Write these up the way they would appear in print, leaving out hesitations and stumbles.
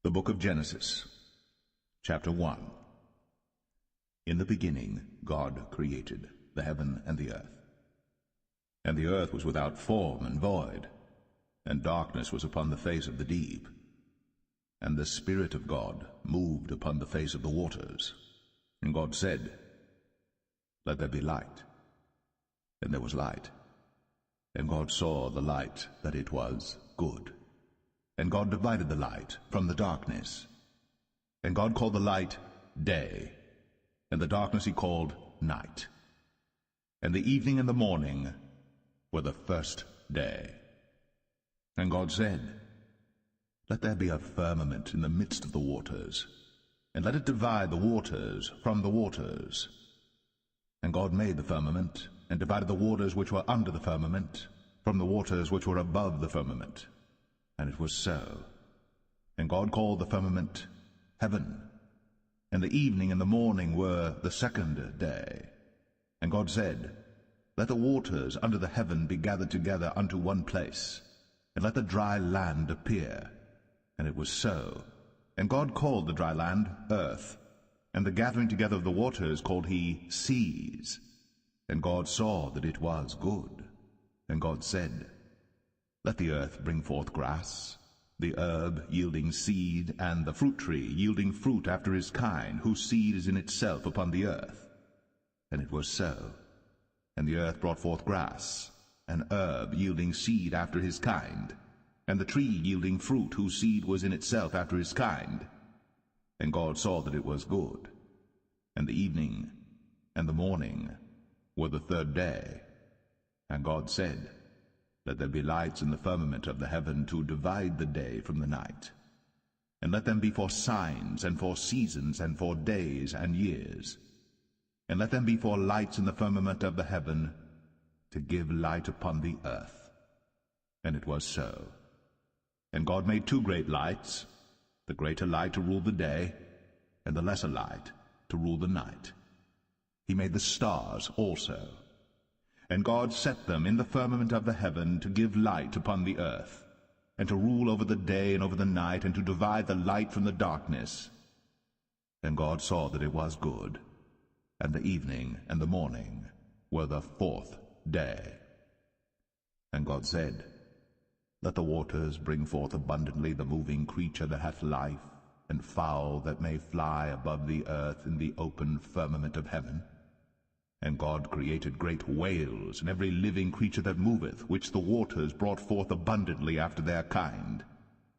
The book of Genesis, chapter 1. In the beginning God created the heaven and the earth. And the earth was without form and void, and darkness was upon the face of the deep. And the Spirit of God moved upon the face of the waters. And God said, Let there be light. And there was light. And God saw the light that it was good. And God divided the light from the darkness. And God called the light day, and the darkness he called night. And the evening and the morning were the first day. And God said, Let there be a firmament in the midst of the waters, and let it divide the waters from the waters. And God made the firmament, and divided the waters which were under the firmament from the waters which were above the firmament. And it was so. And God called the firmament heaven. And the evening and the morning were the second day. And God said, Let the waters under the heaven be gathered together unto one place, and let the dry land appear. And it was so. And God called the dry land earth, and the gathering together of the waters called he seas. And God saw that it was good. And God said, Let the earth bring forth grass, the herb yielding seed, and the fruit tree yielding fruit after his kind, whose seed is in itself upon the earth. And it was so. And the earth brought forth grass, an herb yielding seed after his kind, and the tree yielding fruit, whose seed was in itself after his kind. And God saw that it was good. And the evening and the morning were the third day. And God said, Let there be lights in the firmament of the heaven to divide the day from the night. And let them be for signs, and for seasons, and for days and years. And let them be for lights in the firmament of the heaven, to give light upon the earth. And it was so. And God made two great lights, the greater light to rule the day, and the lesser light to rule the night. He made the stars also. And God set them in the firmament of the heaven to give light upon the earth, and to rule over the day and over the night, and to divide the light from the darkness. And God saw that it was good. And the evening and the morning were the fourth day. And God said, Let the waters bring forth abundantly the moving creature that hath life, and fowl that may fly above the earth in the open firmament of heaven. And God created great whales, and every living creature that moveth, which the waters brought forth abundantly after their kind,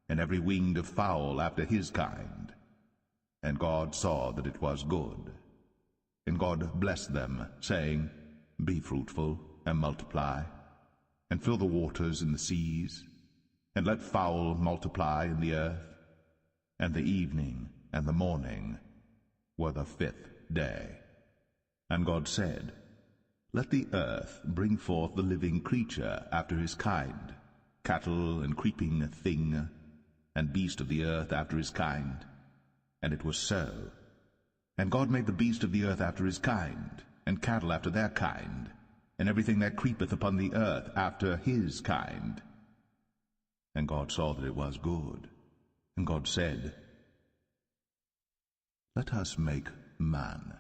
and every winged fowl after his kind. And God saw that it was good. And God blessed them, saying, Be fruitful, and multiply, and fill the waters in the seas, and let fowl multiply in the earth. And the evening and the morning were the fifth day. And God said, Let the earth bring forth the living creature after his kind, cattle and creeping thing, and beast of the earth after his kind. And it was so. And God made the beast of the earth after his kind, and cattle after their kind, and everything that creepeth upon the earth after his kind. And God saw that it was good. And God said, Let us make man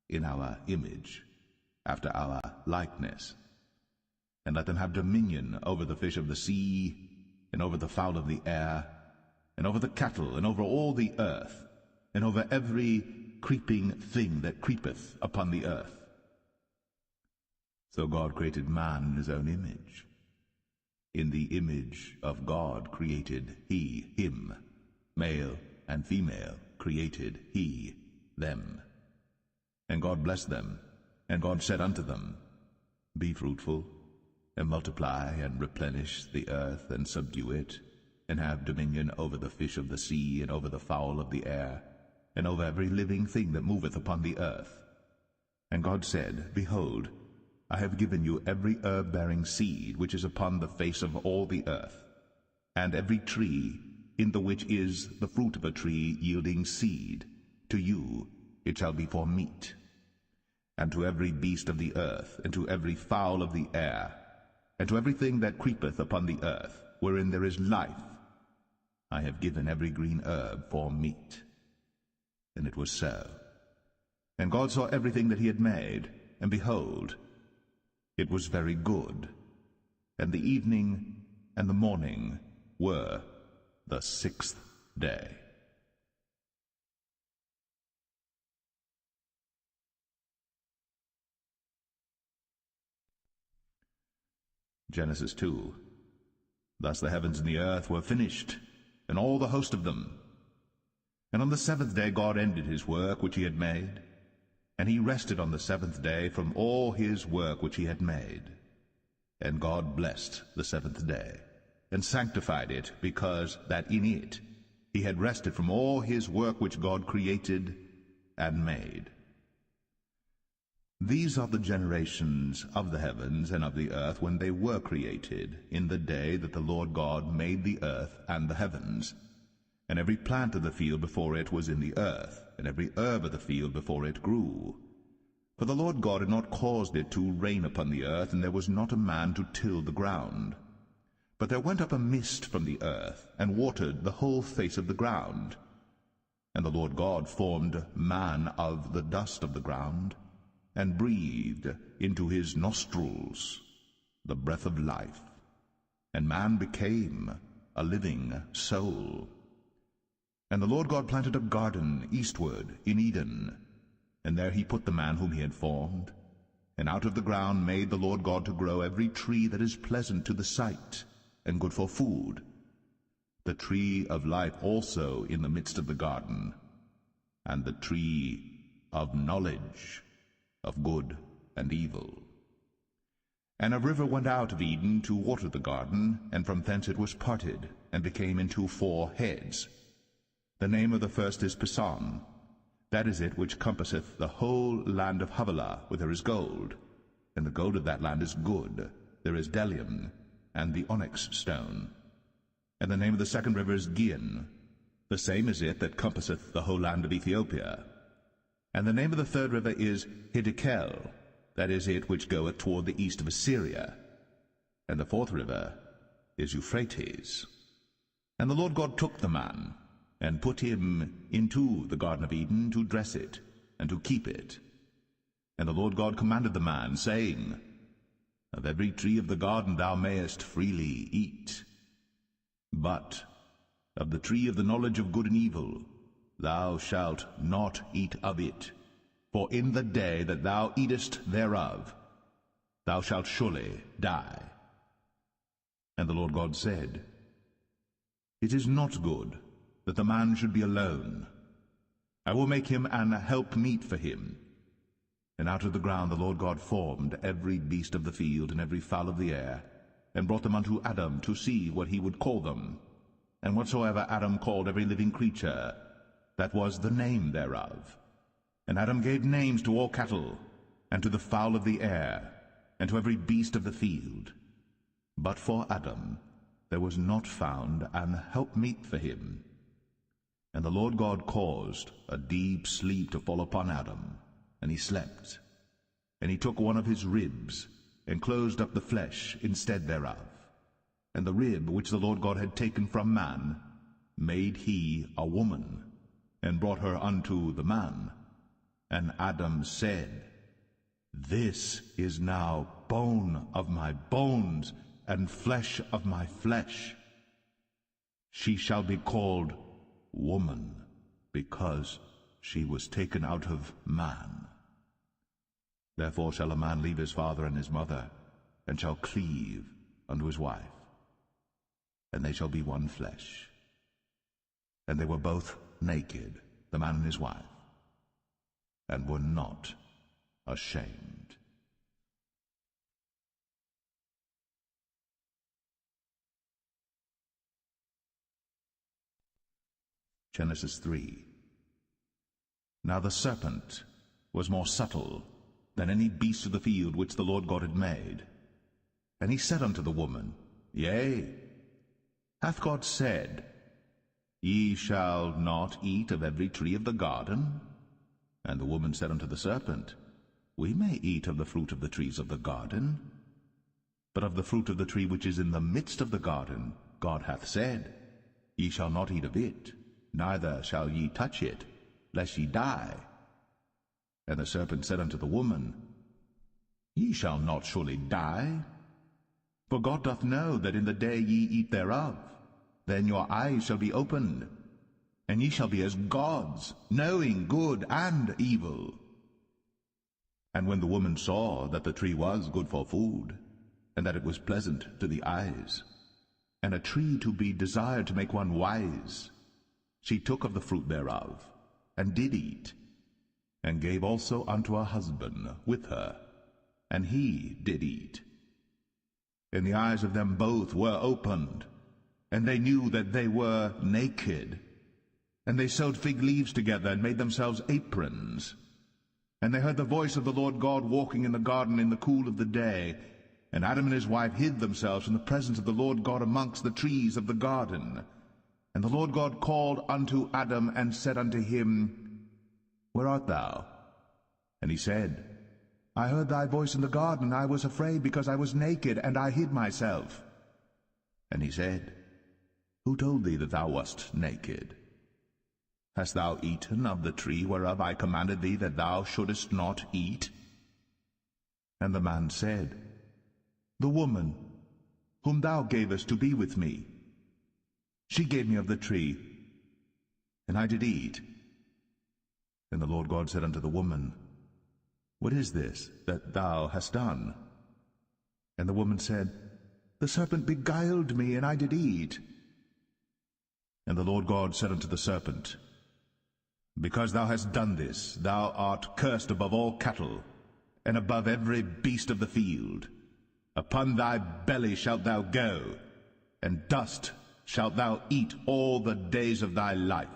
in our image, after our likeness, and let them have dominion over the fish of the sea, and over the fowl of the air, and over the cattle, and over all the earth, and over every creeping thing that creepeth upon the earth. So God created man in his own image. In the image of God created he him, male and female created he them. And God blessed them, and God said unto them, Be fruitful, and multiply, and replenish the earth, and subdue it, and have dominion over the fish of the sea, and over the fowl of the air, and over every living thing that moveth upon the earth. And God said, Behold, I have given you every herb-bearing seed which is upon the face of all the earth, and every tree in the which is the fruit of a tree yielding seed. To you it shall be for meat. And to every beast of the earth, and to every fowl of the air, and to everything that creepeth upon the earth, wherein there is life, I have given every green herb for meat. And it was so. And God saw everything that he had made, and behold, it was very good. And the evening and the morning were the 6th day. Genesis 2. Thus the heavens and the earth were finished, and all the host of them. And on the 7th day God ended his work which he had made, and he rested on the 7th day from all his work which he had made. And God blessed the 7th day, and sanctified it, because that in it he had rested from all his work which God created and made. These are the generations of the heavens and of the earth when they were created, in the day that the Lord God made the earth and the heavens. And every plant of the field before it was in the earth, and every herb of the field before it grew. For the Lord God had not caused it to rain upon the earth, and there was not a man to till the ground. But there went up a mist from the earth, and watered the whole face of the ground. And the Lord God formed man of the dust of the ground, and breathed into his nostrils the breath of life, and man became a living soul. And the Lord God planted a garden eastward in Eden, and there he put the man whom he had formed. And out of the ground made the Lord God to grow every tree that is pleasant to the sight, and good for food, the tree of life also in the midst of the garden, and the tree of knowledge of good and evil. And a river went out of Eden to water the garden, and from thence it was parted, and became into 4 heads. The name of the first is Pison. That is it which compasseth the whole land of Havilah, where there is gold. And the gold of that land is good. There is bdellium, and the onyx stone. And the name of the second river is Gihon. The same is it that compasseth the whole land of Ethiopia. And the name of the third river is Hiddekel. That is it which goeth toward the east of Assyria. And the fourth river is Euphrates. And the Lord God took the man, and put him into the Garden of Eden to dress it, and to keep it. And the Lord God commanded the man, saying, Of every tree of the garden thou mayest freely eat, but of the tree of the knowledge of good and evil thou shalt not eat of it, for in the day that thou eatest thereof thou shalt surely die. And the Lord God said, It is not good that the man should be alone. I will make him an helpmeet for him. And out of the ground the Lord God formed every beast of the field and every fowl of the air, and brought them unto Adam to see what he would call them. And whatsoever Adam called every living creature, that was the name thereof. And Adam gave names to all cattle, and to the fowl of the air, and to every beast of the field. But for Adam there was not found an helpmeet for him. And the Lord God caused a deep sleep to fall upon Adam, and he slept. And he took one of his ribs, and closed up the flesh instead thereof. And the rib which the Lord God had taken from man made he a woman, and brought her unto the man. And Adam said, This is now bone of my bones, and flesh of my flesh. She shall be called woman, because she was taken out of man. Therefore shall a man leave his father and his mother, and shall cleave unto his wife, and they shall be one flesh. And they were both naked, the man and his wife, and were not ashamed. Genesis 3. Now the serpent was more subtle than any beast of the field which the Lord God had made. And he said unto the woman, Yea, hath God said, Ye shall not eat of every tree of the garden? And the woman said unto the serpent, We may eat of the fruit of the trees of the garden, but of the fruit of the tree which is in the midst of the garden God hath said, Ye shall not eat of it, neither shall ye touch it, lest ye die. And the serpent said unto the woman, Ye shall not surely die. For God doth know that in the day ye eat thereof, then your eyes shall be opened, and ye shall be as gods, knowing good and evil. And when the woman saw that the tree was good for food, and that it was pleasant to the eyes, and a tree to be desired to make one wise, she took of the fruit thereof, and did eat, and gave also unto her husband with her, and he did eat. And the eyes of them both were opened, and they knew that they were naked. And they sewed fig leaves together, and made themselves aprons. And they heard the voice of the Lord God walking in the garden in the cool of the day. And Adam and his wife hid themselves from the presence of the Lord God amongst the trees of the garden. And the Lord God called unto Adam, and said unto him, Where art thou? And he said, I heard thy voice in the garden, and I was afraid, because I was naked, and I hid myself. And he said, Who told thee that thou wast naked? Hast thou eaten of the tree whereof I commanded thee that thou shouldest not eat? And the man said, The woman, whom thou gavest to be with me, she gave me of the tree, and I did eat. And the Lord God said unto the woman, What is this that thou hast done? And the woman said, The serpent beguiled me, and I did eat. And the Lord God said unto the serpent, Because thou hast done this, thou art cursed above all cattle, and above every beast of the field. Upon thy belly shalt thou go, and dust shalt thou eat all the days of thy life.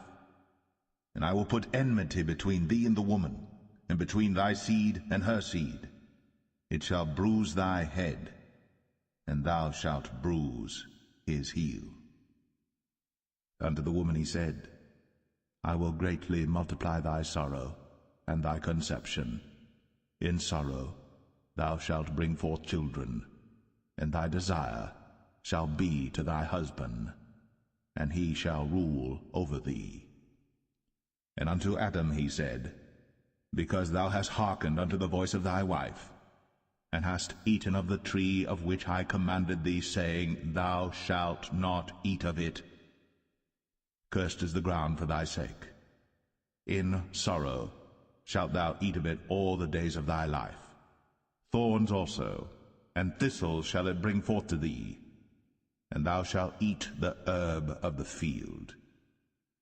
And I will put enmity between thee and the woman, and between thy seed and her seed. It shall bruise thy head, and thou shalt bruise his heel. Unto the woman he said, I will greatly multiply thy sorrow and thy conception. In sorrow thou shalt bring forth children, and thy desire shall be to thy husband, and he shall rule over thee. And unto Adam he said, Because thou hast hearkened unto the voice of thy wife, and hast eaten of the tree of which I commanded thee, saying, Thou shalt not eat of it, cursed is the ground for thy sake. In sorrow shalt thou eat of it all the days of thy life. Thorns also and thistles shall it bring forth to thee, and thou shalt eat the herb of the field.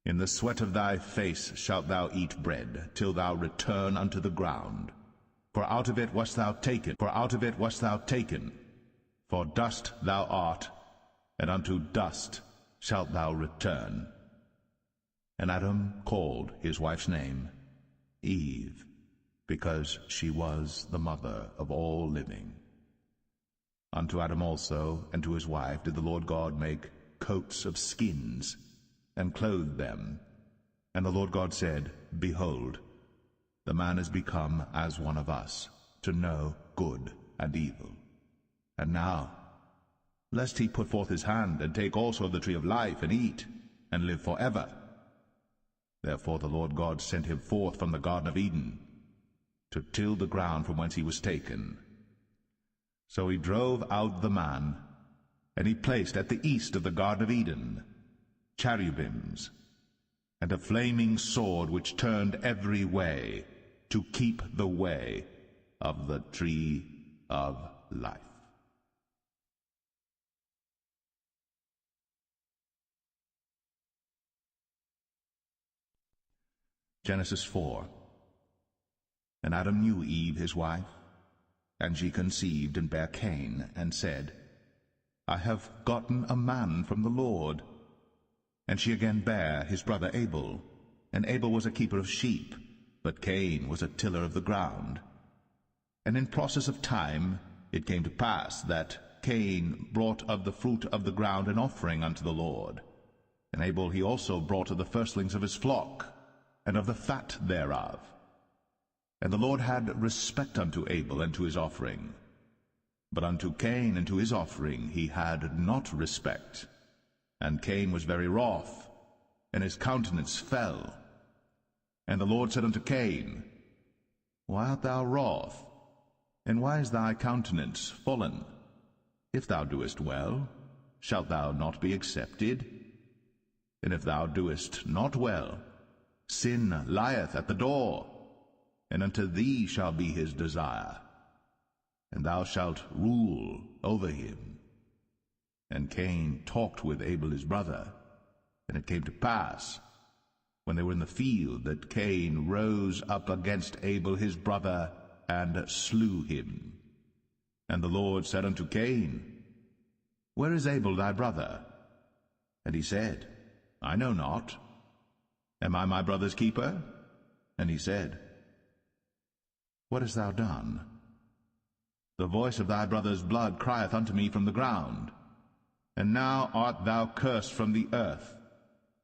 In the sweat of thy face shalt thou eat bread, till thou return unto the ground. For out of it wast thou taken, for dust thou art, and unto dust shalt thou return. And Adam called his wife's name Eve, because she was the mother of all living. Unto Adam also and to his wife did the Lord God make coats of skins, and clothed them. And the Lord God said, Behold, the man is become as one of us, to know good and evil. And now, lest he put forth his hand, and take also of the tree of life, and eat, and live forever. Therefore the Lord God sent him forth from the Garden of Eden, to till the ground from whence he was taken. So he drove out the man, and he placed at the east of the Garden of Eden cherubims, and a flaming sword which turned every way, to keep the way of the tree of life. Genesis 4. And Adam knew Eve his wife, and she conceived and bare Cain, and said, I have gotten a man from the Lord. And she again bare his brother Abel, and Abel was a keeper of sheep, but Cain was a tiller of the ground. And in process of time it came to pass that Cain brought of the fruit of the ground an offering unto the Lord. And Abel he also brought of the firstlings of his flock, and of the fat thereof. And the Lord had respect unto Abel and to his offering, but unto Cain and to his offering he had not respect. And Cain was very wroth, and his countenance fell. And the Lord said unto Cain, Why art thou wroth? And why is thy countenance fallen? If thou doest well, shalt thou not be accepted? And if thou doest not well, sin lieth at the door, and unto thee shall be his desire, and thou shalt rule over him. And Cain talked with Abel his brother, and it came to pass, when they were in the field, that Cain rose up against Abel his brother, and slew him. And the Lord said unto Cain, Where is Abel thy brother? And he said, I know not. Am I my brother's keeper? And he said, What hast thou done? The voice of thy brother's blood crieth unto me from the ground. And now art thou cursed from the earth,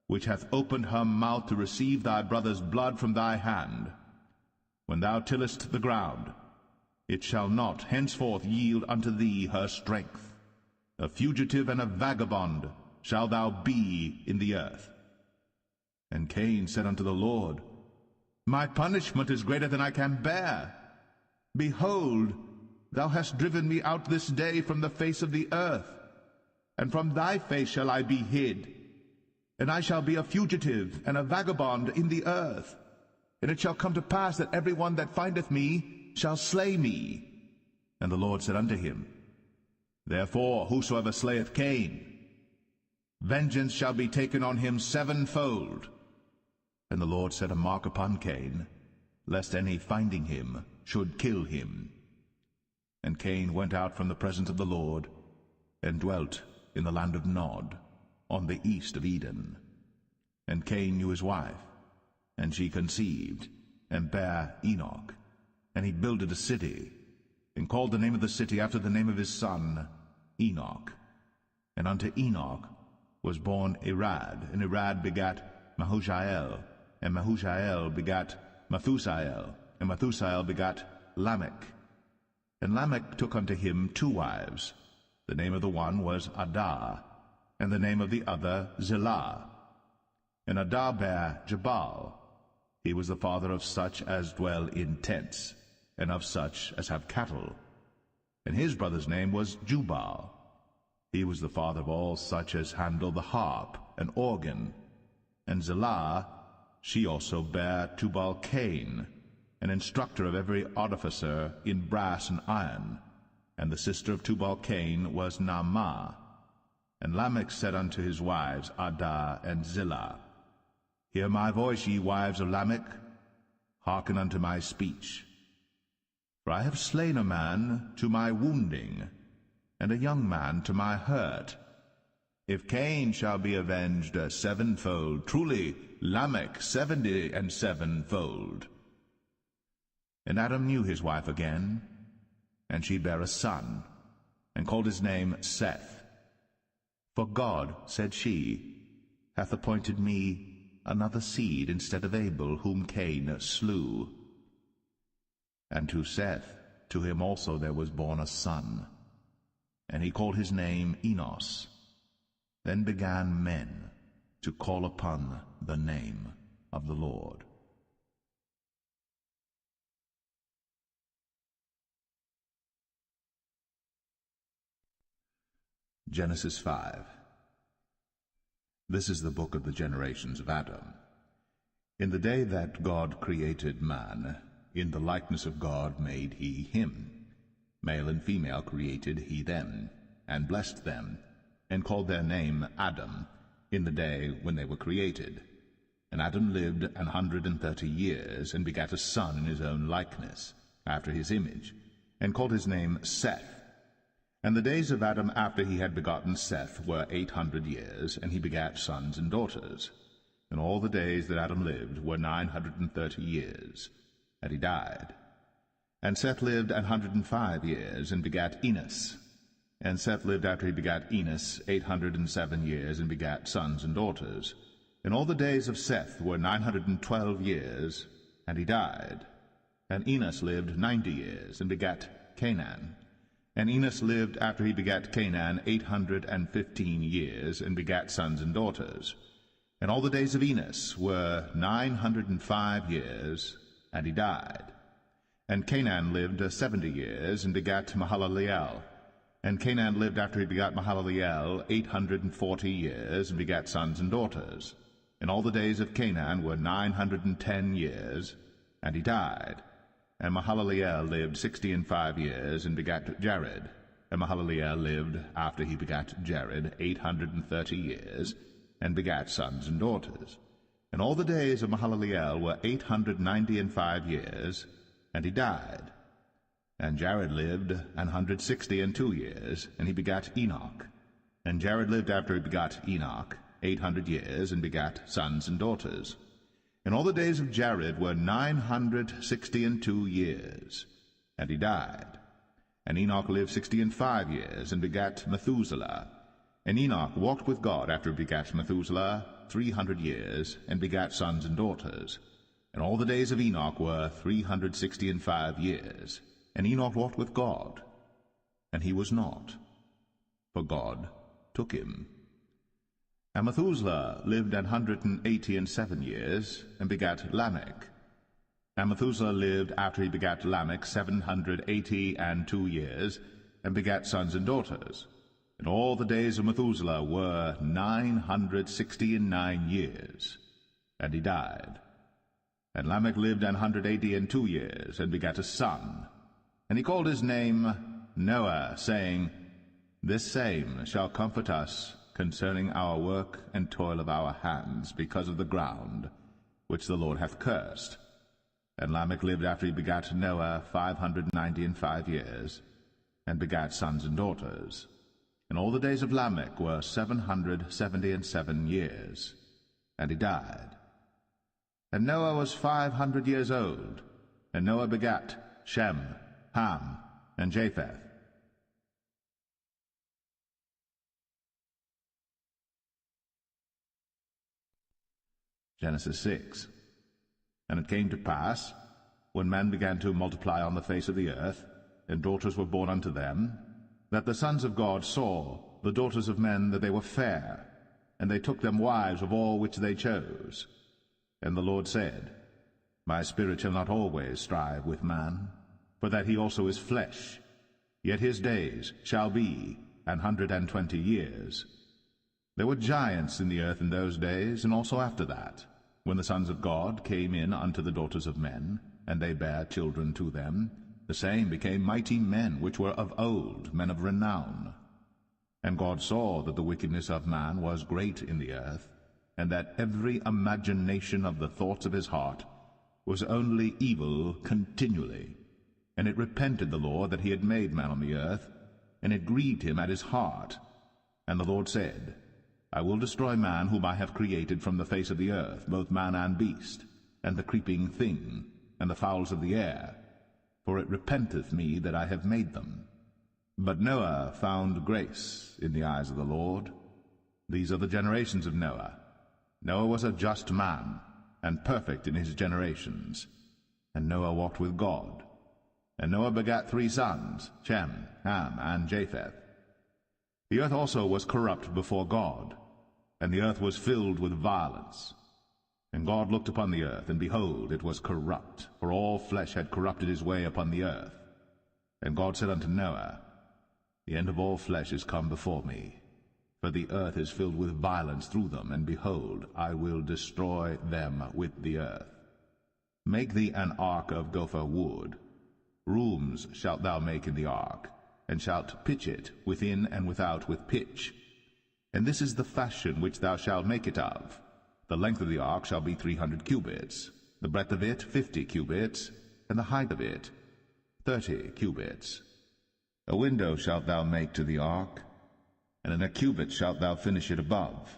which hath opened her mouth to receive thy brother's blood from thy hand. When thou tillest the ground, it shall not henceforth yield unto thee her strength. A fugitive and a vagabond shalt thou be in the earth. And Cain said unto the Lord, My punishment is greater than I can bear. Behold, thou hast driven me out this day from the face of the earth, and from thy face shall I be hid. And I shall be a fugitive and a vagabond in the earth. And it shall come to pass that every one that findeth me shall slay me. And the Lord said unto him, Therefore whosoever slayeth Cain, vengeance shall be taken on him sevenfold. And the Lord set a mark upon Cain, lest any finding him should kill him. And Cain went out from the presence of the Lord, and dwelt in the land of Nod, on the east of Eden. And Cain knew his wife, and she conceived, and bare Enoch. And he builded a city, and called the name of the city after the name of his son, Enoch. And unto Enoch was born Irad, and Irad begat Mahushael, and Mahushael begat Methusael, and Methusael begat Lamech. And Lamech took unto him 2 wives. The name of the one was Adah, and the name of the other Zillah. And Adah bare Jabal. He was the father of such as dwell in tents, and of such as have cattle. And his brother's name was Jubal. He was the father of all such as handle the harp and organ. And Zillah, she also bare Tubal-Cain, an instructor of every artificer in brass and iron. And the sister of Tubal-Cain was Naamah. And Lamech said unto his wives, Adah and Zillah, Hear my voice, ye wives of Lamech, hearken unto my speech. For I have slain a man to my wounding, and a young man to my hurt. If Cain shall be avenged sevenfold, truly Lamech 77-fold. And Adam knew his wife again, and she bare a son, and called his name Seth. For God, said she, hath appointed me another seed instead of Abel, whom Cain slew. And to Seth, to him also there was born a son, and he called his name Enos. Then began men to call upon the name of the Lord. Genesis 5. This is the book of the generations of Adam. In the day that God created man, in the likeness of God made he him. Male and female created he them, and blessed them, and called their name Adam, in the day when they were created. And Adam lived 130 years, and begat a son in his own likeness, after his image, and called his name Seth. And the days of Adam after he had begotten Seth were 800 years, and he begat sons and daughters. And all the days that Adam lived were 930 years, and he died. And Seth lived 105 years, and begat Enos. And Seth lived after he begat Enos 807 years, and begat sons and daughters. And all the days of Seth were 912 years, and he died. And Enos lived 90 years, and begat Canaan. And Enos lived after he begat Canaan 815 years, and begat sons and daughters. And all the days of Enos were 905 years, and he died. And Canaan lived 70 years, and begat Mahalaleel. And Canaan lived after he begat Mahalaleel 840 years, and begat sons and daughters. And all the days of Canaan were 910 years, and he died. And Mahalaleel lived 65 years, and begat Jared. And Mahalaleel lived after he begat Jared 830 years, and begat sons and daughters. And all the days of Mahalaleel were 895 years, and he died. And Jared lived 162 years, and he begat Enoch. And Jared lived after he begat Enoch 800 years, and begat sons and daughters. And all the days of Jared were 962 years, and he died. And Enoch lived 65 years, and begat Methuselah. And Enoch walked with God after he begat Methuselah 300 years, and begat sons and daughters. And all the days of Enoch were 365 years. And Enoch walked with God, and he was not, for God took him. And Methuselah lived 187 years, and begat Lamech. And Methuselah lived after he begat Lamech 782 years, and begat sons and daughters. And all the days of Methuselah were 969 years, and he died. And Lamech lived 182 years, and begat a son. And he called his name Noah, saying, This same shall comfort us concerning our work and toil of our hands, because of the ground which the Lord hath cursed. And Lamech lived after he begat Noah 595 years, and begat sons and daughters. And all the days of Lamech were 777 years, and he died. And Noah was 500 years old, and Noah begat Shem, Ham, and Japheth. Genesis 6. And it came to pass, when men began to multiply on the face of the earth, and daughters were born unto them, that the sons of God saw the daughters of men that they were fair, and they took them wives of all which they chose. And the Lord said, My spirit shall not always strive with man, for that he also is flesh, yet his days shall be 120 years. There were giants in the earth in those days, and also after that, when the sons of God came in unto the daughters of men, and they bare children to them, the same became mighty men which were of old, men of renown. And God saw that the wickedness of man was great in the earth, and that every imagination of the thoughts of his heart was only evil continually. And it repented the Lord that he had made man on the earth, and it grieved him at his heart. And the Lord said, I will destroy man whom I have created from the face of the earth, both man and beast, and the creeping thing, and the fowls of the air, for it repenteth me that I have made them. But Noah found grace in the eyes of the Lord. These are the generations of Noah. Noah was a just man, and perfect in his generations. And Noah walked with God. And Noah begat 3 sons, Shem, Ham, and Japheth. The earth also was corrupt before God, and the earth was filled with violence. And God looked upon the earth, and behold, it was corrupt, for all flesh had corrupted his way upon the earth. And God said unto Noah, The end of all flesh is come before me, for the earth is filled with violence through them, and behold, I will destroy them with the earth. Make thee an ark of gopher wood. Rooms shalt thou make in the ark, and shalt pitch it within and without with pitch. And this is the fashion which thou shalt make it of. The length of the ark shall be 300 cubits, the breadth of it 50 cubits, and the height of it 30 cubits. A window shalt thou make to the ark, and in a cubit shalt thou finish it above.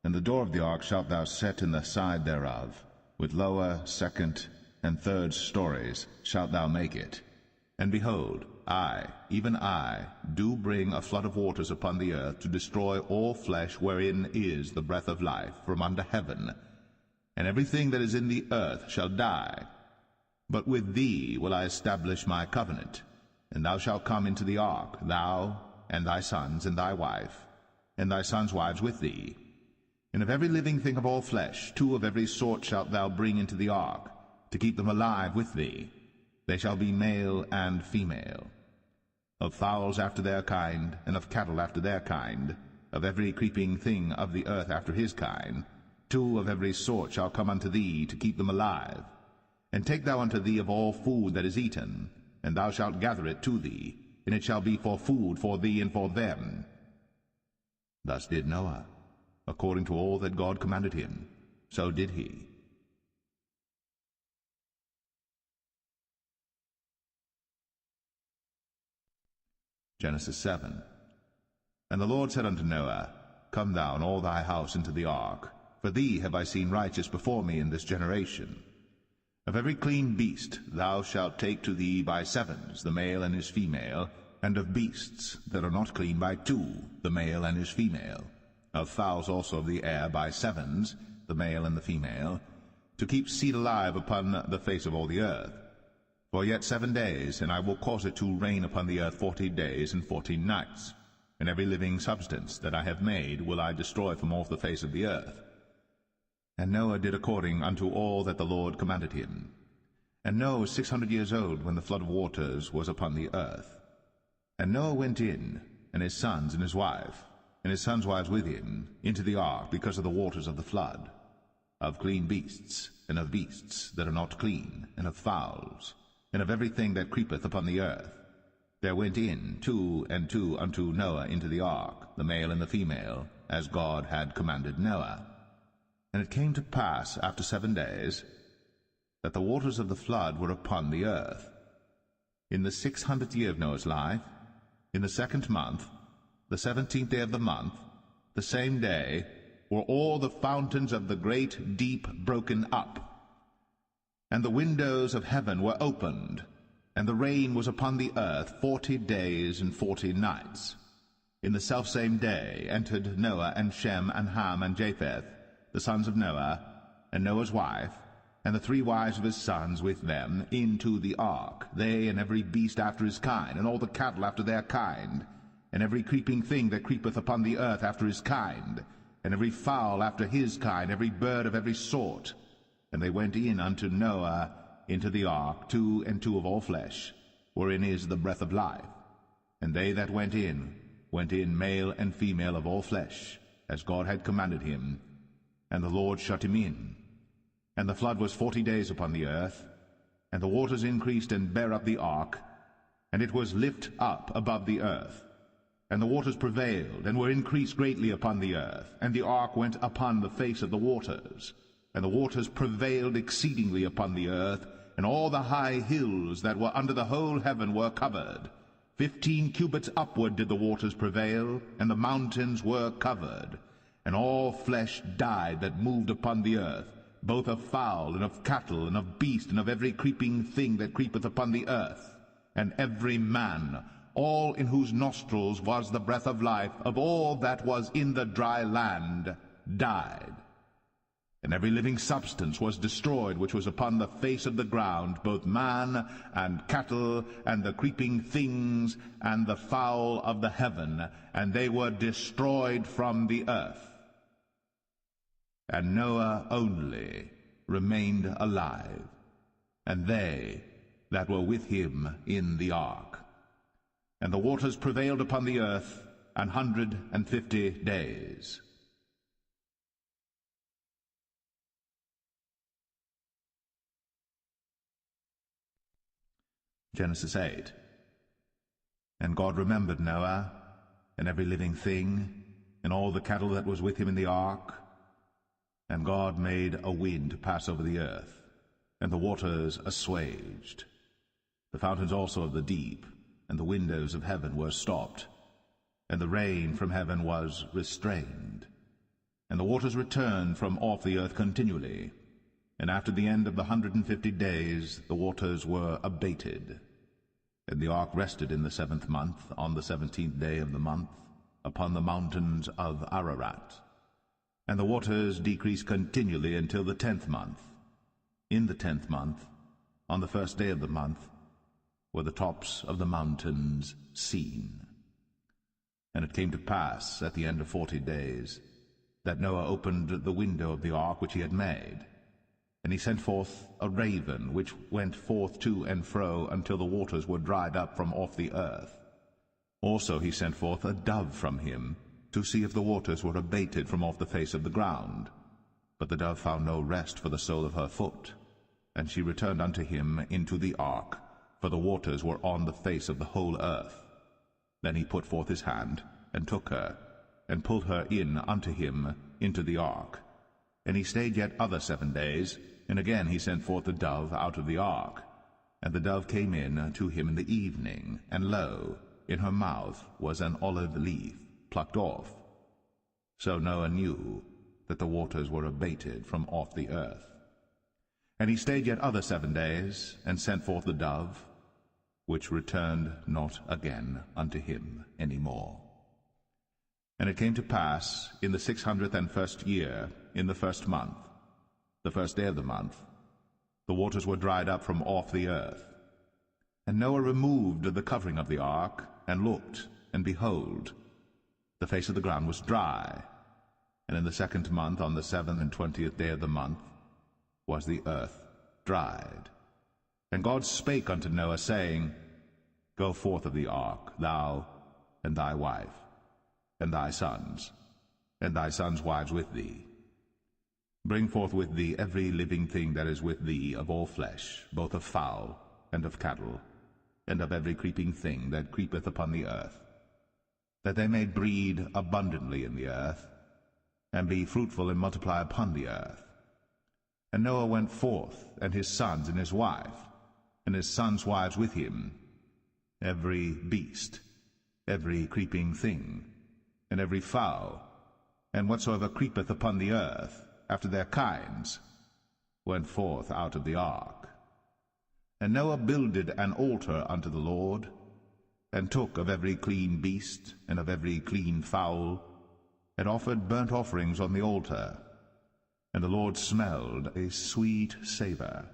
And the door of the ark shalt thou set in the side thereof, with lower, second, and third stories shalt thou make it. And behold, I, even I, do bring a flood of waters upon the earth to destroy all flesh wherein is the breath of life from under heaven, and everything that is in the earth shall die. But with thee will I establish my covenant, And thou shalt come into the ark, thou, and thy sons, and thy wife, and thy sons' wives with thee. And of every living thing of all flesh, 2 of every sort shalt thou bring into the ark, to keep them alive with thee. They shall be male and female. Of fowls after their kind, and of cattle after their kind, of every creeping thing of the earth after his kind, 2 of every sort shall come unto thee, to keep them alive. And take thou unto thee of all food that is eaten, and thou shalt gather it to thee, and it shall be for food for thee and for them. Thus did Noah, according to all that God commanded him, so did he. Genesis 7. And the Lord said unto Noah, Come thou and all thy house into the ark, for thee have I seen righteous before me in this generation. Of every clean beast thou shalt take to thee by 7s, the male and his female, and of beasts that are not clean by 2, the male and his female. Of fowls also of the air by 7s, the male and the female, to keep seed alive upon the face of all the earth. For yet 7 days, and I will cause it to rain upon the earth 40 days and 14 nights. And every living substance that I have made will I destroy from off the face of the earth. And Noah did according unto all that the Lord commanded him. And Noah was 600 years old when the flood of waters was upon the earth. And Noah went in, and his sons and his wife, and his sons' wives with him, into the ark because of the waters of the flood, of clean beasts, and of beasts that are not clean, and of fowls, and of everything that creepeth upon the earth. There went in 2 and 2 unto Noah into the ark, the male and the female, as God had commanded Noah. And it came to pass after 7 days, that the waters of the flood were upon the earth. In the 600th year of Noah's life, in the 2nd month, the 17th day of the month, the same day, were all the fountains of the great deep broken up, and the windows of heaven were opened, and the rain was upon the earth 40 days and 40 nights. In the selfsame day entered Noah and Shem and Ham and Japheth, the sons of Noah, and Noah's wife, and the 3 wives of his sons with them, into the ark, they and every beast after his kind, and all the cattle after their kind, and every creeping thing that creepeth upon the earth after his kind, and every fowl after his kind, every bird of every sort. And they went in unto Noah into the ark, 2 and 2 of all flesh, wherein is the breath of life. And they that went in male and female of all flesh, as God had commanded him. And the Lord shut him in. And the flood was 40 days upon the earth, and the waters increased and bare up the ark, and it was lift up above the earth. And the waters prevailed, and were increased greatly upon the earth, and the ark went upon the face of the waters. And the waters prevailed exceedingly upon the earth, and all the high hills that were under the whole heaven were covered. 15 cubits upward did the waters prevail, and the mountains were covered. And all flesh died that moved upon the earth, both of fowl, and of cattle, and of beast, and of every creeping thing that creepeth upon the earth. And every man, all in whose nostrils was the breath of life, of all that was in the dry land, died. And every living substance was destroyed which was upon the face of the ground, both man and cattle, and the creeping things, and the fowl of the heaven, and they were destroyed from the earth. And Noah only remained alive, and they that were with him in the ark. And the waters prevailed upon the earth 150 days. Genesis 8. And God remembered Noah, and every living thing, and all the cattle that was with him in the ark. And God made a wind to pass over the earth, and the waters assuaged. The fountains also of the deep, and the windows of heaven were stopped, and the rain from heaven was restrained. And the waters returned from off the earth continually. And after the end of the 150 days the waters were abated. And the ark rested in the 7th month, on the 17th day of the month, upon the mountains of Ararat. And the waters decreased continually until the 10th month. In the 10th month, on the 1st day of the month, were the tops of the mountains seen. And it came to pass, at the end of 40 days, that Noah opened the window of the ark which he had made, and he sent forth a raven, which went forth to and fro until the waters were dried up from off the earth. Also he sent forth a dove from him, to see if the waters were abated from off the face of the ground. But the dove found no rest for the sole of her foot, and she returned unto him into the ark, for the waters were on the face of the whole earth. Then he put forth his hand, and took her, and pulled her in unto him into the ark. And he stayed yet other 7 days, and again he sent forth the dove out of the ark. And the dove came in to him in the evening, and lo, in her mouth was an olive leaf plucked off. So Noah knew that the waters were abated from off the earth. And he stayed yet other 7 days, and sent forth the dove, which returned not again unto him any more. And it came to pass in the 601st year, in the 1st month, the 1st day of the month, the waters were dried up from off the earth. And Noah removed the covering of the ark, and looked, and behold, the face of the ground was dry. And in the 2nd month, on the 27th day of the month, was the earth dried. And God spake unto Noah, saying, Go forth of the ark, thou, and thy wife, and thy sons wives with thee. Bring forth with thee every living thing that is with thee of all flesh, both of fowl, and of cattle, and of every creeping thing that creepeth upon the earth, that they may breed abundantly in the earth, and be fruitful and multiply upon the earth. And Noah went forth, and his sons and his wife, and his sons' wives with him, every beast, every creeping thing, and every fowl, and whatsoever creepeth upon the earth, after their kinds, went forth out of the ark. And Noah builded an altar unto the Lord, and took of every clean beast, and of every clean fowl, and offered burnt offerings on the altar. And the Lord smelled a sweet savour.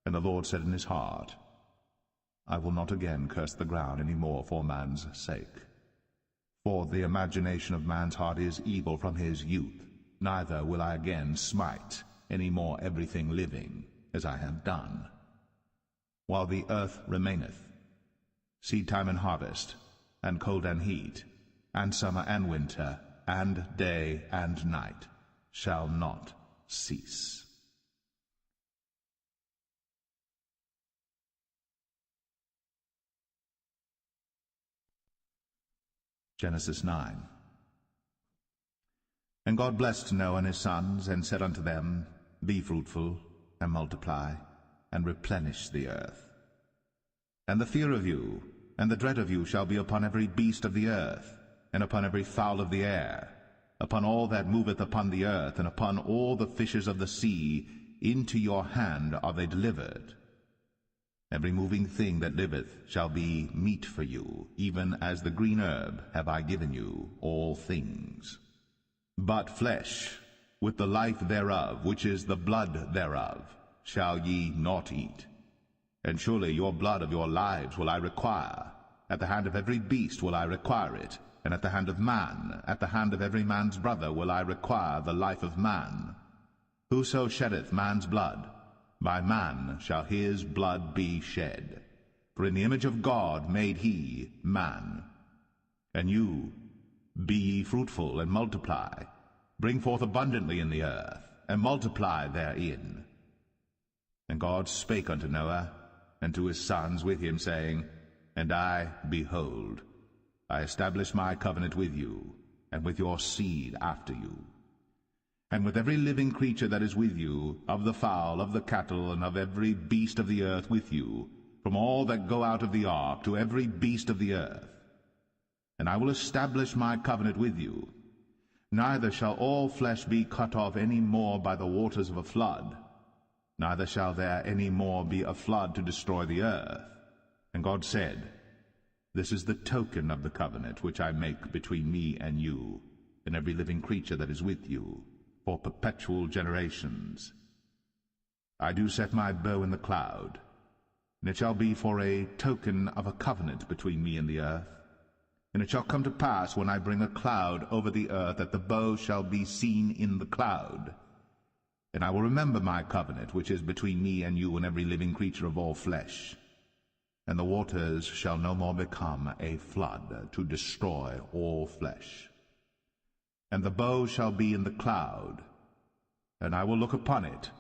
And the Lord said in his heart, I will not again curse the ground any more for man's sake. For the imagination of man's heart is evil from his youth, neither will I again smite any more everything living, as I have done. While the earth remaineth, seed time and harvest, and cold and heat, and summer and winter, and day and night, shall not cease. Genesis 9. And God blessed Noah and his sons, and said unto them, Be fruitful, and multiply, and replenish the earth. And the fear of you, and the dread of you shall be upon every beast of the earth, and upon every fowl of the air, upon all that moveth upon the earth, and upon all the fishes of the sea. Into your hand are they delivered. Every moving thing that liveth shall be meat for you, even as the green herb have I given you all things. But flesh, with the life thereof, which is the blood thereof, shall ye not eat. And surely your blood of your lives will I require. At the hand of every beast will I require it, and at the hand of man, at the hand of every man's brother will I require the life of man. Whoso sheddeth man's blood, by man shall his blood be shed. For in the image of God made he man. And you, be ye fruitful, and multiply, bring forth abundantly in the earth, and multiply therein. And God spake unto Noah, and to his sons with him, saying, And I, behold, I establish my covenant with you, and with your seed after you, and with every living creature that is with you, of the fowl, of the cattle, and of every beast of the earth with you, from all that go out of the ark to every beast of the earth. And I will establish my covenant with you. Neither shall all flesh be cut off any more by the waters of a flood, neither shall there any more be a flood to destroy the earth. And God said, This is the token of the covenant which I make between me and you, and every living creature that is with you, for perpetual generations. I do set my bow in the cloud. And it shall be for a token of a covenant between me and the earth. And it shall come to pass, when I bring a cloud over the earth, that the bow shall be seen in the cloud. And I will remember my covenant, which is between me and you and every living creature of all flesh. And the waters shall no more become a flood to destroy all flesh. And the bow shall be in the cloud, and I will look upon it,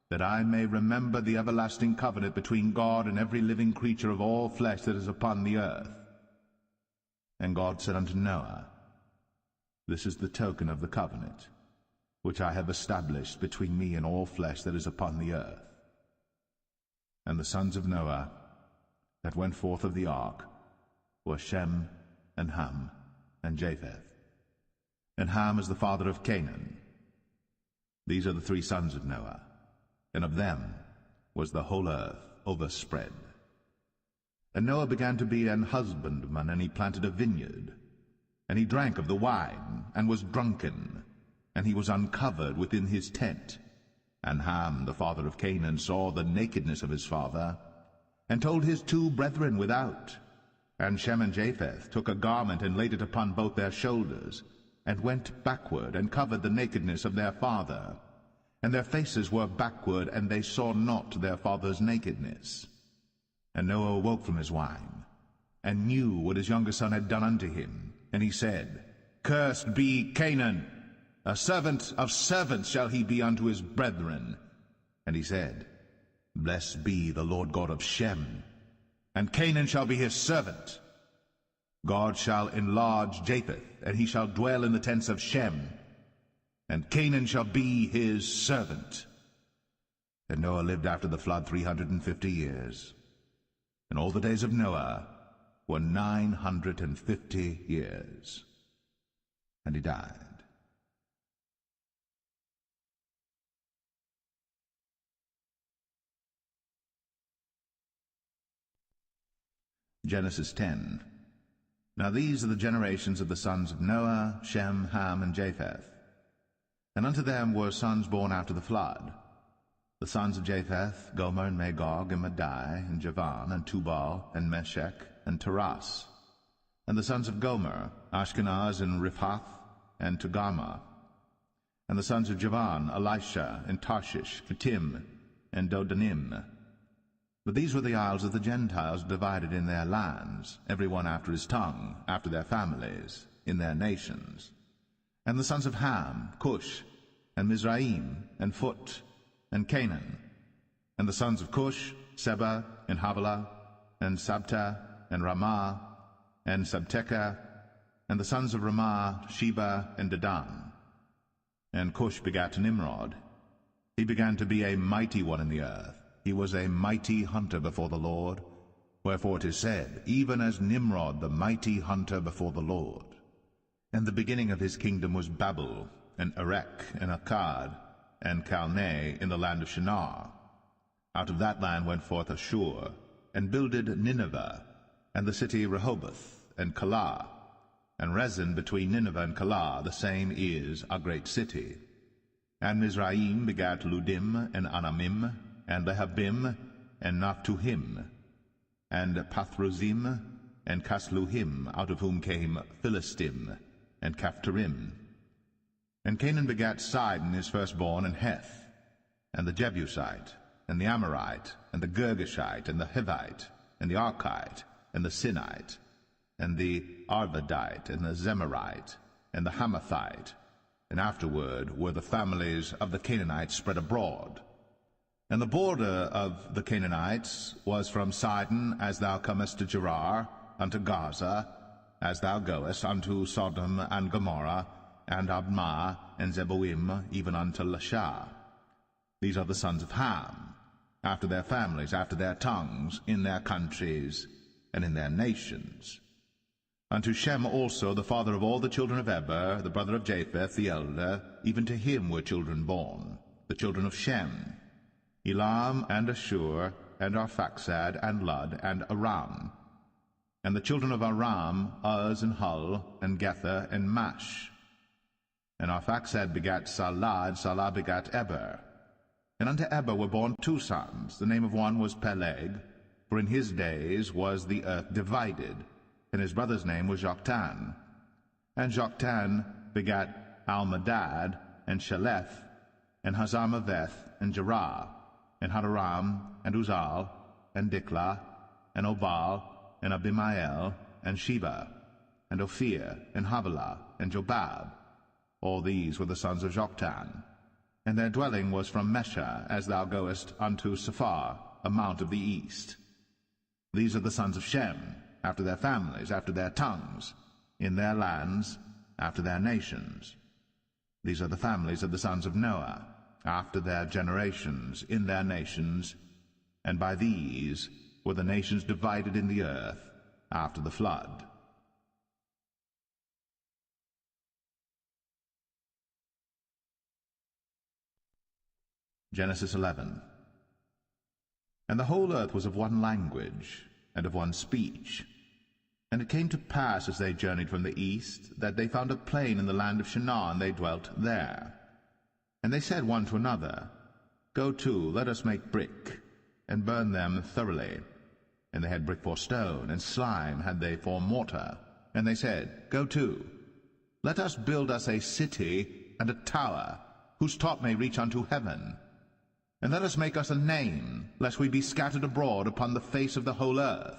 that I may remember the everlasting covenant between God and every living creature of all flesh that is upon the earth. And God said unto Noah, This is the token of the covenant, which I have established between me and all flesh that is upon the earth. And the sons of Noah that went forth of the ark were Shem, and Ham, and Japheth. And Ham is the father of Canaan. These are the 3 sons of Noah, and of them was the whole earth overspread. And Noah began to be an husbandman, and he planted a vineyard. And he drank of the wine, and was drunken, and he was uncovered within his tent. And Ham, the father of Canaan, saw the nakedness of his father, and told his 2 brethren without. And Shem and Japheth took a garment, and laid it upon both their shoulders, and went backward, and covered the nakedness of their father. And their faces were backward, and they saw not their father's nakedness. And Noah awoke from his wine, and knew what his younger son had done unto him. And he said, Cursed be Canaan, a servant of servants shall he be unto his brethren. And he said, Blessed be the Lord God of Shem, and Canaan shall be his servant. God shall enlarge Japheth, and he shall dwell in the tents of Shem, and Canaan shall be his servant. And Noah lived after the flood 350 years. And all the days of Noah were 950 years. And he died. Genesis 10. Now these are the generations of the sons of Noah, Shem, Ham, and Japheth. And unto them were sons born after the flood. The sons of Japheth, Gomer, and Magog, and Madai, and Javan, and Tubal, and Meshech, and Taras. And the sons of Gomer, Ashkenaz, and Riphath, and Togarmah. And the sons of Javan, Elisha, and Tarshish, Kittim, and Dodanim. But these were the isles of the Gentiles, divided in their lands, every one after his tongue, after their families, in their nations. And the sons of Ham, Cush, and Mizraim, and Phut, and Canaan. And the sons of Cush, Seba, and Havilah, and Sabta, and Ramah, and Sabteca. And the sons of Ramah, Sheba, and Dedan. And Cush begat Nimrod. He began to be a mighty one in the earth. He was a mighty hunter before the Lord. Wherefore it is said, even as Nimrod the mighty hunter before the Lord. And the beginning of his kingdom was Babel, and Erech, and Akkad, and Calneh in the land of Shinar. Out of that land went forth Ashur, and builded Nineveh, and the city Rehoboth, and Calah. And Rezin between Nineveh and Calah, the same is a great city. And Mizraim begat Ludim, and Anamim, and Lehabim, and Naphtuhim, and Pathruzim, and Casluhim, out of whom came Philistim, and Caphtorim. And Canaan begat Sidon his firstborn, and Heth, and the Jebusite, and the Amorite, and the Girgashite, and the Hivite, and the Archite, and the Sinite, and the Arvadite, and the Zemarite, and the Hamathite. And afterward were the families of the Canaanites spread abroad. And the border of the Canaanites was from Sidon, as thou comest to Gerar, unto Gaza, as thou goest unto Sodom and Gomorrah, and Admah, and Zeboim, even unto Lasha. These are the sons of Ham, after their families, after their tongues, in their countries, and in their nations. Unto Shem also, the father of all the children of Eber, the brother of Japheth, the elder, even to him were children born, the children of Shem, Elam, and Ashur, and Arphaxad, and Lud, and Aram. And the children of Aram, Uz, and Hul, and Gether, and Mash. And Arphaxad begat Salah, and Salah begat Eber. And unto Eber were born 2 sons. The name of one was Peleg, For in his days was the earth divided, and his brother's name was Joktan. And Joktan begat Almadad, and Sheleth, and Hazarmaveth, and Jerah, and Hadoram, and Uzal, and Diklah, and Obal, and Abimael, and Sheba, and Ophir, and Havilah, and Jobab. All these were the sons of Joktan. And their dwelling was from Mesha, as thou goest unto Sephar, a mount of the east. These are the sons of Shem, after their families, after their tongues, in their lands, after their nations. These are the families of the sons of Noah, after their generations, in their nations, and by these were the nations divided in the earth after the flood. Genesis 11. And the whole earth was of one language, and of one speech. And it came to pass, as they journeyed from the east, that they found a plain in the land of Shinar, and they dwelt there. And they said one to another, Go to, let us make brick, and burn them thoroughly. And they had brick for stone, and slime had they for mortar. And they said, Go to, let us build us a city and a tower, whose top may reach unto heaven. And let us make us a name, lest we be scattered abroad upon the face of the whole earth.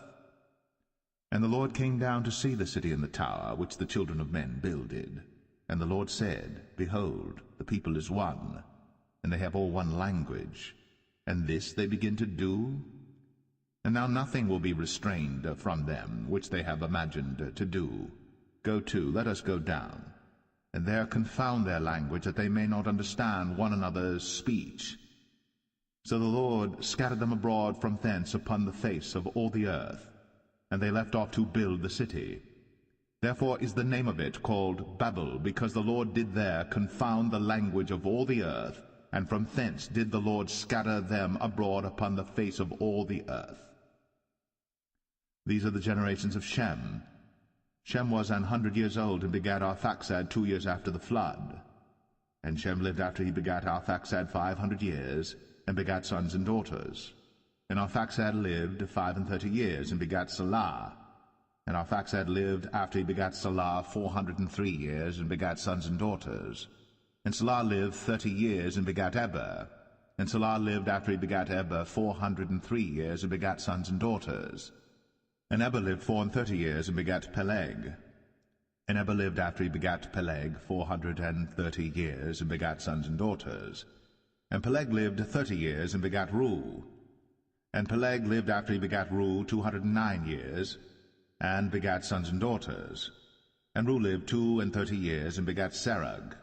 And the Lord came down to see the city and the tower, which the children of men builded. And the Lord said, Behold, the people is one, and they have all one language, and this they begin to do. And now nothing will be restrained from them, which they have imagined to do. Go to, let us go down, and there confound their language, that they may not understand one another's speech. So the Lord scattered them abroad from thence upon the face of all the earth, and they left off to build the city. Therefore is the name of it called Babel, because the Lord did there confound the language of all the earth, and from thence did the Lord scatter them abroad upon the face of all the earth. These are the generations of Shem. Shem was 100 years old, and begat Arphaxad 2 years after the flood. And Shem lived after he begat Arphaxad 500 years, and begat sons and daughters. And Arphaxad lived 35 years, and begat Salah. And Arphaxad lived after he begat Salah 403 years, and begat sons and daughters. And Salah lived 30 years, and begat Eber. And Salah lived after he begat Eber 403 years, and begat sons and daughters. And Eber lived 34 years, and begat Peleg. And Eber lived after he begat Peleg 430 years, and begat sons and daughters. And Peleg lived 30 years, and begat Reu. And Peleg lived after he begat Reu 209 years, and begat sons and daughters. And Reu lived 32 years, and begat Serug.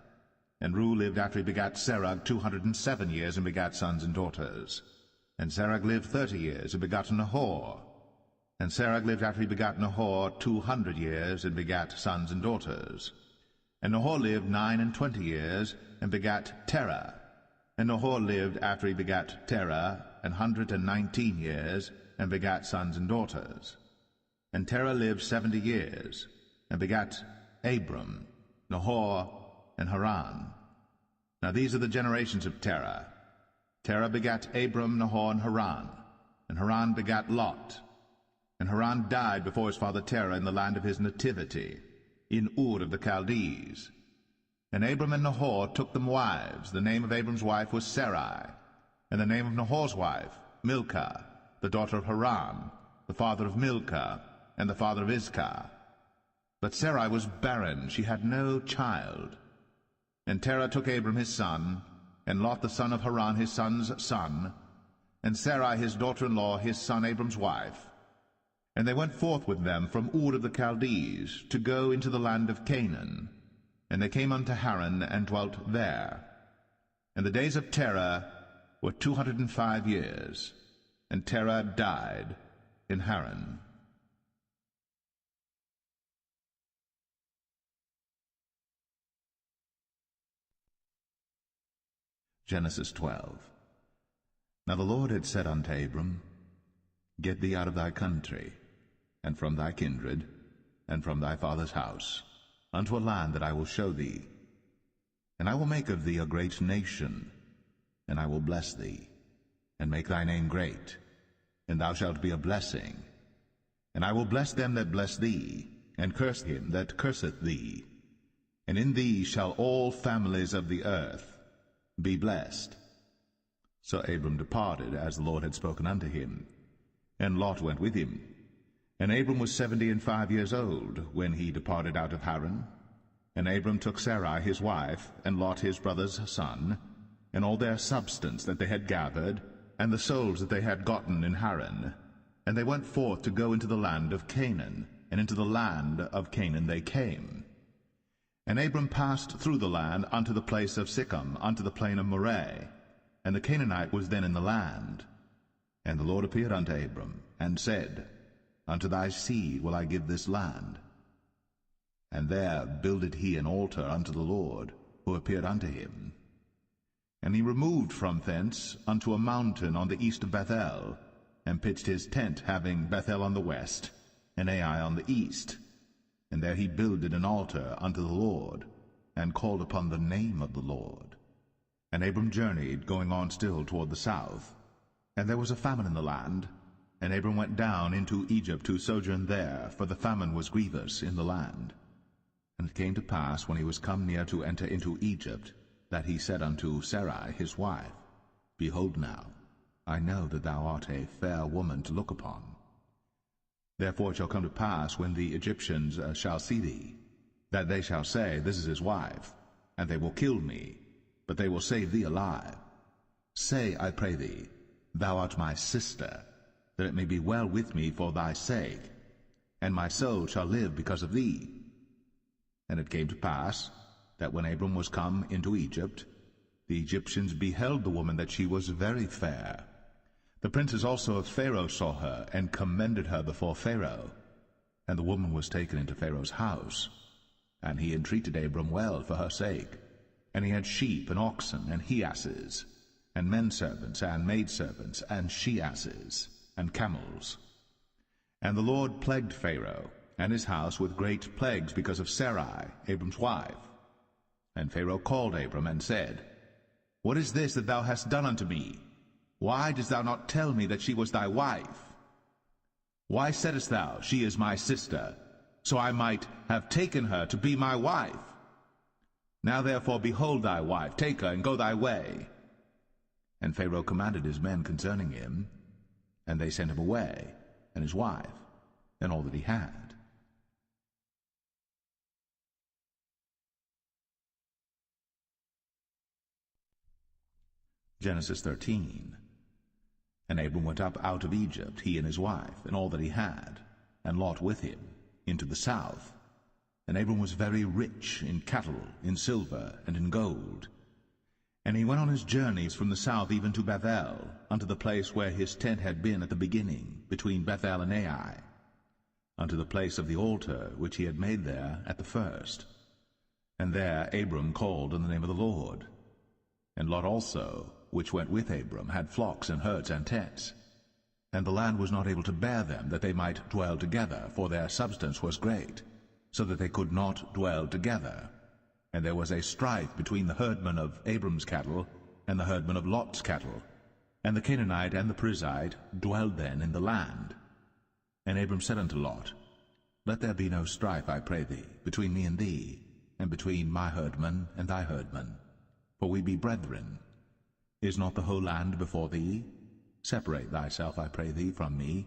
And Reu lived after he begat Serug 207 years, and begat sons and daughters. And Serug lived 30 years, and begat Nahor. And Serug lived after he begat Nahor 200 years, and begat sons and daughters. And Nahor lived 29 years, and begat Terah. And Nahor lived after he begat Terah 119 years, and begat sons and daughters. And Terah lived 70 years, and begat Abram, Nahor, and Haran. Now these are the generations of Terah. Terah begat Abram, Nahor, and Haran begat Lot. And Haran died before his father Terah in the land of his nativity, in Ur of the Chaldees. And Abram and Nahor took them wives. The name of Abram's wife was Sarai, and the name of Nahor's wife, Milcah, the daughter of Haran, the father of Milcah, and the father of Iscah. But Sarai was barren, she had no child. And Terah took Abram his son, and Lot the son of Haran his son's son, and Sarai his daughter-in-law his son Abram's wife. And they went forth with them from Ur of the Chaldees, to go into the land of Canaan. And they came unto Haran, and dwelt there. And the days of Terah were 205 years, and Terah died in Haran. Genesis 12. Now the Lord had said unto Abram, Get thee out of thy country, and from thy kindred, and from thy father's house, unto a land that I will show thee. And I will make of thee a great nation, and I will bless thee, and make thy name great, and thou shalt be a blessing. And I will bless them that bless thee, and curse him that curseth thee. And in thee shall all families of the earth be blessed. So Abram departed, as the Lord had spoken unto him, and Lot went with him. And Abram was 75 years old when he departed out of Haran. And Abram took Sarai his wife, and Lot his brother's son, and all their substance that they had gathered, and the souls that they had gotten in Haran. And they went forth to go into the land of Canaan, and into the land of Canaan they came. And Abram passed through the land unto the place of Sichem, unto the plain of Moreh, and the Canaanite was then in the land. And the Lord appeared unto Abram, and said, Unto thy seed will I give this land. And there builded he an altar unto the Lord, who appeared unto him. And he removed from thence unto a mountain on the east of Bethel, and pitched his tent, having Bethel on the west, and Ai on the east. And there he builded an altar unto the Lord, and called upon the name of the Lord. And Abram journeyed, going on still toward the south. And there was a famine in the land, and Abram went down into Egypt to sojourn there, for the famine was grievous in the land. And it came to pass, when he was come near to enter into Egypt, that he said unto Sarai his wife, Behold now, I know that thou art a fair woman to look upon. Therefore it shall come to pass, when the Egyptians shall see thee, that they shall say, This is his wife, and they will kill me, but they will save thee alive. Say, I pray thee, Thou art my sister, that it may be well with me for thy sake, and my soul shall live because of thee. And it came to pass, that when Abram was come into Egypt, the Egyptians beheld the woman that she was very fair. The princes also of Pharaoh saw her, and commended her before Pharaoh. And the woman was taken into Pharaoh's house. And he entreated Abram well for her sake. And he had sheep, and oxen, and he-asses, and men-servants, and maidservants, and she-asses, and camels. And the Lord plagued Pharaoh and his house with great plagues because of Sarai, Abram's wife. And Pharaoh called Abram, and said, What is this that thou hast done unto me? Why didst thou not tell me that she was thy wife? Why saidst thou, She is my sister, so I might have taken her to be my wife? Now therefore behold thy wife, take her, and go thy way. And Pharaoh commanded his men concerning him, and they sent him away, and his wife, and all that he had. Genesis 13. And Abram went up out of Egypt, he and his wife, and all that he had, and Lot with him, into the south. And Abram was very rich in cattle, in silver, and in gold. And he went on his journeys from the south even to Bethel, unto the place where his tent had been at the beginning, between Bethel and Ai, unto the place of the altar which he had made there at the first. And there Abram called on the name of the Lord. And Lot also, which went with Abram, had flocks and herds and tents. And the land was not able to bear them, that they might dwell together, for their substance was great, so that they could not dwell together. And there was a strife between the herdmen of Abram's cattle and the herdmen of Lot's cattle. And the Canaanite and the Perizzite dwelled then in the land. And Abram said unto Lot, Let there be no strife, I pray thee, between me and thee, and between my herdmen and thy herdmen, for we be brethren. Is not the whole land before thee? Separate thyself, I pray thee, from me.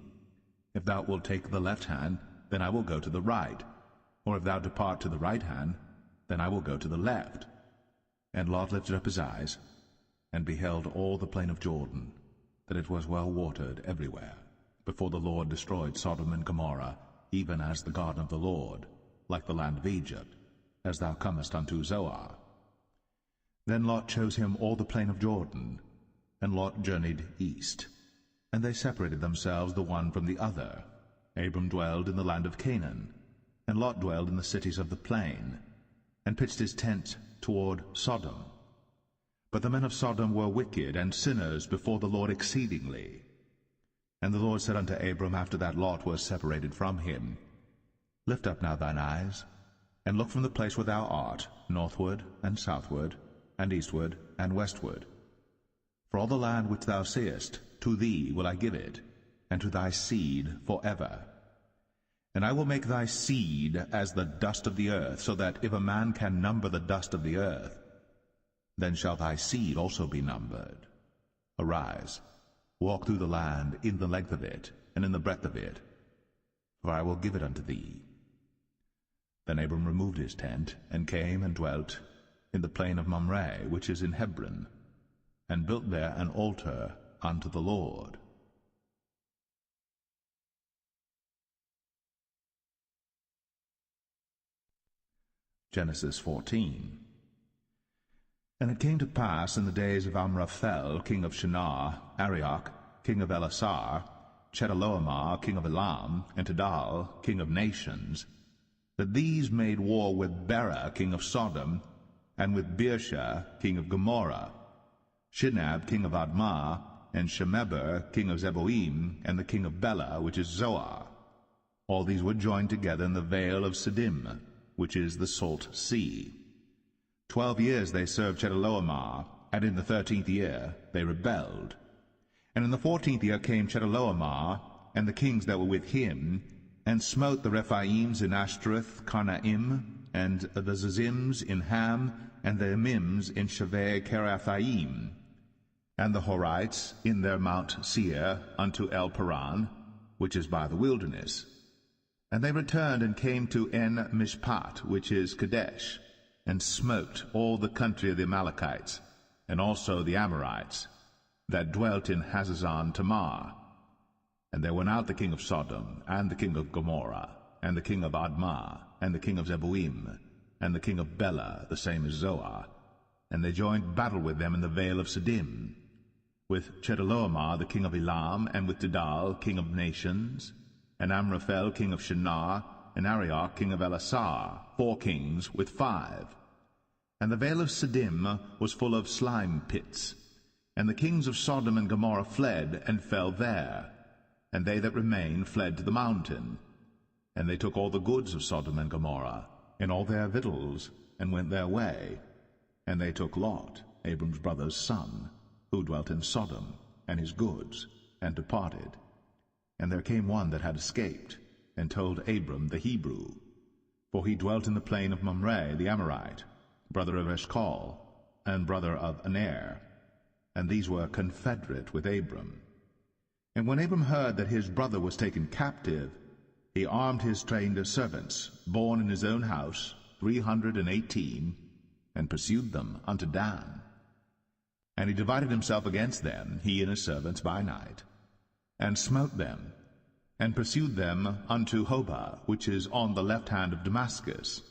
If thou wilt take the left hand, then I will go to the right. Or if thou depart to the right hand, then I will go to the left. And Lot lifted up his eyes, and beheld all the plain of Jordan, that it was well watered everywhere, before the Lord destroyed Sodom and Gomorrah, even as the garden of the Lord, like the land of Egypt, as thou comest unto Zoar. Then Lot chose him all the plain of Jordan, and Lot journeyed east. And they separated themselves the one from the other. Abram dwelled in the land of Canaan, and Lot dwelled in the cities of the plain, and pitched his tent toward Sodom. But the men of Sodom were wicked and sinners before the Lord exceedingly. And the Lord said unto Abram, after that Lot was separated from him, Lift up now thine eyes, and look from the place where thou art, northward and southward, and eastward and westward. For all the land which thou seest, to thee will I give it, and to thy seed forever. And I will make thy seed as the dust of the earth, so that if a man can number the dust of the earth, then shall thy seed also be numbered. Arise, walk through the land in the length of it, and in the breadth of it, for I will give it unto thee. Then Abram removed his tent, and came and dwelt in the plain of Mamre, which is in Hebron, and built there an altar unto the Lord. Genesis 14. And it came to pass in the days of Amraphel, king of Shinar, Arioch, king of Elasar, Chedorlaomer, king of Elam, and Tidal, king of nations, that these made war with Bera, king of Sodom, and with Birsha, king of Gomorrah, Shinab, king of Admah, and Shemeber, king of Zeboim, and the king of Bela, which is Zoar. All these were joined together in the vale of Siddim, which is the salt sea. 12 years they served Chedorlaomer, and in the 13th year they rebelled. And in the 14th year came Chedorlaomer, and the kings that were with him, and smote the Rephaims in Ashtaroth, Karnaim, and the Zazims in Ham, and the Emims in Shaveh Kerathaim, and the Horites in their Mount Seir unto El Paran, which is by the wilderness. And they returned and came to En Mishpat, which is Kadesh, and smote all the country of the Amalekites, and also the Amorites, that dwelt in Hazazon Tamar. And there went out the king of Sodom, and the king of Gomorrah, and the king of Admah, and the king of Zeboim, and the king of Bela, the same as Zoar, and they joined battle with them in the vale of Siddim, with Chedorlaomer the king of Elam, and with Tidal king of nations, and Amraphel king of Shinar, and Arioch king of Elasar, 4 kings with 5. And the vale of Siddim was full of slime pits. And the kings of Sodom and Gomorrah fled, and fell there. And they that remained fled to the mountain. And they took all the goods of Sodom and Gomorrah, and all their victuals, and went their way. And they took Lot, Abram's brother's son, who dwelt in Sodom, and his goods, and departed. And there came one that had escaped, and told Abram the Hebrew, for he dwelt in the plain of Mamre the Amorite, brother of Eshcol, and brother of Aner, and these were confederate with Abram. And when Abram heard that his brother was taken captive, he armed his trained servants, born in his own house, 318, and pursued them unto Dan. And he divided himself against them, he and his servants, by night, and smote them, and pursued them unto Hobah, which is on the left hand of Damascus.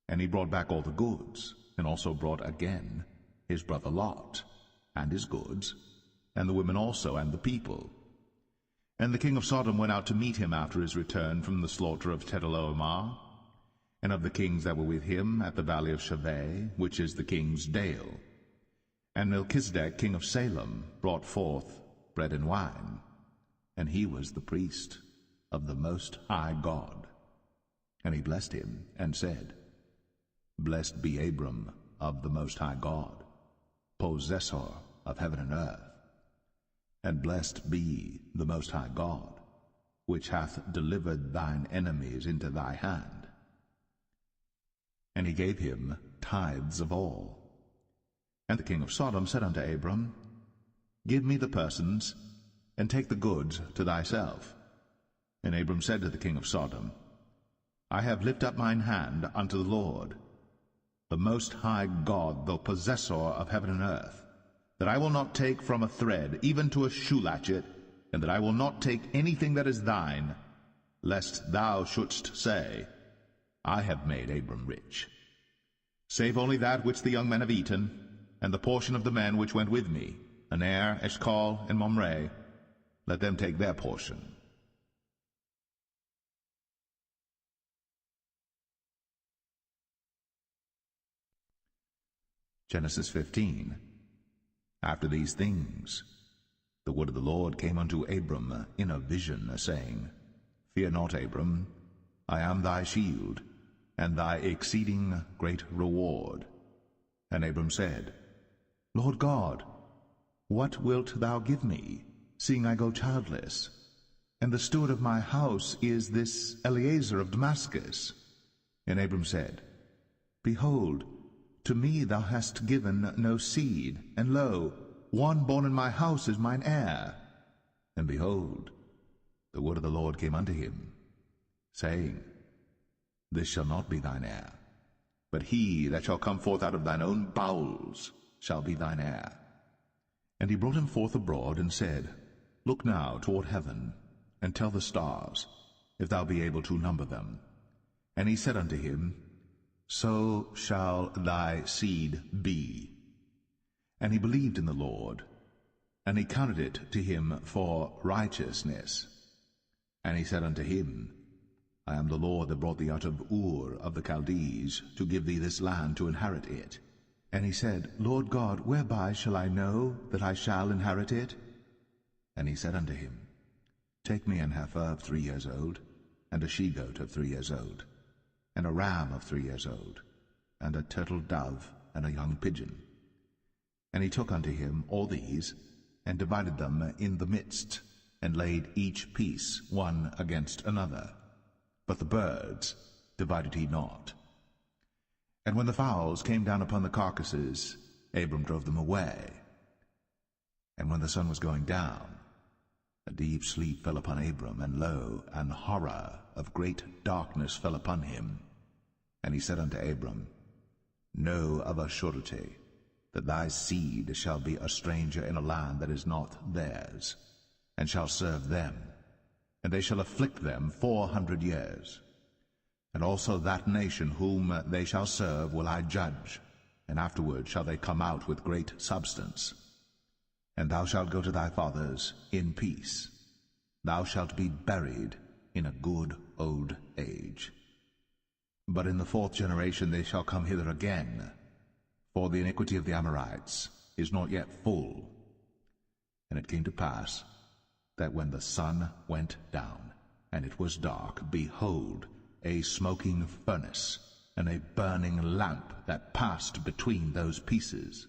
And he brought back all the goods, and also brought again his brother Lot, and his goods, and the women also, and the people. And the king of Sodom went out to meet him after his return from the slaughter of Chedorlaomer, and of the kings that were with him at the valley of Shaveh, which is the king's dale. And Melchizedek king of Salem brought forth bread and wine, and he was the priest of the Most High God. And he blessed him, and said, Blessed be Abram of the Most High God, possessor of heaven and earth. And blessed be the Most High God, which hath delivered thine enemies into thy hand. And he gave him tithes of all. And the king of Sodom said unto Abram, Give me the persons, and take the goods to thyself. And Abram said to the king of Sodom, I have lifted up mine hand unto the Lord, the Most High God, the possessor of heaven and earth, that I will not take from a thread, even to a shoe latchet, and that I will not take anything that is thine, lest thou shouldst say, I have made Abram rich. Save only that which the young men have eaten, and the portion of the men which went with me, Aner, Eshcol, and Mamre, let them take their portion. Genesis 15. After these things, the word of the Lord came unto Abram in a vision, saying, Fear not, Abram, I am thy shield, and thy exceeding great reward. And Abram said, Lord God, what wilt thou give me, seeing I go childless? and the steward of my house is this Eliezer of Damascus. And Abram said, Behold, to me thou hast given no seed, and lo, one born in my house is mine heir. And behold, the word of the Lord came unto him, saying, This shall not be thine heir, but he that shall come forth out of thine own bowels shall be thine heir. And he brought him forth abroad, and said, Look now toward heaven, and tell the stars, if thou be able to number them. And he said unto him, So shall thy seed be. And he believed in the Lord, and he counted it to him for righteousness. And he said unto him, I am the Lord that brought thee out of Ur of the Chaldees, to give thee this land to inherit it. And he said, Lord God, whereby shall I know that I shall inherit it? And he said unto him, Take me an heifer of 3 years old, and a she-goat of 3 years old, and a ram of 3 years old, and a turtle dove, and a young pigeon. And he took unto him all these, and divided them in the midst, and laid each piece one against another. But the birds divided he not. And when the fowls came down upon the carcasses, Abram drove them away. And when the sun was going down, a deep sleep fell upon Abram, and lo, an horror of great darkness fell upon him. And he said unto Abram, Know of a surety that thy seed shall be a stranger in a land that is not theirs, and shall serve them, and they shall afflict them 400 years. And also that nation whom they shall serve will I judge, and afterward shall they come out with great substance. And thou shalt go to thy fathers in peace. Thou shalt be buried in a good old age. But in the 4th generation they shall come hither again, for the iniquity of the Amorites is not yet full. And it came to pass that when the sun went down, and it was dark, behold, a smoking furnace, and a burning lamp that passed between those pieces.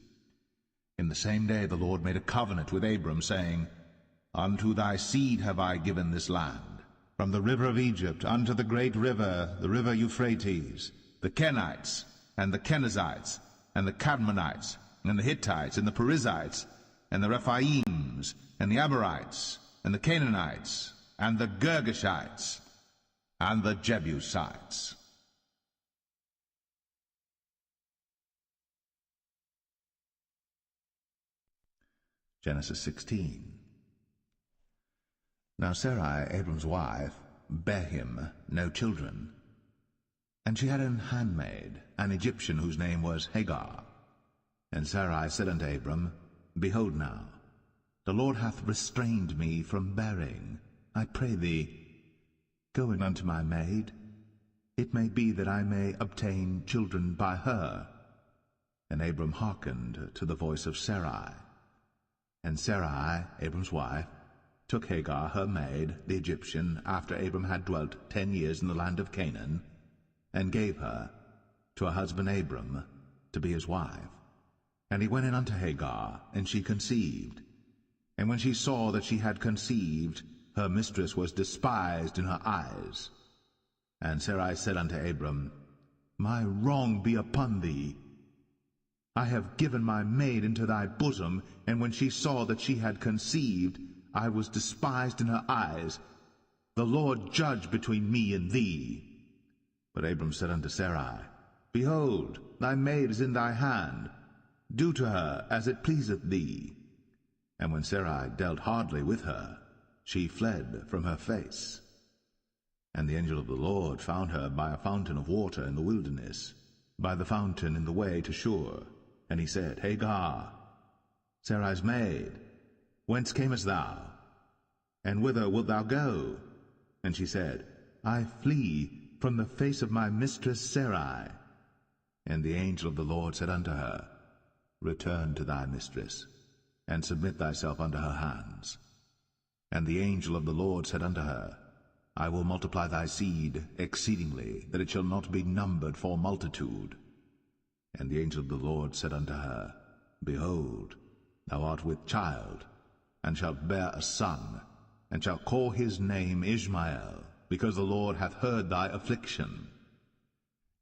In the same day the Lord made a covenant with Abram, saying, Unto thy seed have I given this land, from the river of Egypt unto the great river, the river Euphrates, the Kenites, and the Kenizzites, and the Cadmonites, and the Hittites, and the Perizzites, and the Rephaims, and the Amorites, and the Canaanites, and the Girgashites, and the Jebusites. Genesis 16. Now Sarai, Abram's wife, bare him no children, and she had an handmaid, an Egyptian, whose name was Hagar. And Sarai said unto Abram, Behold now, the Lord hath restrained me from bearing. I pray thee, go in unto my maid. It may be that I may obtain children by her. And Abram hearkened to the voice of Sarai. And Sarai, Abram's wife, took Hagar her maid, the Egyptian, after Abram had dwelt 10 years in the land of Canaan, and gave her to her husband Abram to be his wife. And he went in unto Hagar, and she conceived. And when she saw that she had conceived, her mistress was despised in her eyes. And Sarai said unto Abram, My wrong be upon thee. I have given my maid into thy bosom, and when she saw that she had conceived, I was despised in her eyes. The Lord judge between me and thee. But Abram said unto Sarai, Behold, thy maid is in thy hand. Do to her as it pleaseth thee. And when Sarai dealt hardly with her, she fled from her face. And the angel of the Lord found her by a fountain of water in the wilderness, by the fountain in the way to Shur. And he said, Hagar, Sarai's maid, whence camest thou? And whither wilt thou go? And she said, I flee from the face of my mistress Sarai. And the angel of the Lord said unto her, Return to thy mistress, and submit thyself unto her hands. And the angel of the Lord said unto her, I will multiply thy seed exceedingly, that it shall not be numbered for multitude. And the angel of the Lord said unto her, Behold, thou art with child, and shalt bear a son, and shalt call his name Ishmael, because the Lord hath heard thy affliction.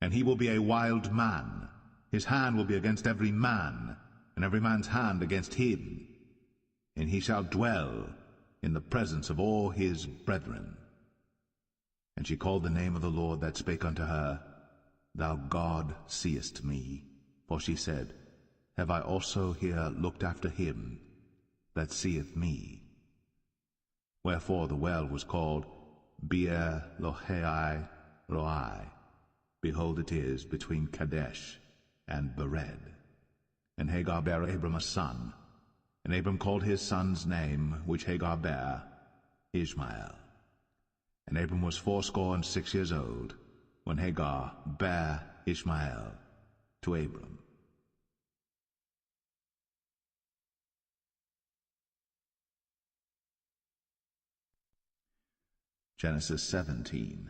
And he will be a wild man, his hand will be against every man, and every man's hand against him. And he shall dwell in the presence of all his brethren. And she called the name of the Lord that spake unto her, Thou God seest me. For she said, Have I also here looked after him that seeth me? Wherefore the well was called Beer Lohai Roi. Behold, it is between Kadesh and Bered. And Hagar bare Abram a son, and Abram called his son's name, which Hagar bare, Ishmael. And Abram was 86 years old, when Hagar bare Ishmael to Abram. Genesis 17.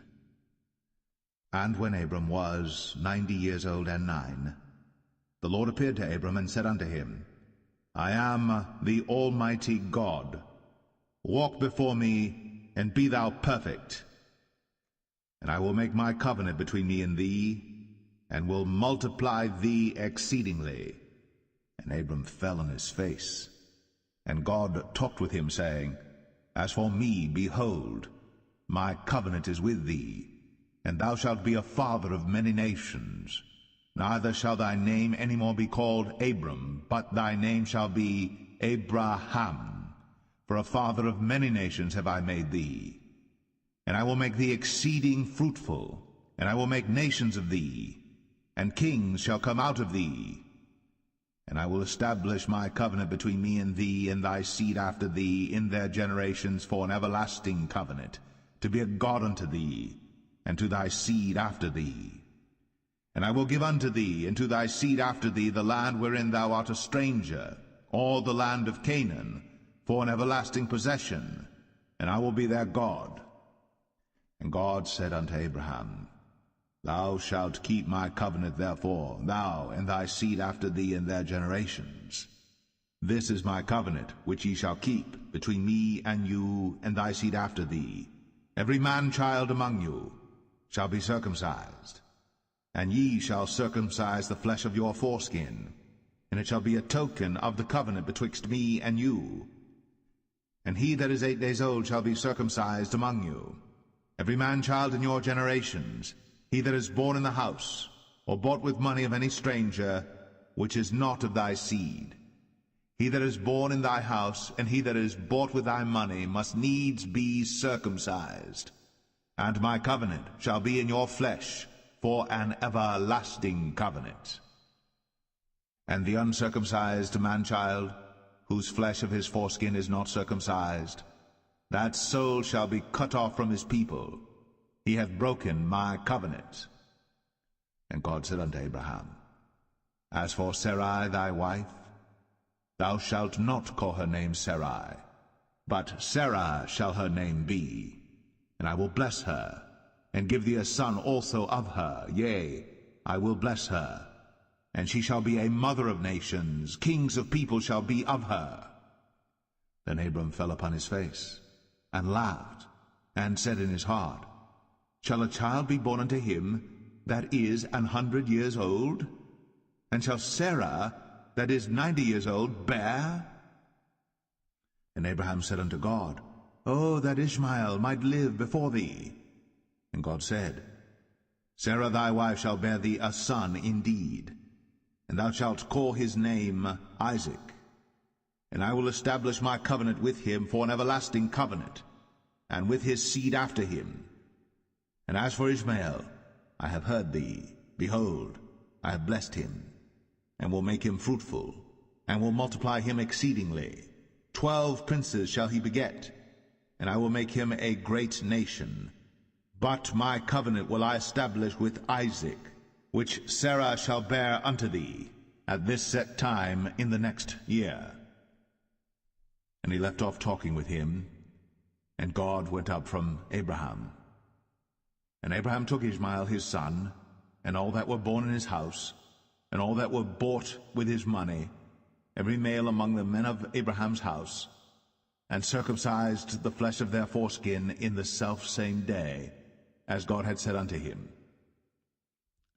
And when Abram was 90 years old and 9, the Lord appeared to Abram and said unto him, I am the Almighty God. Walk before me, and be thou perfect. And I will make my covenant between me and thee, and will multiply thee exceedingly. And Abram fell on his face. And God talked with him, saying, As for me, behold, my covenant is with thee, and thou shalt be a father of many nations. Neither shall thy name any more be called Abram, but thy name shall be Abraham. For a father of many nations have I made thee. And I will make thee exceeding fruitful, and I will make nations of thee, and kings shall come out of thee. And I will establish my covenant between me and thee and thy seed after thee in their generations for an everlasting covenant, to be a God unto thee, and to thy seed after thee. And I will give unto thee and to thy seed after thee the land wherein thou art a stranger, all the land of Canaan, for an everlasting possession, and I will be their God. And God said unto Abraham, Thou shalt keep my covenant therefore, thou and thy seed after thee in their generations. This is my covenant which ye shall keep between me and you and thy seed after thee. Every man-child among you shall be circumcised, and ye shall circumcise the flesh of your foreskin, and it shall be a token of the covenant betwixt me and you. And he that is 8 days old shall be circumcised among you, every man-child in your generations, he that is born in the house, or bought with money of any stranger, which is not of thy seed. He that is born in thy house, and he that is bought with thy money, must needs be circumcised. And my covenant shall be in your flesh, for an everlasting covenant. And the uncircumcised man-child, whose flesh of his foreskin is not circumcised, that soul shall be cut off from his people. He hath broken my covenant. And God said unto Abraham, As for Sarai thy wife, thou shalt not call her name Sarai, but Sarah shall her name be. And I will bless her, and give thee a son also of her. Yea, I will bless her, and she shall be a mother of nations. Kings of people shall be of her. Then Abram fell upon his face, and laughed, and said in his heart, Shall a child be born unto him that is 100 years old? And shall Sarah that is 90 years old bear? And Abraham said unto God, Oh, that Ishmael might live before thee. And God said, Sarah thy wife shall bear thee a son indeed, and thou shalt call his name Isaac. And I will establish my covenant with him for an everlasting covenant, and with his seed after him. And as for Ishmael, I have heard thee. Behold, I have blessed him, and will make him fruitful, and will multiply him exceedingly. 12 princes shall he beget, and I will make him a great nation. But my covenant will I establish with Isaac, which Sarah shall bear unto thee at this set time in the next year. And he left off talking with him, and God went up from Abraham. And Abraham took Ishmael his son, and all that were born in his house, and all that were bought with his money, every male among the men of Abraham's house, and circumcised the flesh of their foreskin in the selfsame day, as God had said unto him.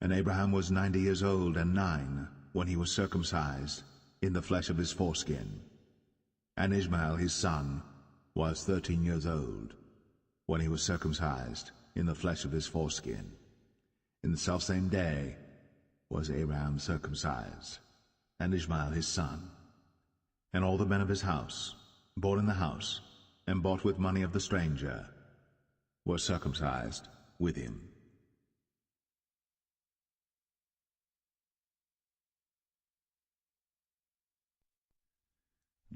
And Abraham was 90 years old and 9 when he was circumcised in the flesh of his foreskin. And Ishmael his son was 13 years old when he was circumcised in the flesh of his foreskin. In the selfsame day was Abraham circumcised, and Ishmael his son. And all the men of his house, born in the house, and bought with money of the stranger, were circumcised with him.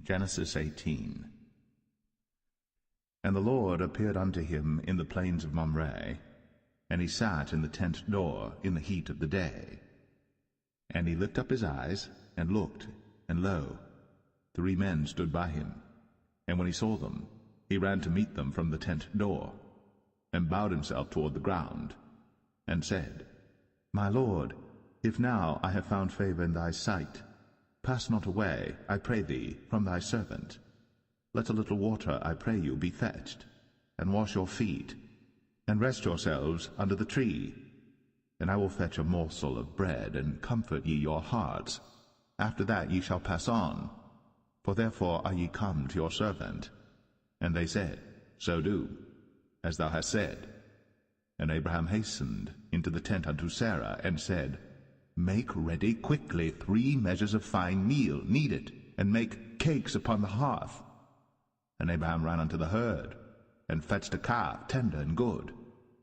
Genesis 18. And the Lord appeared unto him in the plains of Mamre, and he sat in the tent door in the heat of the day. And he lifted up his eyes, and looked, and lo, 3 men stood by him. And when he saw them, he ran to meet them from the tent door, and bowed himself toward the ground, and said, My Lord, if now I have found favor in thy sight, pass not away, I pray thee, from thy servant. Let a little water, I pray you, be fetched, and wash your feet, and rest yourselves under the tree. And I will fetch a morsel of bread, and comfort ye your hearts. After that ye shall pass on, for therefore are ye come to your servant. And they said, So do, as thou hast said. And Abraham hastened into the tent unto Sarah, and said, Make ready quickly 3 measures of fine meal, knead it, and make cakes upon the hearth. And Abraham ran unto the herd, and fetched a calf tender and good,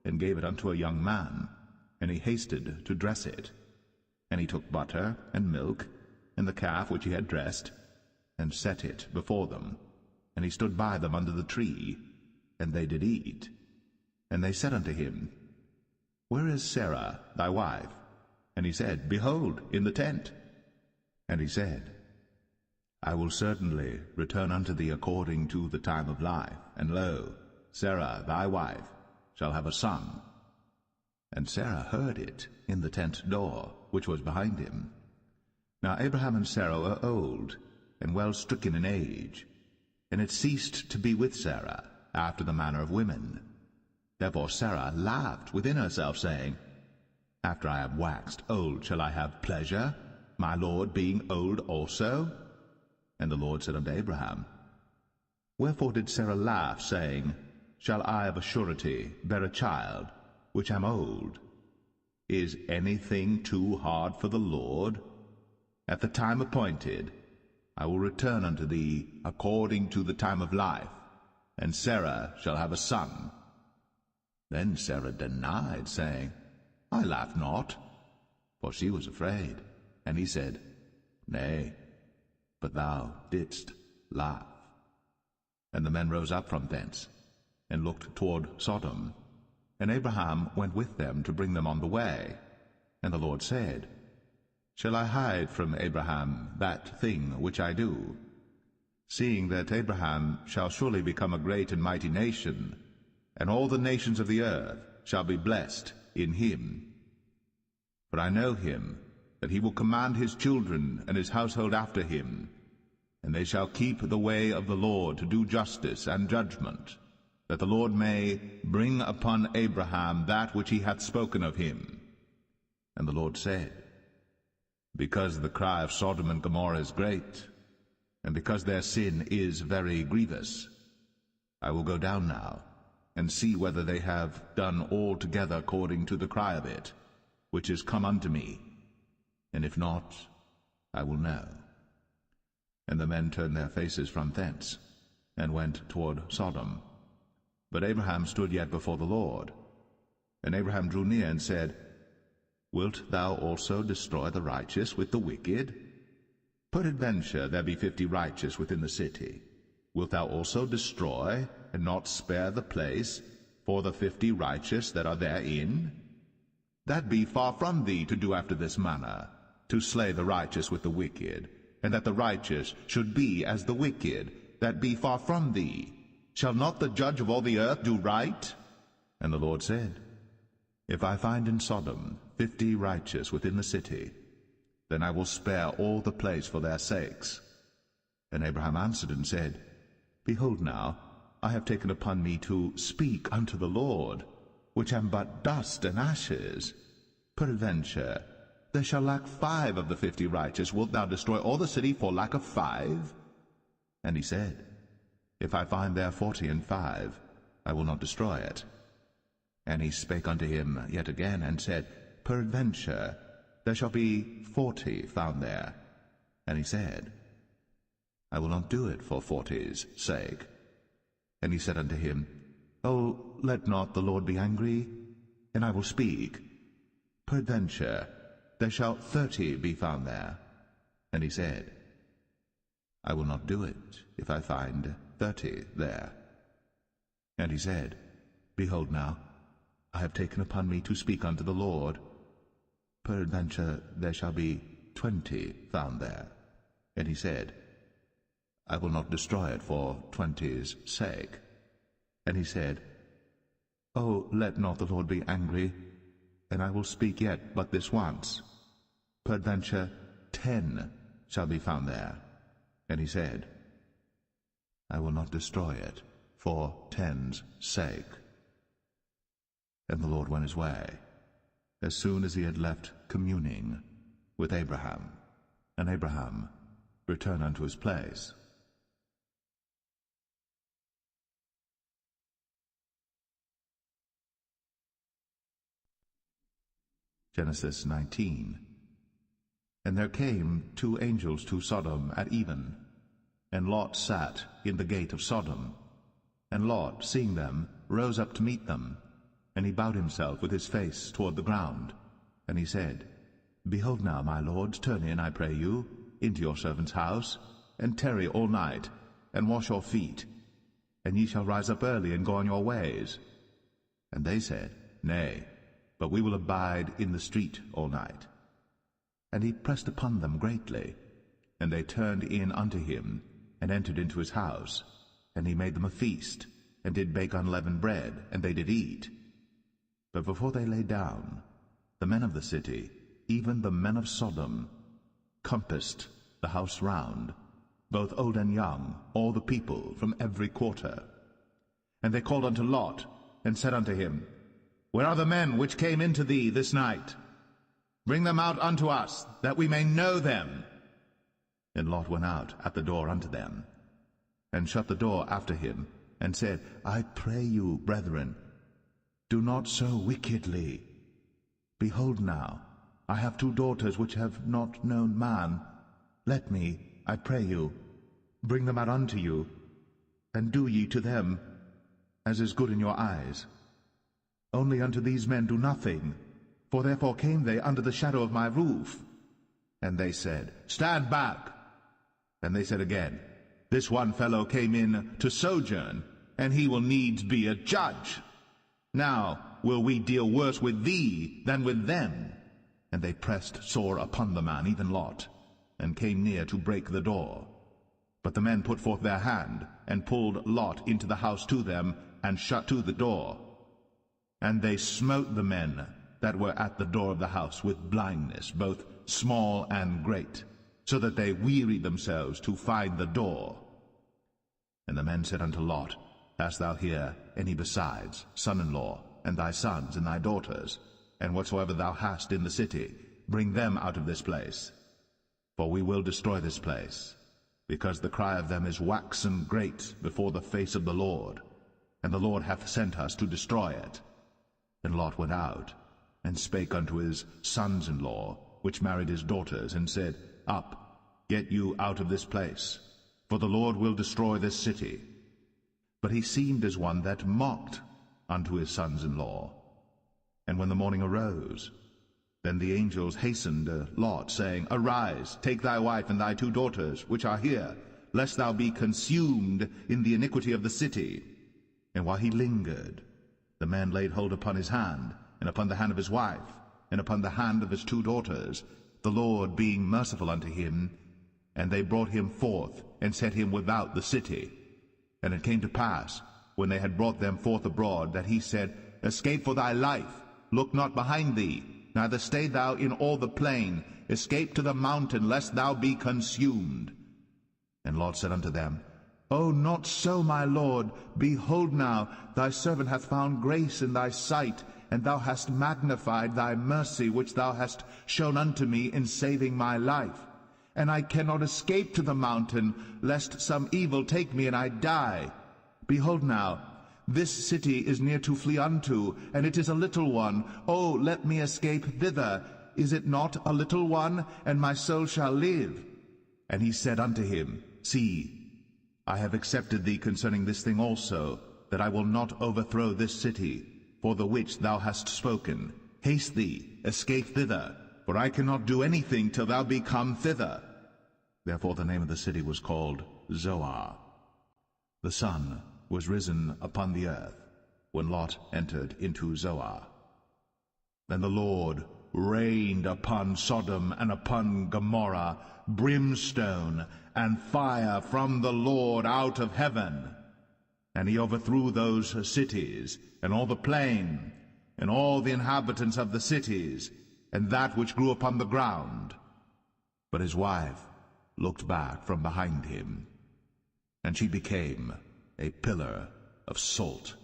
and gave it unto a young man, and he hasted to dress it. And he took butter and milk, and the calf which he had dressed, and set it before them. And he stood by them under the tree, and they did eat. And they said unto him, Where is Sarah thy wife? And he said, Behold, in the tent. And he said, I will certainly return unto thee according to the time of life, and lo, Sarah thy wife shall have a son. And Sarah heard it in the tent door, which was behind him. Now Abraham and Sarah were old, and well stricken in age, and it ceased to be with Sarah after the manner of women. Therefore Sarah laughed within herself, saying, After I have waxed old shall I have pleasure, my Lord being old also? And the Lord said unto Abraham, Wherefore did Sarah laugh, saying, Shall I of a surety bear a child, which am old? Is anything too hard for the Lord? At the time appointed I will return unto thee according to the time of life, and Sarah shall have a son. Then Sarah denied, saying, I laughed not, for she was afraid. And he said, Nay, but thou didst laugh. And the men rose up from thence, and looked toward Sodom. And Abraham went with them to bring them on the way. And the Lord said, Shall I hide from Abraham that thing which I do? Seeing that Abraham shall surely become a great and mighty nation, and all the nations of the earth shall be blessed in him. For I know him, that he will command his children and his household after him, and they shall keep the way of the Lord to do justice and judgment, that the Lord may bring upon Abraham that which he hath spoken of him. And the Lord said, Because the cry of Sodom and Gomorrah is great, and because their sin is very grievous, I will go down now, and see whether they have done altogether according to the cry of it, which is come unto me, and if not, I will know. And the men turned their faces from thence, and went toward Sodom. But Abraham stood yet before the Lord. And Abraham drew near and said, Wilt thou also destroy the righteous with the wicked? Peradventure there be 50 righteous within the city. Wilt thou also destroy, and not spare the place, for the 50 righteous that are therein? That be far from thee to do after this manner, to slay the righteous with the wicked, and that the righteous should be as the wicked. That be far from thee. Shall not the judge of all the earth do right? And the Lord said, If I find in Sodom 50 righteous within the city, then I will spare all the place for their sakes. And Abraham answered and said, Behold now, I have taken upon me to speak unto the Lord, which am but dust and ashes. Peradventure, there shall lack 5 of the 50 righteous. Wilt thou destroy all the city for lack of 5? And he said, If I find there 40 and 5, I will not destroy it. And he spake unto him yet again, and said, Peradventure, there shall be 40 found there. And he said, I will not do it for 40's sake. And he said unto him, O, let not the Lord be angry, and I will speak. Peradventure, there shall 30 be found there. And he said, I will not do it, if I find 30 there. And he said, Behold now, I have taken upon me to speak unto the Lord. Peradventure, there shall be 20 found there. And he said, I will not destroy it for 20's sake. And he said, O, let not the Lord be angry, and I will speak yet but this once. Peradventure 10 shall be found there. And he said, I will not destroy it for 10's sake. And the Lord went his way, as soon as he had left communing with Abraham. And Abraham returned unto his place. Genesis 19. And there came 2 angels to Sodom at even, and Lot sat in the gate of Sodom. And Lot, seeing them, rose up to meet them, and he bowed himself with his face toward the ground. And he said, Behold now, my lords, turn in, I pray you, into your servant's house, and tarry all night, and wash your feet, and ye shall rise up early and go on your ways. And they said, Nay, but we will abide in the street all night. And he pressed upon them greatly, and they turned in unto him, and entered into his house. And he made them a feast, and did bake unleavened bread, and they did eat. But before they lay down, the men of the city, even the men of Sodom, compassed the house round, both old and young, all the people from every quarter. And they called unto Lot, and said unto him, Where are the men which came into thee this night? Bring them out unto us, that we may know them. And Lot went out at the door unto them, and shut the door after him, and said, I pray you, brethren, do not so wickedly. Behold now, I have 2 daughters which have not known man. Let me, I pray you, bring them out unto you, and do ye to them as is good in your eyes. Only unto these men do nothing, for therefore came they under the shadow of my roof. And they said, Stand back. And they said again, This one fellow came in to sojourn, and he will needs be a judge. Now will we deal worse with thee than with them. And they pressed sore upon the man, even Lot, and came near to break the door. But the men put forth their hand, and pulled Lot into the house to them, and shut to the door. And they smote the men that were at the door of the house with blindness, both small and great, so that they wearied themselves to find the door. And the men said unto Lot, Hast thou here any besides, son-in-law, and thy sons, and thy daughters, and whatsoever thou hast in the city, bring them out of this place. For we will destroy this place, because the cry of them is waxen great before the face of the Lord, and the Lord hath sent us to destroy it. And Lot went out, and spake unto his sons-in-law, which married his daughters, and said, Up, get you out of this place, for the Lord will destroy this city. But he seemed as one that mocked unto his sons-in-law. And when the morning arose, then the angels hastened Lot, saying, Arise, take thy wife and thy 2 daughters, which are here, lest thou be consumed in the iniquity of the city. And while he lingered, the man laid hold upon his hand, and upon the hand of his wife, and upon the hand of his 2 daughters, the Lord being merciful unto him. And they brought him forth, and set him without the city. And it came to pass, when they had brought them forth abroad, that he said, Escape for thy life, look not behind thee, neither stay thou in all the plain, escape to the mountain, lest thou be consumed. And Lot said unto them, "O, not so, my lord. Behold now, thy servant hath found grace in thy sight, and thou hast magnified thy mercy which thou hast shown unto me in saving my life. And I cannot escape to the mountain, lest some evil take me and I die. Behold now, this city is near to flee unto, and it is a little one. O, let me escape thither. Is it not a little one? And my soul shall live." And he said unto him, "See, I have accepted thee concerning this thing also, that I will not overthrow this city, for the which thou hast spoken. Haste thee, escape thither, for I cannot do anything till thou be come thither." Therefore the name of the city was called Zoar. The sun was risen upon the earth, when Lot entered into Zoar. Then the Lord rained upon Sodom and upon Gomorrah brimstone and fire from the Lord out of heaven. And he overthrew those cities, and all the plain, and all the inhabitants of the cities, and that which grew upon the ground. But his wife looked back from behind him, and she became a pillar of salt.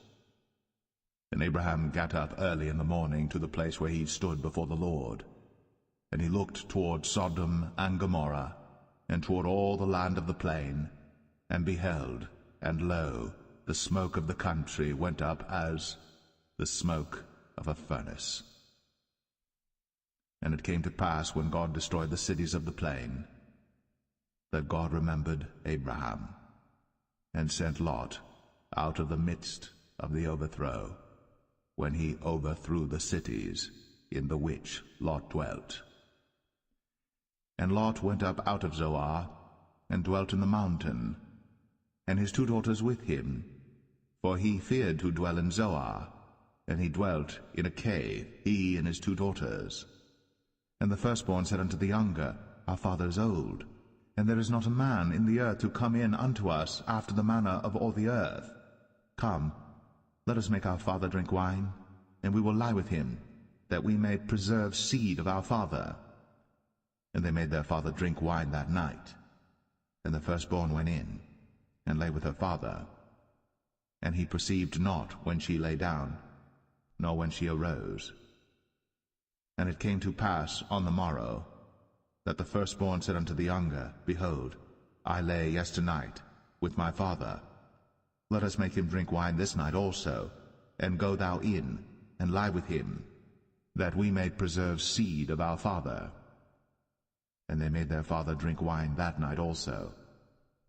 And Abraham got up early in the morning to the place where he stood before the Lord. And he looked toward Sodom and Gomorrah, and toward all the land of the plain, and beheld, and lo, the smoke of the country went up as the smoke of a furnace. And it came to pass, when God destroyed the cities of the plain, that God remembered Abraham, and sent Lot out of the midst of the overthrow, when he overthrew the cities in the which Lot dwelt. And Lot went up out of Zoar, and dwelt in the mountain, and his 2 daughters with him, for he feared to dwell in Zoar, and he dwelt in a cave, he and his 2 daughters. And the firstborn said unto the younger, Our father is old, and there is not a man in the earth to come in unto us after the manner of all the earth. Come, let us make our father drink wine, and we will lie with him, that we may preserve seed of our father. And they made their father drink wine that night. And the firstborn went in, and lay with her father. And he perceived not when she lay down, nor when she arose. And it came to pass on the morrow, that the firstborn said unto the younger, Behold, I lay yesternight with my father. Let us make him drink wine this night also, and go thou in, and lie with him, that we may preserve seed of our father. And they made their father drink wine that night also.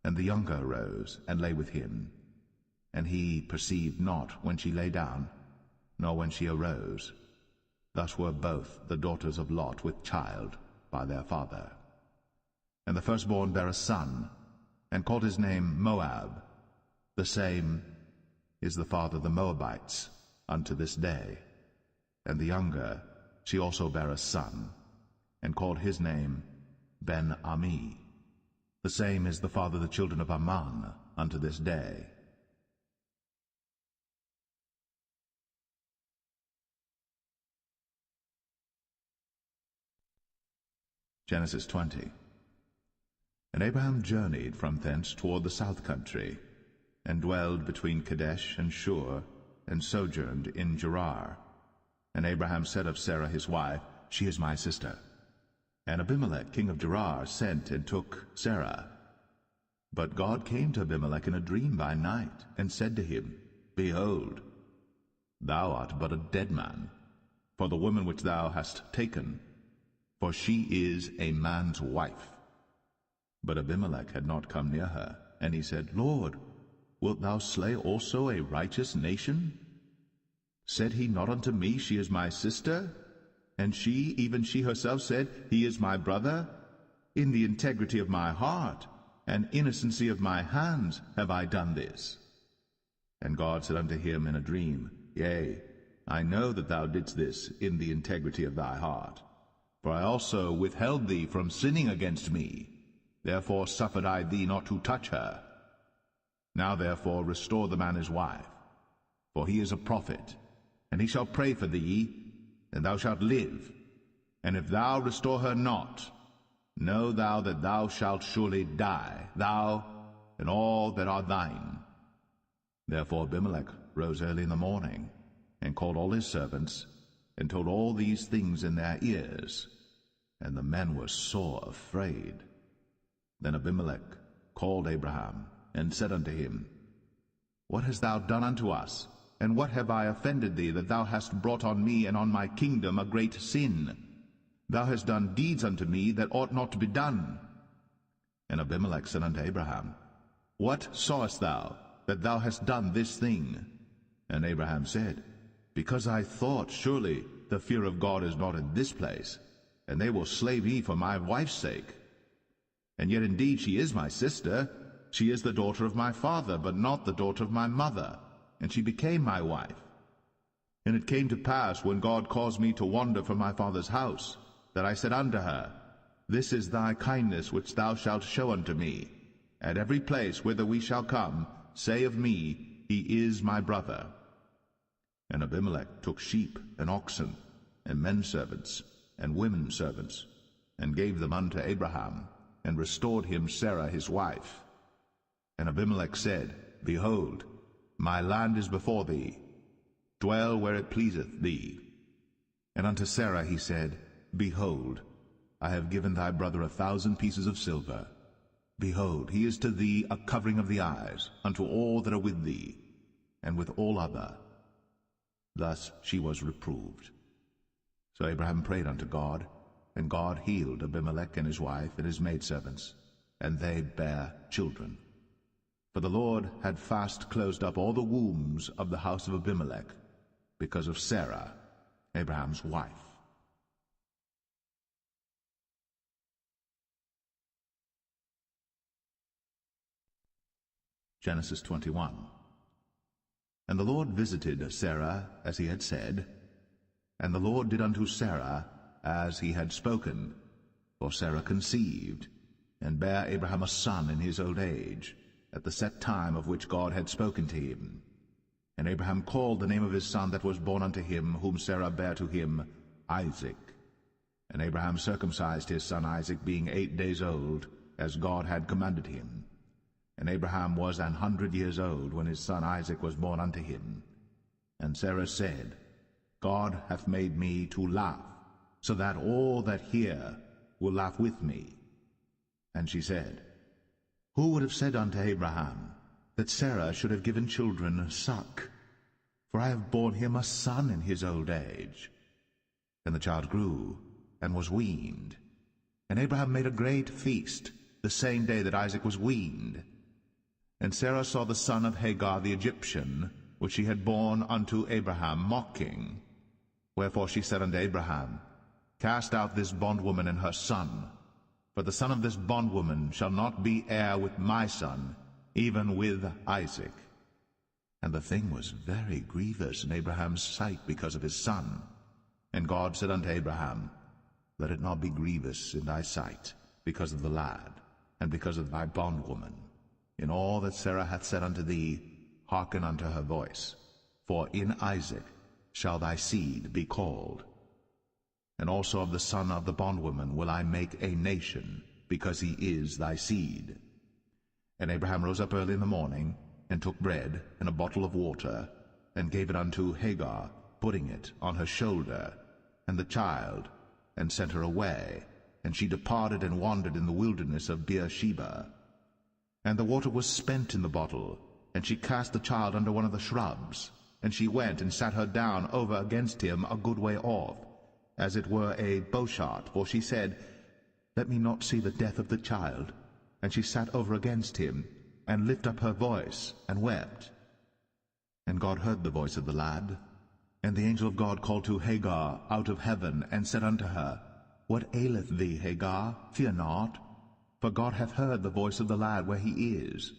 And the younger arose, and lay with him. And he perceived not when she lay down, nor when she arose. Thus were both the daughters of Lot with child by their father. And the firstborn bare a son, and called his name Moab. The same is the father of the Moabites unto this day. And the younger, she also bare a son, and called his name Ben-Ami. The same is the father of the children of Ammon unto this day. Genesis 20. And Abraham journeyed from thence toward the south country, and dwelled between Kadesh and Shur, and sojourned in Gerar. And Abraham said of Sarah his wife, She is my sister. And Abimelech king of Gerar sent and took Sarah. But God came to Abimelech in a dream by night, and said to him, Behold, thou art but a dead man, for the woman which thou hast taken, for she is a man's wife. But Abimelech had not come near her, and he said, Lord, wilt thou slay also a righteous nation? Said he not unto me, She is my sister? And she, even she herself, said, He is my brother. In the integrity of my heart and innocency of my hands have I done this. And God said unto him in a dream, Yea, I know that thou didst this in the integrity of thy heart. For I also withheld thee from sinning against me. Therefore suffered I thee not to touch her. Now therefore restore the man his wife, for he is a prophet, and he shall pray for thee, and thou shalt live. And if thou restore her not, know thou that thou shalt surely die, thou and all that are thine. Therefore Abimelech rose early in the morning, and called all his servants, and told all these things in their ears. And the men were sore afraid. Then Abimelech called Abraham, and said unto him, What hast thou done unto us? And what have I offended thee, that thou hast brought on me and on my kingdom a great sin? Thou hast done deeds unto me that ought not to be done. And Abimelech said unto Abraham, What sawest thou, that thou hast done this thing? And Abraham said, Because I thought, surely the fear of God is not in this place, and they will slay me for my wife's sake. And yet indeed she is my sister. She is the daughter of my father, but not the daughter of my mother, and she became my wife. And it came to pass, when God caused me to wander from my father's house, that I said unto her, This is thy kindness which thou shalt show unto me. At every place whither we shall come, say of me, He is my brother. And Abimelech took sheep and oxen, and men servants, and women servants, and gave them unto Abraham, and restored him Sarah his wife. And Abimelech said, Behold, my land is before thee. Dwell where it pleaseth thee. And unto Sarah he said, Behold, I have given thy brother 1,000 pieces of silver. Behold, he is to thee a covering of the eyes, unto all that are with thee, and with all other. Thus she was reproved. So Abraham prayed unto God, and God healed Abimelech and his wife and his maidservants, and they bare children. For the Lord had fast closed up all the wombs of the house of Abimelech, because of Sarah, Abraham's wife. Genesis 21. And the Lord visited Sarah as he had said, and the Lord did unto Sarah as he had spoken. For Sarah conceived, and bare Abraham a son in his old age, at the set time of which God had spoken to him. And Abraham called the name of his son that was born unto him, whom Sarah bare to him, Isaac. And Abraham circumcised his son Isaac, being 8 days old, as God had commanded him. And Abraham was 100 years old when his son Isaac was born unto him. And Sarah said, God hath made me to laugh, so that all that hear will laugh with me. And she said, Who would have said unto Abraham, that Sarah should have given children suck? For I have borne him a son in his old age. And the child grew, and was weaned. And Abraham made a great feast, the same day that Isaac was weaned. And Sarah saw the son of Hagar the Egyptian, which she had borne unto Abraham, mocking. Wherefore she said unto Abraham, Cast out this bondwoman and her son, for the son of this bondwoman shall not be heir with my son, even with Isaac. And the thing was very grievous in Abraham's sight because of his son. And God said unto Abraham, Let it not be grievous in thy sight because of the lad, and because of thy bondwoman. In all that Sarah hath said unto thee, hearken unto her voice. For in Isaac shall thy seed be called. And also of the son of the bondwoman will I make a nation, because he is thy seed. And Abraham rose up early in the morning, and took bread and a bottle of water, and gave it unto Hagar, putting it on her shoulder, and the child, and sent her away. And she departed and wandered in the wilderness of Beersheba. And the water was spent in the bottle, and she cast the child under one of the shrubs. And she went and sat her down over against him a good way off, as it were a bowshot, for she said, Let me not see the death of the child. And she sat over against him, and lifted up her voice, and wept. And God heard the voice of the lad. And the angel of God called to Hagar out of heaven, and said unto her, What aileth thee, Hagar? Fear not, for God hath heard the voice of the lad where he is.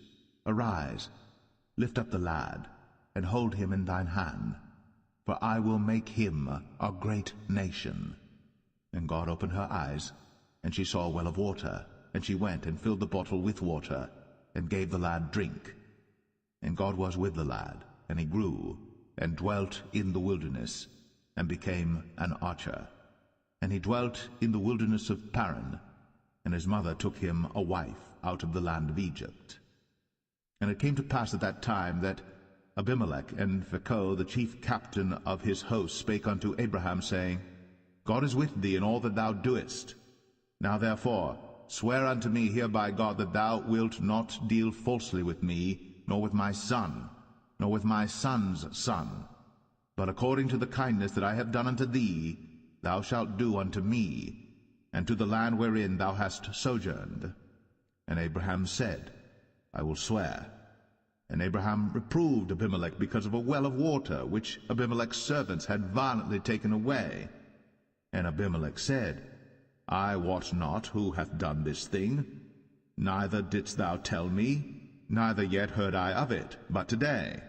Arise, lift up the lad, and hold him in thine hand, for I will make him a great nation. And God opened her eyes, and she saw a well of water, and she went and filled the bottle with water, and gave the lad drink. And God was with the lad, and he grew, and dwelt in the wilderness, and became an archer. And he dwelt in the wilderness of Paran, and his mother took him a wife out of the land of Egypt. And it came to pass at that time that Abimelech and Phicol, the chief captain of his host, spake unto Abraham, saying, God is with thee in all that thou doest. Now therefore swear unto me here by God that thou wilt not deal falsely with me, nor with my son, nor with my son's son, but according to the kindness that I have done unto thee, thou shalt do unto me, and to the land wherein thou hast sojourned. And Abraham said, I will swear. And Abraham reproved Abimelech because of a well of water, which Abimelech's servants had violently taken away. And Abimelech said, I wot not who hath done this thing, neither didst thou tell me, neither yet heard I of it, but today.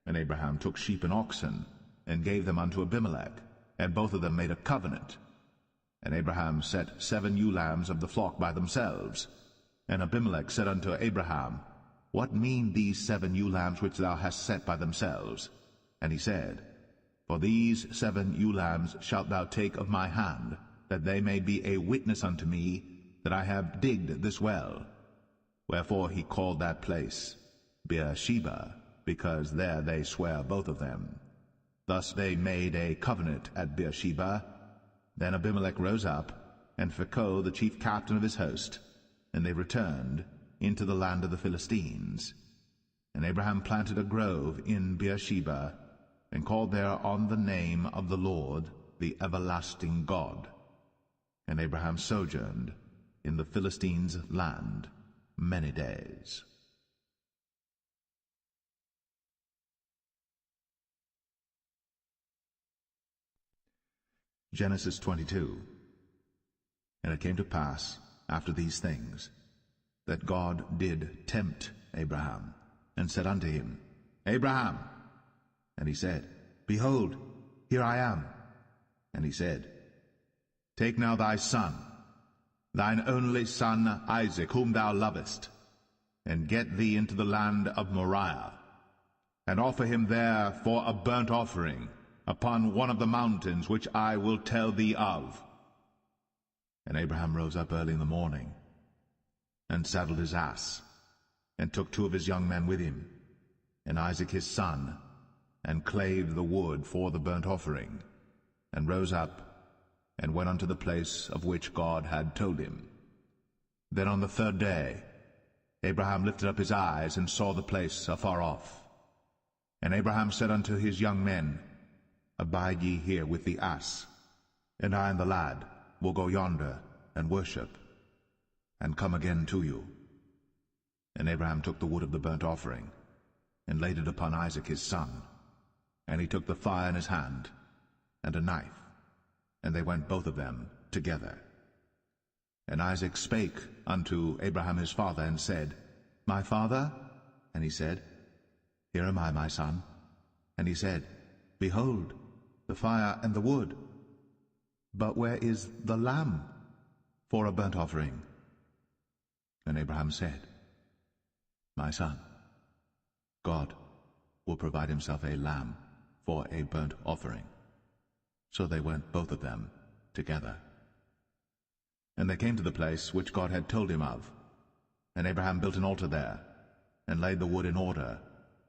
And Abraham took sheep and oxen, and gave them unto Abimelech, and both of them made a covenant. And Abraham set 7 ewe lambs of the flock by themselves. And Abimelech said unto Abraham, What mean these 7 ewe lambs which thou hast set by themselves? And he said, For these 7 ewe lambs shalt thou take of my hand, that they may be a witness unto me that I have digged this well. Wherefore he called that place Beersheba, because there they sware both of them. Thus they made a covenant at Beersheba. Then Abimelech rose up, and Phicol the chief captain of his host, and they returned into the land of the Philistines. And Abraham planted a grove in Beersheba, and called there on the name of the Lord, the everlasting God. And Abraham sojourned in the Philistines' land many days. Genesis 22. And it came to pass, after these things, that God did tempt Abraham, and said unto him, Abraham. And he said, Behold, here I am. And he said, Take now thy son, thine only son Isaac, whom thou lovest, and get thee into the land of Moriah, and offer him there for a burnt offering upon one of the mountains which I will tell thee of. And Abraham rose up early in the morning, and saddled his ass, and took 2 of his young men with him, and Isaac his son, and clave the wood for the burnt offering, and rose up, and went unto the place of which God had told him. Then on the 3rd day Abraham lifted up his eyes, and saw the place afar off. And Abraham said unto his young men, Abide ye here with the ass, and I and the lad will go yonder and worship, and come again to you. And Abraham took the wood of the burnt offering, and laid it upon Isaac his son. And he took the fire in his hand, and a knife, and they went both of them together. And Isaac spake unto Abraham his father, and said, My father? And he said, Here am I, my son. And he said, Behold, the fire and the wood, but where is the lamb for a burnt offering? And Abraham said, My son, God will provide himself a lamb for a burnt offering. So they went both of them together. And they came to the place which God had told him of. And Abraham built an altar there, and laid the wood in order,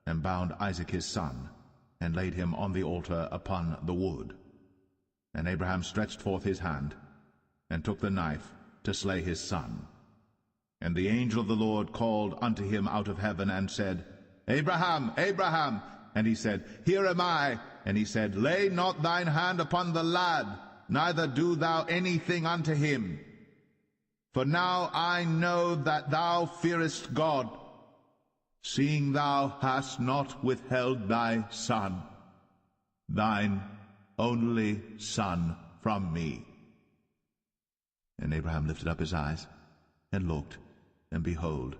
and bound Isaac his son, and laid him on the altar upon the wood. And Abraham stretched forth his hand, and took the knife to slay his son. And the angel of the Lord called unto him out of heaven, and said, Abraham, Abraham! And he said, Here am I. And he said, Lay not thine hand upon the lad, neither do thou anything unto him. For now I know that thou fearest God, seeing thou hast not withheld thy son, thine only son, from me. And Abraham lifted up his eyes, and looked, and behold,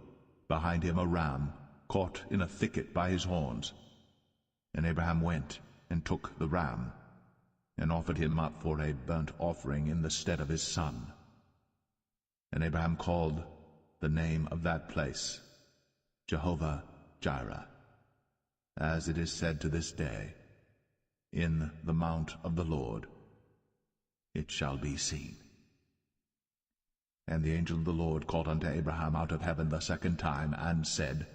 behind him a ram caught in a thicket by his horns. And Abraham went, and took the ram, and offered him up for a burnt offering in the stead of his son. And Abraham called the name of that place Jehovah-Jireh, as it is said to this day, In the mount of the Lord it shall be seen. And the angel of the Lord called unto Abraham out of heaven the 2nd time, and said,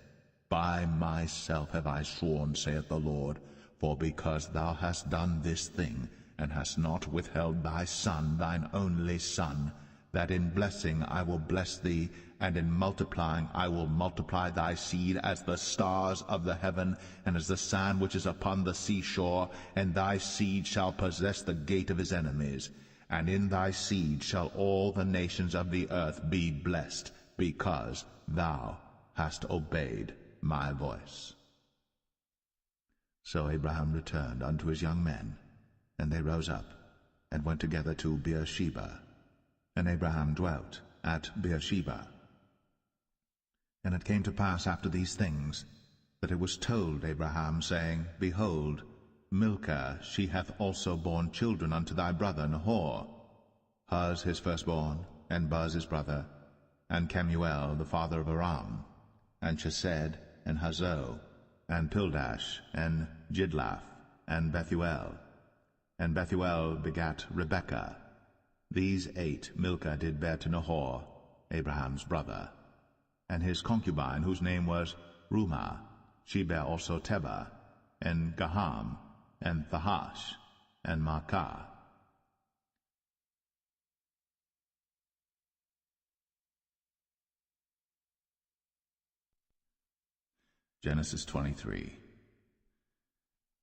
By myself have I sworn, saith the Lord, for because thou hast done this thing, and hast not withheld thy son, thine only son, that in blessing I will bless thee, and in multiplying I will multiply thy seed as the stars of the heaven, and as the sand which is upon the seashore, and thy seed shall possess the gate of his enemies. And in thy seed shall all the nations of the earth be blessed, because thou hast obeyed my voice. So Abraham returned unto his young men, and they rose up, and went together to Beersheba. And Abraham dwelt at Beersheba. And it came to pass after these things, that it was told Abraham, saying, Behold, Milcah, she hath also borne children unto thy brother Nahor, Huz his firstborn, and Buz his brother, and Kemuel the father of Aram, and Chesed, and Hazo, and Pildash, and Jidlaph, and Bethuel. And Bethuel begat Rebekah. These 8 Milcah did bear to Nahor, Abraham's brother. And his concubine, whose name was Rumah, she bare also Tebah, and Gaham, and Thahash, and Maacah. Genesis 23.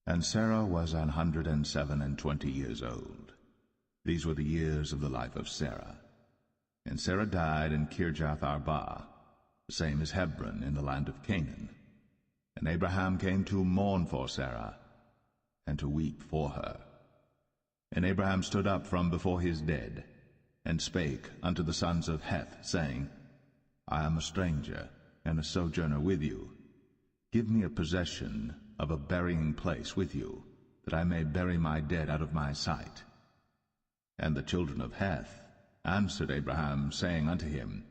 And Sarah was 127 years old. These were the years of the life of Sarah. And Sarah died in Kirjath Arba, the same as Hebron in the land of Canaan. And Abraham came to mourn for Sarah, and to weep for her. And Abraham stood up from before his dead, and spake unto the sons of Heth, saying, I am a stranger, and a sojourner with you. Give me a possession of a burying place with you, that I may bury my dead out of my sight. And the children of Heth answered Abraham, saying unto him,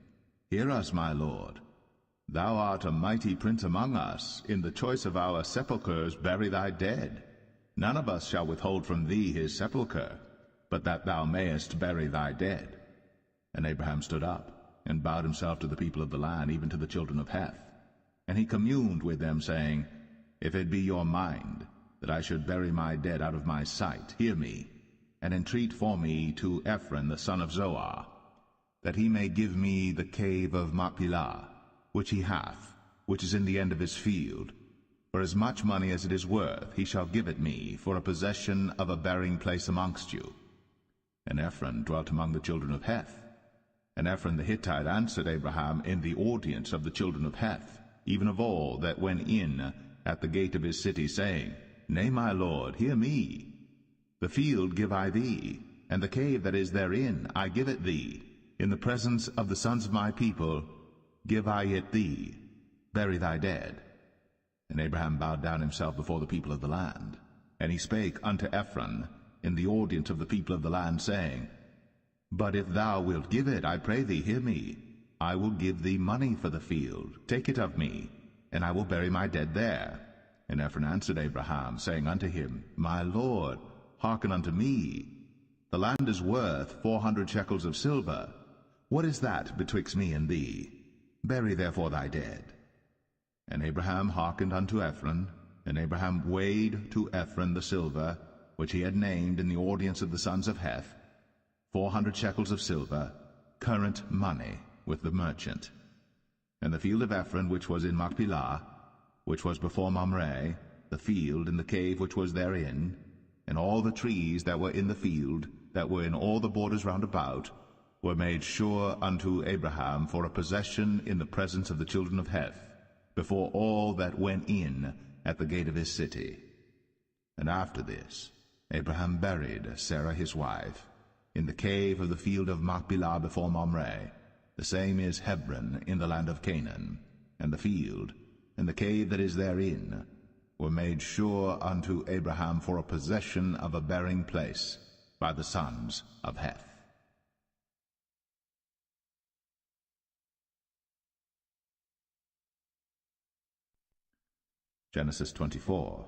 Hear us, my lord. Thou art a mighty prince among us. In the choice of our sepulchres bury thy dead. None of us shall withhold from thee his sepulchre, but that thou mayest bury thy dead. And Abraham stood up, and bowed himself to the people of the land, even to the children of Heth. And he communed with them, saying, If it be your mind that I should bury my dead out of my sight, hear me, and entreat for me to Ephron the son of Zoar, that he may give me the cave of Machpelah, which he hath, which is in the end of his field. For as much money as it is worth, he shall give it me, for a possession of a burying place amongst you. And Ephron dwelt among the children of Heth. And Ephron the Hittite answered Abraham in the audience of the children of Heth, even of all that went in at the gate of his city, saying, Nay, my lord, hear me. The field give I thee, and the cave that is therein I give it thee. In the presence of the sons of my people give I it thee. Bury thy dead. And Abraham bowed down himself before the people of the land. And he spake unto Ephron in the audience of the people of the land, saying, But if thou wilt give it, I pray thee, hear me. I will give thee money for the field. Take it of me, and I will bury my dead there. And Ephron answered Abraham, saying unto him, My lord, hearken unto me. The land is worth 400 shekels of silver. What is that betwixt me and thee? Bury therefore thy dead. And Abraham hearkened unto Ephron, and Abraham weighed to Ephron the silver, which he had named in the audience of the sons of Heth, 400 shekels of silver, current money, with the merchant. And the field of Ephron, which was in Machpelah, which was before Mamre, the field and the cave which was therein, and all the trees that were in the field, that were in all the borders round about, were made sure unto Abraham for a possession in the presence of the children of Heth, before all that went in at the gate of his city. And after this Abraham buried Sarah his wife in the cave of the field of Machpelah before Mamre. The same is Hebron in the land of Canaan. And the field and the cave that is therein were made sure unto Abraham for a possession of a burying place by the sons of Heth. Genesis 24.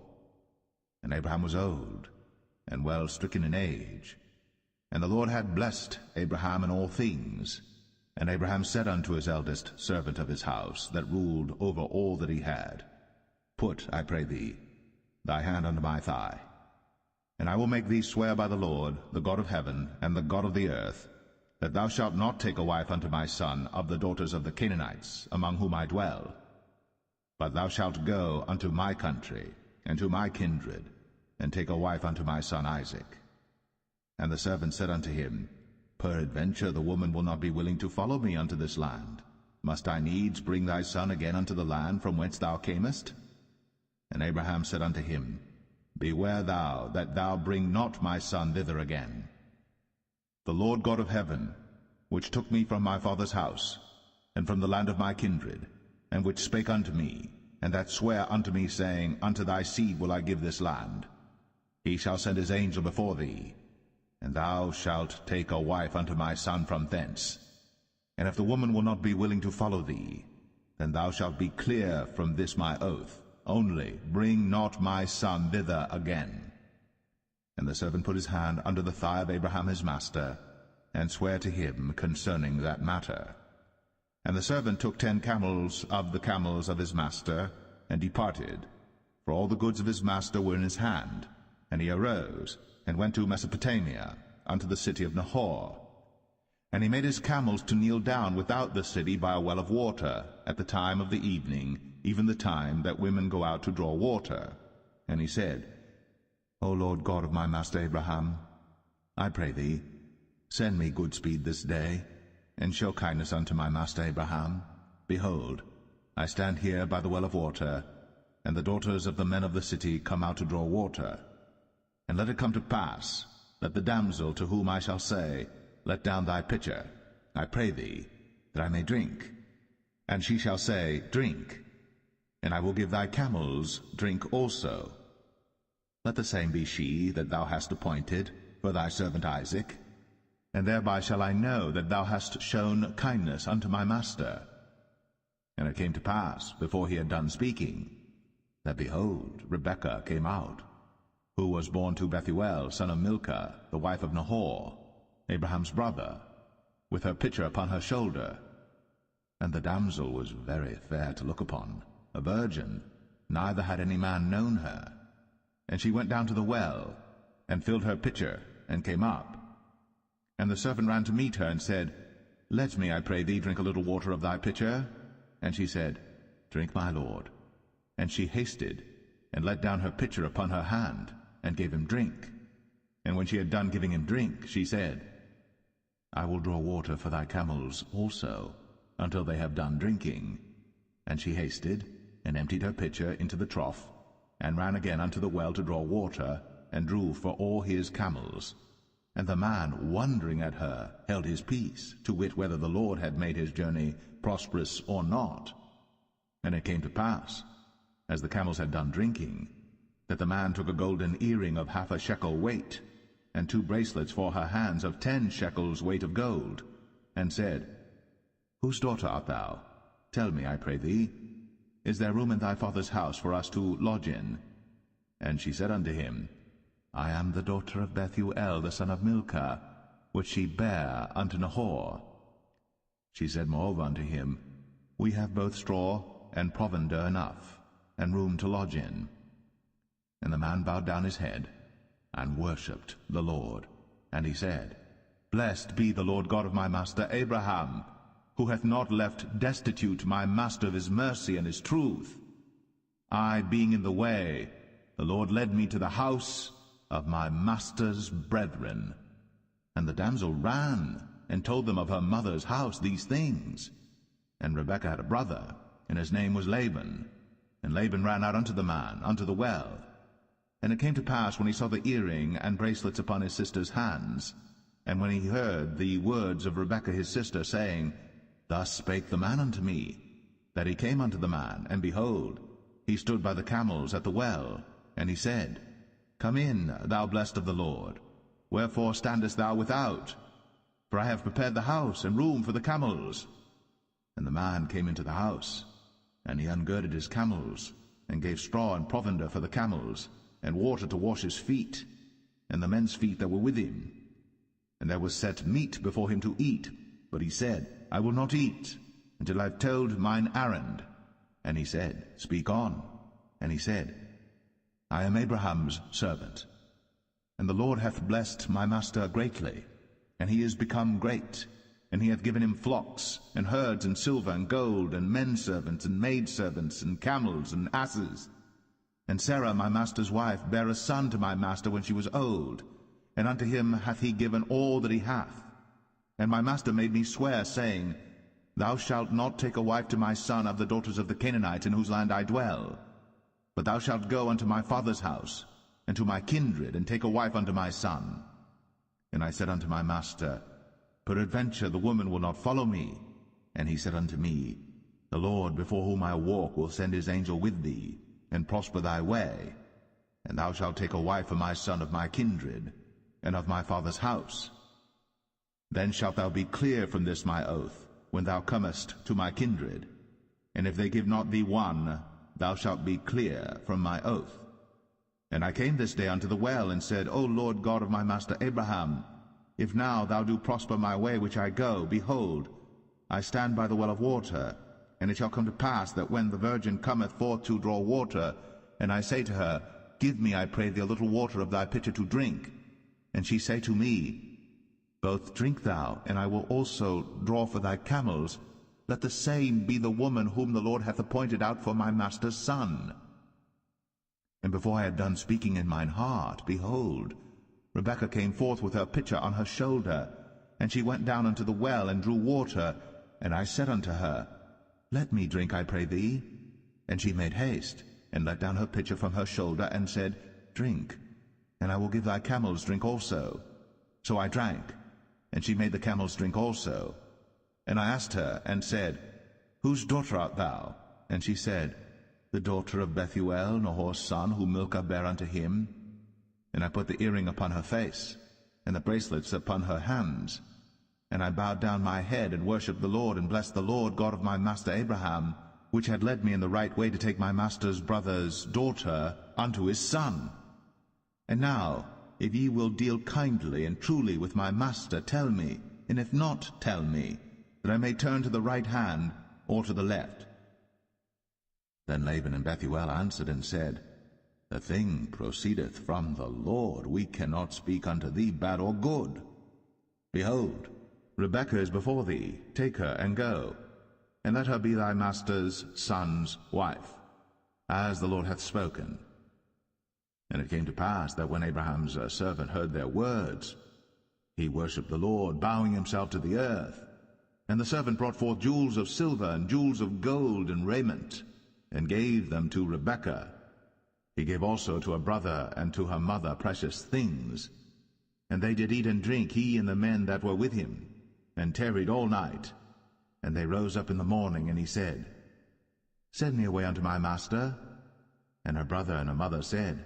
And Abraham was old, and well stricken in age. And the Lord had blessed Abraham in all things. And Abraham said unto his eldest servant of his house, that ruled over all that he had, Put, I pray thee, thy hand under my thigh, and I will make thee swear by the Lord, the God of heaven, and the God of the earth, that thou shalt not take a wife unto my son of the daughters of the Canaanites, among whom I dwell, but thou shalt go unto my country, and to my kindred, and take a wife unto my son Isaac. And the servant said unto him, Peradventure the woman will not be willing to follow me unto this land. Must I needs bring thy son again unto the land from whence thou camest? And Abraham said unto him, Beware thou that thou bring not my son thither again. The Lord God of heaven, which took me from my father's house, and from the land of my kindred, and which spake unto me, and that sware unto me, saying, Unto thy seed will I give this land, he shall send his angel before thee, and thou shalt take a wife unto my son from thence. And if the woman will not be willing to follow thee, then thou shalt be clear from this my oath, only bring not my son thither again. And the servant put his hand under the thigh of Abraham his master, and sware to him concerning that matter. And the servant took 10 camels of the camels of his master, and departed, for all the goods of his master were in his hand. And he arose, and went to Mesopotamia, unto the city of Nahor. And he made his camels to kneel down without the city by a well of water, at the time of the evening, even the time that women go out to draw water. And he said, O Lord God of my master Abraham, I pray thee, send me good speed this day, and show kindness unto my master Abraham. Behold, I stand here by the well of water, and the daughters of the men of the city come out to draw water. And let it come to pass, that the damsel to whom I shall say, Let down thy pitcher, I pray thee, that I may drink. And she shall say, Drink, and I will give thy camels drink also. Let the same be she that thou hast appointed for thy servant Isaac, and thereby shall I know that thou hast shown kindness unto my master. And it came to pass, before he had done speaking, that, behold, Rebekah came out, who was born to Bethuel, son of Milcah, the wife of Nahor, Abraham's brother, with her pitcher upon her shoulder. And the damsel was very fair to look upon, a virgin, neither had any man known her. And she went down to the well, and filled her pitcher, and came up. And the servant ran to meet her, and said, Let me, I pray thee, drink a little water of thy pitcher. And she said, Drink, my lord. And she hasted, and let down her pitcher upon her hand, and gave him drink. And when she had done giving him drink, she said, I will draw water for thy camels also, until they have done drinking. And she hasted, and emptied her pitcher into the trough, and ran again unto the well to draw water, and drew for all his camels. And the man, wondering at her, held his peace, to wit whether the Lord had made his journey prosperous or not. And it came to pass, as the camels had done drinking, that the man took a golden earring of 1/2 shekel weight, and 2 bracelets for her hands of 10 shekels weight of gold, and said, Whose daughter art thou? Tell me, I pray thee, is there room in thy father's house for us to lodge in? And she said unto him, I am the daughter of Bethuel, the son of Milcah, which she bare unto Nahor. She said moreover unto him, We have both straw and provender enough, and room to lodge in. And the man bowed down his head, and worshipped the Lord. And he said, Blessed be the Lord God of my master Abraham, who hath not left destitute my master of his mercy and his truth. I being in the way, the Lord led me to the house of my master's brethren. And the damsel ran, and told them of her mother's house these things. And Rebekah had a brother, and his name was Laban. And Laban ran out unto the man, unto the well. And it came to pass, when he saw the earring and bracelets upon his sister's hands, and when he heard the words of Rebekah his sister, saying, Thus spake the man unto me, that he came unto the man, and behold, he stood by the camels at the well. And he said, Come in, thou blessed of the Lord. Wherefore standest thou without? For I have prepared the house and room for the camels. And the man came into the house, and he ungirded his camels, and gave straw and provender for the camels, and water to wash his feet, and the men's feet that were with him. And there was set meat before him to eat, but he said, I will not eat until I've told mine errand. And he said, Speak on. And he said, I am Abraham's servant. And the Lord hath blessed my master greatly, and he is become great. And he hath given him flocks, and herds, and silver, and gold, and menservants, and maidservants, and camels, and asses. And Sarah my master's wife bare a son to my master when she was old, and unto him hath he given all that he hath. And my master made me swear, saying, Thou shalt not take a wife to my son of the daughters of the Canaanites, in whose land I dwell. But thou shalt go unto my father's house, and to my kindred, and take a wife unto my son. And I said unto my master, Peradventure the woman will not follow me. And he said unto me, The Lord before whom I walk will send his angel with thee, and prosper thy way. And thou shalt take a wife for my son of my kindred, and of my father's house. Then shalt thou be clear from this my oath, when thou comest to my kindred. And if they give not thee one, thou shalt be clear from my oath. And I came this day unto the well, and said, O Lord God of my master Abraham, if now thou do prosper my way which I go, behold, I stand by the well of water. And it shall come to pass that when the virgin cometh forth to draw water, and I say to her, Give me, I pray thee, a little water of thy pitcher to drink, and she say to me, Both drink thou, and I will also draw for thy camels, let the same be the woman whom the Lord hath appointed out for my master's son. And before I had done speaking in mine heart, behold, Rebekah came forth with her pitcher on her shoulder, and she went down unto the well, and drew water. And I said unto her, Let me drink, I pray thee. And she made haste, and let down her pitcher from her shoulder, and said, Drink, and I will give thy camels drink also. So I drank, and she made the camels drink also. And I asked her, and said, Whose daughter art thou? And she said, The daughter of Bethuel, Nahor's son, whom Milcah bare unto him. And I put the earring upon her face, and the bracelets upon her hands. And I bowed down my head, and worshipped the Lord, and blessed the Lord God of my master Abraham, which had led me in the right way to take my master's brother's daughter unto his son. And now, if ye will deal kindly and truly with my master, tell me, and if not, tell me, that I may turn to the right hand or to the left. Then Laban and Bethuel answered and said, The thing proceedeth from the Lord. We cannot speak unto thee bad or good. Behold, Rebekah is before thee. Take her and go, and let her be thy master's son's wife, as the Lord hath spoken. And it came to pass that when Abraham's servant heard their words, he worshipped the Lord, bowing himself to the earth. And the servant brought forth jewels of silver and jewels of gold and raiment, and gave them to Rebekah. He gave also to her brother and to her mother precious things. And they did eat and drink, he and the men that were with him, and tarried all night. And they rose up in the morning, and he said, Send me away unto my master. And her brother and her mother said,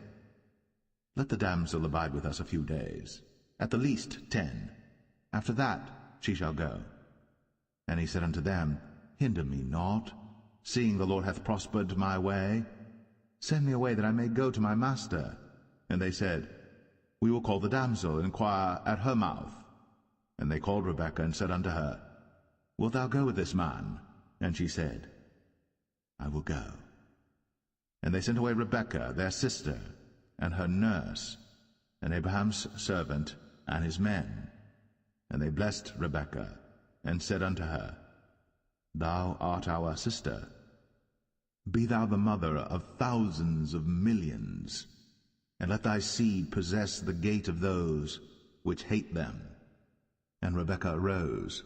Let the damsel abide with us a few days, at the least 10. After that she shall go. And he said unto them, Hinder me not, seeing the Lord hath prospered my way. Send me away, that I may go to my master. And they said, We will call the damsel, and inquire at her mouth. And they called Rebekah, and said unto her, Wilt thou go with this man? And she said, I will go. And they sent away Rebekah, their sister, and her nurse, and Abraham's servant, and his men. And they blessed Rebekah, and said unto her, Thou art our sister. Be thou the mother of thousands of millions, and let thy seed possess the gate of those which hate them. And Rebekah arose,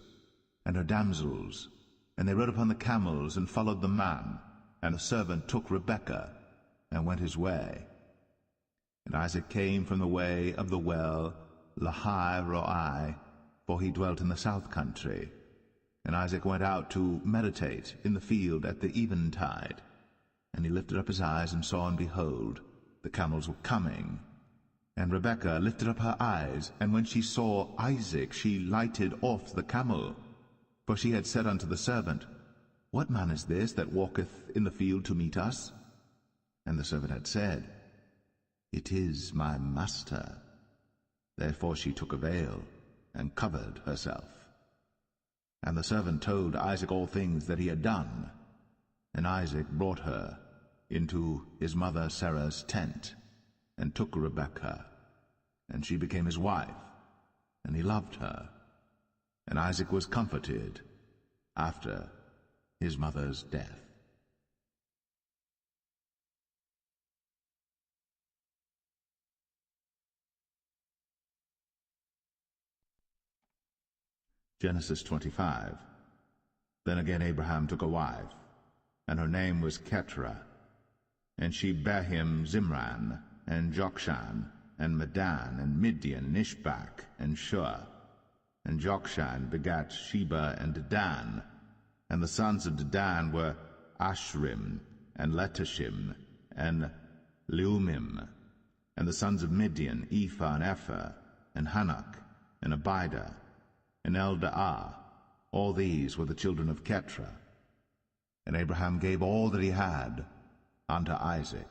and her damsels, and they rode upon the camels, and followed the man. And the servant took Rebekah, and went his way. And Isaac came from the way of the well Lahai-roi, for he dwelt in the south country. And Isaac went out to meditate in the field at the eventide. And he lifted up his eyes, and saw, and behold, the camels were coming. And Rebekah lifted up her eyes, and when she saw Isaac, she lighted off the camel. For she had said unto the servant, What man is this that walketh in the field to meet us? And the servant had said, It is my master. Therefore she took a veil, and covered herself. And the servant told Isaac all things that he had done. And Isaac brought her into his mother Sarah's tent, and took Rebekah, and she became his wife, and he loved her. And Isaac was comforted after his mother's death. Genesis 25. Then again Abraham took a wife, and her name was Keturah. And she bare him Zimran, and Jokshan, and Medan, and Midian, and Ishbak, and Shua. And Jokshan begat Sheba and Dedan. And the sons of Dedan were Ashrim, and Letashim, and Leumim. And the sons of Midian, Ephah, and Epher, and Hanok, and Abidah, and Eldaah. All these were the children of Keturah. And Abraham gave all that he had unto Isaac.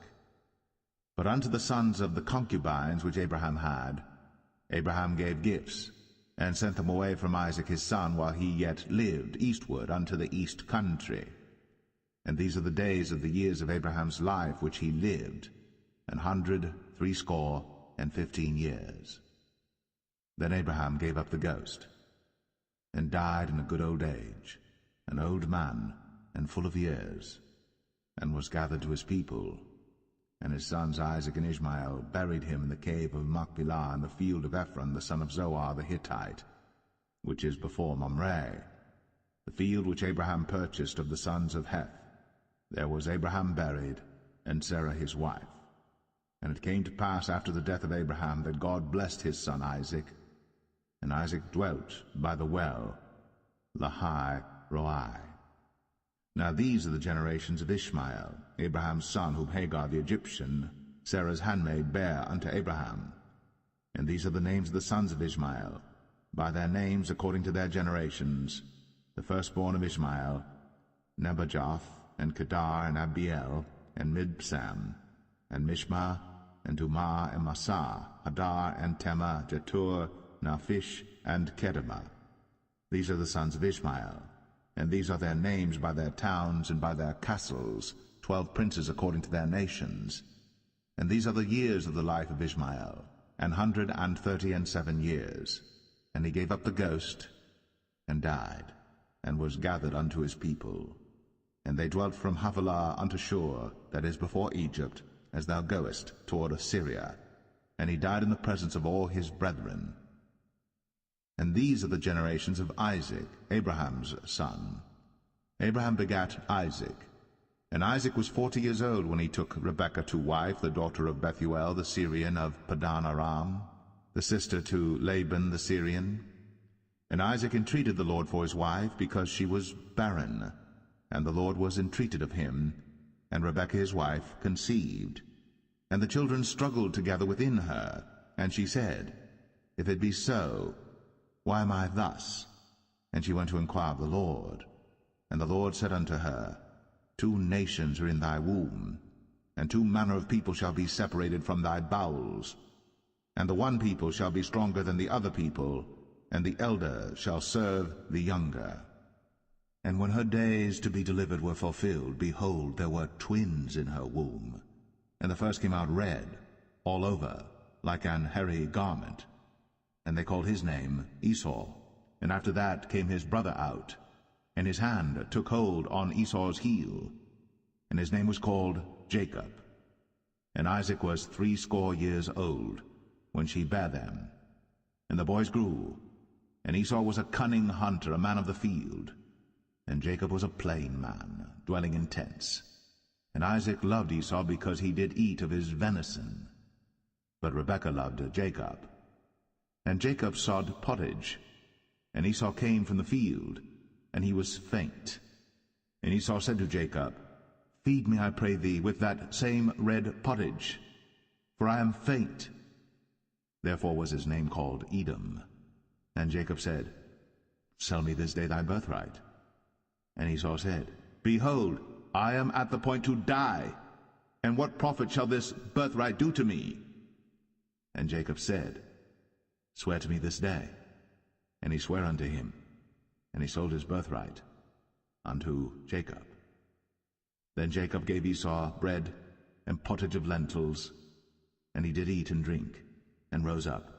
But unto the sons of the concubines which Abraham had, Abraham gave gifts, and sent them away from Isaac his son, while he yet lived, eastward unto the east country. And these are the days of the years of Abraham's life which he lived, 160 years. Then Abraham gave up the ghost, and died in a good old age, an old man, and full of years, and was gathered to his people. And his sons Isaac and Ishmael buried him in the cave of Machpelah in the field of Ephron the son of Zohar the Hittite, which is before Mamre, the field which Abraham purchased of the sons of Heth. There was Abraham buried, and Sarah his wife. And it came to pass after the death of Abraham that God blessed his son Isaac, and Isaac dwelt by the well, Lahai Roi. Now these are the generations of Ishmael, Abraham's son, whom Hagar the Egyptian, Sarah's handmaid, bare unto Abraham. And these are the names of the sons of Ishmael, by their names according to their generations. The firstborn of Ishmael, Nebajoth, and Kedar, and Abiel, and Mibsam, and Mishma, and Dumah, and Massa, Hadar, and Tema, Jetur, Naphish, and Kedemah. These are the sons of Ishmael, and these are their names by their towns and by their castles, 12 princes according to their nations. And these are the years of the life of Ishmael, 137 years. And he gave up the ghost, and died, and was gathered unto his people. And they dwelt from Havilah unto Shur, that is before Egypt, as thou goest toward Assyria. And he died in the presence of all his brethren. And these are the generations of Isaac, Abraham's son. Abraham begat Isaac. And Isaac was 40 years old when he took Rebekah to wife, the daughter of Bethuel the Syrian of Padan Aram, the sister to Laban the Syrian. And Isaac entreated the Lord for his wife, because she was barren. And the Lord was entreated of him, and Rebekah his wife conceived. And the children struggled together within her, and she said, If it be so, why am I thus? And she went to inquire of the Lord. And the Lord said unto her, 2 nations are in thy womb, and 2 manner of people shall be separated from thy bowels. And the one people shall be stronger than the other people, and the elder shall serve the younger. And when her days to be delivered were fulfilled, behold, there were twins in her womb. And the first came out red, all over, like an hairy garment. And they called his name Esau. And after that came his brother out, and his hand took hold on Esau's heel, and his name was called Jacob. And Isaac was 80 years old when she bare them. And the boys grew, and Esau was a cunning hunter, a man of the field, and Jacob was a plain man, dwelling in tents. And Isaac loved Esau because he did eat of his venison, but Rebekah loved Jacob. And Jacob sod pottage, and Esau came from the field, and he was faint. And Esau said to Jacob, Feed me, I pray thee, with that same red pottage, for I am faint. Therefore was his name called Edom. And Jacob said, Sell me this day thy birthright. And Esau said, Behold, I am at the point to die, and what profit shall this birthright do to me? And Jacob said, Swear to me this day. And he sware unto him. and he sold his birthright unto Jacob. Then Jacob gave Esau bread and pottage of lentils, and he did eat and drink, and rose up,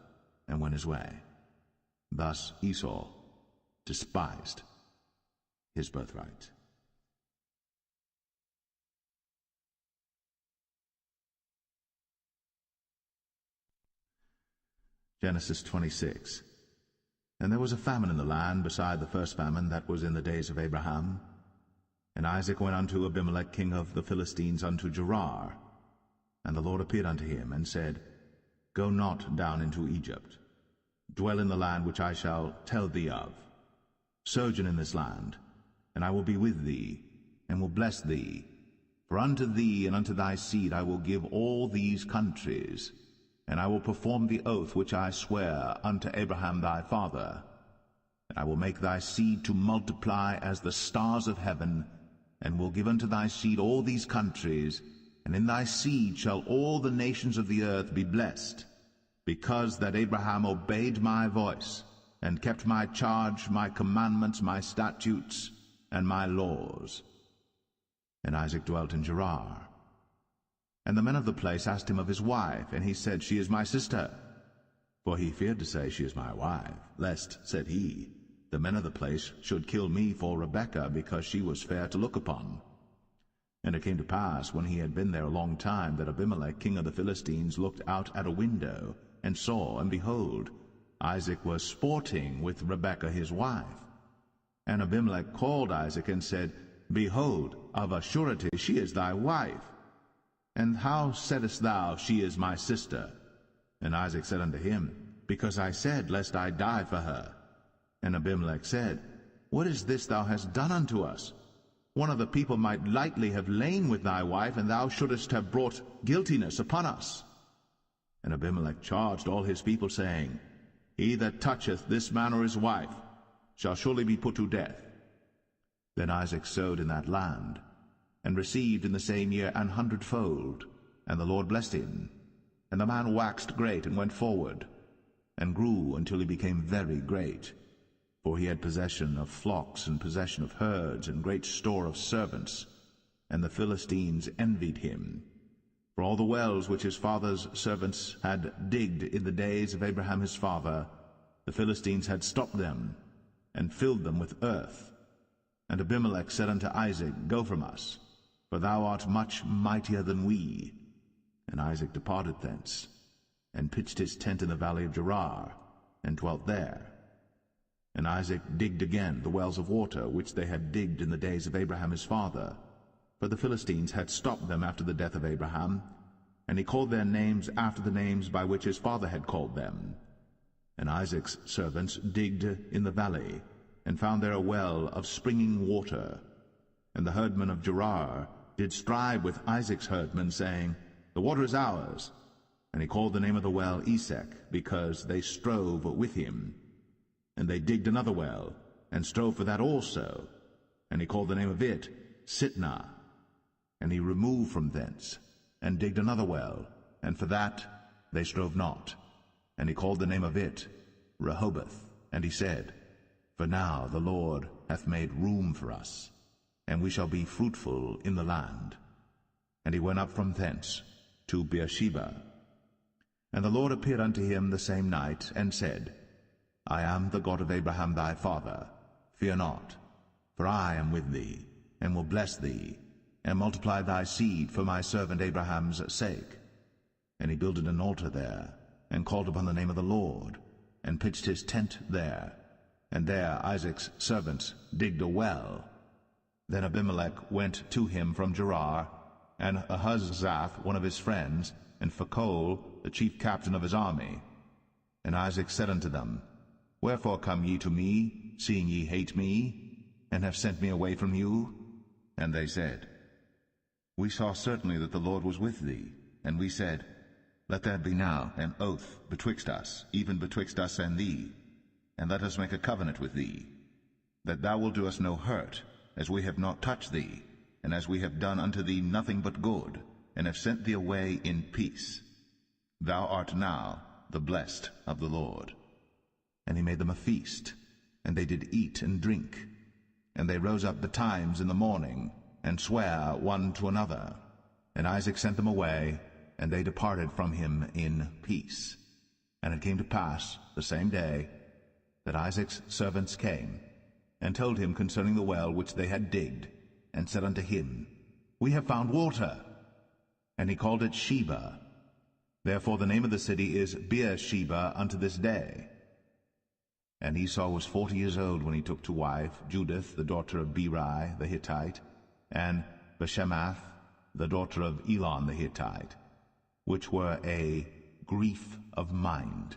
and went his way. Thus Esau despised his birthright. Genesis 26. And there was a famine in the land beside the first famine that was in the days of Abraham. And Isaac went unto Abimelech king of the Philistines unto Gerar. And the Lord appeared unto him, and said, Go not down into Egypt. Dwell in the land which I shall tell thee of. Sojourn in this land, and I will be with thee, and will bless thee. For unto thee and unto thy seed I will give all these countries, and I will perform the oath which I swear unto Abraham thy father. And I will make thy seed to multiply as the stars of heaven, and will give unto thy seed all these countries, and in thy seed shall all the nations of the earth be blessed, because that Abraham obeyed my voice, and kept my charge, my commandments, my statutes, and my laws. And Isaac dwelt in Gerar. And the men of the place asked him of his wife, and he said, She is my sister. For he feared to say, She is my wife, lest, said he, the men of the place should kill me for Rebekah, because she was fair to look upon. And it came to pass, when he had been there a long time, that Abimelech king of the Philistines looked out at a window, and saw, and behold, Isaac was sporting with Rebekah his wife. And Abimelech called Isaac, and said, Behold, of a surety she is thy wife. And how saidst thou, She is my sister? And Isaac said unto him, Because I said, Lest I die for her. And Abimelech said, What is this thou hast done unto us? One of the people might lightly have lain with thy wife, and thou shouldest have brought guiltiness upon us. And Abimelech charged all his people, saying, He that toucheth this man or his wife shall surely be put to death. Then Isaac sowed in that land, and received in the same year 100-fold, and the Lord blessed him. And the man waxed great, and went forward, and grew until he became very great. For he had possession of flocks, and possession of herds, and great store of servants. And the Philistines envied him. For all the wells which his father's servants had digged in the days of Abraham his father, the Philistines had stopped them, and filled them with earth. And Abimelech said unto Isaac, Go from us, for thou art much mightier than we. And Isaac departed thence, and pitched his tent in the valley of Gerar, and dwelt there. And Isaac digged again the wells of water, which they had digged in the days of Abraham his father. For the Philistines had stopped them after the death of Abraham, and he called their names after the names by which his father had called them. And Isaac's servants digged in the valley, and found there a well of springing water. And the herdmen of Gerar did strive with Isaac's herdmen, saying, The water is ours. And he called the name of the well Esek, because they strove with him. And they digged another well, and strove for that also. And he called the name of it Sitnah. And he removed from thence, and digged another well, and for that they strove not. And he called the name of it Rehoboth. And he said, For now the Lord hath made room for us, and we shall be fruitful in the land. And he went up from thence to Beersheba. And the Lord appeared unto him the same night, and said, I am the God of Abraham thy father. Fear not, for I am with thee, and will bless thee, and multiply thy seed for my servant Abraham's sake. And he builded an altar there, and called upon the name of the Lord, and pitched his tent there. And there Isaac's servants digged a well. Then Abimelech went to him from Gerar, and Ahuzzath one of his friends, and Phicol the chief captain of his army. And Isaac said unto them, Wherefore come ye to me, seeing ye hate me, and have sent me away from you? And they said, We saw certainly that the Lord was with thee. And we said, Let there be now an oath betwixt us, even betwixt us and thee, and let us make a covenant with thee, that thou wilt do us no hurt, as we have not touched thee, and as we have done unto thee nothing but good, and have sent thee away in peace. Thou art now the blessed of the Lord. And he made them a feast, and they did eat and drink. And they rose up betimes in the morning, and sware one to another. And Isaac sent them away, and they departed from him in peace. And it came to pass the same day that Isaac's servants came, and told him concerning the well which they had digged, and said unto him, We have found water. And he called it Sheba. Therefore the name of the city is Beersheba unto this day. And Esau was 40 years old when he took to wife Judith, the daughter of Beri the Hittite, and Bashemath, the daughter of Elon the Hittite, which were a grief of mind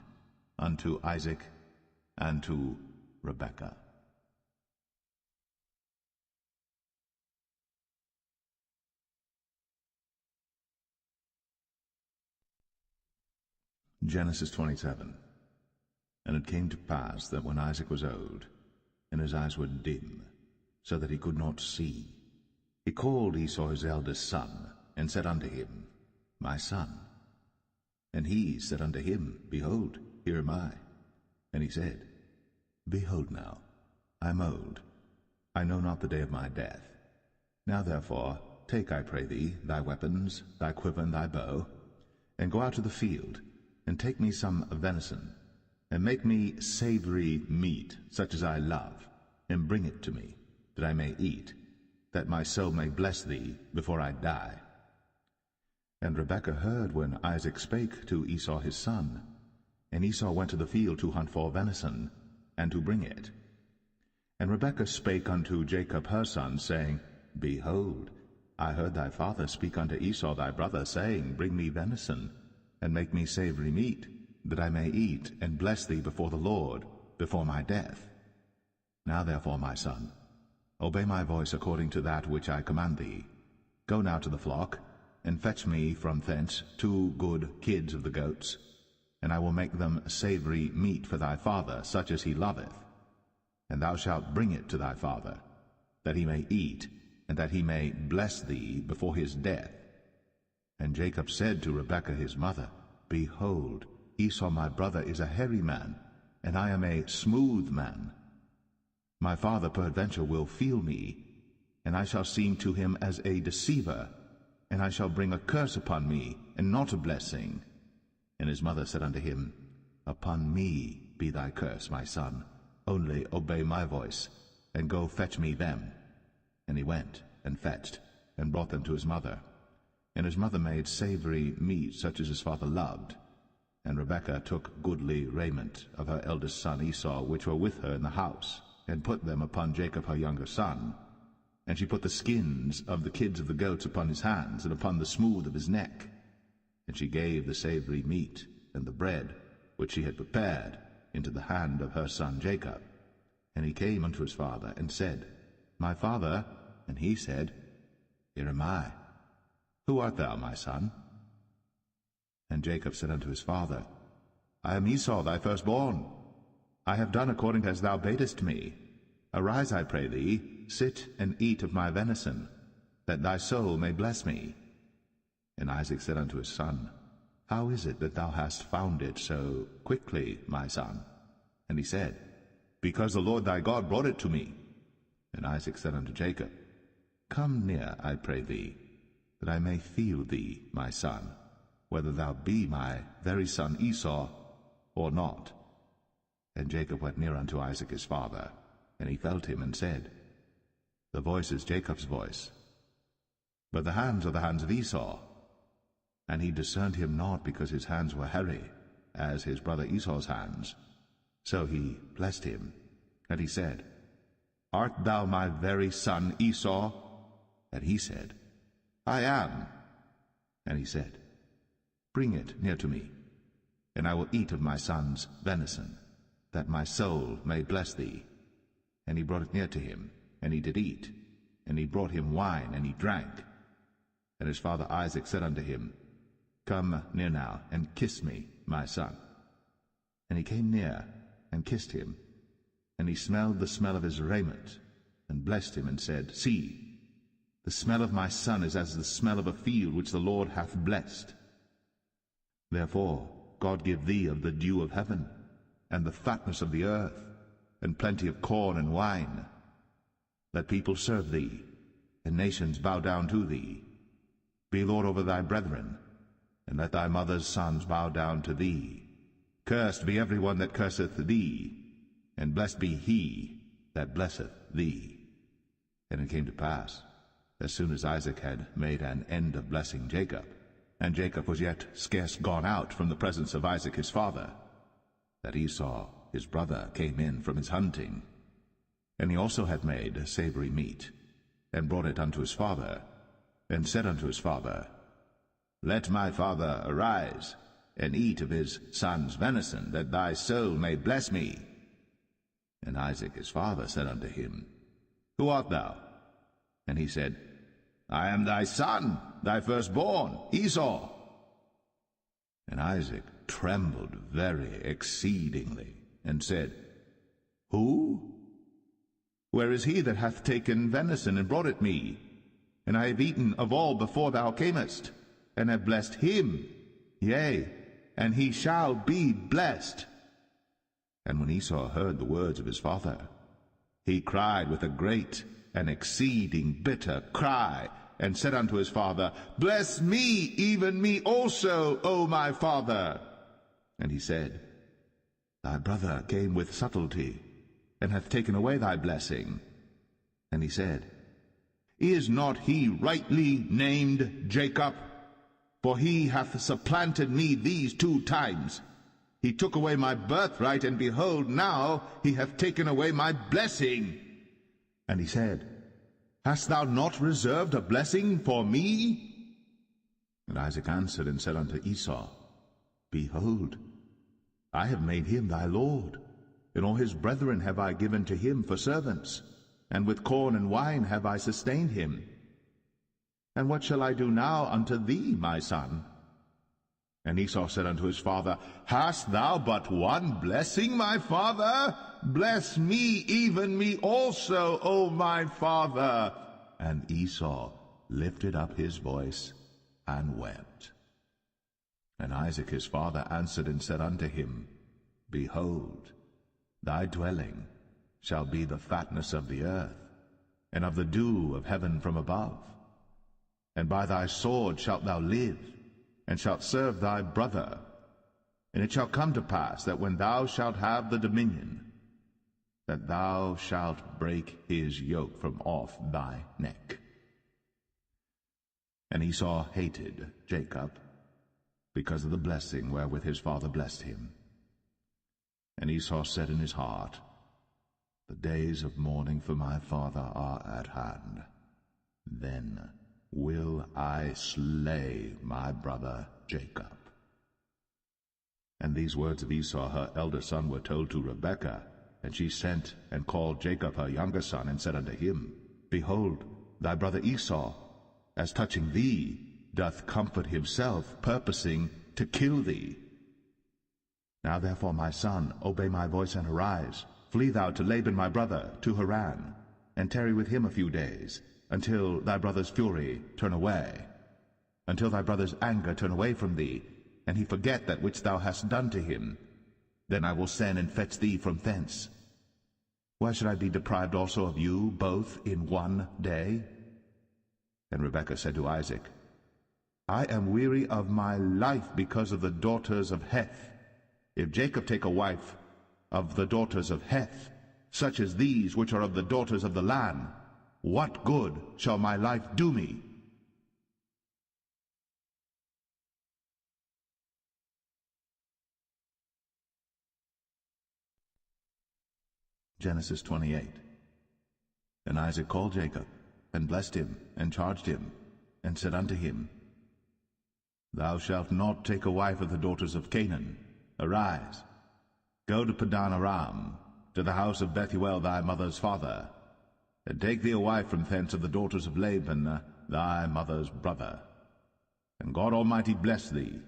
unto Isaac and to Rebekah. Genesis 27. And it came to pass that when Isaac was old, and his eyes were dim, so that he could not see, he called Esau his eldest son, and said unto him, My son. And he said unto him, Behold, here am I. And he said, Behold now, I am old, I know not the day of my death. Now therefore take, I pray thee, thy weapons, thy quiver, and thy bow, and go out to the field, and take me some venison, and make me savory meat, such as I love, and bring it to me, that I may eat, that my soul may bless thee before I die. And Rebekah heard when Isaac spake to Esau his son. And Esau went to the field to hunt for venison, and to bring it. And Rebekah spake unto Jacob her son, saying, Behold, I heard thy father speak unto Esau thy brother, saying, Bring me venison, and make me savory meat, that I may eat, and bless thee before the Lord, before my death. Now therefore, my son, obey my voice according to that which I command thee. Go now to the flock, and fetch me from thence 2 good kids of the goats, and I will make them savory meat for thy father, such as he loveth. And thou shalt bring it to thy father, that he may eat, and that he may bless thee before his death. And Jacob said to Rebekah his mother, Behold, Esau my brother is a hairy man, and I am a smooth man. My father peradventure will feel me, and I shall seem to him as a deceiver, and I shall bring a curse upon me, and not a blessing. And his mother said unto him, Upon me be thy curse, my son, only obey my voice, and go fetch me them. And he went, and fetched, and brought them to his mother. And his mother made savory meat, such as his father loved. And Rebekah took goodly raiment of her eldest son Esau, which were with her in the house, and put them upon Jacob her younger son. And she put the skins of the kids of the goats upon his hands, and upon the smooth of his neck. And she gave the savory meat and the bread, which she had prepared, into the hand of her son Jacob. And he came unto his father, and said, My father. And he said, Here am I. Who art thou, my son? And Jacob said unto his father, I am Esau thy firstborn. I have done according as thou badest me. Arise, I pray thee, sit and eat of my venison, that thy soul may bless me. And Isaac said unto his son, How is it that thou hast found it so quickly, my son? And he said, Because the Lord thy God brought it to me. And Isaac said unto Jacob, Come near, I pray thee, that I may feel thee, my son, whether thou be my very son Esau or not. And Jacob went near unto Isaac his father, and he felt him, and said, The voice is Jacob's voice, but the hands are the hands of Esau. And he discerned him not, because his hands were hairy, as his brother Esau's hands. So he blessed him, and he said, Art thou my very son Esau? And he said, I am. And he said, Bring it near to me, and I will eat of my son's venison, that my soul may bless thee. And he brought it near to him, and he did eat. And he brought him wine, and he drank. And his father Isaac said unto him, Come near now, and kiss me, my son. And he came near, and kissed him. And he smelled the smell of his raiment, and blessed him, and said, See, the smell of my son is as the smell of a field which the Lord hath blessed. Therefore God give thee of the dew of heaven, and the fatness of the earth, and plenty of corn and wine. Let people serve thee, and nations bow down to thee. Be Lord over thy brethren, and let thy mother's sons bow down to thee. Cursed be every one that curseth thee, and blessed be he that blesseth thee. And it came to pass, as soon as Isaac had made an end of blessing Jacob, and Jacob was yet scarce gone out from the presence of Isaac his father, that Esau his brother came in from his hunting. And he also had made savory meat, and brought it unto his father, and said unto his father, Let my father arise, and eat of his son's venison, that thy soul may bless me. And Isaac his father said unto him, Who art thou? And he said, I am thy son, thy firstborn, Esau. And Isaac trembled very exceedingly, and said, Who? Where is he that hath taken venison and brought it me? And I have eaten of all before thou camest, and have blessed him, yea, and he shall be blessed. And when Esau heard the words of his father, he cried with a great and exceeding bitter cry, and said unto his father, Bless me, even me also, O my father. And he said, Thy brother came with subtlety, and hath taken away thy blessing. And he said, Is not he rightly named Jacob? For he hath supplanted me these 2 times. He took away my birthright, and behold, now he hath taken away my blessing. And he said, Hast thou not reserved a blessing for me? And Isaac answered and said unto Esau, Behold, I have made him thy lord, and all his brethren have I given to him for servants, and with corn and wine have I sustained him. And what shall I do now unto thee, my son? And Esau said unto his father, Hast thou but one blessing, my father? Bless me, even me also, O my father. And Esau lifted up his voice and wept. And Isaac his father answered and said unto him, Behold, thy dwelling shall be the fatness of the earth, and of the dew of heaven from above. And by thy sword shalt thou live, and shalt serve thy brother. And it shall come to pass that when thou shalt have the dominion, that thou shalt break his yoke from off thy neck. And Esau hated Jacob, because of the blessing wherewith his father blessed him. And Esau said in his heart, The days of mourning for my father are at hand. Then will I slay my brother Jacob. And these words of Esau her elder son were told to Rebekah, and she sent and called Jacob her younger son, and said unto him, Behold, thy brother Esau, as touching thee, doth comfort himself, purposing to kill thee. Now therefore, my son, obey my voice, and arise. Flee thou to Laban my brother, to Haran, and tarry with him a few days, until thy brother's fury turn away, until thy brother's anger turn away from thee, and he forget that which thou hast done to him. Then I will send and fetch thee from thence. Why should I be deprived also of you both in one day? And Rebekah said to Isaac, I am weary of my life because of the daughters of Heth. If Jacob take a wife of the daughters of Heth, such as these which are of the daughters of the land, what good shall my life do me? Genesis 28. And Isaac called Jacob, and blessed him, and charged him, and said unto him, Thou shalt not take a wife of the daughters of Canaan. Arise, go to Padan Aram, to the house of Bethuel thy mother's father, and take thee a wife from thence of the daughters of Laban thy mother's brother. And God Almighty bless thee,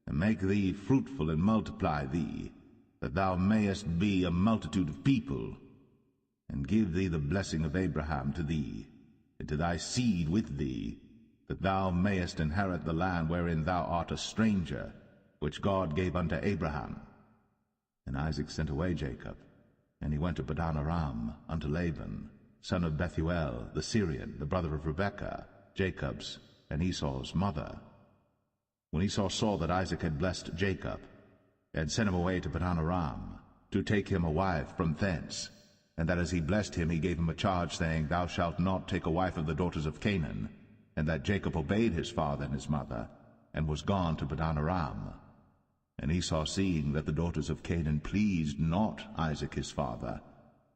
and make thee fruitful, and multiply thee, that thou mayest be a multitude of people, and give thee the blessing of Abraham to thee, and to thy seed with thee, that thou mayest inherit the land wherein thou art a stranger, which God gave unto Abraham. And Isaac sent away Jacob, And he went to Padan Aram unto Laban, son of Bethuel the Syrian, the brother of Rebekah, Jacob's and Esau's mother. When Esau saw that Isaac had blessed Jacob, and sent him away to Padan Aram, to take him a wife from thence, and that as he blessed him he gave him a charge, saying, Thou shalt not take a wife of the daughters of Canaan, and that Jacob obeyed his father and his mother, and was gone to Padan Aram. And Esau, seeing that the daughters of Canaan pleased not Isaac his father,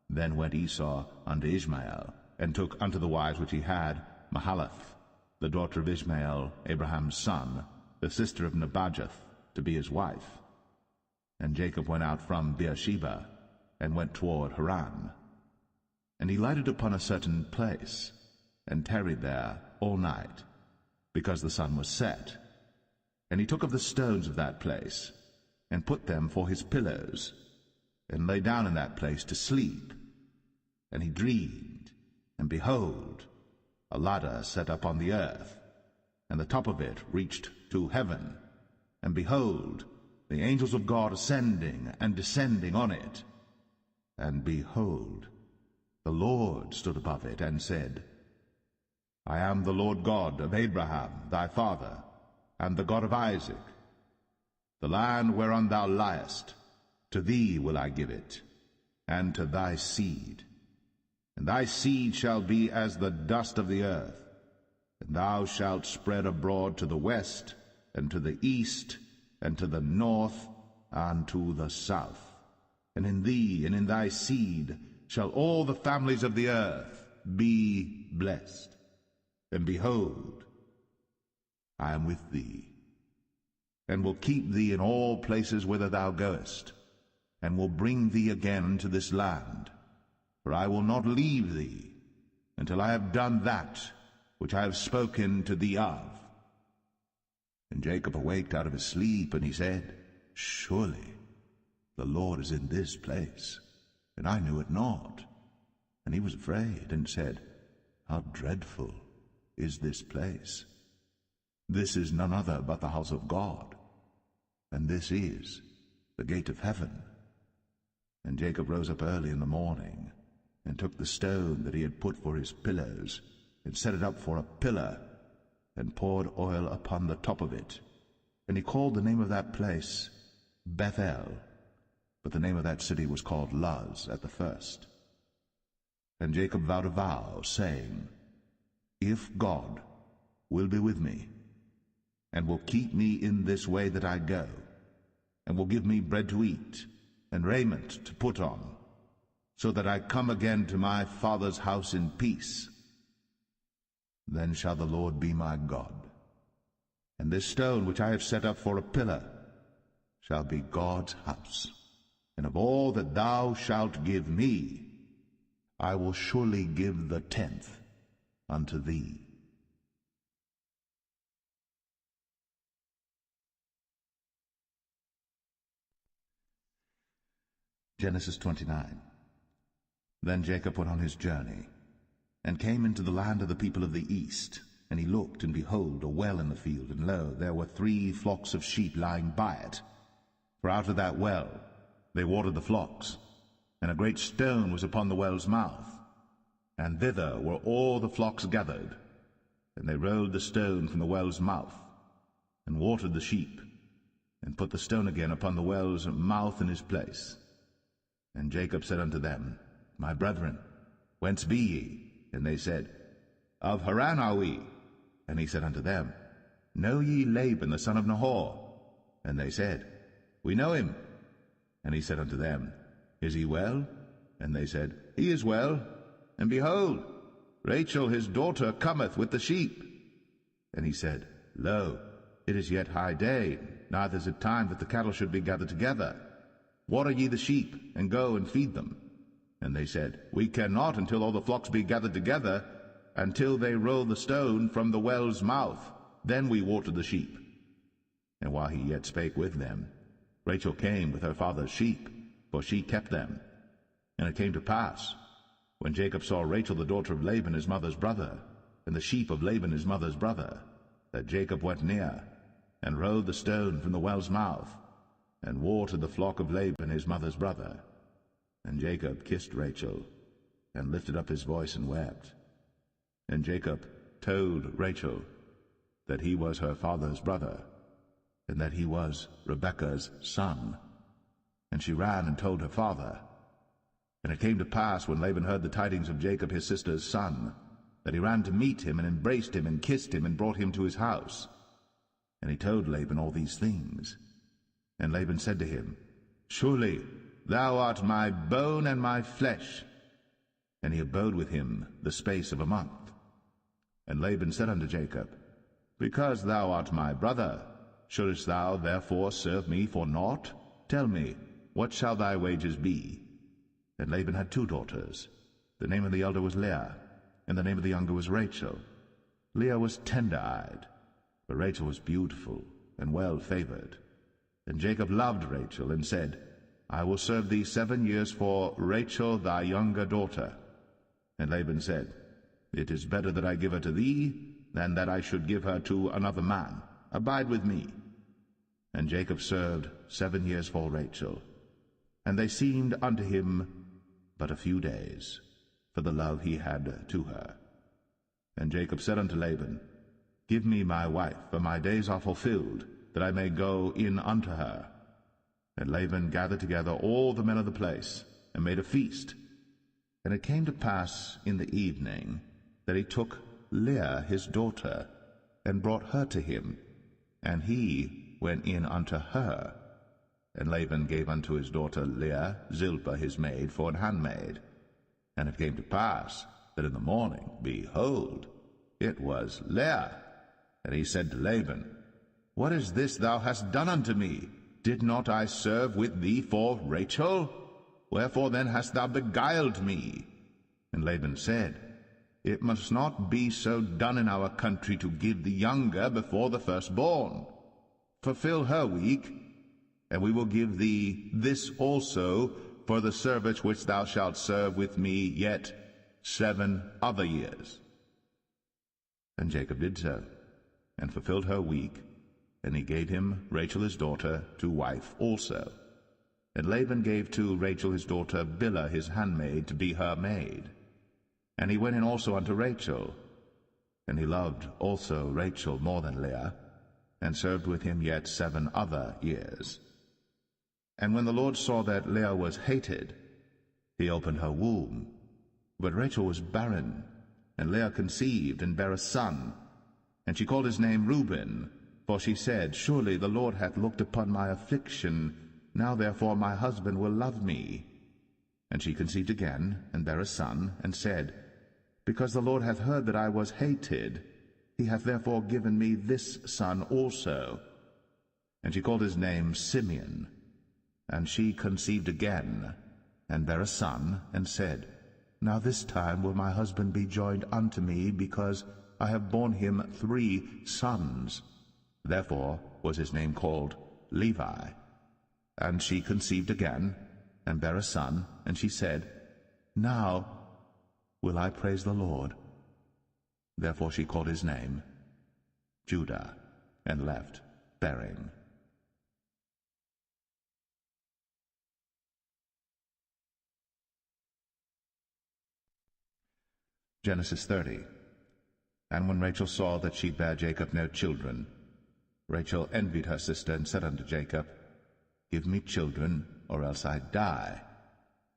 then went Esau unto Ishmael, and took unto the wives which he had Mahalath, the daughter of Ishmael, Abraham's son, the sister of Nebajoth, to be his wife. And Jacob went out from Beersheba, and went toward Haran. And he lighted upon a certain place, and tarried there all night, because the sun was set. And he took of the stones of that place, and put them for his pillows, and lay down in that place to sleep. And he dreamed, and behold, a ladder set up on the earth, and the top of it reached to heaven, and behold, the angels of God ascending and descending on it. And behold, the Lord stood above it, and said, I am the Lord God of Abraham thy father, and the God of Isaac. The land whereon thou liest, to thee will I give it, and to thy seed. And thy seed shall be as the dust of the earth, and thou shalt spread abroad to the west, and to the east, and to the north, and to the south. And in thee and in thy seed shall all the families of the earth be blessed. And behold, I am with thee, and will keep thee in all places whither thou goest, and will bring thee again into this land. For I will not leave thee until I have done that which I have spoken to thee of. And Jacob awaked out of his sleep, and he said, Surely the Lord is in this place, and I knew it not. And he was afraid, and said, How dreadful is this place! This is none other but the house of God, and this is the gate of heaven. And Jacob rose up early in the morning, and took the stone that he had put for his pillows, and set it up for a pillar, and poured oil upon the top of it. And he called the name of that place Bethel, but the name of that city was called Luz at the first. And Jacob vowed a vow, saying, If God will be with me, and will keep me in this way that I go, and will give me bread to eat, and raiment to put on, so that I come again to my father's house in peace, then shall the Lord be my God, and this stone which I have set up for a pillar shall be God's house. And of all that thou shalt give me, I will surely give the 10th unto thee. Genesis 29. Then Jacob went on his journey, and came into the land of the people of the east. And he looked, and behold, a well in the field, and lo, there were 3 flocks of sheep lying by it. For out of that well they watered the flocks, and a great stone was upon the well's mouth. And thither were all the flocks gathered. And they rolled the stone from the well's mouth, and watered the sheep, and put the stone again upon the well's mouth in his place. And Jacob said unto them, My brethren, whence be ye? And they said, Of Haran are we. And he said unto them, Know ye Laban the son of Nahor? And they said, We know him. And he said unto them, Is he well? And they said, He is well. And behold, Rachel his daughter cometh with the sheep. And he said, Lo, it is yet high day, neither is it time that the cattle should be gathered together. Water ye the sheep, and go and feed them. And they said, We cannot until all the flocks be gathered together, until they roll the stone from the well's mouth. Then we water the sheep. And while he yet spake with them, Rachel came with her father's sheep, for she kept them. And it came to pass, when Jacob saw Rachel the daughter of Laban his mother's brother, and the sheep of Laban his mother's brother, that Jacob went near, and rolled the stone from the well's mouth, and watered the flock of Laban his mother's brother. And Jacob kissed Rachel, and lifted up his voice and wept. And Jacob told Rachel that he was her father's brother, and that he was Rebekah's son. And she ran and told her father. And it came to pass, when Laban heard the tidings of Jacob his sister's son, that he ran to meet him, and embraced him, and kissed him, and brought him to his house. And he told Laban all these things. And Laban said to him, Surely thou art my bone and my flesh. And he abode with him the space of a month. And Laban said unto Jacob, Because thou art my brother, shouldest thou therefore serve me for naught? Tell me, what shall thy wages be? And Laban had 2 daughters. The name of the elder was Leah, and the name of the younger was Rachel. Leah was tender-eyed, but Rachel was beautiful and well-favored. And Jacob loved Rachel, and said, I will serve thee 7 years for Rachel thy younger daughter. And Laban said, It is better that I give her to thee, than that I should give her to another man. Abide with me. And Jacob served 7 years for Rachel. And they seemed unto him but a few days, for the love he had to her. And Jacob said unto Laban, Give me my wife, for my days are fulfilled, that I may go in unto her. And Laban gathered together all the men of the place, and made a feast. And it came to pass in the evening, that he took Leah his daughter, and brought her to him, and he went in unto her. And Laban gave unto his daughter Leah Zilpah his maid for an handmaid. And it came to pass that in the morning, behold, it was Leah. And he said to Laban, What is this thou hast done unto me? Did not I serve with thee for Rachel? Wherefore then hast thou beguiled me? And Laban said, It must not be so done in our country to give the younger before the firstborn. Fulfill her week, and we will give thee this also for the service which thou shalt serve with me yet 7 other years. And Jacob did so, and fulfilled her week, and he gave him Rachel his daughter to wife also. And Laban gave to Rachel his daughter Bilhah his handmaid to be her maid. And he went in also unto Rachel, and he loved also Rachel more than Leah, and served with him yet 7 other years. And when the Lord saw that Leah was hated, he opened her womb. But Rachel was barren, and Leah conceived, and bare a son. And she called his name Reuben, for she said, Surely the Lord hath looked upon my affliction, now therefore my husband will love me. And she conceived again, and bare a son, and said, Because the Lord hath heard that I was hated, he hath therefore given me this son also. And she called his name Simeon. And she conceived again, and bare a son, and said, Now this time will my husband be joined unto me, because I have borne him 3 sons. Therefore was his name called Levi. And she conceived again, and bare a son, and she said, Now will I praise the Lord. Therefore she called his name Judah, and left bearing. Genesis 30. And when Rachel saw that she bare Jacob no children, Rachel envied her sister, and said unto Jacob, Give me children, or else I die.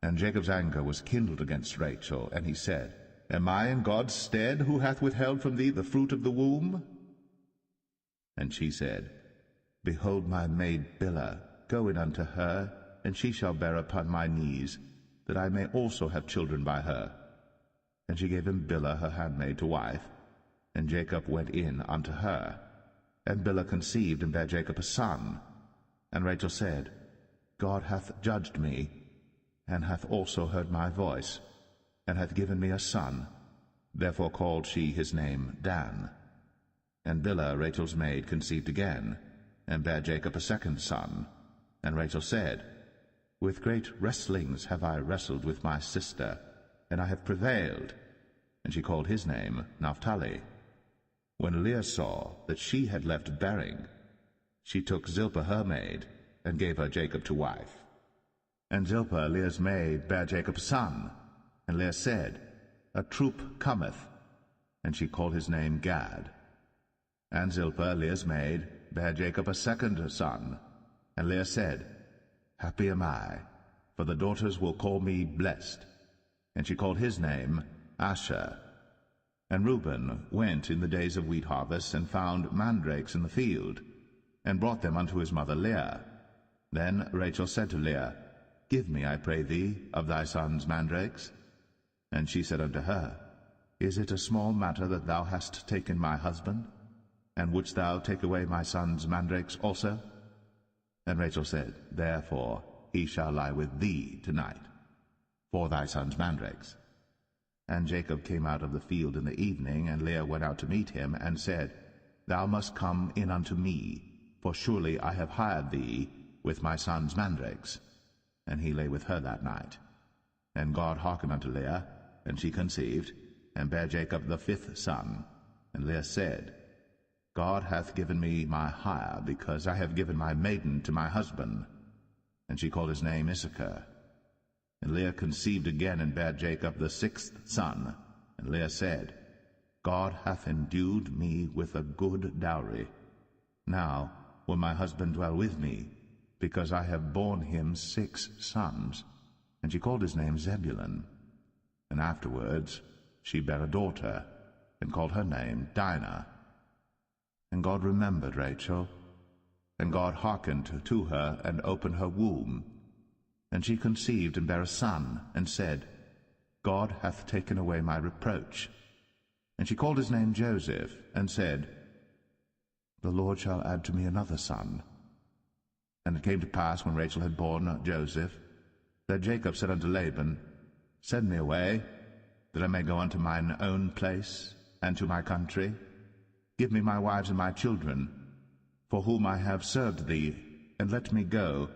And Jacob's anger was kindled against Rachel, and he said, Am I in God's stead, who hath withheld from thee the fruit of the womb? And she said, Behold my maid Bilhah, go in unto her, and she shall bear upon my knees, that I may also have children by her. And she gave him Bilhah her handmaid to wife, and Jacob went in unto her. And Bilhah conceived, and bare Jacob a son. And Rachel said, God hath judged me, and hath also heard my voice, and hath given me a son. Therefore called she his name Dan. And Bilhah Rachel's maid conceived again, and bare Jacob a second son. And Rachel said, With great wrestlings have I wrestled with my sister, and I have prevailed. And she called his name Naphtali. When Leah saw that she had left bearing, she took Zilpah her maid, and gave her Jacob to wife. And Zilpah, Leah's maid, bare Jacob a son. And Leah said, A troop cometh. And she called his name Gad. And Zilpah, Leah's maid, bare Jacob a second son. And Leah said, Happy am I, for the daughters will call me blessed. And she called his name Asher. And Reuben went in the days of wheat harvest, and found mandrakes in the field, and brought them unto his mother Leah. Then Rachel said to Leah, Give me, I pray thee, of thy son's mandrakes. And she said unto her, Is it a small matter that thou hast taken my husband? And wouldst thou take away my son's mandrakes also? And Rachel said, Therefore he shall lie with thee tonight, for thy son's mandrakes. And Jacob came out of the field in the evening, and Leah went out to meet him, and said, Thou must come in unto me, for surely I have hired thee with my son's mandrakes. And he lay with her that night. And God hearkened unto Leah, and she conceived, and bare Jacob the fifth son. And Leah said, God hath given me my hire, because I have given my maiden to my husband. And she called his name Issachar. And Leah conceived again, and bare Jacob the sixth son. And Leah said, God hath endued me with a good dowry. Now will my husband dwell with me, because I have borne him 6 sons. And she called his name Zebulun. And afterwards she bare a daughter, and called her name Dinah. And God remembered Rachel, and God hearkened to her, and opened her womb. And she conceived, and bare a son, and said, God hath taken away my reproach. And she called his name Joseph, and said, The Lord shall add to me another son. And it came to pass, when Rachel had borne Joseph, that Jacob said unto Laban, Send me away, that I may go unto mine own place, and to my country. Give me my wives and my children, for whom I have served thee, and let me go,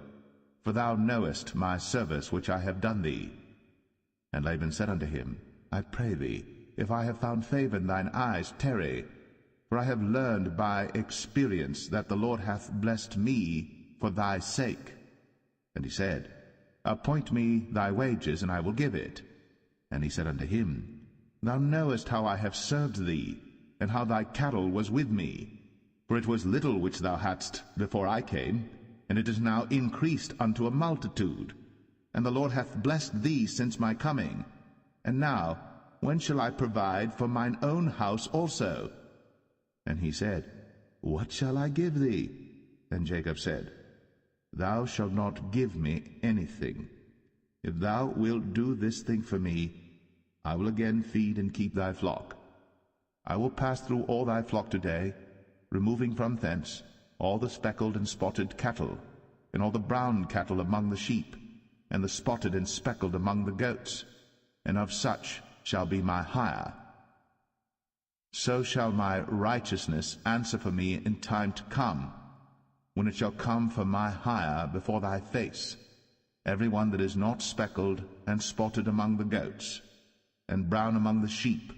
for thou knowest my service which I have done thee. And Laban said unto him, I pray thee, if I have found favor in thine eyes, tarry, for I have learned by experience that the Lord hath blessed me for thy sake. And he said, Appoint me thy wages, and I will give it. And he said unto him, Thou knowest how I have served thee, and how thy cattle was with me. For it was little which thou hadst before I came, and it is now increased unto a multitude. And the Lord hath blessed thee since my coming. And now, when shall I provide for mine own house also? And he said, What shall I give thee? And Jacob said, Thou shalt not give me anything. If thou wilt do this thing for me, I will again feed and keep thy flock. I will pass through all thy flock today, removing from thence all the speckled and spotted cattle, and all the brown cattle among the sheep, and the spotted and speckled among the goats, and of such shall be my hire. So shall my righteousness answer for me in time to come, when it shall come for my hire before thy face, every one that is not speckled and spotted among the goats, and brown among the sheep,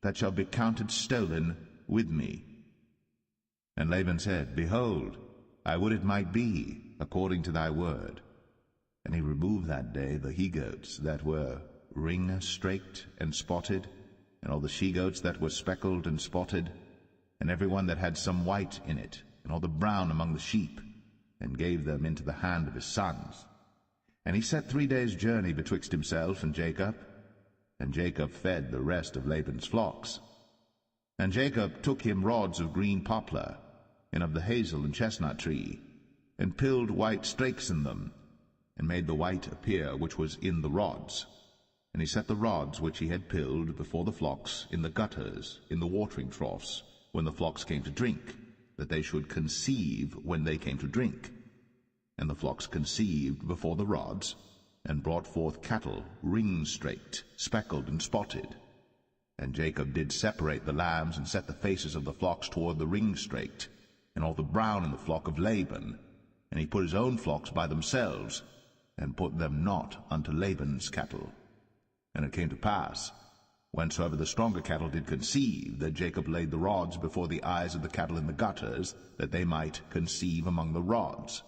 that shall be counted stolen with me. And Laban said, Behold, I would it might be according to thy word. And he removed that day the he-goats that were ring-straked and spotted, and all the she-goats that were speckled and spotted, and every one that had some white in it, and all the brown among the sheep, and gave them into the hand of his sons. And he set 3 days' journey betwixt himself and Jacob fed the rest of Laban's flocks. And Jacob took him rods of green poplar, and of the hazel and chestnut tree, and pilled white strakes in them, and made the white appear which was in the rods. And he set the rods which he had pilled before the flocks in the gutters, in the watering troughs, when the flocks came to drink, that they should conceive when they came to drink. And the flocks conceived before the rods, and brought forth cattle ring-straked, speckled, and spotted. And Jacob did separate the lambs, and set the faces of the flocks toward the ring-straked, and all the brown in the flock of Laban. And he put his own flocks by themselves, and put them not unto Laban's cattle. And it came to pass, whensoever the stronger cattle did conceive, that Jacob laid the rods before the eyes of the cattle in the gutters, that they might conceive among the rods.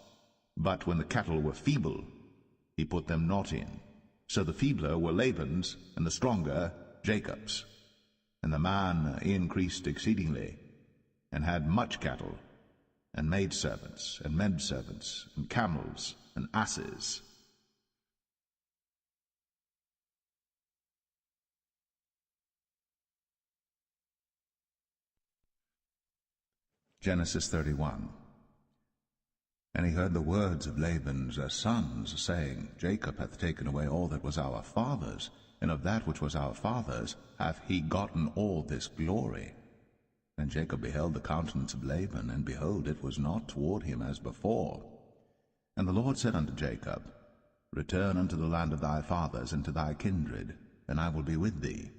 But when the cattle were feeble, he put them not in. So the feebler were Laban's, and the stronger Jacob's. And the man increased exceedingly, and had much cattle, and maidservants, and menservants, and camels, and asses. Genesis 31. And he heard the words of Laban's sons, saying, Jacob hath taken away all that was our father's, and of that which was our father's hath he gotten all this glory. And Jacob beheld the countenance of Laban, and behold, it was not toward him as before. And the Lord said unto Jacob, Return unto the land of thy fathers, and to thy kindred, and I will be with thee.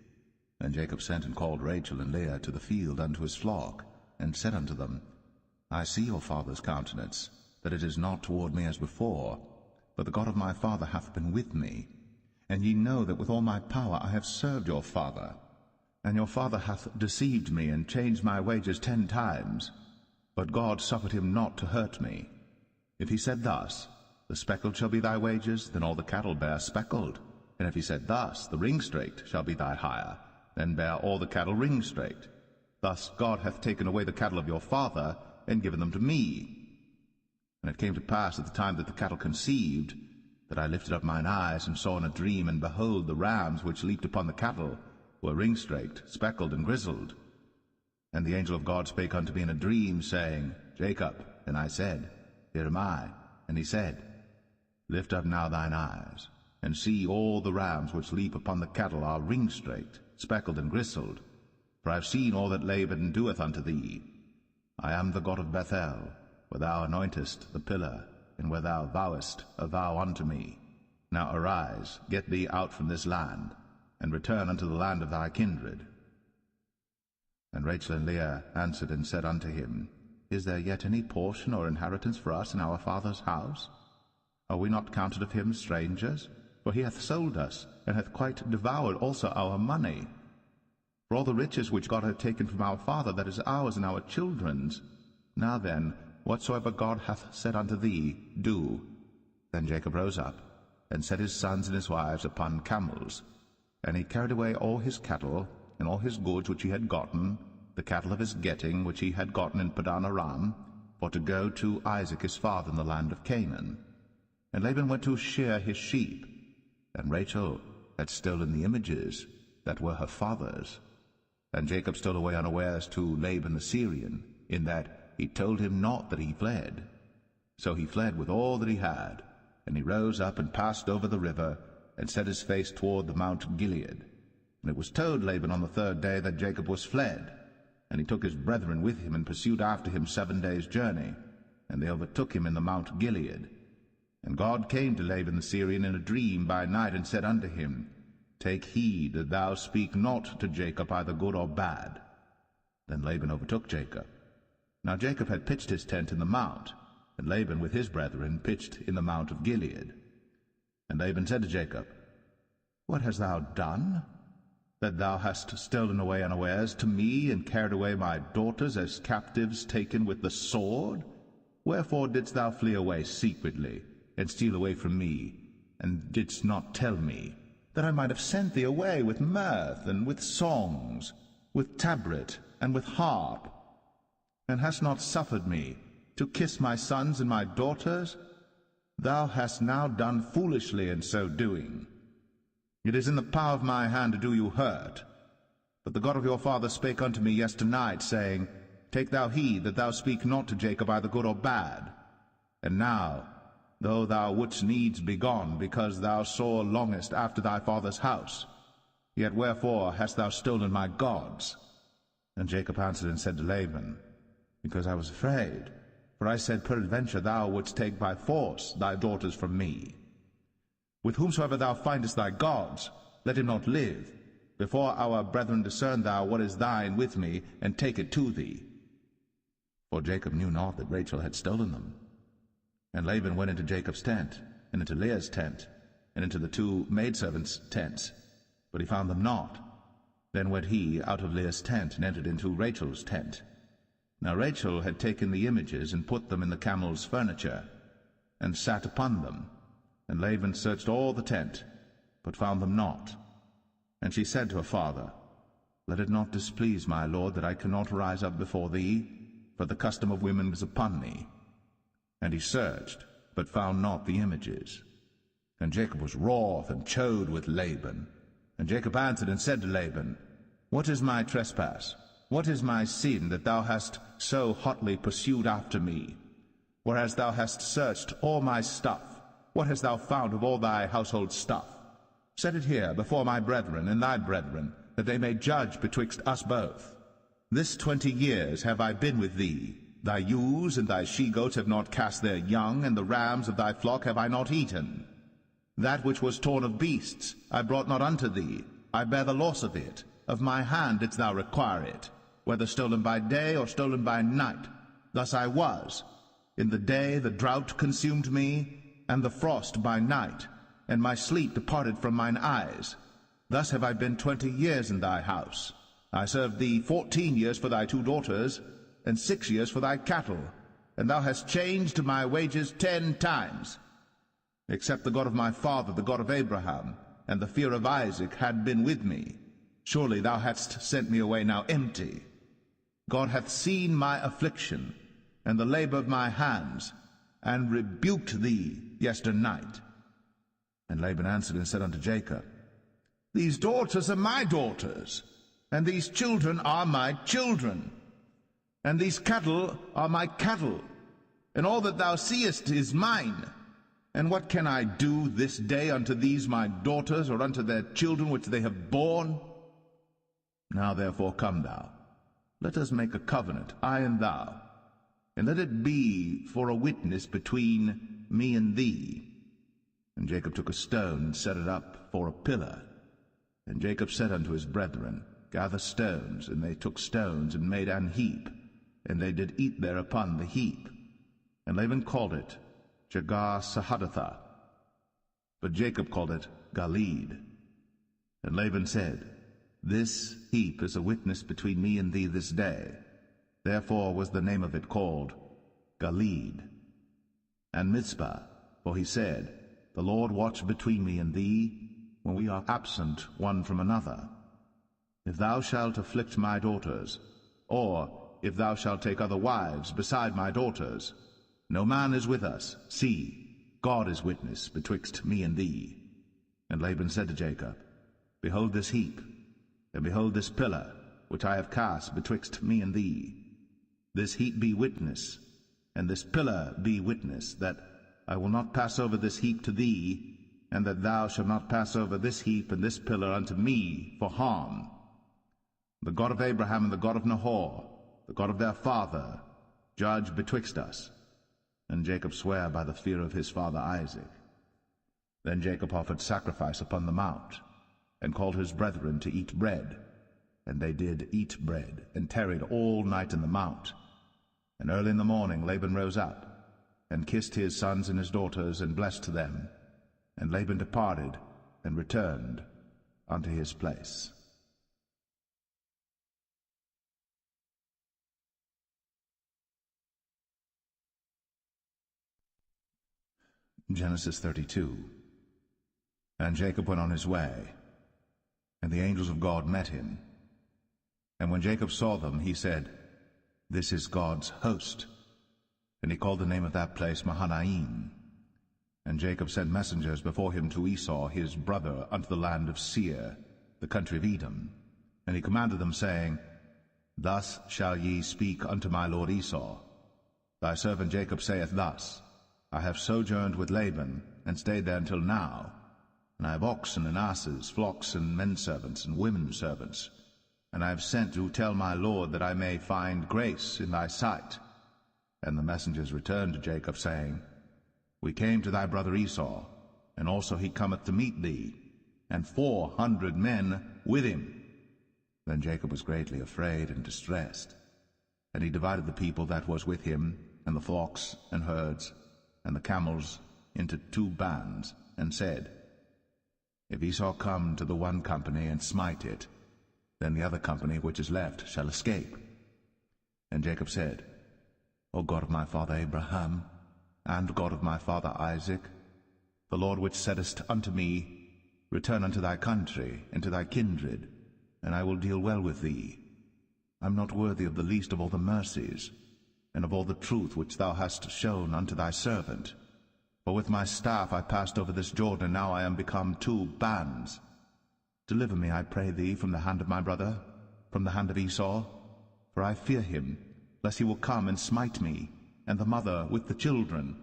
And Jacob sent and called Rachel and Leah to the field unto his flock, and said unto them, I see your father's countenance, that it is not toward me as before, but the God of my father hath been with me. And ye know that with all my power I have served your father. And your father hath deceived me, and changed my wages 10 times. But God suffered him not to hurt me. If he said thus, The speckled shall be thy wages, then all the cattle bear speckled. And if he said thus, The ringstraked shall be thy hire, then bear all the cattle ringstraked. Thus God hath taken away the cattle of your father, and given them to me. And it came to pass at the time that the cattle conceived, that I lifted up mine eyes, and saw in a dream, and behold, the rams which leaped upon the cattle were ringstraked, speckled, and grizzled. And the angel of God spake unto me in a dream, saying, Jacob. And I said, Here am I. And he said, Lift up now thine eyes, and see all the rams which leap upon the cattle are ringstraked, speckled, and grizzled. For I have seen all that Laban doeth unto thee. I am the God of Bethel, where thou anointest the pillar, and where thou vowest a vow unto me. Now arise, get thee out from this land, and return unto the land of thy kindred. And Rachel and Leah answered and said unto him, Is there yet any portion or inheritance for us in our father's house? Are we not counted of him strangers? For he hath sold us, and hath quite devoured also our money. For all the riches which God hath taken from our father, that is ours and our children's. Now then, whatsoever God hath said unto thee, do. Then Jacob rose up, and set his sons and his wives upon camels. And he carried away all his cattle, and all his goods which he had gotten, the cattle of his getting which he had gotten in Padan Aram, for to go to Isaac his father in the land of Canaan. And Laban went to shear his sheep, and Rachel had stolen the images that were her father's. And Jacob stole away unawares to Laban the Syrian, in that he told him not that he fled. So he fled with all that he had, and he rose up and passed over the river, and set his face toward the Mount Gilead. And it was told Laban on the 3rd day that Jacob was fled. And he took his brethren with him, and pursued after him 7 days' journey. And they overtook him in the Mount Gilead. And God came to Laban the Syrian in a dream by night, and said unto him, Take heed that thou speak not to Jacob either good or bad. Then Laban overtook Jacob. Now Jacob had pitched his tent in the mount, and Laban with his brethren pitched in the Mount of Gilead. And Laban said to Jacob, What hast thou done, that thou hast stolen away unawares to me, and carried away my daughters as captives taken with the sword? Wherefore didst thou flee away secretly, and steal away from me, and didst not tell me, that I might have sent thee away with mirth, and with songs, with tabret, and with harp, and hast not suffered me to kiss my sons and my daughters? Thou hast now done foolishly in so doing. It is in the power of my hand to do you hurt. But the God of your father spake unto me yesternight, saying, Take thou heed that thou speak not to Jacob either good or bad. And now, though thou wouldst needs be gone, because thou sore longest after thy father's house, yet wherefore hast thou stolen my gods? And Jacob answered and said to Laban, Because I was afraid, for I said, Peradventure thou wouldst take by force thy daughters from me. With whomsoever thou findest thy gods, let him not live. Before our brethren discern thou what is thine with me, and take it to thee. For Jacob knew not that Rachel had stolen them. And Laban went into Jacob's tent, and into Leah's tent, and into the 2 maidservants' tents, but he found them not. Then went he out of Leah's tent, and entered into Rachel's tent. Now Rachel had taken the images, and put them in the camel's furniture, and sat upon them. And Laban searched all the tent, but found them not. And she said to her father, Let it not displease my lord that I cannot rise up before thee, for the custom of women is upon me. And he searched, but found not the images. And Jacob was wroth and chode with Laban. And Jacob answered and said to Laban, What is my trespass? What is my sin, that thou hast so hotly pursued after me? Whereas thou hast searched all my stuff, what hast thou found of all thy household stuff? Set it here before my brethren and thy brethren, that they may judge betwixt us both. This 20 years have I been with thee. Thy ewes and thy she-goats have not cast their young, and the rams of thy flock have I not eaten. That which was torn of beasts I brought not unto thee. I bear the loss of it. Of my hand didst thou require it, whether stolen by day or stolen by night. Thus I was. In the day the drought consumed me, and the frost by night, and my sleep departed from mine eyes. Thus have I been 20 years in thy house. I served thee 14 years for thy 2 daughters, and 6 years for thy cattle, and thou hast changed my wages 10 times. Except the God of my father, the God of Abraham, and the fear of Isaac had been with me, surely thou hadst sent me away now empty. God hath seen my affliction, and the labor of my hands, and rebuked thee yesternight. And Laban answered and said unto Jacob, These daughters are my daughters, and these children are my children, and these cattle are my cattle, and all that thou seest is mine. And what can I do this day unto these my daughters, or unto their children which they have borne? Now therefore come thou, let us make a covenant, I and thou, and let it be for a witness between me and thee. And Jacob took a stone, and set it up for a pillar. And Jacob said unto his brethren, Gather stones. And they took stones, and made an heap, and they did eat thereupon the heap. And Laban called it Jegar-sahadathah, but Jacob called it Galeed. And Laban said, This heap is a witness between me and thee this day. Therefore was the name of it called Galeed. And Mizpah, for he said, The Lord watch between me and thee, when we are absent one from another. If thou shalt afflict my daughters, or if thou shalt take other wives beside my daughters, no man is with us. See, God is witness betwixt me and thee. And Laban said to Jacob, Behold this heap, and behold this pillar, which I have cast betwixt me and thee. This heap be witness, and this pillar be witness, that I will not pass over this heap to thee, and that thou shalt not pass over this heap and this pillar unto me for harm. The God of Abraham and the God of Nahor, the God of their father, judge betwixt us. And Jacob sware by the fear of his father Isaac. Then Jacob offered sacrifice upon the mount, and called his brethren to eat bread. And they did eat bread, and tarried all night in the mount. And early in the morning Laban rose up, and kissed his sons and his daughters, and blessed them. And Laban departed, and returned unto his place. Genesis 32. And Jacob went on his way, and the angels of God met him. And when Jacob saw them, he said, This is God's host. And he called the name of that place Mahanaim. And Jacob sent messengers before him to Esau his brother unto the land of Seir, the country of Edom. And he commanded them, saying, Thus shall ye speak unto my lord Esau. Thy servant Jacob saith thus, I have sojourned with Laban, and stayed there until now. And I have oxen and asses, flocks and menservants and women servants. And I have sent to tell my lord that I may find grace in thy sight. And the messengers returned to Jacob, saying, We came to thy brother Esau, and also he cometh to meet thee, and 400 men with him. Then Jacob was greatly afraid and distressed. And he divided the people that was with him, and the flocks and herds, and the camels, into 2 bands, and said, If Esau come to the one company and smite it, then the other company which is left shall escape. And Jacob said, O God of my father Abraham, and God of my father Isaac, The Lord which saidst unto me, Return unto thy country, and to thy kindred, and I will deal well with thee. I am not worthy of the least of all the mercies, and of all the truth which thou hast shown unto thy servant. For with my staff I passed over this Jordan, and now I am become 2 bands. Deliver me, I pray thee, from the hand of my brother, from the hand of Esau, for I fear him, lest he will come and smite me, and the mother with the children.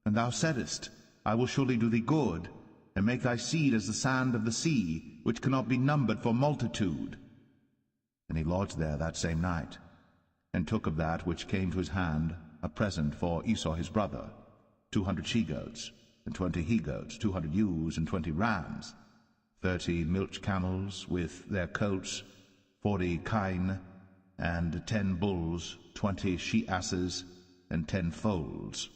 And thou saidst, I will surely do thee good, and make thy seed as the sand of the sea, which cannot be numbered for multitude. And he lodged there that same night, and took of that which came to his hand a present for Esau his brother, 200 she-goats, and 20 he-goats, 200 ewes, and 20 rams, 30 milch camels with their coats, 40 kine, and 10 bulls, 20 she-asses, and 10 foals.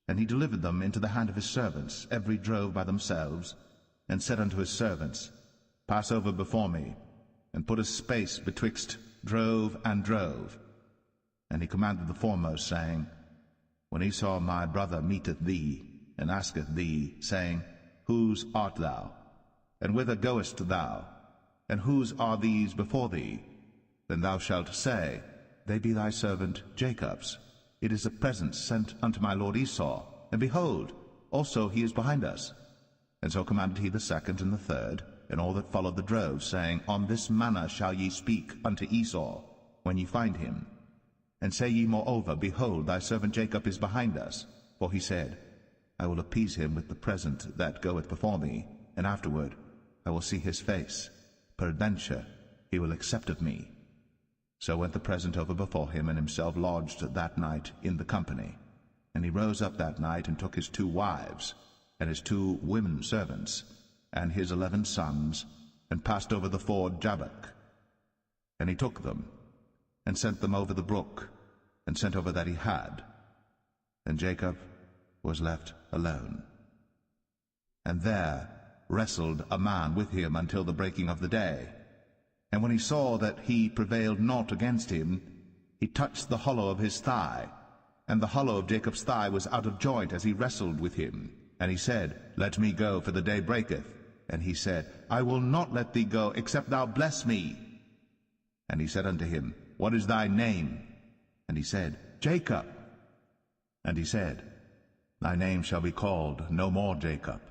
And he delivered them into the hand of his servants, every drove by themselves, and said unto his servants, Pass over before me, and put a space betwixt drove and drove. And he commanded the foremost, saying, When Esau my brother meeteth thee, and asketh thee, saying, Whose art thou? And whither goest thou? And whose are these before thee? Then thou shalt say, They be thy servant Jacob's. It is a present sent unto my lord Esau, and behold, also he is behind us. And so commanded he the second and the third, and all that followed the drove, saying, On this manner shall ye speak unto Esau, when ye find him. And say ye moreover, Behold, thy servant Jacob is behind us. For he said, I will appease him with the present that goeth before me, and afterward I will see his face. Peradventure he will accept of me. So went the present over before him, and himself lodged that night in the company. And he rose up that night, and took his 2 wives, and his 2 women servants, and his 11 sons, and passed over the ford Jabbok. And he took them, and sent them over the brook, and sent over that he had. And Jacob was left alone. And there wrestled a man with him until the breaking of the day. And when he saw that he prevailed not against him, he touched the hollow of his thigh, and the hollow of Jacob's thigh was out of joint as he wrestled with him. And he said, Let me go, for the day breaketh. And he said, I will not let thee go, except thou bless me. And he said unto him, What is thy name? And he said, Jacob. And he said, Thy name shall be called no more Jacob,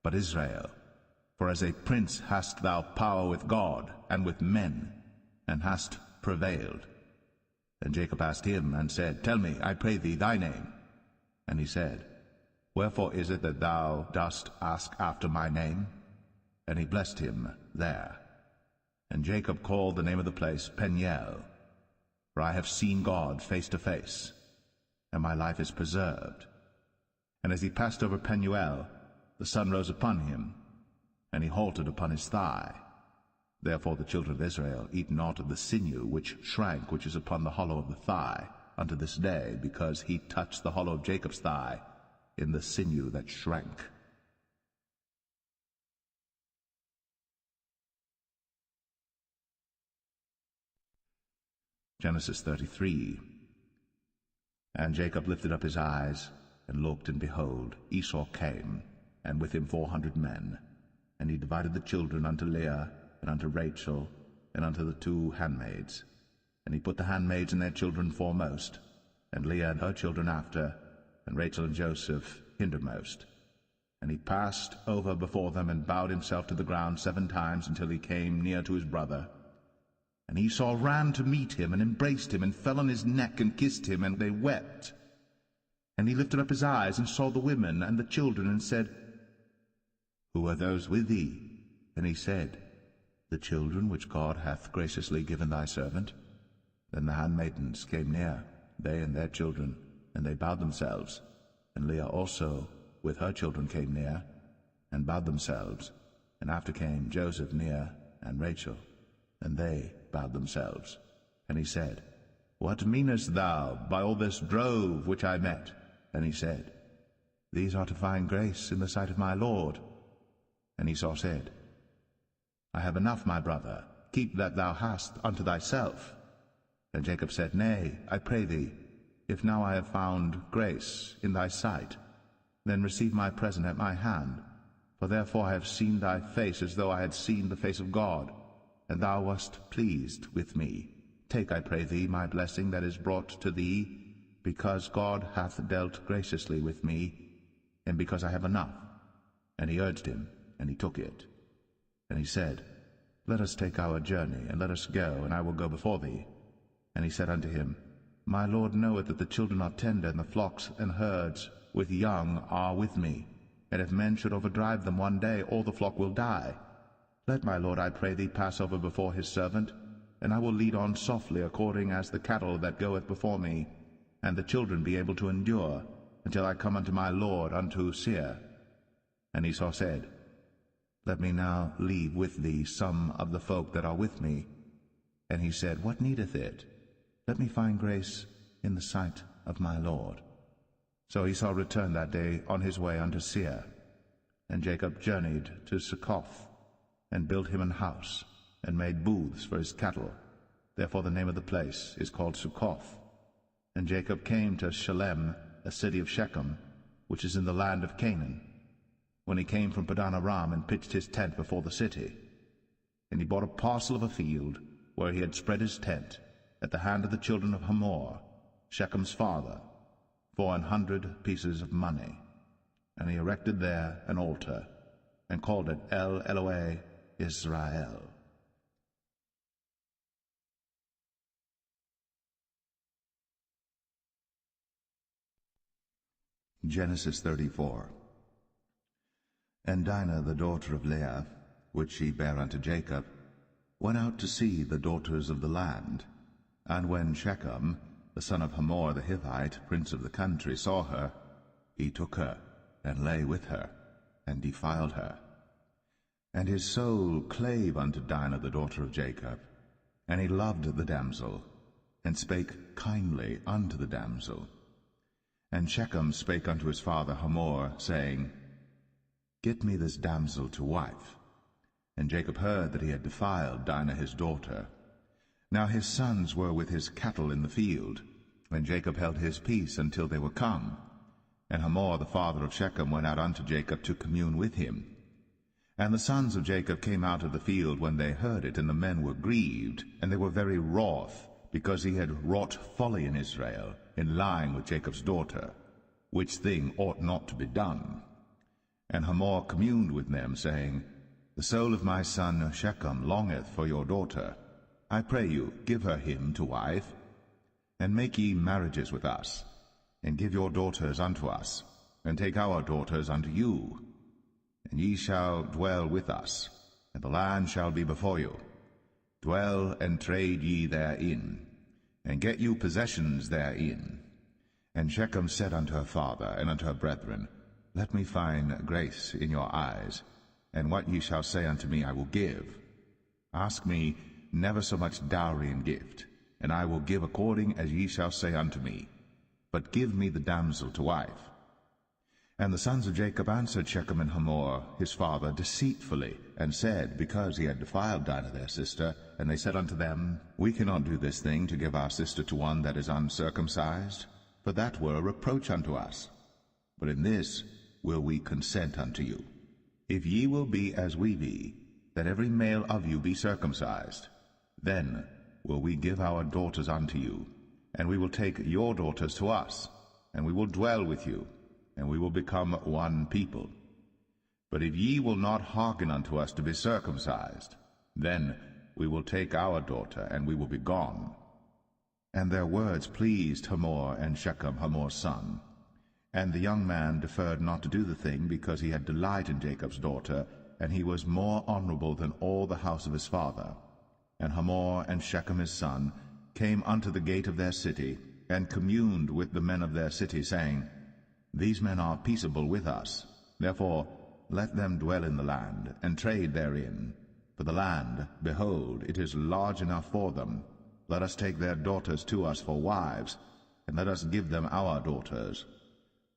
but Israel. For as a prince hast thou power with God and with men, and hast prevailed. And Jacob asked him, and said, Tell me, I pray thee, thy name. And he said, Wherefore is it that thou dost ask after my name? And he blessed him there. And Jacob called the name of the place Peniel, for I have seen God face to face, and my life is preserved. And as he passed over Penuel, the sun rose upon him, and he halted upon his thigh. Therefore the children of Israel eat not of the sinew which shrank, which is upon the hollow of the thigh, unto this day, because he touched the hollow of Jacob's thigh in the sinew that shrank. Genesis 33. And Jacob lifted up his eyes, and looked, and behold, Esau came, and with him 400 men. And he divided the children unto Leah, and unto Rachel, and unto the 2 handmaids. And he put the handmaids and their children foremost, and Leah and her children after, and Rachel and Joseph hindermost. And he passed over before them, and bowed himself to the ground 7 times, until he came near to his brother. And Esau ran to meet him, and embraced him, and fell on his neck, and kissed him, and they wept. And he lifted up his eyes, and saw the women and the children, and said, Who are those with thee? And he said, The children which God hath graciously given thy servant. Then the handmaidens came near, they and their children, and they bowed themselves. And Leah also with her children came near, and bowed themselves. And after came Joseph near, and Rachel, and they bowed themselves. And he said, What meanest thou by all this drove which I met? And he said, These are to find grace in the sight of my Lord. And Esau said, I have enough, my brother, keep that thou hast unto thyself. And Jacob said, Nay, I pray thee, if now I have found grace in thy sight, then receive my present at my hand. For therefore I have seen thy face as though I had seen the face of God, and thou wast pleased with me. Take, I pray thee, my blessing that is brought to thee, because God hath dealt graciously with me, and because I have enough. And he urged him, and he took it. And he said, Let us take our journey, and let us go, and I will go before thee. And he said unto him, My Lord knoweth that the children are tender, and the flocks and herds with young are with me. And if men should overdrive them one day, all the flock will die. Let my Lord, I pray thee, pass over before his servant, and I will lead on softly according as the cattle that goeth before me, and the children be able to endure, until I come unto my Lord unto Seir. And Esau said, Let me now leave with thee some of the folk that are with me. And he said, What needeth it? Let me find grace in the sight of my Lord. So Esau returned that day on his way unto Seir. And Jacob journeyed to Succoth, and built him an house, and made booths for his cattle. Therefore the name of the place is called Succoth. And Jacob came to Shalem, a city of Shechem, which is in the land of Canaan, when he came from Padan Aram, and pitched his tent before the city. And he bought a parcel of a field, where he had spread his tent, at the hand of the children of Hamor, Shechem's father, for 100 pieces of money. And he erected there an altar, and called it El Elohe Israel. Genesis 34. And Dinah the daughter of Leah, which she bare unto Jacob, went out to see the daughters of the land. And when Shechem, the son of Hamor the Hivite, prince of the country, saw her, he took her, and lay with her, and defiled her. And his soul clave unto Dinah the daughter of Jacob, and he loved the damsel, and spake kindly unto the damsel. And Shechem spake unto his father Hamor, saying, Get me this damsel to wife. And Jacob heard that he had defiled Dinah his daughter. Now his sons were with his cattle in the field, and Jacob held his peace until they were come. And Hamor the father of Shechem went out unto Jacob to commune with him. And the sons of Jacob came out of the field when they heard it, and the men were grieved, and they were very wroth, because he had wrought folly in Israel, in lying with Jacob's daughter, which thing ought not to be done. And Hamor communed with them, saying, The soul of my son Shechem longeth for your daughter. I pray you, give her him to wife, and make ye marriages with us, and give your daughters unto us, and take our daughters unto you. And ye shall dwell with us, and the land shall be before you. Dwell and trade ye therein, and get you possessions therein. And Shechem said unto her father and unto her brethren, Let me find grace in your eyes, and what ye shall say unto me I will give. Ask me never so much dowry and gift, and I will give according as ye shall say unto me. But give me the damsel to wife. And the sons of Jacob answered Shechem and Hamor his father deceitfully, and said, because he had defiled Dinah their sister, and they said unto them, We cannot do this thing, to give our sister to one that is uncircumcised, for that were a reproach unto us. But in this will we consent unto you. If ye will be as we be, that every male of you be circumcised, then will we give our daughters unto you, and we will take your daughters to us, and we will dwell with you, and we will become one people. But if ye will not hearken unto us to be circumcised, then we will take our daughter, and we will be gone. And their words pleased Hamor and Shechem, Hamor's son. And the young man deferred not to do the thing, because he had delight in Jacob's daughter, and he was more honorable than all the house of his father. And Hamor and Shechem his son came unto the gate of their city, and communed with the men of their city, saying, These men are peaceable with us, therefore let them dwell in the land, and trade therein. For the land, behold, it is large enough for them. Let us take their daughters to us for wives, and let us give them our daughters.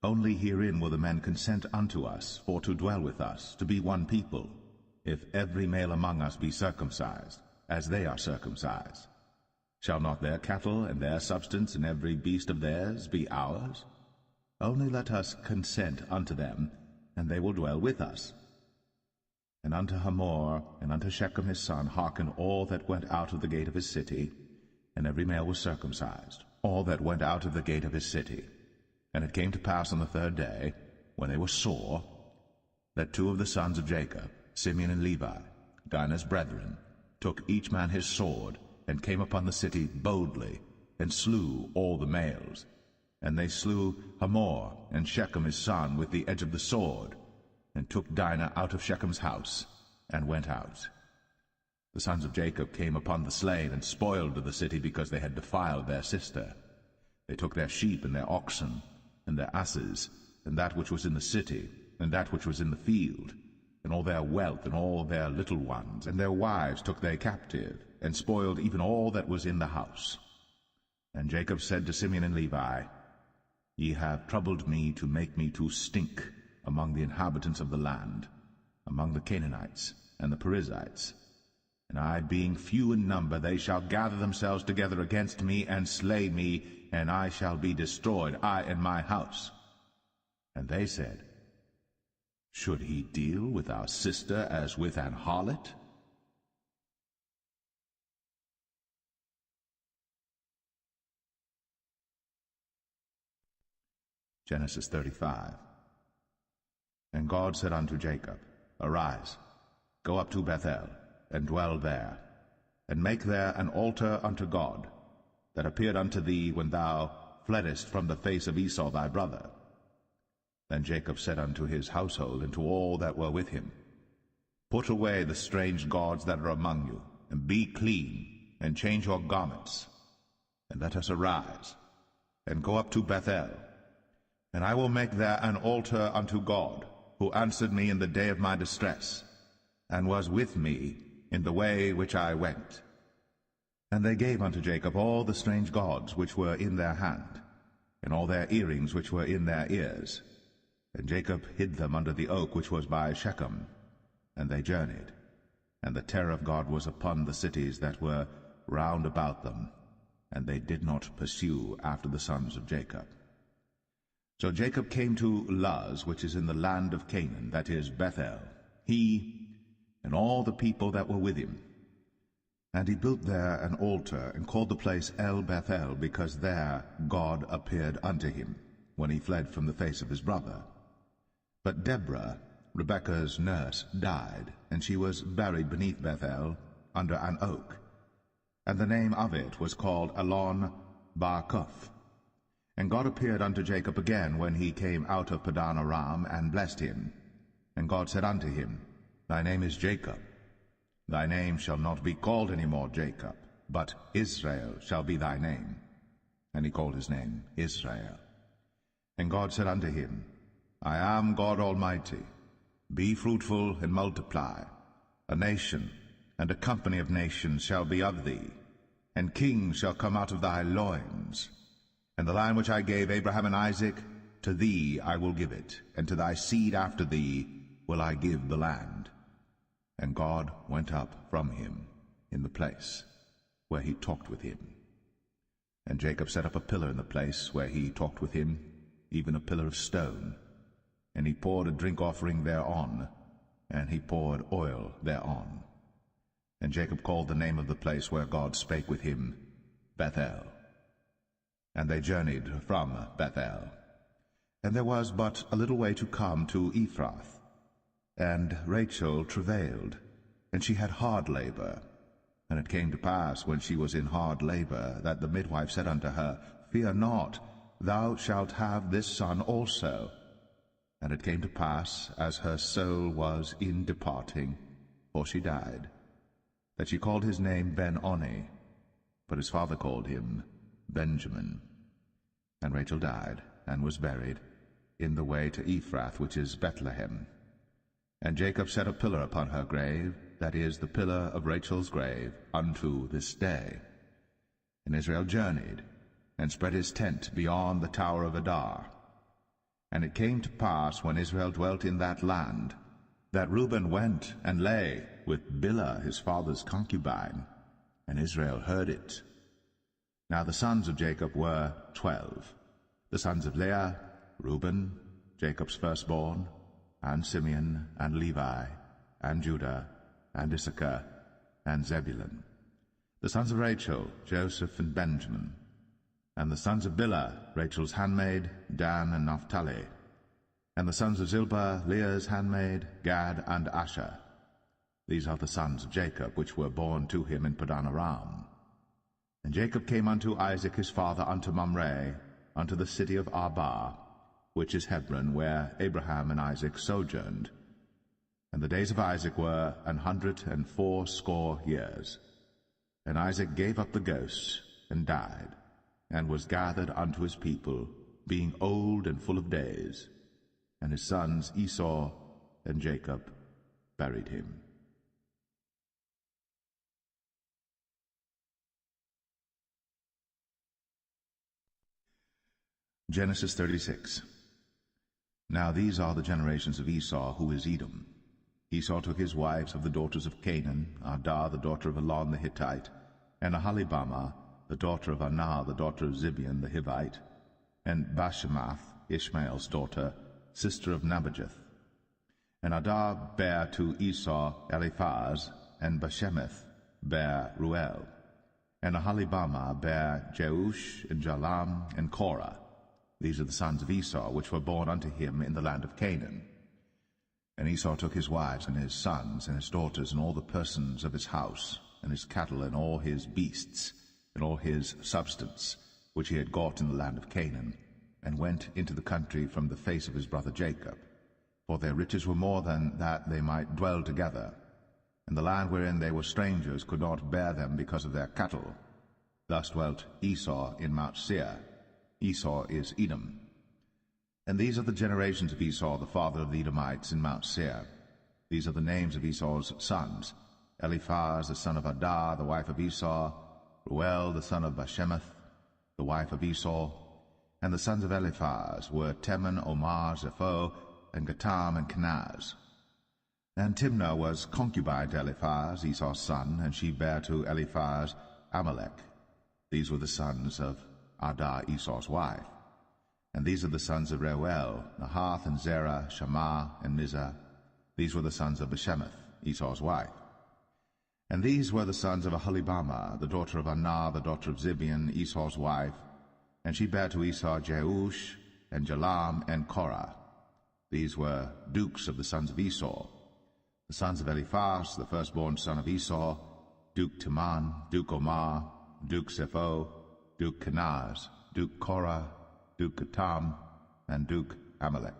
Only herein will the men consent unto us, for to dwell with us, to be one people, if every male among us be circumcised, as they are circumcised. Shall not their cattle and their substance and every beast of theirs be ours? Only let us consent unto them, and they will dwell with us. And unto Hamor and unto Shechem his son hearken all that went out of the gate of his city, and every male was circumcised, all that went out of the gate of his city. And it came to pass on the third day, when they were sore, that two of the sons of Jacob, Simeon and Levi, Dinah's brethren, took each man his sword, and came upon the city boldly, and slew all the males. And they slew Hamor and Shechem his son with the edge of the sword, and took Dinah out of Shechem's house, and went out. The sons of Jacob came upon the slain, and spoiled the city, because they had defiled their sister. They took their sheep and their oxen, and their asses, and that which was in the city, and that which was in the field, and all their wealth, and all their little ones, and their wives took they captive, and spoiled even all that was in the house. And Jacob said to Simeon and Levi, Ye have troubled me to make me to stink among the inhabitants of the land, among the Canaanites and the Perizzites. And I, being few in number, they shall gather themselves together against me, and slay me, and I shall be destroyed, I and my house. And they said, Should he deal with our sister as with an harlot? Genesis 35. And God said unto Jacob, Arise, go up to Bethel, and dwell there, and make there an altar unto God, that appeared unto thee when thou fleddest from the face of Esau thy brother. Then Jacob said unto his household, and to all that were with him, Put away the strange gods that are among you, and be clean, and change your garments, and let us arise, and go up to Bethel, and I will make there an altar unto God, who answered me in the day of my distress, and was with me in the way which I went. And they gave unto Jacob all the strange gods which were in their hand, and all their earrings which were in their ears. And Jacob hid them under the oak which was by Shechem. And they journeyed, and the terror of God was upon the cities that were round about them, and they did not pursue after the sons of Jacob. So Jacob came to Luz, which is in the land of Canaan, that is Bethel, he and all the people that were with him. And he built there an altar, and called the place El Bethel, because there God appeared unto him, when he fled from the face of his brother. But Deborah, Rebekah's nurse, died, and she was buried beneath Bethel, under an oak. And the name of it was called Elon Bar-Koth. And God appeared unto Jacob again when he came out of Padan Aram, and blessed him. And God said unto him, Thy name is Jacob. Thy name shall not be called any more Jacob, but Israel shall be thy name. And he called his name Israel. And God said unto him, I am God Almighty. Be fruitful and multiply. A nation and a company of nations shall be of thee, and kings shall come out of thy loins. And the land which I gave Abraham and Isaac, to thee I will give it, and to thy seed after thee will I give the land. And God went up from him in the place where he talked with him. And Jacob set up a pillar in the place where he talked with him, even a pillar of stone. And he poured a drink offering thereon, and he poured oil thereon. And Jacob called the name of the place where God spake with him, Bethel. And they journeyed from Bethel. And there was but a little way to come to Ephrath. And Rachel travailed, and she had hard labor. And it came to pass, when she was in hard labor, that the midwife said unto her, Fear not, thou shalt have this son also. And it came to pass, as her soul was in departing, for she died, that she called his name Ben-Oni, but his father called him Benjamin. And Rachel died, and was buried in the way to Ephrath, which is Bethlehem. And Jacob set a pillar upon her grave, that is, the pillar of Rachel's grave, unto this day. And Israel journeyed, and spread his tent beyond the tower of Adar. And it came to pass, when Israel dwelt in that land, that Reuben went and lay with Bilhah his father's concubine, and Israel heard it. Now the sons of Jacob were 12, the sons of Leah, Reuben, Jacob's firstborn, and Simeon, and Levi, and Judah, and Issachar, and Zebulun. The sons of Rachel, Joseph and Benjamin. And the sons of Bilhah, Rachel's handmaid, Dan and Naphtali. And the sons of Zilpah, Leah's handmaid, Gad and Asher. These are the sons of Jacob, which were born to him in Padan Aram. And Jacob came unto Isaac his father unto Mamre, unto the city of Arba, which is Hebron, where Abraham and Isaac sojourned. And the days of Isaac were 180 years. And Isaac gave up the ghost, and died, and was gathered unto his people, being old and full of days. And his sons Esau and Jacob buried him. Genesis 36. Now these are the generations of Esau, who is Edom. Esau took his wives of the daughters of Canaan, Adah the daughter of Elon the Hittite, and Aholibamah the daughter of Anah the daughter of Zibeon the Hivite, and Bashemath, Ishmael's daughter, sister of Nebajoth. And Adah bare to Esau Eliphaz, and Bashemath bare Ruel. And Aholibamah bare Jeush, and Jalam, and Korah. These are the sons of Esau, which were born unto him in the land of Canaan. And Esau took his wives, and his sons, and his daughters, and all the persons of his house, and his cattle, and all his beasts, and all his substance, which he had got in the land of Canaan, and went into the country from the face of his brother Jacob. For their riches were more than that they might dwell together, and the land wherein they were strangers could not bear them because of their cattle. Thus dwelt Esau in Mount Seir. Esau is Edom. And these are the generations of Esau, the father of the Edomites, in Mount Seir. These are the names of Esau's sons: Eliphaz, the son of Adah, the wife of Esau; Ruel, the son of Bashemath, the wife of Esau. And the sons of Eliphaz were Teman, Omar, Zepho, and Gatam, and Kenaz. And Timnah was concubine to Eliphaz, Esau's son, and she bare to Eliphaz Amalek. These were the sons of Adah, Esau's wife. And these are the sons of Reuel, Nahath, and Zerah, Shammah, and Mizah. These were the sons of Bashemath, Esau's wife. And these were the sons of Aholibamah, the daughter of Anah, the daughter of Zibeon, Esau's wife. And she bare to Esau Jeush, and Jalam, and Korah. These were dukes of the sons of Esau. The sons of Eliphaz, the firstborn son of Esau: Duke Teman, Duke Omar, Duke Zepho, Duke Kenaz, Duke Korah, Duke Gatam, and Duke Amalek.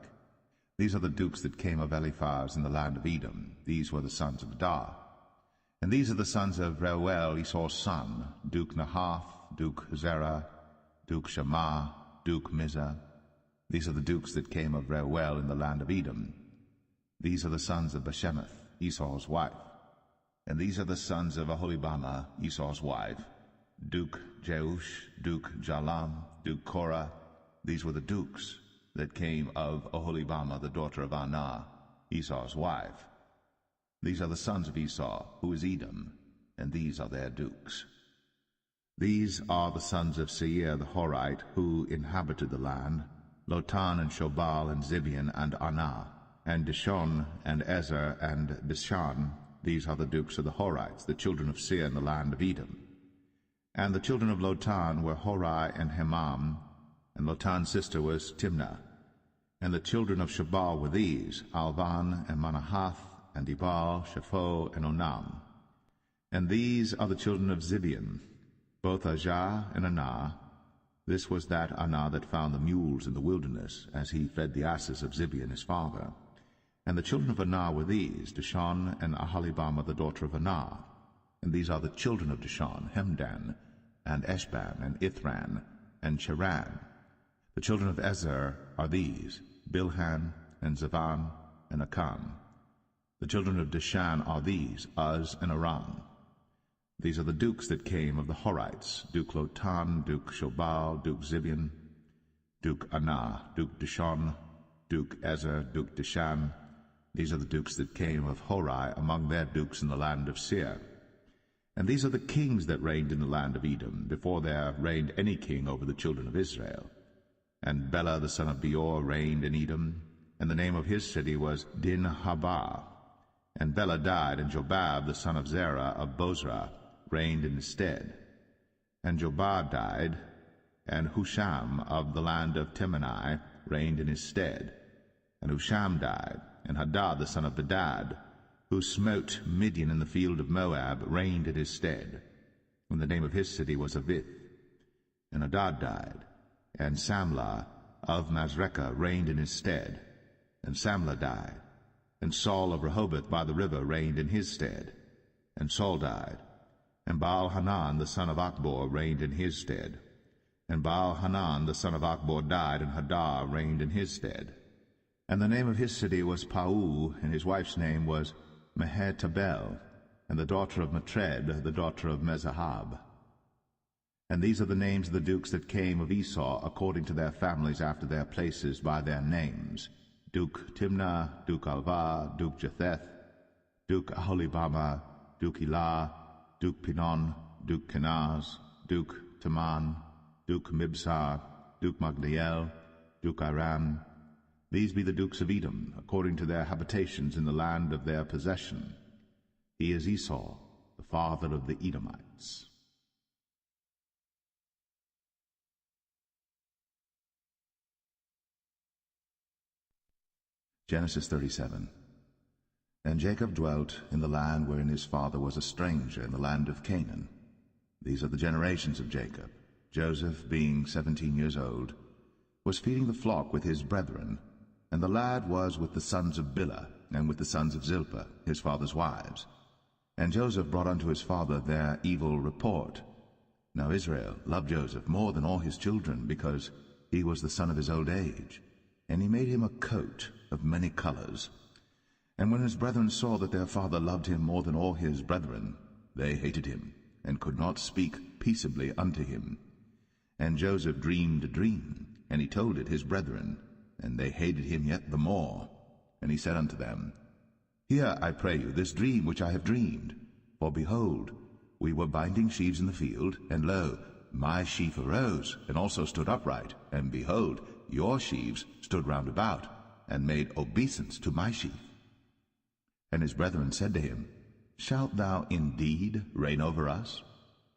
These are the dukes that came of Eliphaz in the land of Edom. These were the sons of Adah. And these are the sons of Reuel, Esau's son: Duke Nahath, Duke Zerah, Duke Shammah, Duke Mizah. These are the dukes that came of Reuel in the land of Edom. These are the sons of Bashemath, Esau's wife. And these are the sons of Aholibamah, Esau's wife: Duke Jeush, Duke Jalam, Duke Korah. These were the dukes that came of Aholibamah, the daughter of Anah, Esau's wife. These are the sons of Esau, who is Edom, and these are their dukes. These are the sons of Seir the Horite, who inhabited the land: Lotan, and Shobal, and Zibeon, and Anah, and Dishon, and Ezer, and Dishan. These are the dukes of the Horites, the children of Seir in the land of Edom. And the children of Lotan were Horai and Hemam, and Lotan's sister was Timnah. And the children of Shobal were these: Alvan, and Manahath, and Ebal, Shepho, and Onam. And these are the children of Zibeon, both Ajah and Anah. This was that Anah that found the mules in the wilderness, as he fed the asses of Zibeon his father. And the children of Anah were these: Dishon, and Aholibamah the daughter of Anah. And these are the children of Dishon: Hemdan, and Eshban, and Ithran, and Cheran. The children of Ezer are these: Bilhan, and Zavan, and Akan. The children of Dishan are these: Uz and Aram. These are the dukes that came of the Horites: Duke Lotan, Duke Shobal, Duke Zibeon, Duke Anah, Duke Dishon, Duke Ezer, Duke Dishan. These are the dukes that came of Horai among their dukes in the land of Seir. And these are the kings that reigned in the land of Edom, before there reigned any king over the children of Israel. And Bela the son of Beor reigned in Edom, and the name of his city was Dinhabah. And Bela died, and Jobab the son of Zerah of Bozrah reigned in his stead. And Jobab died, and Husham of the land of Temani reigned in his stead. And Husham died, and Hadad the son of Bedad, who smote Midian in the field of Moab, reigned in his stead. And the name of his city was Avith. And Hadad died, and Samlah of Masrekah reigned in his stead. And Samlah died, and Saul of Rehoboth by the river reigned in his stead. And Saul died, and Baal-Hanan the son of Achbor reigned in his stead. And Baal-Hanan the son of Achbor died, and Hadar reigned in his stead. And the name of his city was Pau, and his wife's name was Mehetabel, and the daughter of Matred, the daughter of Mezahab. And these are the names of the dukes that came of Esau, according to their families after their places by their names: Duke Timnah, Duke Alva, Duke Jetheth, Duke Aholibama, Duke Elah, Duke Pinon, Duke Kenaz, Duke Taman, Duke Mibsar, Duke Magdiel, Duke Aram. These be the dukes of Edom, according to their habitations in the land of their possession. He is Esau, the father of the Edomites. Genesis 37. And Jacob dwelt in the land wherein his father was a stranger, in the land of Canaan. These are the generations of Jacob. Joseph, being 17 years old, was feeding the flock with his brethren, and the lad was with the sons of Bilhah, and with the sons of Zilpah, his father's wives. And Joseph brought unto his father their evil report. Now Israel loved Joseph more than all his children, because he was the son of his old age. And he made him a coat of many colors. And when his brethren saw that their father loved him more than all his brethren, they hated him, and could not speak peaceably unto him. And Joseph dreamed a dream, and he told it his brethren, and they hated him yet the more. And he said unto them, Hear, I pray you, this dream which I have dreamed. For behold, we were binding sheaves in the field, and lo, my sheaf arose, and also stood upright, and behold, your sheaves stood round about, and made obeisance to my sheaf. And his brethren said to him, Shalt thou indeed reign over us?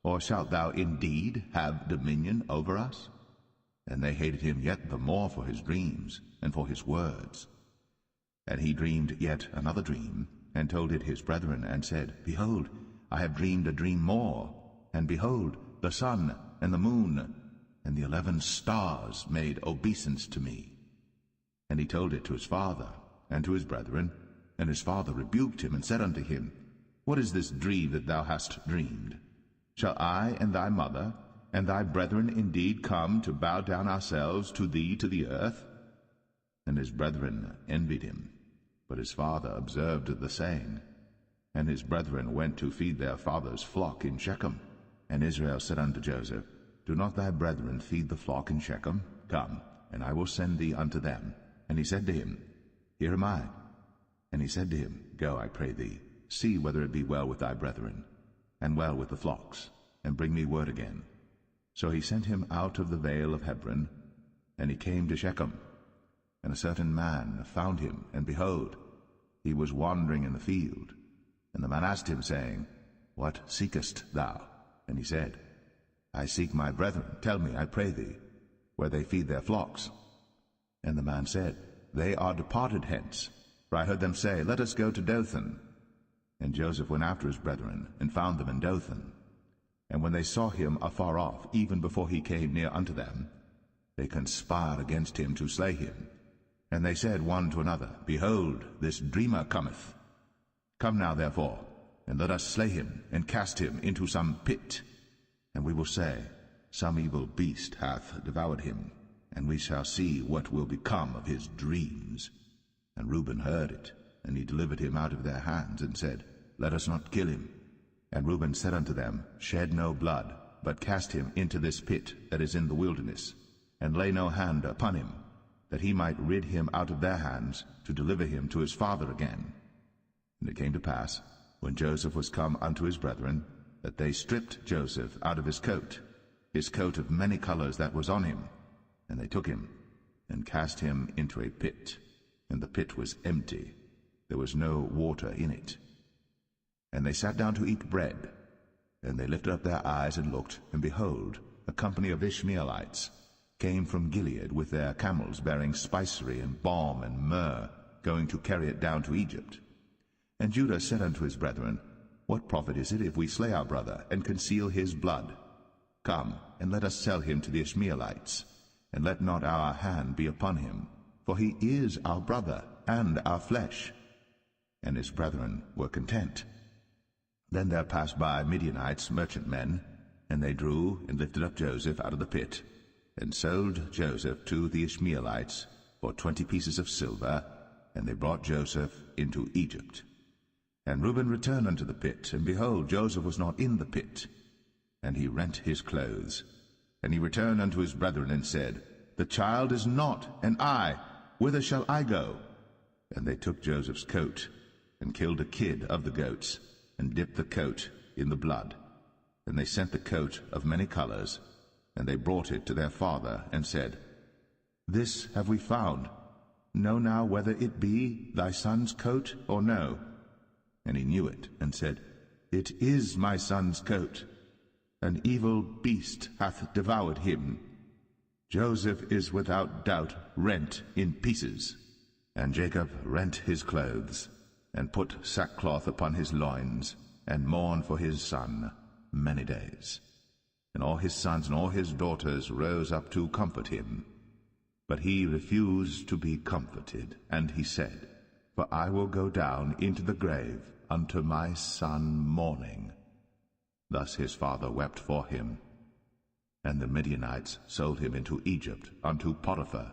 Or shalt thou indeed have dominion over us? And they hated him yet the more for his dreams, and for his words. And he dreamed yet another dream, and told it his brethren, and said, Behold, I have dreamed a dream more, and behold, the sun and the moon and the 11 stars made obeisance to me. And he told it to his father, and to his brethren, and his father rebuked him, and said unto him, What is this dream that thou hast dreamed? Shall I and thy mother and thy brethren indeed come to bow down ourselves to thee to the earth? And his brethren envied him, but his father observed the saying. And his brethren went to feed their father's flock in Shechem. And Israel said unto Joseph, Do not thy brethren feed the flock in Shechem? Come, and I will send thee unto them. And he said to him, Here am I. And he said to him, Go, I pray thee, see whether it be well with thy brethren, and well with the flocks, and bring me word again. So he sent him out of the vale of Hebron, and he came to Shechem. And a certain man found him, and behold, he was wandering in the field. And the man asked him, saying, What seekest thou? And he said, I seek my brethren. Tell me, I pray thee, where they feed their flocks. And the man said, They are departed hence, for I heard them say, Let us go to Dothan. And Joseph went after his brethren, and found them in Dothan. And when they saw him afar off, even before he came near unto them, they conspired against him to slay him. And they said one to another, Behold, this dreamer cometh. Come now, therefore, and let us slay him, and cast him into some pit. And we will say, Some evil beast hath devoured him, and we shall see what will become of his dreams. And Reuben heard it, and he delivered him out of their hands, and said, Let us not kill him. And Reuben said unto them, Shed no blood, but cast him into this pit that is in the wilderness, and lay no hand upon him, that he might rid him out of their hands, to deliver him to his father again. And it came to pass, when Joseph was come unto his brethren, that they stripped Joseph out of his coat of many colors that was on him, And they took him, and cast him into a pit, and the pit was empty, there was no water in it. And they sat down to eat bread, and they lifted up their eyes and looked, and behold, a company of Ishmaelites came from Gilead with their camels bearing spicery and balm and myrrh, going to carry it down to Egypt. And Judah said unto his brethren, What profit is it if we slay our brother, and conceal his blood? Come, and let us sell him to the Ishmaelites, and let not our hand be upon him, for he is our brother, and our flesh. And his brethren were content. Then there passed by Midianites, merchantmen, and they drew and lifted up Joseph out of the pit, and sold Joseph to the Ishmaelites for 20 pieces of silver, and they brought Joseph into Egypt. And Reuben returned unto the pit, and behold, Joseph was not in the pit. And he rent his clothes. And he returned unto his brethren, and said, The child is not, and I, whither shall I go? And they took Joseph's coat, and killed a kid of the goats, and dipped the coat in the blood. And they sent the coat of many colors, and they brought it to their father, and said, This have we found. Know now whether it be thy son's coat or no. And he knew it, and said, It is my son's coat. An evil beast hath devoured him. Joseph is without doubt rent in pieces. And Jacob rent his clothes, and put sackcloth upon his loins, and mourned for his son many days. And all his sons and all his daughters rose up to comfort him. But he refused to be comforted, and he said, For I will go down into the grave unto my son mourning. Thus his father wept for him. And the Midianites sold him into Egypt unto Potiphar,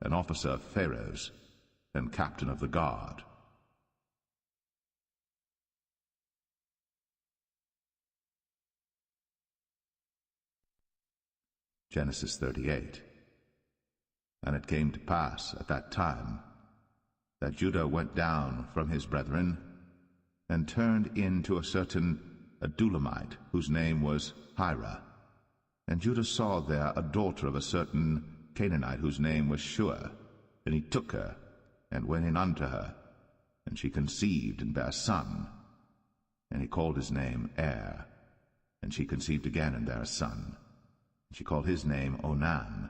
an officer of Pharaoh's, and captain of the guard. Genesis 38. And it came to pass at that time that Judah went down from his brethren, and turned in to a certain Adulamite, whose name was Hira. And Judah saw there a daughter of a certain Canaanite, whose name was Shua. And he took her, and went in unto her, and she conceived and bare a son. And he called his name Er. And she conceived again and bare a son. And she called his name Onan.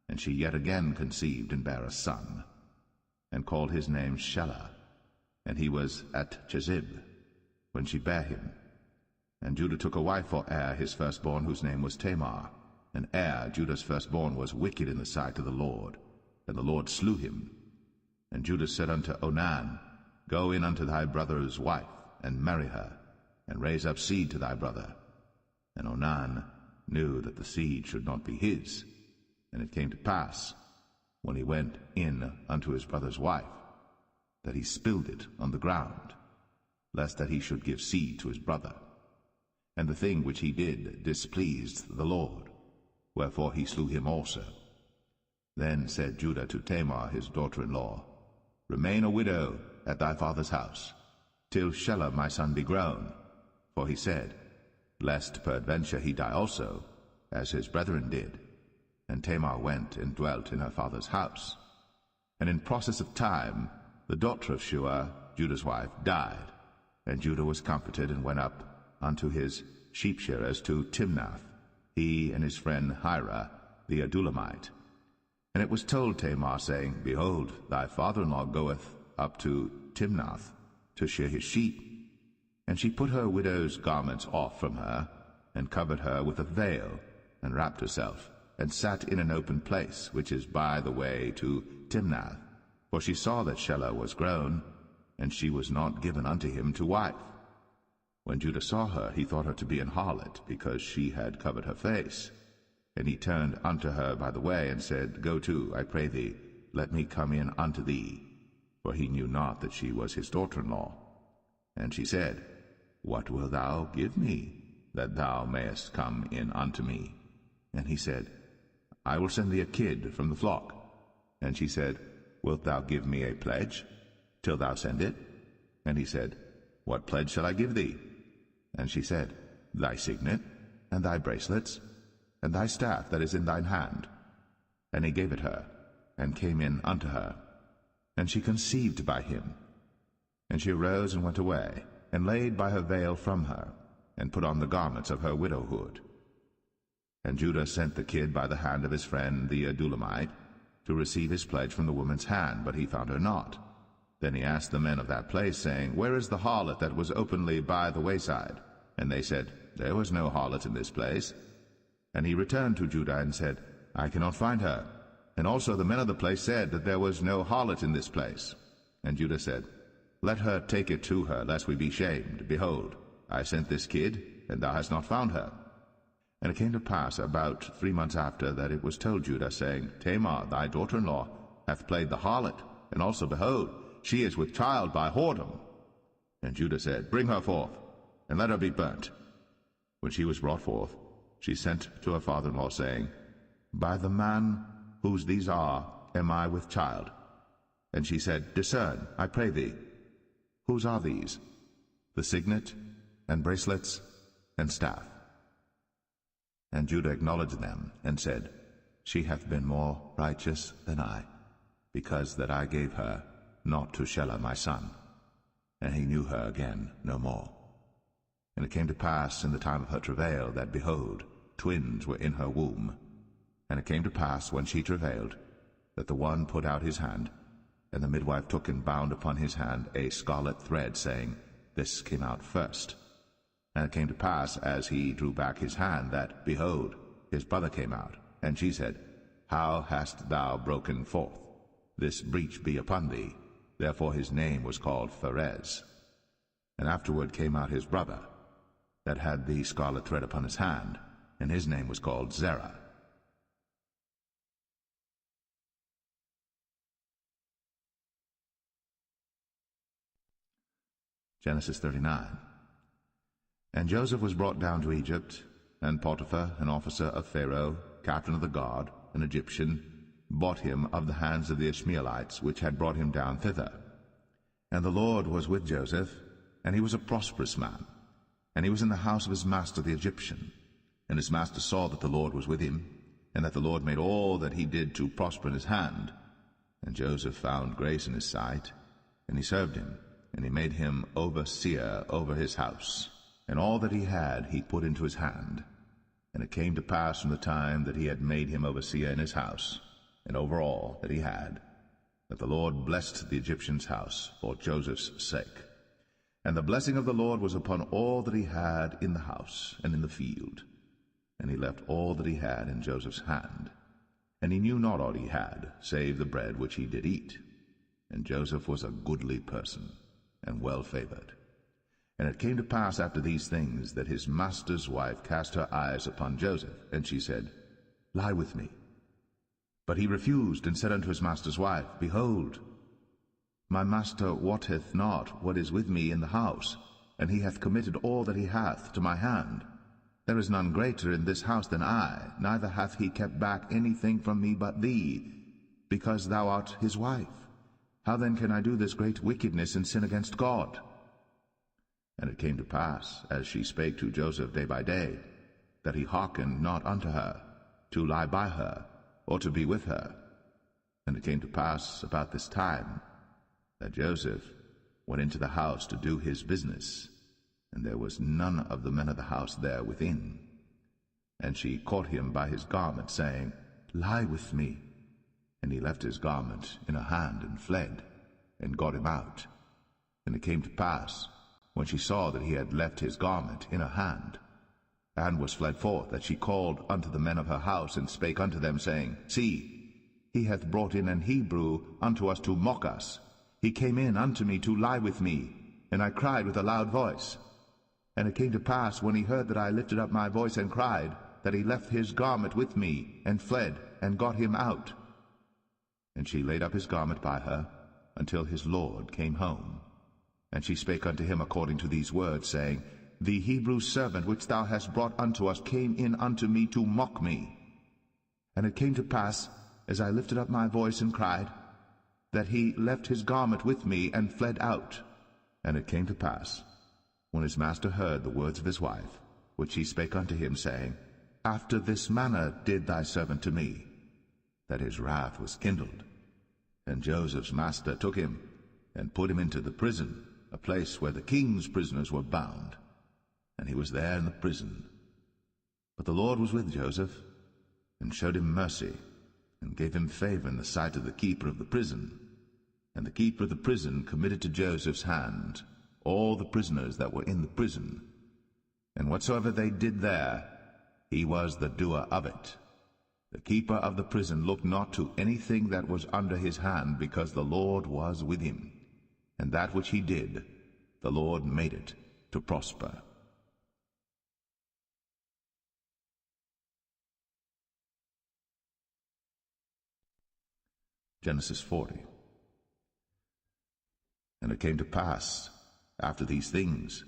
And she yet again conceived and bare a son, and called his name Shelah. And he was at Chezib, when she bare him. And Judah took a wife for Er his firstborn, whose name was Tamar. And Er, Judah's firstborn, was wicked in the sight of the Lord, and the Lord slew him. And Judah said unto Onan, Go in unto thy brother's wife, and marry her, and raise up seed to thy brother. And Onan knew that the seed should not be his. And it came to pass, when he went in unto his brother's wife, that he spilled it on the ground, lest that he should give seed to his brother. And the thing which he did displeased the Lord, wherefore he slew him also. Then said Judah to Tamar his daughter-in-law, Remain a widow at thy father's house, till Shelah my son be grown. For he said, Lest peradventure he die also, as his brethren did. And Tamar went and dwelt in her father's house. And in process of time, the daughter of Shua, Judah's wife, died. And Judah was comforted, and went up unto his sheep-shearers to Timnath, he and his friend Hira, the Adulamite. And it was told Tamar, saying, Behold, thy father-in-law goeth up to Timnath to shear his sheep. And she put her widow's garments off from her, and covered her with a veil, and wrapped herself, and sat in an open place, which is by the way to Timnath. For she saw that Shelah was grown, and she was not given unto him to wife. When Judah saw her, he thought her to be an harlot, because she had covered her face. And he turned unto her by the way, and said, Go to, I pray thee, let me come in unto thee. For he knew not that she was his daughter-in-law. And she said, What wilt thou give me, that thou mayest come in unto me? And he said, I will send thee a kid from the flock. And she said, Wilt thou give me a pledge, till thou send it? And he said, What pledge shall I give thee? And she said, Thy signet, and thy bracelets, and thy staff that is in thine hand. And he gave it her, and came in unto her. And she conceived by him. And she arose and went away, and laid by her veil from her, and put on the garments of her widowhood. And Judah sent the kid by the hand of his friend the Adullamite, to receive his pledge from the woman's hand, but he found her not. Then he asked the men of that place, saying, Where is the harlot that was openly by the wayside? And they said, There was no harlot in this place. And he returned to Judah, and said, I cannot find her. And also the men of the place said that there was no harlot in this place. And Judah said, Let her take it to her, lest we be shamed. Behold, I sent this kid, and thou hast not found her. And it came to pass about 3 months after that it was told Judah, saying, Tamar, thy daughter-in-law, hath played the harlot, and also, behold, she is with child by whoredom. And Judah said, Bring her forth, and let her be burnt. When she was brought forth, she sent to her father-in-law, saying, By the man whose these are am I with child. And she said, Discern, I pray thee, whose are these? The signet, and bracelets, and staff. And Judah acknowledged them, and said, She hath been more righteous than I, because that I gave her not to Shelah my son. And he knew her again no more. And it came to pass in the time of her travail, that, behold, twins were in her womb. And it came to pass, when she travailed, that the one put out his hand, and the midwife took and bound upon his hand a scarlet thread, saying, This came out first. And it came to pass, as he drew back his hand, that, behold, his brother came out. And she said, How hast thou broken forth? This breach be upon thee. Therefore his name was called Pharez. And afterward came out his brother, that had the scarlet thread upon his hand, and his name was called Zerah. Genesis 39. And Joseph was brought down to Egypt, and Potiphar, an officer of Pharaoh, captain of the guard, an Egyptian, bought him of the hands of the Ishmaelites, which had brought him down thither. And the Lord was with Joseph, and he was a prosperous man, and he was in the house of his master the Egyptian. And his master saw that the Lord was with him, and that the Lord made all that he did to prosper in his hand. And Joseph found grace in his sight, and he served him, and he made him overseer over his house. And all that he had he put into his hand. And it came to pass from the time that he had made him overseer in his house, and over all that he had, that the Lord blessed the Egyptian's house for Joseph's sake. And the blessing of the Lord was upon all that he had in the house and in the field. And he left all that he had in Joseph's hand. And he knew not aught he had, save the bread which he did eat. And Joseph was a goodly person, and well favored. And it came to pass after these things, that his master's wife cast her eyes upon Joseph, and she said, Lie with me. But he refused, and said unto his master's wife, Behold, my master wotteth not what is with me in the house, and he hath committed all that he hath to my hand. There is none greater in this house than I, neither hath he kept back anything from me but thee, because thou art his wife. How then can I do this great wickedness and sin against God? And it came to pass, as she spake to Joseph day by day, that he hearkened not unto her, to lie by her, or to be with her. And it came to pass about this time, that Joseph went into the house to do his business, and there was none of the men of the house there within. And she caught him by his garment, saying, Lie with me. And he left his garment in her hand, and fled, and got him out. And it came to pass, when she saw that he had left his garment in her hand, and was fled forth, that she called unto the men of her house, and spake unto them, saying, See, he hath brought in an Hebrew unto us to mock us. He came in unto me to lie with me, and I cried with a loud voice. And it came to pass, when he heard that I lifted up my voice and cried, that he left his garment with me, and fled, and got him out. And she laid up his garment by her, until his lord came home. And she spake unto him according to these words, saying, The Hebrew servant which thou hast brought unto us came in unto me to mock me. And it came to pass, as I lifted up my voice and cried, that he left his garment with me, and fled out. And it came to pass, when his master heard the words of his wife, which she spake unto him, saying, After this manner did thy servant to me, that his wrath was kindled. And Joseph's master took him, and put him into the prison, a place where the king's prisoners were bound. And he was there in the prison. But the Lord was with Joseph, and showed him mercy, and gave him favor in the sight of the keeper of the prison. And the keeper of the prison committed to Joseph's hand all the prisoners that were in the prison. And whatsoever they did there, he was the doer of it. The keeper of the prison looked not to anything that was under his hand, because the Lord was with him. And that which he did, the Lord made it to prosper. Genesis 40. And it came to pass, after these things,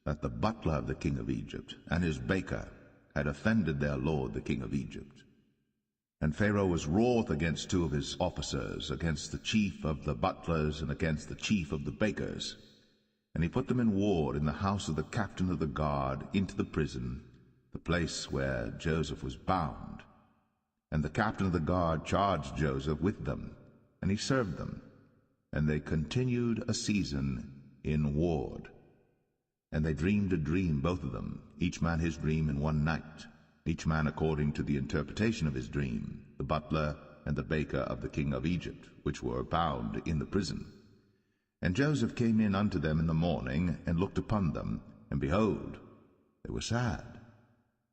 that the butler of the king of Egypt and his baker had offended their lord the king of Egypt. And Pharaoh was wroth against two of his officers, against the chief of the butlers and against the chief of the bakers. And he put them in ward in the house of the captain of the guard into the prison, the place where Joseph was bound. And the captain of the guard charged Joseph with them, and he served them. And they continued a season in ward. And they dreamed a dream, both of them, each man his dream in one night, each man according to the interpretation of his dream, the butler and the baker of the king of Egypt, which were bound in the prison. And Joseph came in unto them in the morning, and looked upon them, and behold, they were sad.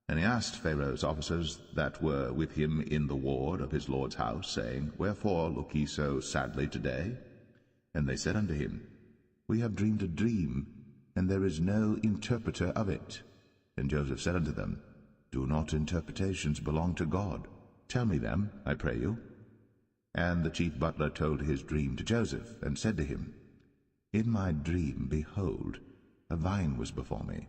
And he asked Pharaoh's officers that were with him in the ward of his lord's house, saying, Wherefore look ye so sadly today? And they said unto him, We have dreamed a dream, and there is no interpreter of it. And Joseph said unto them, Do not interpretations belong to God? Tell me them, I pray you. And the chief butler told his dream to Joseph, and said to him, In my dream, behold, a vine was before me,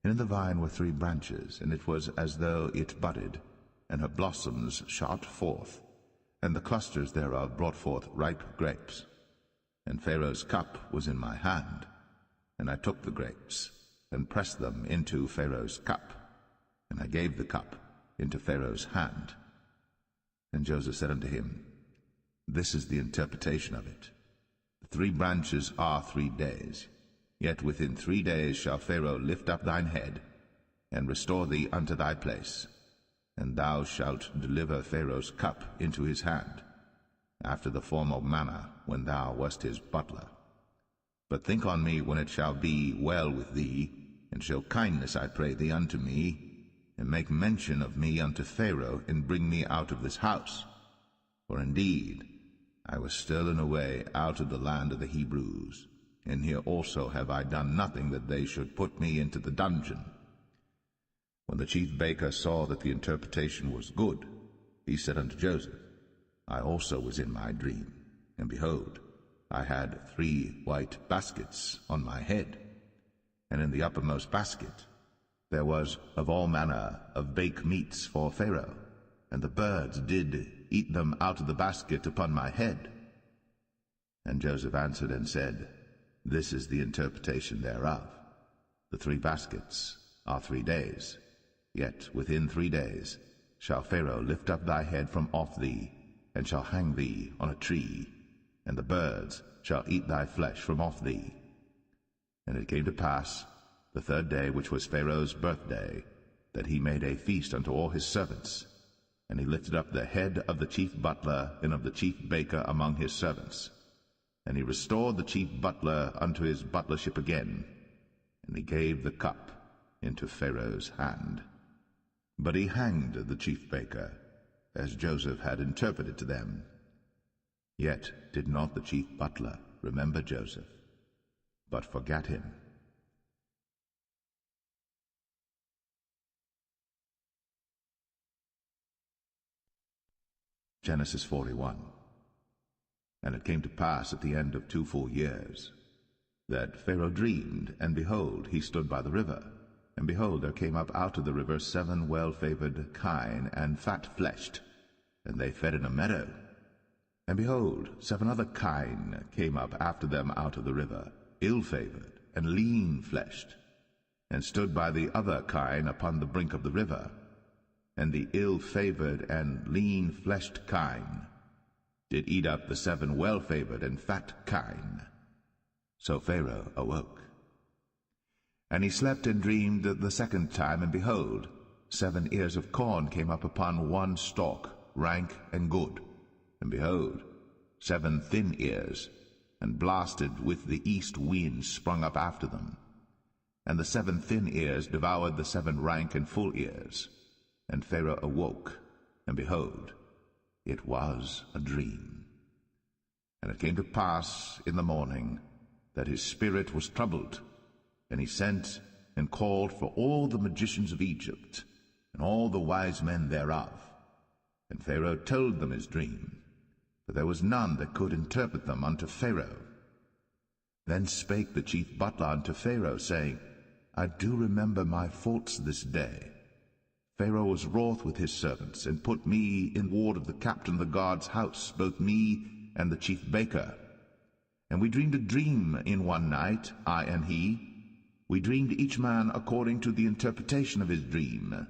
and in the vine were 3 branches, and it was as though it budded, and her blossoms shot forth, and the clusters thereof brought forth ripe grapes. And Pharaoh's cup was in my hand, and I took the grapes, and pressed them into Pharaoh's cup, and I gave the cup into Pharaoh's hand. And Joseph said unto him, This is the interpretation of it. The 3 branches are 3 days. Yet within 3 days shall Pharaoh lift up thine head, and restore thee unto thy place, and thou shalt deliver Pharaoh's cup into his hand, after the former manner when thou wast his butler. But think on me when it shall be well with thee, and show kindness, I pray thee, unto me, and make mention of me unto Pharaoh, and bring me out of this house. For indeed I was stolen away out of the land of the Hebrews, and here also have I done nothing that they should put me into the dungeon. When the chief baker saw that the interpretation was good, he said unto Joseph, I also was in my dream, and behold, I had 3 white baskets on my head, and in the uppermost basket there was of all manner of baked meats for Pharaoh, and the birds did eat them out of the basket upon my head. And Joseph answered and said, This is the interpretation thereof. The 3 baskets are 3 days, yet within 3 days shall Pharaoh lift up thy head from off thee, and shall hang thee on a tree, and the birds shall eat thy flesh from off thee. And it came to pass, the 3rd day, which was Pharaoh's birthday, that he made a feast unto all his servants, and he lifted up the head of the chief butler and of the chief baker among his servants. And he restored the chief butler unto his butlership again, and he gave the cup into Pharaoh's hand. But he hanged the chief baker, as Joseph had interpreted to them. Yet did not the chief butler remember Joseph, but forgat him. Genesis 41. And it came to pass at the end of 2 full years, that Pharaoh dreamed, and behold, he stood by the river. And behold, there came up out of the river 7 well-favored kine, and fat-fleshed, and they fed in a meadow. And behold, 7 other kine came up after them out of the river, ill-favored, and lean-fleshed, and stood by the other kine upon the brink of the river. and the ill-favored and lean-fleshed kine did eat up the 7 well-favored and fat kine. So Pharaoh awoke. And he slept and dreamed the second time, and behold, 7 ears of corn came up upon one stalk, rank and good. And behold, 7 thin ears, and blasted with the east wind, sprung up after them. And the 7 thin ears devoured the 7 rank and full ears. And Pharaoh awoke, and behold, it was a dream. And it came to pass in the morning that his spirit was troubled, and he sent and called for all the magicians of Egypt, and all the wise men thereof. And Pharaoh told them his dream, but there was none that could interpret them unto Pharaoh. Then spake the chief butler unto Pharaoh, saying, I do remember my faults this day. Pharaoh was wroth with his servants, and put me in ward of the captain of the guard's house, both me and the chief baker. And we dreamed a dream in one night, I and he. We dreamed each man according to the interpretation of his dream.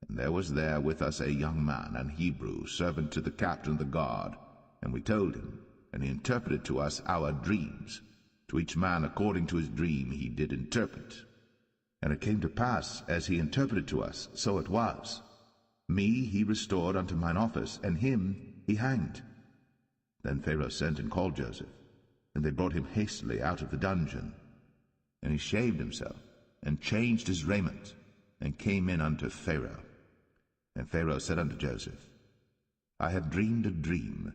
And there was there with us a young man, an Hebrew, servant to the captain of the guard. And we told him, and he interpreted to us our dreams. To each man according to his dream he did interpret. And it came to pass, as he interpreted to us, so it was. Me he restored unto mine office, and him he hanged. Then Pharaoh sent and called Joseph, and they brought him hastily out of the dungeon. And he shaved himself, and changed his raiment, and came in unto Pharaoh. And Pharaoh said unto Joseph, I have dreamed a dream,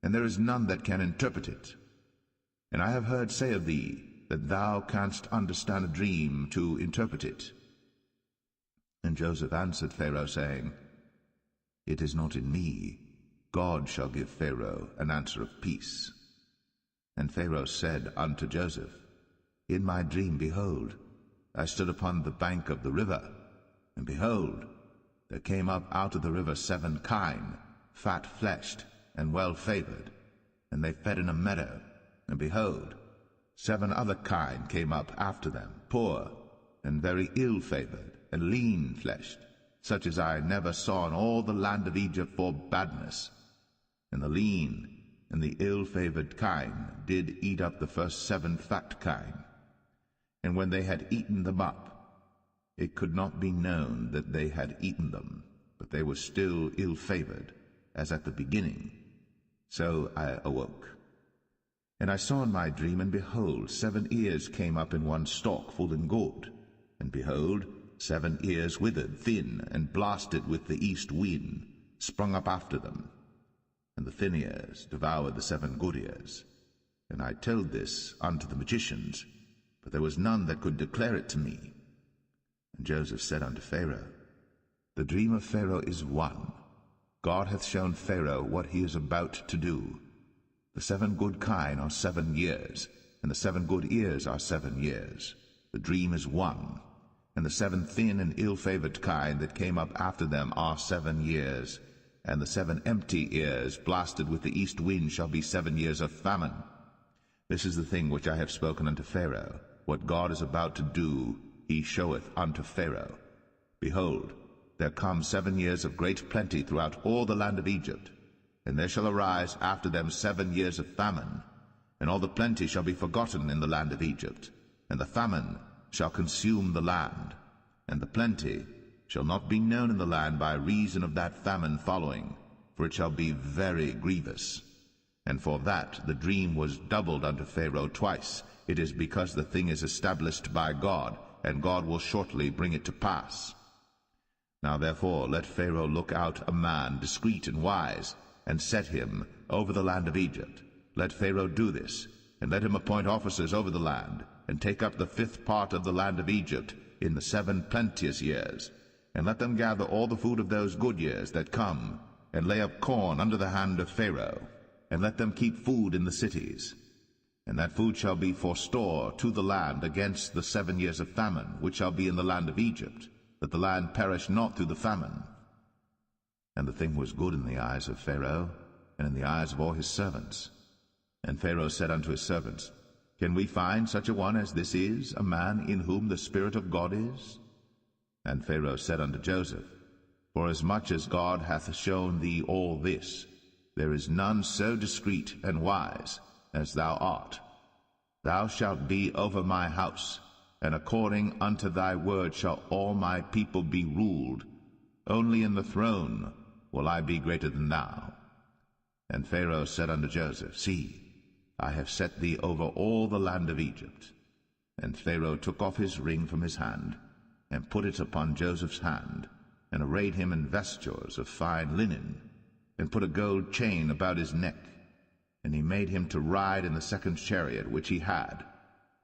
and there is none that can interpret it. And I have heard say of thee, that thou canst understand a dream to interpret it. And Joseph answered Pharaoh, saying, It is not in me. God shall give Pharaoh an answer of peace. And Pharaoh said unto Joseph, In my dream, behold, I stood upon the bank of the river, and behold, there came up out of the river 7 kine, fat-fleshed and well-favored, and they fed in a meadow, and behold, 7 other kine came up after them, poor, and very ill-favored, and lean-fleshed, such as I never saw in all the land of Egypt for badness. And the lean and the ill-favored kine did eat up the first 7 fat kine. And when they had eaten them up, it could not be known that they had eaten them, but they were still ill-favored, as at the beginning. So I awoke. And I saw in my dream, and behold, 7 ears came up in one stalk, full and good. And behold, 7 ears withered, thin, and blasted with the east wind, sprung up after them. And the thin ears devoured the 7 good ears. And I told this unto the magicians, but there was none that could declare it to me. And Joseph said unto Pharaoh, The dream of Pharaoh is one. God hath shown Pharaoh what he is about to do. The 7 good kine are 7 years, and the 7 good ears are 7 years. The dream is one. And the 7 thin and ill-favored kine that came up after them are 7 years. And the 7 empty ears, blasted with the east wind, shall be 7 years of famine. This is the thing which I have spoken unto Pharaoh. What God is about to do, he showeth unto Pharaoh. Behold, there come 7 years of great plenty throughout all the land of Egypt. And there shall arise after them 7 years of famine, and all the plenty shall be forgotten in the land of Egypt, and the famine shall consume the land, and the plenty shall not be known in the land by reason of that famine following, for it shall be very grievous. And for that the dream was doubled unto Pharaoh twice. It is because the thing is established by God, and God will shortly bring it to pass. Now therefore let Pharaoh look out a man discreet and wise, and set him over the land of Egypt. Let Pharaoh do this, and let him appoint officers over the land, and take up the 5th part of the land of Egypt in the 7 plenteous years, and let them gather all the food of those good years that come, and lay up corn under the hand of Pharaoh, and let them keep food in the cities. And that food shall be for store to the land against the 7 years of famine, which shall be in the land of Egypt, that the land perish not through the famine. And the thing was good in the eyes of Pharaoh, and in the eyes of all his servants. And Pharaoh said unto his servants, Can we find such a one as this is, a man in whom the Spirit of God is? And Pharaoh said unto Joseph, Forasmuch as God hath shown thee all this, there is none so discreet and wise as thou art. Thou shalt be over my house, and according unto thy word shall all my people be ruled. Only in the throne will I be greater than thou. And Pharaoh said unto Joseph, See, I have set thee over all the land of Egypt. And Pharaoh took off his ring from his hand, and put it upon Joseph's hand, and arrayed him in vestures of fine linen, and put a gold chain about his neck. And he made him to ride in the second chariot which he had.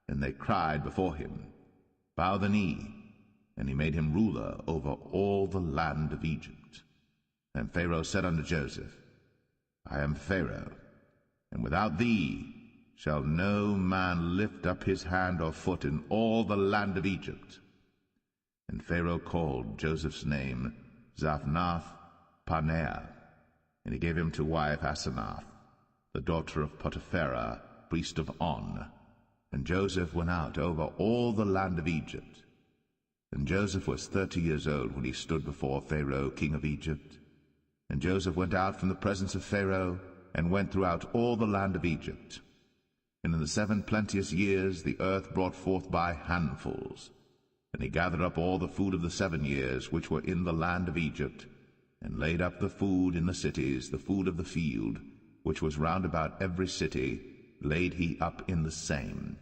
And they cried before him, Bow the knee. And he made him ruler over all the land of Egypt. And Pharaoh said unto Joseph, I am Pharaoh, and without thee shall no man lift up his hand or foot in all the land of Egypt. And Pharaoh called Joseph's name Zaphnath-Paneah, and he gave him to wife Asenath, the daughter of Potiphera, priest of On. And Joseph went out over all the land of Egypt. And Joseph was 30 years old when he stood before Pharaoh, king of Egypt. And Joseph went out from the presence of Pharaoh, and went throughout all the land of Egypt. And in the 7 plenteous years the earth brought forth by handfuls. And he gathered up all the food of the 7 years which were in the land of Egypt, and laid up the food in the cities, the food of the field, which was round about every city, laid he up in the same.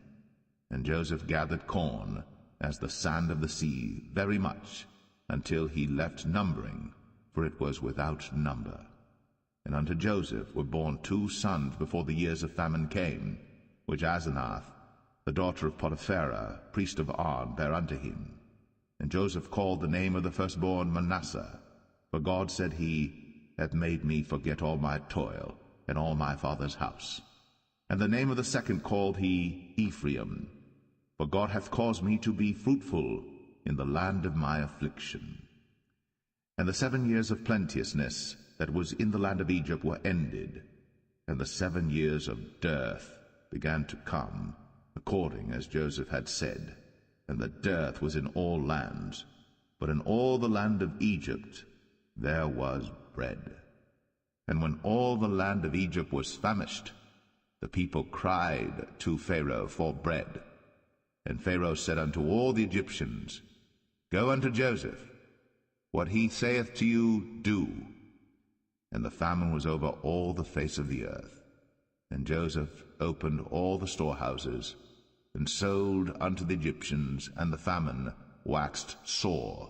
And Joseph gathered corn, as the sand of the sea, very much, until he left numbering, for it was without number. And unto Joseph were born 2 sons before the years of famine came, which Asenath, the daughter of Potiphera, priest of On, bare unto him. And Joseph called the name of the firstborn Manasseh, for God, said he, hath made me forget all my toil, and all my father's house. And the name of the second called he Ephraim, for God hath caused me to be fruitful in the land of my affliction. And the 7 years of plenteousness that was in the land of Egypt were ended, and the 7 years of dearth began to come, according as Joseph had said. And the dearth was in all lands, but in all the land of Egypt there was bread. And when all the land of Egypt was famished, the people cried to Pharaoh for bread. And Pharaoh said unto all the Egyptians, Go unto Joseph, what he saith to you, do. And the famine was over all the face of the earth. And Joseph opened all the storehouses, and sold unto the Egyptians, and the famine waxed sore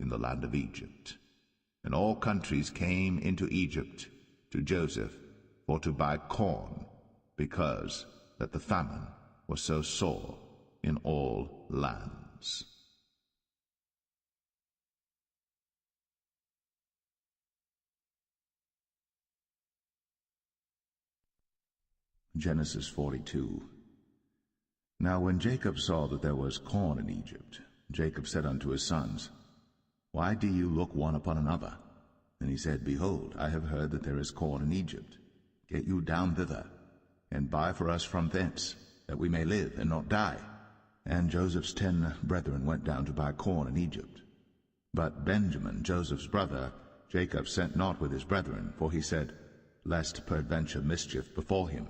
in the land of Egypt. And all countries came into Egypt to Joseph for to buy corn, because that the famine was so sore in all lands. Genesis 42. Now when Jacob saw that there was corn in Egypt, Jacob said unto his sons, Why do you look one upon another? And he said, Behold, I have heard that there is corn in Egypt. Get you down thither, and buy for us from thence, that we may live and not die. And Joseph's 10 brethren went down to buy corn in Egypt. But Benjamin, Joseph's brother, Jacob sent not with his brethren, for he said, Lest peradventure mischief befall him.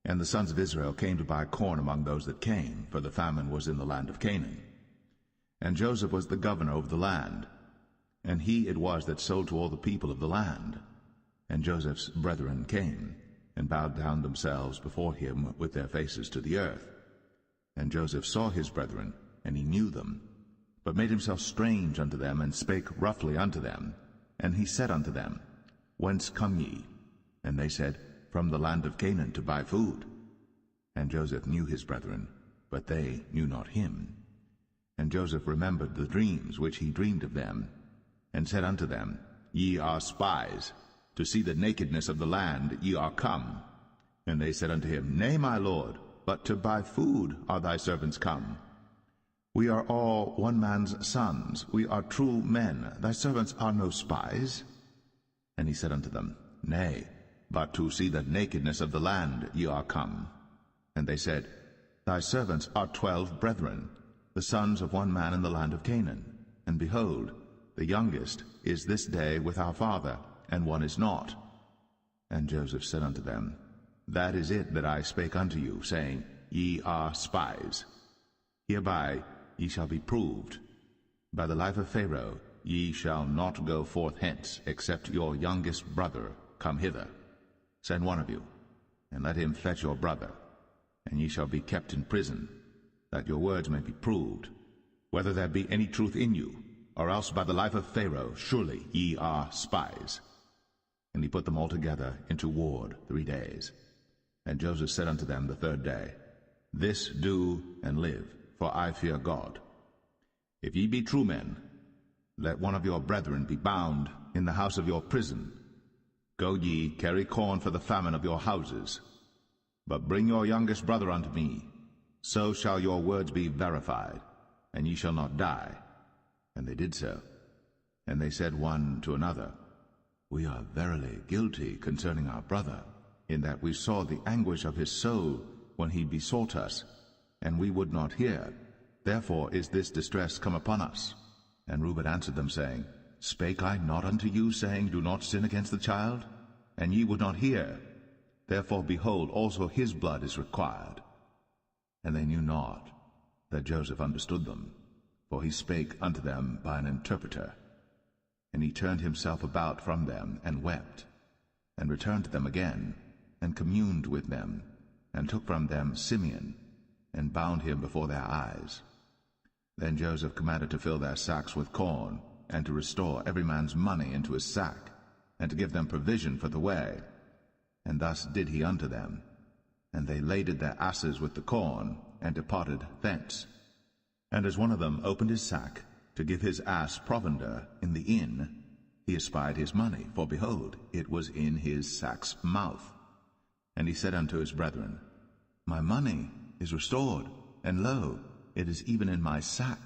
And the sons of Israel came to buy corn among those that came, for the famine was in the land of Canaan. And Joseph was the governor over the land, and he it was that sold to all the people of the land. And Joseph's brethren came, and bowed down themselves before him with their faces to the earth. And Joseph saw his brethren, and he knew them, but made himself strange unto them, and spake roughly unto them. And he said unto them, Whence come ye? And they said, From the land of Canaan, to buy food. And Joseph knew his brethren, but they knew not him. And Joseph remembered the dreams which he dreamed of them, and said unto them, Ye are spies, to see the nakedness of the land ye are come. And they said unto him, Nay, my lord, but to buy food are thy servants come. We are all one man's sons, we are true men, thy servants are no spies. And he said unto them, Nay, but to see the nakedness of the land ye are come. And they said, Thy servants are 12 brethren, the sons of one man in the land of Canaan. And behold, The youngest is this day with our father, and one is not. And Joseph said unto them, That is it that I spake unto you, saying, Ye are spies. Hereby ye shall be proved. By the life of Pharaoh ye shall not go forth hence, except your youngest brother come hither. Send one of you, and let him fetch your brother, and ye shall be kept in prison, that your words may be proved, whether there be any truth in you, or else by the life of Pharaoh surely ye are spies. And he put them all together into ward 3 days. And Joseph said unto them the 3rd day, This do and live, for I fear God. If ye be true men, let one of your brethren be bound in the house of your prison. Go ye, carry corn for the famine of your houses. But bring your youngest brother unto me, so shall your words be verified, and ye shall not die. And they did so. And they said one to another, We are verily guilty concerning our brother, in that we saw the anguish of his soul when he besought us, and we would not hear. Therefore is this distress come upon us. And Reuben answered them, saying, Spake I not unto you, saying, Do not sin against the child? And ye would not hear. Therefore, behold, also his blood is required. And they knew not that Joseph understood them, for he spake unto them by an interpreter. And he turned himself about from them, and wept, and returned to them again, and communed with them, and took from them Simeon, and bound him before their eyes. Then Joseph commanded to fill their sacks with corn, and to restore every man's money into his sack, and to give them provision for the way. And thus did he unto them. And they laded their asses with the corn, and departed thence. And as one of them opened his sack, to give his ass provender in the inn, he espied his money, for behold, it was in his sack's mouth. And he said unto his brethren, My money is restored, and lo, it is even in my sack.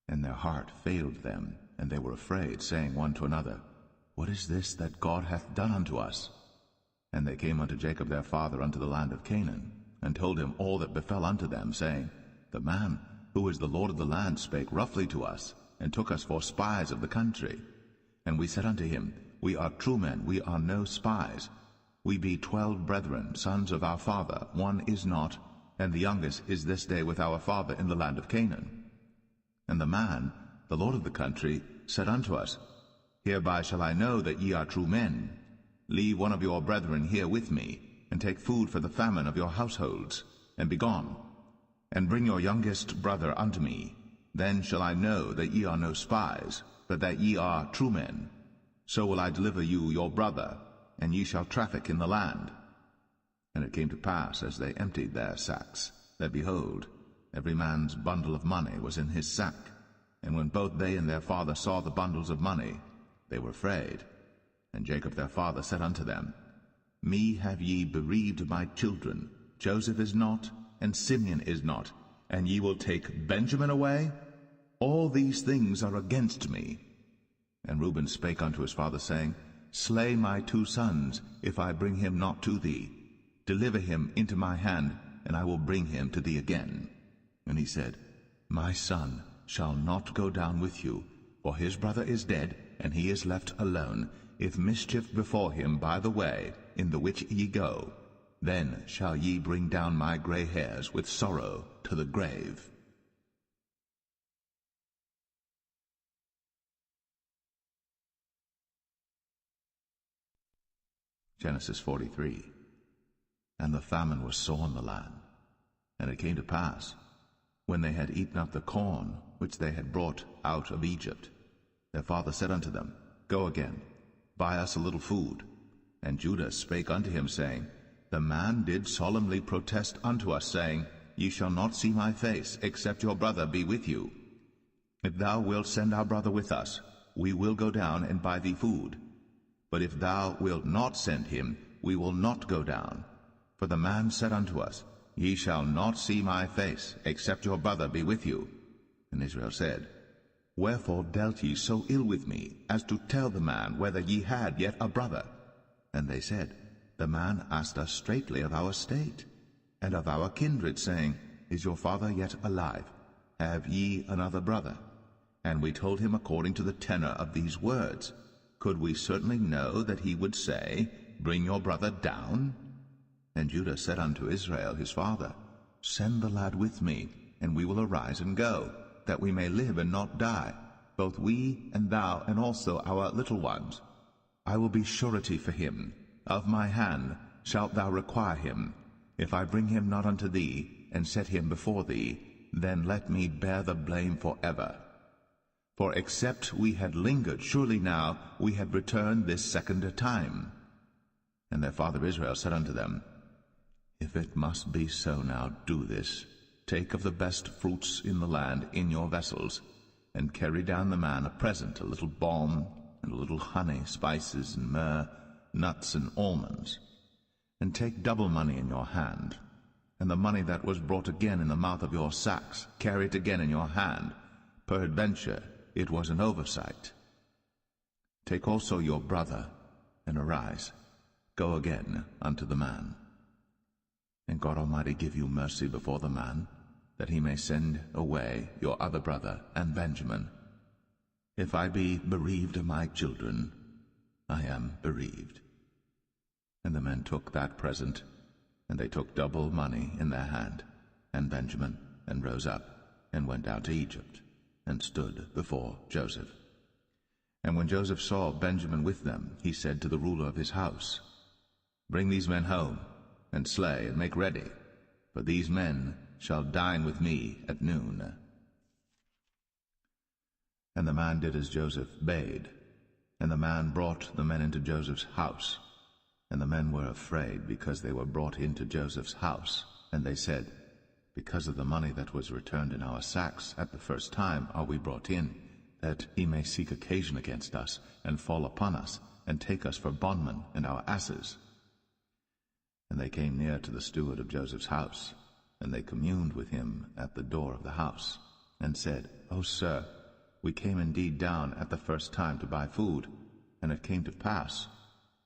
And their heart failed them, and they were afraid, saying one to another, What is this that God hath done unto us? And they came unto Jacob their father unto the land of Canaan, and told him all that befell unto them, saying, The man who is the Lord of the land spake roughly to us, and took us for spies of the country. And we said unto him, We are true men, we are no spies. We be 12 brethren, sons of our father, one is not, and the youngest is this day with our father in the land of Canaan. And the man, the Lord of the country, said unto us, Hereby shall I know that ye are true men. Leave one of your brethren here with me, and take food for the famine of your households, and be gone. And bring your youngest brother unto me. Then shall I know that ye are no spies, but that ye are true men. So will I deliver you your brother, and ye shall traffic in the land. And it came to pass, as they emptied their sacks, that, behold, every man's bundle of money was in his sack. And when both they and their father saw the bundles of money, they were afraid. And Jacob their father said unto them, Me have ye bereaved my children. Joseph is not, and Simeon is not, and ye will take Benjamin away? All these things are against me. And Reuben spake unto his father, saying, Slay my 2 sons, if I bring him not to thee. Deliver him into my hand, and I will bring him to thee again. And he said, My son shall not go down with you, for his brother is dead, and he is left alone. If mischief befall him by the way, in the which ye go, then shall ye bring down my gray hairs with sorrow to the grave. Genesis 43. And the famine was sore in the land. And it came to pass, when they had eaten up the corn which they had brought out of Egypt, their father said unto them, Go again, buy us a little food. And Judah spake unto him, saying, The man did solemnly protest unto us, saying, Ye shall not see my face, except your brother be with you. If thou wilt send our brother with us, we will go down and buy thee food. But if thou wilt not send him, we will not go down. For the man said unto us, Ye shall not see my face, except your brother be with you. And Israel said, Wherefore dealt ye so ill with me, as to tell the man whether ye had yet a brother? And they said, The man asked us straitly of our state, and of our kindred, saying, Is your father yet alive? Have ye another brother? And we told him according to the tenor of these words. Could we certainly know that he would say, Bring your brother down? And Judah said unto Israel his father, Send the lad with me, and we will arise and go, that we may live and not die, both we and thou, and also our little ones. I will be surety for him. Of my hand shalt thou require him. If I bring him not unto thee, and set him before thee, then let me bear the blame forever. For except we had lingered, surely now we had returned this second time. And their father Israel said unto them, If it must be so now, do this. Take of the best fruits in the land in your vessels, and carry down the man a present, a little balm, and a little honey, spices, and myrrh, nuts, and almonds. And take double money in your hand, and the money that was brought again in the mouth of your sacks, carry it again in your hand. Peradventure it was an oversight. Take also your brother, and arise, go again unto the man. And God Almighty give you mercy before the man, that he may send away your other brother and Benjamin. If I be bereaved of my children, I am bereaved. And the men took that present, and they took double money in their hand, and Benjamin, and rose up, and went down to Egypt, and stood before Joseph. And when Joseph saw Benjamin with them, he said to the ruler of his house, Bring these men home, and slay, and make ready, for these men shall dine with me at noon. And the man did as Joseph bade, and the man brought the men into Joseph's house. And the men were afraid, because they were brought into Joseph's house. And they said, Because of the money that was returned in our sacks at the first time are we brought in, that he may seek occasion against us, and fall upon us, and take us for bondmen and our asses. And they came near to the steward of Joseph's house, and they communed with him at the door of the house, and said, O sir, we came indeed down at the first time to buy food, and it came to pass,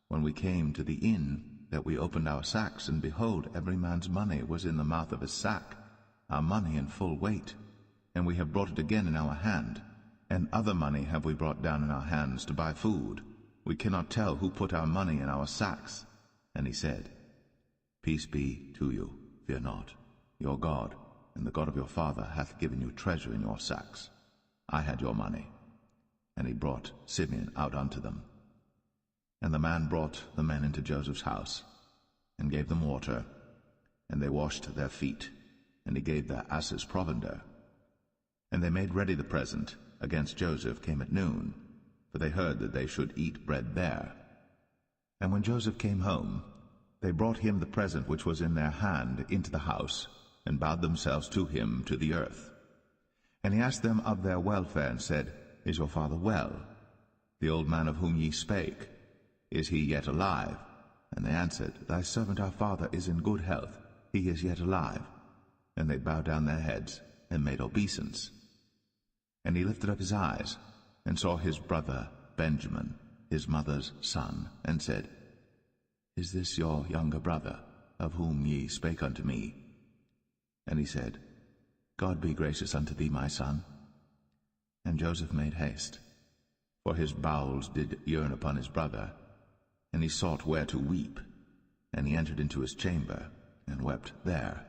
when we came to the inn, that we opened our sacks, and behold, every man's money was in the mouth of his sack, our money in full weight, and we have brought it again in our hand, and other money have we brought down in our hands to buy food. We cannot tell who put our money in our sacks. And he said, Peace be to you, fear not. Your God, and the God of your father, hath given you treasure in your sacks. I had your money. And he brought Simeon out unto them. And the man brought the men into Joseph's house, and gave them water, and they washed their feet, and he gave their asses provender. And they made ready the present against Joseph came at noon, for they heard that they should eat bread there. And when Joseph came home, they brought him the present which was in their hand into the house, and bowed themselves to him to the earth. And he asked them of their welfare, and said, Is your father well? The old man of whom ye spake, is he yet alive? And they answered, Thy servant our father is in good health, he is yet alive. And they bowed down their heads, and made obeisance. And he lifted up his eyes, and saw his brother Benjamin, his mother's son, and said, Is this your younger brother, of whom ye spake unto me? And he said, God be gracious unto thee, my son. And Joseph made haste, for his bowels did yearn upon his brother, and he sought where to weep. And he entered into his chamber, and wept there.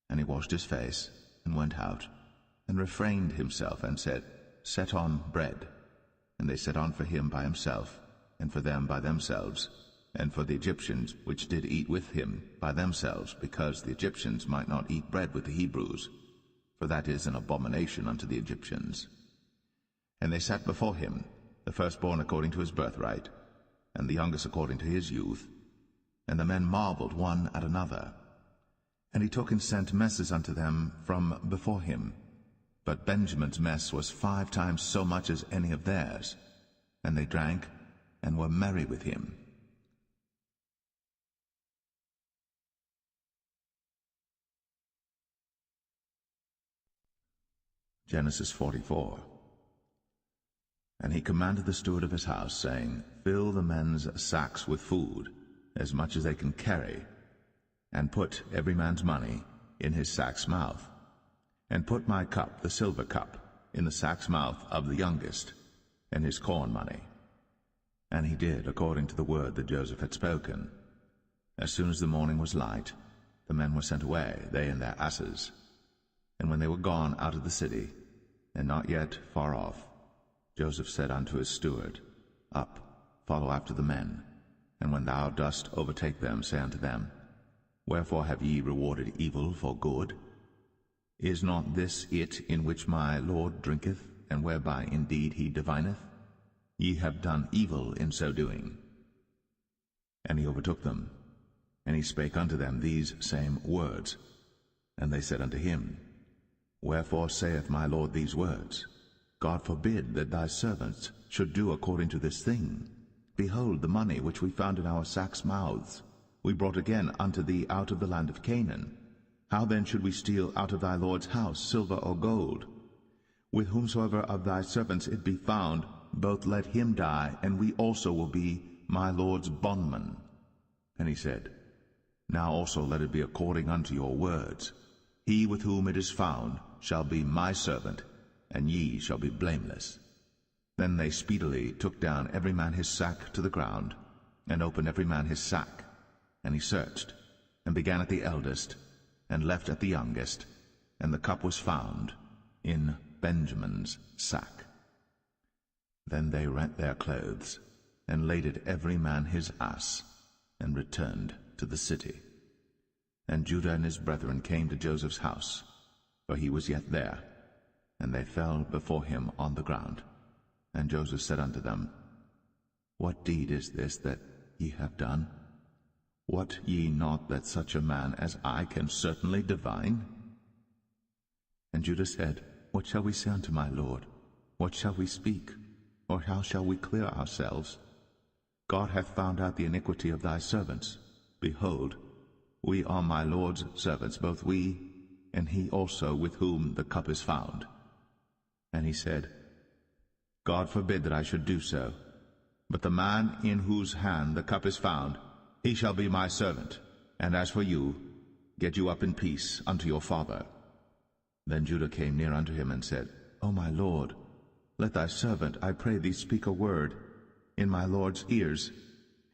And he washed his face, and went out, and refrained himself, and said, Set on bread. And they set on for him by himself, and for them by themselves, and for the Egyptians which did eat with him by themselves, because the Egyptians might not eat bread with the Hebrews, for that is an abomination unto the Egyptians. And they sat before him, the firstborn according to his birthright, and the youngest according to his youth. And the men marveled one at another. And he took and sent messes unto them from before him. But Benjamin's mess was 5 times so much as any of theirs. And they drank, and were merry with him. Genesis 44. And he commanded the steward of his house, saying, Fill the men's sacks with food, as much as they can carry, and put every man's money in his sack's mouth. And put my cup, the silver cup, in the sack's mouth of the youngest, and his corn money. And he did according to the word that Joseph had spoken. As soon as the morning was light, the men were sent away, they and their asses. And when they were gone out of the city, and not yet far off, Joseph said unto his steward, Up, follow after the men, and when thou dost overtake them, say unto them, Wherefore have ye rewarded evil for good? Is not this it in which my Lord drinketh, and whereby indeed he divineth? Ye have done evil in so doing. And he overtook them, and he spake unto them these same words. And they said unto him, Wherefore saith my Lord these words? God forbid that thy servants should do according to this thing. Behold, the money which we found in our sacks' mouths, we brought again unto thee out of the land of Canaan. How then should we steal out of thy Lord's house silver or gold? With whomsoever of thy servants it be found, both let him die, and we also will be my Lord's bondmen. And he said, Now also let it be according unto your words. He with whom it is found shall be my servant, and ye shall be blameless. Then they speedily took down every man his sack to the ground, and opened every man his sack. And he searched, and began at the eldest, and left at the youngest, and the cup was found in Benjamin's sack. Then they rent their clothes, and laded every man his ass, and returned to the city. And Judah and his brethren came to Joseph's house, for he was yet there, and they fell before him on the ground. And Joseph said unto them, What deed is this that ye have done? Wot ye not that such a man as I can certainly divine? And Judah said, What shall we say unto my Lord? What shall we speak? Or how shall we clear ourselves? God hath found out the iniquity of thy servants. Behold, we are my Lord's servants, both we, and he also with whom the cup is found. And he said, God forbid that I should do so. But the man in whose hand the cup is found, he shall be my servant. And as for you, get you up in peace unto your father. Then Judah came near unto him and said, O my Lord, let thy servant, I pray thee, speak a word in my Lord's ears,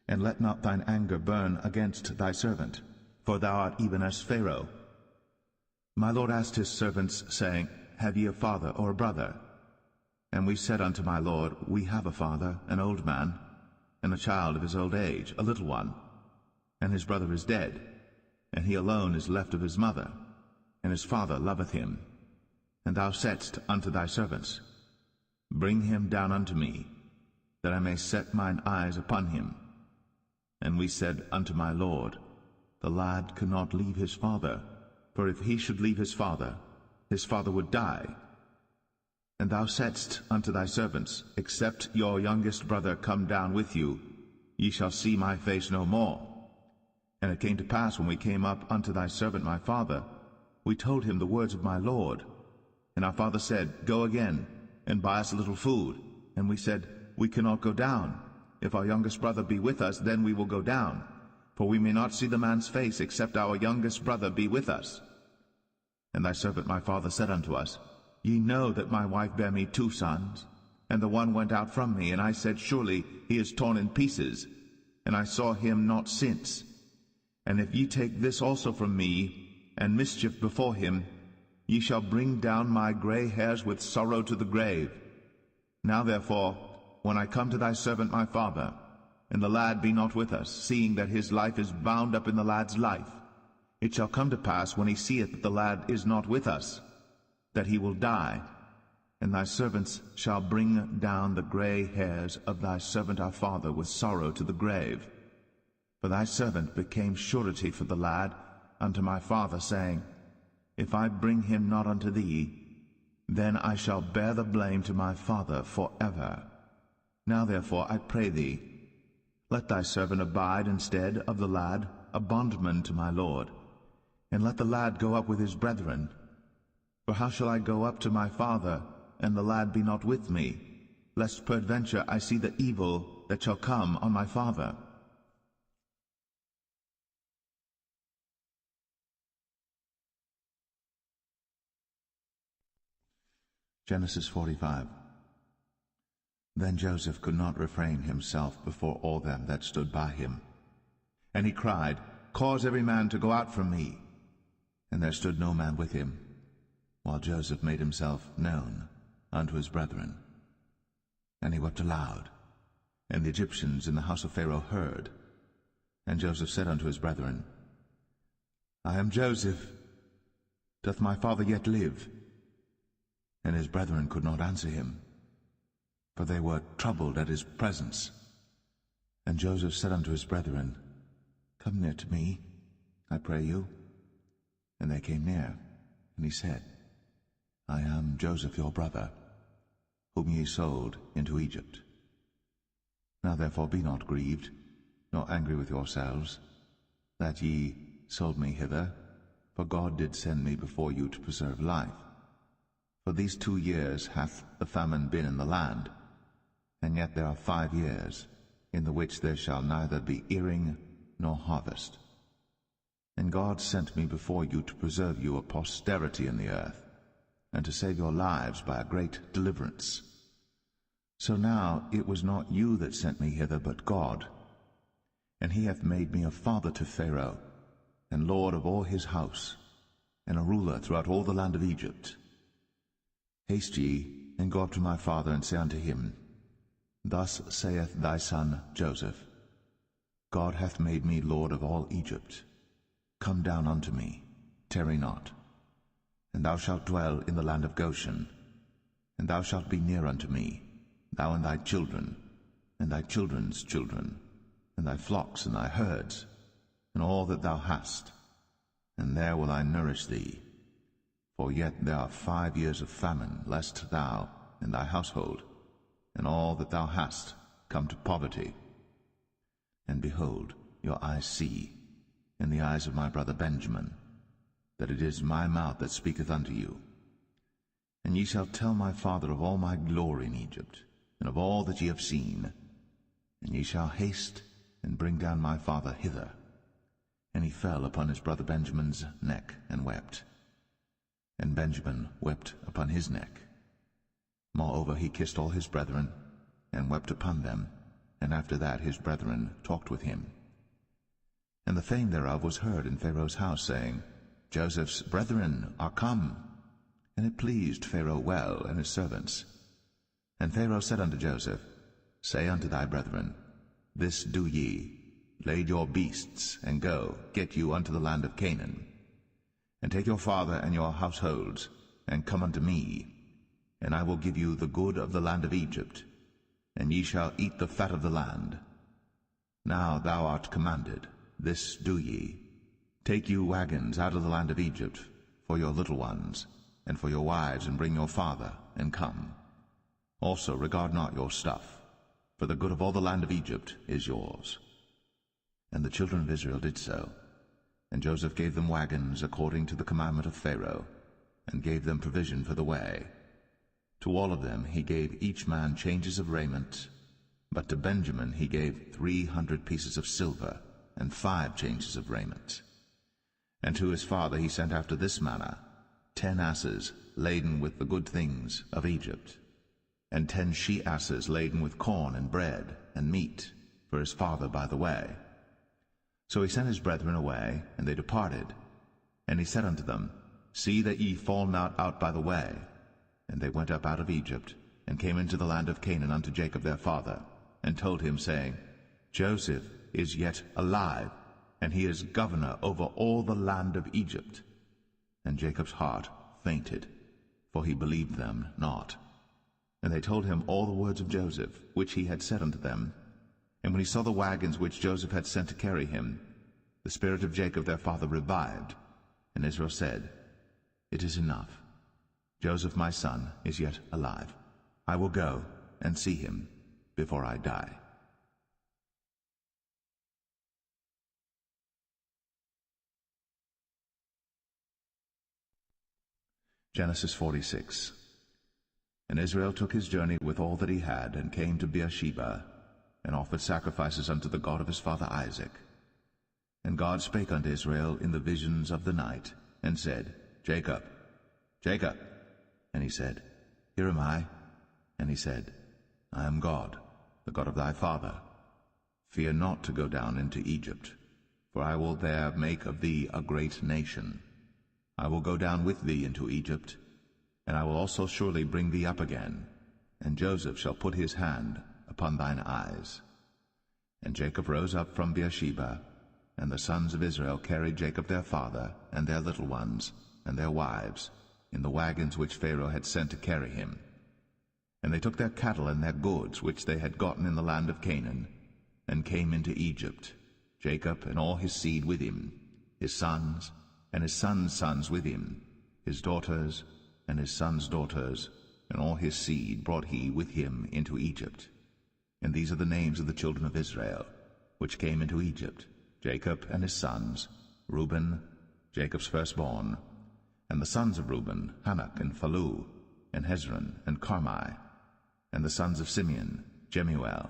and let not thine anger burn against thy servant, for thou art even as Pharaoh. My Lord asked his servants, saying, Have ye a father or a brother? And we said unto my Lord, We have a father, an old man, and a child of his old age, a little one. And his brother is dead, and he alone is left of his mother, and his father loveth him. And thou saidst unto thy servants, Bring him down unto me, that I may set mine eyes upon him. And we said unto my Lord, The lad cannot leave his father, for if he should leave his father would die. And thou saidst unto thy servants, Except your youngest brother come down with you, ye shall see my face no more. And it came to pass, when we came up unto thy servant my father, we told him the words of my Lord. And our father said, Go again, and buy us a little food. And we said, We cannot go down. If our youngest brother be with us, then we will go down. For we may not see the man's face, except our youngest brother be with us. And thy servant my father said unto us, Ye know that my wife bare me 2 sons, and the one went out from me, and I said, Surely he is torn in pieces, and I saw him not since. And if ye take this also from me, and mischief before him, ye shall bring down my gray hairs with sorrow to the grave. Now therefore, when I come to thy servant my father, and the lad be not with us, seeing that his life is bound up in the lad's life, it shall come to pass, when he seeth that the lad is not with us, that he will die, and thy servants shall bring down the gray hairs of thy servant our father with sorrow to the grave. For thy servant became surety for the lad unto my father, saying, If I bring him not unto thee, then I shall bear the blame to my father forever. Now therefore I pray thee, let thy servant abide instead of the lad, a bondman to my Lord, and let the lad go up with his brethren. For how shall I go up to my father, and the lad be not with me, lest peradventure I see the evil that shall come on my father? Genesis 45. Then Joseph could not refrain himself before all them that stood by him. And he cried, Cause every man to go out from me. And there stood no man with him, while Joseph made himself known unto his brethren. And he wept aloud. And the Egyptians in the house of Pharaoh heard. And Joseph said unto his brethren, I am Joseph. Doth my father yet live? And his brethren could not answer him, for they were troubled at his presence. And Joseph said unto his brethren, Come near to me, I pray you. And they came near, and he said, I am Joseph your brother, whom ye sold into Egypt. Now therefore be not grieved, nor angry with yourselves, that ye sold me hither, for God did send me before you to preserve life. For these 2 years hath the famine been in the land, and yet there are 5 years, in the which there shall neither be earing nor harvest. And God sent me before you to preserve you a posterity in the earth, and to save your lives by a great deliverance. So now it was not you that sent me hither, but God. And he hath made me a father to Pharaoh, and lord of all his house, and a ruler throughout all the land of Egypt. Haste ye, and go up to my father, and say unto him, Thus saith thy son Joseph, God hath made me lord of all Egypt. Come down unto me, tarry not. And thou shalt dwell in the land of Goshen, and thou shalt be near unto me, thou and thy children, and thy children's children, and thy flocks and thy herds, and all that thou hast, and there will I nourish thee. For yet there are 5 years of famine, lest thou and thy household, and all that thou hast, come to poverty. And behold, your eyes see, and the eyes of my brother Benjamin, that it is my mouth that speaketh unto you. And ye shall tell my father of all my glory in Egypt, and of all that ye have seen. And ye shall haste and bring down my father hither. And he fell upon his brother Benjamin's neck, and wept. And Benjamin wept upon his neck. Moreover he kissed all his brethren, and wept upon them, and after that his brethren talked with him. And the fame thereof was heard in Pharaoh's house, saying, Joseph's brethren are come. And it pleased Pharaoh well, and his servants. And Pharaoh said unto Joseph, Say unto thy brethren, This do ye, lade your beasts, and go, get you unto the land of Canaan. And take your father and your households, and come unto me, and I will give you the good of the land of Egypt, and ye shall eat the fat of the land. Now thou art commanded, this do ye. Take you wagons out of the land of Egypt, for your little ones, and for your wives, and bring your father, and come. Also regard not your stuff, for the good of all the land of Egypt is yours. And the children of Israel did so. And Joseph gave them wagons according to the commandment of Pharaoh, and gave them provision for the way. To all of them he gave each man changes of raiment, but to Benjamin he gave 300 pieces of silver, and 5 changes of raiment. And to his father he sent after this manner 10 asses laden with the good things of Egypt, and 10 she-asses laden with corn and bread and meat for his father by the way. So he sent his brethren away, and they departed. And he said unto them, See that ye fall not out by the way. And they went up out of Egypt, and came into the land of Canaan unto Jacob their father, and told him, saying, Joseph is yet alive, and he is governor over all the land of Egypt. And Jacob's heart fainted, for he believed them not. And they told him all the words of Joseph, which he had said unto them. And when he saw the wagons which Joseph had sent to carry him, the spirit of Jacob their father revived. And Israel said, It is enough. Joseph my son is yet alive. I will go and see him before I die. Genesis 46. And Israel took his journey with all that he had, and came to Beersheba, and offered sacrifices unto the God of his father Isaac. And God spake unto Israel in the visions of the night, and said, Jacob, Jacob. And he said, Here am I. And he said, I am God, the God of thy father. Fear not to go down into Egypt, for I will there make of thee a great nation. I will go down with thee into Egypt, and I will also surely bring thee up again, and Joseph shall put his hand upon thine eyes. And Jacob rose up from Beersheba, and the sons of Israel carried Jacob their father, and their little ones, and their wives, in the wagons which Pharaoh had sent to carry him. And they took their cattle and their goods which they had gotten in the land of Canaan, and came into Egypt, Jacob and all his seed with him, his sons, and his sons' sons with him, his daughters, and his sons' daughters, and all his seed brought he with him into Egypt. And these are the names of the children of Israel, which came into Egypt, Jacob and his sons, Reuben, Jacob's firstborn, and the sons of Reuben, Hanok and Phalu, and Hezron and Carmi, and the sons of Simeon, Jemuel,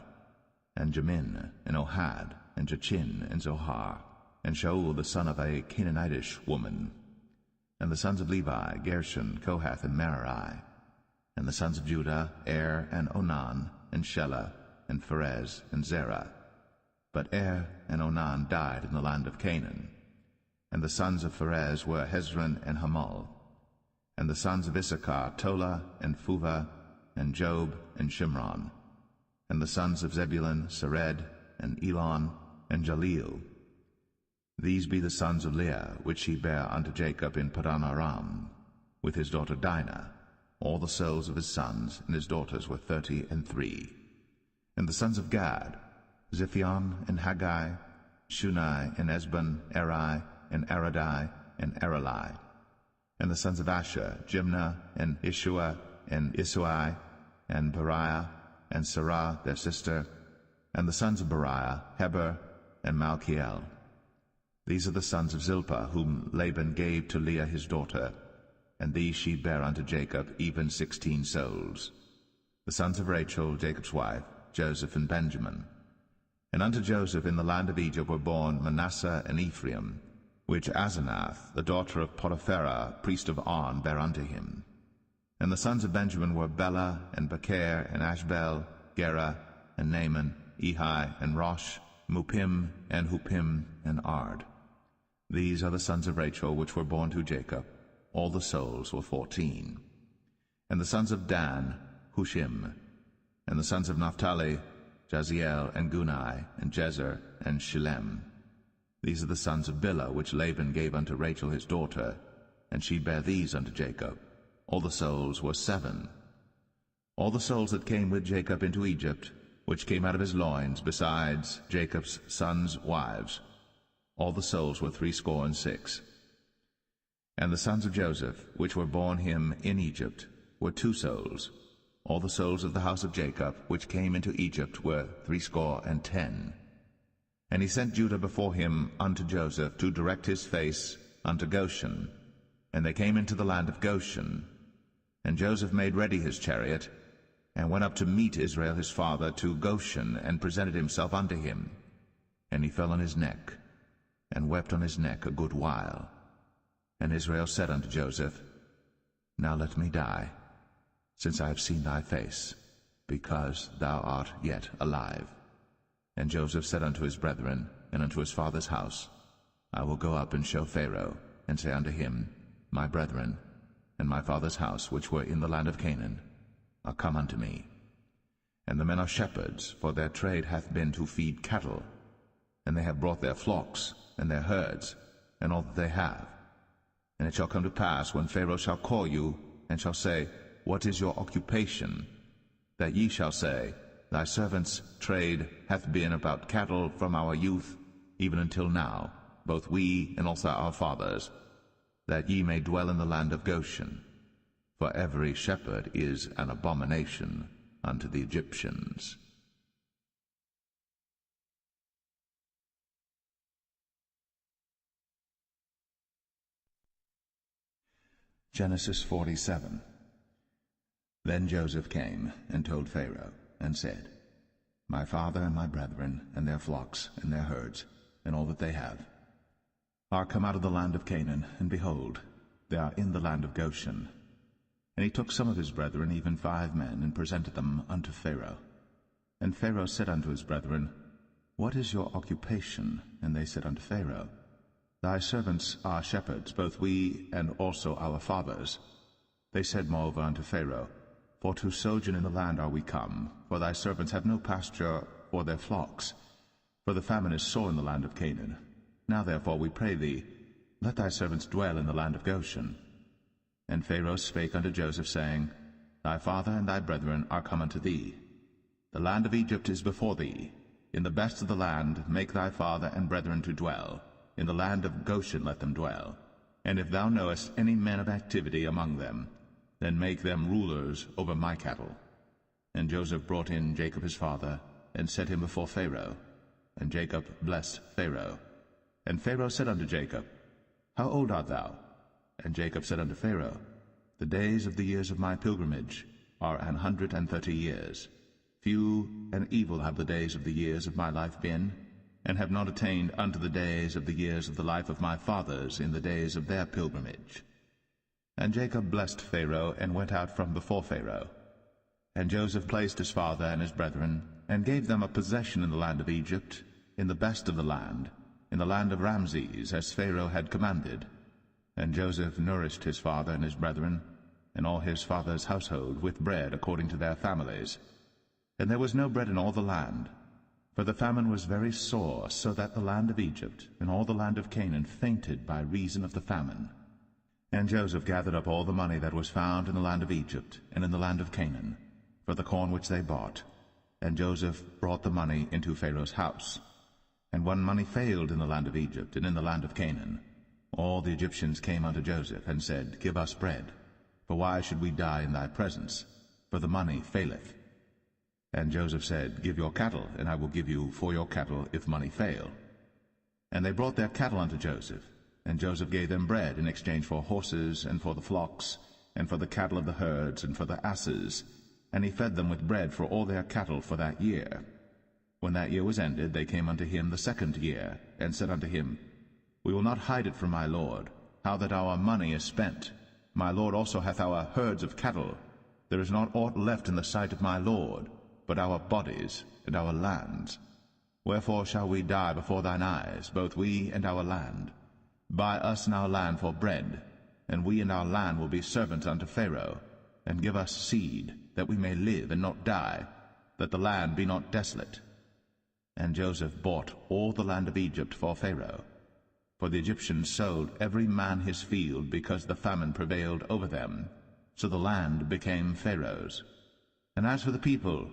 and Jamin, and Ohad, and Jachin, and Zohar, and Shaul the son of a Canaanitish woman, and the sons of Levi, Gershon, Kohath, and Merari, and the sons of Judah, Er, and Onan, and Shelah, and Pharez, and Zerah. But Er and Onan died in the land of Canaan. And the sons of Pharez were Hezron and Hamul. And the sons of Issachar, Tola, and Phuvah, and Job, and Shimron. And the sons of Zebulun, Sered, and Elon, and Jaleel. These be the sons of Leah, which he bare unto Jacob in Padan Aram, with his daughter Dinah. All the souls of his sons and his daughters were 33. And the sons of Gad, Ziphion, and Haggai, Shunai, and Esbon, Eri, and Aradai, and Aralai. And the sons of Asher, Jimnah, and Ishua, and Isui, and Beriah, and Sarah their sister. And the sons of Beriah, Heber, and Malchiel. These are the sons of Zilpah, whom Laban gave to Leah his daughter, and these she bare unto Jacob, even 16 souls. The sons of Rachel, Jacob's wife, Joseph and Benjamin. And unto Joseph in the land of Egypt were born Manasseh and Ephraim, which Asenath, the daughter of Potipharah, priest of On, bare unto him. And the sons of Benjamin were Bela, and Becher, and Ashbel, Gera, and Naaman, Ehi, and Rosh, Muppim, and Huppim, and Ard. These are the sons of Rachel, which were born to Jacob. All the souls were 14. And the sons of Dan, Hushim. And the sons of Naphtali, Jaziel, and Gunai, and Jezer, and Shillem. These are the sons of Bilhah, which Laban gave unto Rachel his daughter, and she bare these unto Jacob. All the souls were 7. All the souls that came with Jacob into Egypt, which came out of his loins, besides Jacob's sons' wives, all the souls were 66. And the sons of Joseph, which were born him in Egypt, were 2 souls. All the souls of the house of Jacob, which came into Egypt, were 10. And he sent Judah before him unto Joseph, to direct his face unto Goshen. And they came into the land of Goshen. And Joseph made ready his chariot, and went up to meet Israel his father to Goshen, and presented himself unto him. And he fell on his neck, and wept on his neck a good while. And Israel said unto Joseph, Now let me die, since I have seen thy face, because thou art yet alive. And Joseph said unto his brethren, and unto his father's house, I will go up and show Pharaoh, and say unto him, My brethren, and my father's house, which were in the land of Canaan, are come unto me. And the men are shepherds, for their trade hath been to feed cattle, and they have brought their flocks, and their herds, and all that they have. And it shall come to pass, when Pharaoh shall call you, and shall say, What is your occupation? That ye shall say, Thy servant's trade hath been about cattle from our youth, even until now, both we and also our fathers, that ye may dwell in the land of Goshen. For every shepherd is an abomination unto the Egyptians. Genesis 47. Then Joseph came and told Pharaoh, and said, My father and my brethren, and their flocks, and their herds, and all that they have, are come out of the land of Canaan, and behold, they are in the land of Goshen. And he took some of his brethren, even 5 men, and presented them unto Pharaoh. And Pharaoh said unto his brethren, What is your occupation? And they said unto Pharaoh, Thy servants are shepherds, both we and also our fathers. They said moreover unto Pharaoh, For to sojourn in the land are we come, for thy servants have no pasture for their flocks. For the famine is sore in the land of Canaan. Now therefore, we pray thee, let thy servants dwell in the land of Goshen. And Pharaoh spake unto Joseph, saying, Thy father and thy brethren are come unto thee. The land of Egypt is before thee. In the best of the land make thy father and brethren to dwell. In the land of Goshen let them dwell. And if thou knowest any men of activity among them, then make them rulers over my cattle. And Joseph brought in Jacob his father, and set him before Pharaoh. And Jacob blessed Pharaoh. And Pharaoh said unto Jacob, How old art thou? And Jacob said unto Pharaoh, The days of the years of my pilgrimage are 130 years. Few and evil have the days of the years of my life been, and have not attained unto the days of the years of the life of my fathers in the days of their pilgrimage. And Jacob blessed Pharaoh, and went out from before Pharaoh. And Joseph placed his father and his brethren, and gave them a possession in the land of Egypt, in the best of the land, in the land of Ramses, as Pharaoh had commanded. And Joseph nourished his father and his brethren, and all his father's household, with bread according to their families. And there was no bread in all the land, for the famine was very sore, so that the land of Egypt and all the land of Canaan fainted by reason of the famine. And Joseph gathered up all the money that was found in the land of Egypt and in the land of Canaan, for the corn which they bought. And Joseph brought the money into Pharaoh's house. And when money failed in the land of Egypt and in the land of Canaan, all the Egyptians came unto Joseph, and said, Give us bread, for why should we die in thy presence? For the money faileth. And Joseph said, Give your cattle, and I will give you for your cattle, if money fail. And they brought their cattle unto Joseph, and Joseph gave them bread in exchange for horses, and for the flocks, and for the cattle of the herds, and for the asses, and he fed them with bread for all their cattle for that year. When that year was ended, they came unto him the 2nd year, and said unto him, We will not hide it from my lord, how that our money is spent. My lord also hath our herds of cattle. There is not aught left in the sight of my lord, but our bodies and our lands. Wherefore shall we die before thine eyes, both we and our land? Buy us and our land for bread, and we and our land will be servants unto Pharaoh, and give us seed, that we may live and not die, that the land be not desolate. And Joseph bought all the land of Egypt for Pharaoh. For the Egyptians sold every man his field, because the famine prevailed over them. So the land became Pharaoh's. And as for the people,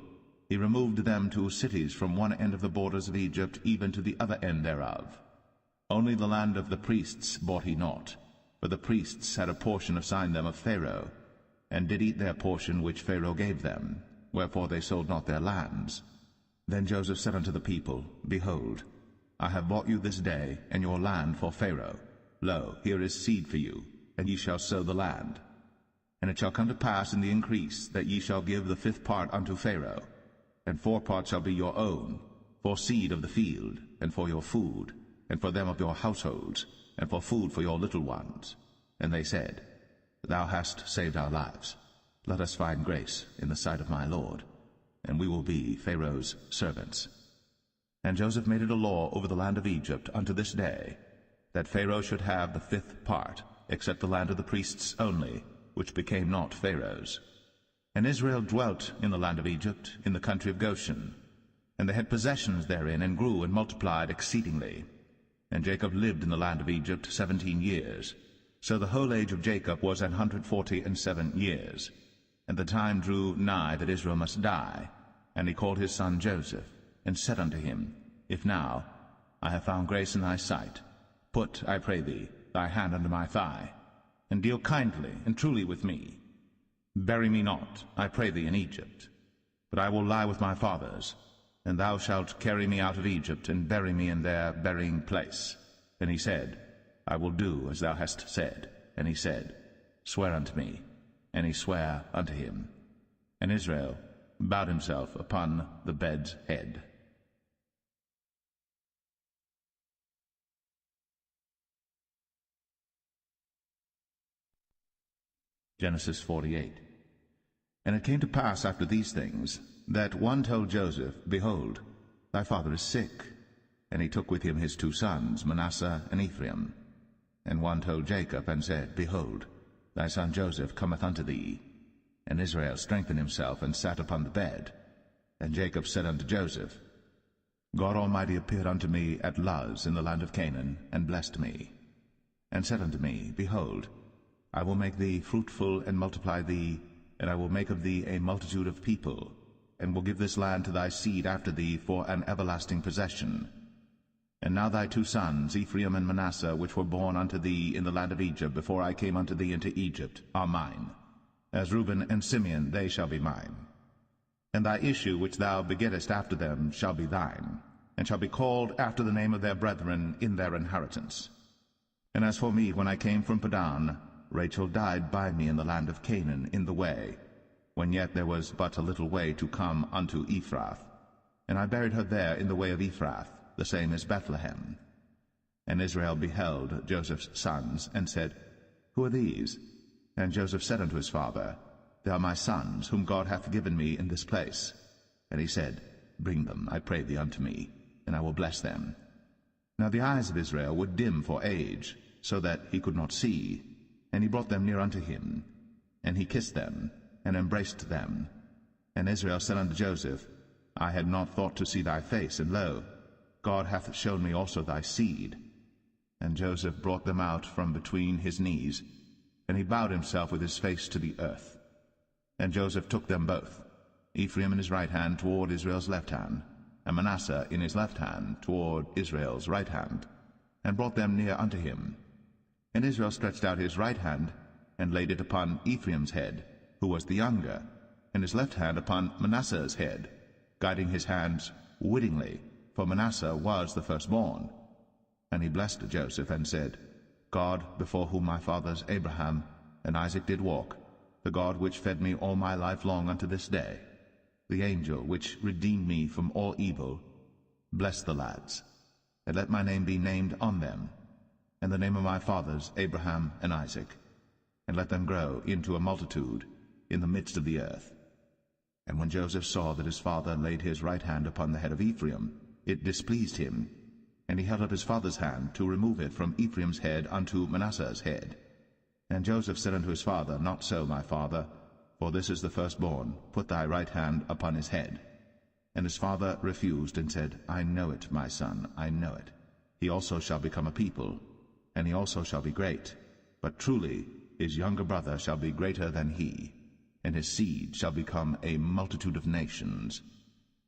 he removed them to cities from one end of the borders of Egypt even to the other end thereof. Only the land of the priests bought he not, for the priests had a portion assigned them of Pharaoh, and did eat their portion which Pharaoh gave them, wherefore they sold not their lands. Then Joseph said unto the people, Behold, I have bought you this day and your land for Pharaoh. Lo, here is seed for you, and ye shall sow the land. And it shall come to pass in the increase that ye shall give the 5th part unto Pharaoh, and 4 parts shall be your own, for seed of the field, and for your food, and for them of your households, and for food for your little ones. And they said, Thou hast saved our lives. Let us find grace in the sight of my lord, and we will be Pharaoh's servants. And Joseph made it a law over the land of Egypt unto this day, that Pharaoh should have the 5th part, except the land of the priests only, which became not Pharaoh's. And Israel dwelt in the land of Egypt, in the country of Goshen. And they had possessions therein, and grew and multiplied exceedingly. And Jacob lived in the land of Egypt 17 years. So the whole age of Jacob was 147 years. And the time drew nigh that Israel must die. And he called his son Joseph, and said unto him, If now I have found grace in thy sight, put, I pray thee, thy hand under my thigh, and deal kindly and truly with me. Bury me not, I pray thee, in Egypt, but I will lie with my fathers, and thou shalt carry me out of Egypt, and bury me in their burying place. And he said, I will do as thou hast said. And he said, Swear unto me. And he sware unto him. And Israel bowed himself upon the bed's head. Genesis 48. And it came to pass after these things, that one told Joseph, Behold, thy father is sick. And he took with him his 2 sons, Manasseh and Ephraim. And one told Jacob, and said, Behold, thy son Joseph cometh unto thee. And Israel strengthened himself, and sat upon the bed. And Jacob said unto Joseph, God Almighty appeared unto me at Luz in the land of Canaan, and blessed me, and said unto me, Behold, I will make thee fruitful, and multiply thee, and I will make of thee a multitude of people, and will give this land to thy seed after thee for an everlasting possession. And now thy 2 sons, Ephraim and Manasseh, which were born unto thee in the land of Egypt, before I came unto thee into Egypt, are mine. As Reuben and Simeon they shall be mine. And thy issue which thou begettest after them shall be thine, and shall be called after the name of their brethren in their inheritance. And as for me, when I came from Padan, Rachel died by me in the land of Canaan in the way, when yet there was but a little way to come unto Ephrath. And I buried her there in the way of Ephrath, the same as Bethlehem. And Israel beheld Joseph's sons, and said, Who are these? And Joseph said unto his father, They are my sons, whom God hath given me in this place. And he said, Bring them, I pray thee, unto me, and I will bless them. Now the eyes of Israel were dim for age, so that he could not see. And he brought them near unto him, and he kissed them, and embraced them. And Israel said unto Joseph, I had not thought to see thy face, and lo, God hath shown me also thy seed. And Joseph brought them out from between his knees, and he bowed himself with his face to the earth. And Joseph took them both, Ephraim in his right hand toward Israel's left hand, and Manasseh in his left hand toward Israel's right hand, and brought them near unto him. And Israel stretched out his right hand, and laid it upon Ephraim's head, who was the younger, and his left hand upon Manasseh's head, guiding his hands wittingly, for Manasseh was the firstborn. And he blessed Joseph, and said, God, before whom my fathers Abraham and Isaac did walk, the God which fed me all my life long unto this day, the angel which redeemed me from all evil, bless the lads, and let my name be named on them, and the name of my fathers Abraham and Isaac, and let them grow into a multitude in the midst of the earth. And when Joseph saw that his father laid his right hand upon the head of Ephraim, it displeased him, and he held up his father's hand to remove it from Ephraim's head unto Manasseh's head. And Joseph said unto his father, Not so, my father, for this is the firstborn. Put thy right hand upon his head. And his father refused, and said, I know it, my son, I know it. He also shall become a people, and he also shall be great. But truly his younger brother shall be greater than he, and his seed shall become a multitude of nations.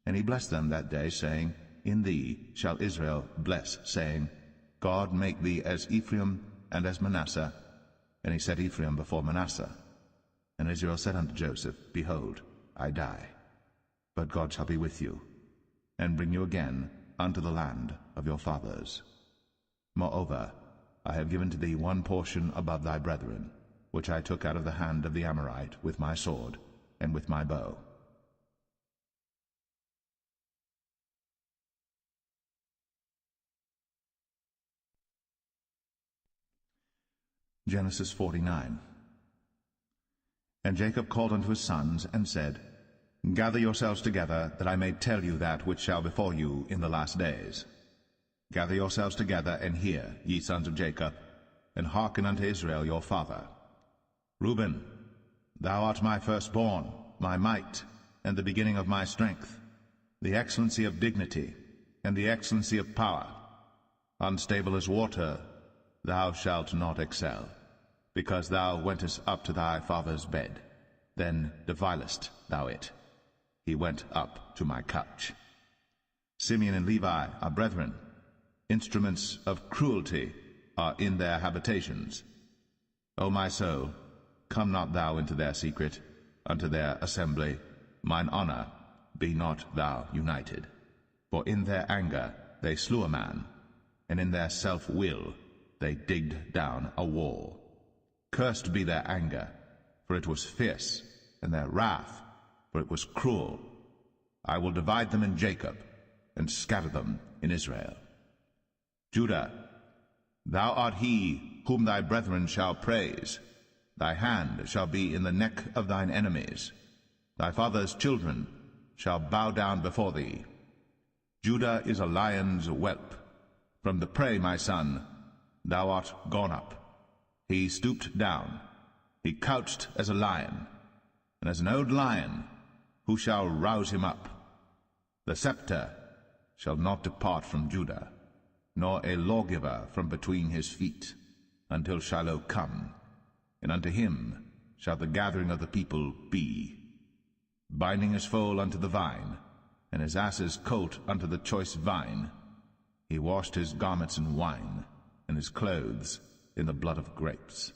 And he blessed them that day, saying, In thee shall Israel bless, saying, God make thee as Ephraim and as Manasseh. And he set Ephraim before Manasseh. And Israel said unto Joseph, Behold, I die, but God shall be with you, and bring you again unto the land of your fathers. Moreover, I have given to thee one portion above thy brethren, which I took out of the hand of the Amorite with my sword and with my bow. Genesis 49. And Jacob called unto his sons, and said, Gather yourselves together, that I may tell you that which shall befall you in the last days. Gather yourselves together, and hear, ye sons of Jacob, and hearken unto Israel your father. Reuben, thou art my firstborn, my might, and the beginning of my strength, the excellency of dignity, and the excellency of power. Unstable as water, thou shalt not excel, because thou wentest up to thy father's bed, then devilest thou it. He went up to my couch. Simeon and Levi are brethren. Instruments of cruelty are in their habitations. O my soul, come not thou into their secret, unto their assembly. Mine honor, be not thou united. For in their anger they slew a man, and in their self-will they digged down a wall. Cursed be their anger, for it was fierce, and their wrath, for it was cruel. I will divide them in Jacob, and scatter them in Israel. Judah, thou art he whom thy brethren shall praise. Thy hand shall be in the neck of thine enemies. Thy father's children shall bow down before thee. Judah is a lion's whelp. From the prey, my son, thou art gone up. He stooped down. He couched as a lion, and as an old lion, who shall rouse him up? The scepter shall not depart from Judah, nor a lawgiver from between his feet, until Shiloh come, and unto him shall the gathering of the people be. Binding his foal unto the vine, and his ass's colt unto the choice vine, he washed his garments in wine, and his clothes in the blood of grapes.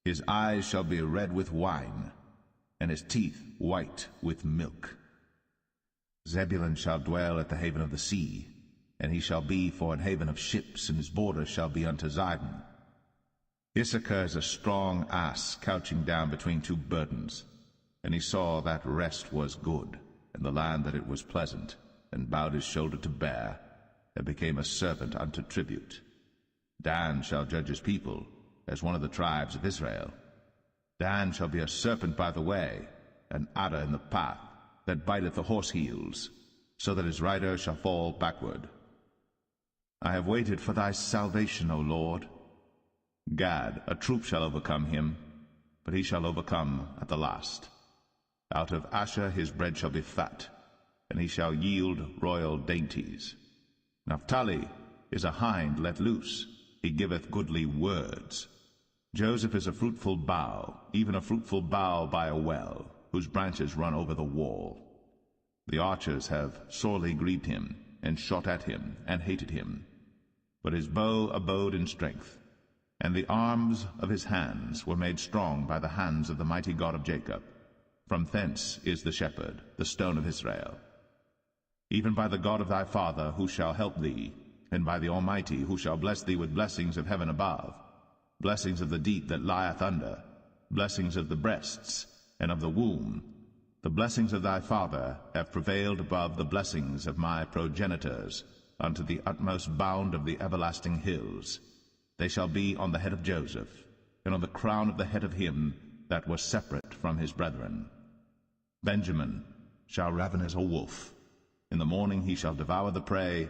His eyes shall be red with wine, and his teeth white with milk. Zebulun shall dwell at the haven of the sea, and he shall be for an haven of ships, and his borders shall be unto Zidon. Issachar is a strong ass couching down between two burdens, and he saw that rest was good, and the land that it was pleasant, and bowed his shoulder to bear, and became a servant unto tribute. Dan shall judge his people, as one of the tribes of Israel. Dan shall be a serpent by the way, an adder in the path, that biteth the horse heels, so that his rider shall fall backward. I have waited for thy salvation, O Lord. Gad, a troop shall overcome him, but he shall overcome at the last. Out of Asher his bread shall be fat, and he shall yield royal dainties. Naphtali is a hind let loose, he giveth goodly words. Joseph is a fruitful bough, even a fruitful bough by a well, whose branches run over the wall. The archers have sorely grieved him, and shot at him, and hated him. But his bow abode in strength, and the arms of his hands were made strong by the hands of the mighty God of Jacob. From thence is the shepherd, the stone of Israel. Even by the God of thy father, who shall help thee, and by the Almighty, who shall bless thee with blessings of heaven above, blessings of the deep that lieth under, blessings of the breasts, and of the womb. The blessings of thy father have prevailed above the blessings of my progenitors, unto the utmost bound of the everlasting hills. They shall be on the head of Joseph, and on the crown of the head of him that was separate from his brethren. Benjamin shall raven as a wolf. In the morning he shall devour the prey,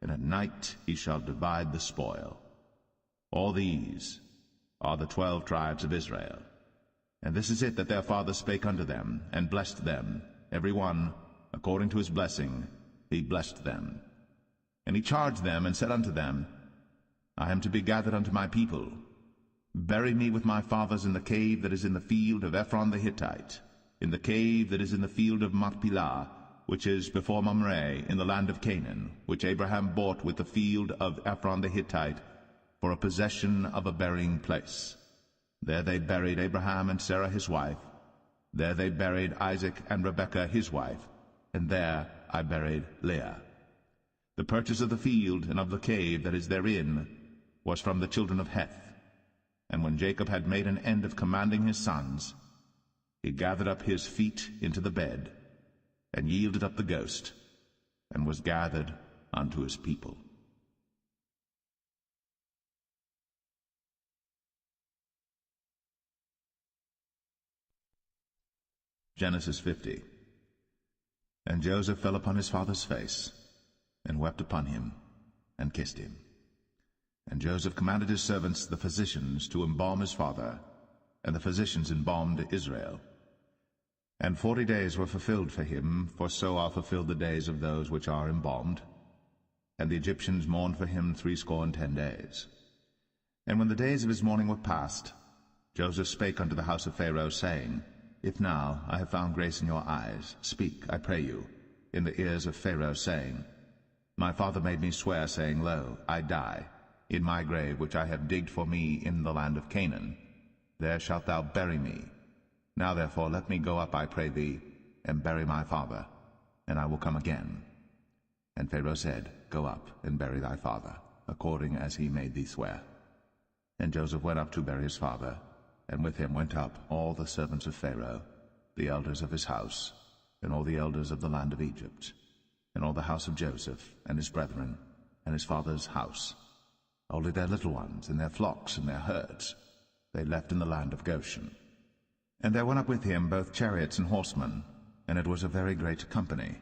and at night he shall divide the spoil. All these are the 12 tribes of Israel. And this is it that their father spake unto them, and blessed them, every one according to his blessing he blessed them. And he charged them, and said unto them, I am to be gathered unto my people. Bury me with my fathers in the cave that is in the field of Ephron the Hittite, in the cave that is in the field of Machpelah, which is before Mamre, in the land of Canaan, which Abraham bought with the field of Ephron the Hittite, for a possession of a burying place. There they buried Abraham and Sarah his wife. There they buried Isaac and Rebekah his wife, and there I buried Leah. The purchase of the field and of the cave that is therein was from the children of Heth. And when Jacob had made an end of commanding his sons, he gathered up his feet into the bed, and yielded up the ghost, and was gathered unto his people. Genesis 50. And Joseph fell upon his father's face, and wept upon him, and kissed him. And Joseph commanded his servants, the physicians, to embalm his father, and the physicians embalmed Israel. And 40 days were fulfilled for him, for so are fulfilled the days of those which are embalmed. And the Egyptians mourned for him 60 days. And when the days of his mourning were past, Joseph spake unto the house of Pharaoh, saying, If now I have found grace in your eyes, speak, I pray you, in the ears of Pharaoh, saying, My father made me swear, saying, Lo, I die, in my grave which I have digged for me in the land of Canaan. There shalt thou bury me. Now therefore let me go up, I pray thee, and bury my father, and I will come again. And Pharaoh said, Go up, and bury thy father, according as he made thee swear. And Joseph went up to bury his father, and with him went up all the servants of Pharaoh, the elders of his house, and all the elders of the land of Egypt, and all the house of Joseph, and his brethren, and his father's house, only their little ones, and their flocks, and their herds. they left in the land of Goshen. And there went up with him both chariots and horsemen, and it was a very great company.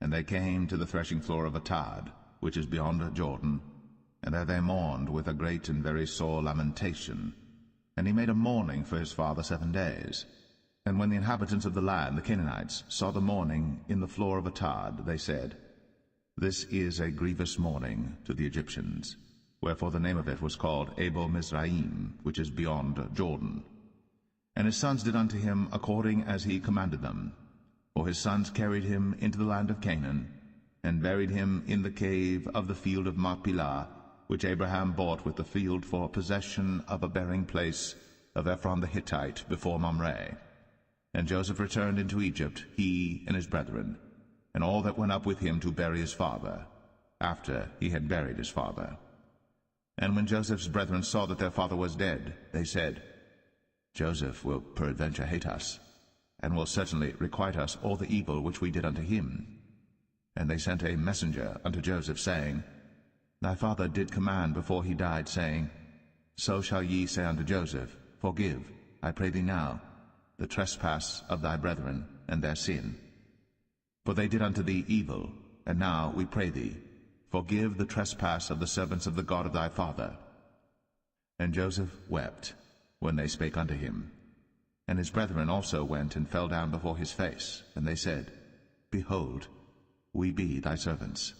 And they came to the threshing floor of Atad, which is beyond Jordan, and there they mourned with a great and very sore lamentation. And he made a mourning for his father 7 days. And when the inhabitants of the land, the Canaanites, saw the mourning in the floor of Atad, they said, This is a grievous mourning to the Egyptians. Wherefore the name of it was called Abel Mizraim, which is beyond Jordan. And his sons did unto him according as he commanded them. For his sons carried him into the land of Canaan, and buried him in the cave of the field of Machpelah, which Abraham bought with the field for possession of a burying place of Ephron the Hittite before Mamre. And Joseph returned into Egypt, he and his brethren, and all that went up with him to bury his father, after he had buried his father. And when Joseph's brethren saw that their father was dead, they said, Joseph will peradventure hate us, and will certainly requite us all the evil which we did unto him. And they sent a messenger unto Joseph, saying, Thy father did command before he died, saying, So shall ye say unto Joseph, Forgive, I pray thee now, the trespass of thy brethren, and their sin. For they did unto thee evil, and now we pray thee, forgive the trespass of the servants of the God of thy father. And Joseph wept when they spake unto him. And his brethren also went and fell down before his face, and they said, Behold, we be thy servants.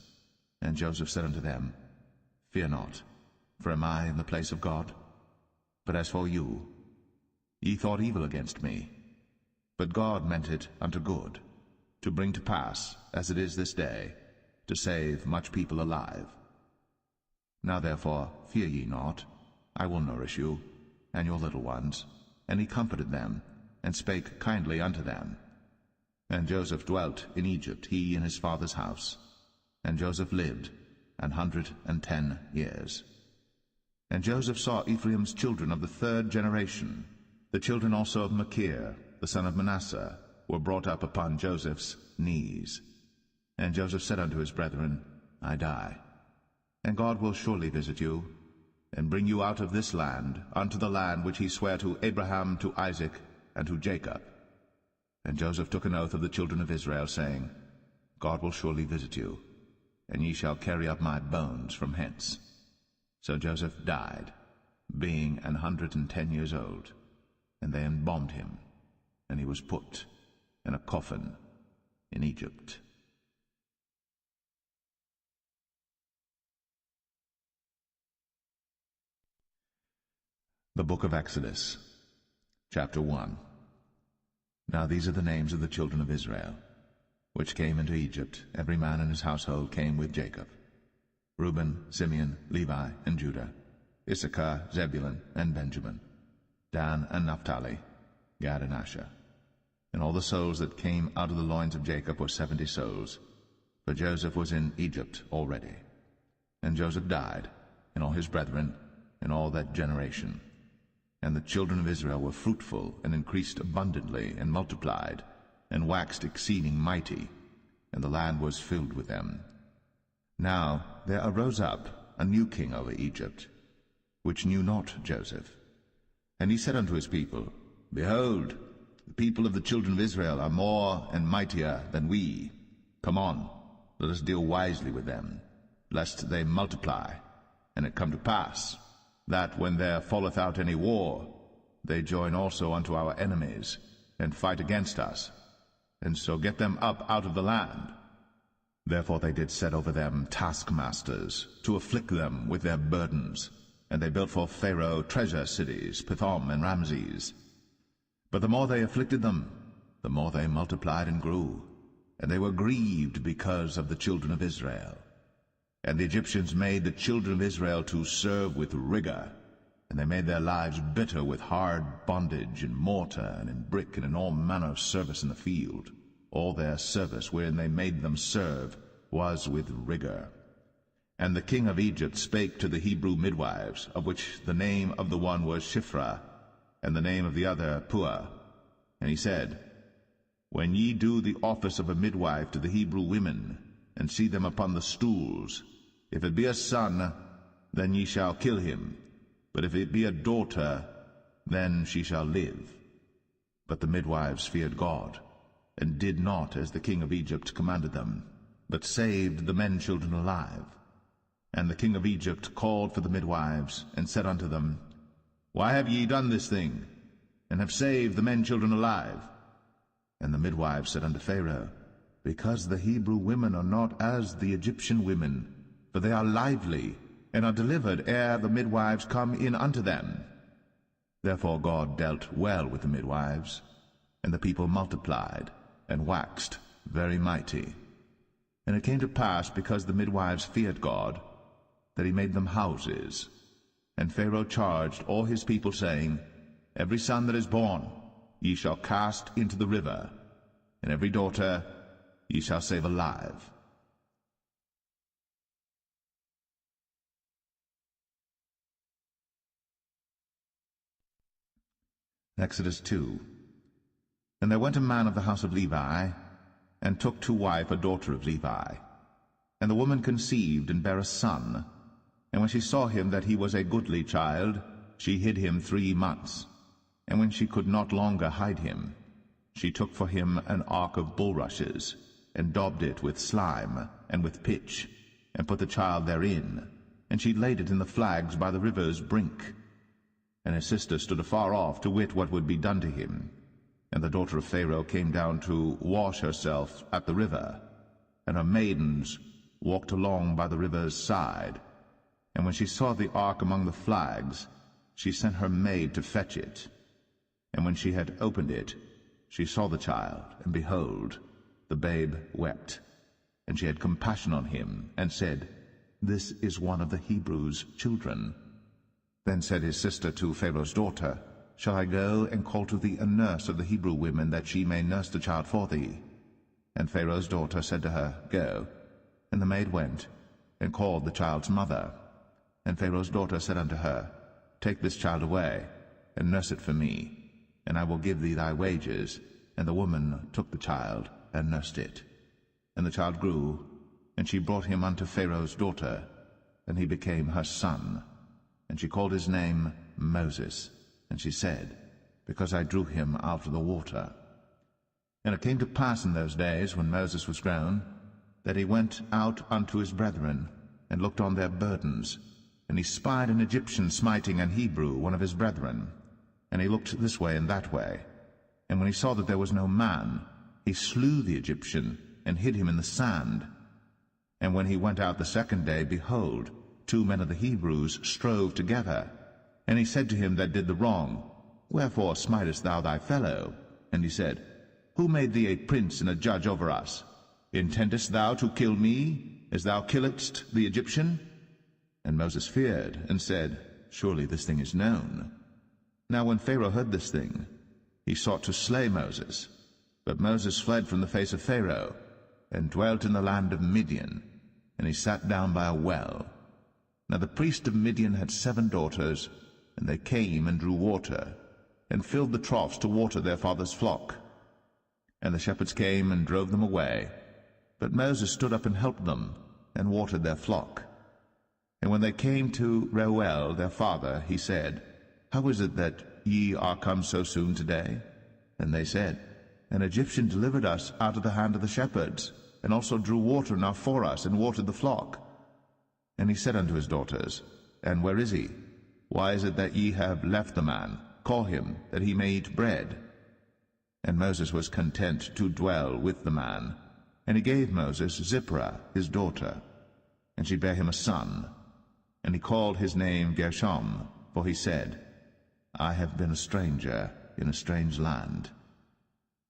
And Joseph said unto them, Fear not, for am I in the place of God? But as for you, ye thought evil against me, but God meant it unto good, to bring to pass, as it is this day, to save much people alive. Now therefore fear ye not, I will nourish you, and your little ones. And he comforted them, and spake kindly unto them. And Joseph dwelt in Egypt, he and his father's house. And Joseph lived 110 years. And Joseph saw Ephraim's children of the 3rd generation. The children also of Machir, the son of Manasseh, were brought up upon Joseph's knees. And Joseph said unto his brethren, I die, and God will surely visit you, and bring you out of this land unto the land which he sware to Abraham, to Isaac, and to Jacob. And Joseph took an oath of the children of Israel, saying, God will surely visit you, and ye shall carry up my bones from hence. So Joseph died, being 110 years old, and they embalmed him, and he was put in a coffin in Egypt. The Book of Exodus, chapter 1. Now these are the names of the children of Israel, which came into Egypt. Every man in his household came with Jacob: Reuben, Simeon, Levi, and Judah, Issachar, Zebulun, and Benjamin, Dan and Naphtali, Gad and Asher. And all the souls that came out of the loins of Jacob were 70 souls, for Joseph was in Egypt already. And Joseph died, and all his brethren, and all that generation. And the children of Israel were fruitful, and increased abundantly, and multiplied, and waxed exceeding mighty, and the land was filled with them. Now there arose up a new king over Egypt, which knew not Joseph. And he said unto his people, Behold, the people of the children of Israel are more and mightier than we. Come on, let us deal wisely with them, lest they multiply. And it come to pass, that when there falleth out any war, they join also unto our enemies, and fight against us, and so get them up out of the land. Therefore they did set over them taskmasters, to afflict them with their burdens. And they built for Pharaoh treasure cities, Pithom and Ramses. But the more they afflicted them, the more they multiplied and grew, and they were grieved because of the children of Israel. And the Egyptians made the children of Israel to serve with rigor, and they made their lives bitter with hard bondage, in mortar, and in brick, and in all manner of service in the field. All their service wherein they made them serve was with rigor. And the king of Egypt spake to the Hebrew midwives, of which the name of the one was Shiphrah, and the name of the other Puah. And he said, When ye do the office of a midwife to the Hebrew women, and see them upon the stools, if it be a son, then ye shall kill him. But if it be a daughter, then she shall live. But the midwives feared God, and did not as the king of Egypt commanded them, but saved the men-children alive. And the king of Egypt called for the midwives, and said unto them, Why have ye done this thing, and have saved the men-children alive? And the midwives said unto Pharaoh, Because the Hebrew women are not as the Egyptian women, for they are lively, and are delivered ere the midwives come in unto them. Therefore God dealt well with the midwives, and the people multiplied, and waxed very mighty. And it came to pass, because the midwives feared God, that he made them houses. And Pharaoh charged all his people, saying, Every son that is born ye shall cast into the river, and every daughter ye shall save alive. Exodus 2. And there went a man of the house of Levi, and took to wife a daughter of Levi. And the woman conceived, and bare a son. And when she saw him that he was a goodly child, she hid him 3 months. And when she could not longer hide him, she took for him an ark of bulrushes, and daubed it with slime, and with pitch, and put the child therein. And she laid it in the flags by the river's brink. And his sister stood afar off, to wit what would be done to him. And the daughter of Pharaoh came down to wash herself at the river, and her maidens walked along by the river's side. And when she saw the ark among the flags, she sent her maid to fetch it. And when she had opened it, she saw the child, and behold, the babe wept. And she had compassion on him, and said, This is one of the Hebrews' children. Then said his sister to Pharaoh's daughter, Shall I go and call to thee a nurse of the Hebrew women, that she may nurse the child for thee? And Pharaoh's daughter said to her, Go. And the maid went, and called the child's mother. And Pharaoh's daughter said unto her, Take this child away, and nurse it for me, and I will give thee thy wages. And the woman took the child, and nursed it. And the child grew, and she brought him unto Pharaoh's daughter, and he became her son. And she called his name Moses. And she said, Because I drew him out of the water. And it came to pass in those days, when Moses was grown, that he went out unto his brethren, and looked on their burdens. And he spied an Egyptian smiting an Hebrew, one of his brethren. And he looked this way and that way. And when he saw that there was no man, he slew the Egyptian, and hid him in the sand. And when he went out the second day, behold, 2 men of the Hebrews strove together. And he said to him that did the wrong, Wherefore smitest thou thy fellow? And he said, Who made thee a prince and a judge over us? Intendest thou to kill me, as thou killedst the Egyptian? And Moses feared, and said, Surely this thing is known. Now when Pharaoh heard this thing, he sought to slay Moses. But Moses fled from the face of Pharaoh, and dwelt in the land of Midian, and he sat down by a well. Now the priest of Midian had 7 daughters, and they came and drew water, and filled the troughs to water their father's flock. And the shepherds came and drove them away. But Moses stood up and helped them, and watered their flock. And when they came to Reuel their father, he said, How is it that ye are come so soon today? And they said, An Egyptian delivered us out of the hand of the shepherds, and also drew water enough for us, and watered the flock. And he said unto his daughters, And where is he? Why is it that ye have left the man? Call him, that he may eat bread. And Moses was content to dwell with the man. And he gave Moses Zipporah his daughter, and she bare him a son. And he called his name Gershom, for he said, I have been a stranger in a strange land.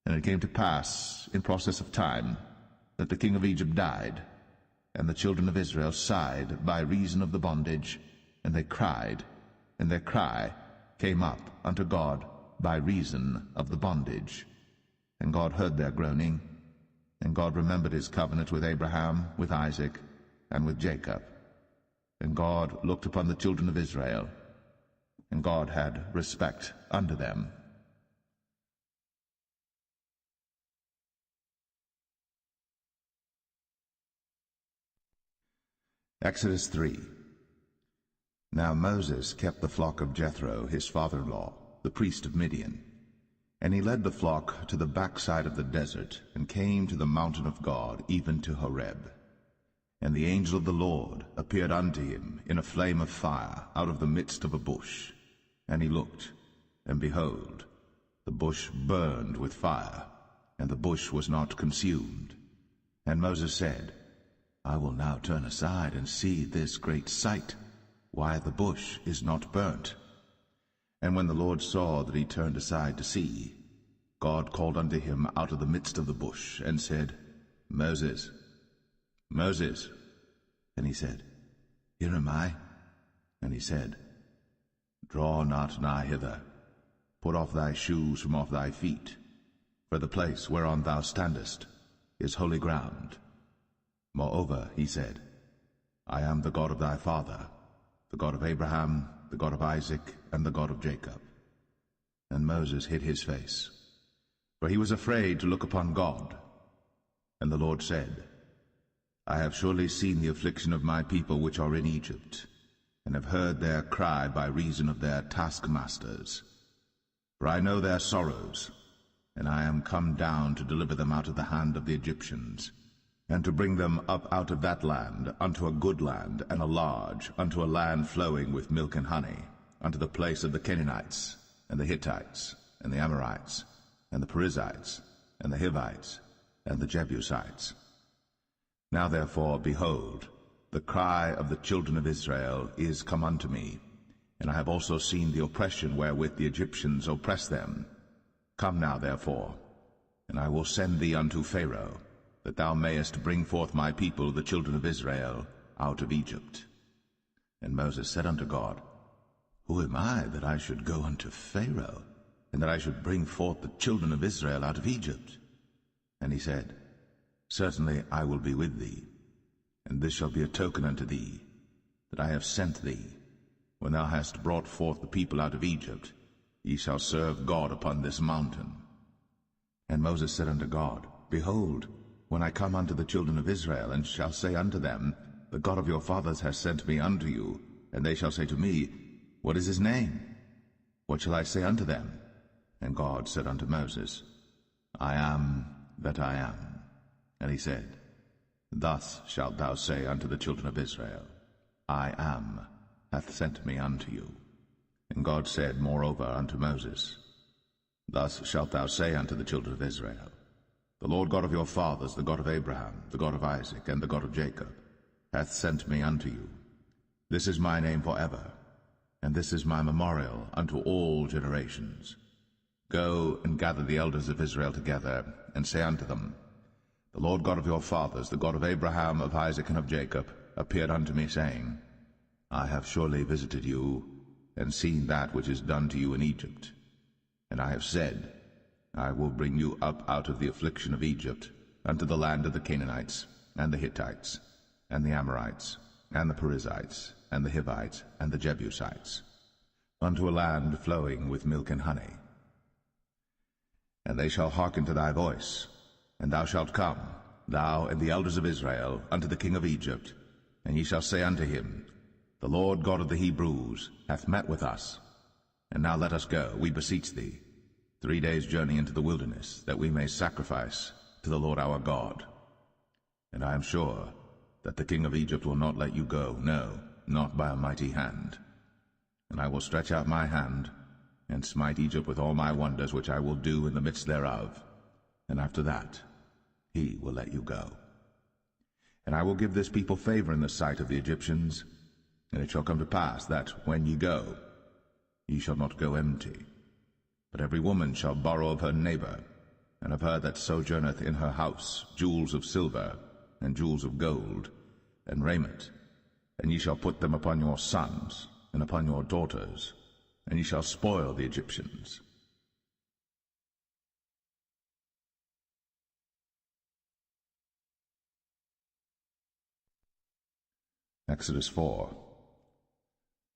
And it came to pass, in process of time, that the king of Egypt died, and the children of Israel sighed by reason of the bondage, and they cried, and their cry came up unto God by reason of the bondage. And God heard their groaning, and God remembered his covenant with Abraham, with Isaac, and with Jacob. And God looked upon the children of Israel, and God had respect unto them. Exodus 3. Now Moses kept the flock of Jethro his father-in-law, the priest of Midian. And he led the flock to the backside of the desert, and came to the mountain of God, even to Horeb. And the angel of the Lord appeared unto him in a flame of fire out of the midst of a bush. And he looked, and behold, the bush burned with fire, and the bush was not consumed. And Moses said, I will now turn aside and see this great sight, why the bush is not burnt. And when the Lord saw that he turned aside to see, God called unto him out of the midst of the bush, and said, Moses, Moses. And he said, Here am I. And he said, Draw not nigh hither. Put off thy shoes from off thy feet, for the place whereon thou standest is holy ground. Moreover, he said, I am the God of thy father, the God of Abraham, the God of Isaac, and the God of Jacob. And Moses hid his face, for he was afraid to look upon God. And the Lord said, I have surely seen the affliction of my people which are in Egypt, and have heard their cry by reason of their taskmasters. For I know their sorrows, and I am come down to deliver them out of the hand of the Egyptians, and to bring them up out of that land unto a good land, and a large, unto a land flowing with milk and honey, unto the place of the Canaanites, and the Hittites, and the Amorites, and the Perizzites, and the Hivites, and the Jebusites. Now therefore, behold, the cry of the children of Israel is come unto me, and I have also seen the oppression wherewith the Egyptians oppress them. Come now therefore, and I will send thee unto Pharaoh, that thou mayest bring forth my people, the children of Israel, out of Egypt. And Moses said unto God, Who am I, that I should go unto Pharaoh, and that I should bring forth the children of Israel out of Egypt? And he said, Certainly I will be with thee, and this shall be a token unto thee, that I have sent thee. When thou hast brought forth the people out of Egypt, ye shall serve God upon this mountain. And Moses said unto God, Behold, when I come unto the children of Israel, and shall say unto them, The God of your fathers has sent me unto you, and they shall say to me, What is his name? What shall I say unto them? And God said unto Moses, I am that I am. And he said, Thus shalt thou say unto the children of Israel, I am hath sent me unto you. And God said moreover unto Moses, Thus shalt thou say unto the children of Israel, The Lord God of your fathers, the God of Abraham, the God of Isaac, and the God of Jacob, hath sent me unto you. This is my name forever, and this is my memorial unto all generations. Go and gather the elders of Israel together, and say unto them, The Lord God of your fathers, the God of Abraham, of Isaac, and of Jacob, appeared unto me, saying, I have surely visited you, and seen that which is done to you in Egypt. And I have said, I will bring you up out of the affliction of Egypt, unto the land of the Canaanites, and the Hittites, and the Amorites, and the Perizzites, and the Hivites, and the Jebusites, unto a land flowing with milk and honey. And they shall hearken to thy voice, and thou shalt come, thou and the elders of Israel, unto the king of Egypt, and ye shall say unto him, The Lord God of the Hebrews hath met with us. And now let us go, we beseech thee, 3 days' journey into the wilderness, that we may sacrifice to the Lord our God. And I am sure that the king of Egypt will not let you go, no, not by a mighty hand. And I will stretch out my hand, and smite Egypt with all my wonders which I will do in the midst thereof. And after that he will let you go. And I will give this people favor in the sight of the Egyptians, and it shall come to pass that, when ye go, ye shall not go empty. But every woman shall borrow of her neighbor, and of her that sojourneth in her house, jewels of silver, and jewels of gold, and raiment. And ye shall put them upon your sons, and upon your daughters, and ye shall spoil the Egyptians. Exodus 4.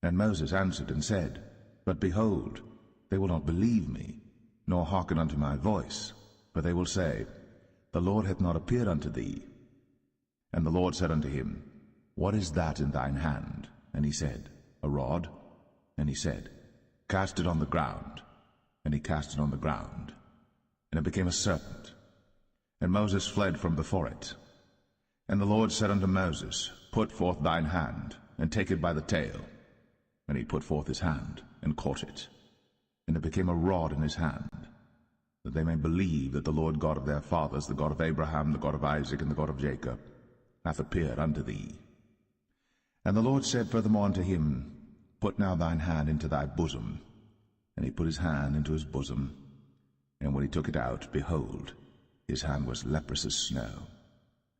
And Moses answered and said, But behold, they will not believe me, nor hearken unto my voice, for they will say, The Lord hath not appeared unto thee. And the Lord said unto him, What is that in thine hand? And he said, A rod. And he said, Cast it on the ground. and he cast it on the ground, and it became a serpent. And Moses fled from before it. And the Lord said unto Moses, Put forth thine hand, and take it by the tail. And he put forth his hand, and caught it. And it became a rod in his hand, that they may believe that the Lord God of their fathers, the God of Abraham, the God of Isaac, and the God of Jacob, hath appeared unto thee. And the Lord said furthermore unto him, Put now thine hand into thy bosom. And he put his hand into his bosom, and when he took it out, behold, his hand was leprous as snow.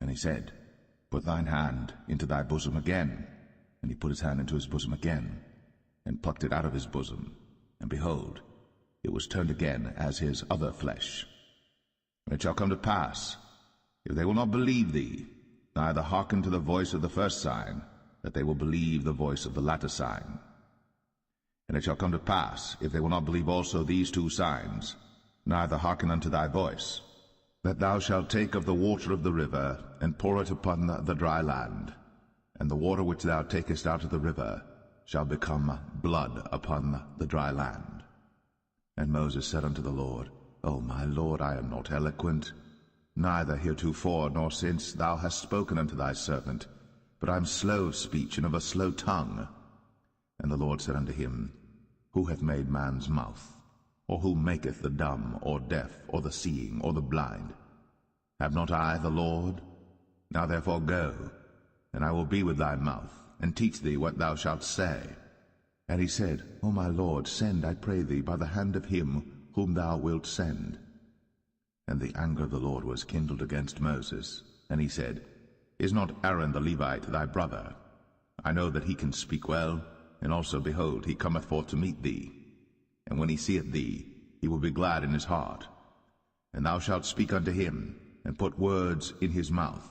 And he said, Put thine hand into thy bosom again. And he put his hand into his bosom again, and plucked it out of his bosom, and behold, it was turned again as his other flesh. And it shall come to pass, if they will not believe thee, neither hearken to the voice of the first sign, that they will believe the voice of the latter sign. And it shall come to pass, if they will not believe also these two signs, neither hearken unto thy voice, that thou shalt take of the water of the river, and pour it upon the dry land, and the water which thou takest out of the river shall become blood upon the dry land. And Moses said unto the Lord, O my Lord, I am not eloquent, neither heretofore nor since thou hast spoken unto thy servant, but I am slow of speech and of a slow tongue. And the Lord said unto him, Who hath made man's mouth? Or who maketh the dumb, or deaf, or the seeing, or the blind? Have not I the Lord? Now therefore go, and I will be with thy mouth, and teach thee what thou shalt say. And he said, O my Lord, send, I pray thee, by the hand of him whom thou wilt send. And the anger of the Lord was kindled against Moses, and he said, Is not Aaron the Levite thy brother? I know that he can speak well, and also, behold, he cometh forth to meet thee. And when he seeth thee, he will be glad in his heart. And thou shalt speak unto him, and put words in his mouth.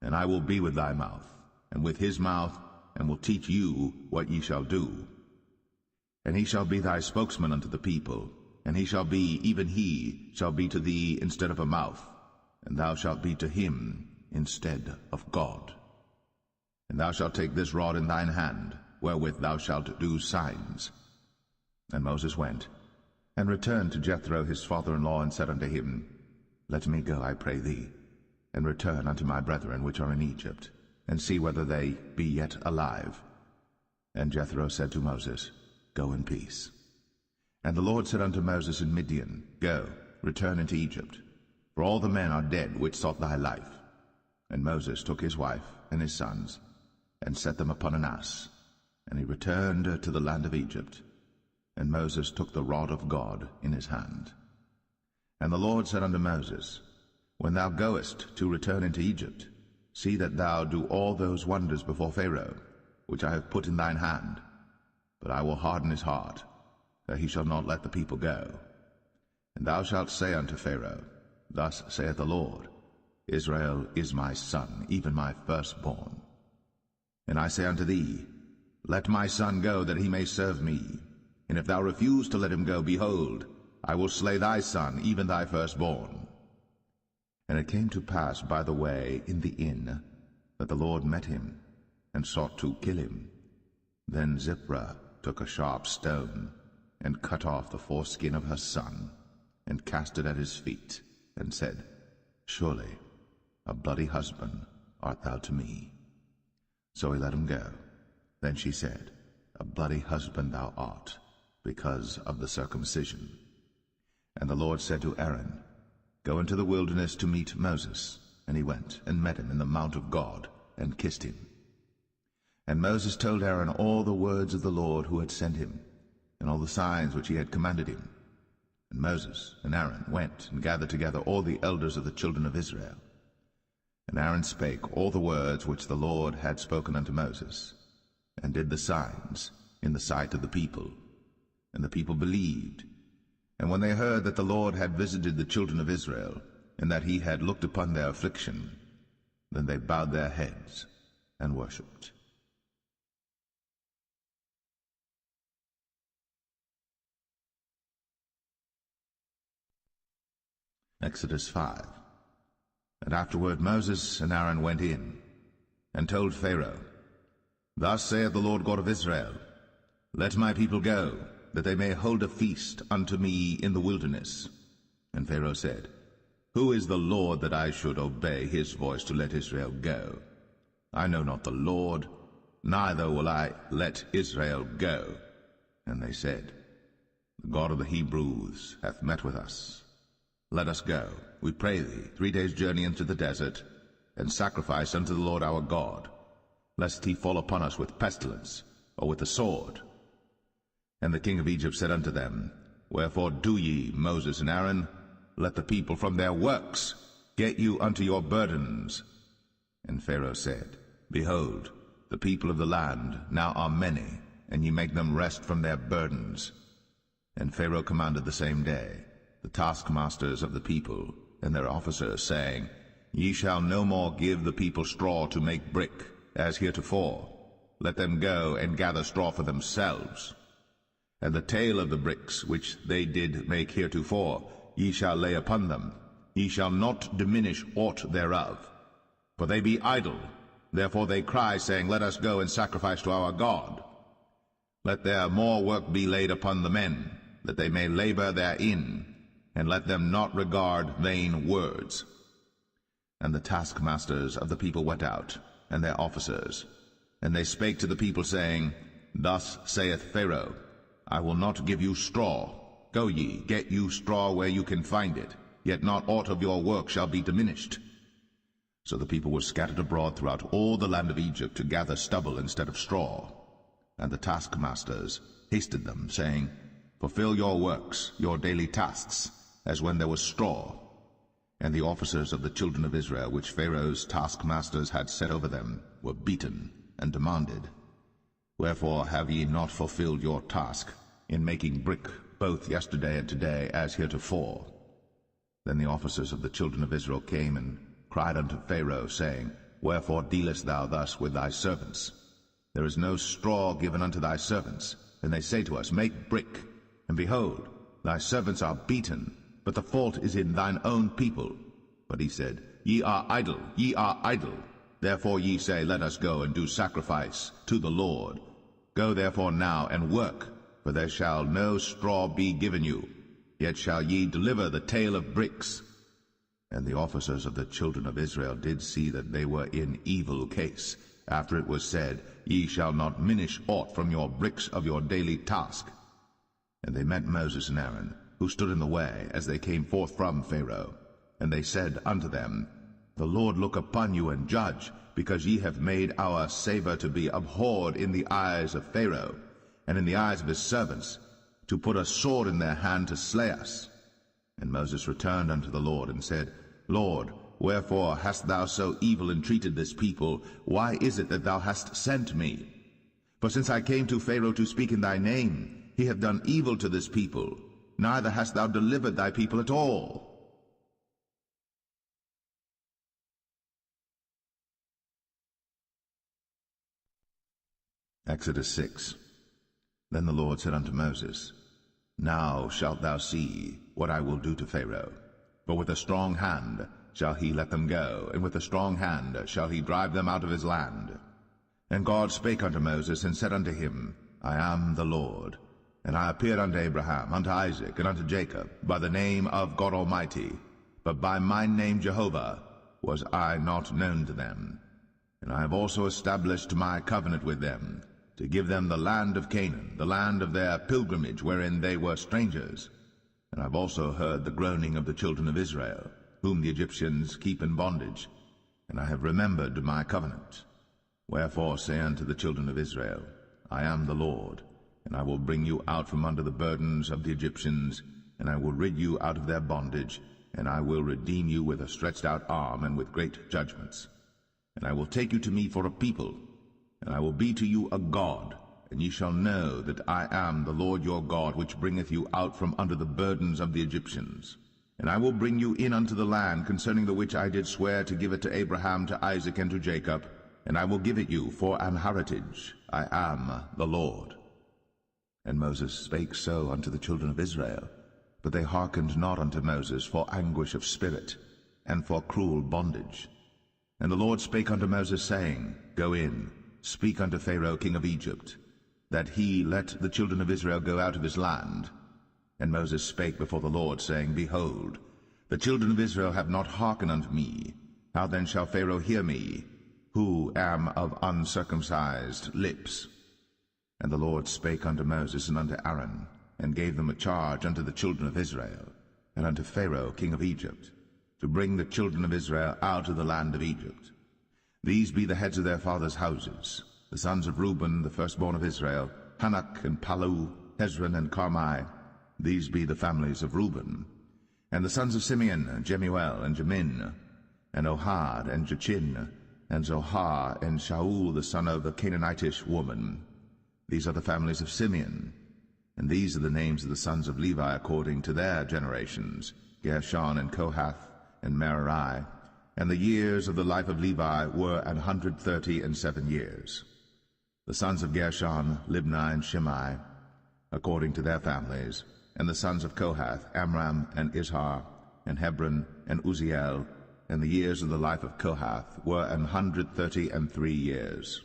And I will be with thy mouth, and with his mouth, and will teach you what ye shall do. And he shall be thy spokesman unto the people, and he shall be, even he shall be to thee instead of a mouth, and thou shalt be to him instead of God. And thou shalt take this rod in thine hand, wherewith thou shalt do signs. And Moses went, and returned to Jethro his father-in-law, and said unto him, Let me go, I pray thee, and return unto my brethren which are in Egypt, and see whether they be yet alive. And Jethro said to Moses, Go in peace. And the Lord said unto Moses in Midian, Go, return into Egypt, for all the men are dead which sought thy life. And Moses took his wife and his sons, and set them upon an ass, and he returned to the land of Egypt. And Moses took the rod of God in his hand. And the Lord said unto Moses, When thou goest to return into Egypt, see that thou do all those wonders before Pharaoh, which I have put in thine hand. But I will harden his heart, that he shall not let the people go. And thou shalt say unto Pharaoh, Thus saith the Lord, Israel is my son, even my firstborn. And I say unto thee, Let my son go, that he may serve me. And if thou refuse to let him go, behold, I will slay thy son, even thy firstborn. And it came to pass by the way in the inn, that the Lord met him, and sought to kill him. Then Zipporah took a sharp stone, and cut off the foreskin of her son, and cast it at his feet, and said, Surely a bloody husband art thou to me. So he let him go. Then she said, A bloody husband thou art, because of the circumcision. And the Lord said to Aaron, Go into the wilderness to meet Moses. And he went, and met him in the mount of God, and kissed him. And Moses told Aaron all the words of the Lord who had sent him, and all the signs which he had commanded him. And Moses and Aaron went and gathered together all the elders of the children of Israel. And Aaron spake all the words which the Lord had spoken unto Moses, and did the signs in the sight of the people. And the people believed. And when they heard that the Lord had visited the children of Israel, and that he had looked upon their affliction, then they bowed their heads and worshipped. Exodus 5. And afterward Moses and Aaron went in, and told Pharaoh, Thus saith the Lord God of Israel, Let my people go, that they may hold a feast unto me in the wilderness. And Pharaoh said, Who is the Lord that I should obey his voice to let Israel go? I know not the Lord, neither will I let Israel go. And they said, The God of the Hebrews hath met with us. Let us go, we pray thee, 3 days' journey into the desert, and sacrifice unto the Lord our God, lest he fall upon us with pestilence, or with the sword. And the king of Egypt said unto them, Wherefore do ye, Moses and Aaron, let the people from their works get you unto your burdens. And Pharaoh said, Behold, the people of the land now are many, and ye make them rest from their burdens. And Pharaoh commanded the same day the taskmasters of the people and their officers, saying, Ye shall no more give the people straw to make brick, as heretofore. Let them go and gather straw for themselves. And the tale of the bricks which they did make heretofore ye shall lay upon them. Ye shall not diminish aught thereof. For they be idle, therefore they cry, saying, Let us go and sacrifice to our God. Let their more work be laid upon the men, that they may labor therein, and let them not regard vain words. And the taskmasters of the people went out, and their officers, and they spake to the people, saying, Thus saith Pharaoh, I will not give you straw. Go ye, get you straw where you can find it, yet not aught of your work shall be diminished. So the people were scattered abroad throughout all the land of Egypt to gather stubble instead of straw. And the taskmasters hasted them, saying, Fulfill your works, your daily tasks, as when there was straw. And the officers of the children of Israel, which Pharaoh's taskmasters had set over them, were beaten and demanded, Wherefore have ye not fulfilled your task in making brick both yesterday and today as heretofore? Then the officers of the children of Israel came and cried unto Pharaoh, saying, Wherefore dealest thou thus with thy servants? There is no straw given unto thy servants. And they say to us, Make brick. And behold, thy servants are beaten, but the fault is in thine own people. But he said, Ye are idle, ye are idle. Therefore ye say, Let us go and do sacrifice to the Lord. Go therefore now and work, for there shall no straw be given you, yet shall ye deliver the tale of bricks. And the officers of the children of Israel did see that they were in evil case, after it was said, Ye shall not minish aught from your bricks of your daily task. And they met Moses and Aaron, who stood in the way, as they came forth from Pharaoh. And they said unto them, The Lord look upon you and judge, because ye have made our savour to be abhorred in the eyes of Pharaoh, and in the eyes of his servants, to put a sword in their hand to slay us. And Moses returned unto the Lord, and said, Lord, wherefore hast thou so evil entreated this people? Why is it that thou hast sent me? For since I came to Pharaoh to speak in thy name, he hath done evil to this people, neither hast thou delivered thy people at all. Exodus 6. Then the Lord said unto Moses, Now shalt thou see what I will do to Pharaoh. For with a strong hand shall he let them go, and with a strong hand shall he drive them out of his land. And God spake unto Moses, and said unto him, I am the Lord. And I appeared unto Abraham, unto Isaac, and unto Jacob, by the name of God Almighty, but by my name Jehovah was I not known to them. And I have also established my covenant with them, to give them the land of Canaan, the land of their pilgrimage, wherein they were strangers. And I have also heard the groaning of the children of Israel, whom the Egyptians keep in bondage, and I have remembered my covenant. Wherefore say unto the children of Israel, I am the Lord, and I will bring you out from under the burdens of the Egyptians, and I will rid you out of their bondage, and I will redeem you with a stretched out arm and with great judgments. And I will take you to me for a people, and I will be to you a God, and ye shall know that I am the Lord your God, which bringeth you out from under the burdens of the Egyptians. And I will bring you in unto the land, concerning the which I did swear to give it to Abraham, to Isaac, and to Jacob, and I will give it you for an heritage. I am the Lord. And Moses spake so unto the children of Israel, but they hearkened not unto Moses for anguish of spirit, and for cruel bondage. And the Lord spake unto Moses, saying, Go in, speak unto Pharaoh king of Egypt, that he let the children of Israel go out of his land. And Moses spake before the Lord, saying, Behold, the children of Israel have not hearkened unto me. How then shall Pharaoh hear me, who am of uncircumcised lips? And the Lord spake unto Moses and unto Aaron, and gave them a charge unto the children of Israel, and unto Pharaoh king of Egypt, to bring the children of Israel out of the land of Egypt. These be the heads of their fathers' houses, the sons of Reuben, the firstborn of Israel, Hanok and Palu, Hezron and Carmi. These be the families of Reuben. And the sons of Simeon, Jemuel and Jamin, and Ohad and Jachin, and Zohar and Shaul the son of a Canaanitish woman. These are the families of Simeon. And these are the names of the sons of Levi according to their generations, Gershon and Kohath and Merari. And the years of the life of Levi were 137 years. The sons of Gershon, Libni and Shimei, according to their families. And the sons of Kohath, Amram and Izhar, and Hebron and Uzziel. And the years of the life of Kohath were 133 years.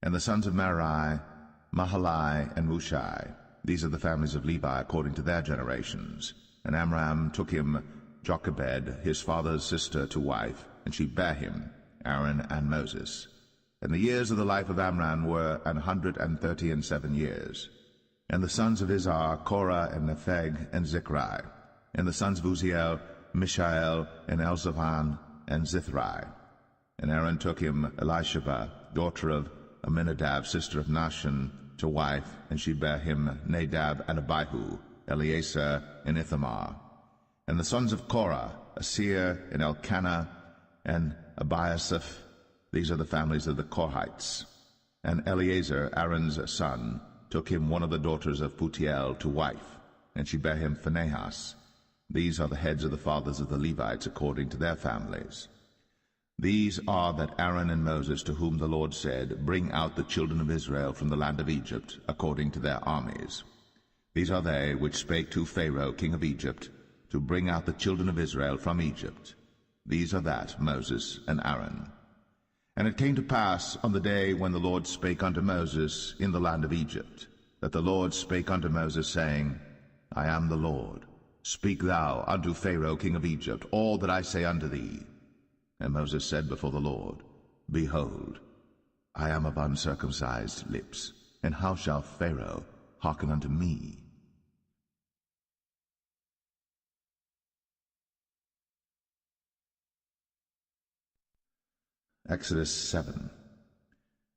And the sons of Merari, Mahalai and Mushai. These are the families of Levi according to their generations. And Amram took him Jochebed, his father's sister, to wife, and she bare him, Aaron and Moses. And the years of the life of Amram were 137 years. And the sons of Izhar, Korah and Nepheg and Zichri. And the sons of Uzziel, Mishael and Elzaphan and Zithri. And Aaron took him Elisheba, daughter of Aminadab, sister of Nahshon, to wife, and she bare him Nadab and Abihu, Eleazar and Ithamar. And the sons of Korah, Asir and Elkanah and Abiasaph. These are the families of the Korhites. And Eleazar, Aaron's son, took him one of the daughters of Putiel to wife, and she bare him Phinehas. These are the heads of the fathers of the Levites according to their families. These are that Aaron and Moses, to whom the Lord said, Bring out the children of Israel from the land of Egypt, according to their armies. These are they which spake to Pharaoh king of Egypt, to bring out the children of Israel from Egypt. These are that Moses and Aaron. And it came to pass on the day when the Lord spake unto Moses in the land of Egypt, that the Lord spake unto Moses, saying, I am the Lord. Speak thou unto Pharaoh king of Egypt all that I say unto thee. And Moses said before the Lord, Behold, I am of uncircumcised lips, and how shall Pharaoh hearken unto me? Exodus 7.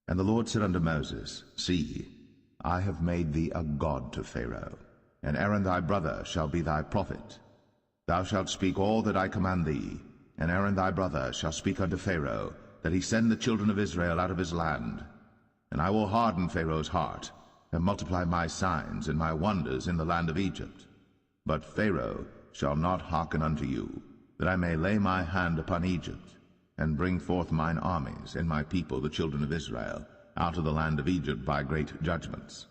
And the Lord said unto Moses, See, I have made thee a god to Pharaoh, and Aaron thy brother shall be thy prophet. Thou shalt speak all that I command thee, and Aaron thy brother shall speak unto Pharaoh, that he send the children of Israel out of his land. And I will harden Pharaoh's heart, and multiply my signs and my wonders in the land of Egypt. But Pharaoh shall not hearken unto you, that I may lay my hand upon Egypt, and bring forth mine armies and my people the children of Israel out of the land of Egypt by great judgments.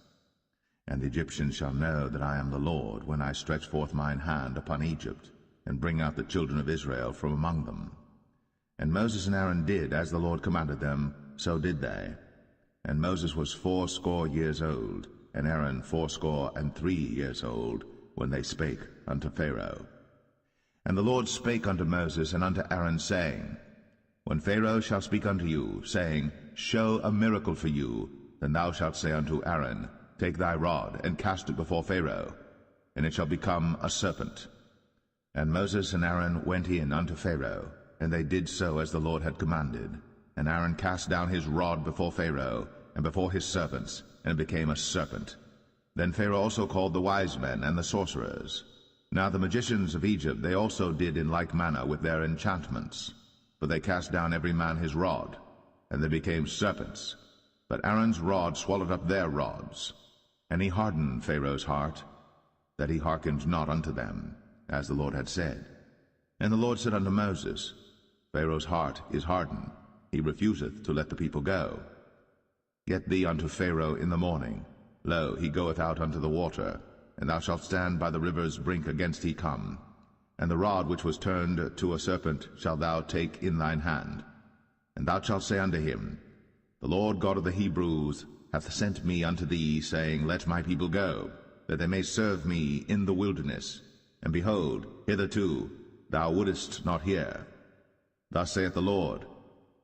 And the Egyptians shall know that I am the Lord, when I stretch forth mine hand upon Egypt, and bring out the children of Israel from among them. And Moses and Aaron did as the Lord commanded them, so did they. And Moses was 80 years old, and Aaron 83 years old, when they spake unto Pharaoh. And the Lord spake unto Moses and unto Aaron, saying, When Pharaoh shall speak unto you, saying, Show a miracle for you, then thou shalt say unto Aaron, Take thy rod, and cast it before Pharaoh, and it shall become a serpent. And Moses and Aaron went in unto Pharaoh, and they did so as the Lord had commanded. And Aaron cast down his rod before Pharaoh, and before his servants, and it became a serpent. Then Pharaoh also called the wise men and the sorcerers. Now the magicians of Egypt they also did in like manner with their enchantments. For they cast down every man his rod, and they became serpents. But Aaron's rod swallowed up their rods. And he hardened Pharaoh's heart, that he hearkened not unto them, as the Lord had said. And the Lord said unto Moses, Pharaoh's heart is hardened, he refuseth to let the people go. Get thee unto Pharaoh in the morning. Lo, he goeth out unto the water, and thou shalt stand by the river's brink against he come. And the rod which was turned to a serpent shalt thou take in thine hand. And thou shalt say unto him, The Lord God of the Hebrews hath sent me unto thee, saying, Let my people go, that they may serve me in the wilderness. And behold, hitherto thou wouldest not hear. Thus saith the Lord,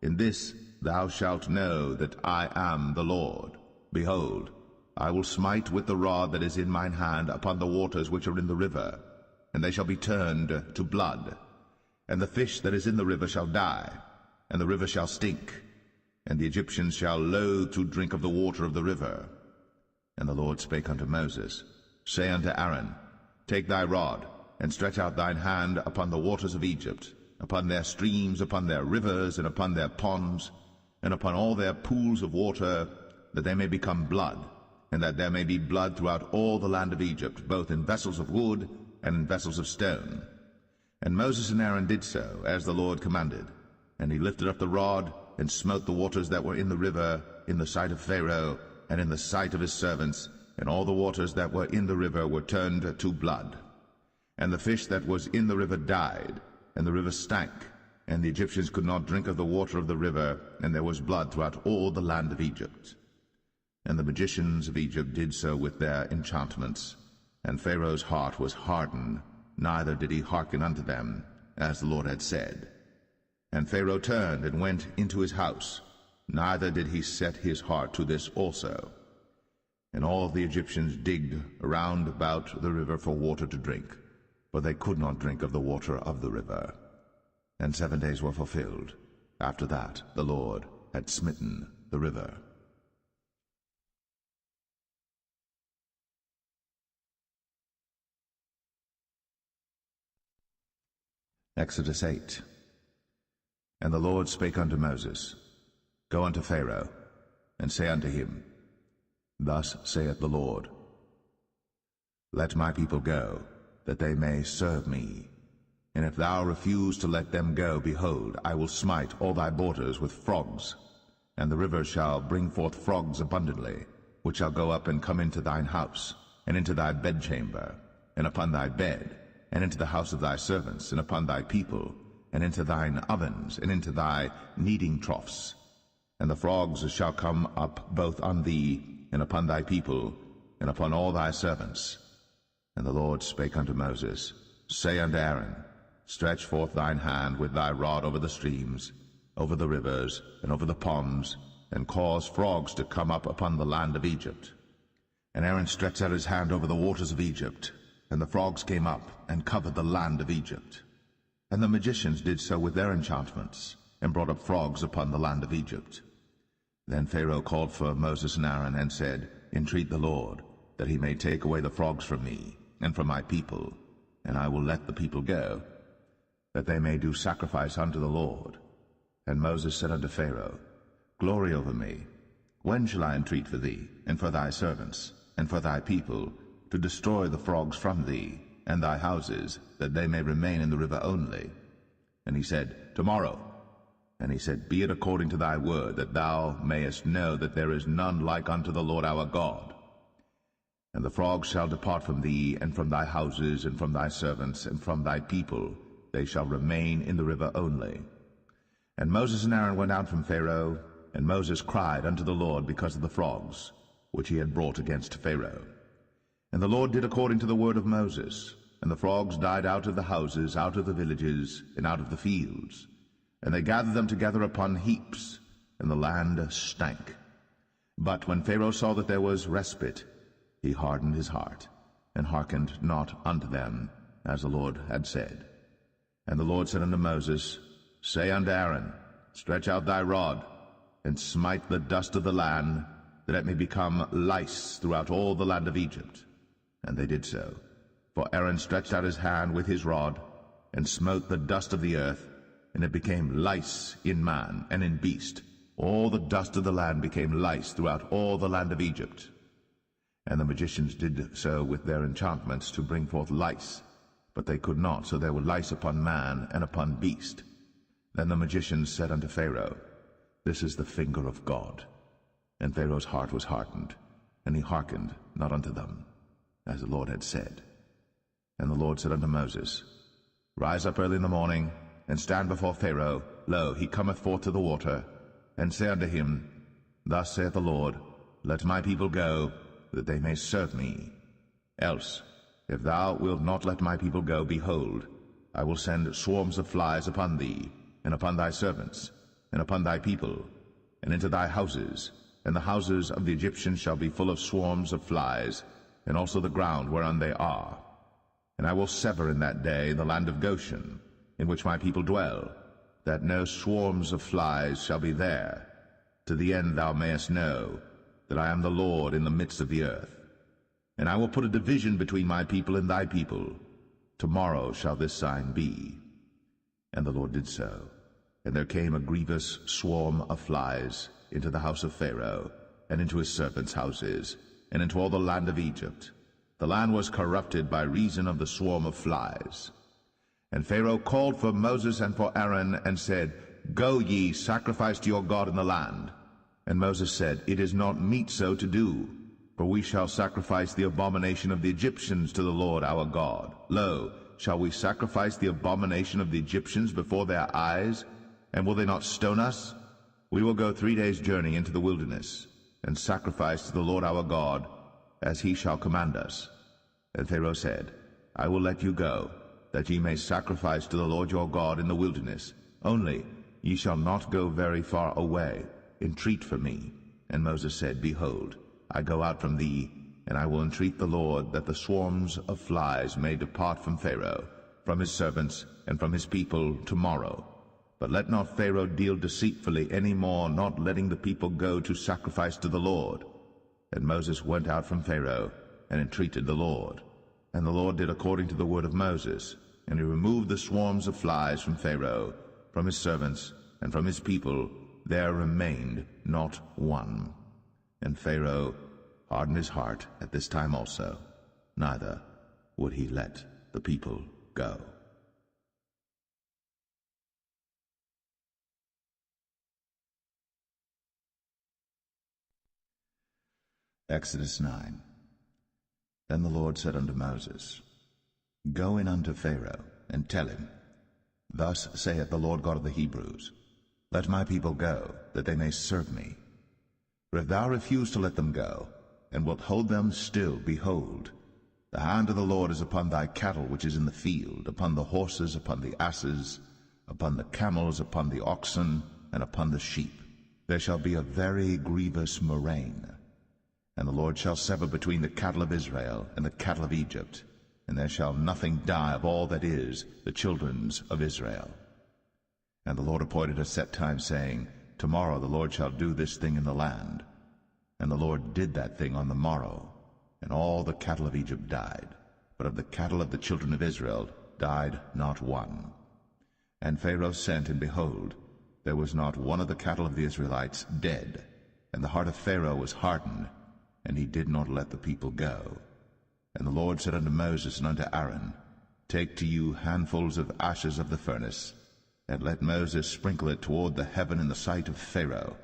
In this thou shalt know that I am the Lord. Behold, I will smite with the rod that is in mine hand upon the waters which are in the river, and they shall be turned to blood. And the fish that is in the river shall die, and the river shall stink, and the Egyptians shall loathe to drink of the water of the river. And the Lord spake unto Moses, Say unto Aaron, Take thy rod, and stretch out thine hand upon the waters of Egypt, upon their streams, upon their rivers, and upon their ponds, and upon all their pools of water, that they may become blood, and that there may be blood throughout all the land of Egypt, both in vessels of wood and in vessels of stone. And Moses and Aaron did so, as the Lord commanded. And he lifted up the rod, and smote the waters that were in the river, in the sight of Pharaoh, and in the sight of his servants, and all the waters that were in the river were turned to blood. And the fish that was in the river died, and the river stank, and the Egyptians could not drink of the water of the river, and there was blood throughout all the land of Egypt. And the magicians of Egypt did so with their enchantments, and Pharaoh's heart was hardened, neither did he hearken unto them, as the Lord had said. And Pharaoh turned and went into his house, neither did he set his heart to this also. And all the Egyptians digged around about the river for water to drink, but they could not drink of the water of the river. And 7 days were fulfilled. After that the Lord had smitten the river. Exodus 8. And the Lord spake unto Moses, Go unto Pharaoh, and say unto him, Thus saith the Lord, Let my people go, that they may serve me. And if thou refuse to let them go, behold, I will smite all thy borders with frogs, and the river shall bring forth frogs abundantly, which shall go up and come into thine house, and into thy bedchamber, and upon thy bed, and into the house of thy servants, and upon thy people, and into thine ovens, and into thy kneading troughs. And the frogs shall come up both on thee, and upon thy people, and upon all thy servants. And the Lord spake unto Moses, Say unto Aaron, Stretch forth thine hand with thy rod over the streams, over the rivers, and over the ponds, and cause frogs to come up upon the land of Egypt. And Aaron stretched out his hand over the waters of Egypt, and the frogs came up, and covered the land of Egypt. And the magicians did so with their enchantments, and brought up frogs upon the land of Egypt. Then Pharaoh called for Moses and Aaron, and said, Entreat the Lord, that he may take away the frogs from me, and from my people, and I will let the people go, that they may do sacrifice unto the Lord. And Moses said unto Pharaoh, Glory over me. When shall I entreat for thee, and for thy servants, and for thy people, to destroy the frogs from thee, and thy houses, that they may remain in the river only? And he said, Tomorrow. And he said, Be it according to thy word, that thou mayest know that there is none like unto the Lord our God. And the frogs shall depart from thee, and from thy houses, and from thy servants, and from thy people. They shall remain in the river only. And Moses and Aaron went out from Pharaoh, and Moses cried unto the Lord because of the frogs, which he had brought against Pharaoh. And the Lord did according to the word of Moses, and the frogs died out of the houses, out of the villages, and out of the fields. And they gathered them together upon heaps, and the land stank. But when Pharaoh saw that there was respite, he hardened his heart, and hearkened not unto them, as the Lord had said. And the Lord said unto Moses, Say unto Aaron, Stretch out thy rod, and smite the dust of the land, that it may become lice throughout all the land of Egypt. And they did so. For Aaron stretched out his hand with his rod, and smote the dust of the earth, and it became lice in man and in beast. All the dust of the land became lice throughout all the land of Egypt. And the magicians did so with their enchantments to bring forth lice, but they could not, so there were lice upon man and upon beast. Then the magicians said unto Pharaoh, This is the finger of God. And Pharaoh's heart was hardened, and he hearkened not unto them, as the Lord had said. And the Lord said unto Moses, Rise up early in the morning, and stand before Pharaoh. Lo, he cometh forth to the water. And say unto him, Thus saith the Lord, let my people go, that they may serve me. Else, if thou wilt not let my people go, behold, I will send swarms of flies upon thee, and upon thy servants, and upon thy people, and into thy houses, and the houses of the Egyptians shall be full of swarms of flies, and also the ground whereon they are. And I will sever in that day the land of Goshen, in which my people dwell, that no swarms of flies shall be there, to the end thou mayest know that I am the Lord in the midst of the earth. And I will put a division between my people and thy people. Tomorrow shall this sign be. And the Lord did so. And there came a grievous swarm of flies into the house of Pharaoh, and into his servants' houses, and into all the land of Egypt. The land was corrupted by reason of the swarm of flies. And Pharaoh called for Moses and for Aaron, and said, Go ye, sacrifice to your God in the land. And Moses said, It is not meet so to do, for we shall sacrifice the abomination of the Egyptians to the Lord our God. Lo, shall we sacrifice the abomination of the Egyptians before their eyes? And will they not stone us? We will go 3 days' journey into the wilderness, and sacrifice to the Lord our God, as he shall command us. And Pharaoh said, I will let you go, that ye may sacrifice to the Lord your God in the wilderness. Only ye shall not go very far away. Entreat for me. And Moses said, Behold, I go out from thee, and I will entreat the Lord that the swarms of flies may depart from Pharaoh, from his servants, and from his people tomorrow. But let not Pharaoh deal deceitfully any more, not letting the people go to sacrifice to the Lord. And Moses went out from Pharaoh, and entreated the Lord. And the Lord did according to the word of Moses, and he removed the swarms of flies from Pharaoh, from his servants, and from his people. There remained not one. And Pharaoh hardened his heart at this time also, neither would he let the people go. Exodus 9. Then the Lord said unto Moses, Go in unto Pharaoh, and tell him, Thus saith the Lord God of the Hebrews, Let my people go, that they may serve me. For if thou refuse to let them go, and wilt hold them still, behold, the hand of the Lord is upon thy cattle which is in the field, upon the horses, upon the asses, upon the camels, upon the oxen, and upon the sheep. There shall be a very grievous murrain. And the Lord shall sever between the cattle of Israel and the cattle of Egypt, and there shall nothing die of all that is the children's of Israel. And the Lord appointed a set time, saying, Tomorrow the Lord shall do this thing in the land. And the Lord did that thing on the morrow, and all the cattle of Egypt died, but of the cattle of the children of Israel died not one. And Pharaoh sent, and behold, there was not one of the cattle of the Israelites dead, and the heart of Pharaoh was hardened, and he did not let the people go. And the Lord said unto Moses and unto Aaron, Take to you handfuls of ashes of the furnace, and let Moses sprinkle it toward the heaven in the sight of Pharaoh,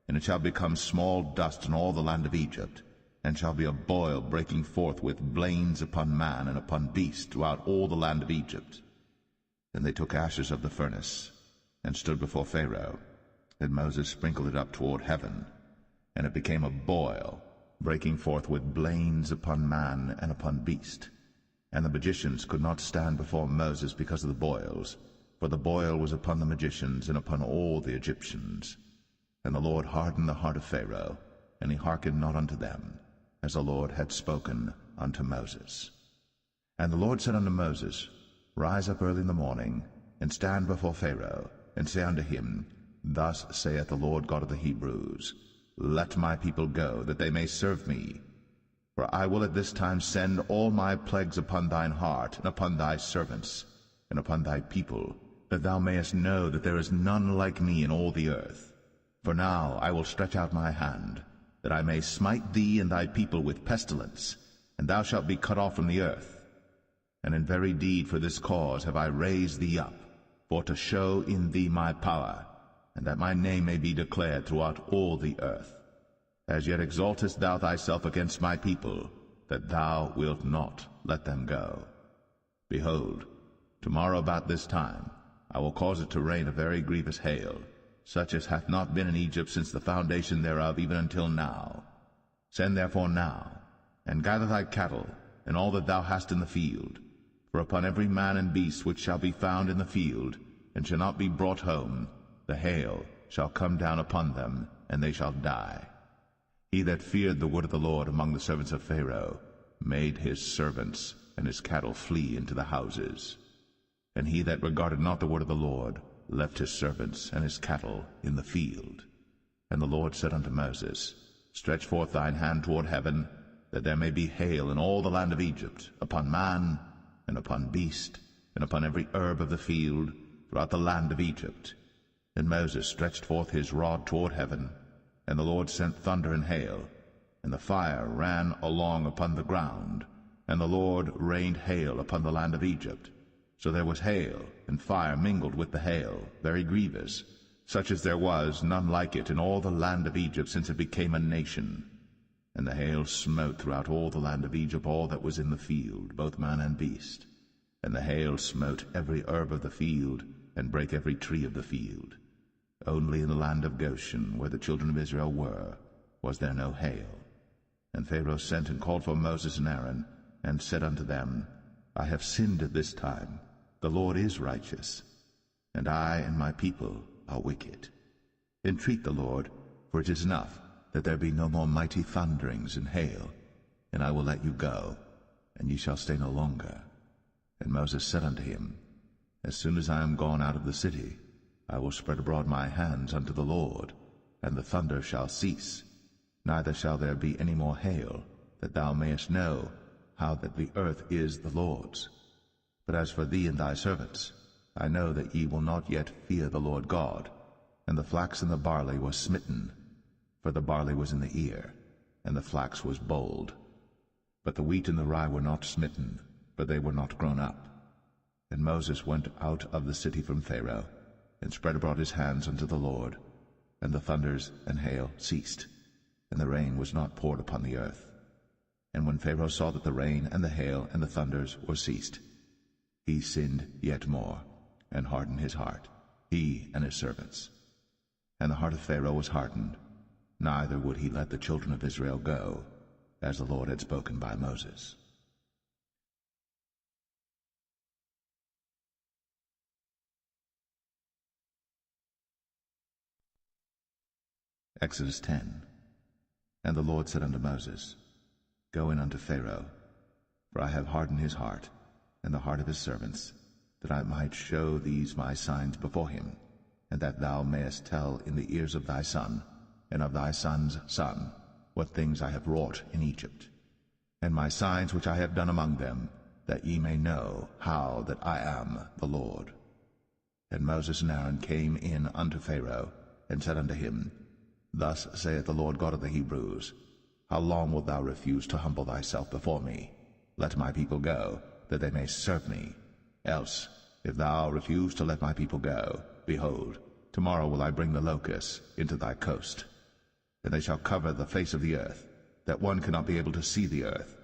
and it shall become small dust in all the land of Egypt, and shall be a boil breaking forth with blains upon man and upon beast throughout all the land of Egypt. Then they took ashes of the furnace, and stood before Pharaoh. Then Moses sprinkled it up toward heaven, and it became a boil, breaking forth with blains upon man and upon beast. And the magicians could not stand before Moses because of the boils, for the boil was upon the magicians and upon all the Egyptians. And the Lord hardened the heart of Pharaoh, and he hearkened not unto them, as the Lord had spoken unto Moses. And the Lord said unto Moses, Rise up early in the morning, and stand before Pharaoh, and say unto him, Thus saith the Lord God of the Hebrews, Let my people go, that they may serve me. For I will at this time send all my plagues upon thine heart, and upon thy servants, and upon thy people, that thou mayest know that there is none like me in all the earth. For now I will stretch out my hand, that I may smite thee and thy people with pestilence, and thou shalt be cut off from the earth. And in very deed for this cause have I raised thee up, for to show in thee my power, and that my name may be declared throughout all the earth. As yet exaltest thou thyself against my people, that thou wilt not let them go. Behold, tomorrow about this time I will cause it to rain a very grievous hail, such as hath not been in Egypt since the foundation thereof even until now. Send therefore now, and gather thy cattle, and all that thou hast in the field. For upon every man and beast which shall be found in the field, and shall not be brought home, the hail shall come down upon them, and they shall die. He that feared the word of the Lord among the servants of Pharaoh made his servants and his cattle flee into the houses. And he that regarded not the word of the Lord left his servants and his cattle in the field. And the Lord said unto Moses, Stretch forth thine hand toward heaven, that there may be hail in all the land of Egypt, upon man, and upon beast, and upon every herb of the field, throughout the land of Egypt. And Moses stretched forth his rod toward heaven, and the Lord sent thunder and hail, and the fire ran along upon the ground, and the Lord rained hail upon the land of Egypt. So there was hail and fire mingled with the hail, very grievous, such as there was none like it in all the land of Egypt since it became a nation. And the hail smote throughout all the land of Egypt all that was in the field, both man and beast. And the hail smote every herb of the field, and brake every tree of the field. Only in the land of Goshen, where the children of Israel were, was there no hail. And Pharaoh sent and called for Moses and Aaron, and said unto them, I have sinned at this time. The Lord is righteous, and I and my people are wicked. Entreat the Lord, for it is enough that there be no more mighty thunderings and hail, and I will let you go, and ye shall stay no longer. And Moses said unto him, As soon as I am gone out of the city, I will spread abroad my hands unto the Lord, and the thunder shall cease, neither shall there be any more hail, that thou mayest know how that the earth is the Lord's. But as for thee and thy servants, I know that ye will not yet fear the Lord God. And the flax and the barley was smitten, for the barley was in the ear, and the flax was bold. But the wheat and the rye were not smitten, for they were not grown up. And Moses went out of the city from Pharaoh, and spread abroad his hands unto the Lord, and the thunders and hail ceased, and the rain was not poured upon the earth. And when Pharaoh saw that the rain and the hail and the thunders were ceased, he sinned yet more, and hardened his heart, he and his servants. And the heart of Pharaoh was hardened, neither would he let the children of Israel go, as the Lord had spoken by Moses. Exodus 10. And the Lord said unto Moses, Go in unto Pharaoh, for I have hardened his heart, and the heart of his servants, that I might show these my signs before him, and that thou mayest tell in the ears of thy son, and of thy son's son, what things I have wrought in Egypt, and my signs which I have done among them, that ye may know how that I am the Lord. And Moses and Aaron came in unto Pharaoh, and said unto him, Thus saith the Lord God of the Hebrews, How long wilt thou refuse to humble thyself before me? Let my people go, that they may serve me. Else, if thou refuse to let my people go, behold, tomorrow will I bring the locusts into thy coast. And they shall cover the face of the earth, that one cannot be able to see the earth.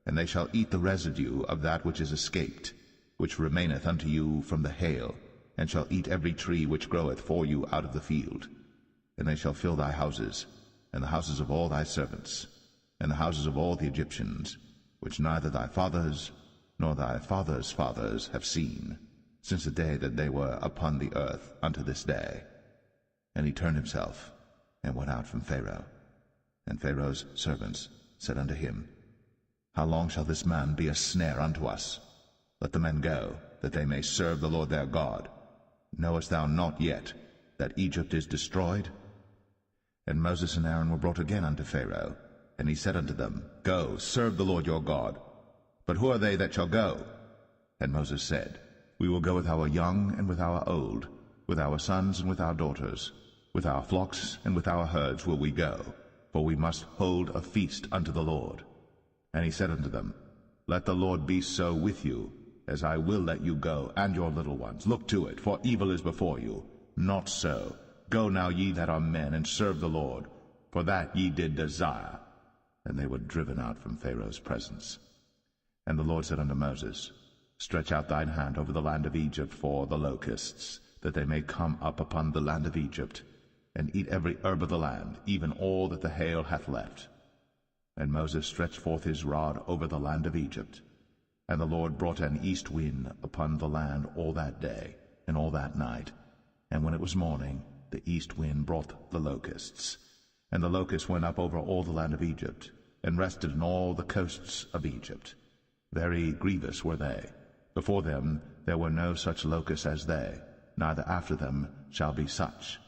And they shall eat the residue of that which is escaped, which remaineth unto you from the hail, and shall eat every tree which groweth for you out of the field. And they shall fill thy houses, and the houses of all thy servants, and the houses of all the Egyptians, which neither thy fathers nor thy fathers' fathers have seen, since the day that they were upon the earth unto this day. And he turned himself, and went out from Pharaoh. And Pharaoh's servants said unto him, How long shall this man be a snare unto us? Let the men go, that they may serve the Lord their God. Knowest thou not yet that Egypt is destroyed? And Moses and Aaron were brought again unto Pharaoh, and he said unto them, Go, serve the Lord your God. But who are they that shall go? And Moses said, We will go with our young and with our old, with our sons and with our daughters, with our flocks and with our herds will we go, for we must hold a feast unto the Lord. And he said unto them, Let the Lord be so with you, as I will let you go, and your little ones. Look to it, for evil is before you. Not so. Go now, ye that are men, and serve the Lord, for that ye did desire. And they were driven out from Pharaoh's presence. And the Lord said unto Moses, Stretch out thine hand over the land of Egypt for the locusts, that they may come up upon the land of Egypt, and eat every herb of the land, even all that the hail hath left. And Moses stretched forth his rod over the land of Egypt. And the Lord brought an east wind upon the land all that day, and all that night. And when it was morning, the east wind brought the locusts. And the locusts went up over all the land of Egypt, and rested in all the coasts of Egypt. Very grievous were they. Before them there were no such locusts as they, neither after them shall be such.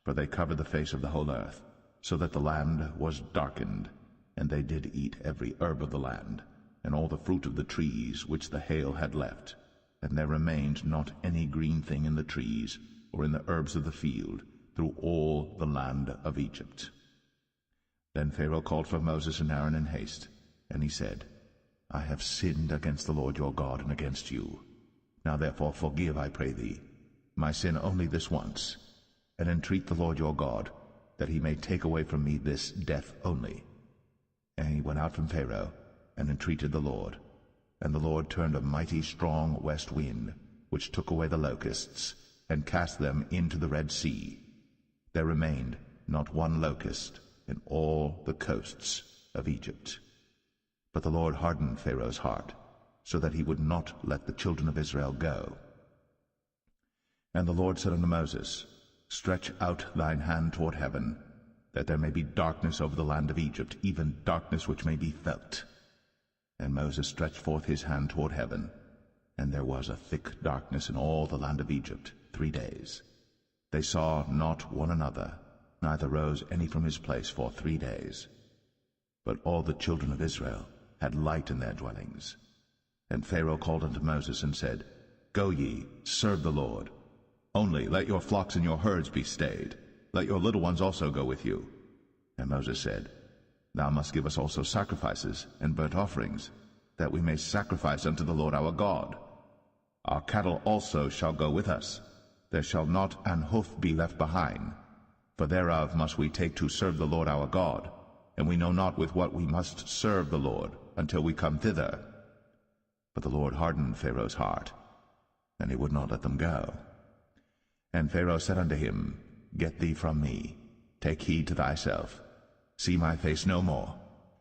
For they covered the face of the whole earth, so that the land was darkened. And they did eat every herb of the land, and all the fruit of the trees which the hail had left. And there remained not any green thing in the trees, or in the herbs of the field, through all the land of Egypt. Then Pharaoh called for Moses and Aaron in haste, and he said, I have sinned against the Lord your God and against you. Now therefore forgive, I pray thee, my sin only this once, and entreat the Lord your God, that he may take away from me this death only. And he went out from Pharaoh, and entreated the Lord. And the Lord turned a mighty strong west wind, which took away the locusts, and cast them into the Red Sea. There remained not one locust in all the coasts of Egypt. But the Lord hardened Pharaoh's heart, so that he would not let the children of Israel go. And the Lord said unto Moses, Stretch out thine hand toward heaven, that there may be darkness over the land of Egypt, even darkness which may be felt. And Moses stretched forth his hand toward heaven, and there was a thick darkness in all the land of Egypt 3 days. They saw not one another, neither rose any from his place for 3 days. But all the children of Israel had light in their dwellings. And Pharaoh called unto Moses and said, Go ye, serve the Lord. Only let your flocks and your herds be stayed. Let your little ones also go with you. And Moses said, Thou must give us also sacrifices and burnt offerings, that we may sacrifice unto the Lord our God. Our cattle also shall go with us. There shall not an hoof be left behind, for thereof must we take to serve the Lord our God, and we know not with what we must serve the Lord until we come thither. But the Lord hardened Pharaoh's heart, and he would not let them go. And Pharaoh said unto him, Get thee from me, take heed to thyself, see my face no more,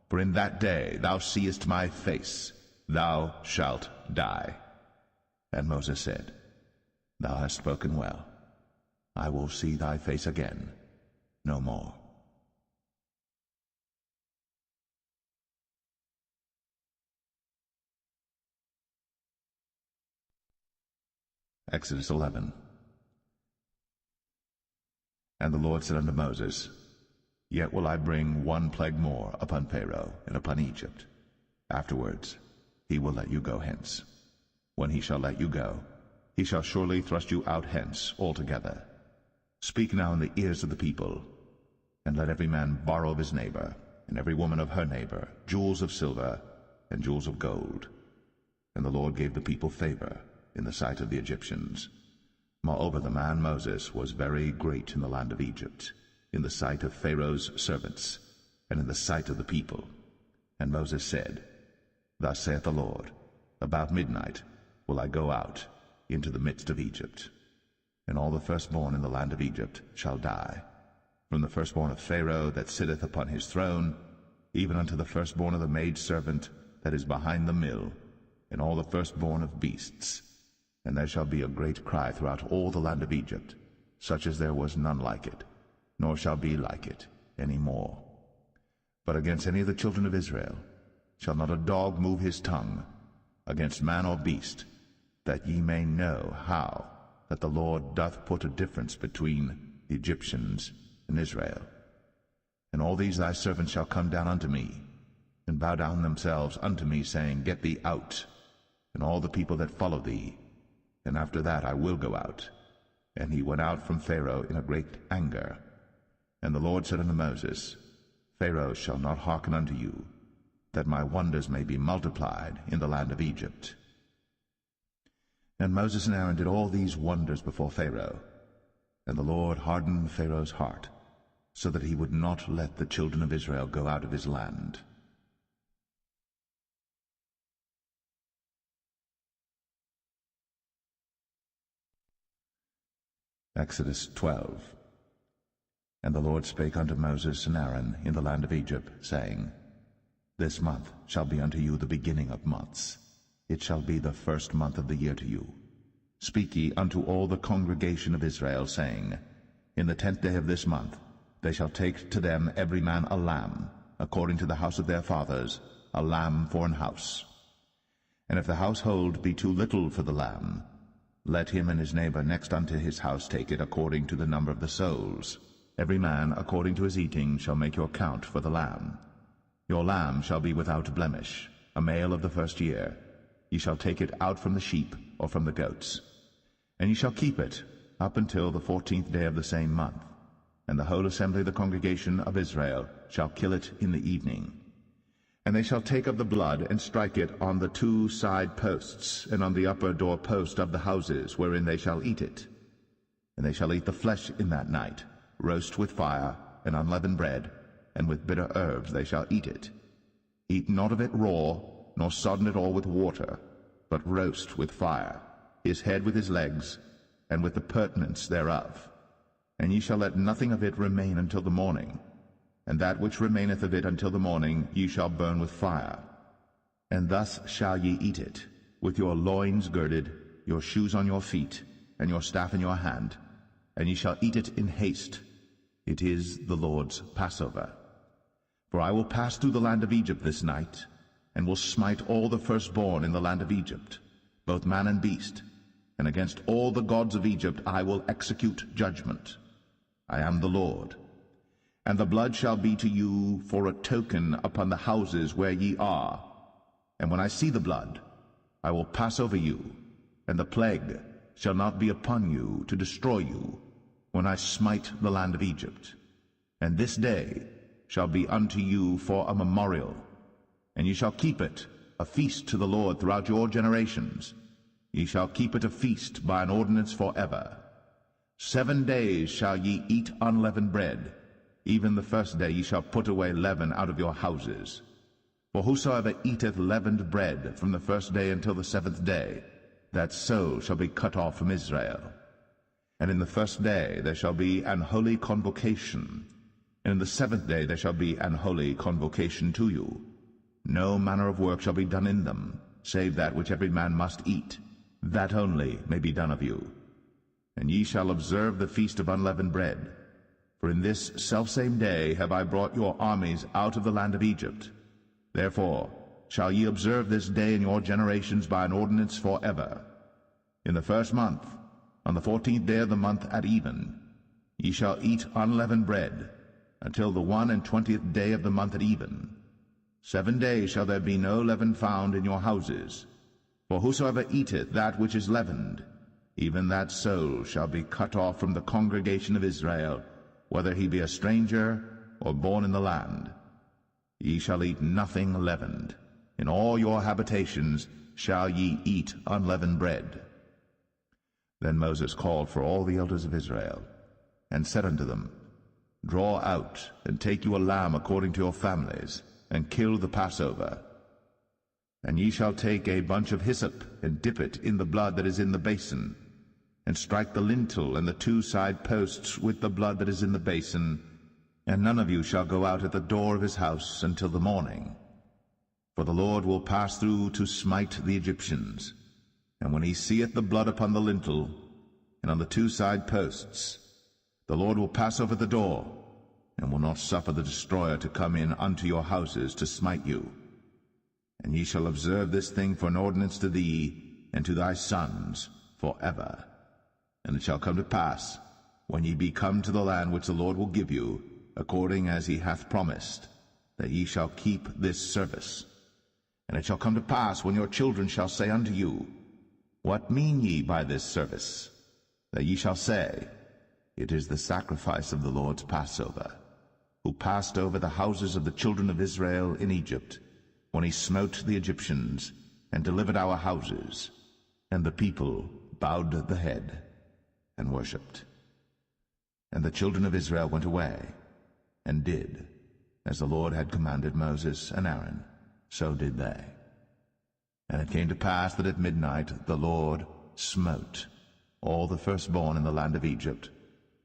for in that day thou seest my face, thou shalt die. And Moses said, Thou hast spoken well. I will see thy face again no more. Exodus 11. And the Lord said unto Moses, Yet will I bring one plague more upon Pharaoh and upon Egypt. Afterwards he will let you go hence. When he shall let you go, he shall surely thrust you out hence altogether. Speak now in the ears of the people, and let every man borrow of his neighbor, and every woman of her neighbor, jewels of silver and jewels of gold. And the Lord gave the people favor in the sight of the Egyptians. Moreover, the man Moses was very great in the land of Egypt, in the sight of Pharaoh's servants, and in the sight of the people. And Moses said, Thus saith the Lord, About midnight will I go out into the midst of Egypt, and all the firstborn in the land of Egypt shall die, from the firstborn of Pharaoh that sitteth upon his throne, even unto the firstborn of the maidservant that is behind the mill, and all the firstborn of beasts. And there shall be a great cry throughout all the land of Egypt, such as there was none like it, nor shall be like it any more. But against any of the children of Israel shall not a dog move his tongue, against man or beast, that ye may know how that the Lord doth put a difference between the Egyptians and Israel. And all these thy servants shall come down unto me, and bow down themselves unto me, saying, Get thee out, and all the people that follow thee, and after that I will go out. And he went out from Pharaoh in a great anger. And the Lord said unto Moses, Pharaoh shall not hearken unto you, that my wonders may be multiplied in the land of Egypt. And Moses and Aaron did all these wonders before Pharaoh. And the Lord hardened Pharaoh's heart, so that he would not let the children of Israel go out of his land. Exodus 12. And the Lord spake unto Moses and Aaron in the land of Egypt, saying, This month shall be unto you the beginning of months. It shall be the first month of the year to you. Speak ye unto all the congregation of Israel, saying, In the 10th day of this month they shall take to them every man a lamb, according to the house of their fathers, a lamb for an house. And if the household be too little for the lamb, let him and his neighbor next unto his house take it according to the number of the souls. Every man according to his eating shall make your count for the lamb. Your lamb shall be without blemish, a male of the first year. Ye shall take it out from the sheep or from the goats. And ye shall keep it up until the 14th day of the same month. And the whole assembly of the congregation of Israel shall kill it in the evening. And they shall take of the blood, and strike it on the 2 side posts, and on the upper door post of the houses wherein they shall eat it. And they shall eat the flesh in that night, roast with fire, and unleavened bread, and with bitter herbs they shall eat it. Eat not of it raw, nor sodden it all with water, but roast with fire, his head with his legs, and with the purtenance thereof. And ye shall let nothing of it remain until the morning, and that which remaineth of it until the morning ye shall burn with fire. And thus shall ye eat it, with your loins girded, your shoes on your feet, and your staff in your hand, and ye shall eat it in haste. It is the Lord's Passover. For I will pass through the land of Egypt this night, and will smite all the firstborn in the land of Egypt, both man and beast, and against all the gods of Egypt I will execute judgment. I am the Lord. And the blood shall be to you for a token upon the houses where ye are. And when I see the blood, I will pass over you, and the plague shall not be upon you to destroy you, when I smite the land of Egypt. And this day shall be unto you for a memorial, and ye shall keep it a feast to the Lord throughout your generations. Ye shall keep it a feast by an ordinance forever. 7 days shall ye eat unleavened bread. Even the first day ye shall put away leaven out of your houses. For whosoever eateth leavened bread from the first day until the 7th day, that soul shall be cut off from Israel. And in the first day there shall be an holy convocation, and in the 7th day there shall be an holy convocation to you. No manner of work shall be done in them, save that which every man must eat. That only may be done of you. And ye shall observe the feast of unleavened bread. For in this selfsame day have I brought your armies out of the land of Egypt. Therefore shall ye observe this day in your generations by an ordinance forever. In the 1st month, on the 14th day of the month at even, ye shall eat unleavened bread, until the 21st day of the month at even. 7 days shall there be no leaven found in your houses. For whosoever eateth that which is leavened, even that soul shall be cut off from the congregation of Israel, whether he be a stranger or born in the land. Ye shall eat nothing leavened. In all your habitations shall ye eat unleavened bread. Then Moses called for all the elders of Israel, and said unto them, Draw out, and take you a lamb according to your families, and kill the Passover. And ye shall take a bunch of hyssop, and dip it in the blood that is in the basin, and strike the lintel and the 2 side posts with the blood that is in the basin, and none of you shall go out at the door of his house until the morning. For the Lord will pass through to smite the Egyptians. And when he seeth the blood upon the lintel, and on the 2 side posts, the Lord will pass over the door, and will not suffer the destroyer to come in unto your houses to smite you. And ye shall observe this thing for an ordinance to thee, and to thy sons, forever. And it shall come to pass, when ye be come to the land which the Lord will give you, according as he hath promised, that ye shall keep this service. And it shall come to pass, when your children shall say unto you, What mean ye by this service? That ye shall say, It is the sacrifice of the Lord's Passover, who passed over the houses of the children of Israel in Egypt, when he smote the Egyptians, and delivered our houses. And the people bowed the head, and worshipped. And the children of Israel went away, and did, as the Lord had commanded Moses and Aaron, so did they. And it came to pass that at midnight the Lord smote all the firstborn in the land of Egypt,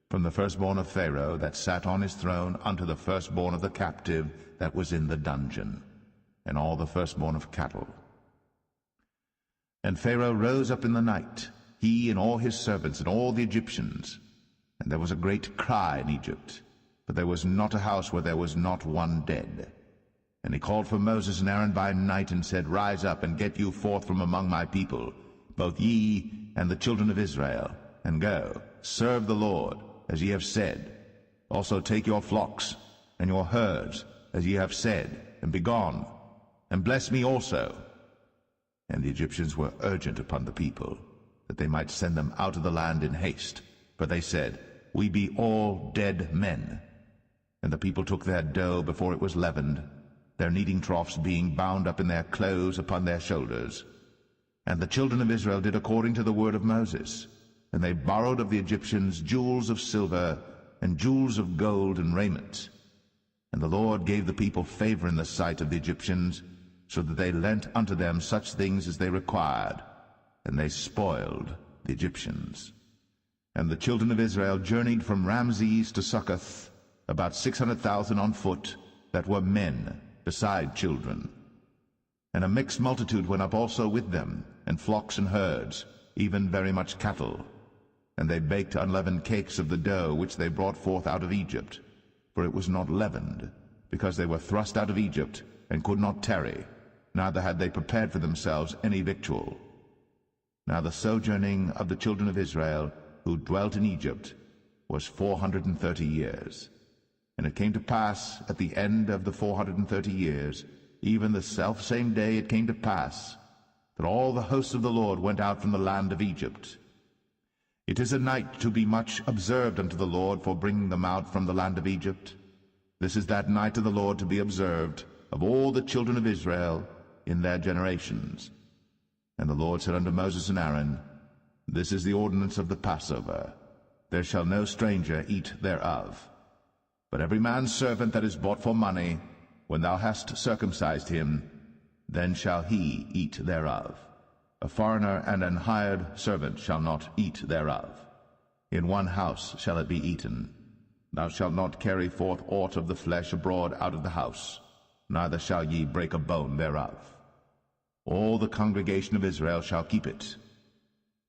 from the firstborn of Pharaoh that sat on his throne unto the firstborn of the captive that was in the dungeon. and all the firstborn of cattle. And Pharaoh rose up in the night, he and all his servants and all the Egyptians. And there was a great cry in Egypt, but there was not a house where there was not one dead. And he called for Moses and Aaron by night, and said, Rise up, and get you forth from among my people, both ye and the children of Israel, and go, serve the Lord, as ye have said. Also take your flocks and your herds, as ye have said, and be gone, and bless me also. And the Egyptians were urgent upon the people, that they might send them out of the land in haste. For they said, We be all dead men. And the people took their dough before it was leavened, their kneading troughs being bound up in their clothes upon their shoulders. And the children of Israel did according to the word of Moses. And they borrowed of the Egyptians jewels of silver, and jewels of gold, and raiment. And the Lord gave the people favor in the sight of the Egyptians, so that they lent unto them such things as they required, and they spoiled the Egyptians. And the children of Israel journeyed from Ramses to Succoth, about 600,000 on foot, that were men, beside children. And a mixed multitude went up also with them, and flocks and herds, even very much cattle. And they baked unleavened cakes of the dough which they brought forth out of Egypt, for it was not leavened, because they were thrust out of Egypt, and could not tarry, neither had they prepared for themselves any victual. Now the sojourning of the children of Israel, who dwelt in Egypt, was 430 years. And it came to pass at the end of the 430 years, even the selfsame day it came to pass, that all the hosts of the Lord went out from the land of Egypt. It is a night to be much observed unto the Lord for bringing them out from the land of Egypt. This is that night of the Lord to be observed of all the children of Israel in their generations. And the Lord said unto Moses and Aaron, This is the ordinance of the Passover. There shall no stranger eat thereof. But every man's servant that is bought for money, when thou hast circumcised him, then shall he eat thereof. A foreigner and an hired servant shall not eat thereof. In one house shall it be eaten. Thou shalt not carry forth aught of the flesh abroad out of the house, neither shall ye break a bone thereof. All the congregation of Israel shall keep it.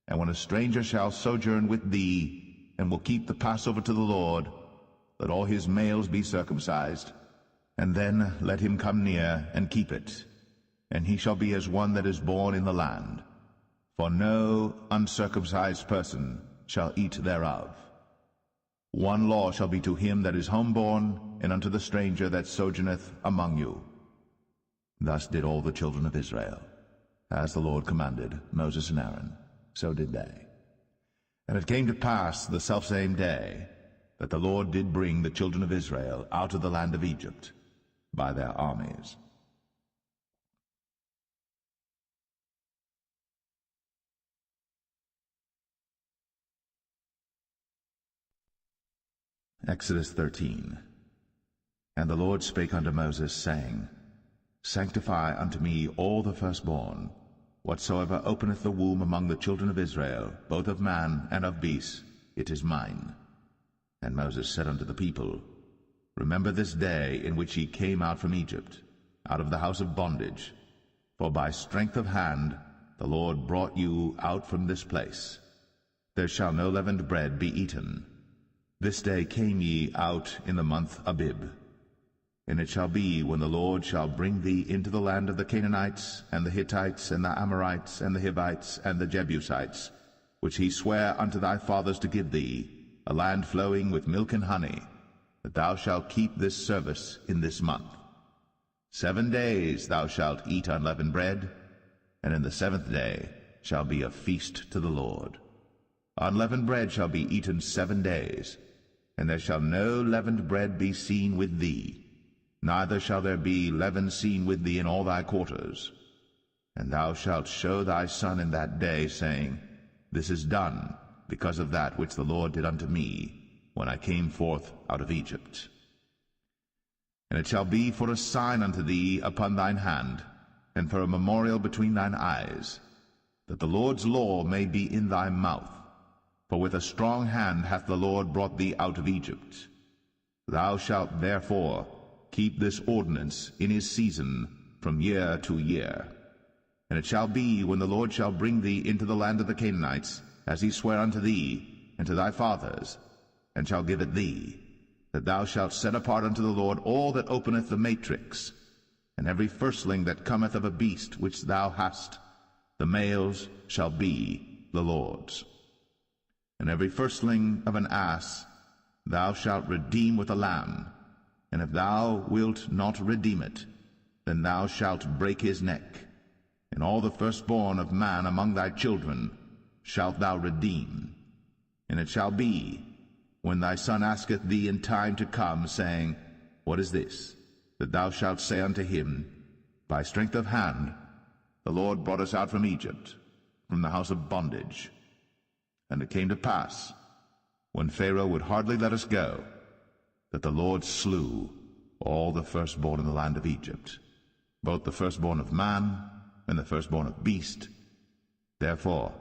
And when a stranger shall sojourn with thee, and will keep the Passover to the Lord, let all his males be circumcised, and then let him come near and keep it. And he shall be as one that is born in the land. For no uncircumcised person shall eat thereof. One law shall be to him that is homeborn, and unto the stranger that sojourneth among you. Thus did all the children of Israel. As the Lord commanded Moses and Aaron, so did they. And it came to pass the selfsame day, that the Lord did bring the children of Israel out of the land of Egypt by their armies. Exodus 13. And the Lord spake unto Moses, saying, Sanctify unto me all the firstborn, whatsoever openeth the womb among the children of Israel, both of man and of beast, it is mine. And Moses said unto the people, Remember this day in which ye came out from Egypt, out of the house of bondage. For by strength of hand the Lord brought you out from this place. There shall no leavened bread be eaten. This day came ye out in the month Abib. And it shall be, when the Lord shall bring thee into the land of the Canaanites, and the Hittites, and the Amorites, and the Hivites, and the Jebusites, which he sware unto thy fathers to give thee, a land flowing with milk and honey, that thou shalt keep this service in this month. 7 days thou shalt eat unleavened bread, and in the 7th day shall be a feast to the Lord. Unleavened bread shall be eaten 7 days, and there shall no leavened bread be seen with thee, neither shall there be leaven seen with thee in all thy quarters. And thou shalt show thy son in that day, saying, This is done because of that which the Lord did unto me, when I came forth out of Egypt. And it shall be for a sign unto thee upon thine hand, and for a memorial between thine eyes, that the Lord's law may be in thy mouth. For with a strong hand hath the Lord brought thee out of Egypt. Thou shalt therefore keep this ordinance in his season, from year to year. And it shall be, when the Lord shall bring thee into the land of the Canaanites, as he sware unto thee and to thy fathers, and shall give it thee, that thou shalt set apart unto the Lord all that openeth the matrix, and every firstling that cometh of a beast which thou hast, the males shall be the Lord's. And every firstling of an ass thou shalt redeem with a lamb, and if thou wilt not redeem it, then thou shalt break his neck. And all the firstborn of man among thy children shalt thou redeem. And it shall be, when thy son asketh thee in time to come, saying, What is this? That thou shalt say unto him, By strength of hand the Lord brought us out from Egypt, from the house of bondage. And it came to pass, when Pharaoh would hardly let us go, that the Lord slew all the firstborn in the land of Egypt, both the firstborn of man and the firstborn of beast. Therefore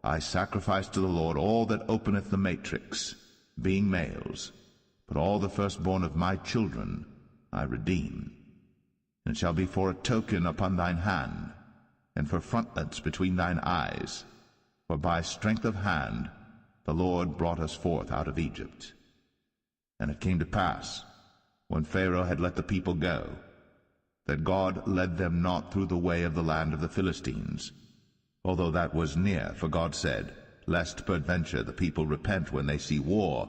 I sacrifice to the Lord all that openeth the matrix, being males, but all the firstborn of my children I redeem. And it shall be for a token upon thine hand, and for frontlets between thine eyes, for by strength of hand the Lord brought us forth out of Egypt. And it came to pass, when Pharaoh had let the people go, that God led them not through the way of the land of the Philistines, although that was near, for God said, Lest peradventure the people repent when they see war,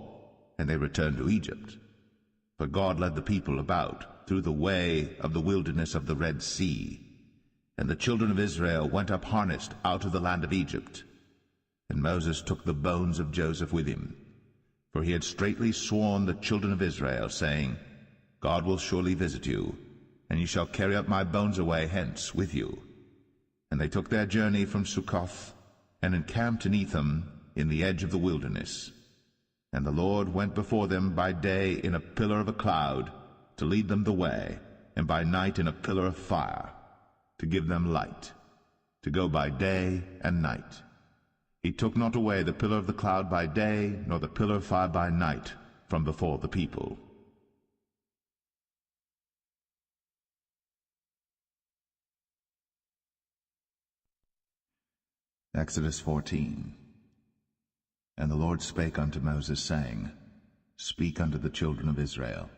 and they return to Egypt. But God led the people about through the way of the wilderness of the Red Sea. And the children of Israel went up harnessed out of the land of Egypt. And Moses took the bones of Joseph with him, for he had straitly sworn the children of Israel, saying, God will surely visit you, and ye shall carry up my bones away hence with you. And they took their journey from Succoth, and encamped in Etham, in the edge of the wilderness. And the Lord went before them by day in a pillar of a cloud, to lead them the way, and by night in a pillar of fire, to give them light, to go by day and night. He took not away the pillar of the cloud by day, nor the pillar of fire by night, from before the people. Exodus 14. And the Lord spake unto Moses, saying, Speak unto the children of Israel,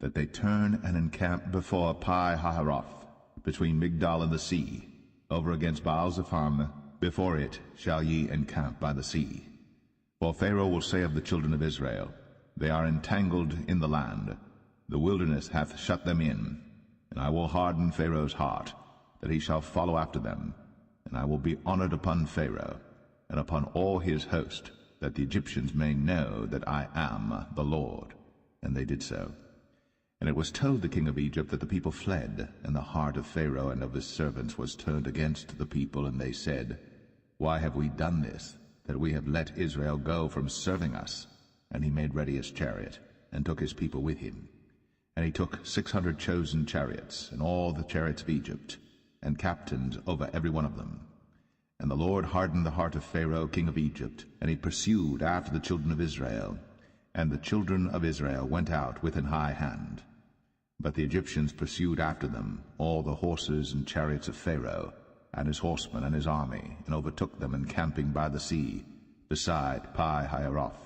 that they turn and encamp before Pi-hahiroth, between Migdol and the sea, over against Baal-zephon. Before it shall ye encamp by the sea. For Pharaoh will say of the children of Israel, They are entangled in the land, the wilderness hath shut them in, and I will harden Pharaoh's heart, that he shall follow after them. And I will be honored upon Pharaoh, and upon all his host, that the Egyptians may know that I am the Lord. And they did so. And it was told the king of Egypt that the people fled, and the heart of Pharaoh and of his servants was turned against the people, and they said, Why have we done this, that we have let Israel go from serving us? And he made ready his chariot, and took his people with him. And he took 600 chosen chariots, and all the chariots of Egypt, and captains over every one of them. And the Lord hardened the heart of Pharaoh king of Egypt, and he pursued after the children of Israel. And the children of Israel went out with an high hand. But the Egyptians pursued after them all the horses and chariots of Pharaoh, and his horsemen and his army, and overtook them encamping by the sea, beside Pi-hahiroth,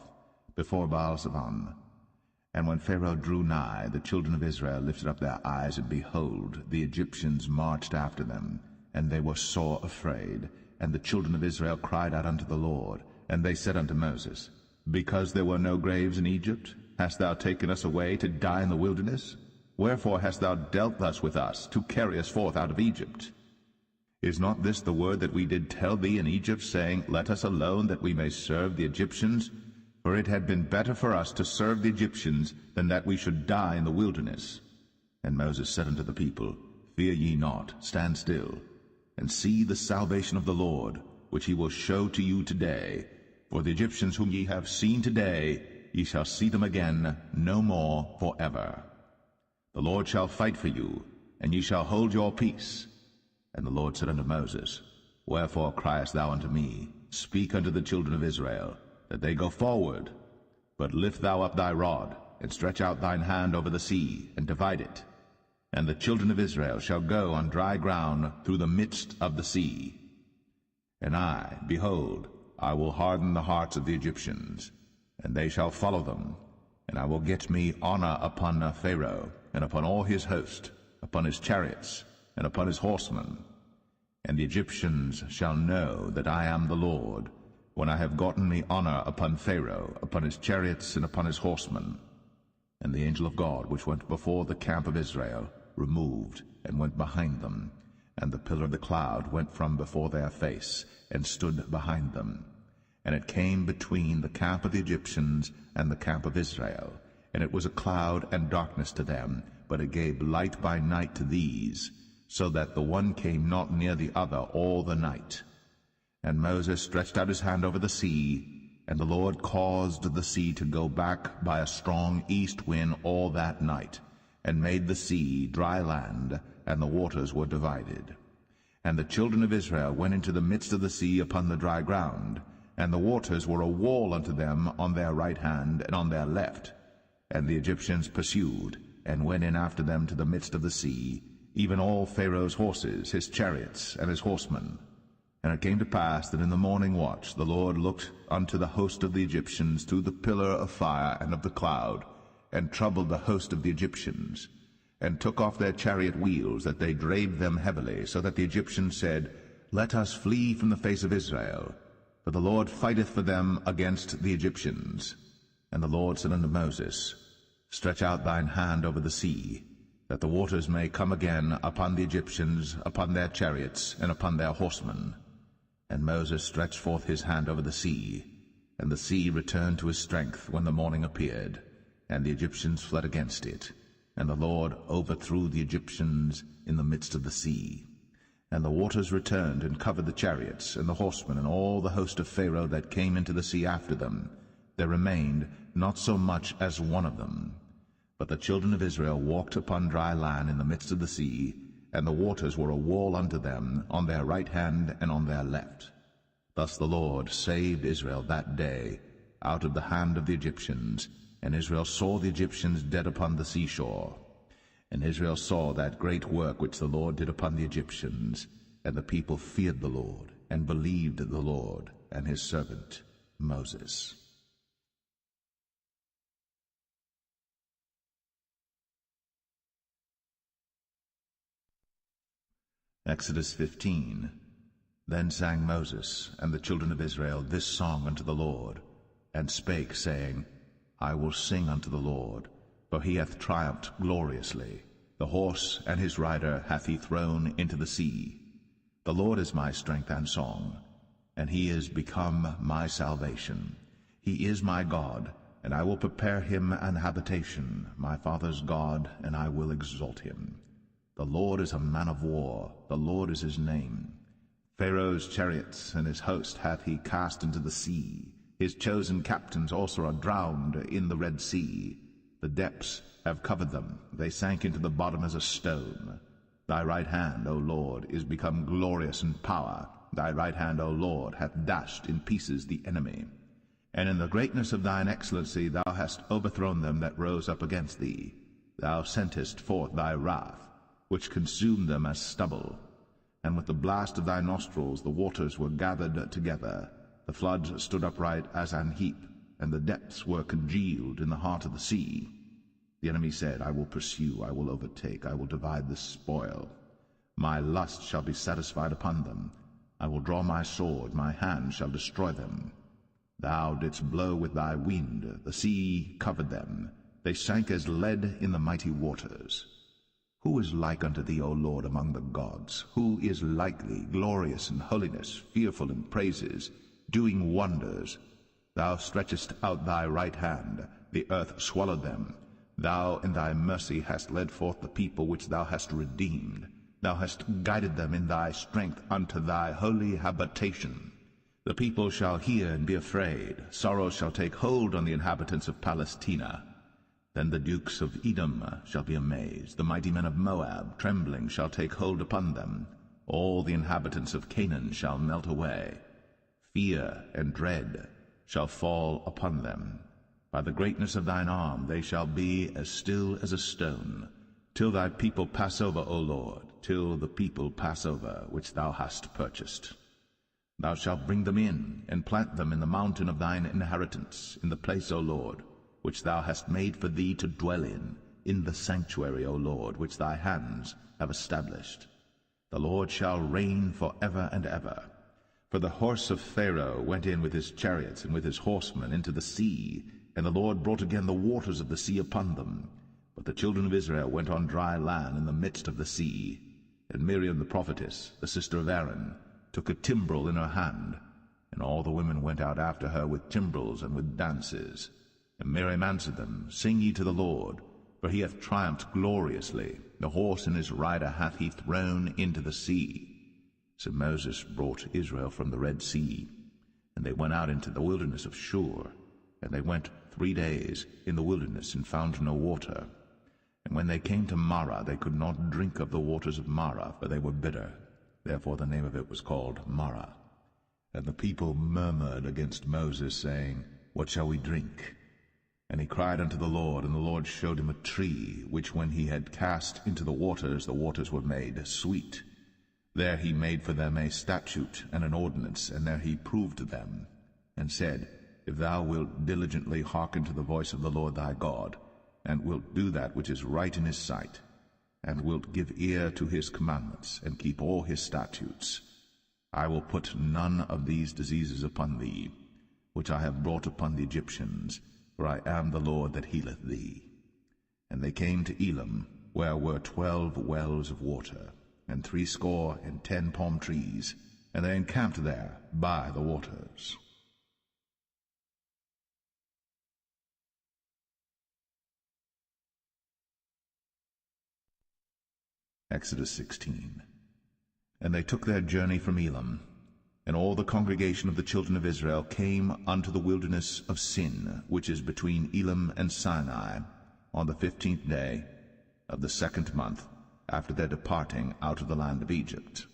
before Baal-zephon. And when Pharaoh drew nigh, the children of Israel lifted up their eyes, and behold, the Egyptians marched after them, and they were sore afraid. And the children of Israel cried out unto the Lord, and they said unto Moses, Because there were no graves in Egypt, hast thou taken us away to die in the wilderness? Wherefore hast thou dealt thus with us, to carry us forth out of Egypt? Is not this the word that we did tell thee in Egypt, saying, Let us alone, that we may serve the Egyptians? For it had been better for us to serve the Egyptians, than that we should die in the wilderness. And Moses said unto the people, Fear ye not, stand still, and see the salvation of the Lord, which he will show to you today. For the Egyptians whom ye have seen today, ye shall see them again no more forever. The Lord shall fight for you, and ye shall hold your peace. And the Lord said unto Moses, Wherefore criest thou unto me? Speak unto the children of Israel, that they go forward. But lift thou up thy rod, and stretch out thine hand over the sea, and divide it. And the children of Israel shall go on dry ground through the midst of the sea. And I, behold, I will harden the hearts of the Egyptians, and they shall follow them. And I will get me honor upon Pharaoh, and upon all his host, upon his chariots, and upon his horsemen. And the Egyptians shall know that I am the Lord, when I have gotten me honor upon Pharaoh, upon his chariots, and upon his horsemen. And the angel of God, which went before the camp of Israel, removed, and went behind them. And the pillar of the cloud went from before their face, and stood behind them. And it came between the camp of the Egyptians and the camp of Israel. And it was a cloud and darkness to them, but it gave light by night to these, so that the one came not near the other all the night. And Moses stretched out his hand over the sea, and the Lord caused the sea to go back by a strong east wind all that night, and made the sea dry land, and the waters were divided. And the children of Israel went into the midst of the sea upon the dry ground, and the waters were a wall unto them on their right hand and on their left. And the Egyptians pursued, and went in after them to the midst of the sea, even all Pharaoh's horses, his chariots, and his horsemen. And it came to pass that in the morning watch the Lord looked unto the host of the Egyptians through the pillar of fire and of the cloud, and troubled the host of the Egyptians, and took off their chariot wheels, that they drave them heavily, so that the Egyptians said, Let us flee from the face of Israel, for the Lord fighteth for them against the Egyptians. And the Lord said unto Moses, Stretch out thine hand over the sea, that the waters may come again upon the Egyptians, upon their chariots, and upon their horsemen. And Moses stretched forth his hand over the sea, and the sea returned to his strength when the morning appeared, and the Egyptians fled against it. And the Lord overthrew the Egyptians in the midst of the sea. And the waters returned and covered the chariots, and the horsemen, and all the host of Pharaoh that came into the sea after them. There remained not so much as one of them. But the children of Israel walked upon dry land in the midst of the sea, and the waters were a wall unto them on their right hand and on their left. Thus the Lord saved Israel that day out of the hand of the Egyptians, and Israel saw the Egyptians dead upon the seashore. And Israel saw that great work which the Lord did upon the Egyptians, and the people feared the Lord, and believed the Lord and his servant Moses. Exodus 15. Then sang Moses and the children of Israel this song unto the Lord, and spake, saying, I will sing unto the Lord, for he hath triumphed gloriously. The horse and his rider hath he thrown into the sea. The Lord is my strength and song, and he is become my salvation. He is my God, and I will prepare him an habitation, my father's God, and I will exalt him. The Lord is a man of war, the Lord is his name. Pharaoh's chariots and his host hath he cast into the sea. His chosen captains also are drowned in the Red Sea. The depths have covered them, they sank into the bottom as a stone. Thy right hand, O Lord, is become glorious in power. Thy right hand, O Lord, hath dashed in pieces the enemy. And in the greatness of thine excellency thou hast overthrown them that rose up against thee. Thou sentest forth thy wrath, which consumed them as stubble. And with the blast of thy nostrils the waters were gathered together. The floods stood upright as an heap, and the depths were congealed in the heart of the sea. The enemy said, I will pursue, I will overtake, I will divide the spoil. My lust shall be satisfied upon them. I will draw my sword, my hand shall destroy them. Thou didst blow with thy wind, the sea covered them. They sank as lead in the mighty waters. Who is like unto thee, O Lord, among the gods? Who is like thee, glorious in holiness, fearful in praises, doing wonders? Thou stretchest out thy right hand, the earth swallowed them. Thou in thy mercy hast led forth the people which thou hast redeemed. Thou hast guided them in thy strength unto thy holy habitation. The people shall hear and be afraid. Sorrow shall take hold on the inhabitants of Palestina. Then the dukes of Edom shall be amazed. The mighty men of Moab, trembling, shall take hold upon them. All the inhabitants of Canaan shall melt away. Fear and dread shall fall upon them. By the greatness of thine arm they shall be as still as a stone. till thy people pass over, O Lord, till the people pass over, which thou hast purchased. Thou shalt bring them in, and plant them in the mountain of thine inheritance, in the place, O Lord, which thou hast made for thee to dwell in the sanctuary, O Lord, which thy hands have established. The Lord shall reign for ever and ever. For the horse of Pharaoh went in with his chariots and with his horsemen into the sea, and the Lord brought again the waters of the sea upon them. But the children of Israel went on dry land in the midst of the sea. And Miriam the prophetess, the sister of Aaron, took a timbrel in her hand, and all the women went out after her with timbrels and with dances. And Miriam answered them, Sing ye to the Lord, for he hath triumphed gloriously. The horse and his rider hath he thrown into the sea. So Moses brought Israel from the Red Sea, and they went out into the wilderness of Shur. And they went 3 days in the wilderness, and found no water. And when they came to Marah, they could not drink of the waters of Marah, for they were bitter. Therefore the name of it was called Marah. And the people murmured against Moses, saying, What shall we drink? And he cried unto the Lord, and the Lord showed him a tree, which when he had cast into the waters were made sweet. There he made for them a statute and an ordinance, and there he proved them, and said, If thou wilt diligently hearken to the voice of the Lord thy God, and wilt do that which is right in his sight, and wilt give ear to his commandments, and keep all his statutes, I will put none of these diseases upon thee, which I have brought upon the Egyptians, for I am the Lord that healeth thee. And they came to Elim, where were 12 wells of water, and 70 palm trees, and they encamped there by the waters. Exodus 16. And they took their journey from Elim, and all the congregation of the children of Israel came unto the wilderness of Sin, which is between Elim and Sinai, on the 15th day of the 2nd month, after their departing out of the land of Egypt.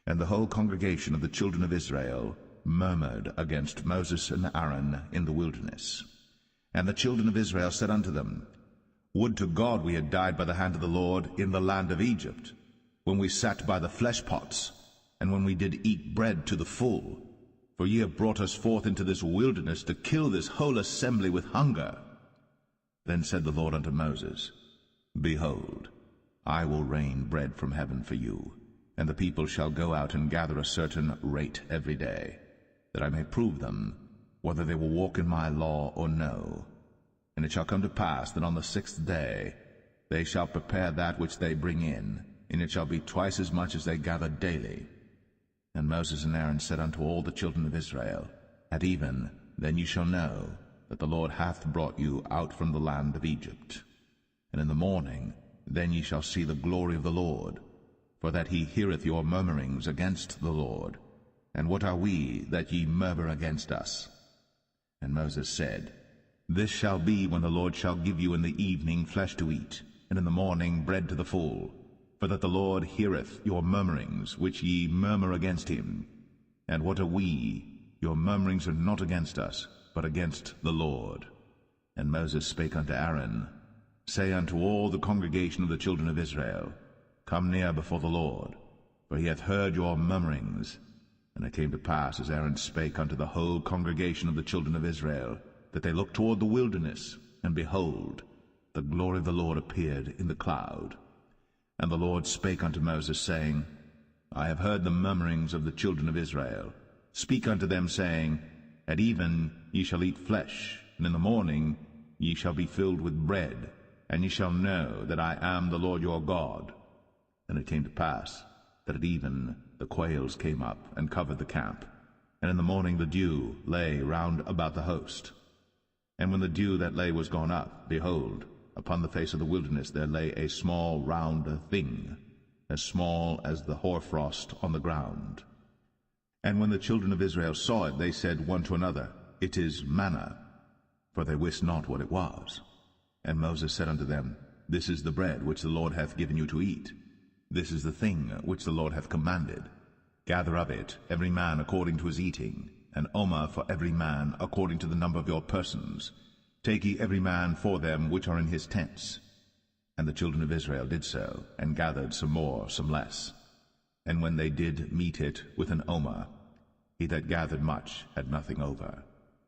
And the whole congregation of the children of Israel murmured against Moses and Aaron in the wilderness. And the children of Israel said unto them, Would to God we had died by the hand of the Lord in the land of Egypt, when we sat by the flesh pots, and when we did eat bread to the full. For ye have brought us forth into this wilderness to kill this whole assembly with hunger. Then said the Lord unto Moses, Behold, I will rain bread from heaven for you, and the people shall go out and gather a certain rate every day, that I may prove them, whether they will walk in my law or no. And it shall come to pass that on the 6th day they shall prepare that which they bring in, and it shall be twice as much as they gather daily. And Moses and Aaron said unto all the children of Israel, At even then ye shall know that the Lord hath brought you out from the land of Egypt. And in the morning then ye shall see the glory of the Lord, for that he heareth your murmurings against the Lord. And what are we that ye murmur against us? And Moses said, This shall be when the Lord shall give you in the evening flesh to eat, and in the morning bread to the full, for that the Lord heareth your murmurings, which ye murmur against him. And what are we? Your murmurings are not against us, but against the Lord. And Moses spake unto Aaron, Say unto all the congregation of the children of Israel, Come near before the Lord, for he hath heard your murmurings. And it came to pass, as Aaron spake unto the whole congregation of the children of Israel, that they looked toward the wilderness, and behold, the glory of the Lord appeared in the cloud. And the Lord spake unto Moses, saying, I have heard the murmurings of the children of Israel. Speak unto them, saying, At even ye shall eat flesh, and in the morning ye shall be filled with bread, and ye shall know that I am the Lord your God. And it came to pass that at even the quails came up and covered the camp, and in the morning the dew lay round about the host. And when the dew that lay was gone up, behold, upon the face of the wilderness there lay a small round thing, as small as the hoarfrost on the ground. And when the children of Israel saw it, they said one to another, It is manna, for they wist not what it was. And Moses said unto them, This is the bread which the Lord hath given you to eat. This is the thing which the Lord hath commanded. Gather of it every man according to his eating, an omer for every man according to the number of your persons. Take ye every man for them which are in his tents. And the children of Israel did so, and gathered some more, some less. And when they did meet it with an omer, he that gathered much had nothing over,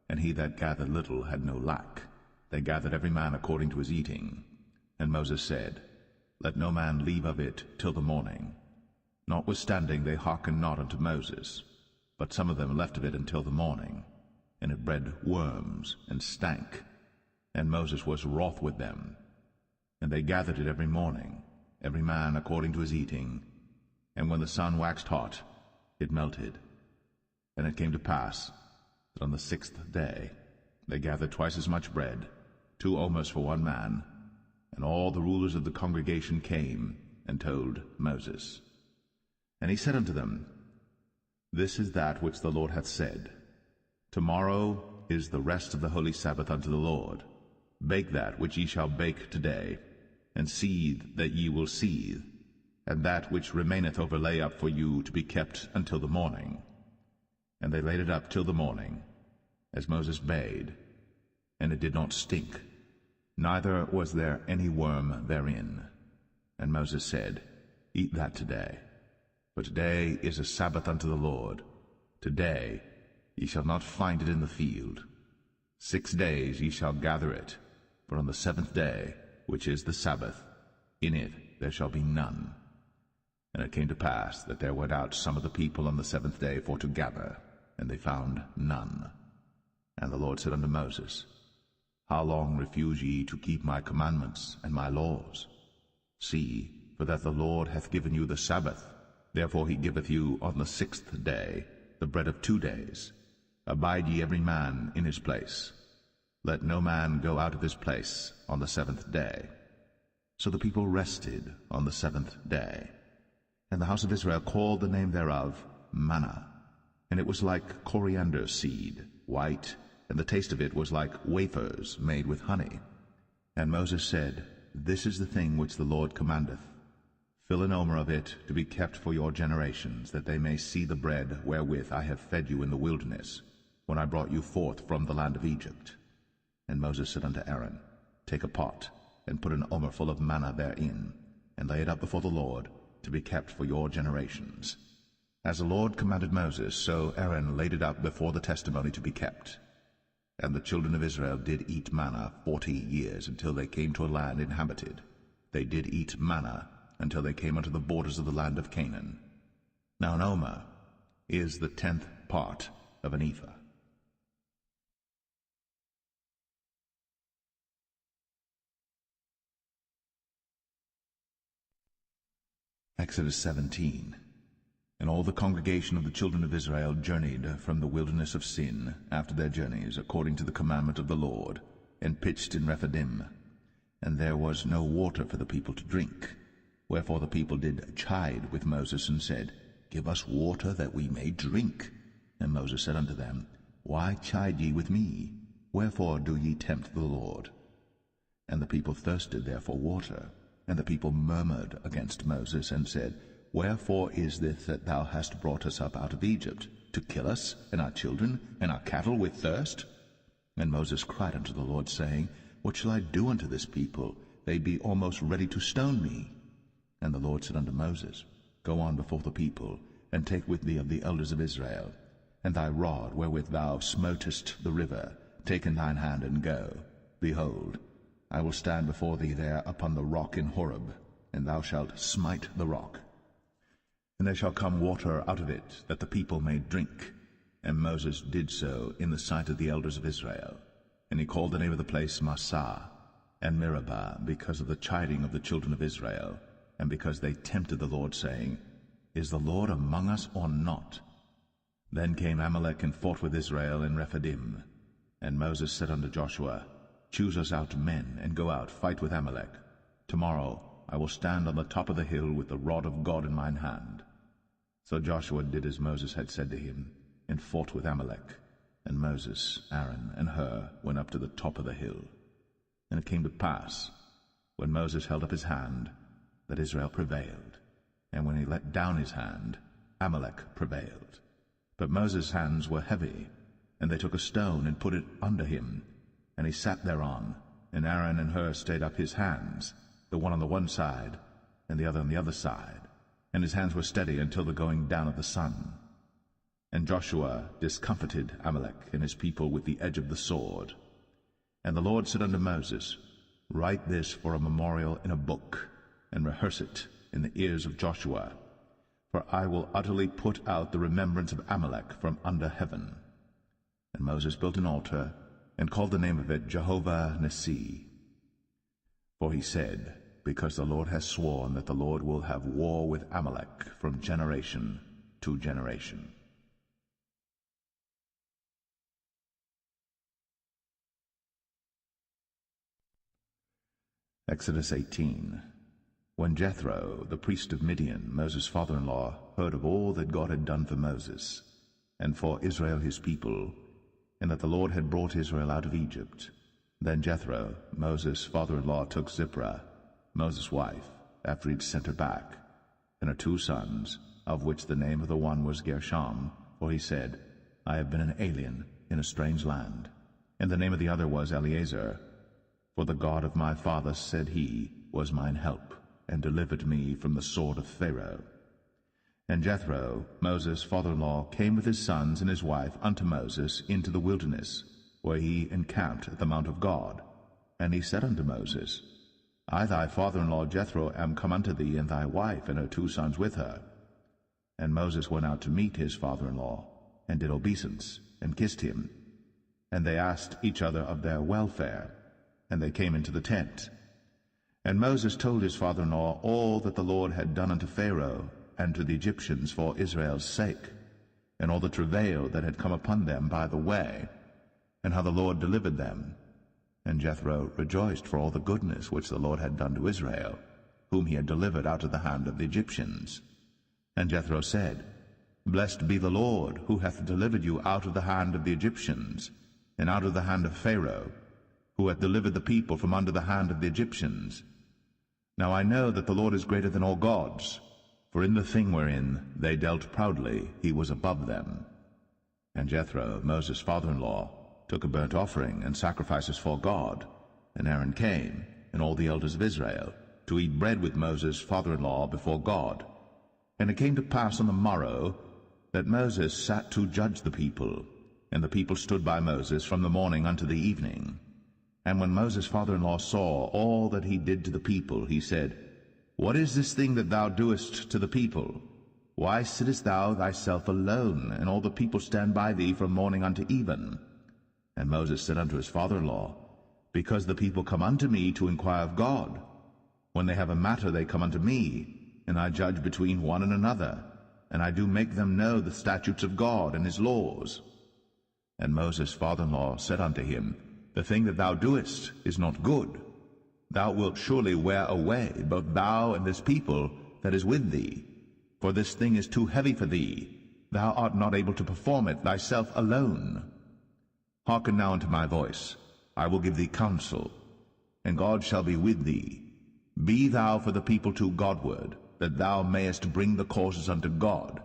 and he that gathered little had no lack. They gathered every man according to his eating. And Moses said, Let no man leave of it till the morning. Notwithstanding they hearkened not unto Moses, but some of them left of it until the morning, and it bred worms, and stank. And Moses was wroth with them. And they gathered it every morning, every man according to his eating. And when the sun waxed hot, it melted. And it came to pass that on the 6th day they gathered twice as much bread, 2 omers for one man. And all the rulers of the congregation came and told Moses. And he said unto them, This is that which the Lord hath said. Tomorrow is the rest of the holy Sabbath unto the Lord. Bake that which ye shall bake today, and seethe that ye will seethe, and that which remaineth over lay up for you to be kept until the morning. And they laid it up till the morning, as Moses bade, and it did not stink, neither was there any worm therein. And Moses said, Eat that today, for today is a Sabbath unto the Lord. Today ye shall not find it in the field. 6 days ye shall gather it, but on the 7th day, which is the Sabbath, in it there shall be none. And it came to pass that there went out some of the people on the 7th day for to gather, and they found none. And the Lord said unto Moses, How long refuse ye to keep my commandments and my laws? See, for that the Lord hath given you the Sabbath. Therefore he giveth you on the 6th day the bread of 2 days. Abide ye every man in his place. Let no man go out of his place on the 7th day. So the people rested on the 7th day. And the house of Israel called the name thereof Manna. And it was like coriander seed, white, and the taste of it was like wafers made with honey. And Moses said, This is the thing which the Lord commandeth. Fill an omer of it to be kept for your generations, that they may see the bread wherewith I have fed you in the wilderness, when I brought you forth from the land of Egypt. And Moses said unto Aaron, Take a pot, and put an omer full of manna therein, and lay it up before the Lord, to be kept for your generations. As the Lord commanded Moses, so Aaron laid it up before the testimony to be kept. And the children of Israel did eat manna 40 years, until they came to a land inhabited. They did eat manna until they came unto the borders of the land of Canaan. Now an omer is the 10th part of an ephah. Exodus 17. And all the congregation of the children of Israel journeyed from the wilderness of Sin after their journeys, according to the commandment of the Lord, and pitched in Rephidim. And there was no water for the people to drink. Wherefore the people did chide with Moses, and said, Give us water that we may drink. And Moses said unto them, Why chide ye with me? Wherefore do ye tempt the Lord? And the people thirsted there for water. And the people murmured against Moses, and said, Wherefore is this that thou hast brought us up out of Egypt, to kill us, and our children, and our cattle with thirst? And Moses cried unto the Lord, saying, What shall I do unto this people? They be almost ready to stone me. And the Lord said unto Moses, Go on before the people, and take with thee of the elders of Israel, and thy rod wherewith thou smotest the river, take in thine hand, and go. Behold, I will stand before thee there upon the rock in Horeb, and thou shalt smite the rock. And there shall come water out of it, that the people may drink. And Moses did so in the sight of the elders of Israel. And he called the name of the place Massah and Meribah, because of the chiding of the children of Israel, and because they tempted the Lord, saying, Is the Lord among us or not? Then came Amalek and fought with Israel in Rephidim. And Moses said unto Joshua, Choose us out men, and go out, fight with Amalek. Tomorrow I will stand on the top of the hill with the rod of God in mine hand. So Joshua did as Moses had said to him, and fought with Amalek. And Moses, Aaron, and Hur went up to the top of the hill. And it came to pass, when Moses held up his hand, that Israel prevailed. And when he let down his hand, Amalek prevailed. But Moses' hands were heavy, and they took a stone and put it under him, and he sat thereon, and Aaron and Hur stayed up his hands, the one on the one side, and the other on the other side, and his hands were steady until the going down of the sun. And Joshua discomfited Amalek and his people with the edge of the sword. And the Lord said unto Moses, Write this for a memorial in a book, and rehearse it in the ears of Joshua, for I will utterly put out the remembrance of Amalek from under heaven. And Moses built an altar, and called the name of it Jehovah Nissi. For he said, Because the Lord has sworn that the Lord will have war with Amalek from generation to generation. Exodus 18. When Jethro, the priest of Midian, Moses' father-in-law, heard of all that God had done for Moses, and for Israel his people, and that the Lord had brought Israel out of Egypt, then Jethro, Moses' father-in-law, took Zipporah, Moses' wife, after he had sent her back, and her 2 sons, of which the name of the one was Gershom, for he said, I have been an alien in a strange land. And the name of the other was Eleazar, for the God of my father, said he, was mine help, and delivered me from the sword of Pharaoh. And Jethro, Moses' father-in-law, came with his sons and his wife unto Moses into the wilderness, where he encamped at the mount of God. And he said unto Moses, I thy father-in-law Jethro am come unto thee, and thy wife and her 2 sons with her. And Moses went out to meet his father-in-law, and did obeisance, and kissed him. And they asked each other of their welfare, and they came into the tent. And Moses told his father-in-law all that the Lord had done unto Pharaoh and to the Egyptians for Israel's sake, and all the travail that had come upon them by the way, and how the Lord delivered them. And Jethro rejoiced for all the goodness which the Lord had done to Israel, whom he had delivered out of the hand of the Egyptians. And Jethro said, Blessed be the Lord, who hath delivered you out of the hand of the Egyptians, and out of the hand of Pharaoh, who hath delivered the people from under the hand of the Egyptians. Now I know that the Lord is greater than all gods, for in the thing wherein they dealt proudly he was above them. And Jethro, Moses' father-in-law, took a burnt offering and sacrifices for God, and Aaron came, and all the elders of Israel, to eat bread with Moses' father-in-law before God. And it came to pass on the morrow that Moses sat to judge the people, and the people stood by Moses from the morning unto the evening. And when Moses' father-in-law saw all that he did to the people, he said, What is this thing that thou doest to the people? Why sittest thou thyself alone, and all the people stand by thee from morning unto even? And Moses said unto his father-in-law, Because the people come unto me to inquire of God. When they have a matter they come unto me, and I judge between one and another, and I do make them know the statutes of God and his laws. And Moses' father-in-law said unto him, The thing that thou doest is not good. Thou wilt surely wear away both thou and this people that is with thee. For this thing is too heavy for thee. Thou art not able to perform it thyself alone. Hearken now unto my voice. I will give thee counsel, and God shall be with thee. Be thou for the people too Godward, that thou mayest bring the causes unto God.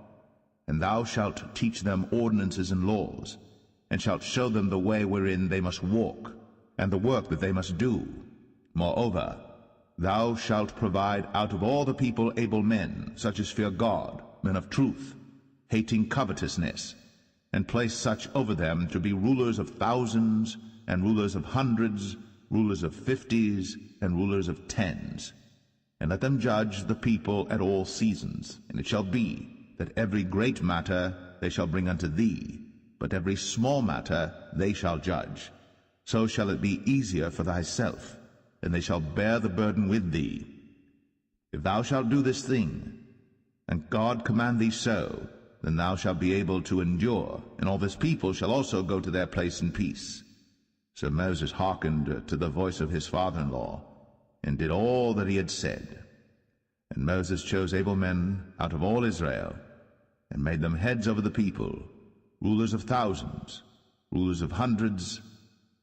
And thou shalt teach them ordinances and laws, and shalt show them the way wherein they must walk, and the work that they must do. Moreover, thou shalt provide out of all the people able men, such as fear God, men of truth, hating covetousness, and place such over them to be rulers of thousands, and rulers of hundreds, rulers of 50s, and rulers of 10s. And let them judge the people at all seasons. And it shall be, that every great matter they shall bring unto thee, but every small matter they shall judge. So shall it be easier for thyself, and they shall bear the burden with thee. If thou shalt do this thing, and God command thee so, then thou shalt be able to endure, and all this people shall also go to their place in peace. So Moses hearkened to the voice of his father-in-law, and did all that he had said. And Moses chose able men out of all Israel, and made them heads over the people, rulers of thousands, rulers of hundreds,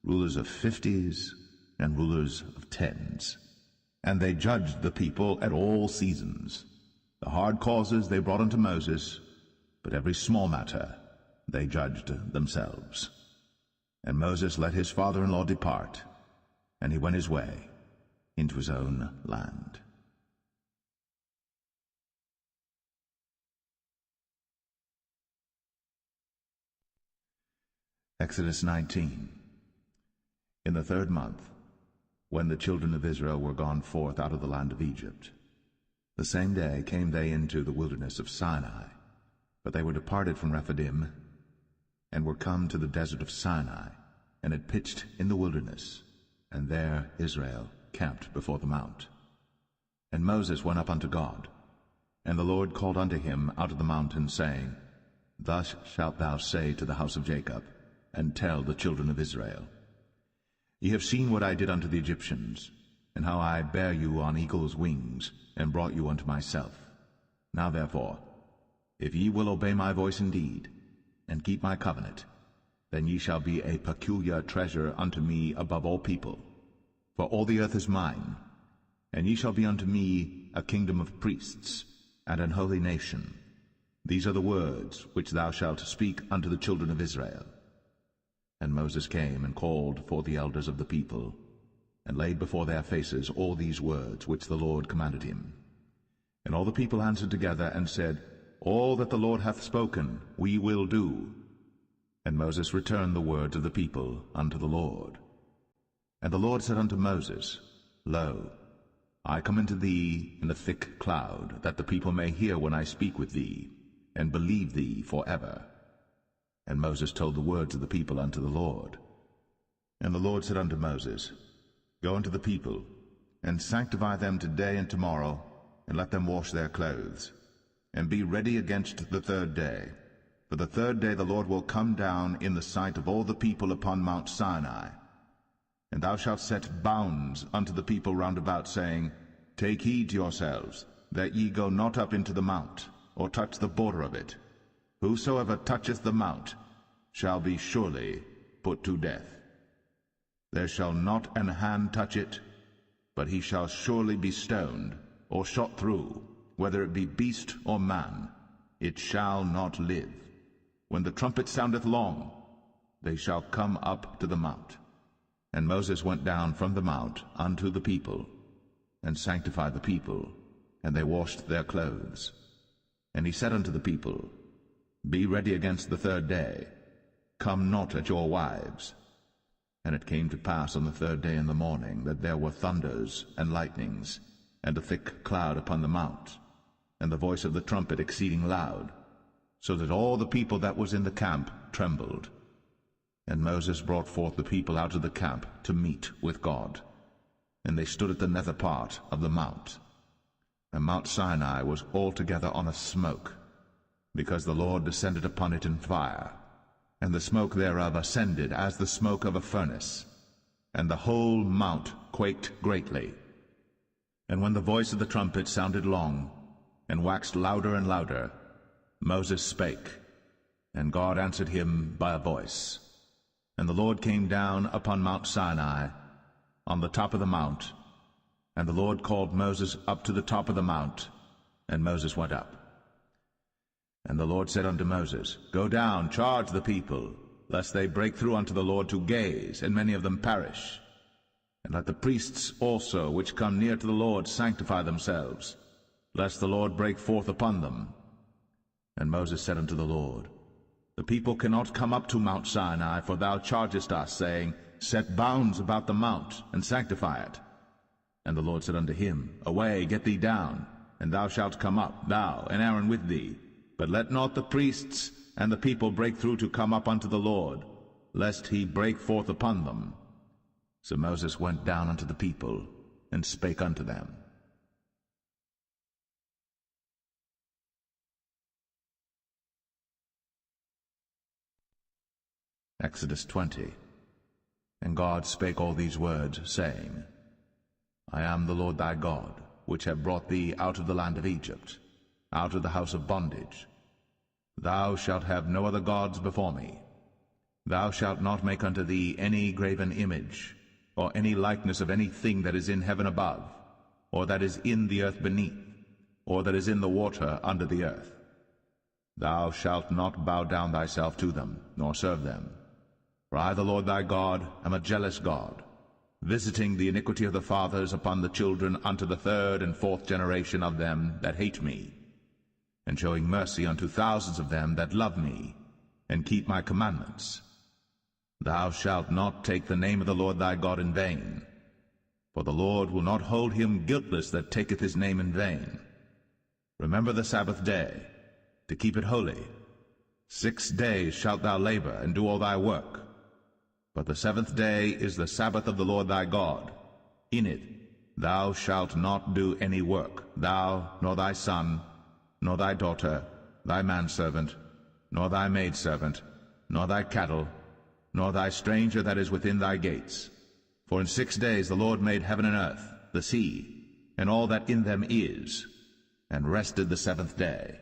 rulers of 50s, and rulers of 10s. And they judged the people at all seasons. The hard causes they brought unto Moses, but every small matter they judged themselves. And Moses let his father-in-law depart, and he went his way. into his own land. Exodus 19. In the 3rd month, when the children of Israel were gone forth out of the land of Egypt, the same day came they into the wilderness of Sinai, but they were departed from Rephidim, and were come to the desert of Sinai, and had pitched in the wilderness, and there Israel camped before the mount. And Moses went up unto God, and the Lord called unto him out of the mountain, saying, Thus shalt thou say to the house of Jacob, and tell the children of Israel, Ye have seen what I did unto the Egyptians, and how I bare you on eagle's wings, and brought you unto myself. Now therefore, if ye will obey my voice indeed, and keep my covenant, then ye shall be a peculiar treasure unto me above all people. For all the earth is mine, and ye shall be unto me a kingdom of priests, and an holy nation. These are the words which thou shalt speak unto the children of Israel. And Moses came and called for the elders of the people, and laid before their faces all these words which the Lord commanded him. And all the people answered together, and said, All that the Lord hath spoken we will do. And Moses returned the words of the people unto the Lord. And the Lord said unto Moses, Lo, I come unto thee in a thick cloud, that the people may hear when I speak with thee, and believe thee for ever. And Moses told the words of the people unto the Lord. And the Lord said unto Moses, Go unto the people, and sanctify them today and tomorrow, and let them wash their clothes, and be ready against the 3rd day. For the 3rd day the Lord will come down in the sight of all the people upon Mount Sinai. And thou shalt set bounds unto the people round about, saying, Take heed to yourselves, that ye go not up into the mount, or touch the border of it. Whosoever toucheth the mount shall be surely put to death. There shall not an hand touch it, but he shall surely be stoned, or shot through, whether it be beast or man. It shall not live. When the trumpet soundeth long, they shall come up to the mount. And Moses went down from the mount unto the people, and sanctified the people, and they washed their clothes. And he said unto the people, Be ready against the 3rd day. Come not at your wives. And it came to pass on the 3rd day in the morning, that there were thunders and lightnings, and a thick cloud upon the mount, and the voice of the trumpet exceeding loud, so that all the people that was in the camp trembled. And Moses brought forth the people out of the camp to meet with God. And they stood at the nether part of the mount. And Mount Sinai was altogether on a smoke, because the Lord descended upon it in fire, and the smoke thereof ascended as the smoke of a furnace, and the whole mount quaked greatly. And when the voice of the trumpet sounded long, and waxed louder and louder, Moses spake, and God answered him by a voice. And the Lord came down upon Mount Sinai, on the top of the mount, and the Lord called Moses up to the top of the mount, and Moses went up. And the Lord said unto Moses, Go down, charge the people, lest they break through unto the Lord to gaze, and many of them perish. And let the priests also which come near to the Lord sanctify themselves, lest the Lord break forth upon them. And Moses said unto the Lord, The people cannot come up to Mount Sinai, for thou chargest us, saying, Set bounds about the mount, and sanctify it. And the Lord said unto him, Away, get thee down, and thou shalt come up, thou and Aaron with thee. But let not the priests and the people break through to come up unto the Lord, lest he break forth upon them. So Moses went down unto the people, and spake unto them. Exodus 20. And God spake all these words, saying, I am the Lord thy God, which have brought thee out of the land of Egypt, out of the house of bondage. Thou shalt have no other gods before me. Thou shalt not make unto thee any graven image, or any likeness of any thing that is in heaven above, or that is in the earth beneath, or that is in the water under the earth. Thou shalt not bow down thyself to them, nor serve them. For I, the Lord thy God, am a jealous God, visiting the iniquity of the fathers upon the children unto the third and fourth generation of them that hate me, and showing mercy unto thousands of them that love me, and keep my commandments. Thou shalt not take the name of the Lord thy God in vain, for the Lord will not hold him guiltless that taketh his name in vain. Remember the Sabbath day, to keep it holy. 6 days shalt thou labor, and do all thy work. But the seventh day is the Sabbath of the Lord thy God. In it thou shalt not do any work, thou, nor thy son, nor thy daughter, thy manservant, nor thy maidservant, nor thy cattle, nor thy stranger that is within thy gates. For in 6 days the Lord made heaven and earth, the sea, and all that in them is, and rested the seventh day.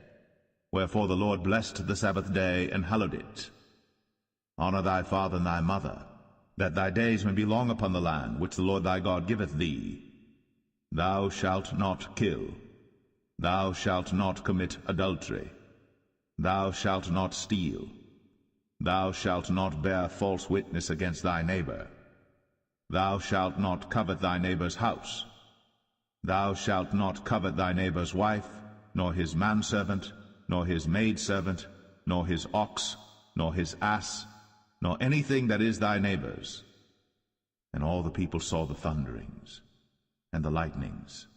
Wherefore the Lord blessed the Sabbath day, and hallowed it. Honor thy father and thy mother, that thy days may be long upon the land which the Lord thy God giveth thee. Thou shalt not kill. Thou shalt not commit adultery. Thou shalt not steal. Thou shalt not bear false witness against thy neighbor. Thou shalt not covet thy neighbor's house. Thou shalt not covet thy neighbor's wife, nor his manservant, nor his maidservant, nor his ox, nor his ass, nor anything that is thy neighbor's. And all the people saw the thunderings, and the lightnings,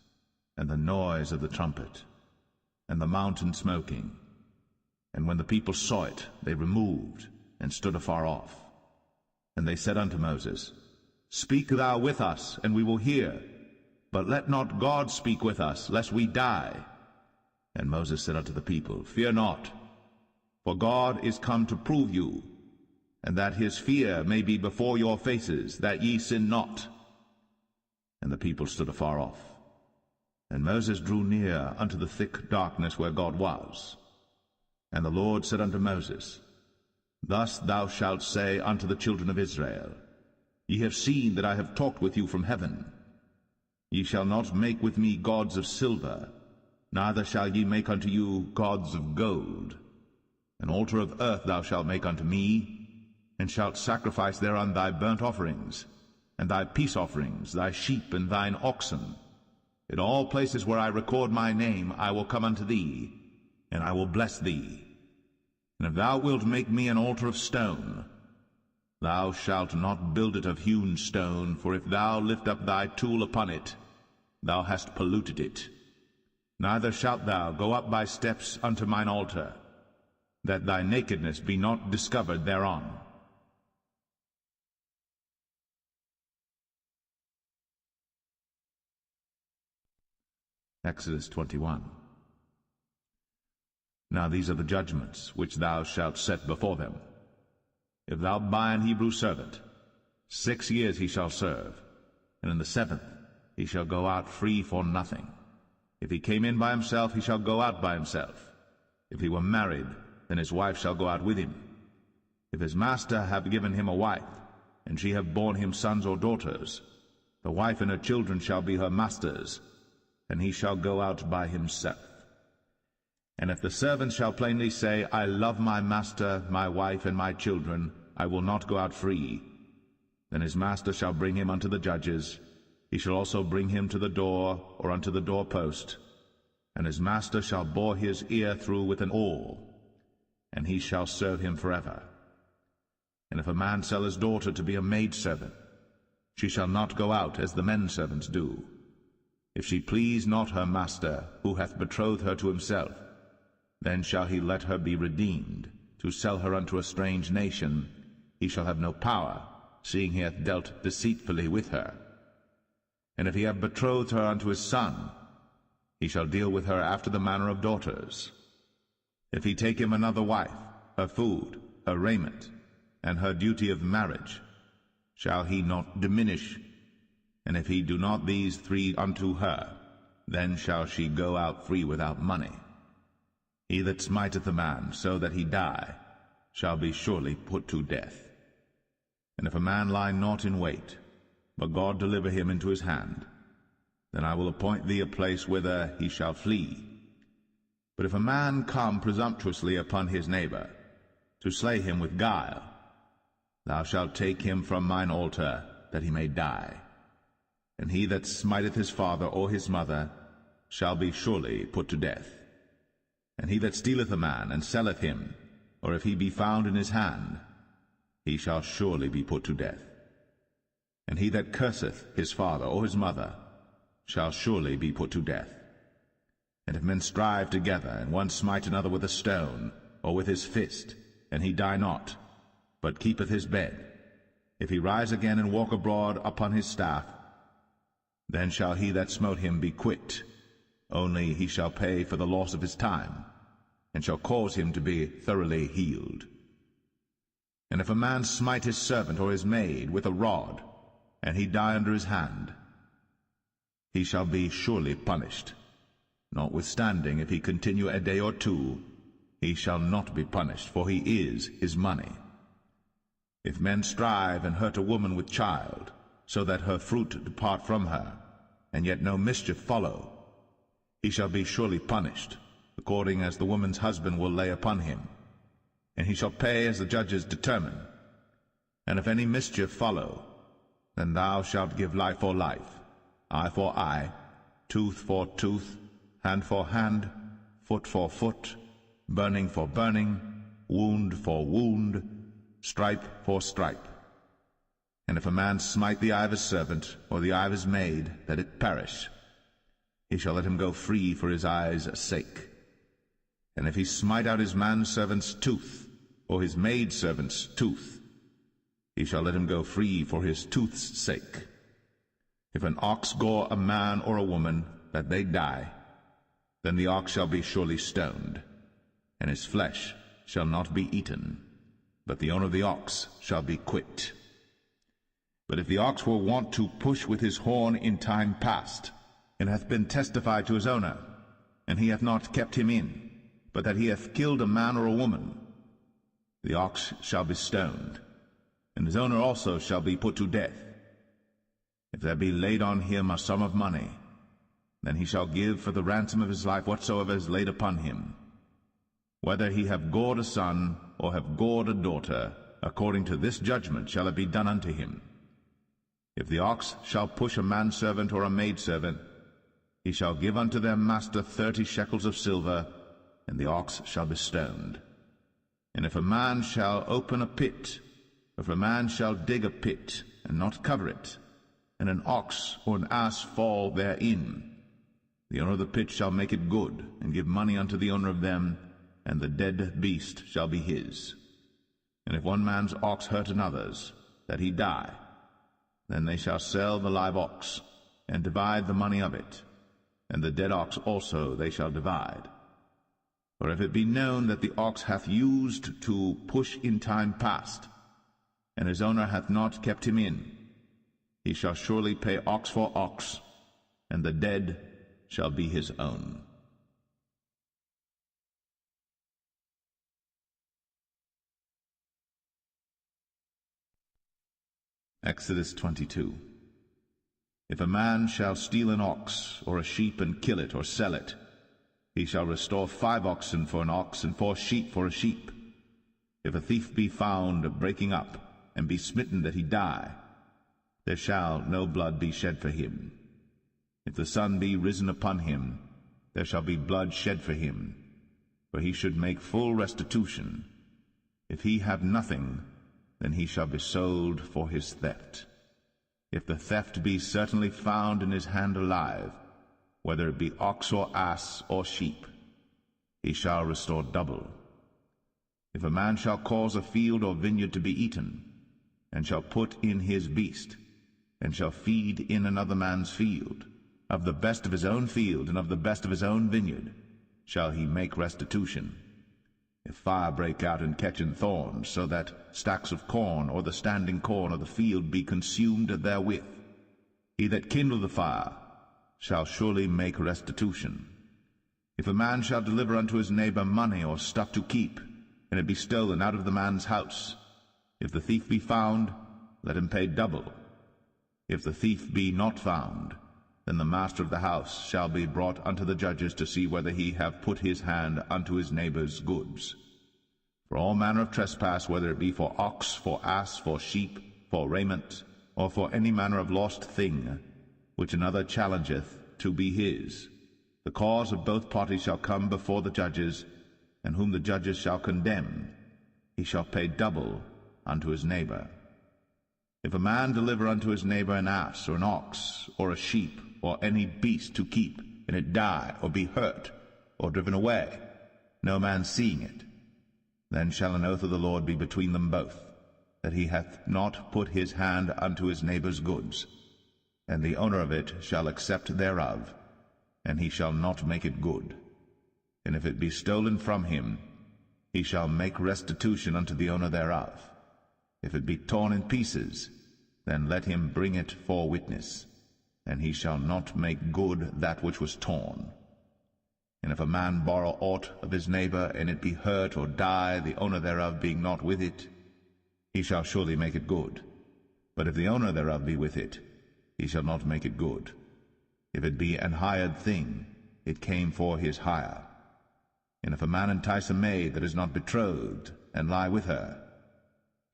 and the noise of the trumpet, and the mountain smoking. And when the people saw it, they removed, and stood afar off. And they said unto Moses, Speak thou with us, and we will hear. But let not God speak with us, lest we die. And Moses said unto the people, Fear not, for God is come to prove you, and that his fear may be before your faces, that ye sin not. And the people stood afar off. And Moses drew near unto the thick darkness where God was. And the Lord said unto Moses, Thus thou shalt say unto the children of Israel, Ye have seen that I have talked with you from heaven. Ye shall not make with me gods of silver, neither shall ye make unto you gods of gold. An altar of earth thou shalt make unto me, and shalt sacrifice thereon thy burnt offerings, and thy peace offerings, thy sheep and thine oxen. In all places where I record my name I will come unto thee, and I will bless thee. And if thou wilt make me an altar of stone, thou shalt not build it of hewn stone, for if thou lift up thy tool upon it, thou hast polluted it. Neither shalt thou go up by steps unto mine altar, that thy nakedness be not discovered thereon. Exodus 21. Now these are the judgments which thou shalt set before them. If thou buy an Hebrew servant, 6 years he shall serve, and in the 7th he shall go out free for nothing. If he came in by himself, he shall go out by himself. If he were married, then his wife shall go out with him. If his master have given him a wife, and she have borne him sons or daughters, the wife and her children shall be her master's, and he shall go out by himself. And if the servant shall plainly say, I love my master, my wife, and my children, I will not go out free, then his master shall bring him unto the judges. He shall also bring him to the door, or unto the doorpost, and his master shall bore his ear through with an awl, and he shall serve him forever. And if a man sell his daughter to be a maidservant, she shall not go out as the men servants do. If she please not her master, who hath betrothed her to himself, then shall he let her be redeemed. To sell her unto a strange nation, he shall have no power, seeing he hath dealt deceitfully with her. And if he have betrothed her unto his son, he shall deal with her after the manner of daughters. If he take him another wife, her food, her raiment, and her duty of marriage, shall he not diminish? And if he do not these 3 unto her, then shall she go out free without money. He that smiteth a man so that he die shall be surely put to death. And if a man lie not in wait, but God deliver him into his hand, then I will appoint thee a place whither he shall flee. But if a man come presumptuously upon his neighbor, to slay him with guile, thou shalt take him from mine altar, that he may die. And he that smiteth his father or his mother shall be surely put to death. And he that stealeth a man, and selleth him, or if he be found in his hand, he shall surely be put to death. And he that curseth his father or his mother shall surely be put to death. And if men strive together, and one smite another with a stone, or with his fist, and he die not, but keepeth his bed, if he rise again and walk abroad upon his staff, then shall he that smote him be quit, only he shall pay for the loss of his time, and shall cause him to be thoroughly healed. And if a man smite his servant or his maid with a rod, and he die under his hand, he shall be surely punished. Notwithstanding, if he continue a day or two, he shall not be punished, for he is his money. If men strive and hurt a woman with child, so that her fruit depart from her, and yet no mischief follow, he shall be surely punished, according as the woman's husband will lay upon him, and he shall pay as the judges determine. And if any mischief follow, then thou shalt give life for life, eye for eye, tooth for tooth, hand for hand, foot for foot, burning for burning, wound for wound, stripe for stripe. And if a man smite the eye of his servant, or the eye of his maid, that it perish, he shall let him go free for his eye's sake. And if he smite out his manservant's tooth, or his maidservant's tooth, he shall let him go free for his tooth's sake. If an ox gore a man or a woman, that they die, then the ox shall be surely stoned, and his flesh shall not be eaten, but the owner of the ox shall be quit. But if the ox were wont to push with his horn in time past, and hath been testified to his owner, and he hath not kept him in, but that he hath killed a man or a woman, the ox shall be stoned, and his owner also shall be put to death. If there be laid on him a sum of money, then he shall give for the ransom of his life whatsoever is laid upon him. Whether he have gored a son, or have gored a daughter, according to this judgment shall it be done unto him. If the ox shall push a manservant or a maidservant, he shall give unto their master 30 shekels of silver, and the ox shall be stoned. And if a man shall open a pit, or if a man shall dig a pit, and not cover it, and an ox or an ass fall therein, the owner of the pit shall make it good, and give money unto the owner of them, and the dead beast shall be his. And if one man's ox hurt another's, that he die, then they shall sell the live ox, and divide the money of it, and the dead ox also they shall divide. For if it be known that the ox hath used to push in time past, and his owner hath not kept him in, he shall surely pay ox for ox, and the dead shall be his own. Exodus 22. If a man shall steal an ox or a sheep and kill it or sell it, he shall restore 5 oxen for an ox and 4 sheep for a sheep. If a thief be found breaking up, and be smitten that he die, there shall no blood be shed for him. If the sun be risen upon him, there shall be blood shed for him, for he should make full restitution. If he have nothing, then he shall be sold for his theft. If the theft be certainly found in his hand alive, whether it be ox or ass or sheep, he shall restore double. If a man shall cause a field or vineyard to be eaten, and shall put in his beast, and shall feed in another man's field, of the best of his own field and of the best of his own vineyard shall he make restitution. If fire break out and catch in thorns, so that stacks of corn or the standing corn of the field be consumed therewith, he that kindled the fire shall surely make restitution. If a man shall deliver unto his neighbor money or stuff to keep, and it be stolen out of the man's house, if the thief be found, let him pay double. If the thief be not found, then the master of the house shall be brought unto the judges to see whether he have put his hand unto his neighbor's goods. For all manner of trespass, whether it be for ox, for ass, for sheep, for raiment, or for any manner of lost thing, which another challengeth to be his, the cause of both parties shall come before the judges, and whom the judges shall condemn, he shall pay double unto his neighbor. If a man deliver unto his neighbor an ass, or an ox, or a sheep, or any beast to keep, and it die, or be hurt, or driven away, no man seeing it, then shall an oath of the Lord be between them both, that he hath not put his hand unto his neighbor's goods, and the owner of it shall accept thereof, and he shall not make it good. And if it be stolen from him, he shall make restitution unto the owner thereof. If it be torn in pieces, then let him bring it for witness, and he shall not make good that which was torn. And if a man borrow aught of his neighbor, and it be hurt or die, the owner thereof being not with it, he shall surely make it good. But if the owner thereof be with it, he shall not make it good. If it be an hired thing, it came for his hire. And if a man entice a maid that is not betrothed, and lie with her,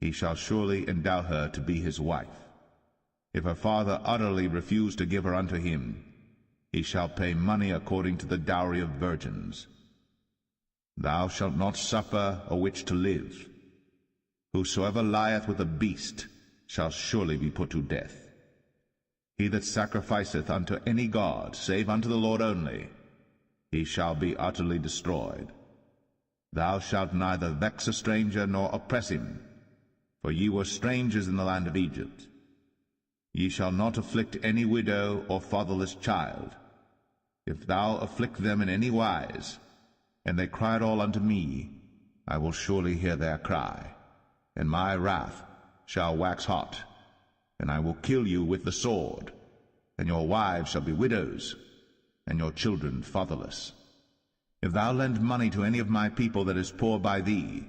he shall surely endow her to be his wife. If her father utterly refuse to give her unto him, he shall pay money according to the dowry of virgins. Thou shalt not suffer a witch to live. Whosoever lieth with a beast shall surely be put to death. He that sacrificeth unto any god, save unto the Lord only, he shall be utterly destroyed. Thou shalt neither vex a stranger nor oppress him, for ye were strangers in the land of Egypt. Ye shall not afflict any widow or fatherless child. If thou afflict them in any wise, and they cry at all unto me, I will surely hear their cry, and my wrath shall wax hot, and I will kill you with the sword, and your wives shall be widows, and your children fatherless. If thou lend money to any of my people that is poor by thee,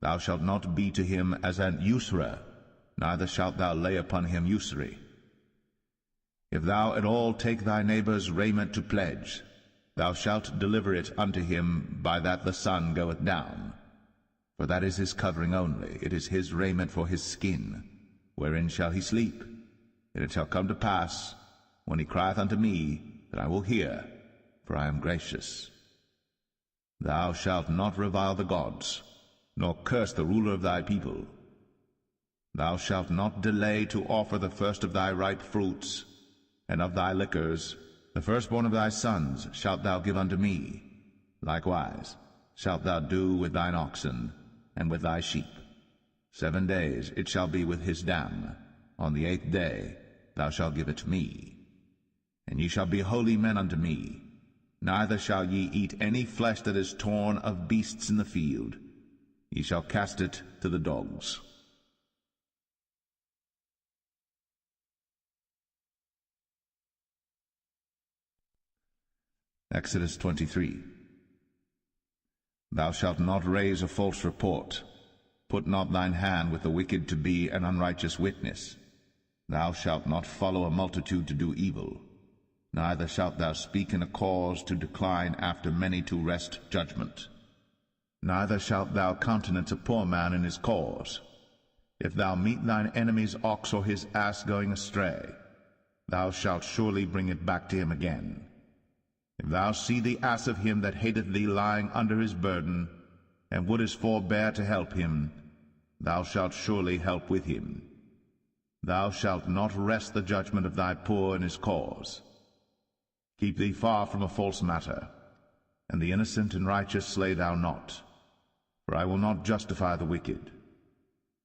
thou shalt not be to him as an usurer, neither shalt thou lay upon him usury. If thou at all take thy neighbor's raiment to pledge, thou shalt deliver it unto him by that the sun goeth down. For that is his covering only, it is his raiment for his skin. Wherein shall he sleep? And it shall come to pass, when he crieth unto me, that I will hear, for I am gracious. Thou shalt not revile the gods, nor curse the ruler of thy people. Thou shalt not delay to offer the first of thy ripe fruits, and of thy liquors, the firstborn of thy sons shalt thou give unto me. Likewise shalt thou do with thine oxen, and with thy sheep. 7 days it shall be with his dam. On the 8th day thou shalt give it me. And ye shall be holy men unto me. Neither shall ye eat any flesh that is torn of beasts in the field. Ye shall cast it to the dogs. Exodus 23. Thou shalt not raise a false report. Put not thine hand with the wicked to be an unrighteous witness. Thou shalt not follow a multitude to do evil. Neither shalt thou speak in a cause to decline after many to wrest judgment. Neither shalt thou countenance a poor man in his cause. If thou meet thine enemy's ox or his ass going astray, thou shalt surely bring it back to him again. If thou see the ass of him that hateth thee lying under his burden, and wouldest forbear to help him, thou shalt surely help with him. Thou shalt not wrest the judgment of thy poor in his cause. Keep thee far from a false matter, and the innocent and righteous slay thou not, for I will not justify the wicked.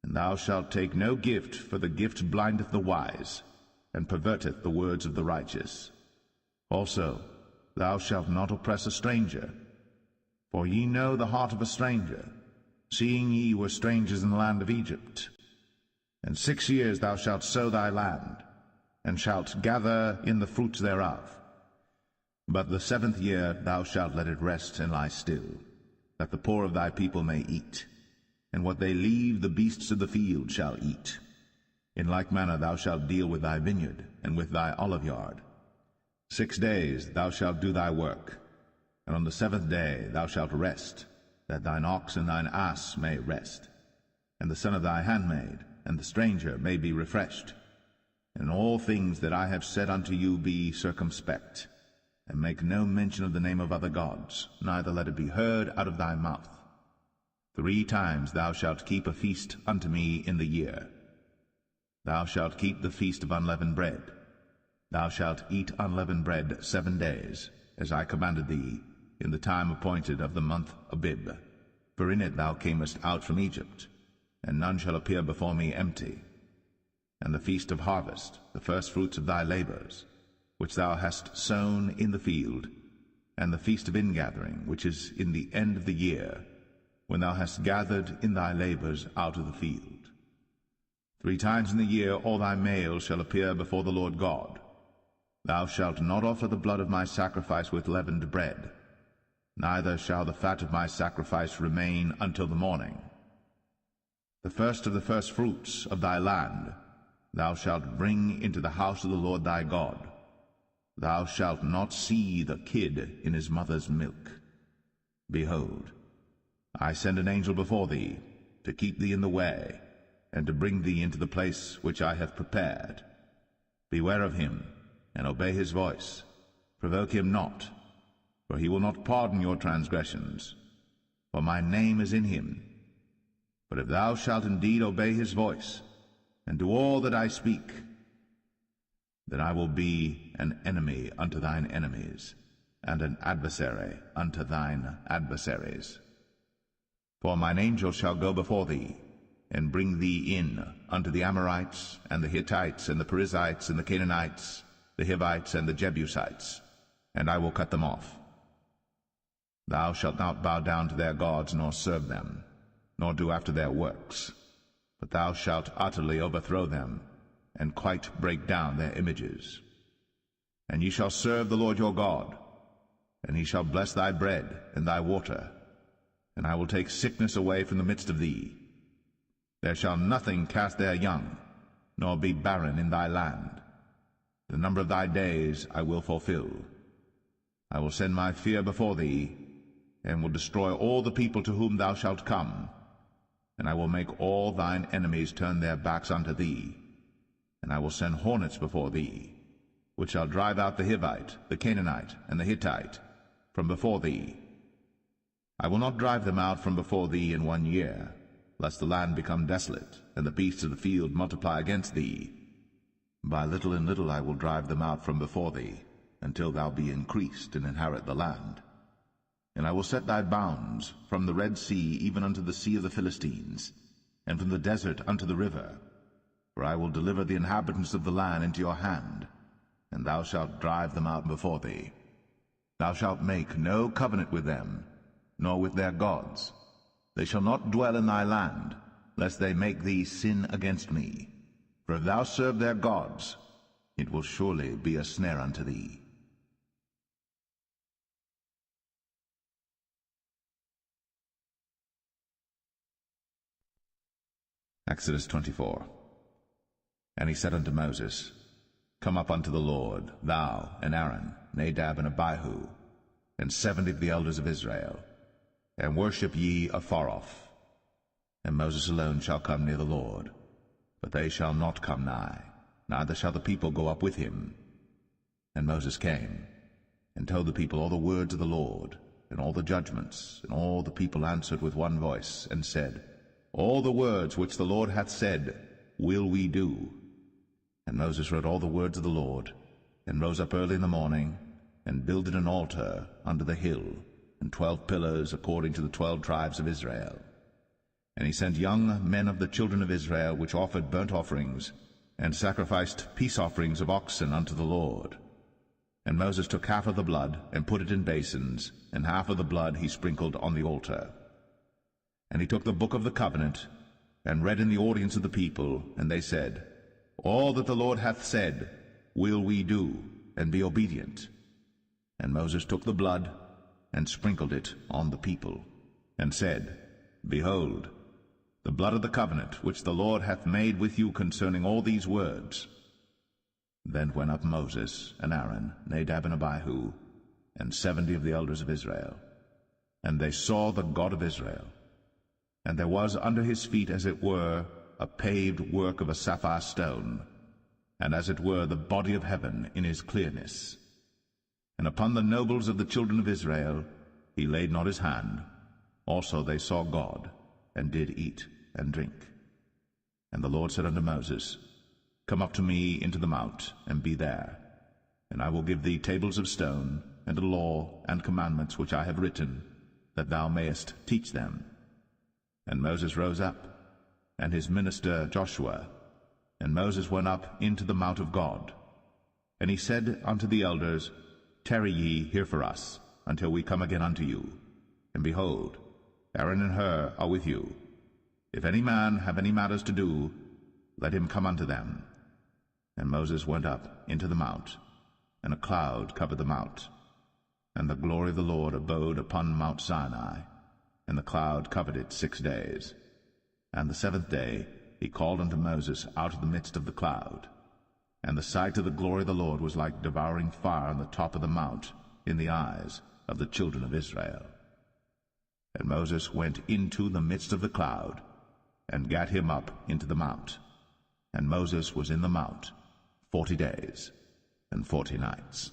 And thou shalt take no gift, for the gift blindeth the wise, and perverteth the words of the righteous. Also, thou shalt not oppress a stranger, for ye know the heart of a stranger, seeing ye were strangers in the land of Egypt. And 6 years thou shalt sow thy land, and shalt gather in the fruits thereof. But the 7th year thou shalt let it rest and lie still, that the poor of thy people may eat, and what they leave the beasts of the field shall eat. In like manner thou shalt deal with thy vineyard, and with thy oliveyard. 6 days thou shalt do thy work, and on the 7th day thou shalt rest, that thine ox and thine ass may rest, and the son of thy handmaid, and the stranger may be refreshed. And in all things that I have said unto you be circumspect, and make no mention of the name of other gods, neither let it be heard out of thy mouth. 3 times thou shalt keep a feast unto me in the year. Thou shalt keep the feast of unleavened bread. Thou shalt eat unleavened bread 7 days, as I commanded thee, in the time appointed of the month Abib. For in it thou camest out from Egypt, and none shall appear before me empty. And the feast of harvest, the firstfruits of thy labors, which thou hast sown in the field, and the feast of ingathering, which is in the end of the year, when thou hast gathered in thy labors out of the field. 3 times in the year all thy males shall appear before the Lord God. Thou shalt not offer the blood of my sacrifice with leavened bread, neither shall the fat of my sacrifice remain until the morning. The first of the firstfruits of thy land thou shalt bring into the house of the Lord thy God. Thou shalt not see the kid in his mother's milk. Behold, I send an angel before thee, to keep thee in the way, and to bring thee into the place which I have prepared. Beware of him, and obey his voice. Provoke him not, for he will not pardon your transgressions, for my name is in him. But if thou shalt indeed obey his voice, and do all that I speak, then I will be an enemy unto thine enemies, and an adversary unto thine adversaries. For mine angel shall go before thee, and bring thee in unto the Amorites, and the Hittites, and the Perizzites, and the Canaanites, the Hivites, and the Jebusites, and I will cut them off. Thou shalt not bow down to their gods, nor serve them, nor do after their works, but thou shalt utterly overthrow them, and quite break down their images. And ye shall serve the Lord your God, and he shall bless thy bread and thy water, and I will take sickness away from the midst of thee. There shall nothing cast their young, nor be barren in thy land. The number of thy days I will fulfill. I will send my fear before thee, and will destroy all the people to whom thou shalt come, and I will make all thine enemies turn their backs unto thee, and I will send hornets before thee, which shall drive out the Hivite, the Canaanite, and the Hittite from before thee. I will not drive them out from before thee in 1 year, lest the land become desolate, and the beasts of the field multiply against thee. By little and little I will drive them out from before thee, until thou be increased and inherit the land. And I will set thy bounds from the Red Sea even unto the sea of the Philistines, and from the desert unto the river. For I will deliver the inhabitants of the land into your hand, and thou shalt drive them out before thee. Thou shalt make no covenant with them, nor with their gods. They shall not dwell in thy land, lest they make thee sin against me. For if thou serve their gods, it will surely be a snare unto thee. Exodus 24. And he said unto Moses, Come up unto the Lord, thou and Aaron, Nadab and Abihu, and 70 of the elders of Israel, and worship ye afar off. And Moses alone shall come near the Lord, but they shall not come nigh, neither shall the people go up with him. And Moses came, and told the people all the words of the Lord, and all the judgments, and all the people answered with one voice, and said, All the words which the Lord hath said will we do. And Moses wrote all the words of the Lord, and rose up early in the morning, and builded an altar under the hill, and 12 pillars according to the 12 tribes of Israel. And he sent young men of the children of Israel, which offered burnt offerings, and sacrificed peace offerings of oxen unto the Lord. And Moses took half of the blood, and put it in basins, and half of the blood he sprinkled on the altar. And he took the book of the covenant, and read in the audience of the people, and they said, All that the Lord hath said will we do, and be obedient. And Moses took the blood, and sprinkled it on the people, and said, Behold, the blood of the covenant which the Lord hath made with you concerning all these words. Then went up Moses, and Aaron, Nadab and Abihu, and 70 of the elders of Israel. And they saw the God of Israel. And there was under his feet, as it were, a paved work of a sapphire stone, and as it were the body of heaven in his clearness. And upon the nobles of the children of Israel he laid not his hand. Also they saw God, and did eat and drink. And the Lord said unto Moses, Come up to me into the mount, and be there. And I will give thee tables of stone, and a law and commandments which I have written, that thou mayest teach them. And Moses rose up, and his minister Joshua. And Moses went up into the mount of God. And he said unto the elders, Tarry ye here for us, until we come again unto you. And behold, Aaron and Hur are with you. If any man have any matters to do, let him come unto them. And Moses went up into the mount, and a cloud covered the mount. And the glory of the Lord abode upon Mount Sinai, and the cloud covered it 6 days. And the 7th day he called unto Moses out of the midst of the cloud. And the sight of the glory of the Lord was like devouring fire on the top of the mount in the eyes of the children of Israel. And Moses went into the midst of the cloud, and gat him up into the mount. And Moses was in the mount 40 days and 40 nights.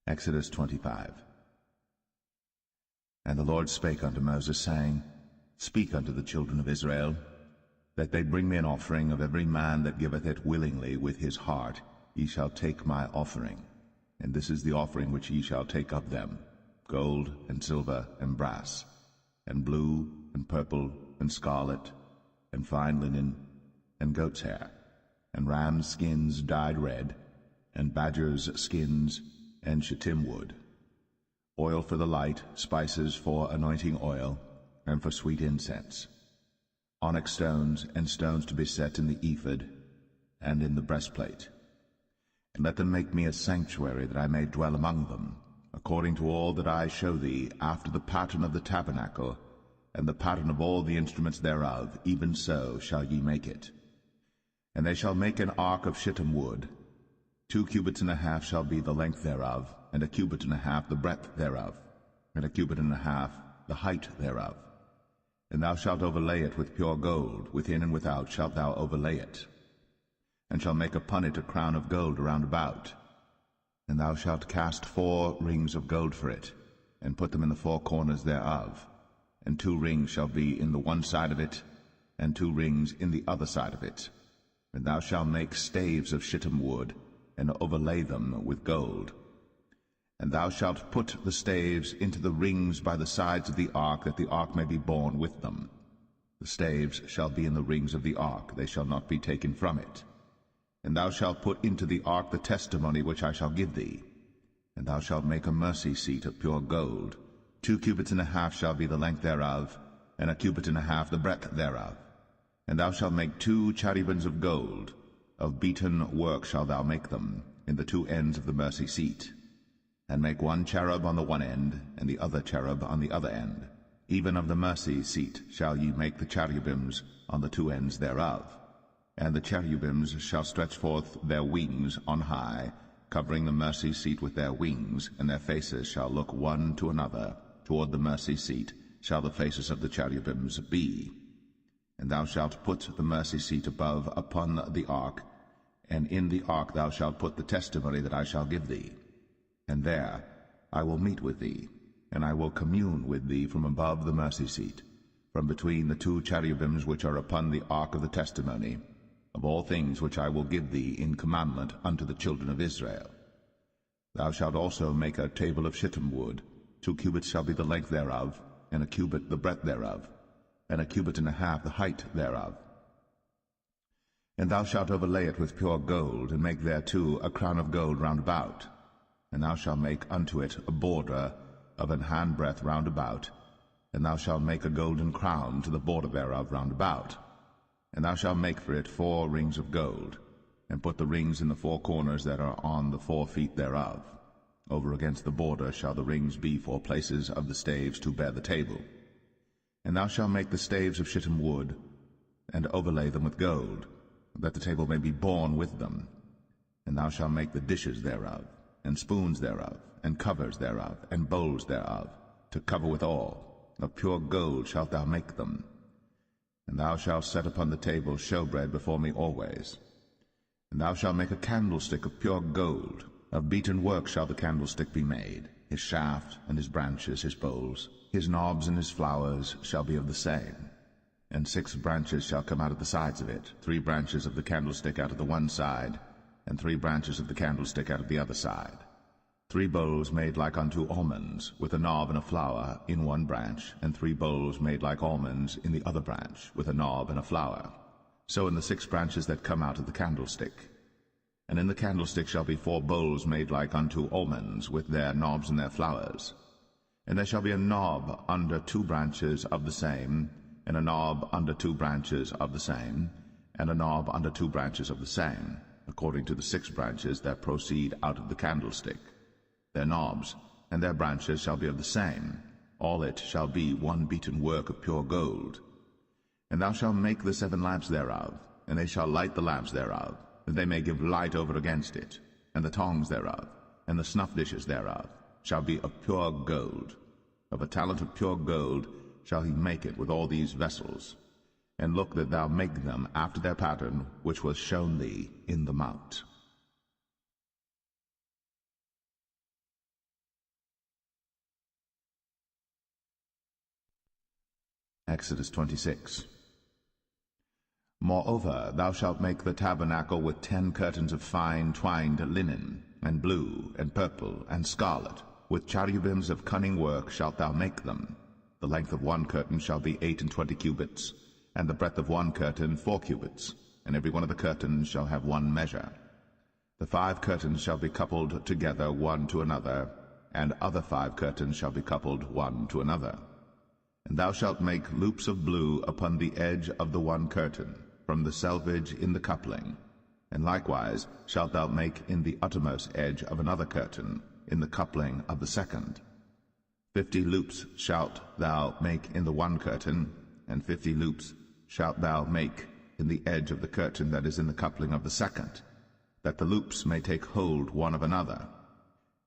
Exodus 25. And the Lord spake unto Moses, saying, Speak unto the children of Israel, that they bring me an offering of every man that giveth it willingly with his heart. Ye shall take my offering. And this is the offering which ye shall take of them, gold, and silver, and brass, and blue, and purple, and scarlet, and fine linen, and goat's hair, and rams' skins dyed red, and badgers' skins, and shittim wood, oil for the light, spices for anointing oil, and for sweet incense, onyx stones, and stones to be set in the ephod, and in the breastplate. And let them make me a sanctuary, that I may dwell among them, according to all that I show thee, after the pattern of the tabernacle, and the pattern of all the instruments thereof, even so shall ye make it. And they shall make an ark of shittim wood. 2 cubits and a half shall be the length thereof, and 1 cubit and a half the breadth thereof, and 1 cubit and a half the height thereof. And thou shalt overlay it with pure gold, within and without shalt thou overlay it, and shall make upon it a crown of gold round about. And thou shalt cast 4 rings of gold for it, and put them in the 4 corners thereof, and 2 rings shall be in the one side of it, and 2 rings in the other side of it. And thou shalt make staves of shittim wood, and overlay them with gold. And thou shalt put the staves into the rings by the sides of the ark, that the ark may be borne with them. The staves shall be in the rings of the ark, they shall not be taken from it. And thou shalt put into the ark the testimony which I shall give thee. And thou shalt make a mercy seat of pure gold. 2 cubits and a half shall be the length thereof, and 1 cubit and a half the breadth thereof. And thou shalt make 2 cherubims of gold. Of beaten work shalt thou make them, in the 2 ends of the mercy seat. And make 1 cherub on the one end, and the other cherub on the other end. Even of the mercy seat shall ye make the cherubims on the 2 ends thereof. And the cherubims shall stretch forth their wings on high, covering the mercy seat with their wings, and their faces shall look one to another. Toward the mercy seat shall the faces of the cherubims be. And thou shalt put the mercy seat above upon the ark, and in the ark thou shalt put the testimony that I shall give thee. And there I will meet with thee, and I will commune with thee from above the mercy seat, from between the 2 cherubims which are upon the ark of the testimony, of all things which I will give thee in commandment unto the children of Israel. Thou shalt also make a table of shittim wood. 2 cubits shall be the length thereof, and 1 cubit the breadth thereof, and 1 cubit and a half the height thereof. And thou shalt overlay it with pure gold, and make thereto a crown of gold round about. And thou shalt make unto it a border of an handbreadth round about, and thou shalt make a golden crown to the border thereof round about. And thou shalt make for it 4 rings of gold, and put the rings in the 4 corners that are on the 4 feet thereof. Over against the border shall the rings be for places of the staves to bear the table. And thou shalt make the staves of shittim wood, and overlay them with gold, that the table may be borne with them. And thou shalt make the dishes thereof, and spoons thereof, and covers thereof, and bowls thereof, to cover withal. of pure gold shalt thou make them. And thou shalt set upon the table showbread before me always. And thou shalt make a candlestick of pure gold. Of beaten work shall the candlestick be made. His shaft and his branches, his bowls, his knobs and his flowers shall be of the same. And 6 branches shall come out of the sides of it, 3 branches of the candlestick out of the one side, and 3 branches of the candlestick out of the other side. 3 bowls made like unto almonds, with a knob and a flower in one branch, and 3 bowls made like almonds in the other branch, with a knob and a flower. So in the 6 branches that come out of the candlestick. And in the candlestick shall be 4 bowls made like unto almonds, with their knobs and their flowers. And there shall be a knob under 2 branches of the same, and a knob under 2 branches of the same, and a knob under 2 branches of the same, according to the 6 branches that proceed out of the candlestick. Their knobs and their branches shall be of the same. All it shall be one beaten work of pure gold. And thou shalt make the 7 lamps thereof, and they shall light the lamps thereof, that they may give light over against it. And the tongs thereof, and the snuff dishes thereof, shall be of pure gold. Of a talent of pure gold shall he make it with all these vessels. And look that thou make them after their pattern, which was shown thee in the mount. Exodus 26. Moreover, thou shalt make the tabernacle with 10 curtains of fine twined linen, and blue, and purple, and scarlet. With cherubims of cunning work shalt thou make them. The length of one curtain shall be 28 cubits, and the breadth of one curtain 4 cubits, and every one of the curtains shall have one measure. The 5 curtains shall be coupled together one to another, and other 5 curtains shall be coupled one to another. And thou shalt make loops of blue upon the edge of the one curtain, from the selvage in the coupling. And likewise shalt thou make in the uttermost edge of another curtain, in the coupling of the second. 50 loops shalt thou make in the one curtain, and 50 loops shalt thou make in the edge of the curtain that is in the coupling of the second, that the loops may take hold one of another.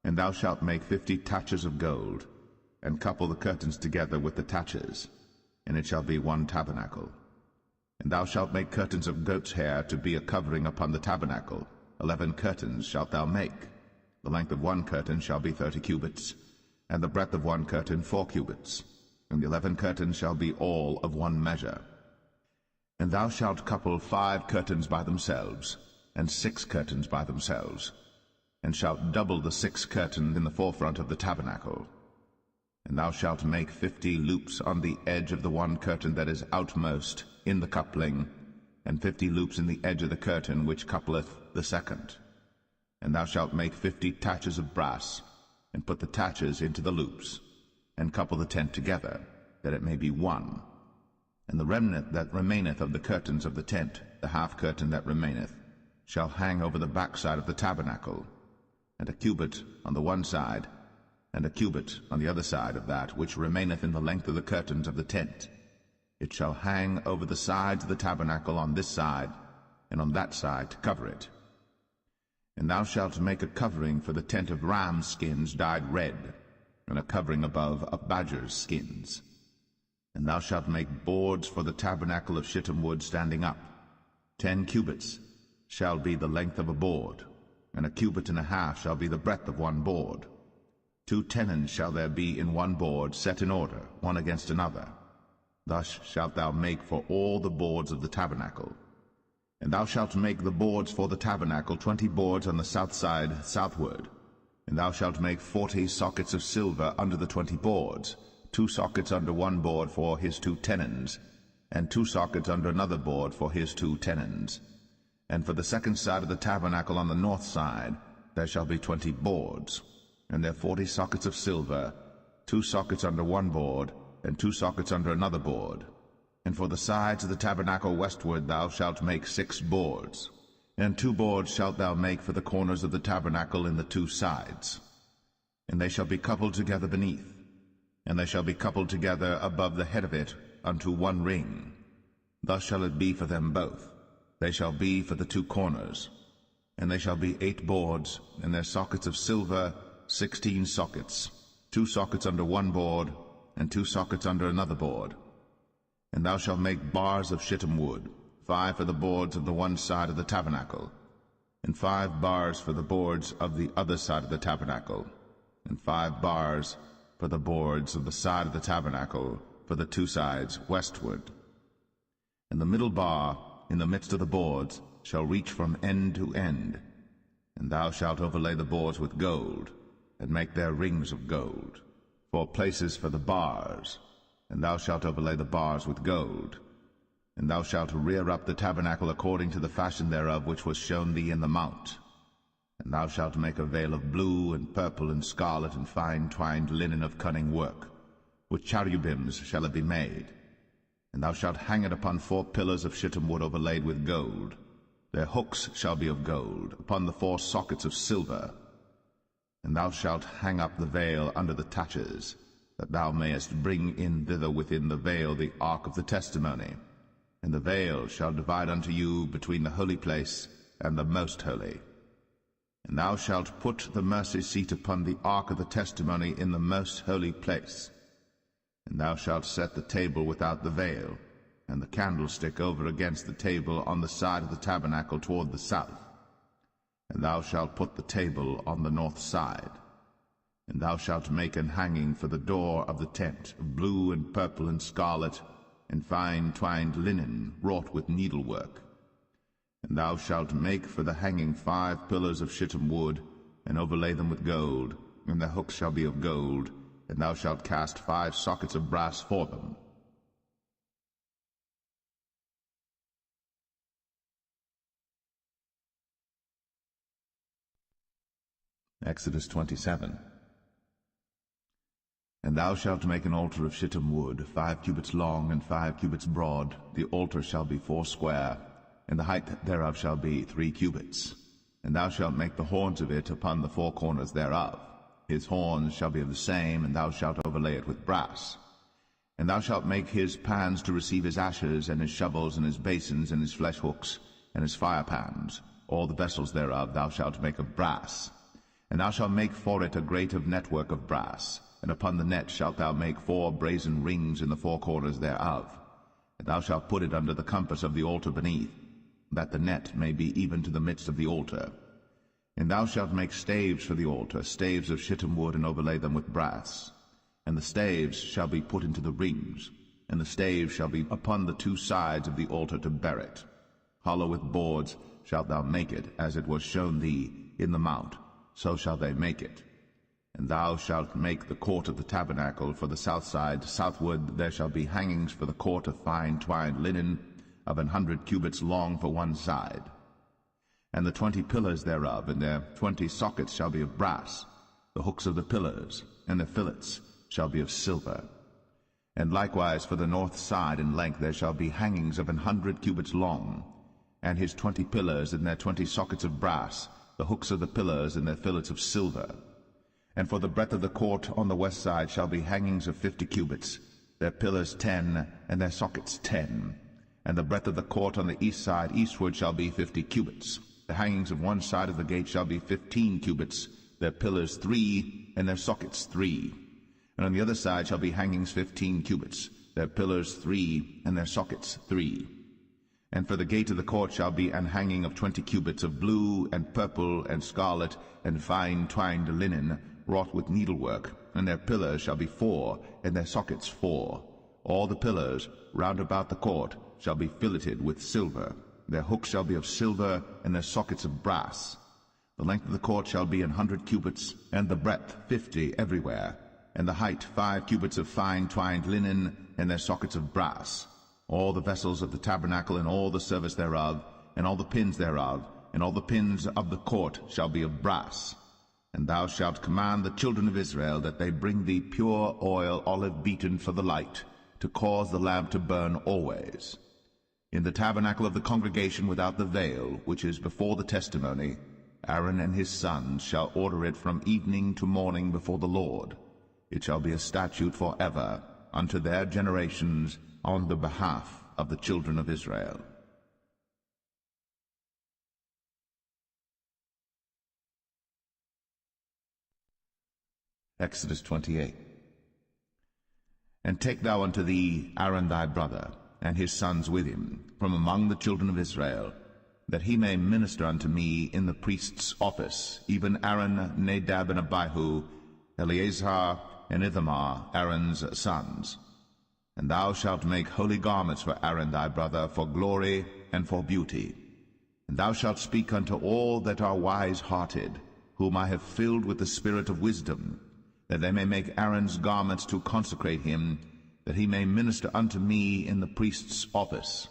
And thou shalt make 50 taches of gold, and couple the curtains together with the taches, and it shall be one tabernacle. And thou shalt make curtains of goat's hair to be a covering upon the tabernacle. 11 curtains shalt thou make. The length of one curtain shall be 30 cubits, and the breadth of one curtain 4 cubits, and the 11 curtains shall be all of one measure. And thou shalt couple 5 curtains by themselves, and 6 curtains by themselves, and shalt double the 6 curtains in the forefront of the tabernacle. And thou shalt make 50 loops on the edge of the one curtain that is outmost in the coupling, and 50 loops in the edge of the curtain which coupleth the second. And thou shalt make 50 taches of brass, and put the taches into the loops, and couple the tent together, that it may be one. And the remnant that remaineth of the curtains of the tent, the half curtain that remaineth, shall hang over the backside of the tabernacle, and a cubit on the one side, and a cubit on the other side of that which remaineth in the length of the curtains of the tent. It shall hang over the sides of the tabernacle on this side, and on that side to cover it. And thou shalt make a covering for the tent of ram skins dyed red, and a covering above of badgers' skins. And thou shalt make boards for the tabernacle of shittim wood standing up. 10 cubits shall be the length of a board, and a cubit and a half shall be the breadth of one board. 2 tenons shall there be in one board, set in order, one against another. Thus shalt thou make for all the boards of the tabernacle. And thou shalt make the boards for the tabernacle 20 boards on the south side southward. And thou shalt make 40 sockets of silver under the 20 boards, 2 sockets under one board for his 2 tenons, and 2 sockets under another board for his 2 tenons. And for the second side of the tabernacle on the north side there shall be 20 boards, and there 40 sockets of silver, 2 sockets under one board, and 2 sockets under another board. And for the sides of the tabernacle westward thou shalt make 6 boards, and 2 boards shalt thou make for the corners of the tabernacle in the 2 sides. And they shall be coupled together beneath, and they shall be coupled together above the head of it unto one ring. Thus shall it be for them both. They shall be for the 2 corners. And they shall be 8 boards, and their sockets of silver 16 sockets, 2 sockets under one board, and 2 sockets under another board. And thou shalt make bars of shittim wood, 5 for the boards of the one side of the tabernacle, and 5 bars for the boards of the other side of the tabernacle, and 5 bars for the boards of the side of the tabernacle for the 2 sides westward. And the middle bar in the midst of the boards shall reach from end to end, and thou shalt overlay the boards with gold, and make their rings of gold, for places for the bars, and thou shalt overlay the bars with gold. And thou shalt rear up the tabernacle according to the fashion thereof which was shown thee in the mount. And thou shalt make a veil of blue and purple and scarlet and fine twined linen of cunning work. With cherubims shall it be made. And thou shalt hang it upon 4 pillars of shittim wood overlaid with gold. Their hooks shall be of gold, upon the 4 sockets of silver. And thou shalt hang up the veil under the taches, that thou mayest bring in thither within the veil the ark of the testimony. And the veil shall divide unto you between the holy place and the most holy. And thou shalt put the mercy seat upon the ark of the testimony in the most holy place. And thou shalt set the table without the veil, and the candlestick over against the table on the side of the tabernacle toward the south. And thou shalt put the table on the north side. And thou shalt make an hanging for the door of the tent, of blue and purple and scarlet, and fine twined linen wrought with needlework. And thou shalt make for the hanging 5 pillars of shittim wood, and overlay them with gold, and their hooks shall be of gold, and thou shalt cast 5 sockets of brass for them. Exodus 27. And thou shalt make an altar of shittim wood, 5 cubits long and 5 cubits broad. The altar shall be 4 square, and the height thereof shall be 3 cubits. And thou shalt make the horns of it upon the 4 corners thereof. His horns shall be of the same, and thou shalt overlay it with brass. And thou shalt make his pans to receive his ashes, and his shovels, and his basins, and his flesh hooks, and his fire pans. All the vessels thereof thou shalt make of brass. And thou shalt make for it a grate of network of brass. And upon the net shalt thou make 4 brazen rings in the 4 corners thereof. And thou shalt put it under the compass of the altar beneath, that the net may be even to the midst of the altar. And thou shalt make staves for the altar, staves of shittim wood, and overlay them with brass. And the staves shall be put into the rings, and the staves shall be upon the 2 sides of the altar to bear it. Hollow with boards shalt thou make it, as it was shown thee in the mount, so shall they make it. And thou shalt make the court of the tabernacle for the south side. Southward there shall be hangings for the court of fine twined linen, of 100 cubits long for one side. And the 20 pillars thereof, and their 20 sockets shall be of brass. The hooks of the pillars, and their fillets, shall be of silver. And likewise for the north side in length there shall be hangings of 100 cubits long, and his 20 pillars, and their 20 sockets of brass, the hooks of the pillars, and their fillets of silver. And for the breadth of the court on the west side shall be hangings of 50 cubits, their pillars 10, and their sockets 10. And the breadth of the court on the east side eastward shall be 50 cubits. The hangings of one side of the gate shall be 15 cubits, their pillars 3, and their sockets 3. And on the other side shall be hangings 15 cubits, their pillars 3, and their sockets 3. And for the gate of the court shall be an hanging of 20 cubits of blue and purple and scarlet and fine twined linen, wrought with needlework, and their pillars shall be 4, and their sockets 4. All the pillars round about the court shall be filleted with silver. Their hooks shall be of silver, and their sockets of brass. The length of the court shall be 100 cubits, and the breadth 50 everywhere, and the height 5 cubits of fine twined linen, and their sockets of brass. All the vessels of the tabernacle, and all the service thereof, and all the pins thereof, and all the pins of the court shall be of brass. And thou shalt command the children of Israel that they bring thee pure oil, olive beaten for the light, to cause the lamp to burn always. In the tabernacle of the congregation without the veil, which is before the testimony, Aaron and his sons shall order it from evening to morning before the Lord. It shall be a statute forever unto their generations on the behalf of the children of Israel. Exodus 28. And take thou unto thee Aaron thy brother, and his sons with him, from among the children of Israel, that he may minister unto me in the priest's office, even Aaron, Nadab, and Abihu, Eleazar, and Ithamar, Aaron's sons. And thou shalt make holy garments for Aaron thy brother, for glory and for beauty. And thou shalt speak unto all that are wise-hearted, whom I have filled with the spirit of wisdom, that they may make Aaron's garments to consecrate him, that he may minister unto me in the priest's office.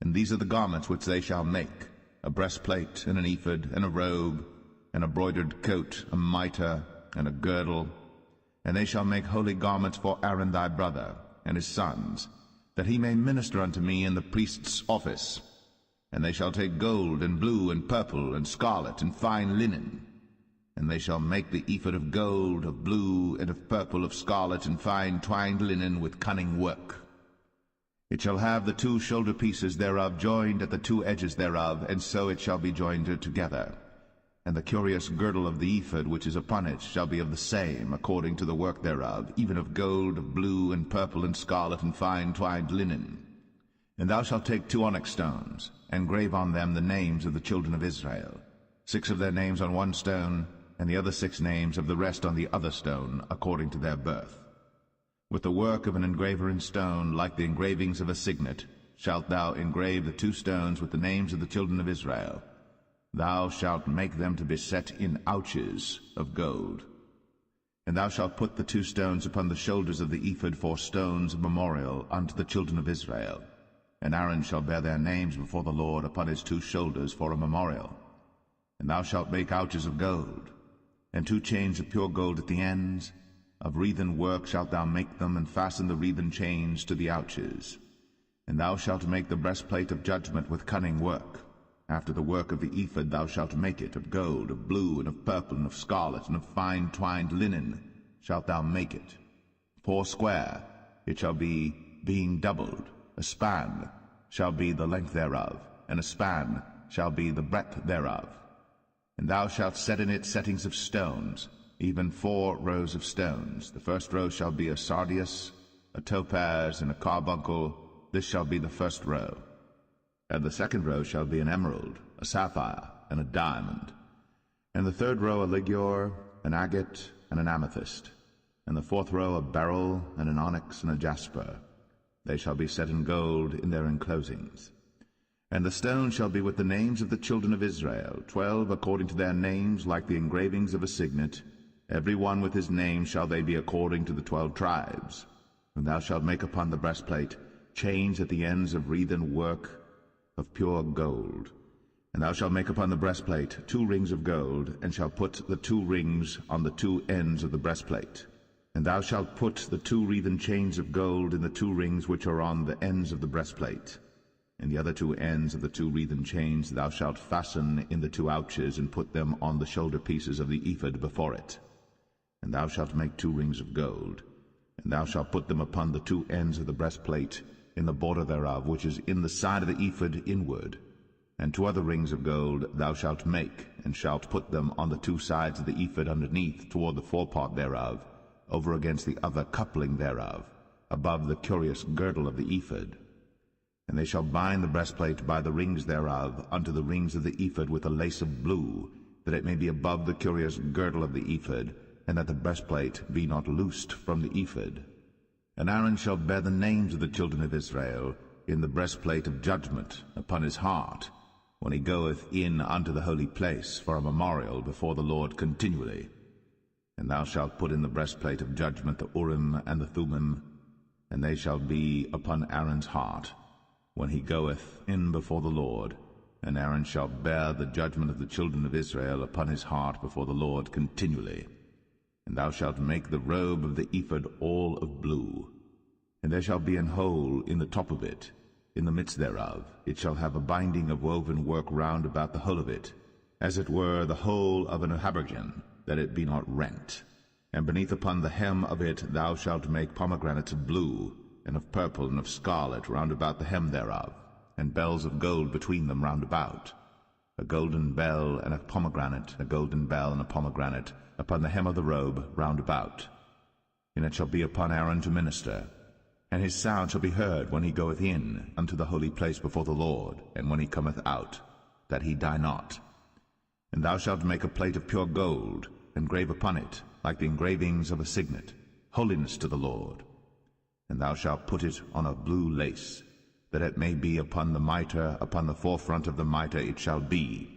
And these are the garments which they shall make: a breastplate, and an ephod, and a robe, and a broidered coat, a mitre, and a girdle. And they shall make holy garments for Aaron thy brother, and his sons, that he may minister unto me in the priest's office. And they shall take gold, and blue, and purple, and scarlet, and fine linen. And they shall make the ephod of gold, of blue, and of purple, of scarlet, and fine twined linen with cunning work. It shall have the 2 shoulder pieces thereof joined at the 2 edges thereof, and so it shall be joined together. And the curious girdle of the ephod which is upon it shall be of the same, according to the work thereof, even of gold, of blue, and purple, and scarlet, and fine twined linen. And thou shalt take 2 onyx stones, and grave on them the names of the children of Israel, 6 of their names on one stone, and the other 6 names of the rest on the other stone, according to their birth. With the work of an engraver in stone, like the engravings of a signet, shalt thou engrave the 2 stones with the names of the children of Israel. Thou shalt make them to be set in ouches of gold. And thou shalt put the 2 stones upon the shoulders of the ephod for stones of memorial unto the children of Israel. And Aaron shall bear their names before the Lord upon his 2 shoulders for a memorial. And thou shalt make ouches of gold, and 2 chains of pure gold at the ends. Of wreathen work shalt thou make them, and fasten the wreathen chains to the ouches. And thou shalt make the breastplate of judgment with cunning work. After the work of the ephod thou shalt make it, of gold, of blue, and of purple, and of scarlet, and of fine twined linen shalt thou make it. 4 square it shall be, being doubled. A span shall be the length thereof, and a span shall be the breadth thereof. And thou shalt set in it settings of stones, even 4 rows of stones. The first row shall be a sardius, a topaz, and a carbuncle. This shall be the first row. And the second row shall be an emerald, a sapphire, and a diamond. And the third row a ligure, an agate, and an amethyst. And the 4th row a beryl, and an onyx, and a jasper. They shall be set in gold in their enclosings. And the stone shall be with the names of the children of Israel, 12 according to their names, like the engravings of a signet. Every one with his name shall they be according to the 12 tribes. And thou shalt make upon the breastplate chains at the ends of wreathen work of pure gold. And thou shalt make upon the breastplate 2 rings of gold, and shalt put the 2 rings on the 2 ends of the breastplate. And thou shalt put the 2 wreathen chains of gold in the 2 rings which are on the ends of the breastplate. And the other 2 ends of the 2 wreathen chains thou shalt fasten in the 2 ouches, and put them on the shoulder pieces of the ephod before it. And thou shalt make 2 rings of gold, and thou shalt put them upon the 2 ends of the breastplate, in the border thereof, which is in the side of the ephod inward. And 2 other rings of gold thou shalt make, and shalt put them on the 2 sides of the ephod underneath, toward the forepart thereof, over against the other coupling thereof, above the curious girdle of the ephod. And they shall bind the breastplate by the rings thereof unto the rings of the ephod with a lace of blue, that it may be above the curious girdle of the ephod, and that the breastplate be not loosed from the ephod. And Aaron shall bear the names of the children of Israel in the breastplate of judgment upon his heart, when he goeth in unto the holy place for a memorial before the Lord continually. And thou shalt put in the breastplate of judgment the Urim and the Thummim, and they shall be upon Aaron's heart, when he goeth in before the Lord. And Aaron shall bear the judgment of the children of Israel upon his heart before the Lord continually. And thou shalt make the robe of the ephod all of blue. And there shall be an hole in the top of it, in the midst thereof. It shall have a binding of woven work round about the whole of it, as it were the whole of an habergeon, that it be not rent. And beneath upon the hem of it thou shalt make pomegranates of blue, and of purple, and of scarlet round about the hem thereof, and bells of gold between them round about, a golden bell and a pomegranate, a golden bell and a pomegranate, upon the hem of the robe round about. and it shall be upon Aaron to minister. And his sound shall be heard when he goeth in unto the holy place before the Lord, and when he cometh out, that he die not. And thou shalt make a plate of pure gold, and grave upon it, like the engravings of a signet, holiness to the Lord. And thou shalt put it on a blue lace, that it may be upon the mitre, upon the forefront of the mitre it shall be.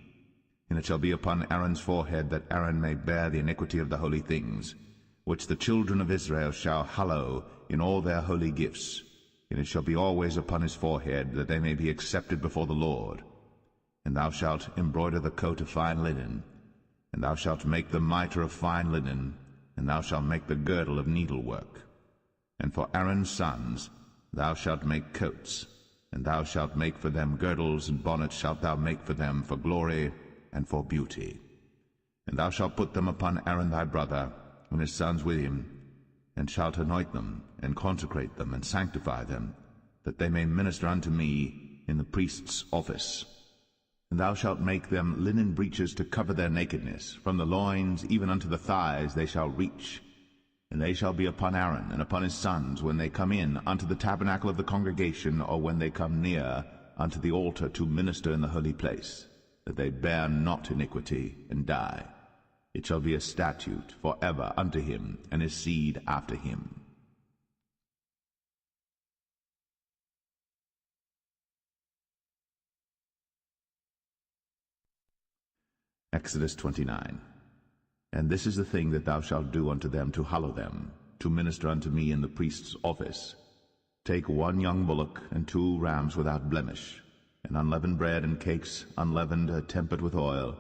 And it shall be upon Aaron's forehead, that Aaron may bear the iniquity of the holy things, which the children of Israel shall hallow in all their holy gifts. And it shall be always upon his forehead, that they may be accepted before the Lord. And thou shalt embroider the coat of fine linen, and thou shalt make the mitre of fine linen, and thou shalt make the girdle of needlework. And for Aaron's sons thou shalt make coats, and thou shalt make for them girdles, and bonnets shalt thou make for them for glory and for beauty. And thou shalt put them upon Aaron thy brother, and his sons with him, and shalt anoint them, and consecrate them, and sanctify them, that they may minister unto me in the priest's office. And thou shalt make them linen breeches to cover their nakedness, from the loins even unto the thighs they shall reach. And they shall be upon Aaron and upon his sons when they come in unto the tabernacle of the congregation, or when they come near unto the altar to minister in the holy place, that they bear not iniquity and die. It shall be a statute for ever unto him and his seed after him. Exodus 29. And this is the thing that thou shalt do unto them to hallow them, to minister unto me in the priest's office. Take 1 young bullock, and 2 rams without blemish, and unleavened bread and cakes unleavened tempered with oil,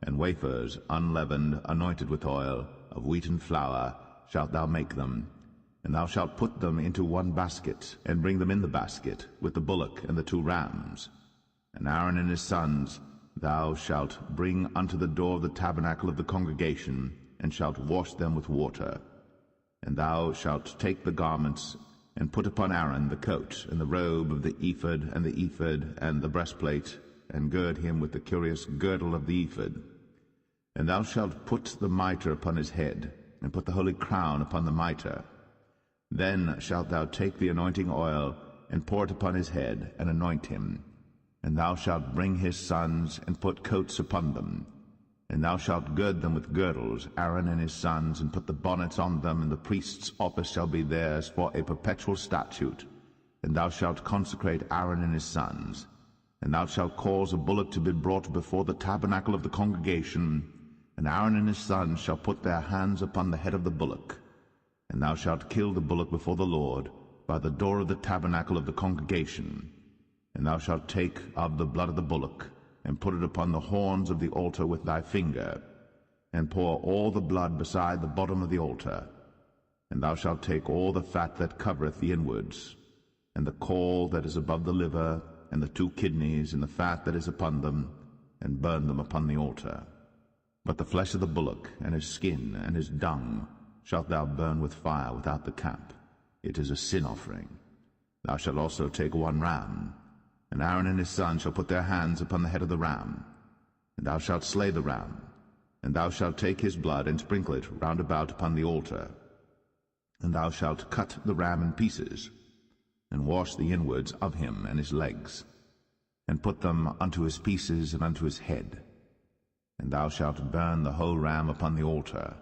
and wafers unleavened anointed with oil, of wheaten flour shalt thou make them. And thou shalt put them into 1 basket, and bring them in the basket, with the bullock and the 2 rams. And Aaron and his sons thou shalt bring unto the door of the tabernacle of the congregation, and shalt wash them with water. And thou shalt take the garments, and put upon Aaron the coat, and the robe of the ephod, and the breastplate, and gird him with the curious girdle of the ephod. And thou shalt put the mitre upon his head, and put the holy crown upon the mitre. Then shalt thou take the anointing oil, and pour it upon his head, and anoint him. And thou shalt bring his sons, and put coats upon them. And thou shalt gird them with girdles, Aaron and his sons, and put the bonnets on them, and the priest's office shall be theirs for a perpetual statute. And thou shalt consecrate Aaron and his sons. And thou shalt cause a bullock to be brought before the tabernacle of the congregation, and Aaron and his sons shall put their hands upon the head of the bullock. And thou shalt kill the bullock before the Lord, by the door of the tabernacle of the congregation. And thou shalt take of the blood of the bullock, and put it upon the horns of the altar with thy finger, and pour all the blood beside the bottom of the altar. And thou shalt take all the fat that covereth the inwards, and the caul that is above the liver, and the 2 kidneys, and the fat that is upon them, and burn them upon the altar. But the flesh of the bullock, and his skin, and his dung, shalt thou burn with fire without the camp. It is a sin offering. Thou shalt also take 1 ram, and Aaron and his sons shall put their hands upon the head of the ram. And thou shalt slay the ram, and thou shalt take his blood, and sprinkle it round about upon the altar. And thou shalt cut the ram in pieces, and wash the inwards of him and his legs, and put them unto his pieces and unto his head. And thou shalt burn the whole ram upon the altar.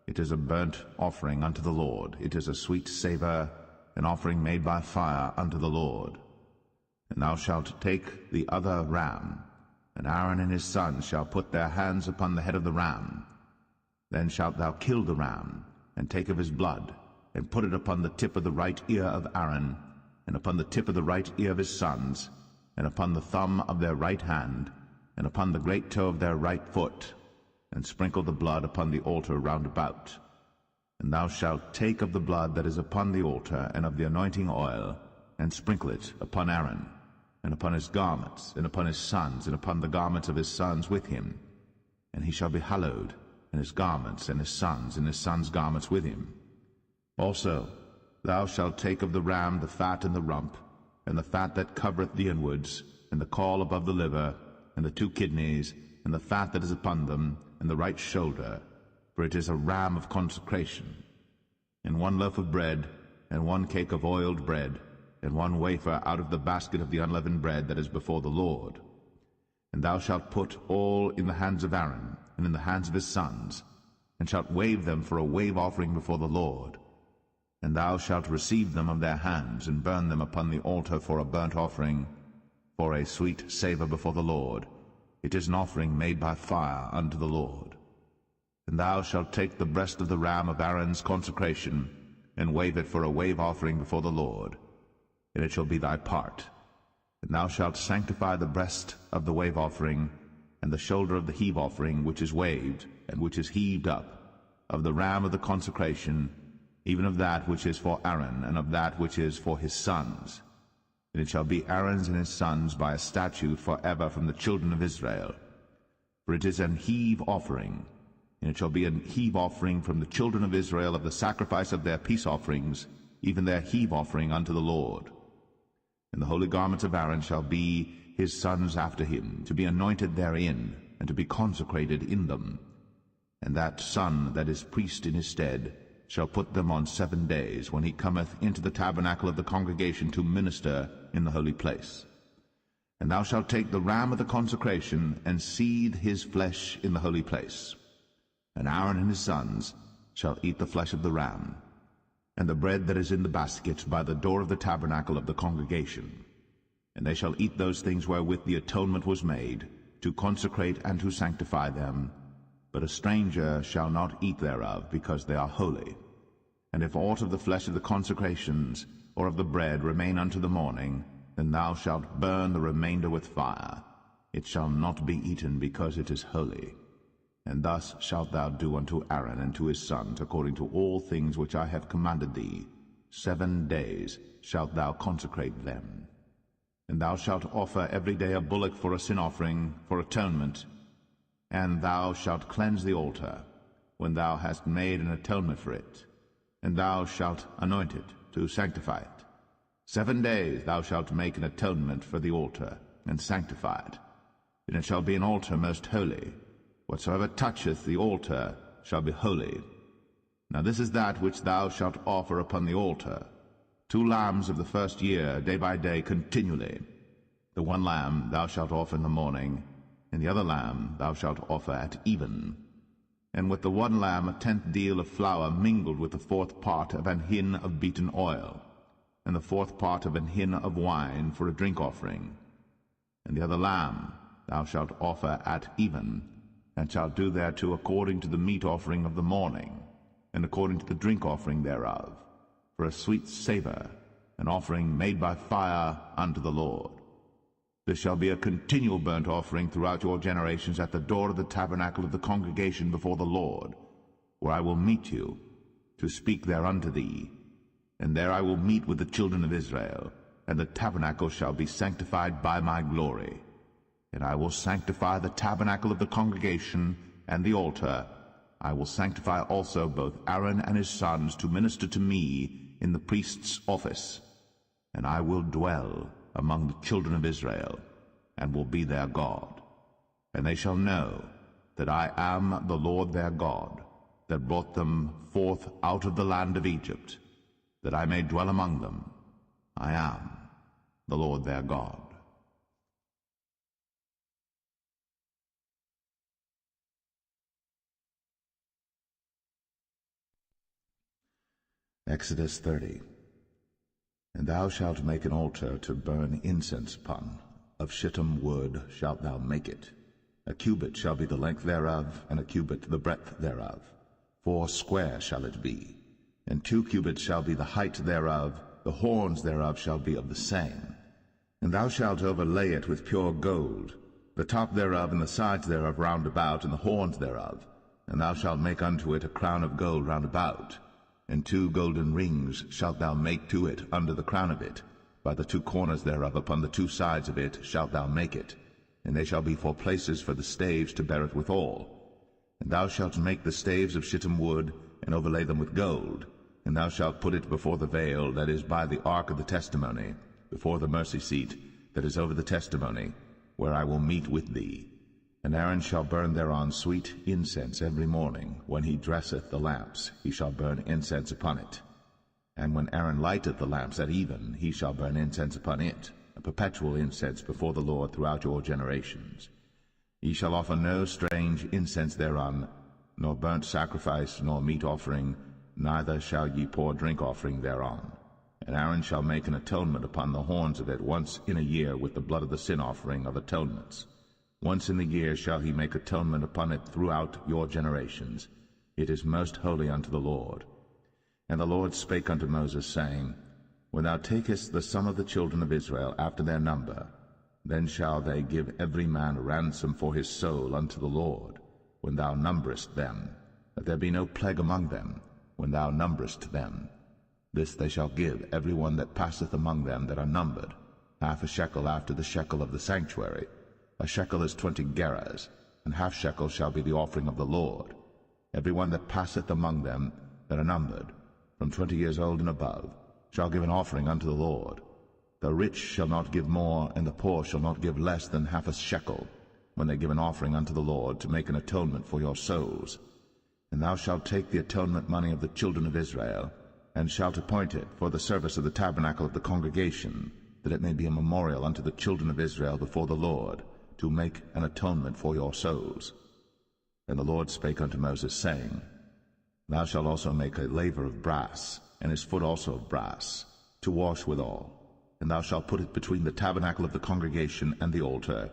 It is a burnt offering unto the Lord. It is a sweet savour, an offering made by fire unto the Lord. And thou shalt take the other ram, and Aaron and his sons shall put their hands upon the head of the ram. Then shalt thou kill the ram, and take of his blood, and put it upon the tip of the right ear of Aaron, and upon the tip of the right ear of his sons, and upon the thumb of their right hand, and upon the great toe of their right foot, and sprinkle the blood upon the altar round about. And thou shalt take of the blood that is upon the altar, and of the anointing oil, and sprinkle it upon Aaron, and upon his garments, and upon his sons, and upon the garments of his sons with him. And he shall be hallowed, and his garments, and his sons' garments with him. Also thou shalt take of the ram the fat and the rump, and the fat that covereth the inwards, and the caul above the liver, and the 2 kidneys, and the fat that is upon them, and the right shoulder, for it is a ram of consecration. and 1 loaf of bread, and 1 cake of oiled bread, and 1 wafer out of the basket of the unleavened bread that is before the Lord. And thou shalt put all in the hands of Aaron, and in the hands of his sons, and shalt wave them for a wave offering before the Lord. And thou shalt receive them of their hands, and burn them upon the altar for a burnt offering, for a sweet savour before the Lord. It is an offering made by fire unto the Lord. And thou shalt take the breast of the ram of Aaron's consecration, and wave it for a wave offering before the Lord, and it shall be thy part. And thou shalt sanctify the breast of the wave offering, and the shoulder of the heave offering, which is waved, and which is heaved up, of the ram of the consecration, even of that which is for Aaron, and of that which is for his sons. And it shall be Aaron's and his sons by a statute for ever from the children of Israel. For it is an heave offering, and it shall be an heave offering from the children of Israel of the sacrifice of their peace offerings, even their heave offering unto the Lord. And the holy garments of Aaron shall be his sons after him, to be anointed therein, and to be consecrated in them. And that son that is priest in his stead shall put them on 7 days, when he cometh into the tabernacle of the congregation to minister in the holy place. And thou shalt take the ram of the consecration, and seethe his flesh in the holy place. And Aaron and his sons shall eat the flesh of the ram, and the bread that is in the basket by the door of the tabernacle of the congregation. And they shall eat those things wherewith the atonement was made, to consecrate and to sanctify them. But a stranger shall not eat thereof, because they are holy. And if aught of the flesh of the consecrations, or of the bread, remain unto the morning, then thou shalt burn the remainder with fire. It shall not be eaten, because it is holy. And thus shalt thou do unto Aaron and to his sons, according to all things which I have commanded thee. 7 days shalt thou consecrate them. And thou shalt offer every day a bullock for a sin offering, for atonement. And thou shalt cleanse the altar, when thou hast made an atonement for it. And thou shalt anoint it, to sanctify it. 7 days thou shalt make an atonement for the altar, and sanctify it. And it shall be an altar most holy. Whatsoever toucheth the altar shall be holy. Now this is that which thou shalt offer upon the altar: 2 lambs of the first year, day by day, continually. The 1 lamb thou shalt offer in the morning, and the other lamb thou shalt offer at even. And with the 1 lamb 1/10 deal of flour mingled with the 4th part of an hin of beaten oil, and the 4th part of an hin of wine for a drink offering. And the other lamb thou shalt offer at even, and shalt do thereto according to the meat offering of the morning, and according to the drink offering thereof, for a sweet savour, an offering made by fire unto the Lord. This shall be a continual burnt offering throughout your generations at the door of the tabernacle of the congregation before the Lord, where I will meet you, to speak there unto thee. And there I will meet with the children of Israel, and the tabernacle shall be sanctified by my glory. And I will sanctify the tabernacle of the congregation and the altar. I will sanctify also both Aaron and his sons to minister to me in the priest's office. And I will dwell among the children of Israel, and will be their God. And they shall know that I am the Lord their God, that brought them forth out of the land of Egypt, that I may dwell among them. I am the Lord their God. Exodus 30. And thou shalt make an altar to burn incense upon. Of shittim wood shalt thou make it. A cubit shall be the length thereof, and a cubit the breadth thereof. 4 square shall it be. And 2 cubits shall be the height thereof. The horns thereof shall be of the same. And thou shalt overlay it with pure gold, the top thereof and the sides thereof round about, and the horns thereof. And thou shalt make unto it a crown of gold round about. And 2 golden rings shalt thou make to it under the crown of it. By the 2 corners thereof upon the 2 sides of it shalt thou make it. And they shall be for places for the staves to bear it withal. And thou shalt make the staves of shittim wood, and overlay them with gold. And thou shalt put it before the veil that is by the ark of the testimony, before the mercy seat that is over the testimony, where I will meet with thee. And Aaron shall burn thereon sweet incense every morning. When he dresseth the lamps, he shall burn incense upon it. And when Aaron lighteth the lamps at even, he shall burn incense upon it, a perpetual incense before the Lord throughout your generations. Ye shall offer no strange incense thereon, nor burnt sacrifice, nor meat offering, neither shall ye pour drink offering thereon. And Aaron shall make an atonement upon the horns of it once in a year with the blood of the sin offering of atonements. Once in the year shall he make atonement upon it throughout your generations. It is most holy unto the Lord. And the Lord spake unto Moses, saying, When thou takest the sum of the children of Israel after their number, then shall they give every man a ransom for his soul unto the Lord, when thou numberest them, that there be no plague among them, when thou numberest them. This they shall give every one that passeth among them that are numbered, half a shekel after the shekel of the sanctuary. A shekel is 20 gerahs, and half shekel shall be the offering of the Lord. Every one that passeth among them that are numbered, from 20 years old and above, shall give an offering unto the Lord. The rich shall not give more, and the poor shall not give less than half a shekel, when they give an offering unto the Lord, to make an atonement for your souls. And thou shalt take the atonement money of the children of Israel, and shalt appoint it for the service of the tabernacle of the congregation, that it may be a memorial unto the children of Israel before the Lord, to make an atonement for your souls. And the Lord spake unto Moses, saying, Thou shalt also make a laver of brass, and his foot also of brass, to wash withal. And thou shalt put it between the tabernacle of the congregation and the altar,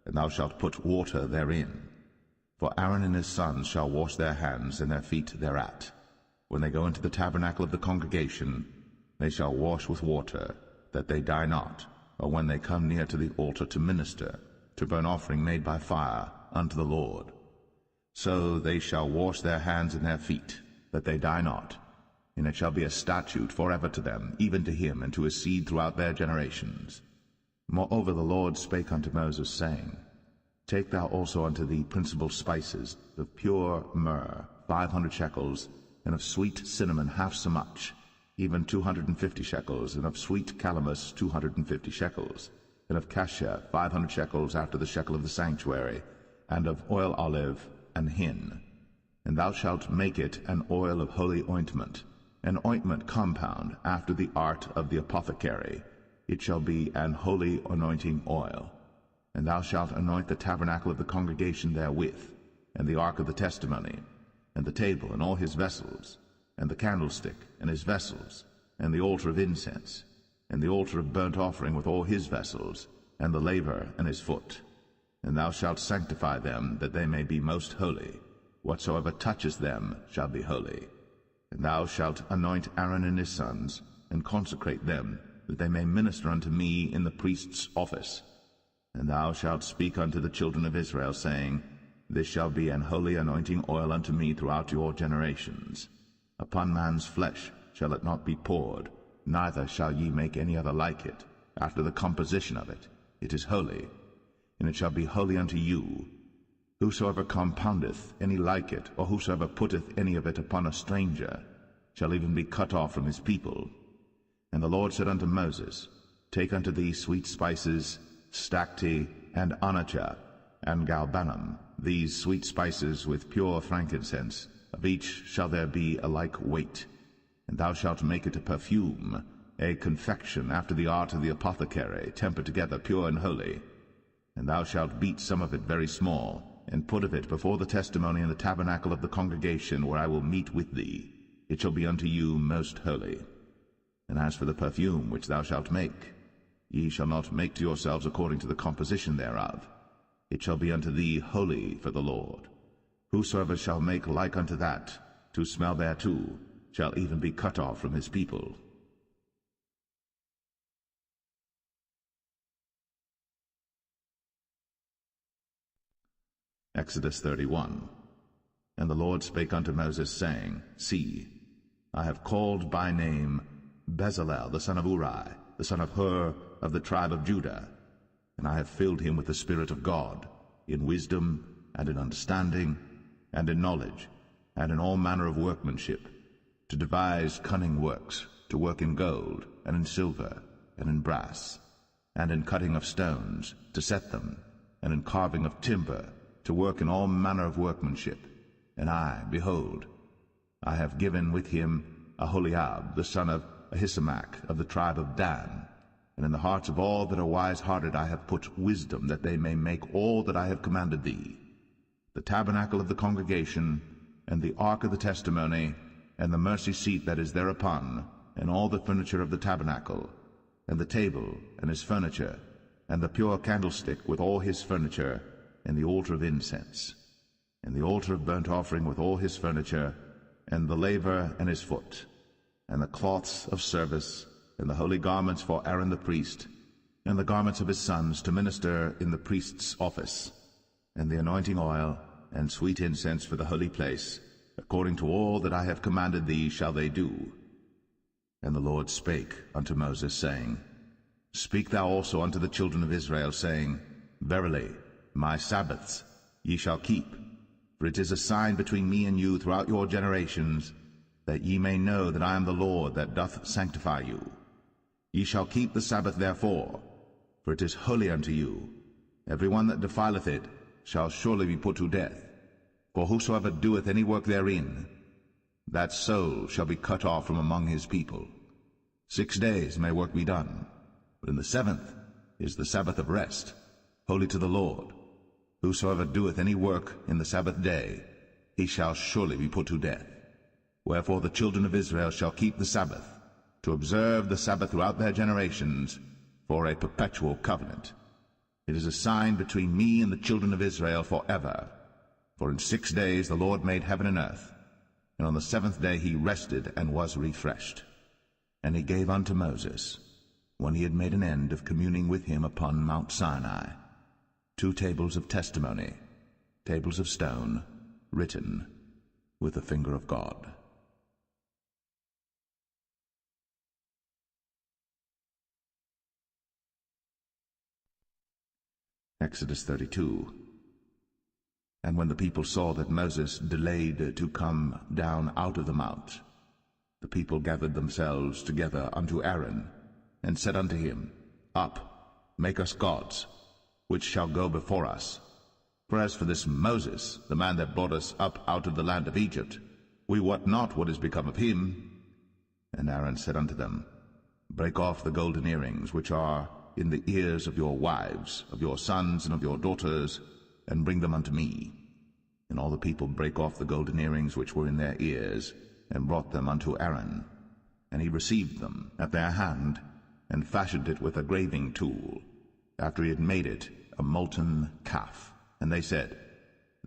and thou shalt put water therein. For Aaron and his sons shall wash their hands and their feet thereat. When they go into the tabernacle of the congregation, they shall wash with water, that they die not, or when they come near to the altar to minister, to burn offering made by fire unto the Lord. So they shall wash their hands and their feet, that they die not. And it shall be a statute forever to them, even to him and to his seed throughout their generations. Moreover the Lord spake unto Moses, saying, Take thou also unto thee principal spices, of pure myrrh 500 shekels, and of sweet cinnamon half so much, even 250 shekels, and of sweet calamus 250 shekels, and of cassia 500 shekels after the shekel of the sanctuary, and of oil olive and hin. And thou shalt make it an oil of holy ointment, an ointment compound after the art of the apothecary. It shall be an holy anointing oil. And thou shalt anoint the tabernacle of the congregation therewith, and the ark of the testimony, and the table and all his vessels, and the candlestick and his vessels, and the altar of incense, and the altar of burnt offering with all his vessels, and the laver and his foot. And thou shalt sanctify them, that they may be most holy. Whatsoever touches them shall be holy. And thou shalt anoint Aaron and his sons, and consecrate them, that they may minister unto me in the priest's office. And thou shalt speak unto the children of Israel, saying, This shall be an holy anointing oil unto me throughout your generations. Upon man's flesh shall it not be poured, neither shall ye make any other like it, after the composition of it. It is holy, and it shall be holy unto you. Whosoever compoundeth any like it, or whosoever putteth any of it upon a stranger, shall even be cut off from his people. And the Lord said unto Moses, Take unto thee sweet spices, stacte, and onycha, and galbanum, these sweet spices with pure frankincense, of each shall there be a like weight. And thou shalt make it a perfume, a confection after the art of the apothecary, tempered together pure and holy. And thou shalt beat some of it very small, and put of it before the testimony in the tabernacle of the congregation, where I will meet with thee. It shall be unto you most holy. And as for the perfume which thou shalt make, ye shall not make to yourselves according to the composition thereof. It shall be unto thee holy for the Lord. Whosoever shall make like unto that, to smell thereto, shall even be cut off from his people. Exodus 31. And the Lord spake unto Moses, saying, See, I have called by name Bezalel the son of Uri, the son of Hur, of the tribe of Judah, and I have filled him with the Spirit of God, in wisdom, and in understanding, and in knowledge, and in all manner of workmanship, to devise cunning works, to work in gold, and in silver, and in brass, and in cutting of stones, to set them, and in carving of timber, to work in all manner of workmanship. And I, behold, I have given with him Aholiab, the son of Ahisamach, of the tribe of Dan. And in the hearts of all that are wise-hearted I have put wisdom, that they may make all that I have commanded thee: the tabernacle of the congregation, and the ark of the testimony, and the mercy seat that is thereupon, and all the furniture of the tabernacle, and the table and his furniture, and the pure candlestick with all his furniture, and the altar of incense, and the altar of burnt offering with all his furniture, and the laver and his foot, and the cloths of service, and the holy garments for Aaron the priest, and the garments of his sons to minister in the priest's office, and the anointing oil, and sweet incense for the holy place, according to all that I have commanded thee shall they do. And the Lord spake unto Moses, saying, Speak thou also unto the children of Israel, saying, Verily, my Sabbaths ye shall keep, for it is a sign between me and you throughout your generations, that ye may know that I am the Lord that doth sanctify you. Ye shall keep the Sabbath therefore, for it is holy unto you. Every one that defileth it shall surely be put to death. For whosoever doeth any work therein, that soul shall be cut off from among his people. 6 days may work be done, but in the 7th is the Sabbath of rest, holy to the Lord. Whosoever doeth any work in the Sabbath day, he shall surely be put to death. Wherefore the children of Israel shall keep the Sabbath, to observe the Sabbath throughout their generations, for a perpetual covenant. It is a sign between me and the children of Israel forever. For in 6 days the Lord made heaven and earth, and on the 7th day he rested and was refreshed. And he gave unto Moses, when he had made an end of communing with him upon Mount Sinai, 2 tables of testimony, tables of stone, written with the finger of God. Exodus 32. And when the people saw that Moses delayed to come down out of the mount, the people gathered themselves together unto Aaron, and said unto him, Up, make us gods, which shall go before us. For as for this Moses, the man that brought us up out of the land of Egypt, we wot not what is become of him. And Aaron said unto them, Break off the golden earrings which are in the ears of your wives, of your sons, and of your daughters, and bring them unto me. And all the people brake off the golden earrings which were in their ears, and brought them unto Aaron. And he received them at their hand, and fashioned it with a graving tool, after he had made it a molten calf. And they said,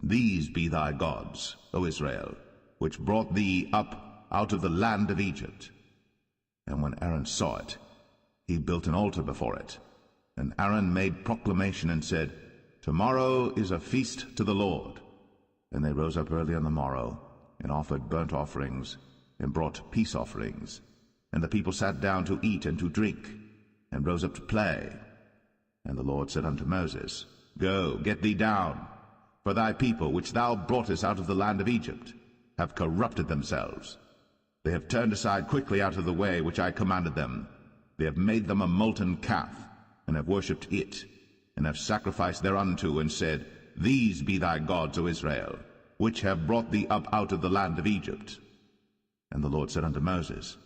These be thy gods, O Israel, which brought thee up out of the land of Egypt. And when Aaron saw it, he built an altar before it. And Aaron made proclamation and said, Tomorrow is a feast to the Lord. And they rose up early on the morrow, and offered burnt offerings, and brought peace offerings. And the people sat down to eat and to drink, and rose up to play. And the Lord said unto Moses, Go, get thee down, for thy people, which thou broughtest out of the land of Egypt, have corrupted themselves. They have turned aside quickly out of the way which I commanded them. They have made them a molten calf, and have worshipped it, and have sacrificed thereunto, and said, These be thy gods, O Israel, which have brought thee up out of the land of Egypt. And the Lord said unto Moses,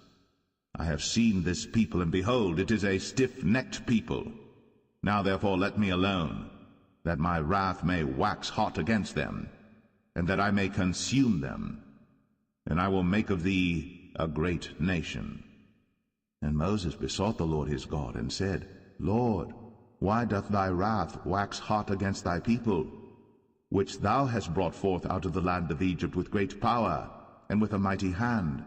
I have seen this people, and behold, it is a stiff-necked people. Now therefore let me alone, that my wrath may wax hot against them, and that I may consume them, and I will make of thee a great nation. And Moses besought the Lord his God, and said, Lord, why doth thy wrath wax hot against thy people, which thou hast brought forth out of the land of Egypt with great power, and with a mighty hand?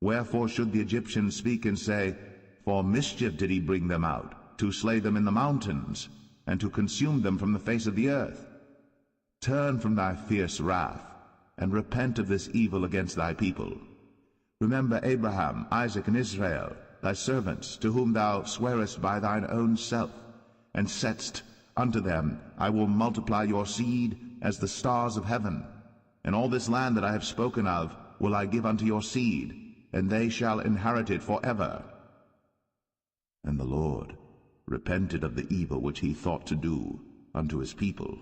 Wherefore should the Egyptians speak and say, For mischief did he bring them out, to slay them in the mountains, and to consume them from the face of the earth? Turn from thy fierce wrath, and repent of this evil against thy people. Remember Abraham, Isaac, and Israel, thy servants, to whom thou swarest by thine own self, and saidst unto them, I will multiply your seed as the stars of heaven, and all this land that I have spoken of will I give unto your seed, and they shall inherit it forever. And the Lord repented of the evil which he thought to do unto his people.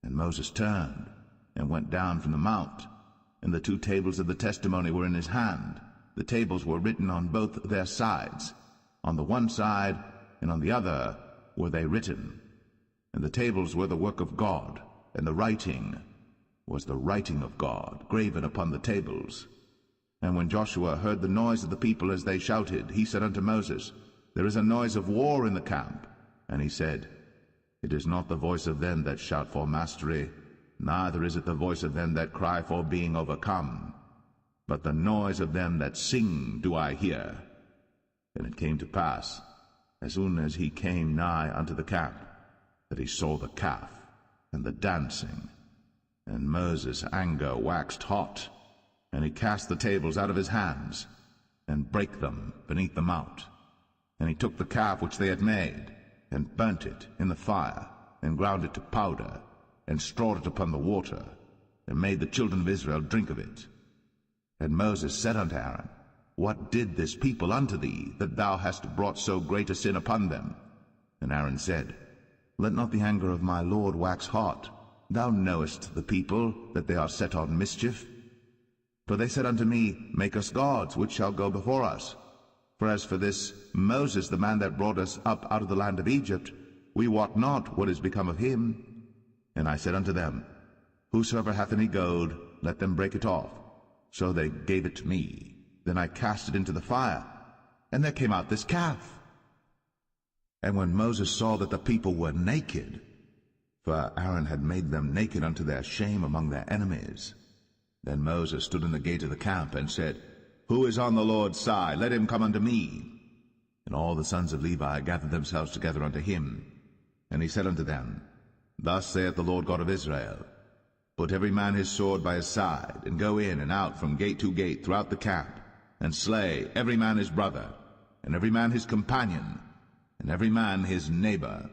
And Moses turned, and went down from the mount, and the 2 tables of the testimony were in his hand. The tables were written on both their sides. On the one side and on the other were they written. And the tables were the work of God, and the writing was the writing of God, graven upon the tables. And when Joshua heard the noise of the people as they shouted, he said unto Moses, There is a noise of war in the camp. And he said, It is not the voice of them that shout for mastery, neither is it the voice of them that cry for being overcome, but the noise of them that sing do I hear. And it came to pass, as soon as he came nigh unto the camp, that he saw the calf and the dancing. And Moses' anger waxed hot, and he cast the tables out of his hands, and brake them beneath the mount. And he took the calf which they had made, and burnt it in the fire, and ground it to powder, and strawed it upon the water, and made the children of Israel drink of it. And Moses said unto Aaron, What did this people unto thee, that thou hast brought so great a sin upon them? And Aaron said, Let not the anger of my Lord wax hot. Thou knowest the people, that they are set on mischief. For they said unto me, Make us gods, which shall go before us. For as for this Moses, the man that brought us up out of the land of Egypt, we wot not what is become of him. And I said unto them, Whosoever hath any gold, let them break it off. So they gave it to me. Then I cast it into the fire, and there came out this calf. And when Moses saw that the people were naked, for Aaron had made them naked unto their shame among their enemies, then Moses stood in the gate of the camp, and said, Who is on the Lord's side? Let him come unto me. And all the sons of Levi gathered themselves together unto him. And he said unto them, Thus saith the Lord God of Israel, Put every man his sword by his side, and go in and out from gate to gate throughout the camp, and slay every man his brother, and every man his companion, and every man his neighbor.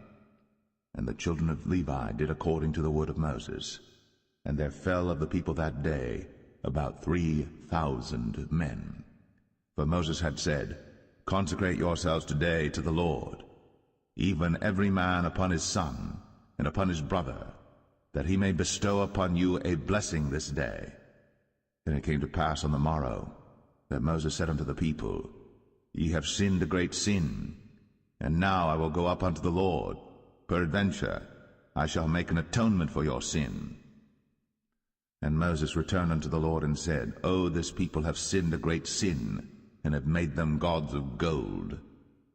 And the children of Levi did according to the word of Moses. And there fell of the people that day about 3,000 men. For Moses had said, Consecrate yourselves today to the Lord, even every man upon his son, and upon his brother, that he may bestow upon you a blessing this day. And it came to pass on the morrow, that Moses said unto the people, Ye have sinned a great sin, and now I will go up unto the Lord. Peradventure I shall make an atonement for your sin. And Moses returned unto the Lord, and said, O this people have sinned a great sin, and have made them gods of gold.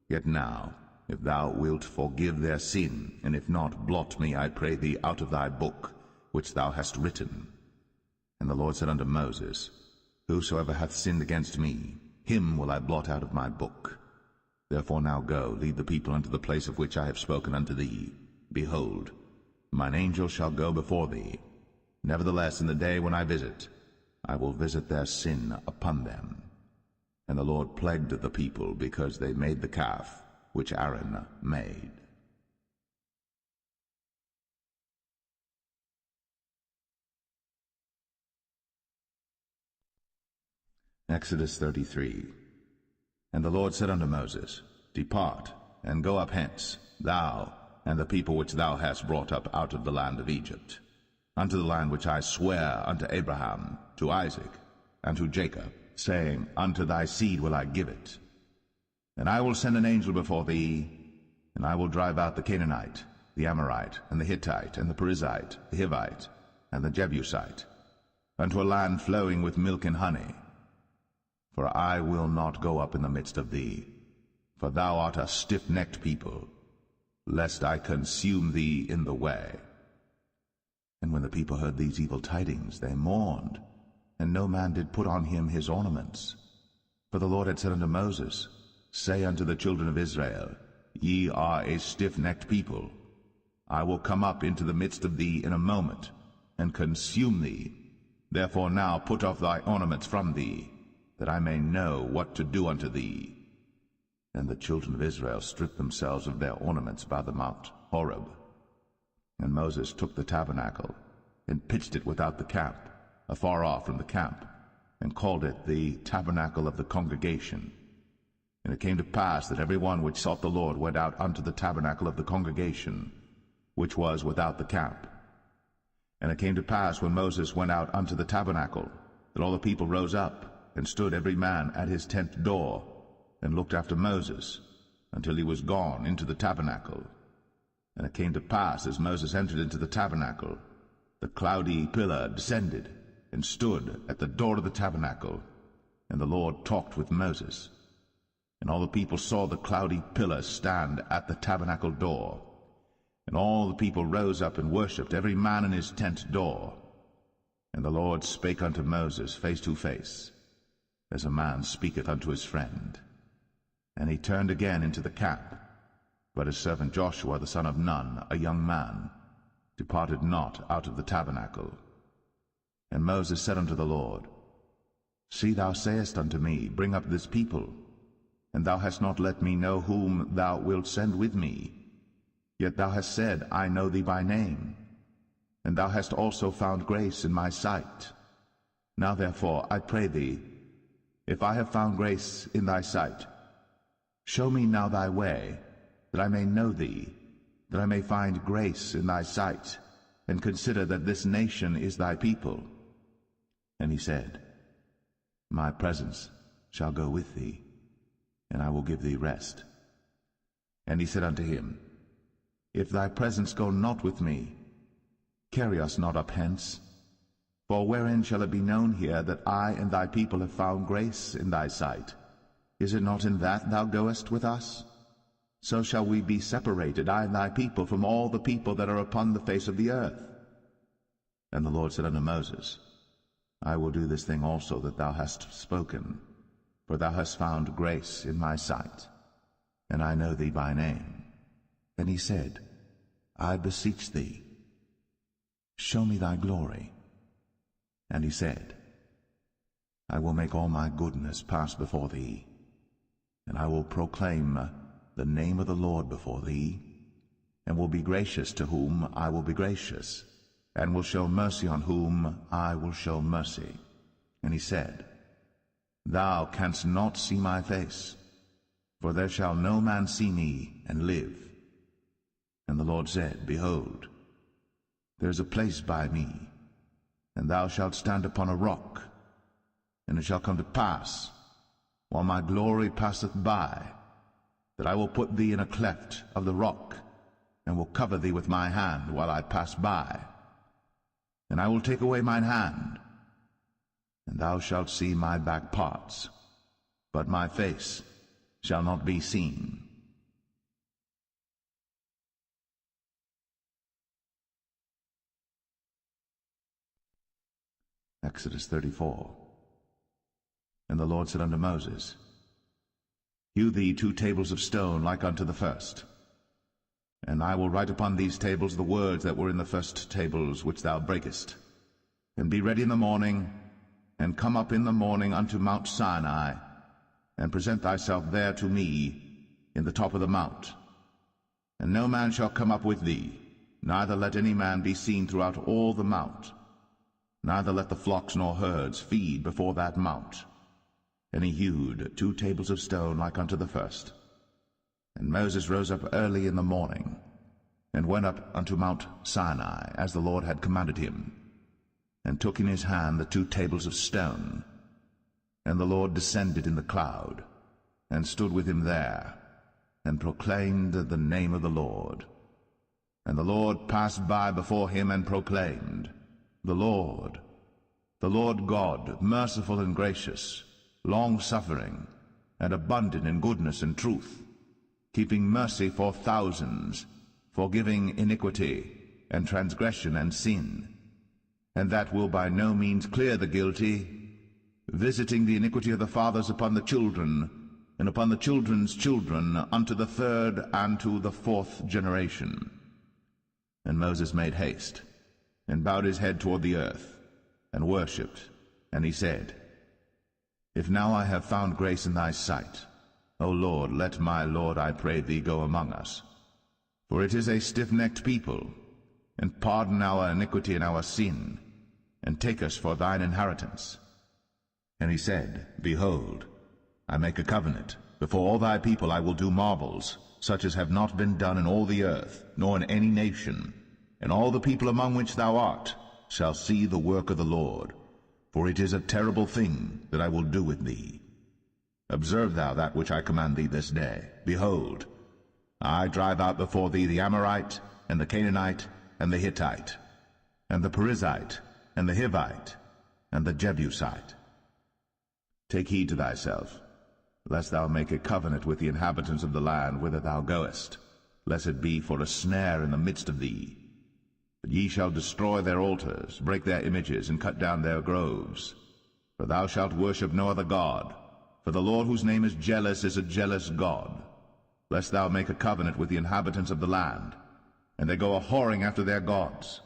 Yet now, if thou wilt forgive their sin, and if not, blot me, I pray thee, out of thy book, which thou hast written. And the Lord said unto Moses, Whosoever hath sinned against me, him will I blot out of my book. Therefore now go, lead the people unto the place of which I have spoken unto thee. Behold, mine angel shall go before thee. Nevertheless, in the day when I visit, I will visit their sin upon them. And the Lord plagued the people, because they made the calf which Aaron made. Exodus 33. And the Lord said unto Moses, Depart, and go up hence, thou and the people which thou hast brought up out of the land of Egypt, unto the land which I sware unto Abraham, to Isaac, and to Jacob, saying, Unto thy seed will I give it. And I will send an angel before thee, and I will drive out the Canaanite, the Amorite, and the Hittite, and the Perizzite, the Hivite, and the Jebusite, unto a land flowing with milk and honey. For I will not go up in the midst of thee, for thou art a stiff-necked people, lest I consume thee in the way. And when the people heard these evil tidings, they mourned, and no man did put on him his ornaments. For the Lord had said unto Moses, Say unto the children of Israel, Ye are a stiff-necked people. I will come up into the midst of thee in a moment, and consume thee. Therefore now put off thy ornaments from thee, that I may know what to do unto thee. And the children of Israel stripped themselves of their ornaments by the mount Horeb. And Moses took the tabernacle, and pitched it without the camp, afar off from the camp, and called it the tabernacle of the congregation. And it came to pass that every one which sought the Lord went out unto the tabernacle of the congregation, which was without the camp. And it came to pass, when Moses went out unto the tabernacle, that all the people rose up, and stood every man at his tent door, and looked after Moses, until he was gone into the tabernacle. And it came to pass, as Moses entered into the tabernacle, the cloudy pillar descended, and stood at the door of the tabernacle, and the Lord talked with Moses. And all the people saw the cloudy pillar stand at the tabernacle door. And all the people rose up and worshipped, every man in his tent door. And the Lord spake unto Moses face to face, as a man speaketh unto his friend. And he turned again into the camp. But his servant Joshua the son of Nun, a young man, departed not out of the tabernacle. And Moses said unto the Lord, See, thou sayest unto me, Bring up this people, and thou hast not let me know whom thou wilt send with me. Yet thou hast said, I know thee by name, and thou hast also found grace in my sight. Now therefore, I pray thee, if I have found grace in thy sight, show me now thy way, that I may know thee, that I may find grace in thy sight, and consider that this nation is thy people. And he said, My presence shall go with thee, and I will give thee rest. And he said unto him, If thy presence go not with me, carry us not up hence. For wherein shall it be known here that I and thy people have found grace in thy sight? Is it not in that thou goest with us? So shall we be separated, I and thy people, from all the people that are upon the face of the earth. And the Lord said unto Moses, I will do this thing also that thou hast spoken, for thou hast found grace in my sight, and I know thee by name. And he said, I beseech thee, show me thy glory. And he said, I will make all my goodness pass before thee, and I will proclaim the name of the Lord before thee, and will be gracious to whom I will be gracious, and will show mercy on whom I will show mercy. And he said, Thou canst not see my face, for there shall no man see me and live. And the Lord said, Behold, there is a place by me, and thou shalt stand upon a rock. And it shall come to pass, while my glory passeth by, that I will put thee in a cleft of the rock, and will cover thee with my hand while I pass by. And I will take away mine hand, and thou shalt see my back parts, but my face shall not be seen. Exodus 34. And the Lord said unto Moses, Hew thee 2 tables of stone like unto the first. And I will write upon these tables the words that were in the first tables which thou breakest. And be ready in the morning, and come up in the morning unto Mount Sinai, and present thyself there to me in the top of the mount. And no man shall come up with thee, neither let any man be seen throughout all the mount. Neither let the flocks nor herds feed before that mount. And he hewed 2 tables of stone like unto the first. And Moses rose up early in the morning, and went up unto Mount Sinai, as the Lord had commanded him, and took in his hand the 2 tables of stone. And the Lord descended in the cloud, and stood with him there, and proclaimed the name of the Lord. And the Lord passed by before him, and proclaimed, the Lord God, merciful and gracious, long-suffering, and abundant in goodness and truth, keeping mercy for thousands, forgiving iniquity, and transgression and sin, and that will by no means clear the guilty, visiting the iniquity of the fathers upon the children, and upon the children's children, unto the 3rd and to the 4th generation. And Moses made haste, and bowed his head toward the earth, and worshipped. And he said, If now I have found grace in thy sight, O Lord, let my Lord, I pray thee, go among us. For it is a stiff-necked people, and pardon our iniquity and our sin, and take us for thine inheritance. And he said, Behold, I make a covenant. Before all thy people I will do marvels, such as have not been done in all the earth, nor in any nation. And all the people among which thou art shall see the work of the Lord, for it is a terrible thing that I will do with thee. Observe thou that which I command thee this day. Behold, I drive out before thee the Amorite, and the Canaanite, and the Hittite, and the Perizzite, and the Hivite, and the Jebusite. Take heed to thyself, lest thou make a covenant with the inhabitants of the land whither thou goest, lest it be for a snare in the midst of thee. But ye shall destroy their altars, break their images, and cut down their groves. For thou shalt worship no other god, for the Lord whose name is a jealous God. Lest thou make a covenant with the inhabitants of the land, and they go a-whoring after their gods,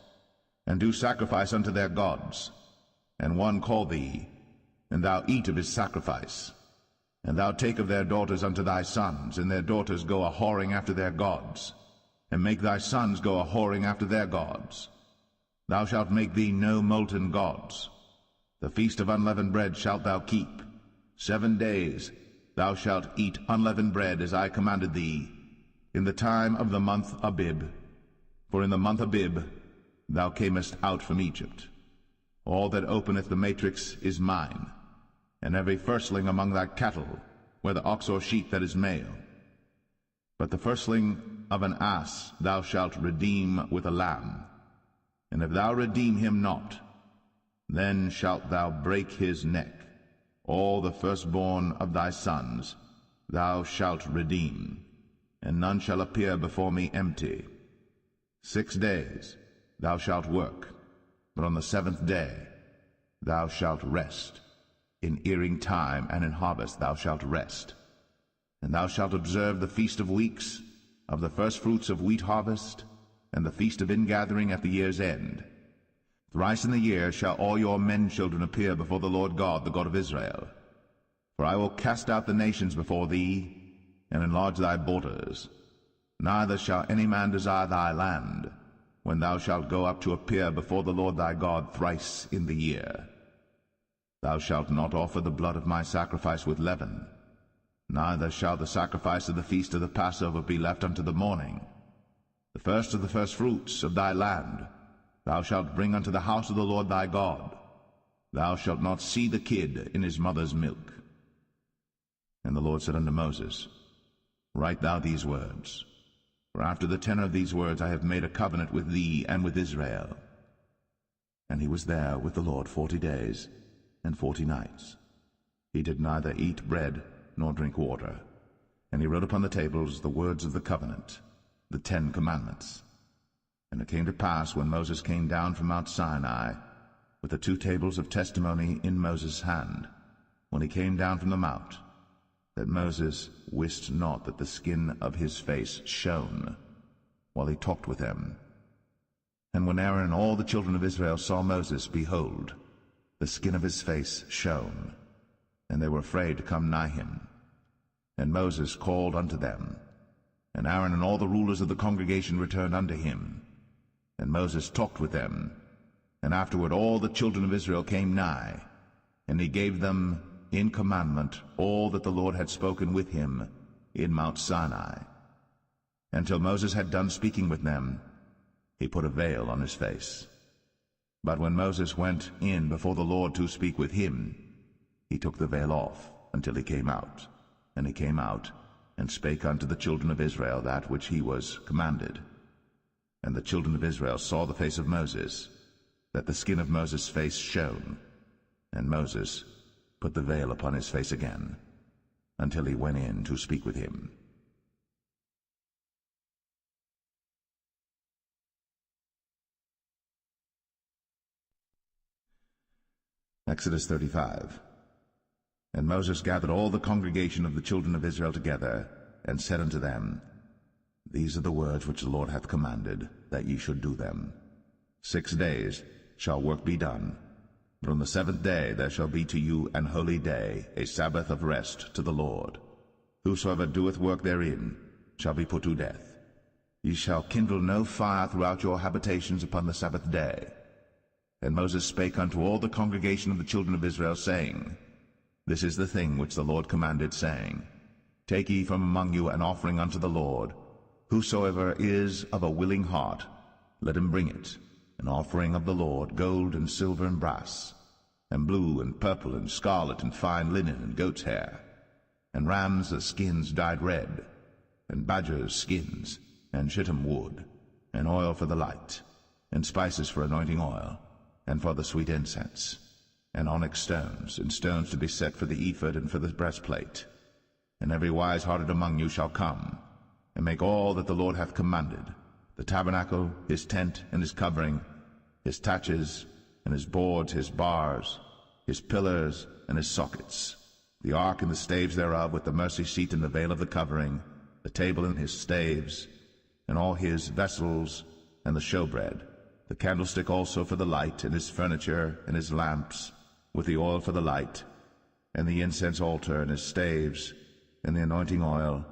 and do sacrifice unto their gods, and one call thee, and thou eat of his sacrifice. And thou take of their daughters unto thy sons, and their daughters go a-whoring after their gods, and make thy sons go a-whoring after their gods. Thou shalt make thee no molten gods. The feast of unleavened bread shalt thou keep. 7 days thou shalt eat unleavened bread, as I commanded thee, in the time of the month Abib. For in the month Abib thou camest out from Egypt. All that openeth the matrix is mine, and every firstling among thy cattle, whether ox or sheep that is male. But the firstling of an ass thou shalt redeem with a lamb. And if thou redeem him not, then shalt thou break his neck. All the firstborn of thy sons thou shalt redeem, and none shall appear before me empty. 6 days thou shalt work, but on the 7th day thou shalt rest. In earing time and in harvest thou shalt rest. And thou shalt observe the feast of weeks, of the firstfruits of wheat harvest, and the feast of ingathering at the year's end. Thrice in the year shall all your men children appear before the Lord God, the God of Israel. For I will cast out the nations before thee, and enlarge thy borders. Neither shall any man desire thy land, when thou shalt go up to appear before the Lord thy God thrice in the year. Thou shalt not offer the blood of my sacrifice with leaven, neither shall the sacrifice of the feast of the Passover be left unto the morning. The first of the firstfruits of thy land thou shalt bring unto the house of the Lord thy God. Thou shalt not see the kid in his mother's milk. And the Lord said unto Moses, Write thou these words, for after the tenor of these words I have made a covenant with thee and with Israel. And he was there with the Lord 40 days and 40 nights. He did neither eat bread nor drink water. And he wrote upon the tables the words of the covenant, the 10 commandments. And it came to pass, when Moses came down from Mount Sinai, with the 2 tables of testimony in Moses' hand, when he came down from the mount, that Moses wist not that the skin of his face shone, while he talked with them. And when Aaron and all the children of Israel saw Moses, behold, the skin of his face shone, and they were afraid to come nigh him. And Moses called unto them, and Aaron and all the rulers of the congregation returned unto him. And Moses talked with them, and afterward all the children of Israel came nigh, and he gave them in commandment all that the Lord had spoken with him in Mount Sinai. Until Moses had done speaking with them, he put a veil on his face. But when Moses went in before the Lord to speak with him, he took the veil off until he came out. And he came out, and spake unto the children of Israel that which he was commanded. And the children of Israel saw the face of Moses, that the skin of Moses' face shone. And Moses put the veil upon his face again, until he went in to speak with him. Exodus 35. And Moses gathered all the congregation of the children of Israel together, and said unto them, These are the words which the Lord hath commanded, that ye should do them. 6 days shall work be done, but on the 7th day there shall be to you an holy day, a Sabbath of rest to the Lord. Whosoever doeth work therein shall be put to death. Ye shall kindle no fire throughout your habitations upon the Sabbath day. And Moses spake unto all the congregation of the children of Israel, saying, This is the thing which the Lord commanded, saying, Take ye from among you an offering unto the Lord. Whosoever is of a willing heart, let him bring it. an offering of the Lord, gold and silver and brass, and blue and purple and scarlet and fine linen and goat's hair, and rams' skins dyed red, and badgers' skins, and shittim wood, and oil for the light, and spices for anointing oil, and for the sweet incense, and onyx stones, and stones to be set for the ephod and for the breastplate. And every wise-hearted among you shall come, and make all that the Lord hath commanded, the tabernacle, his tent, and his covering, his taches, and his boards, his bars, his pillars, and his sockets, the ark and the staves thereof, with the mercy seat and the veil of the covering, the table and his staves, and all his vessels, and the showbread, the candlestick also for the light, and his furniture, and his lamps, with the oil for the light, and the incense altar, and his staves, and the anointing oil,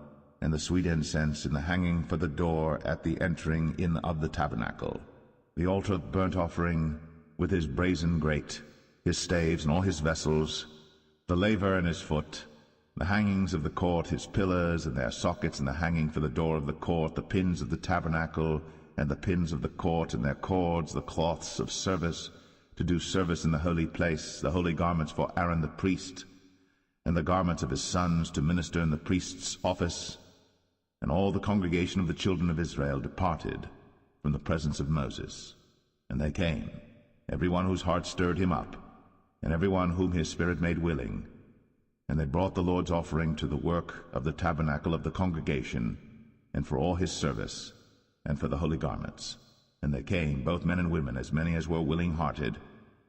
and the sweet incense, and the hanging for the door at the entering in of the tabernacle, the altar of burnt offering, with his brazen grate, his staves, and all his vessels, the laver and his foot, the hangings of the court, his pillars and their sockets, and the hanging for the door of the court, the pins of the tabernacle, and the pins of the court, and their cords, the cloths of service, to do service in the holy place, the holy garments for Aaron the priest, and the garments of his sons to minister in the priest's office. And all the congregation of the children of Israel departed from the presence of Moses. And they came, every one whose heart stirred him up, and every one whom his spirit made willing. And they brought the Lord's offering to the work of the tabernacle of the congregation, and for all his service, and for the holy garments. And they came, both men and women, as many as were willing-hearted,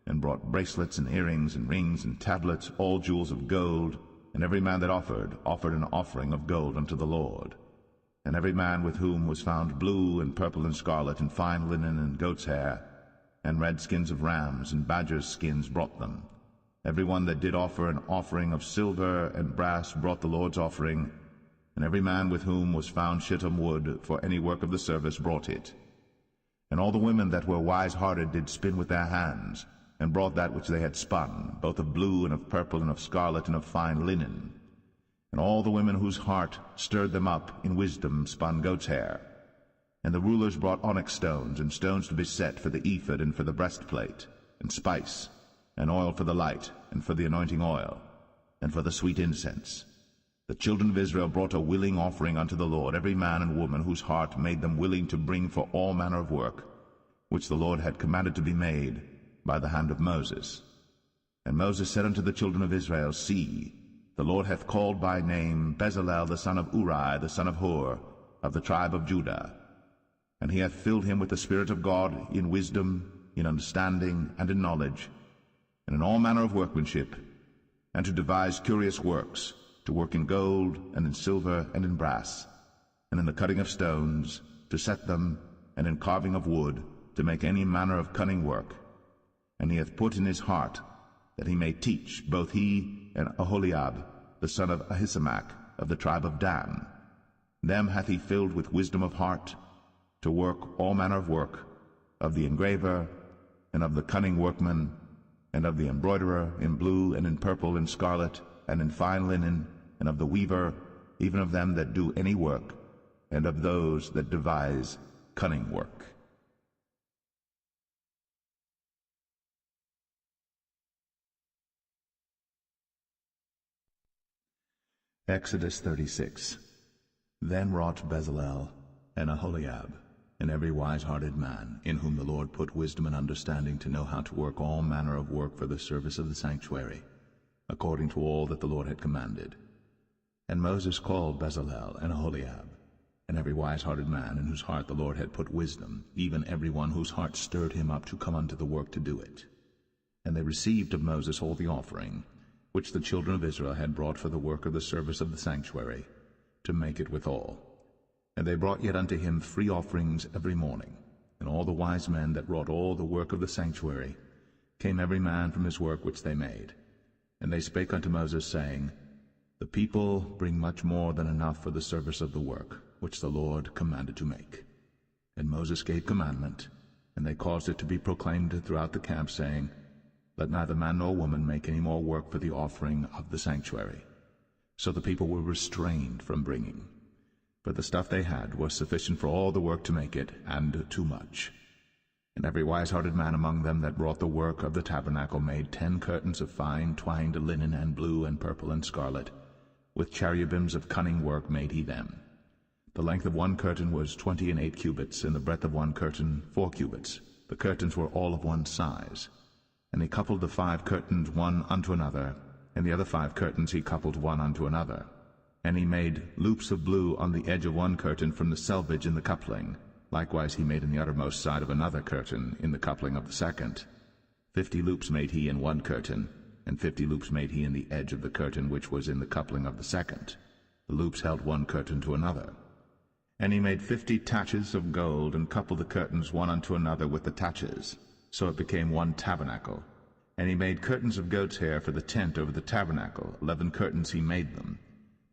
and brought bracelets and earrings and rings and tablets, all jewels of gold. And every man that offered an offering of gold unto the Lord. And every man with whom was found blue and purple and scarlet and fine linen and goat's hair, and red skins of rams and badgers' skins brought them. Every one that did offer an offering of silver and brass brought the Lord's offering, and every man with whom was found shittim wood for any work of the service brought it. And all the women that were wise-hearted did spin with their hands, and brought that which they had spun, both of blue and of purple and of scarlet and of fine linen. And all the women whose heart stirred them up in wisdom spun goat's hair. And the rulers brought onyx stones, and stones to be set for the ephod and for the breastplate, and spice, and oil for the light, and for the anointing oil, and for the sweet incense. The children of Israel brought a willing offering unto the Lord, every man and woman whose heart made them willing to bring for all manner of work, which the Lord had commanded to be made by the hand of Moses. And Moses said unto the children of Israel, See, the Lord hath called by name Bezalel the son of Uri, the son of Hur, of the tribe of Judah. And he hath filled him with the Spirit of God in wisdom, in understanding, and in knowledge, and in all manner of workmanship, and to devise curious works, to work in gold, and in silver, and in brass, and in the cutting of stones, to set them, and in carving of wood, to make any manner of cunning work. And he hath put in his heart that he may teach, both he and Aholiab, the son of Ahisamach, of the tribe of Dan. Them hath he filled with wisdom of heart, to work all manner of work, of the engraver, and of the cunning workman, and of the embroiderer, in blue, and in purple, and scarlet, and in fine linen, and of the weaver, even of them that do any work, and of those that devise cunning work. Exodus 36. Then wrought Bezalel and Aholiab, and every wise-hearted man, in whom the Lord put wisdom and understanding to know how to work all manner of work for the service of the sanctuary, according to all that the Lord had commanded. And Moses called Bezalel and Aholiab, and every wise-hearted man, in whose heart the Lord had put wisdom, even every one whose heart stirred him up to come unto the work to do it. And they received of Moses all the offering, which the children of Israel had brought for the work of the service of the sanctuary, to make it withal. And they brought yet unto him free offerings every morning. And all the wise men that wrought all the work of the sanctuary came every man from his work which they made. And they spake unto Moses, saying, The people bring much more than enough for the service of the work, which the Lord commanded to make. And Moses gave commandment, and they caused it to be proclaimed throughout the camp, saying, Let neither man nor woman make any more work for the offering of the sanctuary. So the people were restrained from bringing. But the stuff they had was sufficient for all the work to make it, and too much. And every wise-hearted man among them that wrought the work of the tabernacle made 10 curtains of fine twined linen and blue and purple and scarlet. With cherubims of cunning work made he them. The length of one curtain was 20 and 8 cubits, and the breadth of one curtain 4 cubits. The curtains were all of one size. And he coupled the 5 curtains one unto another, and the other 5 curtains he coupled one unto another. And he made loops of blue on the edge of one curtain from the selvage in the coupling. Likewise he made in the uttermost side of another curtain in the coupling of the second. 50 loops made he in one curtain, and 50 loops made he in the edge of the curtain which was in the coupling of the second. The loops held one curtain to another. And he made 50 taches of gold, and coupled the curtains one unto another with the taches. So it became one tabernacle. And he made curtains of goat's hair for the tent over the tabernacle. 11 curtains he made them.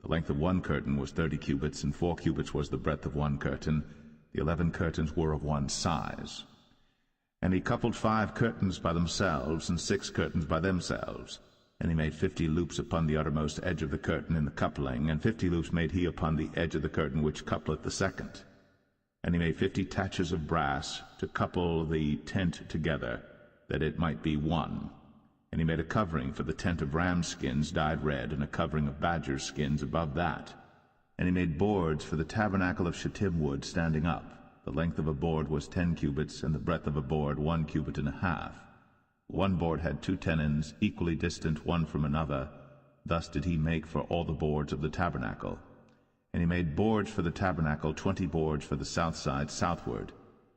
The length of one curtain was 30 cubits, and 4 cubits was the breadth of one curtain. The 11 curtains were of one size. And he coupled 5 curtains by themselves, and 6 curtains by themselves. And he made 50 loops upon the uttermost edge of the curtain in the coupling, and 50 loops made he upon the edge of the curtain which coupleth the second. And he made 50 taches of brass to couple the tent together, that it might be one. And he made a covering for the tent of ram skins dyed red, and a covering of badger skins above that. And he made boards for the tabernacle of shittim wood standing up. The length of a board was 10 cubits, and the breadth of a board 1 cubit and a half. One board had 2 tenons, equally distant one from another. Thus did he make for all the boards of the tabernacle. And he made boards for the tabernacle, 20 boards for the south side southward.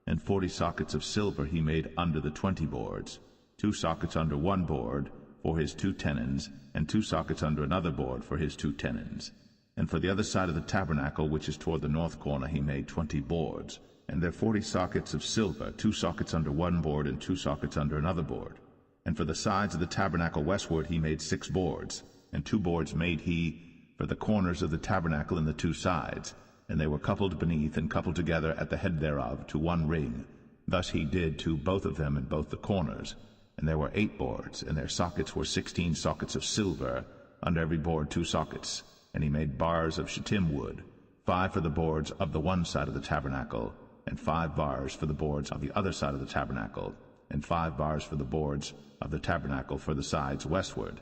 And 40 sockets of silver he made under the 20 boards, 2 sockets under one board for his 2 tenons, and 2 sockets under another board for his 2 tenons. And for the other side of the tabernacle, which is toward the north corner, he made 20 boards, and there 40 sockets of silver, 2 sockets under one board, and 2 sockets under another board. And for the sides of the tabernacle westward he made 6 boards, and 2 boards made he for the corners of the tabernacle in the 2 sides, and they were coupled beneath and coupled together at the head thereof to one ring. Thus he did to both of them in both the corners. And there were 8 boards, and their sockets were 16 sockets of silver, under every board 2 sockets. And he made bars of shittim wood, 5 for the boards of the one side of the tabernacle, and 5 bars for the boards of the other side of the tabernacle, and 5 bars for the boards of the tabernacle for the sides westward.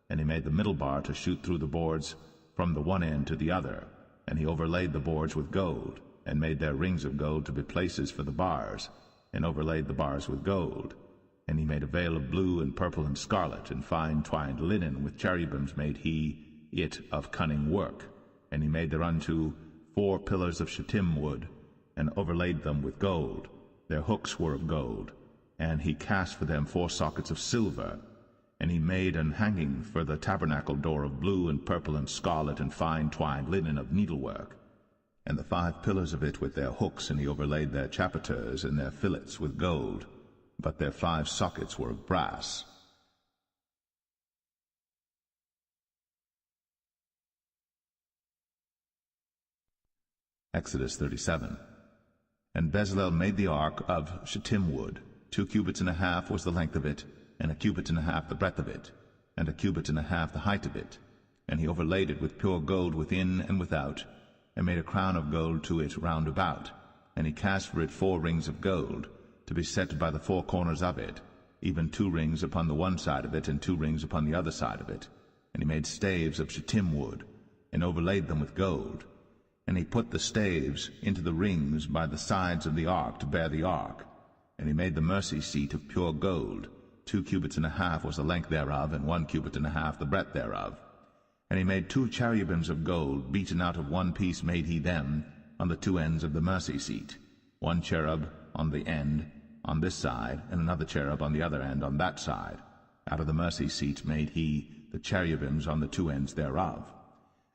And he made the middle bar to shoot through the boards from the one end to the other. And he overlaid the boards with gold, and made their rings of gold to be places for the bars, and overlaid the bars with gold. And he made a veil of blue and purple and scarlet, and fine twined linen, with cherubims made he it of cunning work. And he made thereunto 4 pillars of shittim wood, and overlaid them with gold. Their hooks were of gold. And he cast for them 4 sockets of silver. And he made an hanging for the tabernacle door of blue and purple and scarlet, and fine twined linen of needlework. And the 5 pillars of it with their hooks, and he overlaid their chapiters and their fillets with gold. But their 5 sockets were of brass. Exodus 37. And Bezalel made the ark of shittim wood. 2 cubits and a half was the length of it, and 1 cubit and a half the breadth of it, and 1 cubit and a half the height of it. And he overlaid it with pure gold within and without, and made a crown of gold to it round about. And he cast for it 4 rings of gold, to be set by the 4 corners of it, even 2 rings upon the one side of it, and 2 rings upon the other side of it. And he made staves of shittim wood, and overlaid them with gold. And he put the staves into the rings by the sides of the ark to bear the ark. And he made the mercy seat of pure gold. 2 cubits and a half was the length thereof, and 1 cubit and a half the breadth thereof. And he made 2 cherubims of gold, beaten out of one piece made he them, on the 2 ends of the mercy seat. 1 cherub on the end on this side, and another cherub on the other end on that side. Out of the mercy seat made he the cherubims on the 2 ends thereof.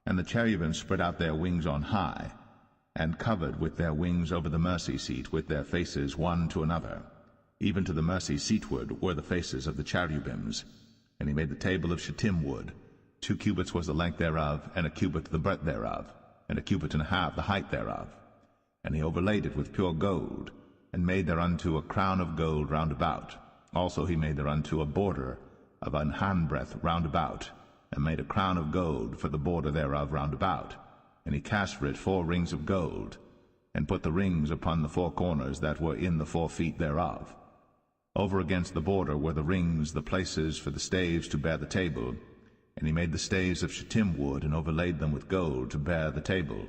And the cherubims spread out their wings on high, and covered with their wings over the mercy seat, with their faces one to another. Even to the mercy seatward were the faces of the cherubims. And he made the table of shittim wood. 2 cubits was the length thereof, and 1 cubit the breadth thereof, and 1 cubit and a half the height thereof. And he overlaid it with pure gold, and made thereunto a crown of gold round about. Also he made thereunto a border of an handbreadth round about, and made a crown of gold for the border thereof round about. And he cast for it 4 rings of gold. and put the rings upon the 4 corners that were in the 4 feet thereof. Over against the border were the rings, the places for the staves to bear the table. And he made the staves of shittim wood, and overlaid them with gold to bear the table.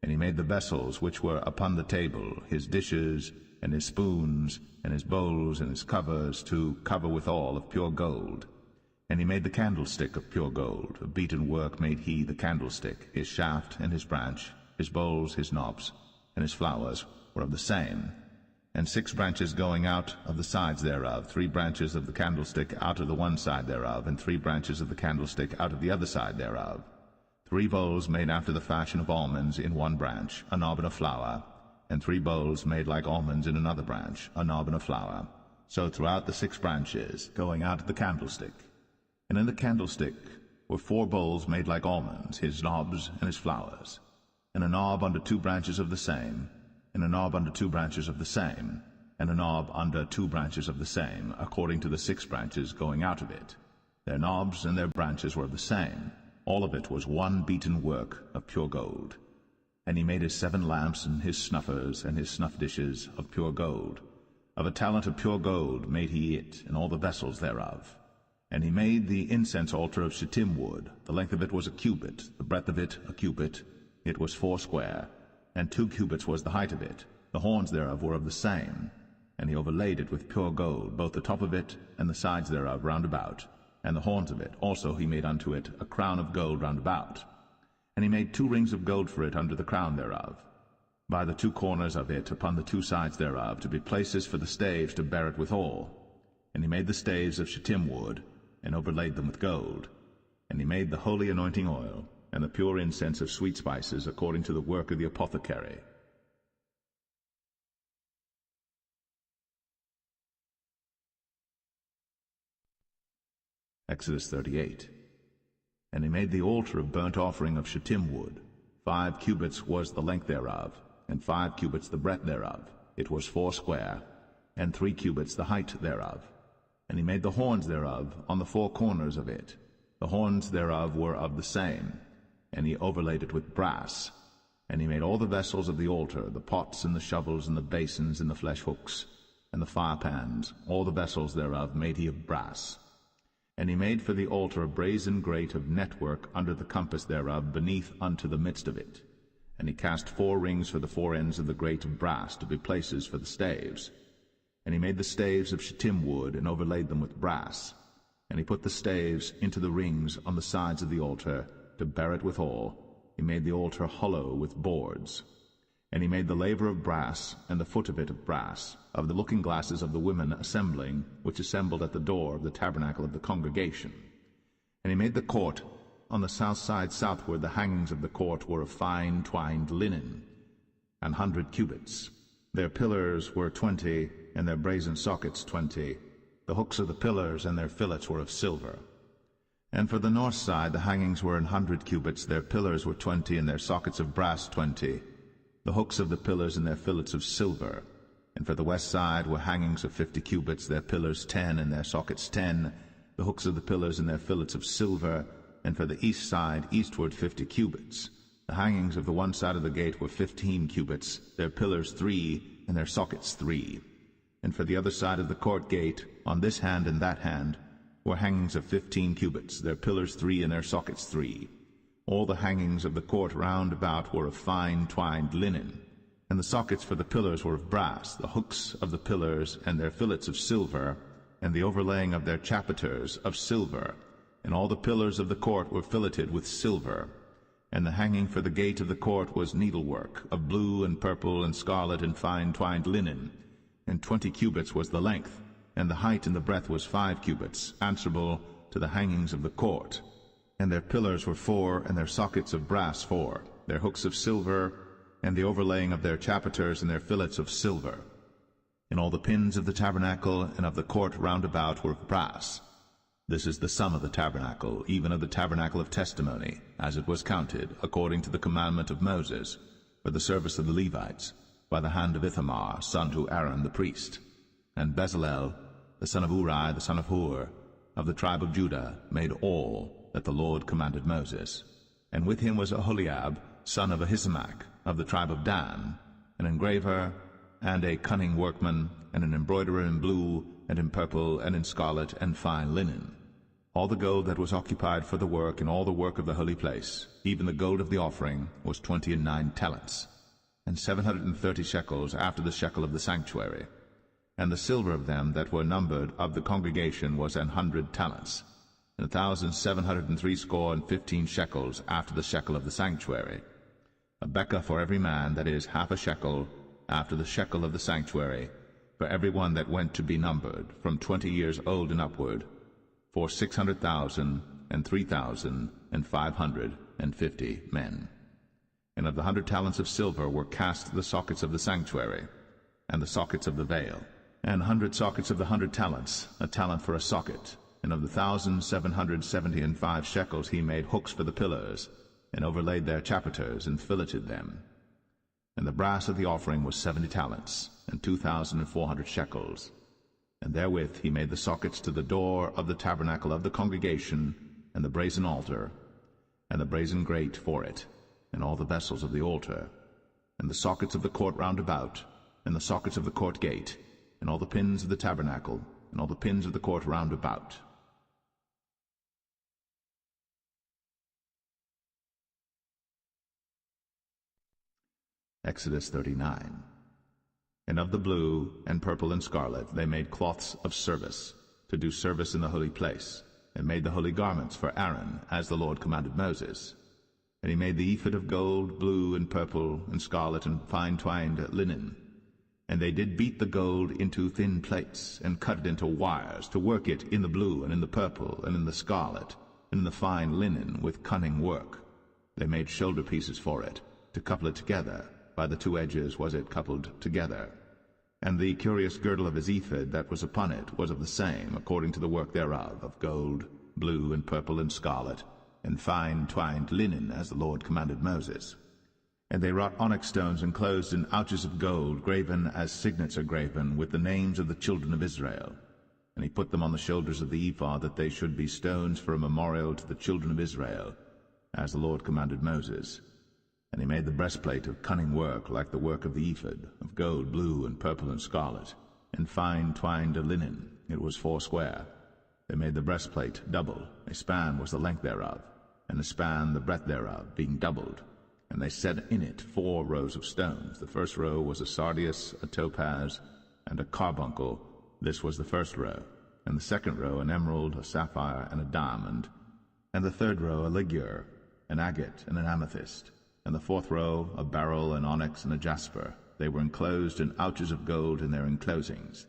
And he made the vessels which were upon the table, his dishes, and his spoons, and his bowls, and his covers, to cover withal of pure gold. And he made the candlestick of pure gold. Of beaten work made he the candlestick. His shaft and his branch, his bowls, his knobs, and his flowers were of the same. And 6 branches going out of the sides thereof, 3 branches of the candlestick out of the one side thereof, and 3 branches of the candlestick out of the other side thereof. 3 bowls made after the fashion of almonds in one branch, a knob and a flower, and 3 bowls made like almonds in another branch, a knob and a flower. So throughout the 6 branches going out of the candlestick. And in the candlestick were 4 bowls made like almonds, his knobs and his flowers, and a knob under 2 branches of the same, and a knob under 2 branches of the same, and a knob under 2 branches of the same, according to the 6 branches going out of it. Their knobs and their branches were of the same. All of it was one beaten work of pure gold. And he made his 7 lamps, and his snuffers, and his snuff dishes of pure gold. Of a talent of pure gold made he it, and all the vessels thereof. And he made the incense altar of shittim wood. The length of it was a cubit, the breadth of it a cubit. It was 4 square, and 2 cubits was the height of it. The horns thereof were of the same. And he overlaid it with pure gold, both the top of it and the sides thereof round about. And the horns of it also he made unto it a crown of gold round about. And he made 2 rings of gold for it under the crown thereof, by the 2 corners of it upon the 2 sides thereof, to be places for the staves to bear it withal. And he made the staves of shittim wood, and overlaid them with gold. And he made the holy anointing oil, and the pure incense of sweet spices, according to the work of the apothecary. Exodus 38. And he made the altar of burnt offering of shittim wood. 5 cubits was the length thereof, and 5 cubits the breadth thereof. It was 4 square, and 3 cubits the height thereof. And he made the horns thereof on the 4 corners of it. The horns thereof were of the same. And he overlaid it with brass. And he made all the vessels of the altar, the pots and the shovels and the basins and the flesh hooks, and the fire pans, all the vessels thereof made he of brass. And he made for the altar a brazen grate of network under the compass thereof, beneath unto the midst of it. And he cast 4 rings for the 4 ends of the grate of brass, to be places for the staves. And he made the staves of shittim wood, and overlaid them with brass. And he put the staves into the rings on the sides of the altar, to bear it withal. He made the altar hollow with boards. And he made the laver of brass, and the foot of it of brass, of the looking glasses of the women assembling, which assembled at the door of the tabernacle of the congregation. And he made the court. On the south side southward the hangings of the court were of fine twined linen, 100 cubits. Their pillars were 20, and their brazen sockets 20. The hooks of the pillars and their fillets were of silver. And for the north side the hangings were 100 cubits, their pillars were 20, and their sockets of brass 20. The hooks of the pillars and their fillets of silver. And for the west side were hangings of 50 cubits, their pillars 10, and their sockets 10. The hooks of the pillars and their fillets of silver. And for the east side eastward 50 cubits. The hangings of the one side of the gate were 15 cubits, their pillars 3, and their sockets 3. And for the other side of the court gate, on this hand and that hand, were hangings of 15 cubits, their pillars 3, and their sockets 3. All the hangings of the court round about were of fine twined linen. And the sockets for the pillars were of brass, the hooks of the pillars and their fillets of silver, and the overlaying of their chapiters of silver. And all the pillars of the court were filleted with silver. And the hanging for the gate of the court was needlework, of blue and purple and scarlet and fine twined linen. And 20 cubits was the length, and the height and the breadth was 5 cubits, answerable to the hangings of the court. And their pillars were 4, and their sockets of brass 4, their hooks of silver, and the overlaying of their chapiters and their fillets of silver. And all the pins of the tabernacle and of the court round about were of brass. This is the sum of the tabernacle, even of the tabernacle of testimony, as it was counted, according to the commandment of Moses, for the service of the Levites, by the hand of Ithamar, son to Aaron the priest. And Bezalel, the son of Uri, the son of Hur, of the tribe of Judah, made all that the Lord commanded Moses. And with him was Aholiab, son of Ahisamach, of the tribe of Dan. an engraver, and a cunning workman, and an embroiderer in blue, and in purple, and in scarlet, and fine linen. All the gold that was occupied for the work, and all the work of the holy place, even the gold of the offering, was 29 talents, and 730 shekels after the shekel of the sanctuary. And the silver of them that were numbered of the congregation was 100 talents, and 1,760 shekels after the shekel of the sanctuary. A bekah for every man, that is, half a shekel, after the shekel of the sanctuary, for every one that went to be numbered, from 20 years old and upward, for 600,000 and 3,550 men. And of the 100 talents of silver were cast the sockets of the sanctuary, and the sockets of the veil, and 100 sockets of the 100 talents, a talent for a socket. And of the 1,775 shekels he made hooks for the pillars, and overlaid their chapiters, and filleted them. And the brass of the offering was 70 talents, and 2,400 shekels. And therewith he made the sockets to the door of the tabernacle of the congregation, and the brazen altar, and the brazen grate for it, and all the vessels of the altar, and the sockets of the court round about, and the sockets of the court gate, and all the pins of the tabernacle, and all the pins of the court round about. Exodus 39. And of the blue, and purple, and scarlet they made cloths of service, to do service in the holy place, and made the holy garments for Aaron, as the Lord commanded Moses. And he made the ephod of gold, blue, and purple, and scarlet, and fine-twined linen. And they did beat the gold into thin plates, and cut it into wires, to work it in the blue, and in the purple, and in the scarlet, and in the fine linen, with cunning work. They made shoulder pieces for it, to couple it together. By the two edges was it coupled together. And the curious girdle of his ephod that was upon it was of the same, according to the work thereof, of gold, blue, and purple, and scarlet, and fine twined linen, as the Lord commanded Moses. And they wrought onyx stones enclosed in ouches of gold, graven as signets are graven, with the names of the children of Israel. And he put them on the shoulders of the ephod, that they should be stones for a memorial to the children of Israel, as the Lord commanded Moses. And he made the breastplate of cunning work, like the work of the ephod, of gold, blue, and purple, and scarlet, and fine twined linen. It was foursquare. They made the breastplate double. A span was the length thereof, and a span the breadth thereof, being doubled. And they set in it 4 rows of stones. The first row was a sardius, a topaz, and a carbuncle. This was the first row. And the second row an emerald, a sapphire, and a diamond. And the third row a ligure, an agate, and an amethyst. And the fourth row a beryl, an onyx, and a jasper. They were enclosed in ouches of gold in their enclosings.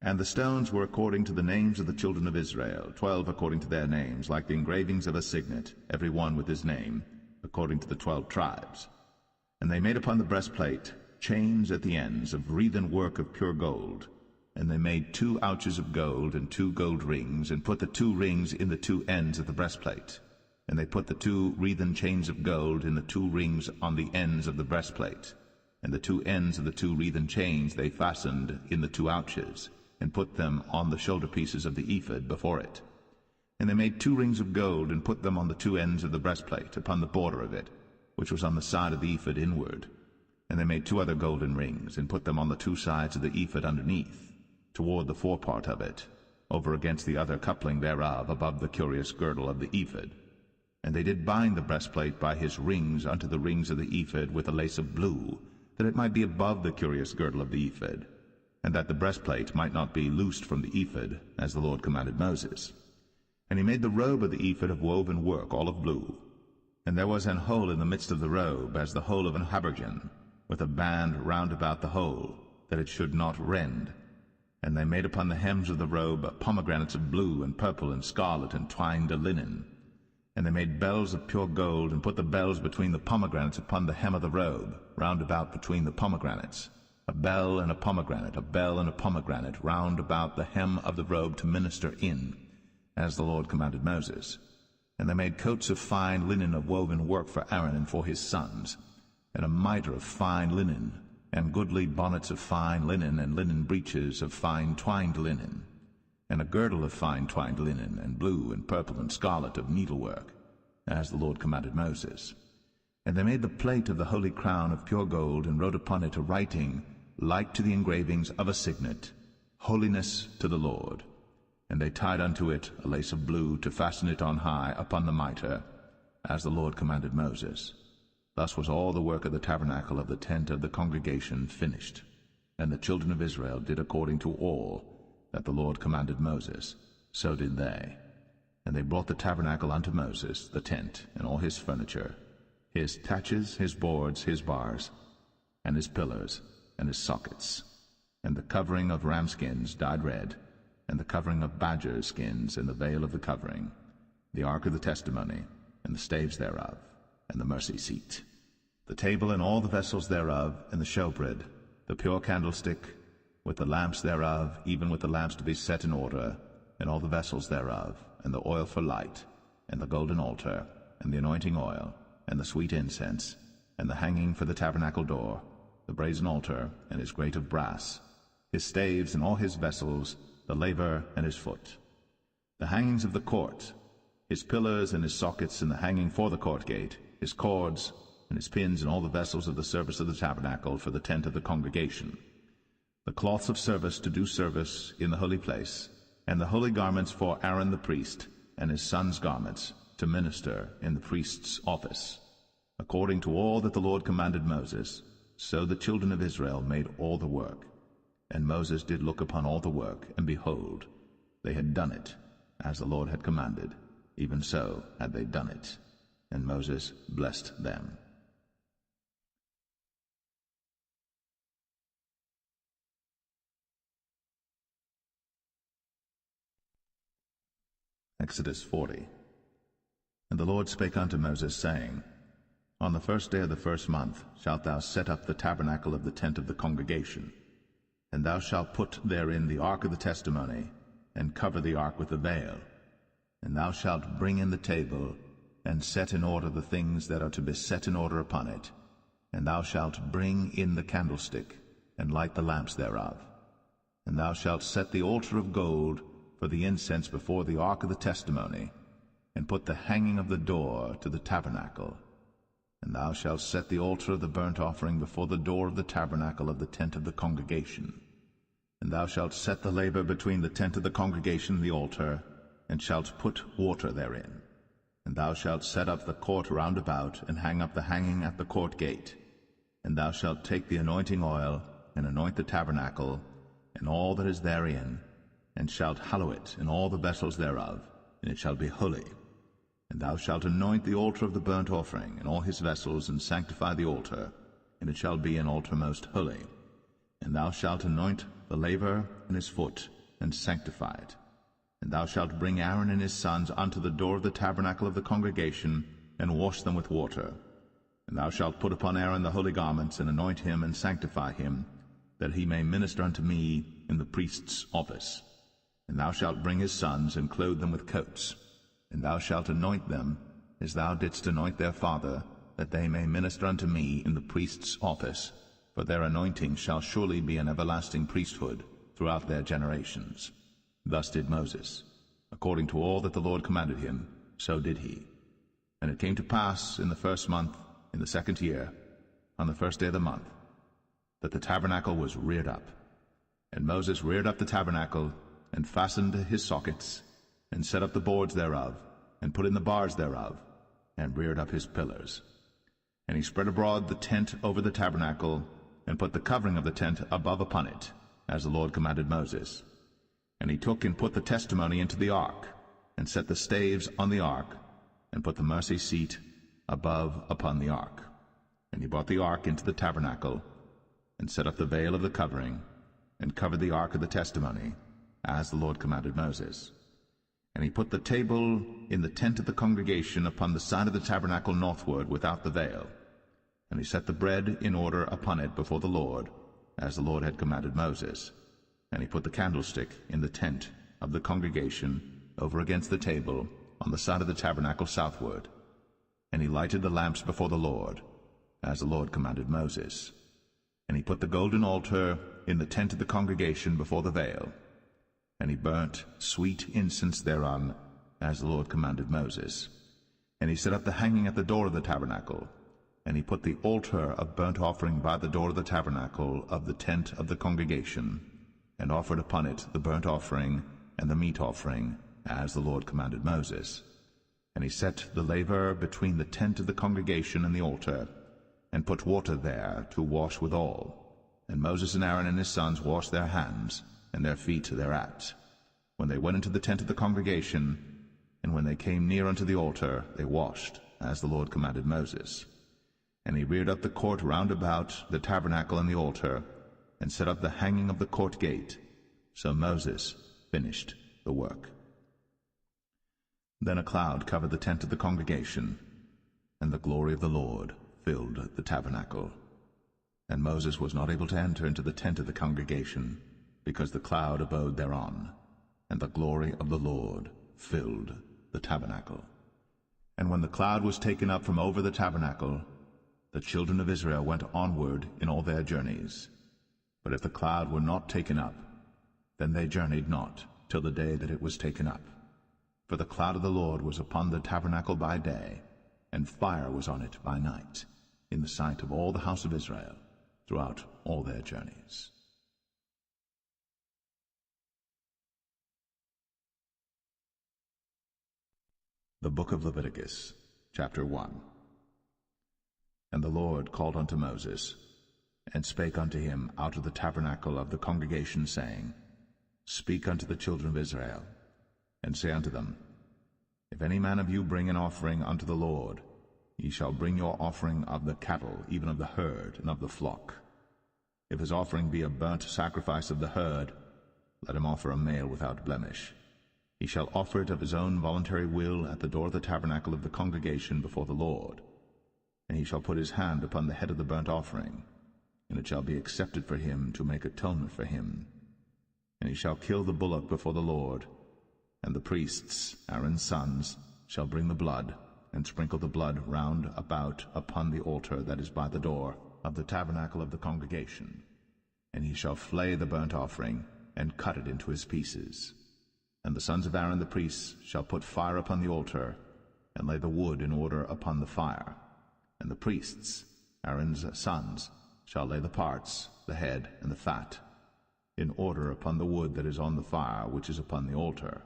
And the stones were according to the names of the children of Israel, 12 according to their names, like the engravings of a signet, every one with his name, according to the 12 tribes. And they made upon the breastplate chains at the ends of wreathen work of pure gold. And they made 2 ouches of gold, and 2 gold rings, and put the 2 rings in the 2 ends of the breastplate. And they put the 2 wreathen chains of gold in the 2 rings on the ends of the breastplate. And the 2 ends of the 2 wreathen chains they fastened in the 2 ouches, and put them on the shoulder pieces of the ephod before it. And they made 2 rings of gold, and put them on the 2 ends of the breastplate, upon the border of it, which was on the side of the ephod inward. And they made 2 other golden rings, and put them on the 2 sides of the ephod underneath, toward the forepart of it, over against the other coupling thereof, above the curious girdle of the ephod. And they did bind the breastplate by his rings unto the rings of the ephod with a lace of blue, that it might be above the curious girdle of the ephod, and that the breastplate might not be loosed from the ephod, as the Lord commanded Moses. And he made the robe of the ephod of woven work, all of blue. And there was an hole in the midst of the robe, as the hole of an habergeon, with a band round about the hole, that it should not rend. And they made upon the hems of the robe pomegranates of blue, and purple, and scarlet, and twined linen. And they made bells of pure gold, and put the bells between the pomegranates upon the hem of the robe, round about between the pomegranates. A bell and a pomegranate, a bell and a pomegranate, round about the hem of the robe to minister in, as the Lord commanded Moses. And they made coats of fine linen of woven work for Aaron and for his sons, and a mitre of fine linen, and goodly bonnets of fine linen, and linen breeches of fine twined linen, and a girdle of fine twined linen, and blue, and purple, and scarlet of needlework, as the Lord commanded Moses. And they made the plate of the holy crown of pure gold, and wrote upon it a writing like to the engravings of a signet, Holiness to the Lord. And they tied unto it a lace of blue, to fasten it on high upon the mitre, as the Lord commanded Moses. Thus was all the work of the tabernacle of the tent of the congregation finished. And the children of Israel did according to all that the Lord commanded Moses, so did they. And they brought the tabernacle unto Moses, the tent, and all his furniture, his taches, his boards, his bars, and his pillars, and his sockets, and the covering of ram skins dyed red, and the covering of badger skins, and the veil of the covering, the ark of the testimony, and the staves thereof, and the mercy seat, the table and all the vessels thereof, and the showbread, the pure candlestick, with the lamps thereof, even with the lamps to be set in order, and all the vessels thereof, and the oil for light, and the golden altar, and the anointing oil, and the sweet incense, and the hanging for the tabernacle door, the brazen altar, and his grate of brass, his staves and all his vessels, the laver and his foot, the hangings of the court, his pillars and his sockets, and the hanging for the court gate, his cords, and his pins, and all the vessels of the service of the tabernacle for the tent of the congregation, the cloths of service to do service in the holy place, and the holy garments for Aaron the priest, and his sons' garments, to minister in the priest's office. According to all that the Lord commanded Moses, so the children of Israel made all the work. And Moses did look upon all the work, and behold, they had done it, as the Lord had commanded, even so had they done it. And Moses blessed them. Exodus 40. And the Lord spake unto Moses, saying, On the first day of the first month shalt thou set up the tabernacle of the tent of the congregation, and thou shalt put therein the ark of the testimony, and cover the ark with the veil. And thou shalt bring in the table, and set in order the things that are to be set in order upon it. And thou shalt bring in the candlestick, and light the lamps thereof. And thou shalt set the altar of gold for the incense before the ark of the testimony, and put the hanging of the door to the tabernacle. And thou shalt set the altar of the burnt offering before the door of the tabernacle of the tent of the congregation. And thou shalt set the laver between the tent of the congregation and the altar, and shalt put water therein. And thou shalt set up the court round about, and hang up the hanging at the court gate. And thou shalt take the anointing oil, and anoint the tabernacle, and all that is therein, and shalt hallow it, and all the vessels thereof, and it shall be holy. And thou shalt anoint the altar of the burnt offering, and all his vessels, and sanctify the altar, and it shall be an altar most holy. And thou shalt anoint the laver and his foot, and sanctify it. And thou shalt bring Aaron and his sons unto the door of the tabernacle of the congregation, and wash them with water. And thou shalt put upon Aaron the holy garments, and anoint him, and sanctify him, that he may minister unto me in the priest's office. And thou shalt bring his sons, and clothe them with coats. And thou shalt anoint them, as thou didst anoint their father, that they may minister unto me in the priest's office. For their anointing shall surely be an everlasting priesthood throughout their generations. Thus did Moses. According to all that the Lord commanded him, so did he. And it came to pass in the first month, in the second year, on the first day of the month, that the tabernacle was reared up. And Moses reared up the tabernacle, and fastened his sockets, and set up the boards thereof, and put in the bars thereof, and reared up his pillars. And he spread abroad the tent over the tabernacle, and put the covering of the tent above upon it, as the Lord commanded Moses. And he took and put the testimony into the ark, and set the staves on the ark, and put the mercy seat above upon the ark. And he brought the ark into the tabernacle, and set up the veil of the covering, and covered the ark of the testimony, as the Lord commanded Moses. And he put the table in the tent of the congregation upon the side of the tabernacle northward without the veil. And he set the bread in order upon it before the Lord, as the Lord had commanded Moses. And he put the candlestick in the tent of the congregation over against the table on the side of the tabernacle southward. And he lighted the lamps before the Lord, as the Lord commanded Moses. And he put the golden altar in the tent of the congregation before the veil. And he burnt sweet incense thereon, as the Lord commanded Moses. And he set up the hanging at the door of the tabernacle, And he put the altar of burnt offering by the door of the tabernacle of the tent of the congregation, and offered upon it the burnt offering and the meat offering, as the Lord commanded Moses. And he set the laver between the tent of the congregation and the altar, and put water there to wash withal. And Moses and Aaron and his sons washed their hands and their feet thereat, when they went into the tent of the congregation, and when they came near unto the altar, they washed, as the Lord commanded Moses. And he reared up the court round about the tabernacle and the altar, and set up the hanging of the court gate. So Moses finished the work. Then a cloud covered the tent of the congregation, and the glory of the Lord filled the tabernacle. And Moses was not able to enter into the tent of the congregation, because the cloud abode thereon, and the glory of the Lord filled the tabernacle. And when the cloud was taken up from over the tabernacle, the children of Israel went onward in all their journeys. But if the cloud were not taken up, then they journeyed not till the day that it was taken up. For the cloud of the Lord was upon the tabernacle by day, and fire was on it by night, in the sight of all the house of Israel, throughout all their journeys. The Book of Leviticus, chapter 1. And the Lord called unto Moses, and spake unto him out of the tabernacle of the congregation, saying, Speak unto the children of Israel, and say unto them, If any man of you bring an offering unto the Lord, ye shall bring your offering of the cattle, even of the herd, and of the flock. If his offering be a burnt sacrifice of the herd, let him offer a male without blemish. He shall offer it of his own voluntary will at the door of the tabernacle of the congregation before the Lord. And he shall put his hand upon the head of the burnt offering, and it shall be accepted for him to make atonement for him. And he shall kill the bullock before the Lord, and the priests, Aaron's sons, shall bring the blood, and sprinkle the blood round about upon the altar that is by the door of the tabernacle of the congregation. And he shall flay the burnt offering, and cut it into his pieces. And the sons of Aaron the priests shall put fire upon the altar, and lay the wood in order upon the fire. And the priests, Aaron's sons, shall lay the parts, the head, and the fat, in order upon the wood that is on the fire which is upon the altar.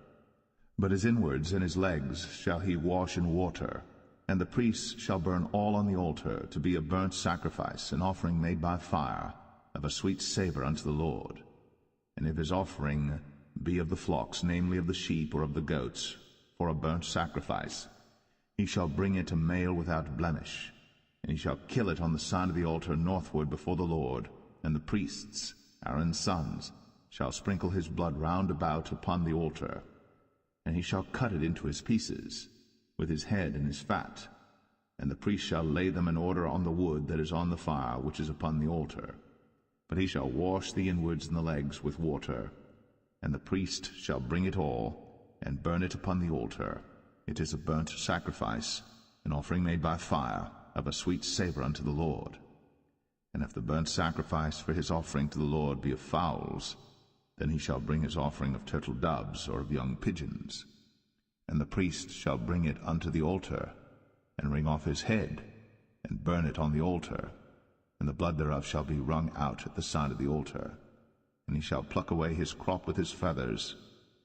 But his inwards and his legs shall he wash in water, and the priests shall burn all on the altar to be a burnt sacrifice, an offering made by fire, of a sweet savour unto the Lord. And if his offering be of the flocks, namely of the sheep or of the goats, for a burnt sacrifice, he shall bring it a male without blemish, and he shall kill it on the side of the altar northward before the Lord, and the priests, Aaron's sons, shall sprinkle his blood round about upon the altar. And he shall cut it into his pieces, with his head and his fat, and the priest shall lay them in order on the wood that is on the fire which is upon the altar. But he shall wash the inwards and the legs with water, and the priest shall bring it all, and burn it upon the altar. It is a burnt sacrifice, an offering made by fire, of a sweet savour unto the Lord. And if the burnt sacrifice for his offering to the Lord be of fowls, then he shall bring his offering of turtle doves or of young pigeons. And the priest shall bring it unto the altar, and wring off his head, and burn it on the altar, and the blood thereof shall be wrung out at the side of the altar. And he shall pluck away his crop with his feathers,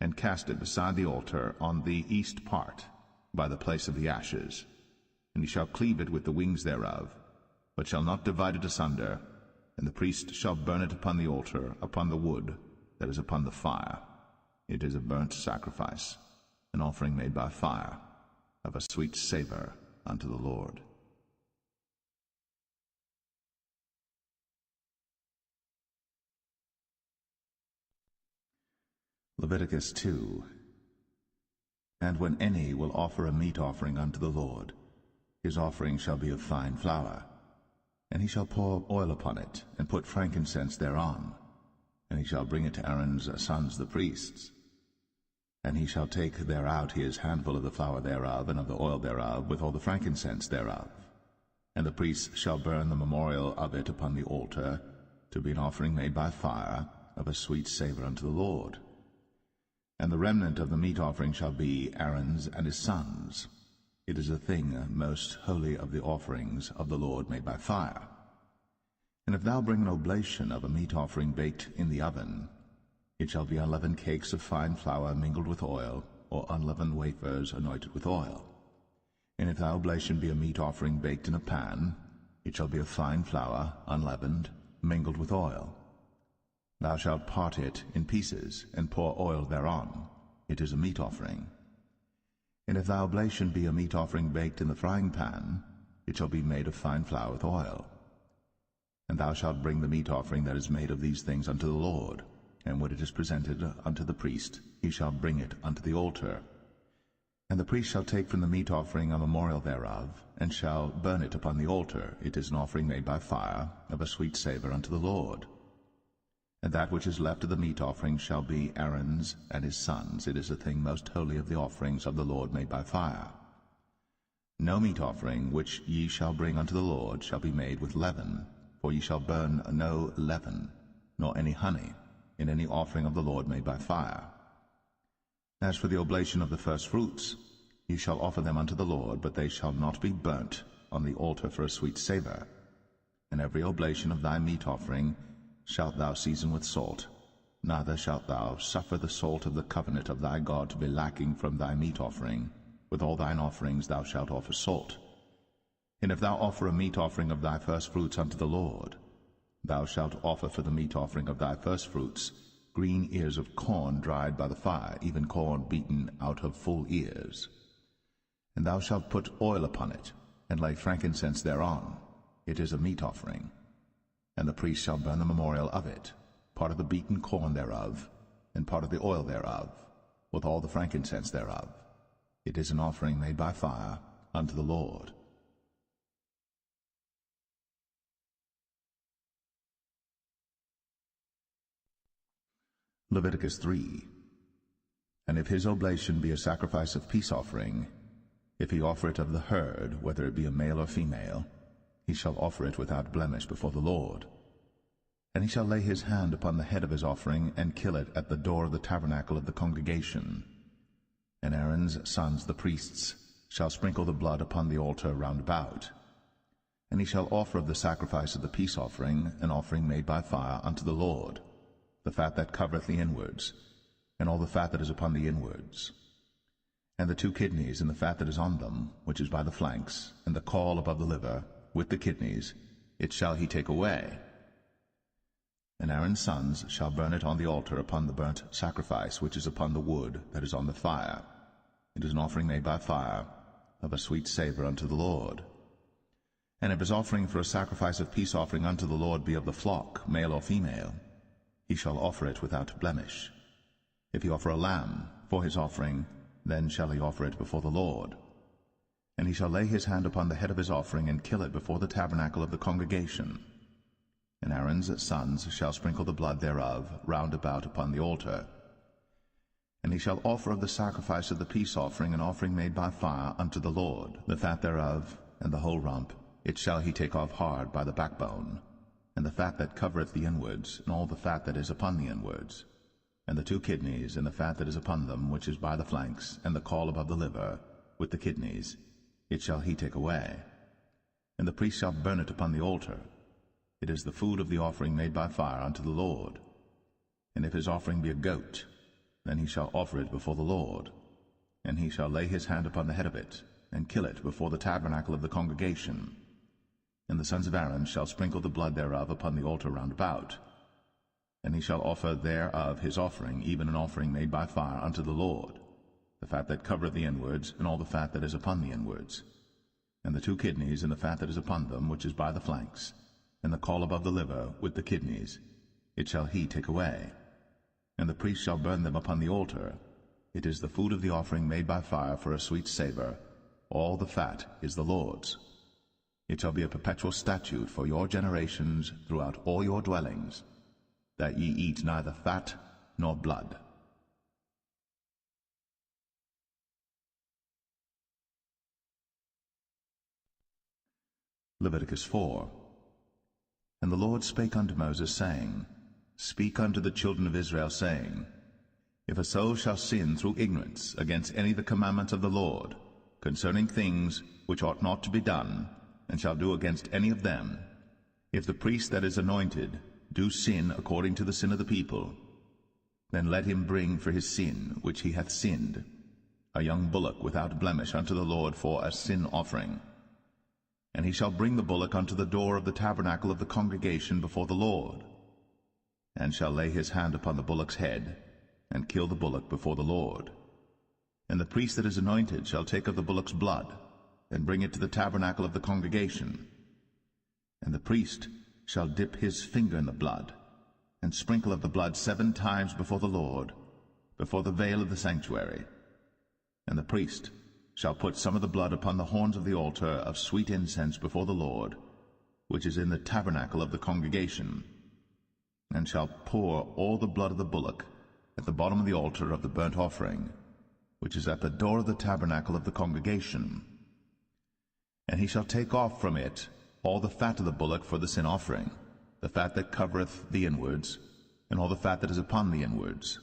and cast it beside the altar on the east part, by the place of the ashes. And he shall cleave it with the wings thereof, but shall not divide it asunder. And the priest shall burn it upon the altar, upon the wood that is upon the fire. It is a burnt sacrifice, an offering made by fire, of a sweet savour unto the Lord. Leviticus 2. And when any will offer a meat offering unto the Lord, his offering shall be of fine flour, and he shall pour oil upon it, and put frankincense thereon, and he shall bring it to Aaron's sons the priests. And he shall take thereout his handful of the flour thereof, and of the oil thereof, with all the frankincense thereof. And the priests shall burn the memorial of it upon the altar, to be an offering made by fire, of a sweet savour unto the Lord. And the remnant of the meat offering shall be Aaron's and his sons'. It is a thing most holy of the offerings of the Lord made by fire. And if thou bring an oblation of a meat offering baked in the oven, it shall be unleavened cakes of fine flour mingled with oil, or unleavened wafers anointed with oil. And if thy oblation be a meat offering baked in a pan, it shall be of fine flour, unleavened, mingled with oil. Thou shalt part it in pieces, and pour oil thereon. It is a meat offering. And if thy oblation be a meat offering baked in the frying pan, it shall be made of fine flour with oil. And thou shalt bring the meat offering that is made of these things unto the Lord, and when it is presented unto the priest, he shall bring it unto the altar. And the priest shall take from the meat offering a memorial thereof, and shall burn it upon the altar. It is an offering made by fire, of a sweet savour unto the Lord. And that which is left of the meat offering shall be Aaron's and his sons'. It is a thing most holy of the offerings of the Lord made by fire. No meat offering which ye shall bring unto the Lord shall be made with leaven, for ye shall burn no leaven, nor any honey, in any offering of the Lord made by fire. As for the oblation of the firstfruits, ye shall offer them unto the Lord, but they shall not be burnt on the altar for a sweet savour. And every oblation of thy meat offering shalt thou season with salt, neither shalt thou suffer the salt of the covenant of thy God to be lacking from thy meat offering. With all thine offerings thou shalt offer salt. And if thou offer a meat offering of thy firstfruits unto the Lord, thou shalt offer for the meat offering of thy firstfruits green ears of corn dried by the fire, even corn beaten out of full ears. And thou shalt put oil upon it, and lay frankincense thereon. It is a meat offering. And the priest shall burn the memorial of it, part of the beaten corn thereof, and part of the oil thereof, with all the frankincense thereof. It is an offering made by fire unto the Lord. Leviticus 3. And if his oblation be a sacrifice of peace offering, if he offer it of the herd, whether it be a male or female, he shall offer it without blemish before the Lord. And he shall lay his hand upon the head of his offering, and kill it at the door of the tabernacle of the congregation. And Aaron's sons, the priests, shall sprinkle the blood upon the altar round about. And he shall offer of the sacrifice of the peace offering an offering made by fire unto the Lord, the fat that covereth the inwards, and all the fat that is upon the inwards, and the 2 kidneys, and the fat that is on them, which is by the flanks, and the caul above the liver, with the kidneys, it shall he take away. And Aaron's sons shall burn it on the altar upon the burnt sacrifice which is upon the wood that is on the fire. It is an offering made by fire, of a sweet savour unto the Lord. And if his offering for a sacrifice of peace offering unto the Lord be of the flock, male or female, he shall offer it without blemish. If he offer a lamb for his offering, then shall he offer it before the Lord. And he shall lay his hand upon the head of his offering, and kill it before the tabernacle of the congregation. And Aaron's sons shall sprinkle the blood thereof round about upon the altar. And he shall offer of the sacrifice of the peace offering an offering made by fire unto the Lord, the fat thereof, and the whole rump, it shall he take off hard by the backbone, and the fat that covereth the inwards, and all the fat that is upon the inwards, and the 2 kidneys, and the fat that is upon them, which is by the flanks, and the caul above the liver, with the kidneys, it shall he take away. And the priest shall burn it upon the altar. It is the food of the offering made by fire unto the Lord. And if his offering be a goat, then he shall offer it before the Lord. And he shall lay his hand upon the head of it, and kill it before the tabernacle of the congregation. And the sons of Aaron shall sprinkle the blood thereof upon the altar round about. And he shall offer thereof his offering, even an offering made by fire unto the Lord, the fat that covereth the inwards, and all the fat that is upon the inwards, and the 2 kidneys, and the fat that is upon them, which is by the flanks, and the caul above the liver, with the kidneys, it shall he take away. And the priest shall burn them upon the altar. It is the food of the offering made by fire for a sweet savour. All the fat is the Lord's. It shall be a perpetual statute for your generations throughout all your dwellings, that ye eat neither fat nor blood. Leviticus 4. And the Lord spake unto Moses, saying, Speak unto the children of Israel, saying, If a soul shall sin through ignorance against any of the commandments of the Lord, concerning things which ought not to be done, and shall do against any of them, if the priest that is anointed do sin according to the sin of the people, then let him bring for his sin which he hath sinned a young bullock without blemish unto the Lord for a sin offering. And he shall bring the bullock unto the door of the tabernacle of the congregation before the Lord, and shall lay his hand upon the bullock's head, and kill the bullock before the Lord. And the priest that is anointed shall take of the bullock's blood, and bring it to the tabernacle of the congregation. And the priest shall dip his finger in the blood, and sprinkle of the blood 7 times before the Lord, before the veil of the sanctuary. And the priest shall put some of the blood upon the horns of the altar of sweet incense before the Lord, which is in the tabernacle of the congregation, and shall pour all the blood of the bullock at the bottom of the altar of the burnt offering, which is at the door of the tabernacle of the congregation. And he shall take off from it all the fat of the bullock for the sin offering, the fat that covereth the inwards, and all the fat that is upon the inwards,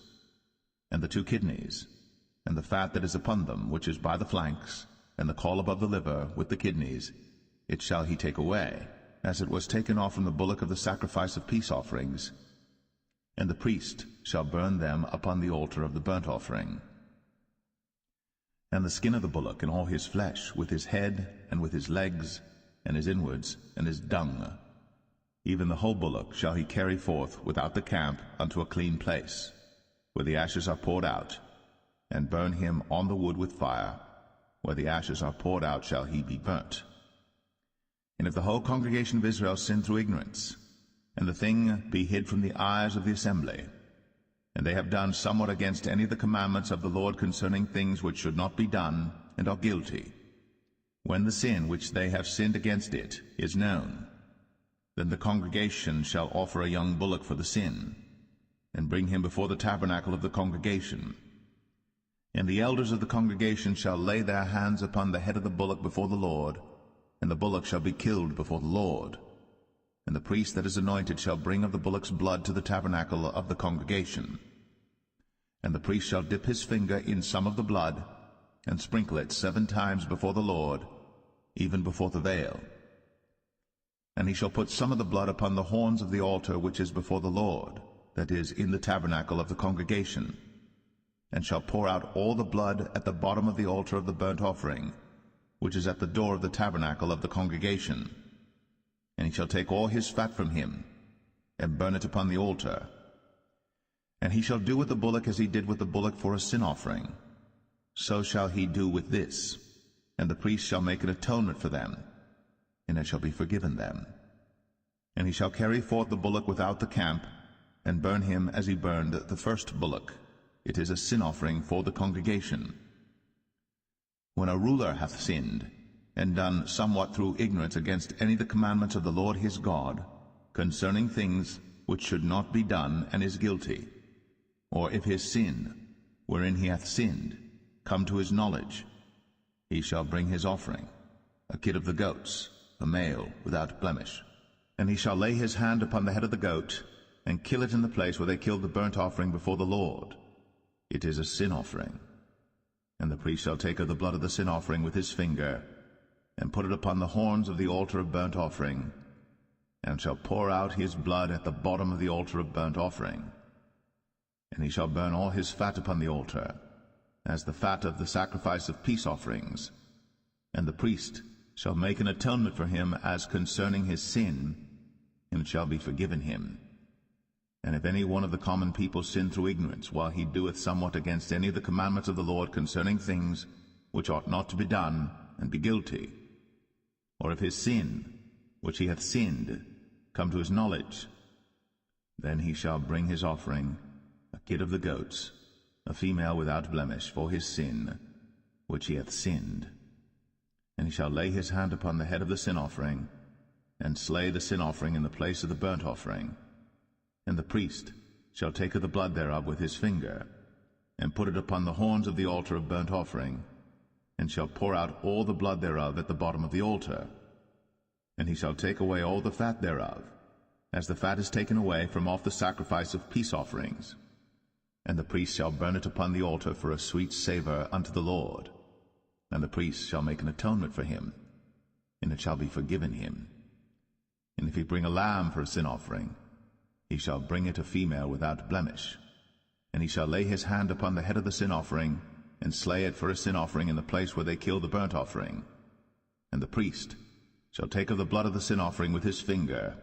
and the 2 kidneys, and the fat that is upon them, which is by the flanks, and the caul above the liver, with the kidneys, it shall he take away, as it was taken off from the bullock of the sacrifice of peace offerings. And the priest shall burn them upon the altar of the burnt offering. And the skin of the bullock, and all his flesh, with his head, and with his legs, and his inwards, and his dung, even the whole bullock shall he carry forth without the camp unto a clean place, where the ashes are poured out, and burn him on the wood with fire. Where the ashes are poured out shall he be burnt. And if the whole congregation of Israel sin through ignorance, and the thing be hid from the eyes of the assembly, and they have done somewhat against any of the commandments of the Lord concerning things which should not be done, and are guilty, when the sin which they have sinned against it is known, then the congregation shall offer a young bullock for the sin, and bring him before the tabernacle of the congregation. And the elders of the congregation shall lay their hands upon the head of the bullock before the Lord, and the bullock shall be killed before the Lord. And the priest that is anointed shall bring of the bullock's blood to the tabernacle of the congregation. And the priest shall dip his finger in some of the blood, and sprinkle it 7 times before the Lord, even before the veil. And he shall put some of the blood upon the horns of the altar which is before the Lord, that is, in the tabernacle of the congregation, and shall pour out all the blood at the bottom of the altar of the burnt offering, which is at the door of the tabernacle of the congregation. And he shall take all his fat from him, and burn it upon the altar. And he shall do with the bullock as he did with the bullock for a sin offering. So shall he do with this, and the priest shall make an atonement for them, and it shall be forgiven them. And he shall carry forth the bullock without the camp, and burn him as he burned the first bullock. It is a sin offering for the congregation. When a ruler hath sinned, and done somewhat through ignorance against any of the commandments of the Lord his God, concerning things which should not be done, and is guilty, or if his sin, wherein he hath sinned, come to his knowledge, he shall bring his offering, a kid of the goats, a male without blemish. And he shall lay his hand upon the head of the goat, and kill it in the place where they killed the burnt offering before the Lord. It is a sin offering. And the priest shall take of the blood of the sin offering with his finger, and put it upon the horns of the altar of burnt offering, and shall pour out his blood at the bottom of the altar of burnt offering. And he shall burn all his fat upon the altar, as the fat of the sacrifice of peace offerings. And the priest shall make an atonement for him as concerning his sin, and it shall be forgiven him. And if any one of the common people sin through ignorance, while he doeth somewhat against any of the commandments of the Lord concerning things which ought not to be done, and be guilty, or if his sin, which he hath sinned, come to his knowledge, then he shall bring his offering, a kid of the goats, a female without blemish, for his sin, which he hath sinned. And he shall lay his hand upon the head of the sin offering, and slay the sin offering in the place of the burnt offering. And the priest shall take of the blood thereof with his finger, and put it upon the horns of the altar of burnt offering, and shall pour out all the blood thereof at the bottom of the altar. And he shall take away all the fat thereof, as the fat is taken away from off the sacrifice of peace offerings. And the priest shall burn it upon the altar for a sweet savour unto the Lord. And the priest shall make an atonement for him, and it shall be forgiven him. And if he bring a lamb for a sin offering, he shall bring it a female without blemish. And he shall lay his hand upon the head of the sin offering, and slay it for a sin offering in the place where they kill the burnt offering. And the priest shall take of the blood of the sin offering with his finger,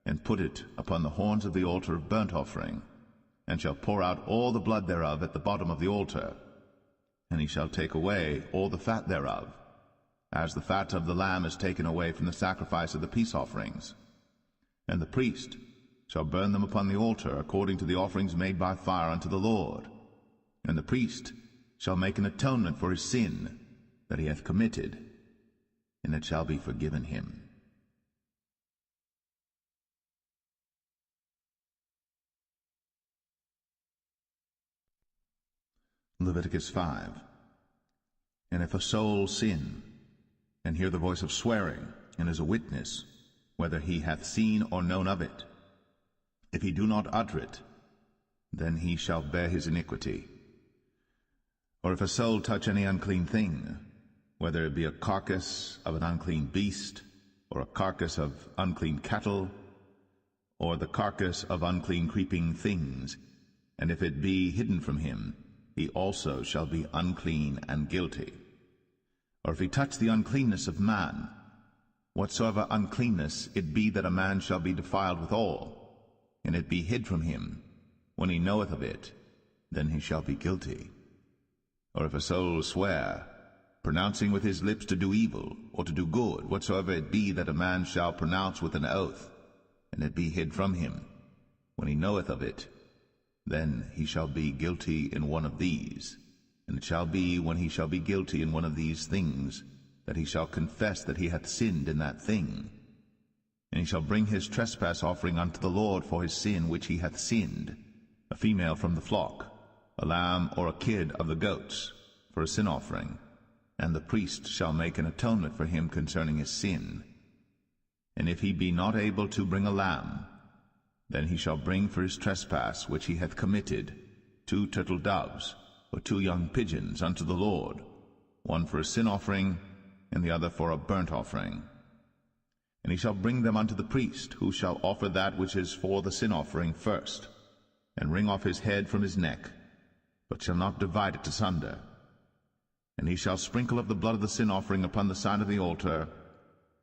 and put it upon the horns of the altar of burnt offering, and shall pour out all the blood thereof at the bottom of the altar. And he shall take away all the fat thereof, as the fat of the lamb is taken away from the sacrifice of the peace offerings. And the priest shall burn them upon the altar according to the offerings made by fire unto the Lord. And the priest shall make an atonement for his sin that he hath committed, and it shall be forgiven him. Leviticus 5. And if a soul sin, and hear the voice of swearing, and is a witness, whether he hath seen or known of it, if he do not utter it, then he shall bear his iniquity. Or if a soul touch any unclean thing, whether it be a carcass of an unclean beast, or a carcass of unclean cattle, or the carcass of unclean creeping things, and if it be hidden from him, he also shall be unclean and guilty. Or if he touch the uncleanness of man, whatsoever uncleanness it be that a man shall be defiled withal, and it be hid from him, when he knoweth of it, then he shall be guilty. Or if a soul swear, pronouncing with his lips to do evil, or to do good, whatsoever it be that a man shall pronounce with an oath, and it be hid from him, when he knoweth of it, then he shall be guilty in one of these. And it shall be, when he shall be guilty in one of these things, that he shall confess that he hath sinned in that thing. And he shall bring his trespass offering unto the Lord for his sin which he hath sinned, a female from the flock, a lamb or a kid of the goats, for a sin offering. And the priest shall make an atonement for him concerning his sin. And if he be not able to bring a lamb, then he shall bring for his trespass which he hath committed 2 turtle doves, or 2 young pigeons unto the Lord, one for a sin offering, and the other for a burnt offering. And he shall bring them unto the priest, who shall offer that which is for the sin offering first, and wring off his head from his neck, but shall not divide it asunder. And he shall sprinkle of the blood of the sin offering upon the side of the altar,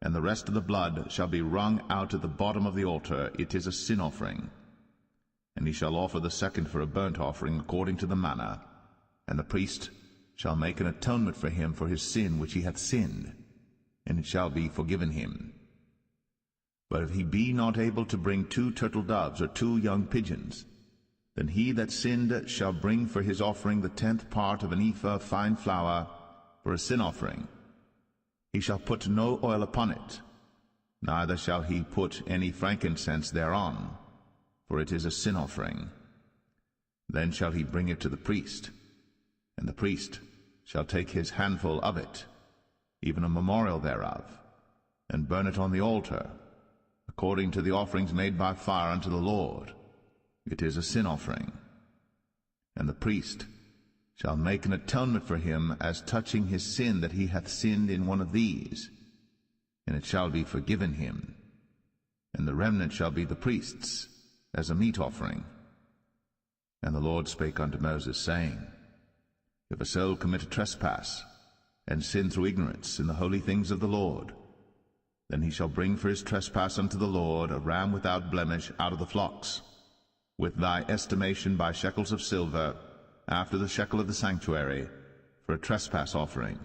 and the rest of the blood shall be wrung out at the bottom of the altar. It is a sin offering. And he shall offer the second for a burnt offering according to the manner, and the priest shall make an atonement for him for his sin which he hath sinned, and it shall be forgiven him. But if he be not able to bring 2 turtle doves or 2 young pigeons, then he that sinned shall bring for his offering the 10th part of an ephah of fine flour for a sin offering. He shall put no oil upon it, neither shall he put any frankincense thereon, for it is a sin offering. Then shall he bring it to the priest, and the priest shall take his handful of it, even a memorial thereof, and burn it on the altar, according to the offerings made by fire unto the Lord. It is a sin offering. And the priest shall make an atonement for him as touching his sin that he hath sinned in one of these, and it shall be forgiven him. And the remnant shall be the priest's, as a meat offering. And the Lord spake unto Moses, saying, If a soul commit a trespass, and sin through ignorance in the holy things of the Lord, then he shall bring for his trespass unto the Lord a ram without blemish out of the flocks, with thy estimation by shekels of silver, after the shekel of the sanctuary, for a trespass offering.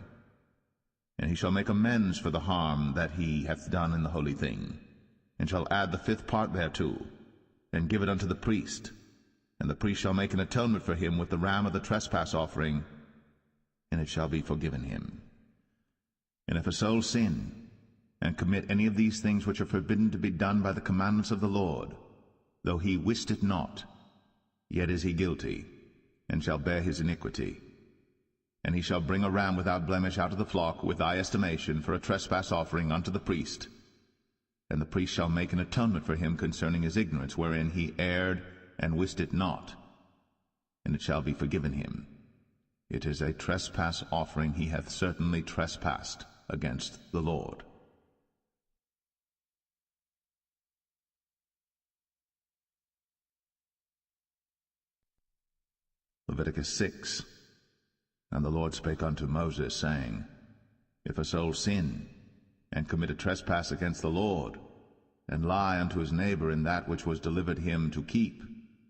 And he shall make amends for the harm that he hath done in the holy thing, and shall add the 5th part thereto, and give it unto the priest. And the priest shall make an atonement for him with the ram of the trespass offering, and it shall be forgiven him. And if a soul sin, and commit any of these things which are forbidden to be done by the commandments of the Lord, though he wist it not, yet is he guilty, and shall bear his iniquity. And he shall bring a ram without blemish out of the flock, with thy estimation, for a trespass offering unto the priest. And the priest shall make an atonement for him concerning his ignorance, wherein he erred and wist it not, and it shall be forgiven him. It is a trespass offering. He hath certainly trespassed against the Lord. Leviticus 6. And the Lord spake unto Moses, saying, If a soul sin, and commit a trespass against the Lord, and lie unto his neighbor in that which was delivered him to keep,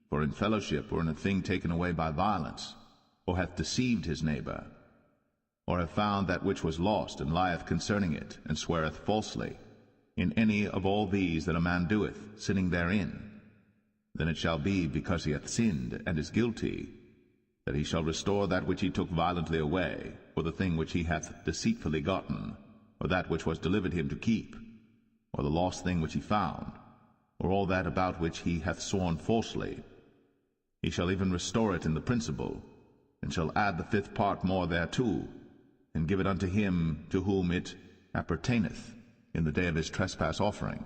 for in fellowship, or in a thing taken away by violence, or hath deceived his neighbor, or have found that which was lost, and lieth concerning it, and sweareth falsely, in any of all these that a man doeth, sinning therein, then it shall be, because he hath sinned, and is guilty, that he shall restore that which he took violently away, or the thing which he hath deceitfully gotten, or that which was delivered him to keep, or the lost thing which he found, or all that about which he hath sworn falsely. He shall even restore it in the principal, and shall add the 5th part more thereto, and give it unto him to whom it appertaineth in the day of his trespass offering.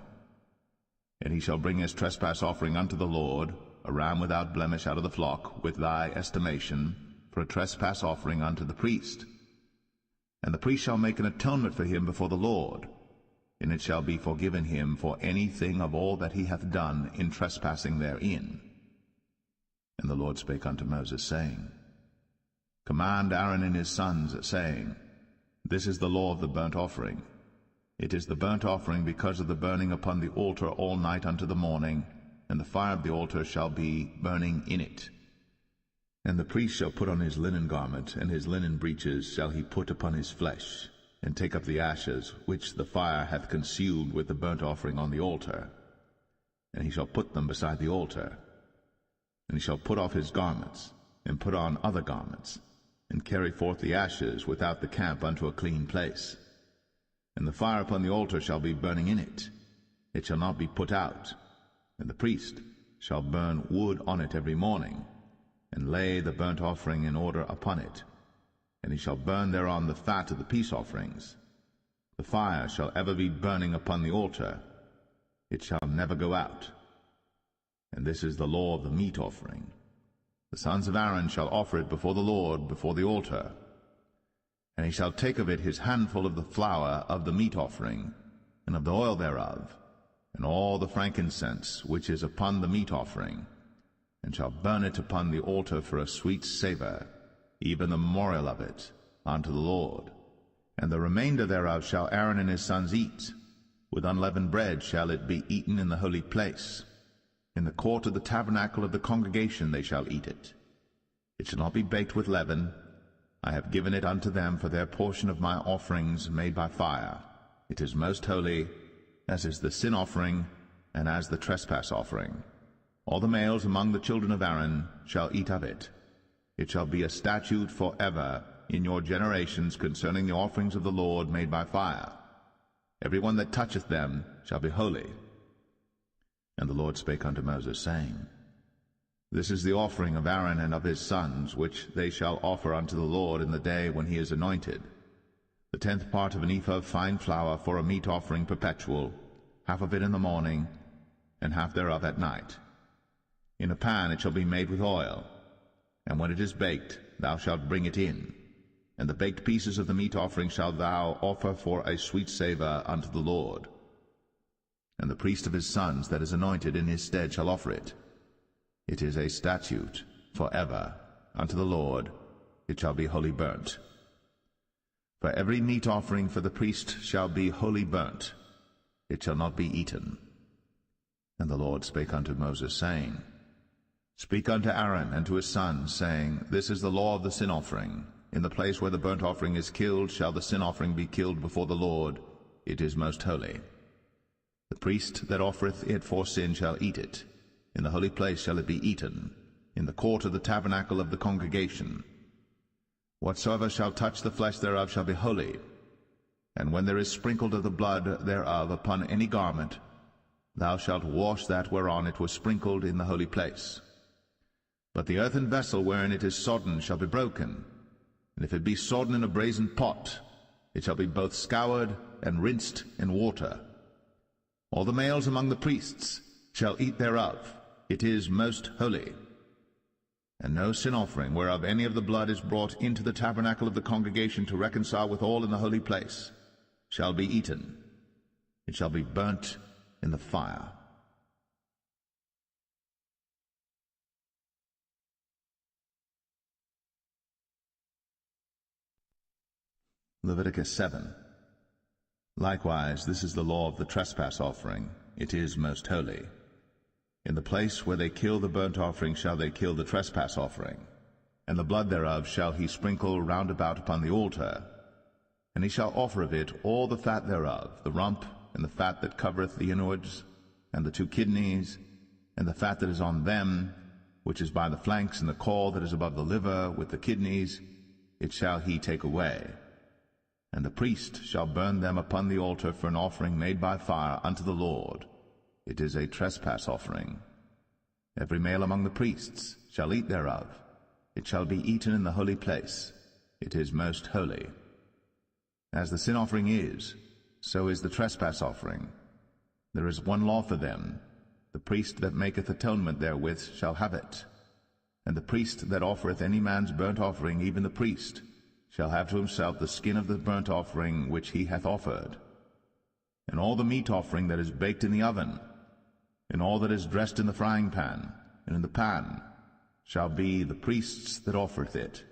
And he shall bring his trespass offering unto the Lord, a ram without blemish out of the flock, with thy estimation, for a trespass offering unto the priest. And the priest shall make an atonement for him before the Lord, and it shall be forgiven him for anything of all that he hath done in trespassing therein. And the Lord spake unto Moses, saying, Command Aaron and his sons, saying, This is the law of the burnt offering. It is the burnt offering because of the burning upon the altar all night unto the morning, and the fire of the altar shall be burning in it. And the priest shall put on his linen garment, and his linen breeches shall he put upon his flesh, and take up the ashes which the fire hath consumed with the burnt offering on the altar, and he shall put them beside the altar. And he shall put off his garments, and put on other garments, and carry forth the ashes without the camp unto a clean place. And the fire upon the altar shall be burning in it. It shall not be put out. And the priest shall burn wood on it every morning, and lay the burnt offering in order upon it. And he shall burn thereon the fat of the peace offerings. The fire shall ever be burning upon the altar. It shall never go out. And this is the law of the meat offering. The sons of Aaron shall offer it before the Lord, before the altar. And he shall take of it his handful of the flour of the meat offering, and of the oil thereof, and all the frankincense which is upon the meat offering, and shall burn it upon the altar for a sweet savour, even the memorial of it, unto the Lord. And the remainder thereof shall Aaron and his sons eat. With unleavened bread shall it be eaten in the holy place. In the court of the tabernacle of the congregation they shall eat it. It shall not be baked with leaven. I have given it unto them for their portion of my offerings made by fire. It is most holy, as is the sin offering, and as the trespass offering. All the males among the children of Aaron shall eat of it. It shall be a statute for ever in your generations concerning the offerings of the Lord made by fire. Every one that toucheth them shall be holy. And the Lord spake unto Moses, saying, This is the offering of Aaron and of his sons, which they shall offer unto the Lord in the day when he is anointed. The 10th part of an ephah of fine flour for a meat offering perpetual, half of it in the morning, and half thereof at night. In a pan it shall be made with oil, and when it is baked, thou shalt bring it in. And the baked pieces of the meat offering shalt thou offer for a sweet savour unto the Lord. And the priest of his sons that is anointed in his stead shall offer it. It is a statute for ever unto the Lord. It shall be wholly burnt. For every meat offering for the priest shall be wholly burnt. It shall not be eaten. And the Lord spake unto Moses, saying, Speak unto Aaron and to his sons, saying, This is the law of the sin offering. In the place where the burnt offering is killed shall the sin offering be killed before the Lord. It is most holy. The priest that offereth it for sin shall eat it. In the holy place shall it be eaten, in the court of the tabernacle of the congregation. Whatsoever shall touch the flesh thereof shall be holy. And when there is sprinkled of the blood thereof upon any garment, thou shalt wash that whereon it was sprinkled in the holy place. But the earthen vessel wherein it is sodden shall be broken, and if it be sodden in a brazen pot, it shall be both scoured and rinsed in water. All the males among the priests shall eat thereof. It is most holy. And no sin offering, whereof any of the blood is brought into the tabernacle of the congregation to reconcile with all in the holy place, shall be eaten. It shall be burnt in the fire. Leviticus 7. Likewise, this is the law of the trespass offering. It is most holy. In the place where they kill the burnt offering shall they kill the trespass offering, and the blood thereof shall he sprinkle round about upon the altar. And he shall offer of it all the fat thereof, the rump, and the fat that covereth the inwards, and the 2 kidneys, and the fat that is on them, which is by the flanks, and the caul that is above the liver, with the kidneys, it shall he take away. And the priest shall burn them upon the altar for an offering made by fire unto the Lord. It is a trespass offering. Every male among the priests shall eat thereof. It shall be eaten in the holy place. It is most holy. As the sin offering is, so is the trespass offering. There is one law for them. The priest that maketh atonement therewith shall have it. And the priest that offereth any man's burnt offering, even the priest, shall have to himself the skin of the burnt offering which he hath offered. And all the meat offering that is baked in the oven, and all that is dressed in the frying pan, and in the pan, shall be the priest's that offereth it.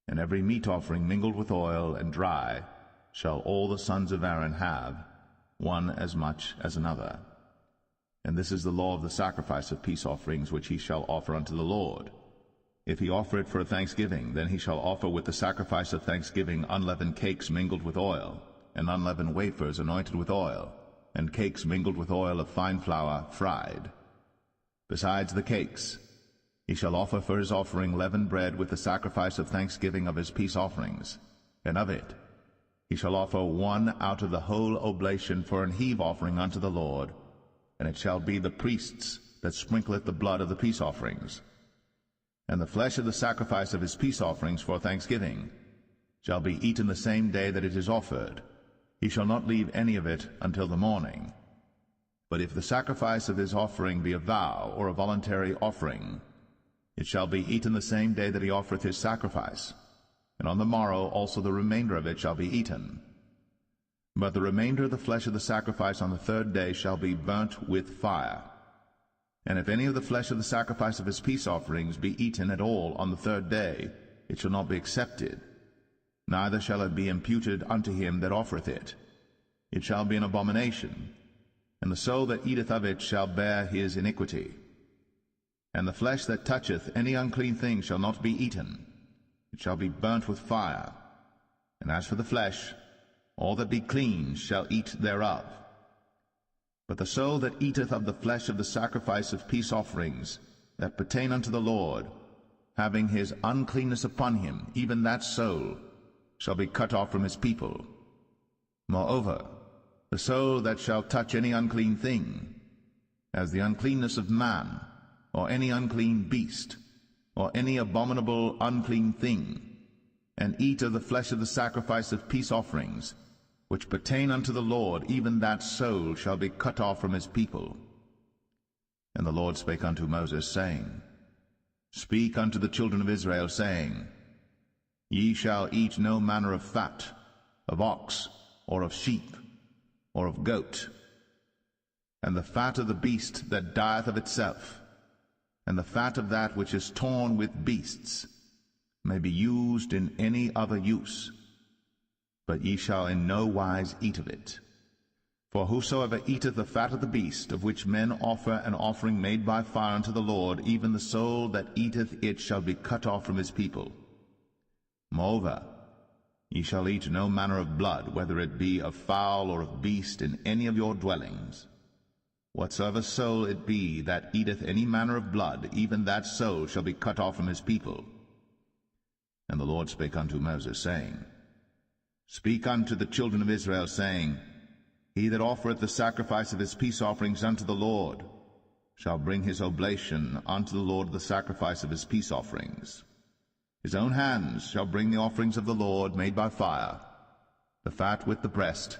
And every meat offering mingled with oil and dry shall all the sons of Aaron have, one as much as another. And this is the law of the sacrifice of peace offerings which he shall offer unto the Lord. If he offer it for a thanksgiving, then he shall offer with the sacrifice of thanksgiving unleavened cakes mingled with oil, and unleavened wafers anointed with oil, and cakes mingled with oil of fine flour fried. Besides the cakes, he shall offer for his offering leavened bread with the sacrifice of thanksgiving of his peace offerings, and of it he shall offer one out of the whole oblation for an heave offering unto the Lord, and it shall be the priest's that sprinkleth the blood of the peace offerings. And the flesh of the sacrifice of his peace offerings for thanksgiving shall be eaten the same day that it is offered. He shall not leave any of it until the morning. But if the sacrifice of his offering be a vow or a voluntary offering, it shall be eaten the same day that he offereth his sacrifice, and on the morrow also the remainder of it shall be eaten. But the remainder of the flesh of the sacrifice on the 3rd day shall be burnt with fire. And if any of the flesh of the sacrifice of his peace offerings be eaten at all on the 3rd day, it shall not be accepted, neither shall it be imputed unto him that offereth it. It shall be an abomination, and the soul that eateth of it shall bear his iniquity. And the flesh that toucheth any unclean thing shall not be eaten. It shall be burnt with fire. And as for the flesh, all that be clean shall eat thereof. But the soul that eateth of the flesh of the sacrifice of peace offerings that pertain unto the Lord, having his uncleanness upon him, even that soul shall be cut off from his people. Moreover, the soul that shall touch any unclean thing, as the uncleanness of man, or any unclean beast, or any abominable unclean thing, and eat of the flesh of the sacrifice of peace offerings, which pertain unto the Lord, even that soul shall be cut off from his people. And the Lord spake unto Moses, saying, Speak unto the children of Israel, saying, Ye shall eat no manner of fat, of ox, or of sheep, or of goat, and the fat of the beast that dieth of itself, and the fat of that which is torn with beasts, may be used in any other use, but ye shall in no wise eat of it. For whosoever eateth the fat of the beast, of which men offer an offering made by fire unto the Lord, even the soul that eateth it shall be cut off from his people. Moreover, ye shall eat no manner of blood, whether it be of fowl or of beast, in any of your dwellings. Whatsoever soul it be that eateth any manner of blood, even that soul shall be cut off from his people. And the Lord spake unto Moses, saying, Speak unto the children of Israel, saying, He that offereth the sacrifice of his peace offerings unto the Lord shall bring his oblation unto the Lord the sacrifice of his peace offerings. His own hands shall bring the offerings of the Lord made by fire, the fat with the breast.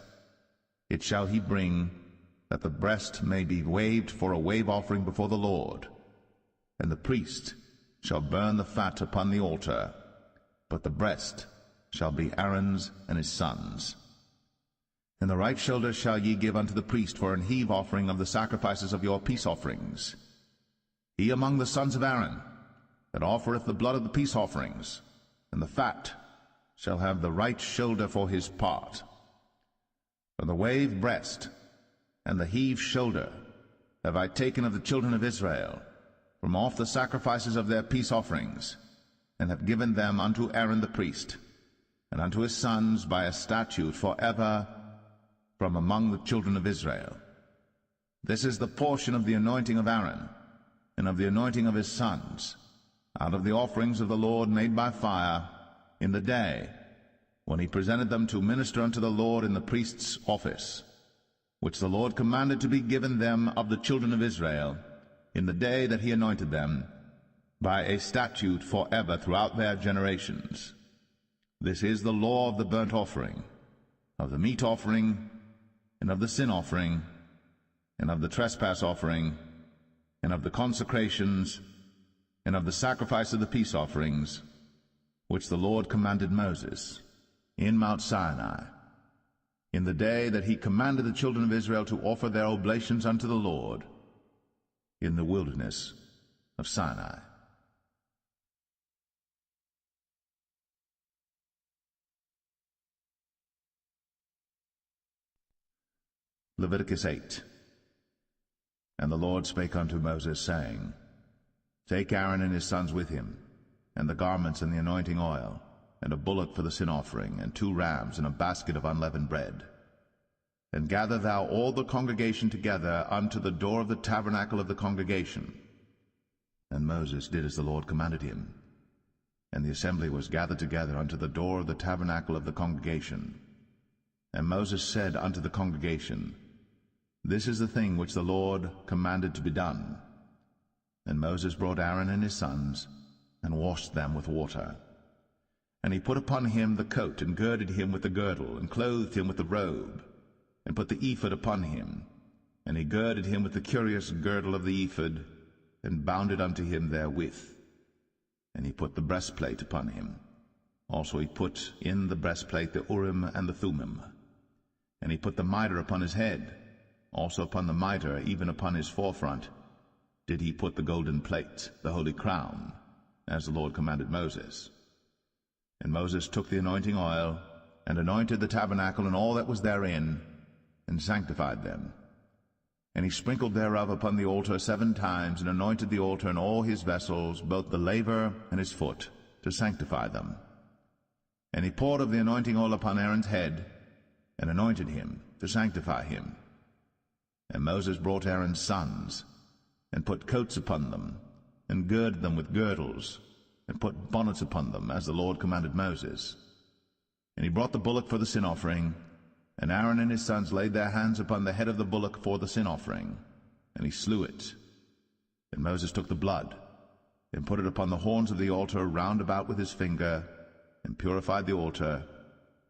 It shall he bring, that the breast may be waved for a wave offering before the Lord. And the priest shall burn the fat upon the altar, but the breast shall be Aaron's and his sons'. And the right shoulder shall ye give unto the priest for an heave offering of the sacrifices of your peace offerings. He among the sons of Aaron that offereth the blood of the peace offerings, and the fat, shall have the right shoulder for his part. For the wave breast and the heave shoulder have I taken of the children of Israel from off the sacrifices of their peace offerings, and have given them unto Aaron the priest, and unto his sons by a statute forever from among the children of Israel. This is the portion of the anointing of Aaron, and of the anointing of his sons, out of the offerings of the Lord made by fire, in the day when he presented them to minister unto the Lord in the priest's office, which the Lord commanded to be given them of the children of Israel, in the day that he anointed them, by a statute forever throughout their generations. This is the law of the burnt offering, of the meat offering, and of the sin offering, and of the trespass offering, and of the consecrations, and of the sacrifice of the peace offerings, which the Lord commanded Moses in Mount Sinai, in the day that he commanded the children of Israel to offer their oblations unto the Lord in the wilderness of Sinai. Leviticus 8. And the Lord spake unto Moses, saying, Take Aaron and his sons with him, and the garments and the anointing oil, and a bullock for the sin offering, and 2 rams, and a basket of unleavened bread. And gather thou all the congregation together unto the door of the tabernacle of the congregation. And Moses did as the Lord commanded him. And the assembly was gathered together unto the door of the tabernacle of the congregation. And Moses said unto the congregation, This is the thing which the Lord commanded to be done. And Moses brought Aaron and his sons, and washed them with water. And he put upon him the coat, and girded him with the girdle, and clothed him with the robe, and put the ephod upon him. And he girded him with the curious girdle of the ephod, and bound it unto him therewith. And he put the breastplate upon him. Also he put in the breastplate the Urim and the Thummim. And he put the mitre upon his head. Also upon the mitre, even upon his forefront, did he put the golden plate, the holy crown, as the Lord commanded Moses. And Moses took the anointing oil, and anointed the tabernacle and all that was therein, and sanctified them. And he sprinkled thereof upon the altar 7 times, and anointed the altar and all his vessels, both the laver and his foot, to sanctify them. And he poured of the anointing oil upon Aaron's head, and anointed him, to sanctify him. And Moses brought Aaron's sons, and put coats upon them, and girded them with girdles, and put bonnets upon them, as the Lord commanded Moses. And he brought the bullock for the sin offering, and Aaron and his sons laid their hands upon the head of the bullock for the sin offering, and he slew it. And Moses took the blood, and put it upon the horns of the altar round about with his finger, and purified the altar,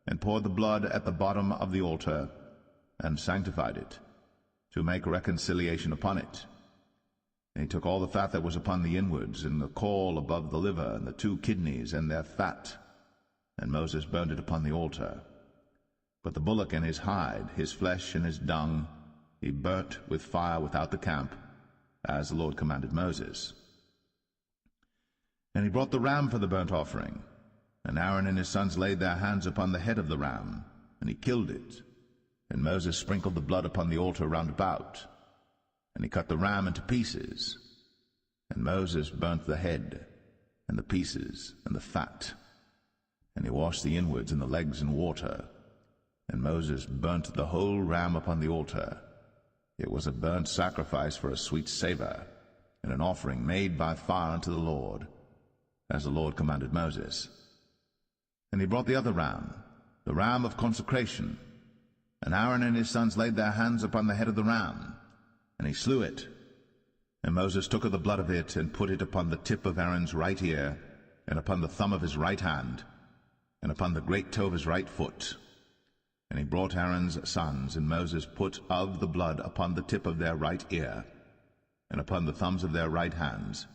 and poured the blood at the bottom of the altar, and sanctified it, to make reconciliation upon it. And he took all the fat that was upon the inwards, and the caul above the liver, and the 2 kidneys, and their fat, and Moses burned it upon the altar. But the bullock and his hide, his flesh and his dung, he burnt with fire without the camp, as the Lord commanded Moses. And he brought the ram for the burnt offering, and Aaron and his sons laid their hands upon the head of the ram, and he killed it. And Moses sprinkled the blood upon the altar round about, and he cut the ram into pieces. And Moses burnt the head, and the pieces, and the fat. And he washed the inwards and the legs in water. And Moses burnt the whole ram upon the altar. It was a burnt sacrifice for a sweet savour, and an offering made by fire unto the Lord, as the Lord commanded Moses. And he brought the other ram, the ram of consecration. And Aaron and his sons laid their hands upon the head of the ram, and he slew it. And Moses took of the blood of it, and put it upon the tip of Aaron's right ear, and upon the thumb of his right hand, and upon the great toe of his right foot. And he brought Aaron's sons, and Moses put of the blood upon the tip of their right ear, and upon the thumbs of their right hands,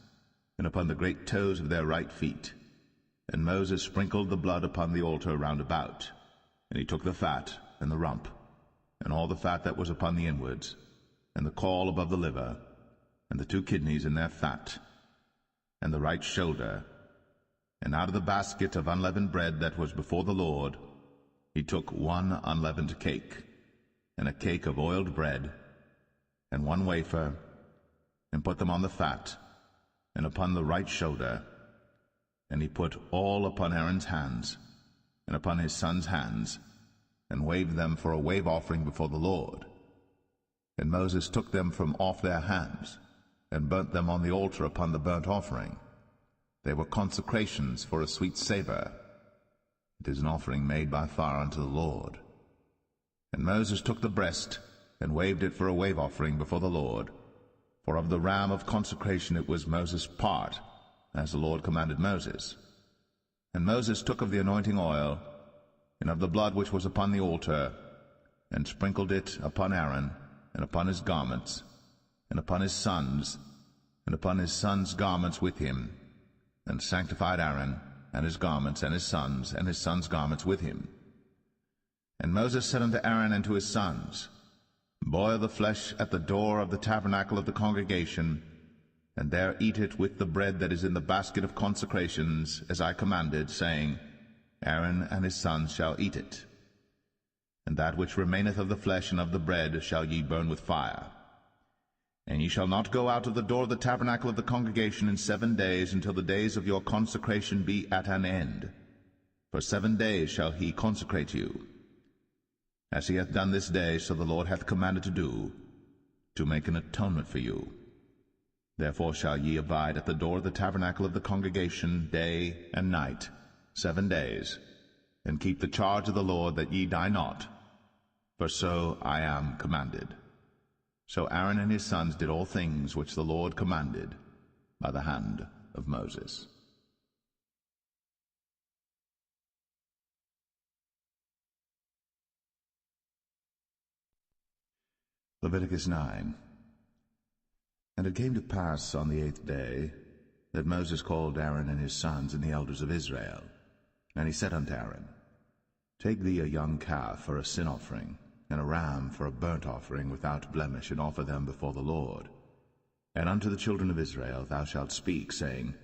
and upon the great toes of their right feet. And Moses sprinkled the blood upon the altar round about. And he took the fat, and the rump, and all the fat that was upon the inwards, and the caul above the liver, and the 2 kidneys in their fat, and the right shoulder, and out of the basket of unleavened bread that was before the Lord, he took 1 unleavened cake, and a cake of oiled bread, and 1 wafer, and put them on the fat, and upon the right shoulder. And he put all upon Aaron's hands, and upon his sons' hands, and waved them for a wave offering before the Lord. And Moses took them from off their hands, and burnt them on the altar upon the burnt offering. They were consecrations for a sweet savour. It is an offering made by fire unto the Lord. And Moses took the breast, and waved it for a wave offering before the Lord. For of the ram of consecration it was Moses' part, as the Lord commanded Moses. And Moses took of the anointing oil, and of the blood which was upon the altar, and sprinkled it upon Aaron, and upon his garments, and upon his sons, and upon his sons' garments with him, and sanctified Aaron, and his garments, and his sons' garments with him. And Moses said unto Aaron and to his sons, Boil the flesh at the door of the tabernacle of the congregation, and there eat it with the bread that is in the basket of consecrations, as I commanded, saying, Aaron and his sons shall eat it. And that which remaineth of the flesh and of the bread shall ye burn with fire. And ye shall not go out of the door of the tabernacle of the congregation in 7 days, until the days of your consecration be at an end. For 7 days shall he consecrate you. As he hath done this day, so the Lord hath commanded to do, to make an atonement for you. Therefore shall ye abide at the door of the tabernacle of the congregation day and night 7 days, and keep the charge of the Lord, that ye die not, for so I am commanded. So Aaron and his sons did all things which the Lord commanded by the hand of Moses. Leviticus 9. And it came to pass on the 8th day that Moses called Aaron and his sons and the elders of Israel. And he said unto Aaron, Take thee a young calf for a sin offering, and a ram for a burnt offering without blemish, and offer them before the Lord. And unto the children of Israel thou shalt speak, saying,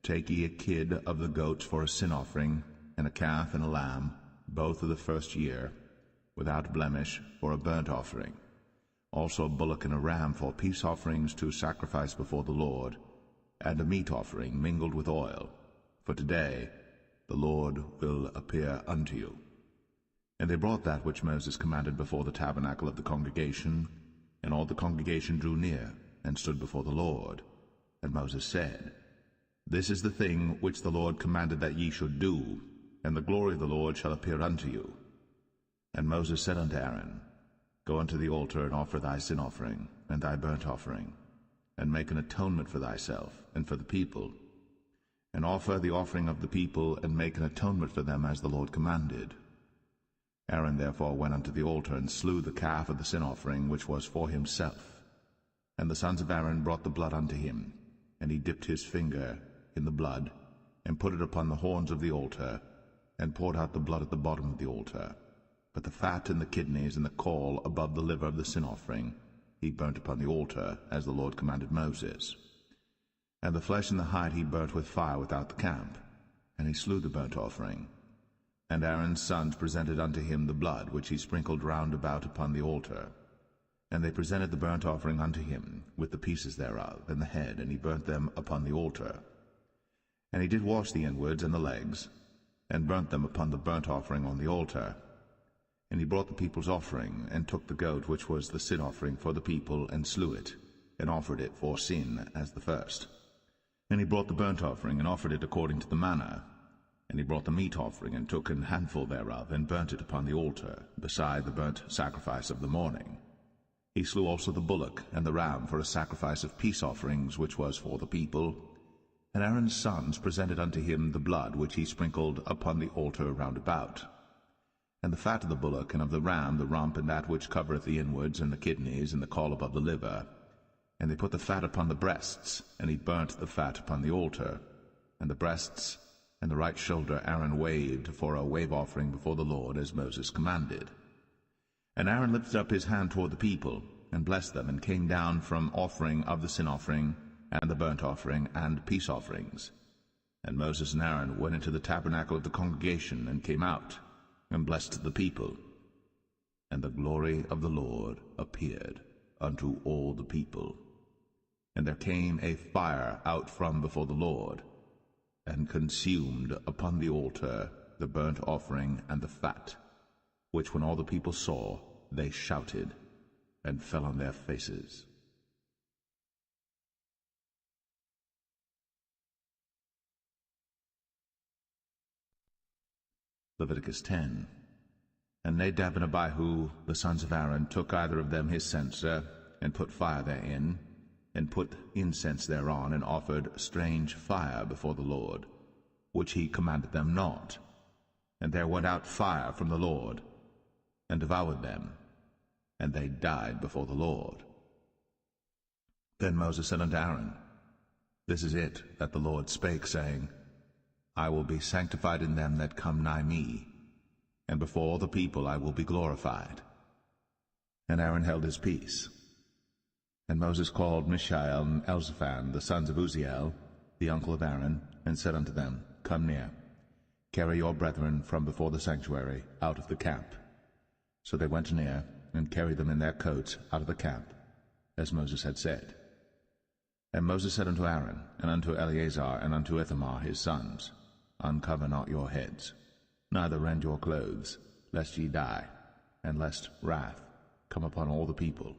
Take ye a kid of the goats for a sin offering, and a calf and a lamb, both of the first year, without blemish, for a burnt offering. Also a bullock and a ram for peace offerings to sacrifice before the Lord, and a meat offering mingled with oil. For today the Lord will appear unto you. And they brought that which Moses commanded before the tabernacle of the congregation, and all the congregation drew near, and stood before the Lord. And Moses said, This is the thing which the Lord commanded that ye should do, and the glory of the Lord shall appear unto you. And Moses said unto Aaron, Go unto the altar, and offer thy sin offering, and thy burnt offering, and make an atonement for thyself, and for the people. And offer the offering of the people, and make an atonement for them, as the Lord commanded. Aaron therefore went unto the altar, and slew the calf of the sin offering, which was for himself. And the sons of Aaron brought the blood unto him, and he dipped his finger in the blood, and put it upon the horns of the altar, and poured out the blood at the bottom of the altar. But the fat and the kidneys and the caul above the liver of the sin offering he burnt upon the altar, as the Lord commanded Moses. And the flesh and the hide he burnt with fire without the camp, and he slew the burnt offering. And Aaron's sons presented unto him the blood, which he sprinkled round about upon the altar. And they presented the burnt offering unto him, with the pieces thereof, and the head, and he burnt them upon the altar. And he did wash the inwards and the legs, and burnt them upon the burnt offering on the altar. And he brought the people's offering, and took the goat which was the sin offering for the people, and slew it, and offered it for sin as the first. And he brought the burnt offering, and offered it according to the manner. And he brought the meat offering, and took an handful thereof, and burnt it upon the altar, beside the burnt sacrifice of the morning. He slew also the bullock and the ram for a sacrifice of peace offerings, which was for the people. And Aaron's sons presented unto him the blood which he sprinkled upon the altar round about. And the fat of the bullock and of the ram, the rump, and that which covereth the inwards, and the kidneys, and the caul above the liver, And they put the fat upon the breasts, and he burnt the fat upon the altar. And the breasts and the right shoulder Aaron waved for a wave offering before the Lord, as Moses commanded. And Aaron lifted up his hand toward the people, and blessed them, and came down from offering of the sin offering, and the burnt offering, and peace offerings. And Moses and Aaron went into the tabernacle of the congregation, and came out, and blessed the people. And the glory of the Lord appeared unto all the people. And there came a fire out from before the Lord, and consumed upon the altar the burnt offering and the fat, which when all the people saw, they shouted, and fell on their faces. Leviticus 10. And Nadab and Abihu, the sons of Aaron, took either of them his censer, and put fire therein, and put incense thereon, and offered strange fire before the Lord, which he commanded them not. And there went out fire from the Lord, and devoured them, and they died before the Lord. Then Moses said unto Aaron, This is it that the Lord spake, saying, I will be sanctified in them that come nigh me, and before all the people I will be glorified. And Aaron held his peace. And Moses called Mishael and Elzaphan, the sons of Uzziel, the uncle of Aaron, and said unto them, Come near, carry your brethren from before the sanctuary out of the camp. So they went near, and carried them in their coats out of the camp, as Moses had said. And Moses said unto Aaron, and unto Eleazar, and unto Ithamar his sons, Uncover not your heads, neither rend your clothes, lest ye die, and lest wrath come upon all the people.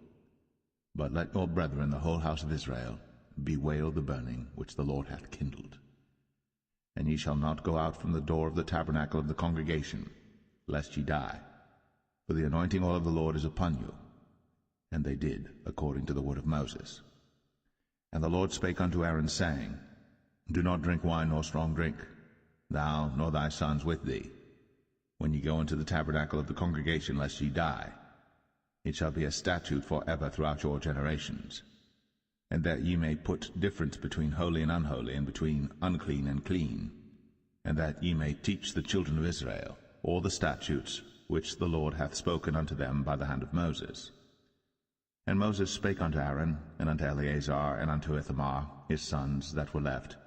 But let your brethren, the whole house of Israel, bewail the burning which the Lord hath kindled. And ye shall not go out from the door of the tabernacle of the congregation, lest ye die, for the anointing oil of the Lord is upon you. And they did, according to the word of Moses. And the Lord spake unto Aaron, saying, Do not drink wine nor strong drink, thou nor thy sons with thee, when ye go into the tabernacle of the congregation, lest ye die. It shall be a statute for ever throughout your generations. And that ye may put difference between holy and unholy, and between unclean and clean, and that ye may teach the children of Israel all the statutes which the Lord hath spoken unto them by the hand of Moses. And Moses spake unto Aaron, and unto Eleazar, and unto Ithamar his sons that were left,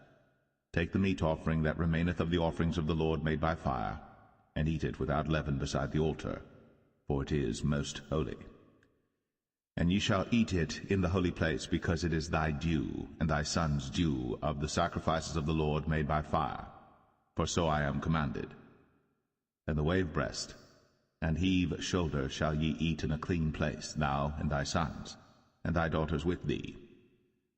Take the meat offering that remaineth of the offerings of the Lord made by fire, and eat it without leaven beside the altar, for it is most holy. And ye shall eat it in the holy place, because it is thy due, and thy son's due, of the sacrifices of the Lord made by fire, for so I am commanded. And the wave breast and heave shoulder shall ye eat in a clean place, thou and thy sons, and thy daughters with thee,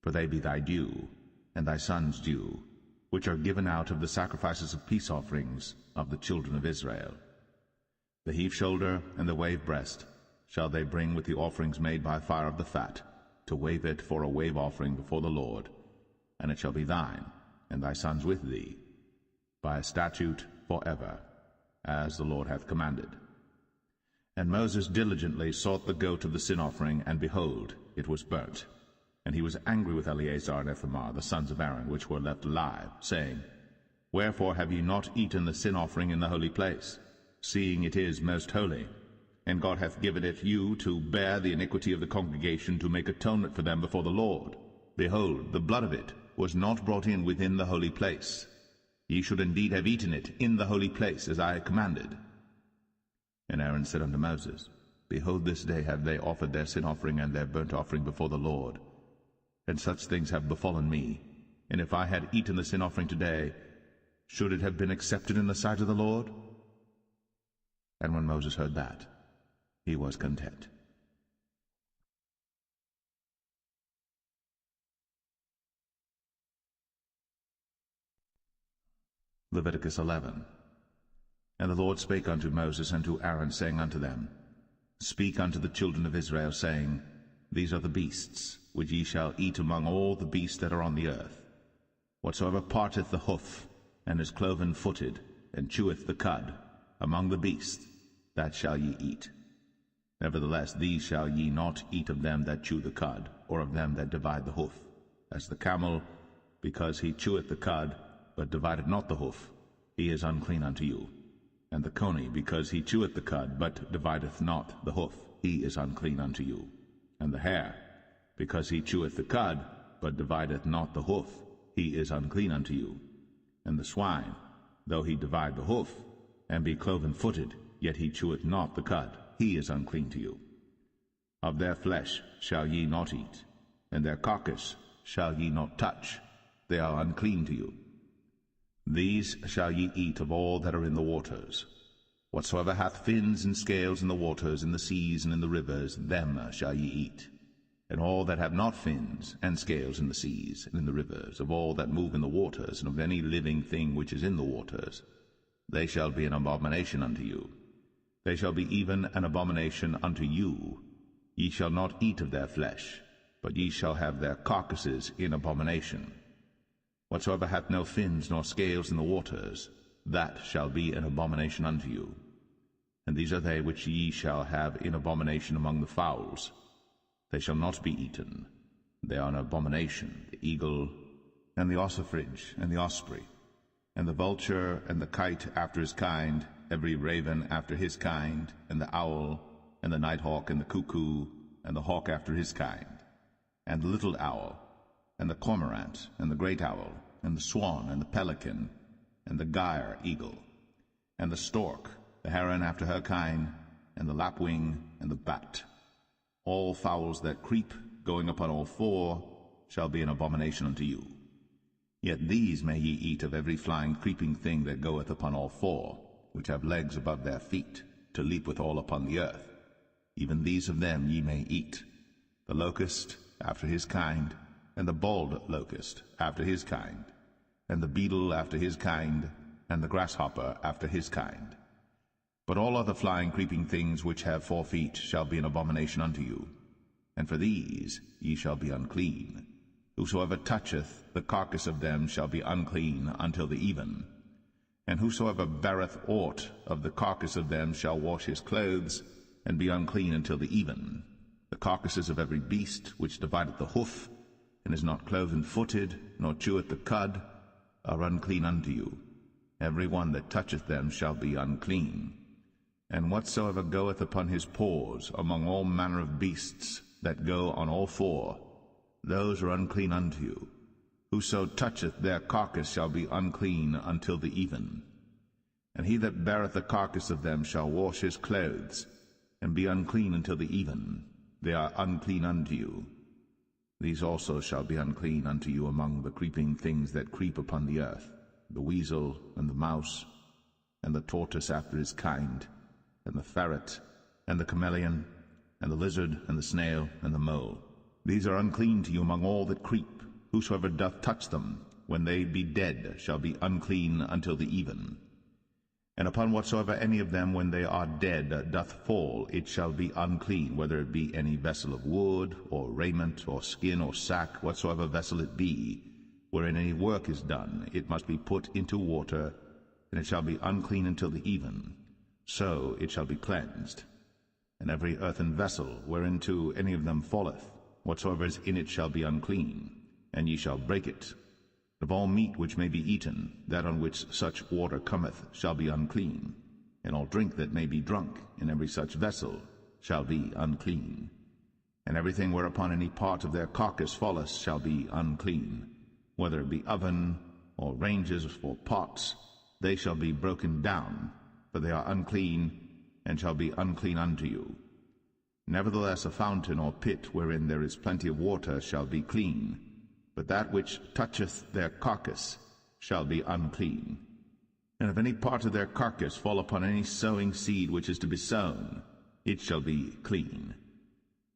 for they be thy due, and thy son's due, which are given out of the sacrifices of peace offerings of the children of Israel. The heave shoulder and the wave breast shall they bring with the offerings made by fire of the fat, to wave it for a wave offering before the Lord, and it shall be thine, and thy sons with thee, by a statute for ever, as the Lord hath commanded. And Moses diligently sought the goat of the sin offering, and behold, it was burnt. And he was angry with Eleazar and Ithamar, the sons of Aaron, which were left alive, saying, Wherefore have ye not eaten the sin offering in the holy place, seeing it is most holy? And God hath given it you to bear the iniquity of the congregation, to make atonement for them before the Lord. Behold, the blood of it was not brought in within the holy place. Ye should indeed have eaten it in the holy place, as I commanded. And Aaron said unto Moses, Behold, this day have they offered their sin offering and their burnt offering before the Lord. And such things have befallen me. And if I had eaten the sin offering today, should it have been accepted in the sight of the Lord? And when Moses heard that, he was content. Leviticus 11. And the Lord spake unto Moses and to Aaron, saying unto them, Speak unto the children of Israel, saying, These are the beasts, which ye shall eat among all the beasts that are on the earth. Whatsoever parteth the hoof, and is cloven-footed, and cheweth the cud, among the beasts, that shall ye eat. Nevertheless these shall ye not eat of them that chew the cud, or of them that divide the hoof. As the camel, because he cheweth the cud, but divideth not the hoof, he is unclean unto you. And the coney, because he cheweth the cud, but divideth not the hoof, he is unclean unto you. And the hare, because he cheweth the cud, but divideth not the hoof, he is unclean unto you. And the swine, though he divide the hoof, and be cloven-footed, yet he cheweth not the cud, he is unclean to you. Of their flesh shall ye not eat, and their carcass shall ye not touch, they are unclean to you. These shall ye eat of all that are in the waters. Whatsoever hath fins and scales in the waters, in the seas, and in the rivers, them shall ye eat. And all that have not fins and scales in the seas, and in the rivers, of all that move in the waters, and of any living thing which is in the waters, they shall be an abomination unto you. They shall be even an abomination unto you. Ye shall not eat of their flesh, but ye shall have their carcasses in abomination. Whatsoever hath no fins nor scales in the waters, that shall be an abomination unto you. And these are they which ye shall have in abomination among the fowls. They shall not be eaten. They are an abomination, the eagle, and the ossifrage, and the osprey, and the vulture, and the kite after his kind, every raven after his kind, and the owl, and the nighthawk, and the cuckoo, and the hawk after his kind, and the little owl, and the cormorant, and the great owl, and the swan, and the pelican, and the gyre eagle, and the stork, the heron after her kind, and the lapwing, and the bat. All fowls that creep, going upon all four, shall be an abomination unto you. Yet these may ye eat of every flying creeping thing that goeth upon all four, which have legs above their feet, to leap withal upon the earth. Even these of them ye may eat, the locust after his kind, and the bald locust after his kind, and the beetle after his kind, and the grasshopper after his kind. But all other flying creeping things which have 4 feet shall be an abomination unto you, and for these ye shall be unclean. Whosoever toucheth the carcass of them shall be unclean until the even. And whosoever beareth aught of the carcass of them shall wash his clothes, and be unclean until the even. The carcasses of every beast which divideth the hoof, and is not cloven-footed, nor cheweth the cud, are unclean unto you. Every one that toucheth them shall be unclean. And whatsoever goeth upon his paws among all manner of beasts that go on all four, those are unclean unto you. Whoso toucheth their carcass shall be unclean until the even. And he that beareth the carcass of them shall wash his clothes, and be unclean until the even. They are unclean unto you. These also shall be unclean unto you among the creeping things that creep upon the earth, the weasel, and the mouse, and the tortoise after his kind, and the ferret, and the chameleon, and the lizard, and the snail, and the mole. These are unclean to you among all that creep. Whosoever doth touch them, when they be dead, shall be unclean until the even. And upon whatsoever any of them, when they are dead, doth fall, it shall be unclean, whether it be any vessel of wood, or raiment, or skin, or sack, whatsoever vessel it be, wherein any work is done, it must be put into water, and it shall be unclean until the even. So it shall be cleansed. And every earthen vessel, whereinto any of them falleth, whatsoever is in it shall be unclean, and ye shall break it. Of all meat which may be eaten, that on which such water cometh shall be unclean, and all drink that may be drunk in every such vessel shall be unclean. And everything whereupon any part of their carcass falleth shall be unclean, whether it be oven, or ranges, or pots, they shall be broken down, for they are unclean, and shall be unclean unto you. Nevertheless a fountain or pit wherein there is plenty of water shall be clean, but that which toucheth their carcass shall be unclean. And if any part of their carcass fall upon any sowing seed which is to be sown, it shall be clean.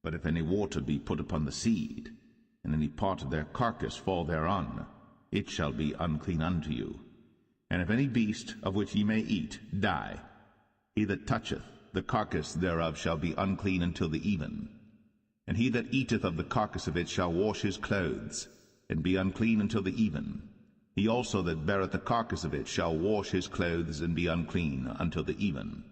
But if any water be put upon the seed, and any part of their carcass fall thereon, it shall be unclean unto you. And if any beast of which ye may eat die, he that toucheth the carcass thereof shall be unclean until the even. And he that eateth of the carcass of it shall wash his clothes, and be unclean until the even. He also that beareth the carcass of it shall wash his clothes, and be unclean until the even.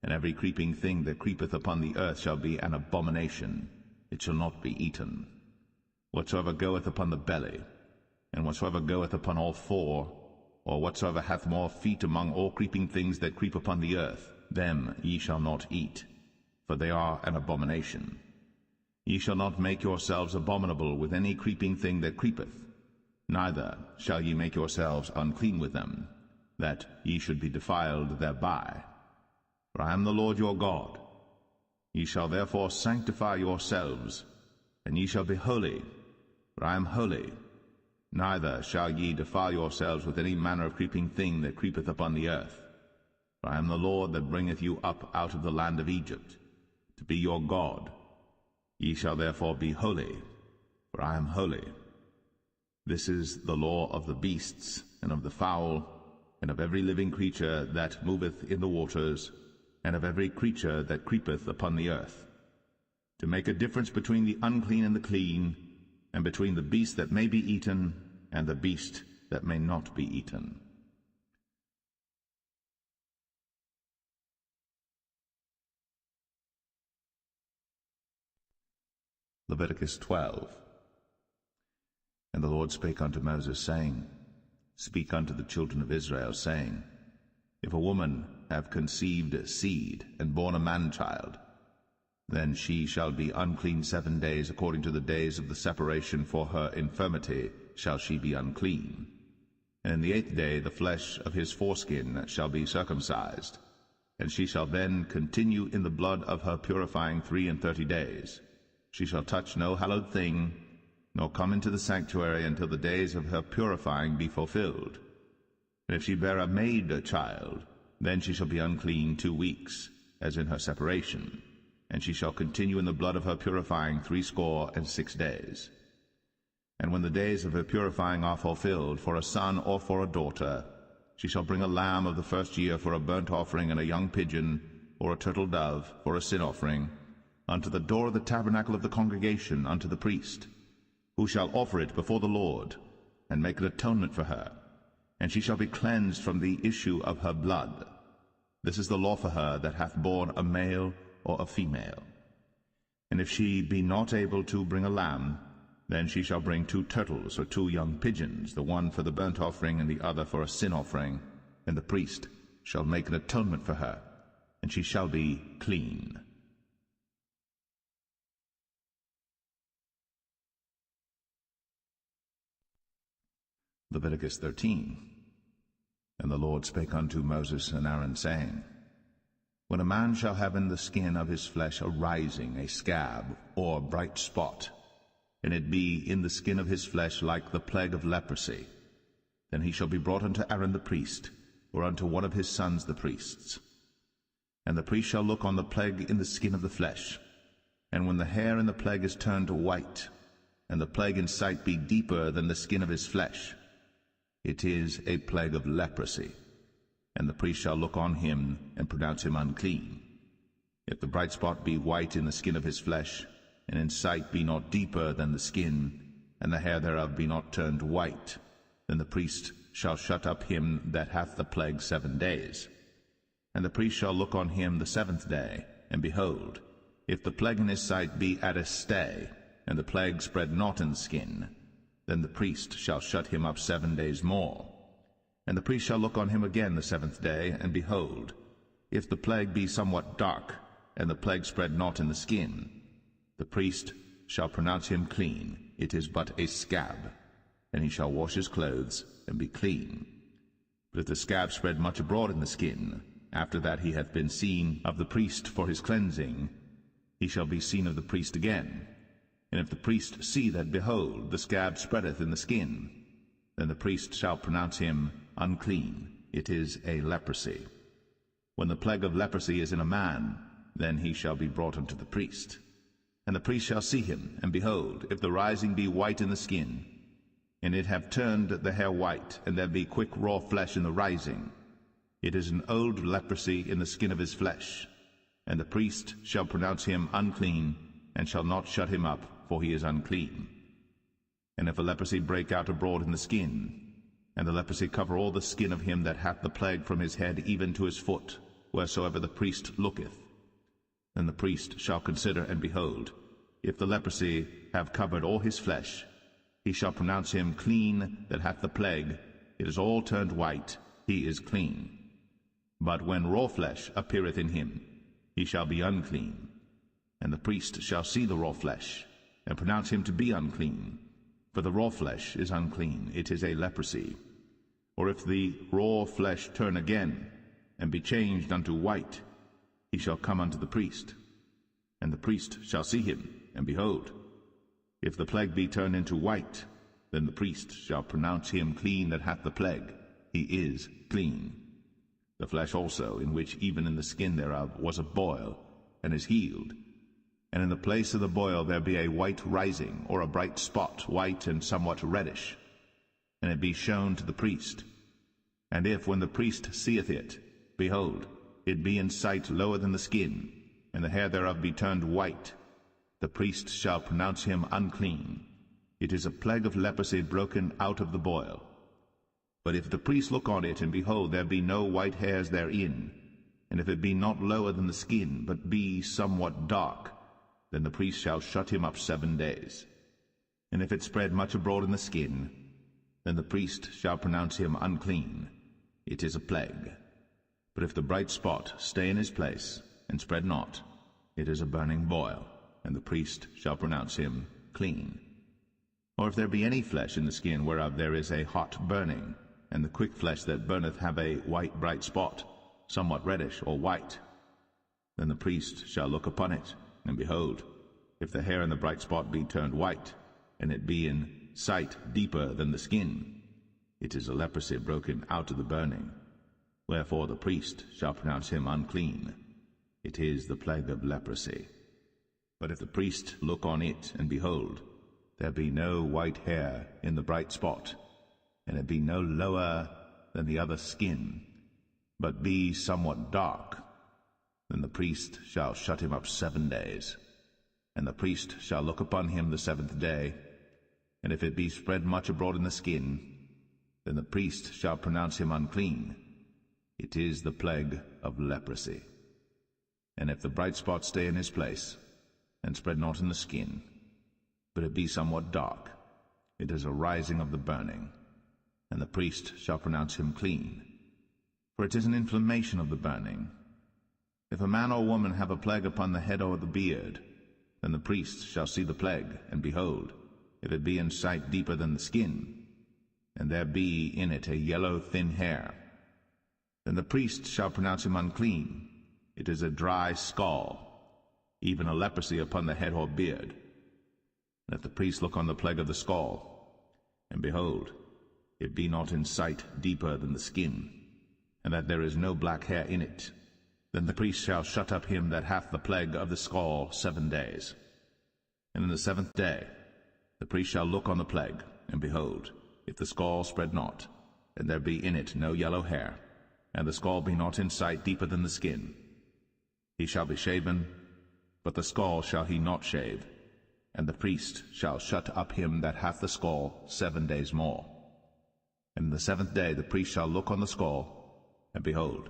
And every creeping thing that creepeth upon the earth shall be an abomination, it shall not be eaten. Whatsoever goeth upon the belly, and whatsoever goeth upon all four, or whatsoever hath more feet among all creeping things that creep upon the earth, them ye shall not eat, for they are an abomination. Ye shall not make yourselves abominable with any creeping thing that creepeth, neither shall ye make yourselves unclean with them, that ye should be defiled thereby. For I am the Lord your God. Ye shall therefore sanctify yourselves, and ye shall be holy, for I am holy. Neither shall ye defile yourselves with any manner of creeping thing that creepeth upon the earth. For I am the Lord that bringeth you up out of the land of Egypt, to be your God. Ye shall therefore be holy, for I am holy. This is the law of the beasts, and of the fowl, and of every living creature that moveth in the waters, and of every creature that creepeth upon the earth, to make a difference between the unclean and the clean, and between the beast that may be eaten, and the beast that may not be eaten. Leviticus 12. And the Lord spake unto Moses, saying, Speak unto the children of Israel, saying, If a woman have conceived seed, and born a man-child, then she shall be unclean 7 days, according to the days of the separation for her infirmity shall she be unclean. And in the 8th day the flesh of his foreskin shall be circumcised, and she shall then continue in the blood of her purifying 33 days. She shall touch no hallowed thing, nor come into the sanctuary until the days of her purifying be fulfilled. And if she bear a maid child, then she shall be unclean 2 weeks, as in her separation, and she shall continue in the blood of her purifying 66 days. And when the days of her purifying are fulfilled, for a son or for a daughter, she shall bring a lamb of the first year for a burnt offering, and a young pigeon, or a turtle dove, for a sin offering, unto the door of the tabernacle of the congregation, unto the priest, who shall offer it before the Lord, and make an atonement for her, and she shall be cleansed from the issue of her blood. This is the law for her that hath borne a male or a female. And if she be not able to bring a lamb, then she shall bring 2 turtles or 2 young pigeons, the one for the burnt offering and the other for a sin offering, and the priest shall make an atonement for her, and she shall be clean. Leviticus 13. And the Lord spake unto Moses and Aaron, saying, When a man shall have in the skin of his flesh a rising, a scab, or bright spot, and it be in the skin of his flesh like the plague of leprosy, then he shall be brought unto Aaron the priest, or unto one of his sons the priests. And the priest shall look on the plague in the skin of the flesh, and when the hair in the plague is turned white, and the plague in sight be deeper than the skin of his flesh, it is a plague of leprosy, and the priest shall look on him and pronounce him unclean. If the bright spot be white in the skin of his flesh, and in sight be not deeper than the skin, and the hair thereof be not turned white, then the priest shall shut up him that hath the plague 7 days. And the priest shall look on him the 7th day, and behold, if the plague in his sight be at a stay, and the plague spread not in the skin, then the priest shall shut him up 7 days more. And the priest shall look on him again the 7th day, and behold, if the plague be somewhat dark, and the plague spread not in the skin, the priest shall pronounce him clean, it is but a scab, and he shall wash his clothes, and be clean. But if the scab spread much abroad in the skin, after that he hath been seen of the priest for his cleansing, he shall be seen of the priest again. And if the priest see that, behold, the scab spreadeth in the skin, then the priest shall pronounce him unclean, it is a leprosy. When the plague of leprosy is in a man, then he shall be brought unto the priest. And the priest shall see him, and behold, if the rising be white in the skin, and it have turned the hair white, and there be quick raw flesh in the rising, it is an old leprosy in the skin of his flesh. And the priest shall pronounce him unclean, and shall not shut him up, for he is unclean. And if a leprosy break out abroad in the skin, and the leprosy cover all the skin of him that hath the plague from his head even to his foot, wheresoever the priest looketh. Then the priest shall consider, and behold, if the leprosy have covered all his flesh, he shall pronounce him clean that hath the plague. It is all turned white, he is clean. But when raw flesh appeareth in him, he shall be unclean. And the priest shall see the raw flesh, and pronounce him to be unclean. For the raw flesh is unclean, it is a leprosy. Or if the raw flesh turn again, and be changed unto white, he shall come unto the priest. And the priest shall see him, and behold, if the plague be turned into white, then the priest shall pronounce him clean that hath the plague. He is clean. The flesh also, in which even in the skin thereof was a boil, and is healed, and in the place of the boil there be a white rising, or a bright spot, white and somewhat reddish, and it be shown to the priest. And if, when the priest seeth it, behold, it be in sight lower than the skin, and the hair thereof be turned white, the priest shall pronounce him unclean. It is a plague of leprosy broken out of the boil. But if the priest look on it, and behold, there be no white hairs therein, and if it be not lower than the skin, but be somewhat dark, then the priest shall shut him up 7 days. And if it spread much abroad in the skin, then the priest shall pronounce him unclean. It is a plague. But if the bright spot stay in his place, and spread not, it is a burning boil, and the priest shall pronounce him clean. Or if there be any flesh in the skin whereof there is a hot burning, and the quick flesh that burneth have a white bright spot, somewhat reddish or white, then the priest shall look upon it, and behold, if the hair in the bright spot be turned white, and it be in sight deeper than the skin, it is a leprosy broken out of the burning. Wherefore the priest shall pronounce him unclean. It is the plague of leprosy. But if the priest look on it, and behold, there be no white hair in the bright spot, and it be no lower than the other skin, but be somewhat dark, then the priest shall shut him up 7 days. And the priest shall look upon him the 7th day, and if it be spread much abroad in the skin, then the priest shall pronounce him unclean. It is the plague of leprosy. And if the bright spot stay in his place, and spread not in the skin, but it be somewhat dark, it is a rising of the burning, and the priest shall pronounce him clean. For it is an inflammation of the burning. If a man or woman have a plague upon the head or the beard, then the priest shall see the plague, and behold, if it be in sight deeper than the skin, and there be in it a yellow thin hair, then the priest shall pronounce him unclean. It is a dry scall, even a leprosy upon the head or beard. And if the priest look on the plague of the scall, and behold, it be not in sight deeper than the skin, and that there is no black hair in it, then the priest shall shut up him that hath the plague of the scall 7 days. And in the 7th day the priest shall look on the plague, and behold, if the scall spread not, and there be in it no yellow hair, and the scall be not in sight deeper than the skin, he shall be shaven, but the scall shall he not shave, and the priest shall shut up him that hath the scall 7 days more. And in the 7th day the priest shall look on the scall, and behold,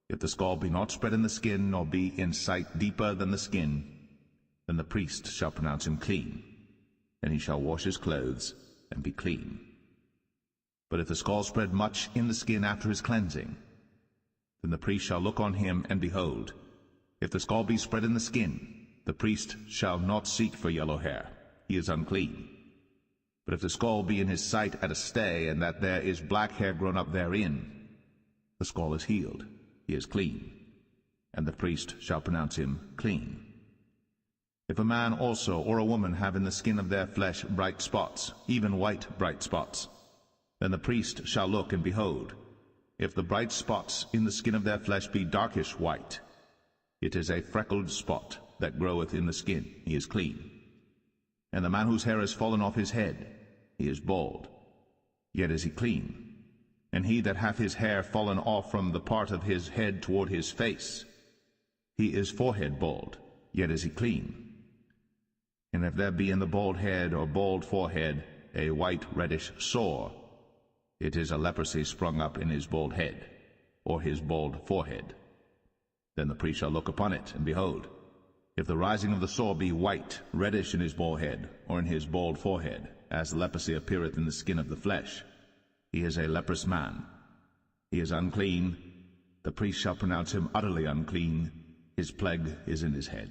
if the scall be not spread in the skin, nor be in sight deeper than the skin, then the priest shall pronounce him clean, and he shall wash his clothes, and be clean. But if the scall spread much in the skin after his cleansing, then the priest shall look on him, and behold, if the scall be spread in the skin, the priest shall not seek for yellow hair, he is unclean. But if the scall be in his sight at a stay, and that there is black hair grown up therein, the scall is healed, he is clean, and the priest shall pronounce him clean. If a man also or a woman have in the skin of their flesh bright spots, even white bright spots, then the priest shall look, and behold, if the bright spots in the skin of their flesh be darkish white, it is a freckled spot that groweth in the skin, he is clean. And the man whose hair is fallen off his head, he is bald, yet is he clean. And he that hath his hair fallen off from the part of his head toward his face, he is forehead bald, yet is he clean. And if there be in the bald head or bald forehead a white reddish sore, it is a leprosy sprung up in his bald head, or his bald forehead. Then the priest shall look upon it, and behold, if the rising of the sore be white, reddish in his bald head, or in his bald forehead, as leprosy appeareth in the skin of the flesh, he is a leprous man. He is unclean. The priest shall pronounce him utterly unclean. His plague is in his head.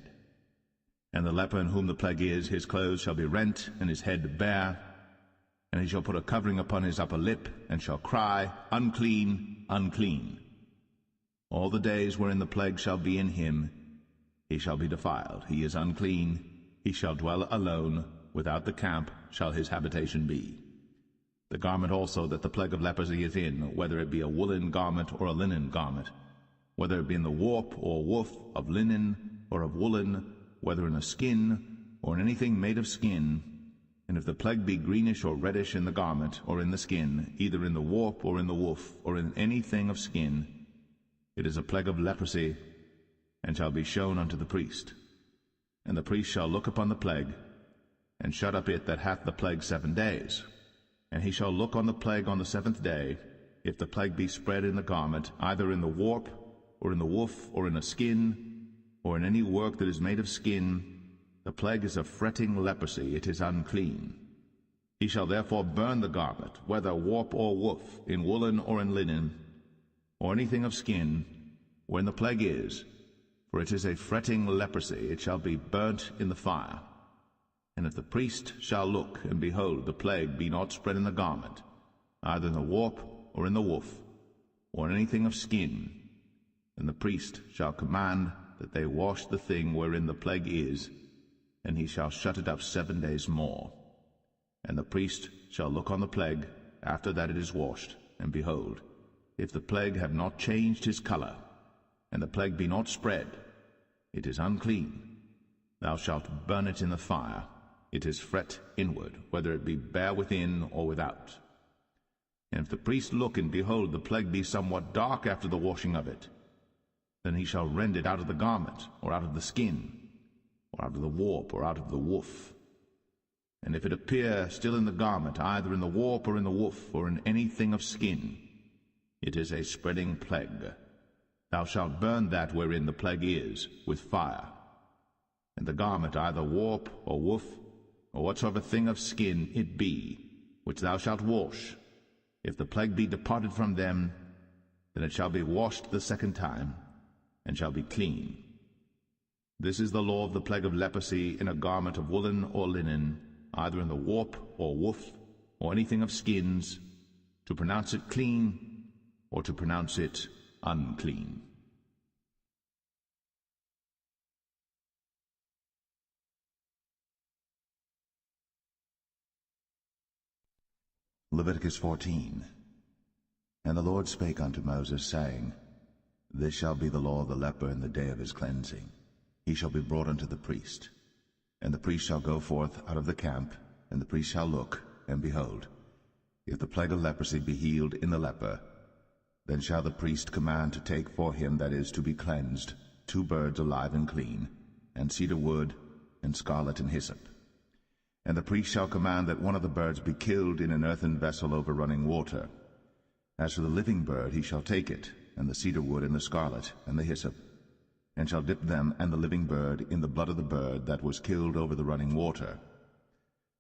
And the leper in whom the plague is, his clothes shall be rent, and his head bare, and he shall put a covering upon his upper lip, and shall cry, Unclean, unclean. All the days wherein the plague shall be in him, he shall be defiled. He is unclean. He shall dwell alone. Without the camp shall his habitation be. The garment also that the plague of leprosy is in, whether it be a woolen garment or a linen garment, whether it be in the warp or woof of linen or of woolen, whether in a skin or in anything made of skin, and if the plague be greenish or reddish in the garment or in the skin, either in the warp or in the woof or in anything of skin, it is a plague of leprosy, and shall be shown unto the priest. And the priest shall look upon the plague, and shut up it that hath the plague 7 days. And he shall look on the plague on the 7th day. If the plague be spread in the garment, either in the warp, or in the woof, or in a skin, or in any work that is made of skin, the plague is a fretting leprosy, it is unclean. He shall therefore burn the garment, whether warp or woof, in woolen or in linen, or anything of skin, wherein the plague is, for it is a fretting leprosy, it shall be burnt in the fire. And if the priest shall look, and behold, the plague be not spread in the garment, either in the warp or in the woof, or in anything of skin, then the priest shall command that they wash the thing wherein the plague is, and he shall shut it up 7 days more. And the priest shall look on the plague after that it is washed, and behold, if the plague have not changed his color, and the plague be not spread, it is unclean. Thou shalt burn it in the fire. It is fret inward, whether it be bare within or without. And if the priest look, and behold, the plague be somewhat dark after the washing of it, then he shall rend it out of the garment, or out of the skin, or out of the warp, or out of the woof. And if it appear still in the garment, either in the warp or in the woof, or in anything of skin, it is a spreading plague. Thou shalt burn that wherein the plague is with fire. And the garment, either warp or woof, or whatsoever thing of skin it be, which thou shalt wash, if the plague be departed from them, then it shall be washed the 2nd time, and shall be clean. This is the law of the plague of leprosy in a garment of woolen or linen, either in the warp or woof, or anything of skins, to pronounce it clean, or to pronounce it unclean. Leviticus 14. And the Lord spake unto Moses, saying, This shall be the law of the leper in the day of his cleansing. He shall be brought unto the priest. And the priest shall go forth out of the camp, and the priest shall look, and behold, if the plague of leprosy be healed in the leper, then shall the priest command to take for him that is to be cleansed 2 birds alive and clean, and cedar wood, and scarlet and hyssop. And the priest shall command that one of the birds be killed in an earthen vessel over running water. As for the living bird, he shall take it, and the cedar wood, and the scarlet, and the hyssop, and shall dip them and the living bird in the blood of the bird that was killed over the running water.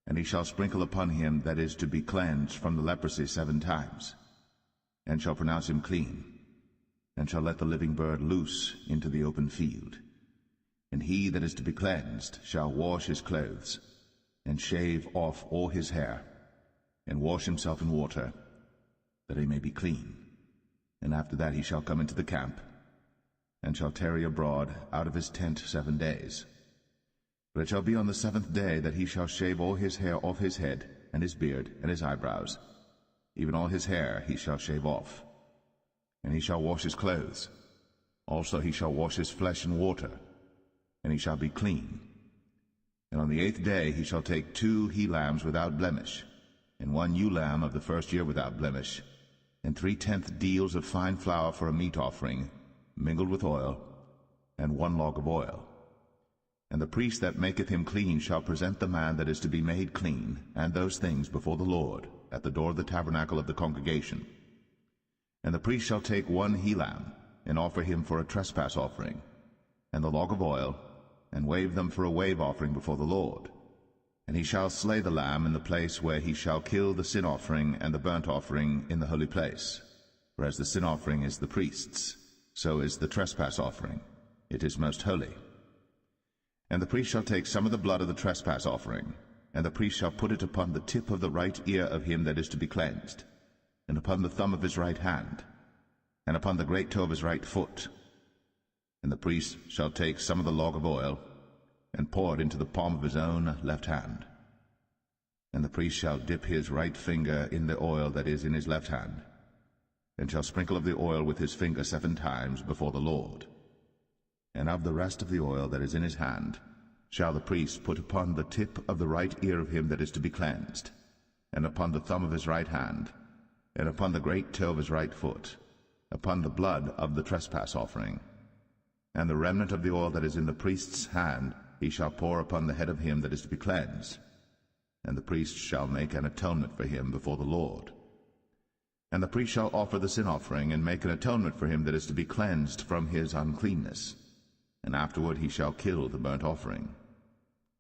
And he shall sprinkle upon him that is to be cleansed from the leprosy 7 times, and shall pronounce him clean, and shall let the living bird loose into the open field. And he that is to be cleansed shall wash his clothes, and shave off all his hair, and wash himself in water, that he may be clean. And after that he shall come into the camp, and shall tarry abroad out of his tent 7 days. But it shall be on the 7th day that he shall shave all his hair off his head, and his beard, and his eyebrows, even all his hair he shall shave off. And he shall wash his clothes. Also he shall wash his flesh in water, and he shall be clean. And on the 8th day he shall take 2 he-lambs without blemish, and 1 ewe lamb of the 1st year without blemish, and 3/10 deals of fine flour for a meat offering, mingled with oil, and 1 log of oil. And the priest that maketh him clean shall present the man that is to be made clean, and those things before the Lord, at the door of the tabernacle of the congregation. And the priest shall take 1 he-lamb, and offer him for a trespass offering, and the log of oil, and wave them for a wave offering before the Lord. And he shall slay the lamb in the place where he shall kill the sin offering and the burnt offering in the holy place. For as the sin offering is the priest's, so is the trespass offering. It is most holy. And the priest shall take some of the blood of the trespass offering, and the priest shall put it upon the tip of the right ear of him that is to be cleansed, and upon the thumb of his right hand, and upon the great toe of his right foot. And the priest shall take some of the log of oil, and pour it into the palm of his own left hand. And the priest shall dip his right finger in the oil that is in his left hand, and shall sprinkle of the oil with his finger 7 times before the Lord. And of the rest of the oil that is in his hand shall the priest put upon the tip of the right ear of him that is to be cleansed, and upon the thumb of his right hand, and upon the great toe of his right foot, upon the blood of the trespass offering. And the remnant of the oil that is in the priest's hand he shall pour upon the head of him that is to be cleansed, and the priest shall make an atonement for him before the Lord. And the priest shall offer the sin offering, and make an atonement for him that is to be cleansed from his uncleanness, and afterward he shall kill the burnt offering.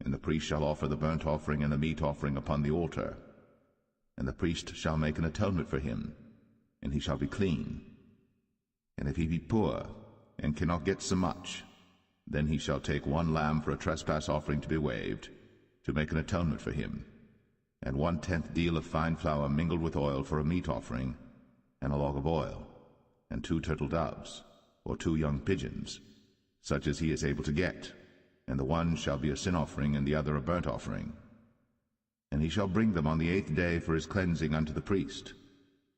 And the priest shall offer the burnt offering and the meat offering upon the altar. And the priest shall make an atonement for him, and he shall be clean. And if he be poor, and cannot get so much, then he shall take 1 lamb for a trespass offering to be waved, to make an atonement for him, and 1/10 deal of fine flour mingled with oil for a meat offering, and a log of oil, and 2 turtle doves, or 2 young pigeons, such as he is able to get, and the one shall be a sin offering, and the other a burnt offering. And he shall bring them on the 8th day for his cleansing unto the priest,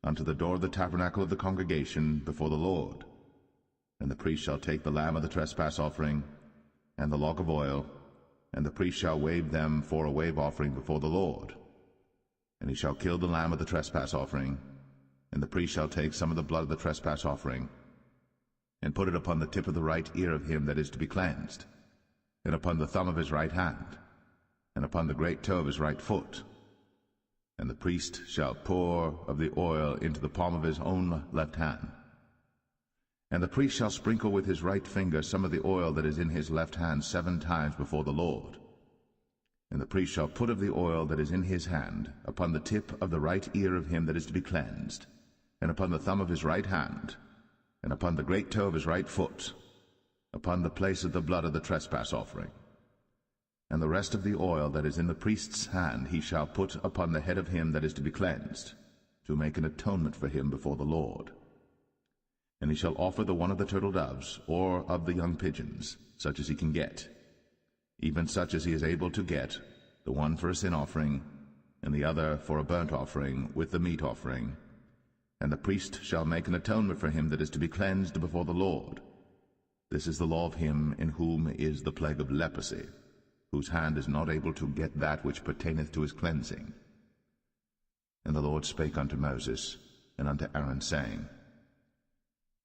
unto the door of the tabernacle of the congregation before the Lord. And the priest shall take the lamb of the trespass offering, and the log of oil, and the priest shall wave them for a wave offering before the Lord. And he shall kill the lamb of the trespass offering, and the priest shall take some of the blood of the trespass offering, and put it upon the tip of the right ear of him that is to be cleansed, and upon the thumb of his right hand, and upon the great toe of his right foot. And the priest shall pour of the oil into the palm of his own left hand. And the priest shall sprinkle with his right finger some of the oil that is in his left hand 7 times before the Lord. And the priest shall put of the oil that is in his hand upon the tip of the right ear of him that is to be cleansed, and upon the thumb of his right hand, and upon the great toe of his right foot, upon the place of the blood of the trespass offering. And the rest of the oil that is in the priest's hand he shall put upon the head of him that is to be cleansed, to make an atonement for him before the Lord. And he shall offer the one of the turtle doves, or of the young pigeons, such as he can get, even such as he is able to get, the one for a sin offering, and the other for a burnt offering with the meat offering. And the priest shall make an atonement for him that is to be cleansed before the Lord. This is the law of him in whom is the plague of leprosy, whose hand is not able to get that which pertaineth to his cleansing. And the Lord spake unto Moses and unto Aaron, saying,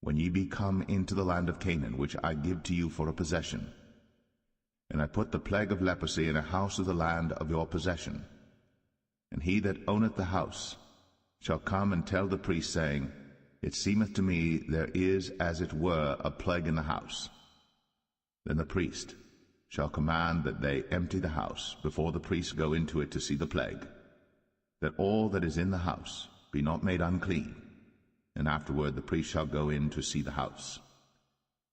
When ye be come into the land of Canaan, which I give to you for a possession, and I put the plague of leprosy in a house of the land of your possession, and he that owneth the house shall come and tell the priest, saying, It seemeth to me there is as it were a plague in the house. Then the priest shall command that they empty the house before the priests go into it to see the plague, that all that is in the house be not made unclean. And afterward the priest shall go in to see the house.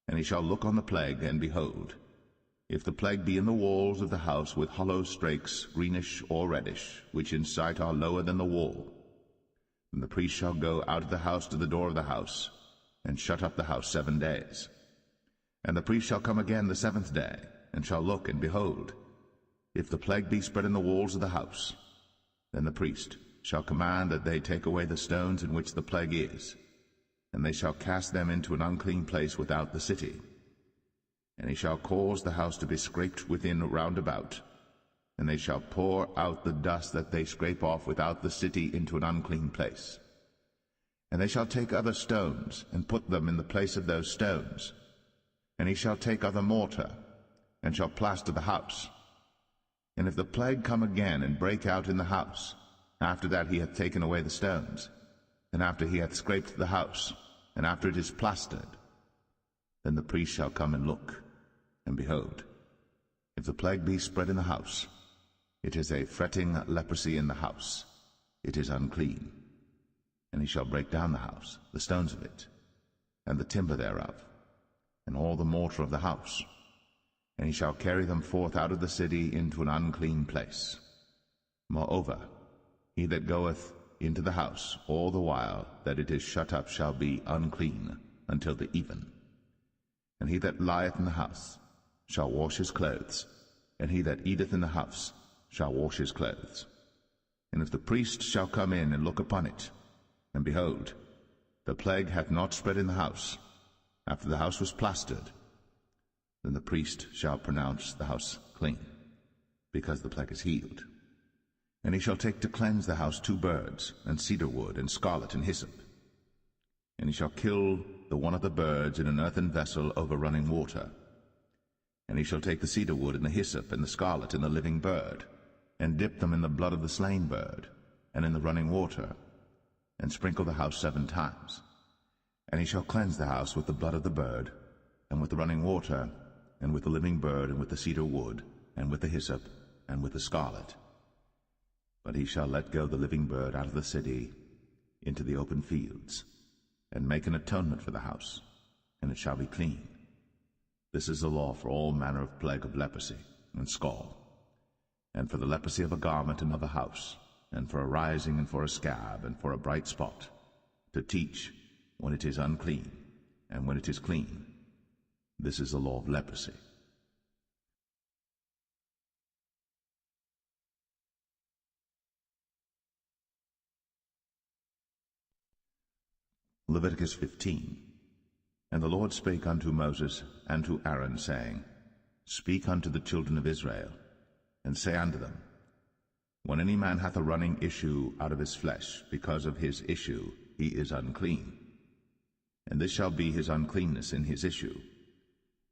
And he shall look on the plague, and behold, if the plague be in the walls of the house with hollow strakes, greenish or reddish, which in sight are lower than the wall, then the priest shall go out of the house to the door of the house, and shut up the house 7 days. And the priest shall come again the 7th day, and shall look, and behold, if the plague be spread in the walls of the house, then the priest shall command that they take away the stones in which the plague is, and they shall cast them into an unclean place without the city. And he shall cause the house to be scraped within round about, and they shall pour out the dust that they scrape off without the city into an unclean place. And they shall take other stones, and put them in the place of those stones. And he shall take other mortar, and shall plaster the house. And if the plague come again and break out in the house, after that he hath taken away the stones, and after he hath scraped the house, and after it is plastered, Then the priest shall come and look, and behold, if the plague be spread in the house, it is a fretting leprosy in the house, it is unclean. And he shall break down the house, the stones of it, and the timber thereof, and all the mortar of the house, and he shall carry them forth out of the city into an unclean place. Moreover, he that goeth into the house all the while that it is shut up shall be unclean until the even. And he that lieth in the house shall wash his clothes, and he that eateth in the house shall wash his clothes. And if the priest shall come in and look upon it, and behold, the plague hath not spread in the house, after the house was plastered, then the priest shall pronounce the house clean, because the plague is healed. And he shall take to cleanse the house 2 birds, and cedar wood, and scarlet, and hyssop. And he shall kill the one of the birds in an earthen vessel over running water. And he shall take the cedar wood, and the hyssop, and the scarlet, and the living bird, and dip them in the blood of the slain bird, and in the running water, and sprinkle the house 7 times. And he shall cleanse the house with the blood of the bird, and with the running water, and with the living bird, and with the cedar wood, and with the hyssop, and with the scarlet. But he shall let go the living bird out of the city into the open fields, and make an atonement for the house, and it shall be clean. This is the law for all manner of plague of leprosy and scald, and for the leprosy of a garment and of a house, and for a rising, and for a scab, and for a bright spot, to teach when it is unclean, and when it is clean. This is the law of leprosy. Leviticus 15. And the Lord spake unto Moses and to Aaron, saying, Speak unto the children of Israel, and say unto them, When any man hath a running issue out of his flesh, because of his issue he is unclean. And this shall be his uncleanness in his issue,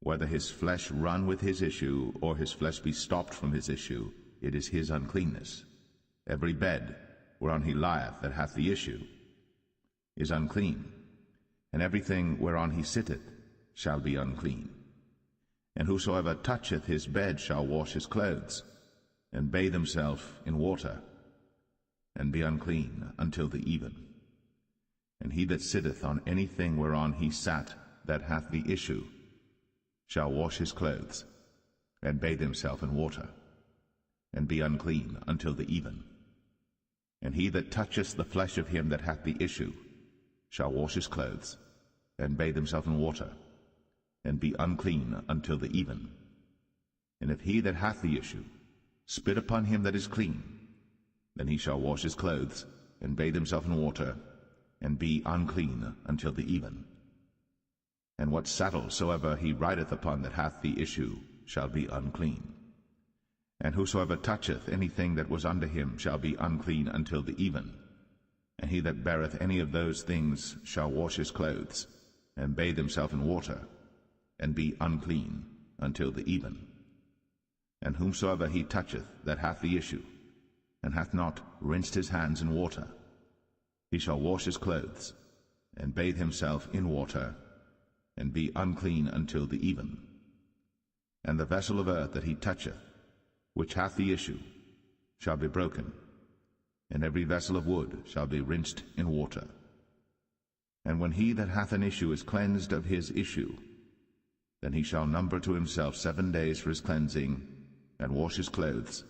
whether his flesh run with his issue, or his flesh be stopped from his issue, it is his uncleanness. Every bed whereon he lieth that hath the issue is unclean, and everything whereon he sitteth shall be unclean. And whosoever toucheth his bed shall wash his clothes, and bathe himself in water, and be unclean until the even. And he that sitteth on anything whereon he sat that hath the issue shall wash his clothes, and bathe himself in water, and be unclean until the even. And he that toucheth the flesh of him that hath the issue shall wash his clothes, and bathe himself in water, and be unclean until the even. And if he that hath the issue spit upon him that is clean, then he shall wash his clothes, and bathe himself in water, and be unclean until the even. And what saddle soever he rideth upon that hath the issue shall be unclean. And whosoever toucheth anything that was under him shall be unclean until the even. And he that beareth any of those things shall wash his clothes, and bathe himself in water, and be unclean until the even. And whomsoever he toucheth that hath the issue, and hath not rinsed his hands in water, he shall wash his clothes, and bathe himself in water, and be unclean until the even. And the vessel of earth that he toucheth, which hath the issue, shall be broken, and every vessel of wood shall be rinsed in water. And when he that hath an issue is cleansed of his issue, then he shall number to himself 7 days for his cleansing, and wash his clothes,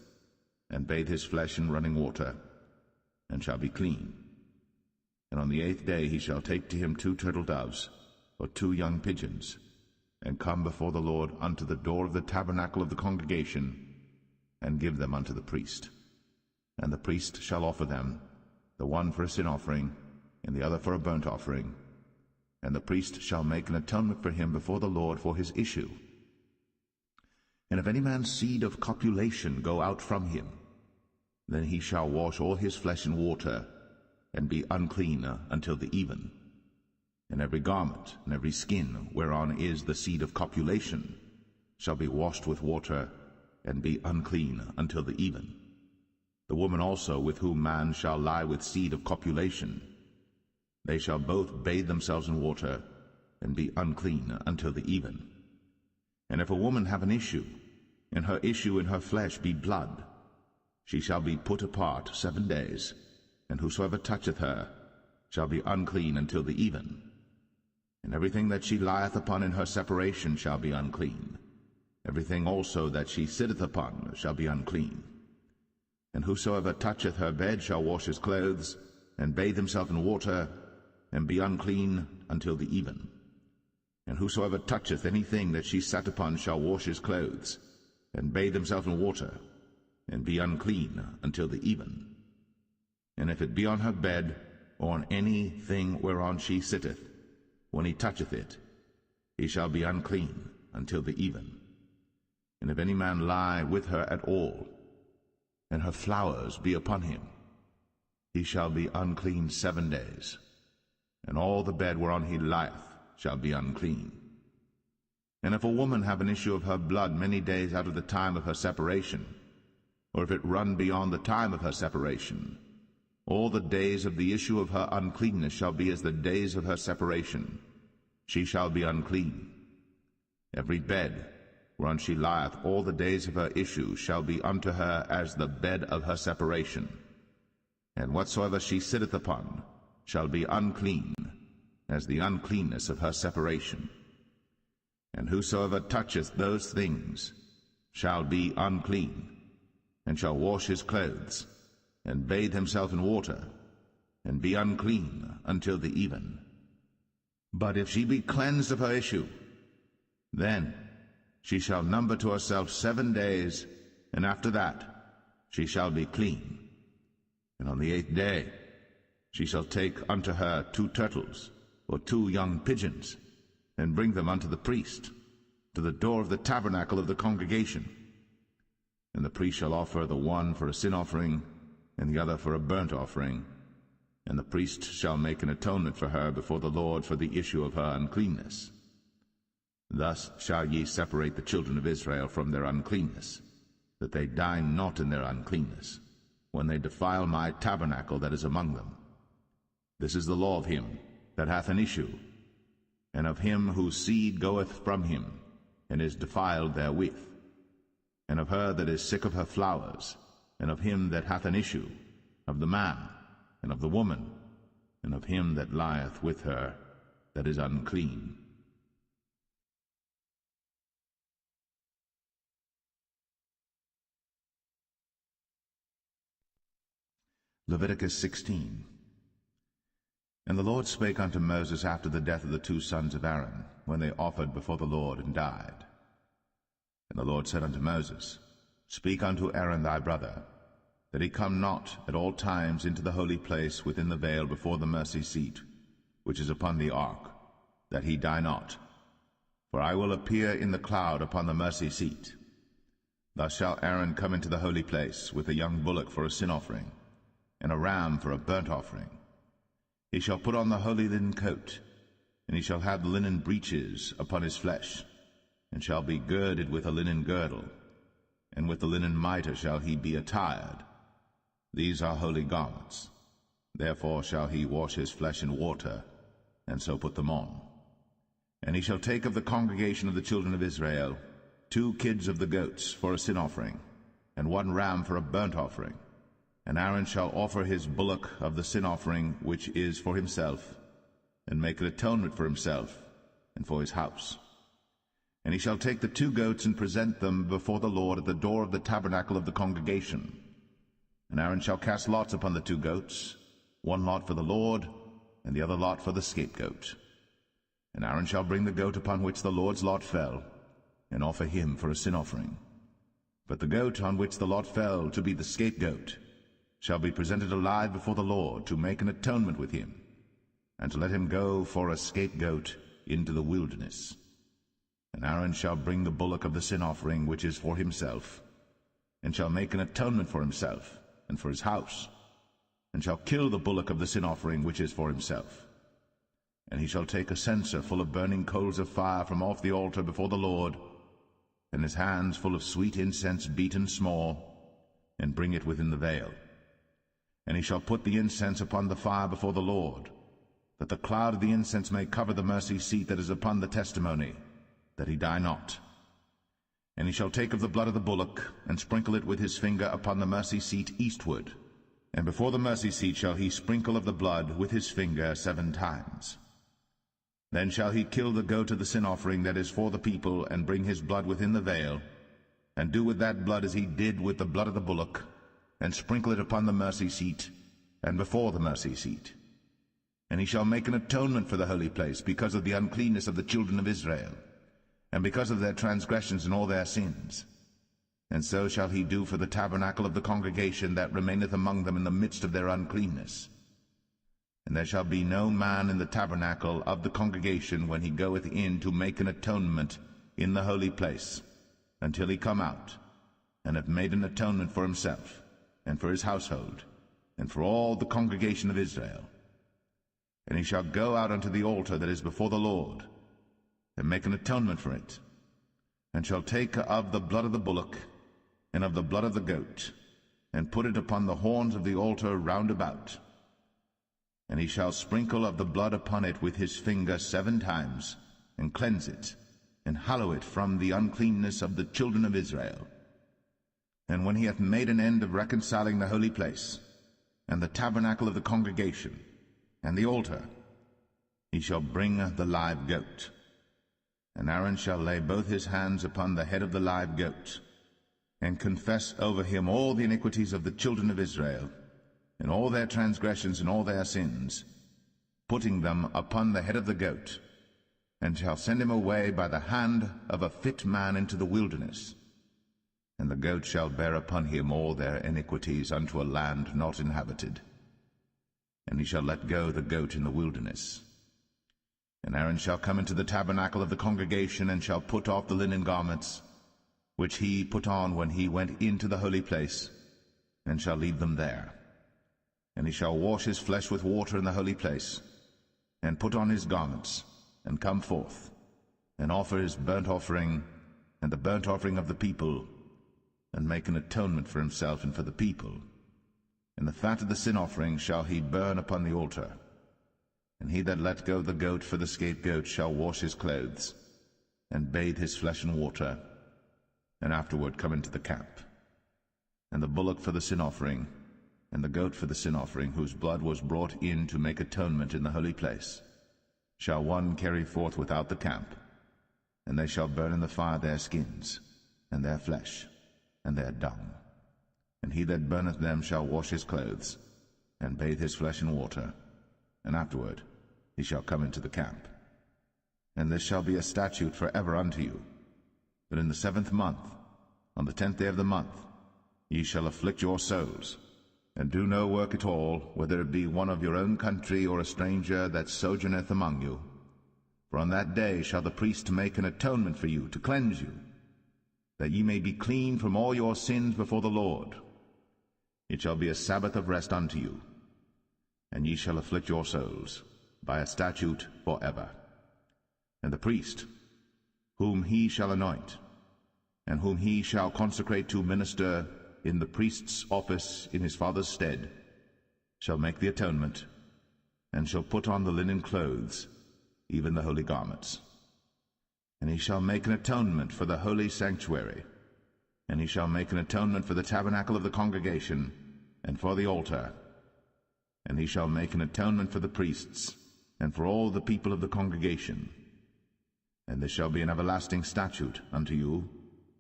and bathe his flesh in running water, and shall be clean. And on the 8th day he shall take to him 2 turtle doves, or 2 young pigeons, and come before the Lord unto the door of the tabernacle of the congregation, and give them unto the priest. And the priest shall offer them, the one for a sin offering, and the other for a burnt offering. And the priest shall make an atonement for him before the Lord for his issue. And if any man's seed of copulation go out from him, then he shall wash all his flesh in water, and be unclean until the even. And every garment and every skin whereon is the seed of copulation shall be washed with water, and be unclean until the even. The woman also with whom man shall lie with seed of copulation, they shall both bathe themselves in water, and be unclean until the even. And if a woman have an issue, and her issue in her flesh be blood, she shall be put apart 7 days, and whosoever toucheth her shall be unclean until the even. And everything that she lieth upon in her separation shall be unclean. Everything also that she sitteth upon shall be unclean. And whosoever toucheth her bed shall wash his clothes, and bathe himself in water, and be unclean until the even. And whosoever toucheth anything that she sat upon shall wash his clothes, and bathe himself in water, and be unclean until the even. And if it be on her bed, or on any thing whereon she sitteth, when he toucheth it, he shall be unclean until the even. And if any man lie with her at all, and her flowers be upon him, he shall be unclean 7 days, and all the bed whereon he lieth shall be unclean. And if a woman have an issue of her blood many days out of the time of her separation, or if it run beyond the time of her separation, all the days of the issue of her uncleanness shall be as the days of her separation. She shall be unclean. Every bed whereon she lieth all the days of her issue shall be unto her as the bed of her separation. And whatsoever she sitteth upon shall be unclean, as the uncleanness of her separation. And whosoever toucheth those things shall be unclean, and shall wash his clothes, and bathe himself in water, and be unclean until the even. But if she be cleansed of her issue, then she shall number to herself 7 days, and after that she shall be clean. And on the 8th day she shall take unto her 2 turtles, or 2 young pigeons, and bring them unto the priest, to the door of the tabernacle of the congregation. And the priest shall offer the one for a sin offering, and the other for a burnt offering, and the priest shall make an atonement for her before the Lord for the issue of her uncleanness. Thus shall ye separate the children of Israel from their uncleanness, that they die not in their uncleanness, when they defile my tabernacle that is among them. This is the law of him that hath an issue, and of him whose seed goeth from him, and is defiled therewith, and of her that is sick of her flowers, and of him that hath an issue, of the man, and of the woman, and of him that lieth with her that is unclean. Leviticus 16. And the Lord spake unto Moses after the death of the 2 sons of Aaron, when they offered before the Lord and died. And the Lord said unto Moses, Speak unto Aaron thy brother, that he come not at all times into the holy place within the veil before the mercy seat, which is upon the ark, that he die not. For I will appear in the cloud upon the mercy seat. Thus shall Aaron come into the holy place with a young bullock for a sin offering, and a ram for a burnt offering. He shall put on the holy linen coat, and he shall have the linen breeches upon his flesh, and shall be girded with a linen girdle, and with the linen mitre shall he be attired. These are holy garments. Therefore shall he wash his flesh in water, and so put them on. And he shall take of the congregation of the children of Israel 2 kids of the goats for a sin offering, and 1 ram for a burnt offering. And Aaron shall offer his bullock of the sin offering which is for himself, and make an atonement for himself and for his house. And he shall take the 2 goats and present them before the Lord at the door of the tabernacle of the congregation. And Aaron shall cast lots upon the 2 goats, 1 lot for the Lord, and the other lot for the scapegoat. And Aaron shall bring the goat upon which the Lord's lot fell, and offer him for a sin offering. But the goat on which the lot fell to be the scapegoat shall be presented alive before the Lord, to make an atonement with him, and to let him go for a scapegoat into the wilderness. And Aaron shall bring the bullock of the sin offering which is for himself, and shall make an atonement for himself and for his house, and shall kill the bullock of the sin offering which is for himself. And he shall take a censer full of burning coals of fire from off the altar before the Lord, and his hands full of sweet incense beaten small, and bring it within the veil. And he shall put the incense upon the fire before the Lord, that the cloud of the incense may cover the mercy seat that is upon the testimony, that he die not. And he shall take of the blood of the bullock, and sprinkle it with his finger upon the mercy seat eastward, and before the mercy seat shall he sprinkle of the blood with his finger 7 times. Then shall he kill the goat of the sin offering that is for the people, and bring his blood within the veil, and do with that blood as he did with the blood of the bullock, and sprinkle it upon the mercy seat, and before the mercy seat. And he shall make an atonement for the holy place, because of the uncleanness of the children of Israel, and because of their transgressions and all their sins. And so shall he do for the tabernacle of the congregation that remaineth among them in the midst of their uncleanness. And there shall be no man in the tabernacle of the congregation when he goeth in to make an atonement in the holy place, until he come out, and have made an atonement for himself, and for his household, and for all the congregation of Israel. And he shall go out unto the altar that is before the Lord, and make an atonement for it, and shall take of the blood of the bullock, and of the blood of the goat, and put it upon the horns of the altar round about. And he shall sprinkle of the blood upon it with his finger 7 times, and cleanse it, and hallow it from the uncleanness of the children of Israel. And when he hath made an end of reconciling the holy place, and the tabernacle of the congregation, and the altar, he shall bring the live goat. And Aaron shall lay both his hands upon the head of the live goat, and confess over him all the iniquities of the children of Israel, and all their transgressions and all their sins, putting them upon the head of the goat, and shall send him away by the hand of a fit man into the wilderness. And the goat shall bear upon him all their iniquities unto a land not inhabited. And he shall let go the goat in the wilderness. And Aaron shall come into the tabernacle of the congregation, and shall put off the linen garments, which he put on when he went into the holy place, and shall leave them there. And he shall wash his flesh with water in the holy place, and put on his garments, and come forth, and offer his burnt offering, and the burnt offering of the people, and make an atonement for himself and for the people. And the fat of the sin offering shall he burn upon the altar. And he that let go the goat for the scapegoat shall wash his clothes, and bathe his flesh in water, and afterward come into the camp. And the bullock for the sin offering, and the goat for the sin offering, whose blood was brought in to make atonement in the holy place, shall one carry forth without the camp, and they shall burn in the fire their skins, and their flesh, and their dung. And he that burneth them shall wash his clothes, and bathe his flesh in water, and afterward he shall come into the camp. And this shall be a statute for ever unto you, that in the 7th month, on the 10th day of the month, ye shall afflict your souls, and do no work at all, whether it be one of your own country or a stranger that sojourneth among you. For on that day shall the priest make an atonement for you, to cleanse you, that ye may be clean from all your sins before the Lord. It shall be a Sabbath of rest unto you, and ye shall afflict your souls by a statute for ever. And the priest, whom he shall anoint, and whom he shall consecrate to minister in the priest's office in his father's stead, shall make the atonement, and shall put on the linen clothes, even the holy garments. And he shall make an atonement for the holy sanctuary, and he shall make an atonement for the tabernacle of the congregation, and for the altar, and he shall make an atonement for the priests, and for all the people of the congregation. And this shall be an everlasting statute unto you,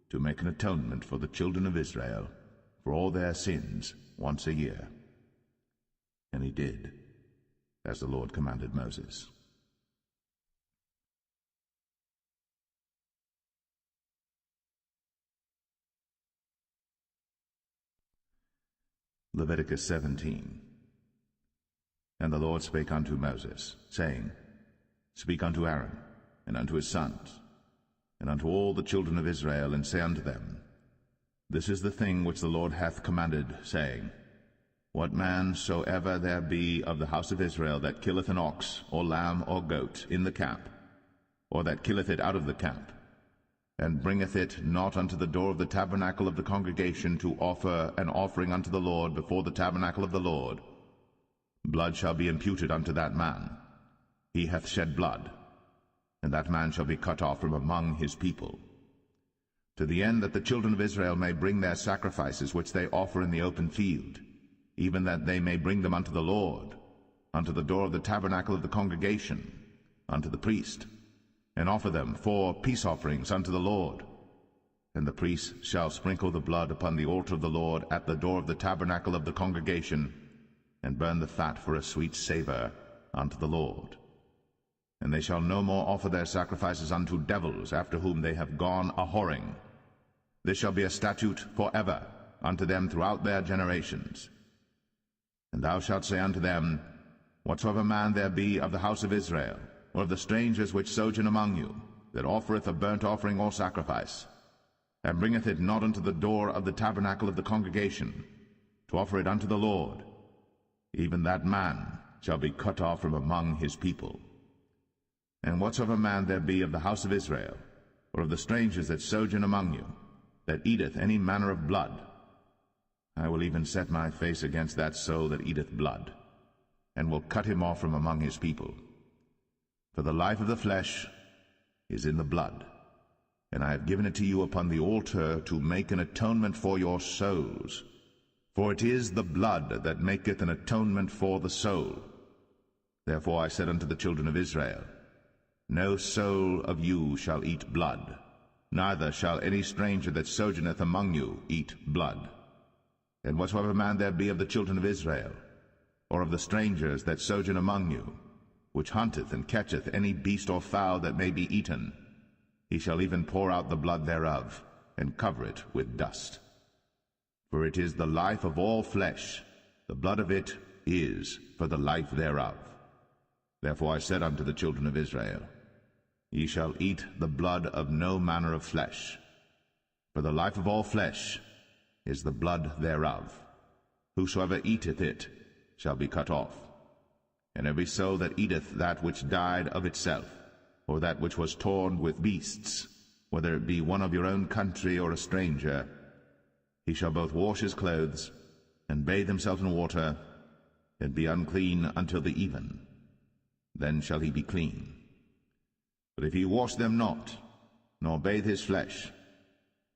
to make an atonement for the children of Israel, for all their sins once a year. And he did, as the Lord commanded Moses. Leviticus 17. And the Lord spake unto Moses, saying, Speak unto Aaron, and unto his sons, and unto all the children of Israel, and say unto them, This is the thing which the Lord hath commanded, saying, What man soever there be of the house of Israel that killeth an ox, or lamb, or goat, in the camp, or that killeth it out of the camp, and bringeth it not unto the door of the tabernacle of the congregation to offer an offering unto the Lord before the tabernacle of the Lord, blood shall be imputed unto that man, he hath shed blood, and that man shall be cut off from among his people, to the end that the children of Israel may bring their sacrifices which they offer in the open field, even that they may bring them unto the Lord, unto the door of the tabernacle of the congregation, unto the priest, and offer them for peace offerings unto the Lord. And the priest shall sprinkle the blood upon the altar of the Lord at the door of the tabernacle of the congregation, and burn the fat for a sweet savour unto the Lord. And they shall no more offer their sacrifices unto devils, after whom they have gone a-whoring. This shall be a statute for ever unto them throughout their generations. And thou shalt say unto them, Whatsoever man there be of the house of Israel, or of the strangers which sojourn among you, that offereth a burnt offering or sacrifice, and bringeth it not unto the door of the tabernacle of the congregation, to offer it unto the Lord, even that man shall be cut off from among his people. And whatsoever man there be of the house of Israel, or of the strangers that sojourn among you, that eateth any manner of blood, I will even set my face against that soul that eateth blood, and will cut him off from among his people. For the life of the flesh is in the blood, and I have given it to you upon the altar to make an atonement for your souls. For it is the blood that maketh an atonement for the soul. Therefore I said unto the children of Israel, No soul of you shall eat blood, neither shall any stranger that sojourneth among you eat blood. And whatsoever man there be of the children of Israel, or of the strangers that sojourn among you, which hunteth and catcheth any beast or fowl that may be eaten, he shall even pour out the blood thereof, and cover it with dust. For it is the life of all flesh, the blood of it is for the life thereof. Therefore I said unto the children of Israel, Ye shall eat the blood of no manner of flesh, for the life of all flesh is the blood thereof. Whosoever eateth it shall be cut off. And every soul that eateth that which died of itself, or that which was torn with beasts, whether it be one of your own country or a stranger, he shall both wash his clothes, and bathe himself in water, and be unclean until the even. Then shall he be clean. But if he wash them not, nor bathe his flesh,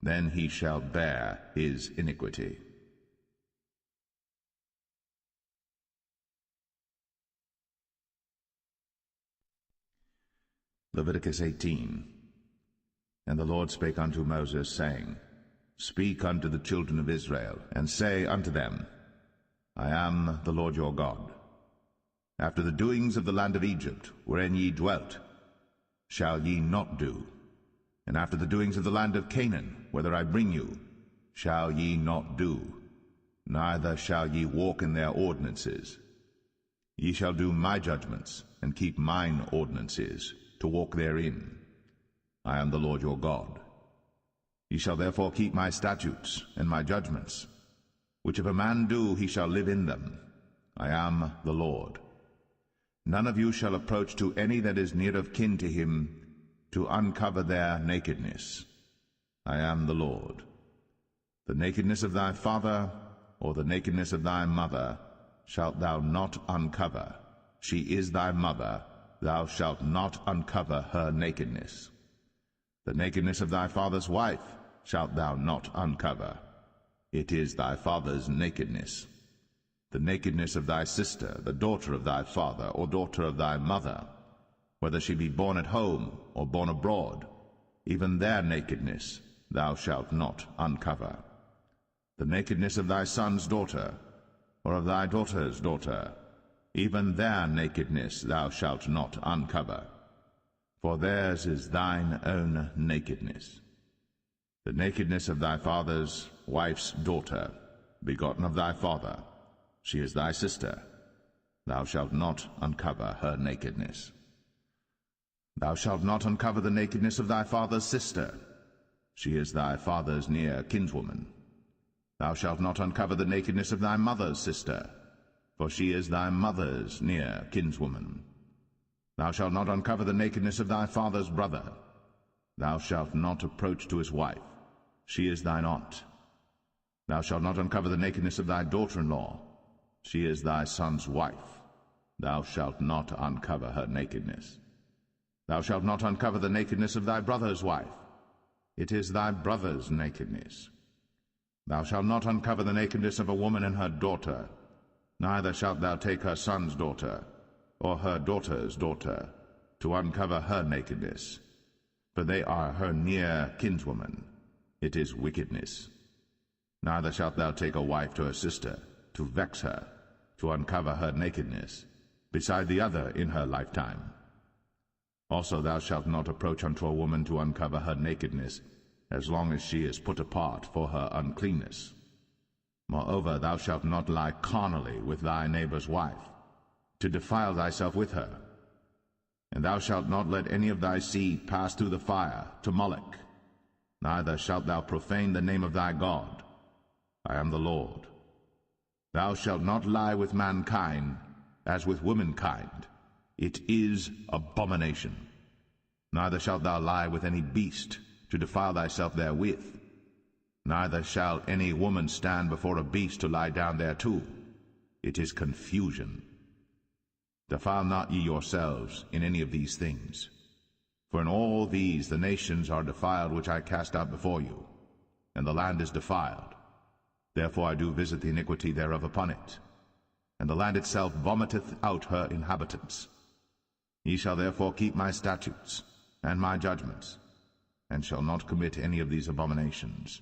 then he shall bear his iniquity. Leviticus 18. And the Lord spake unto Moses, saying, Speak unto the children of Israel, and say unto them, I am the Lord your God. After the doings of the land of Egypt, wherein ye dwelt, shall ye not do, and after the doings of the land of Canaan, whither I bring you, shall ye not do, neither shall ye walk in their ordinances. Ye shall do my judgments, and keep mine ordinances, to walk therein. I am the Lord your God. Ye shall therefore keep my statutes and my judgments, which if a man do, he shall live in them. I am the Lord. None of you shall approach to any that is near of kin to him, to uncover their nakedness. I am the Lord. The nakedness of thy father, or the nakedness of thy mother, shalt thou not uncover. She is thy mother, thou shalt not uncover her nakedness. The nakedness of thy father's wife shalt thou not uncover. It is thy father's nakedness. The nakedness of thy sister, the daughter of thy father, or daughter of thy mother, whether she be born at home or born abroad, even their nakedness thou shalt not uncover. The nakedness of thy son's daughter, or of thy daughter's daughter, even their nakedness thou shalt not uncover, for theirs is thine own nakedness. The nakedness of thy father's wife's daughter, begotten of thy father, she is thy sister. Thou shalt not uncover her nakedness. Thou shalt not uncover the nakedness of thy father's sister. She is thy father's near kinswoman. Thou shalt not uncover the nakedness of thy mother's sister, for she is thy mother's near kinswoman. Thou shalt not uncover the nakedness of thy father's brother. Thou shalt not approach to his wife. She is thine aunt. Thou shalt not uncover the nakedness of thy daughter-in-law. She is thy son's wife. thou shalt not uncover her nakedness. Thou shalt not uncover the nakedness of thy brother's wife. It is thy brother's nakedness. Thou shalt not uncover the nakedness of a woman and her daughter, neither shalt thou take her son's daughter, or her daughter's daughter, to uncover her nakedness, for they are her near kinswoman. It is wickedness. Neither shalt thou take a wife to her sister, to vex her, to uncover her nakedness, beside the other in her lifetime. Also thou shalt not approach unto a woman to uncover her nakedness, as long as she is put apart for her uncleanness. Moreover, thou shalt not lie carnally with thy neighbor's wife, to defile thyself with her. And thou shalt not let any of thy seed pass through the fire to Moloch, neither shalt thou profane the name of thy God. I am the Lord. Thou shalt not lie with mankind as with womankind. It is abomination. Neither shalt thou lie with any beast, to defile thyself therewith. Neither shall any woman stand before a beast to lie down thereto. It is confusion. Defile not ye yourselves in any of these things. For in all these the nations are defiled which I cast out before you, and the land is defiled. Therefore I do visit the iniquity thereof upon it, and the land itself vomiteth out her inhabitants. Ye shall therefore keep my statutes and my judgments, and shall not commit any of these abominations,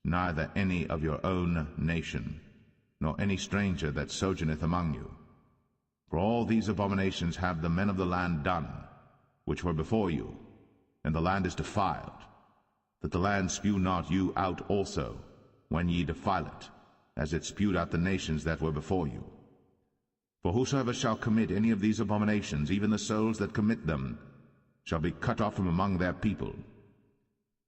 neither any of your own nation, nor any stranger that sojourneth among you. For all these abominations have the men of the land done, which were before you, and the land is defiled, that the land spew not you out also, when ye defile it, as it spewed out the nations that were before you. For whosoever shall commit any of these abominations, even the souls that commit them, shall be cut off from among their people.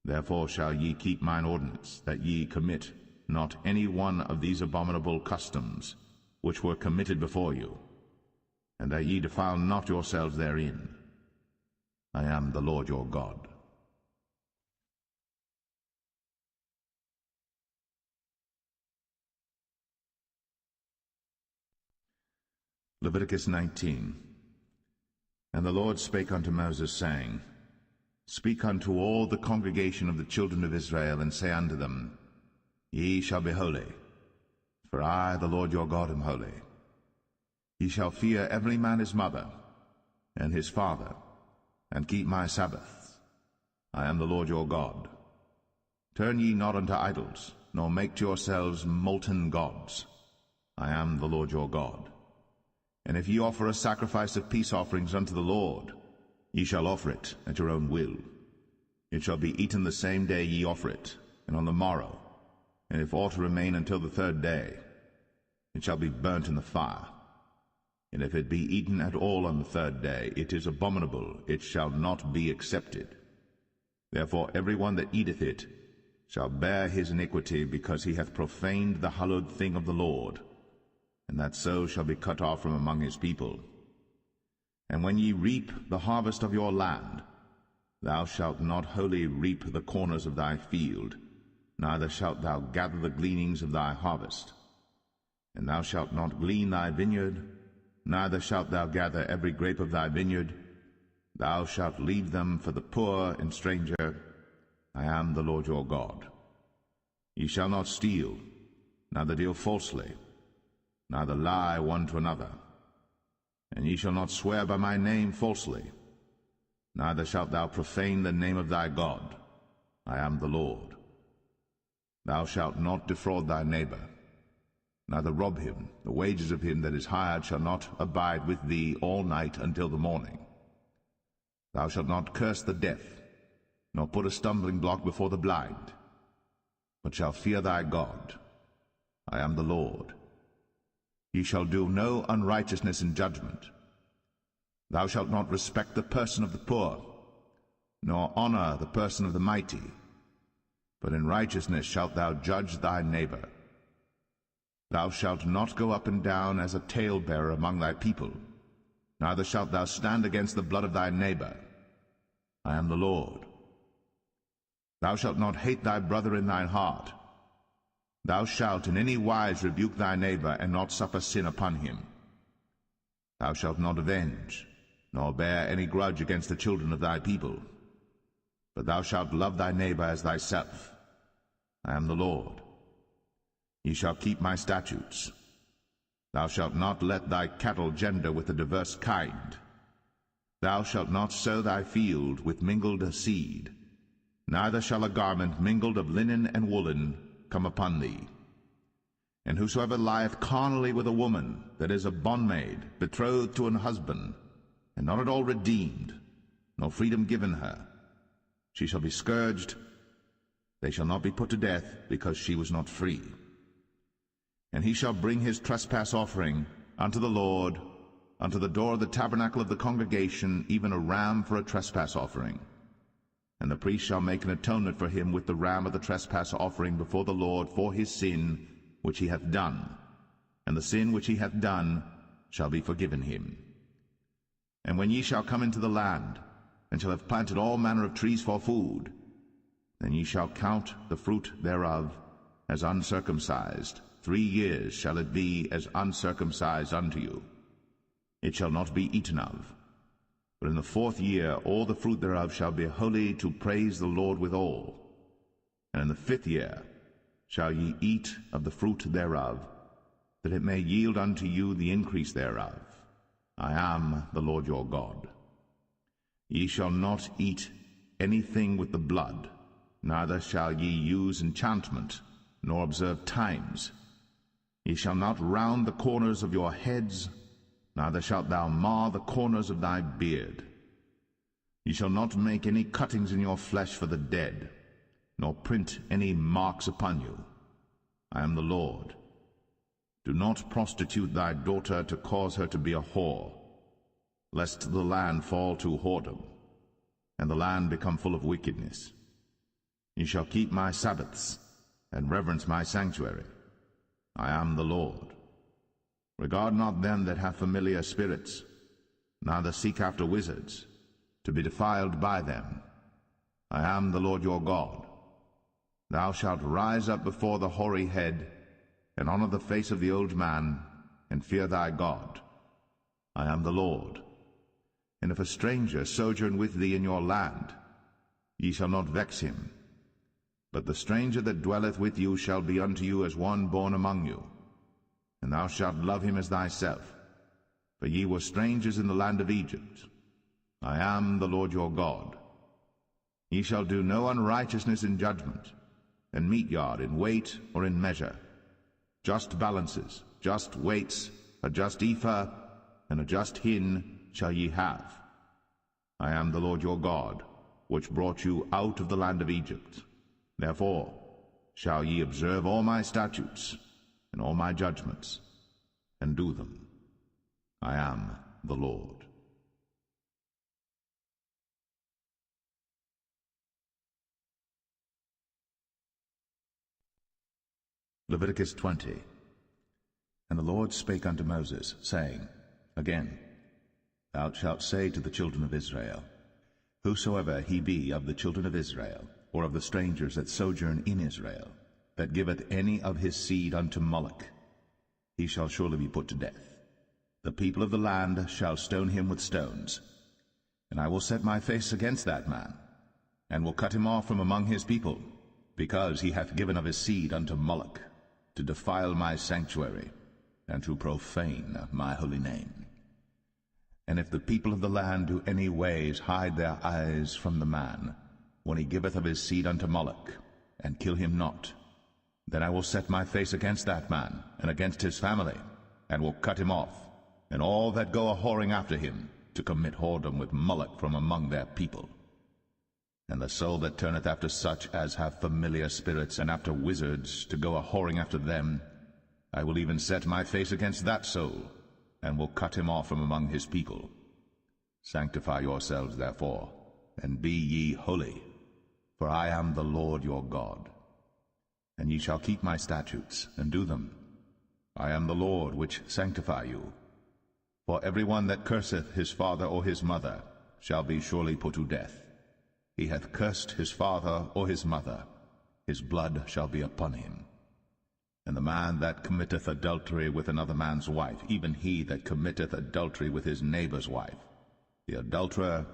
Therefore shall ye keep mine ordinance, that ye commit not any one of these abominable customs, which were committed before you, and that ye defile not yourselves therein. I am the Lord your God. Leviticus 19. And the Lord spake unto Moses, saying, Speak unto all the congregation of the children of Israel, and say unto them, Ye shall be holy, for I, the Lord your God, am holy. Ye shall fear every man his mother, and his father, and keep my Sabbaths. I am the Lord your God. Turn ye not unto idols, nor make to yourselves molten gods. I am the Lord your God. And if ye offer a sacrifice of peace offerings unto the Lord, ye shall offer it at your own will. It shall be eaten the same day ye offer it, and on the morrow. And if aught remain until the third day, it shall be burnt in the fire. And if it be eaten at all on the third day, it is abominable, it shall not be accepted. Therefore every one that eateth it shall bear his iniquity, because he hath profaned the hallowed thing of the Lord, and that so shall be cut off from among his people. And when ye reap the harvest of your land, thou shalt not wholly reap the corners of thy field, neither shalt thou gather the gleanings of thy harvest. And thou shalt not glean thy vineyard, neither shalt thou gather every grape of thy vineyard. Thou shalt leave them for the poor and stranger. I am the Lord your God. Ye shall not steal, neither deal falsely, neither lie one to another. And ye shall not swear by my name falsely, neither shalt thou profane the name of thy God. I am the Lord. Thou shalt not defraud thy neighbor, neither rob him. The wages of him that is hired shall not abide with thee all night until the morning. Thou shalt not curse the deaf, nor put a stumbling block before the blind, but shalt fear thy God. I am the Lord. Ye shall do no unrighteousness in judgment. Thou shalt not respect the person of the poor, nor honor the person of the mighty, but in righteousness shalt thou judge thy neighbor. Thou shalt not go up and down as a talebearer among thy people, neither shalt thou stand against the blood of thy neighbor. I am the Lord. Thou shalt not hate thy brother in thine heart. Thou shalt in any wise rebuke thy neighbor, and not suffer sin upon him. Thou shalt not avenge, nor bear any grudge against the children of thy people. But thou shalt love thy neighbor as thyself. I am the Lord. Ye shall keep my statutes. Thou shalt not let thy cattle gender with a diverse kind. Thou shalt not sow thy field with mingled seed, neither shall a garment mingled of linen and woolen come upon thee. And whosoever lieth carnally with a woman that is a bondmaid, betrothed to an husband, and not at all redeemed, nor freedom given her, she shall be scourged. They shall not be put to death, because she was not free. And he shall bring his trespass offering unto the Lord, unto the door of the tabernacle of the congregation, even a ram for a trespass offering. And the priest shall make an atonement for him with the ram of the trespass offering before the Lord for his sin which he hath done, and the sin which he hath done shall be forgiven him. And when ye shall come into the land, and shall have planted all manner of trees for food, then ye shall count the fruit thereof as uncircumcised. 3 years shall it be as uncircumcised unto you. It shall not be eaten of. But in the 4th year all the fruit thereof shall be holy, to praise the Lord withal. And in the 5th year shall ye eat of the fruit thereof, that it may yield unto you the increase thereof. I am the Lord your God. Ye shall not eat anything with the blood, neither shall ye use enchantment, nor observe times. Ye shall not round the corners of your heads, neither shalt thou mar the corners of thy beard. Ye shall not make any cuttings in your flesh for the dead, nor print any marks upon you. I am the Lord. Do not prostitute thy daughter to cause her to be a whore, lest the land fall to whoredom, and the land become full of wickedness. Ye shall keep my Sabbaths, and reverence my sanctuary. I am the Lord. Regard not them that have familiar spirits, neither seek after wizards, to be defiled by them. I am the Lord your God. Thou shalt rise up before the hoary head, and honor the face of the old man, and fear thy God. I am the Lord. And if a stranger sojourn with thee in your land, ye shall not vex him. But the stranger that dwelleth with you shall be unto you as one born among you, and thou shalt love him as thyself. For ye were strangers in the land of Egypt. I am the Lord your God. Ye shall do no unrighteousness in judgment, and meet yard in weight or in measure. Just balances, just weights, a just ephah, and a just hin shall ye have. I am the Lord your God, which brought you out of the land of Egypt. Therefore shall ye observe all my statutes and all my judgments, and do them. I am the Lord. Leviticus 20. And the Lord spake unto Moses, saying, Again, thou shalt say to the children of Israel, Whosoever he be of the children of Israel, or of the strangers that sojourn in Israel, that giveth any of his seed unto Moloch, he shall surely be put to death. The people of the land shall stone him with stones. And I will set my face against that man, and will cut him off from among his people, because he hath given of his seed unto Moloch, to defile my sanctuary, and to profane my holy name. And if the people of the land do any ways hide their eyes from the man, when he giveth of his seed unto Moloch, and kill him not, then I will set my face against that man, and against his family, and will cut him off, and all that go a-whoring after him, to commit whoredom with Moloch from among their people. And the soul that turneth after such as have familiar spirits, and after wizards, to go a-whoring after them, I will even set my face against that soul, and will cut him off from among his people. Sanctify yourselves, therefore, and be ye holy, for I am the Lord your God. And ye shall keep my statutes, and do them. I am the Lord which sanctify you. For every one that curseth his father or his mother shall be surely put to death. He hath cursed his father or his mother, his blood shall be upon him. And the man that committeth adultery with another man's wife, even he that committeth adultery with his neighbor's wife, the adulterer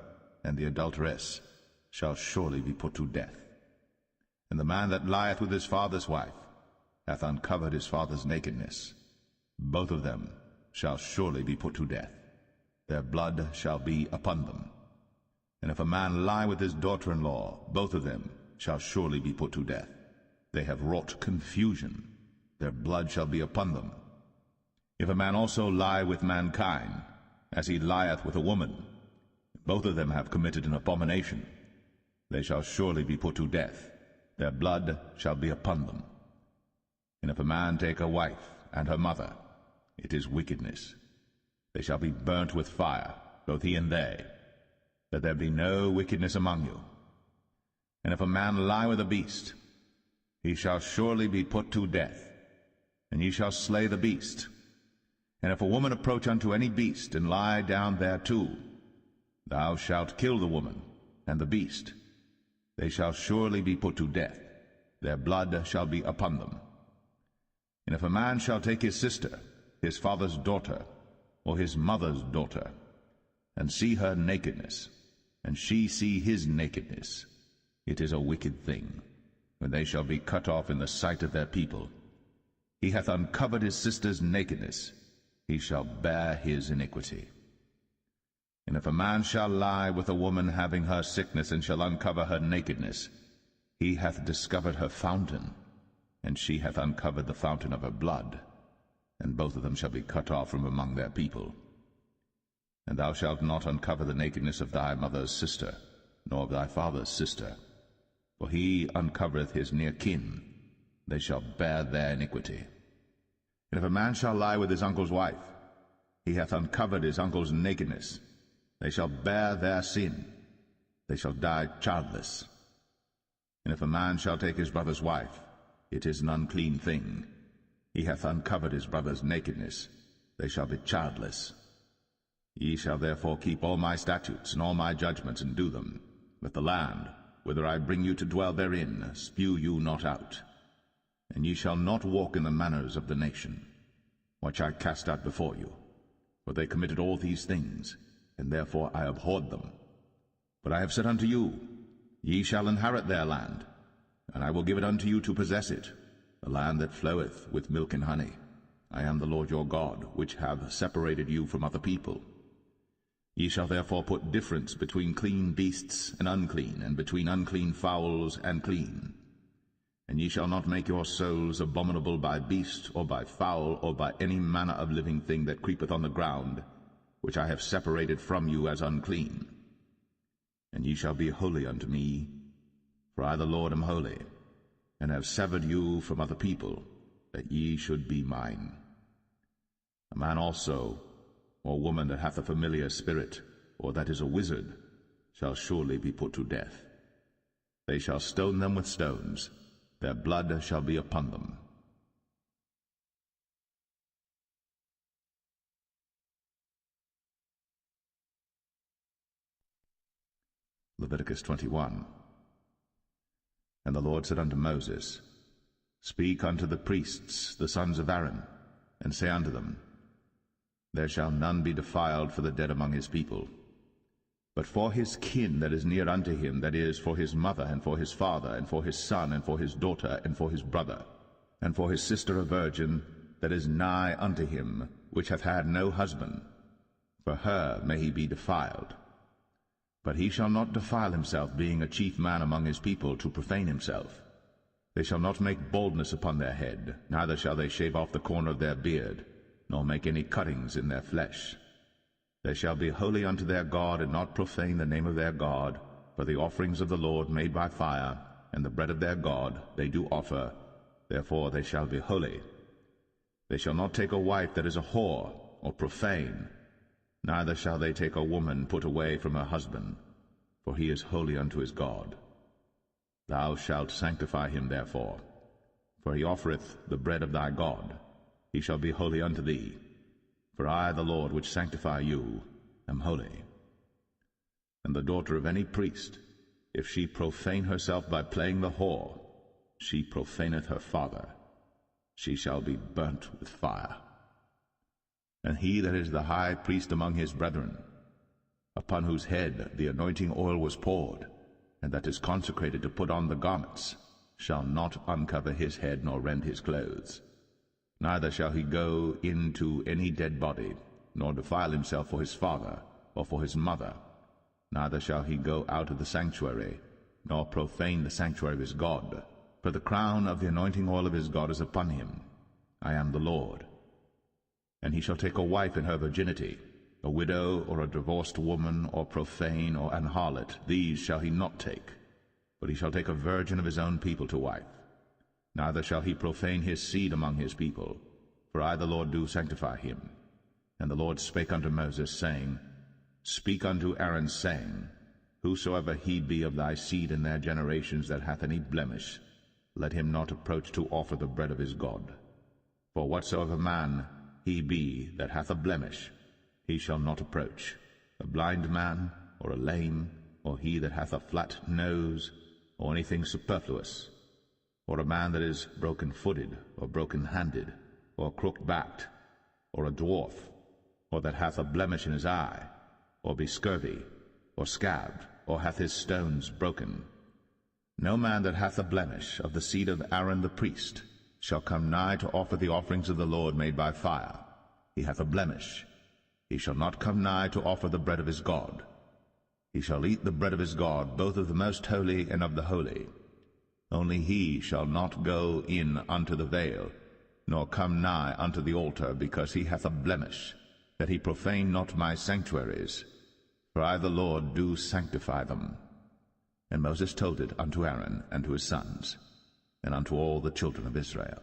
and the adulteress shall surely be put to death. And the man that lieth with his father's wife hath uncovered his father's nakedness. Both of them shall surely be put to death. Their blood shall be upon them. And if a man lie with his daughter-in-law, both of them shall surely be put to death. They have wrought confusion. Their blood shall be upon them. If a man also lie with mankind, as he lieth with a woman, both of them have committed an abomination. They shall surely be put to death. Their blood shall be upon them. And if a man take a wife and her mother, it is wickedness. They shall be burnt with fire, both he and they, that there be no wickedness among you. And if a man lie with a beast, he shall surely be put to death, and ye shall slay the beast. And if a woman approach unto any beast, and lie down thereto, thou shalt kill the woman and the beast. They shall surely be put to death. Their blood shall be upon them. And if a man shall take his sister, his father's daughter, or his mother's daughter, and see her nakedness, and she see his nakedness, it is a wicked thing, when they shall be cut off in the sight of their people. He hath uncovered his sister's nakedness, he shall bear his iniquity. And if a man shall lie with a woman having her sickness, and shall uncover her nakedness, he hath discovered her fountain, and she hath uncovered the fountain of her blood, and both of them shall be cut off from among their people. And thou shalt not uncover the nakedness of thy mother's sister, nor of thy father's sister, for he uncovereth his near kin, they shall bear their iniquity. And if a man shall lie with his uncle's wife, he hath uncovered his uncle's nakedness, they shall bear their sin, they shall die childless. And if a man shall take his brother's wife, it is an unclean thing. He hath uncovered his brother's nakedness, they shall be childless. Ye shall therefore keep all my statutes and all my judgments, and do them, that the land, whither I bring you to dwell therein, spew you not out. And ye shall not walk in the manners of the nation, which I cast out before you. For they committed all these things, and therefore I abhorred them. But I have said unto you, ye shall inherit their land, and I will give it unto you to possess it, a land that floweth with milk and honey. I am the Lord your God, which have separated you from other people. Ye shall therefore put difference between clean beasts and unclean, and between unclean fowls and clean. And ye shall not make your souls abominable by beast, or by fowl, or by any manner of living thing that creepeth on the ground, which I have separated from you as unclean. And ye shall be holy unto me, for I the Lord am holy, and have severed you from other people, that ye should be mine. A man also, or woman that hath a familiar spirit, or that is a wizard, shall surely be put to death. They shall stone them with stones, their blood shall be upon them. Leviticus 21. And the Lord said unto Moses, Speak unto the priests, the sons of Aaron, and say unto them, There shall none be defiled for the dead among his people. But for his kin that is near unto him, that is, for his mother, and for his father, and for his son, and for his daughter, and for his brother, and for his sister a virgin, that is nigh unto him, which hath had no husband, for her may he be defiled. But he shall not defile himself, being a chief man among his people, to profane himself. They shall not make baldness upon their head, neither shall they shave off the corner of their beard, nor make any cuttings in their flesh. They shall be holy unto their God, and not profane the name of their God, for the offerings of the Lord made by fire, and the bread of their God they do offer, therefore they shall be holy. They shall not take a wife that is a whore, or profane, neither shall they take a woman put away from her husband, for he is holy unto his God. Thou shalt sanctify him therefore, for he offereth the bread of thy God. He shall be holy unto thee, for I, the Lord, which sanctify you, am holy. And the daughter of any priest, if she profane herself by playing the whore, she profaneth her father. she shall be burnt with fire. And he that is the high priest among his brethren, upon whose head the anointing oil was poured, and that is consecrated to put on the garments, shall not uncover his head nor rend his clothes. Neither shall he go into any dead body, nor defile himself for his father or for his mother. Neither shall he go out of the sanctuary, nor profane the sanctuary of his God. For the crown of the anointing oil of his God is upon him. I am the Lord. And he shall take a wife in her virginity, a widow or a divorced woman, or profane, or an harlot. These shall he not take, but he shall take a virgin of his own people to wife. Neither shall he profane his seed among his people, for I the Lord do sanctify him. And the Lord spake unto Moses, saying, Speak unto Aaron, saying, Whosoever he be of thy seed in their generations that hath any blemish, let him not approach to offer the bread of his God. For whatsoever man he be that hath a blemish, he shall not approach, a blind man, or a lame, or he that hath a flat nose, or anything superfluous, or a man that is broken-footed, or broken-handed, or crooked-backed, or a dwarf, or that hath a blemish in his eye, or be scurvy, or scabbed, or hath his stones broken. No man that hath a blemish of the seed of Aaron the priest shall come nigh to offer the offerings of the Lord made by fire. He hath a blemish. He shall not come nigh to offer the bread of his God. He shall eat the bread of his God, both of the most holy and of the holy. Only he shall not go in unto the veil, nor come nigh unto the altar, because he hath a blemish, that he profane not my sanctuaries. For I the Lord do sanctify them. And Moses told it unto Aaron and to his sons, and unto all the children of Israel.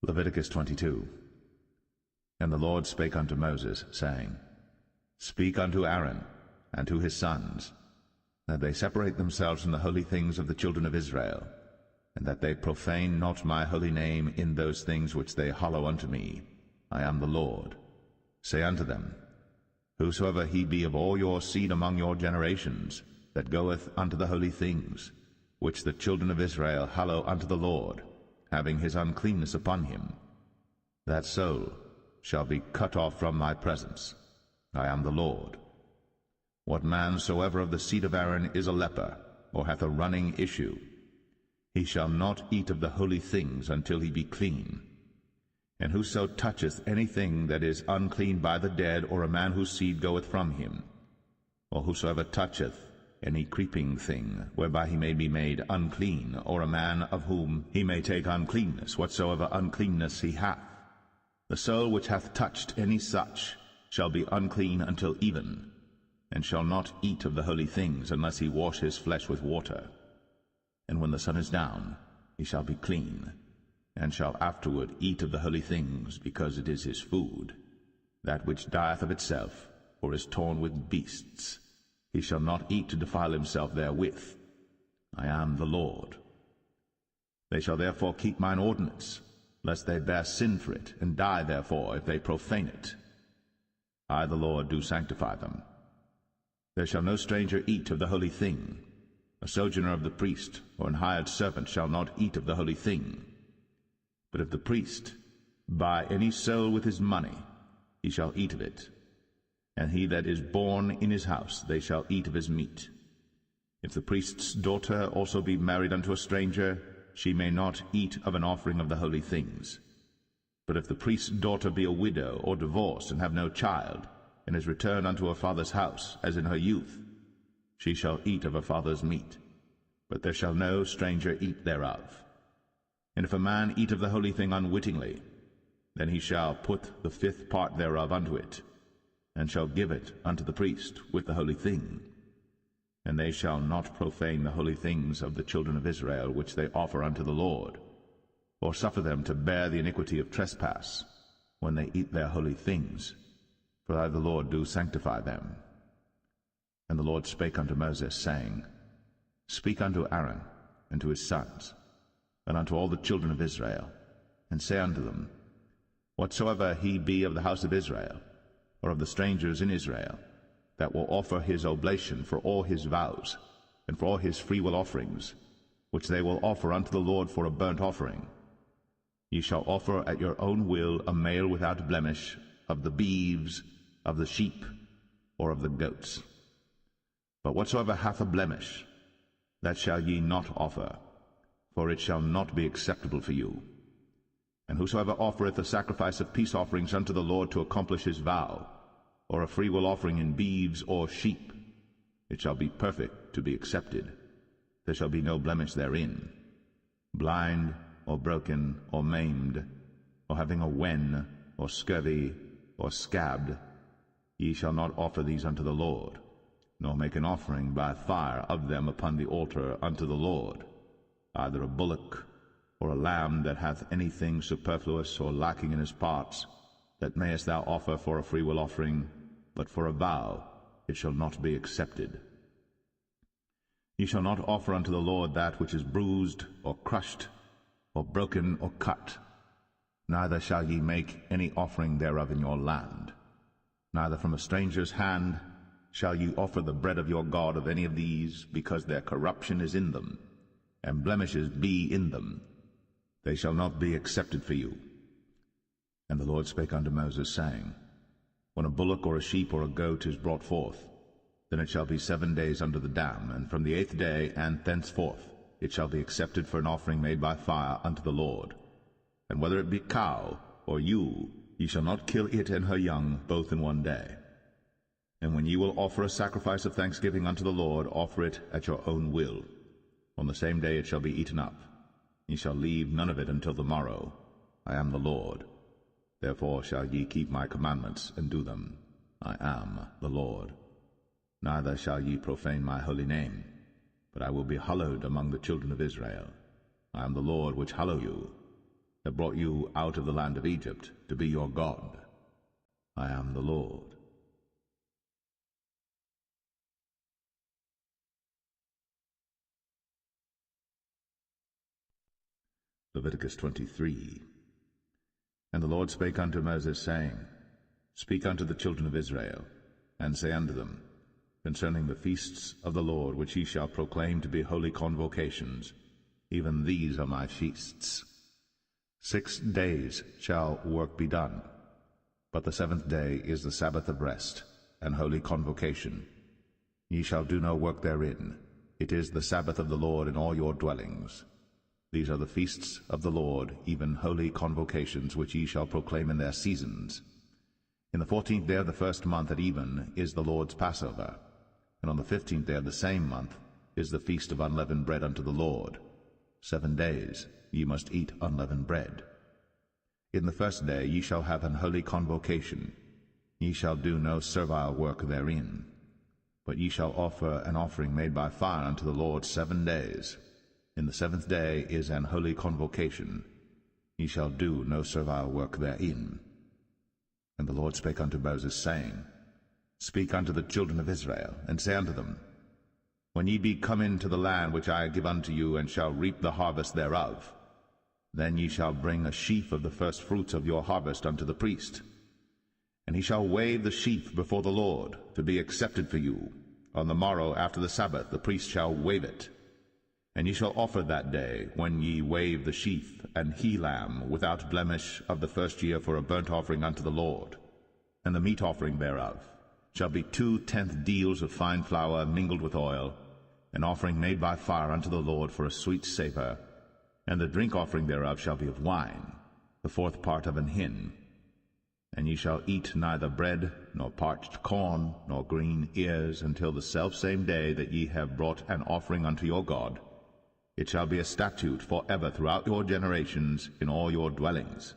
Leviticus 22. And the Lord spake unto Moses, saying, Speak unto Aaron and to his sons, that they separate themselves from the holy things of the children of Israel, and that they profane not my holy name in those things which they hallow unto me. I am the Lord. Say unto them, Whosoever he be of all your seed among your generations, that goeth unto the holy things, which the children of Israel hallow unto the Lord, having his uncleanness upon him, that soul shall be cut off from my presence. I am the Lord. What man soever of the seed of Aaron is a leper, or hath a running issue, he shall not eat of the holy things until he be clean. And whoso toucheth anything that is unclean by the dead, or a man whose seed goeth from him, or whosoever toucheth any creeping thing, whereby he may be made unclean, or a man of whom he may take uncleanness, whatsoever uncleanness he hath, the soul which hath touched any such shall be unclean until even, and shall not eat of the holy things, unless he wash his flesh with water. And when the sun is down, he shall be clean, and shall afterward eat of the holy things, because it is his food. That which dieth of itself, or is torn with beasts, he shall not eat to defile himself therewith. I am the Lord. They shall therefore keep mine ordinance, lest they bear sin for it, and die therefore, if they profane it. I the Lord do sanctify them. There shall no stranger eat of the holy thing. A sojourner of the priest, or an hired servant, shall not eat of the holy thing. But if the priest buy any soul with his money, he shall eat of it. And he that is born in his house, they shall eat of his meat. If the priest's daughter also be married unto a stranger, she may not eat of an offering of the holy things. But if the priest's daughter be a widow, or divorced, and have no child, and is returned unto her father's house, as in her youth, she shall eat of her father's meat, but there shall no stranger eat thereof. And if a man eat of the holy thing unwittingly, then he shall put the 5th part thereof unto it, and shall give it unto the priest with the holy thing. And they shall not profane the holy things of the children of Israel, which they offer unto the Lord, or suffer them to bear the iniquity of trespass, when they eat their holy things. For I the Lord do sanctify them. And the Lord spake unto Moses, saying, Speak unto Aaron and to his sons, and unto all the children of Israel, and say unto them, Whatsoever he be of the house of Israel, or of the strangers in Israel, that will offer his oblation for all his vows, and for all his freewill offerings, which they will offer unto the Lord for a burnt offering. Ye shall offer at your own will a male without blemish, of the beeves, of the sheep, or of the goats. But whatsoever hath a blemish, that shall ye not offer, for it shall not be acceptable for you. And whosoever offereth a sacrifice of peace offerings unto the Lord to accomplish his vow, or a freewill offering in beeves or sheep, it shall be perfect to be accepted. There shall be no blemish therein. Blind, or broken, or maimed, or having a wen, or scurvy, or scabbed, ye shall not offer these unto the Lord, nor make an offering by fire of them upon the altar unto the Lord, either a bullock, or a lamb that hath anything superfluous or lacking in his parts, that mayest thou offer for a freewill offering, but for a vow it shall not be accepted. Ye shall not offer unto the Lord that which is bruised, or crushed, or broken, or cut, neither shall ye make any offering thereof in your land. Neither from a stranger's hand shall ye offer the bread of your God of any of these, because their corruption is in them, and blemishes be in them. They shall not be accepted for you. And the Lord spake unto Moses, saying, When a bullock or a sheep or a goat is brought forth, then it shall be 7 days under the dam, and from the 8th day and thenceforth it shall be accepted for an offering made by fire unto the Lord. And whether it be cow or ewe, ye shall not kill it and her young both in 1 day. And when ye will offer a sacrifice of thanksgiving unto the Lord, offer it at your own will. On the same day it shall be eaten up. Ye shall leave none of it until the morrow. I am the Lord. Therefore shall ye keep my commandments, and do them. I am the Lord. Neither shall ye profane my holy name, but I will be hallowed among the children of Israel. I am the Lord which hallow you, that brought you out of the land of Egypt, to be your God. I am the Lord. Leviticus 23. And the Lord spake unto Moses, saying, Speak unto the children of Israel, and say unto them, Concerning the feasts of the Lord, which ye shall proclaim to be holy convocations, even these are my feasts. 6 days shall work be done, but the 7th day is the Sabbath of rest, and holy convocation. Ye shall do no work therein. It is the Sabbath of the Lord in all your dwellings. These are the feasts of the Lord, even holy convocations, which ye shall proclaim in their seasons. In the 14th day of the 1st month at even is the Lord's Passover, and on the 15th day of the same month is the feast of unleavened bread unto the Lord. 7 days ye must eat unleavened bread. In the 1st day ye shall have an holy convocation. Ye shall do no servile work therein, but ye shall offer an offering made by fire unto the Lord 7 days. In the 7th day is an holy convocation. Ye shall do no servile work therein. And the Lord spake unto Moses, saying, Speak unto the children of Israel, and say unto them, When ye be come into the land which I give unto you, and shall reap the harvest thereof, then ye shall bring a sheaf of the first fruits of your harvest unto the priest. And he shall wave the sheaf before the Lord, to be accepted for you. On the morrow after the Sabbath the priest shall wave it. And ye shall offer that day, when ye wave the sheaf, an he-lamb without blemish of the 1st year for a burnt offering unto the Lord. And the meat offering thereof shall be 2/10 deals of fine flour mingled with oil, an offering made by fire unto the Lord for a sweet savour. And the drink offering thereof shall be of wine, the 4th part of an hin. And ye shall eat neither bread, nor parched corn, nor green ears, until the selfsame day that ye have brought an offering unto your God. It shall be a statute for ever throughout your generations in all your dwellings.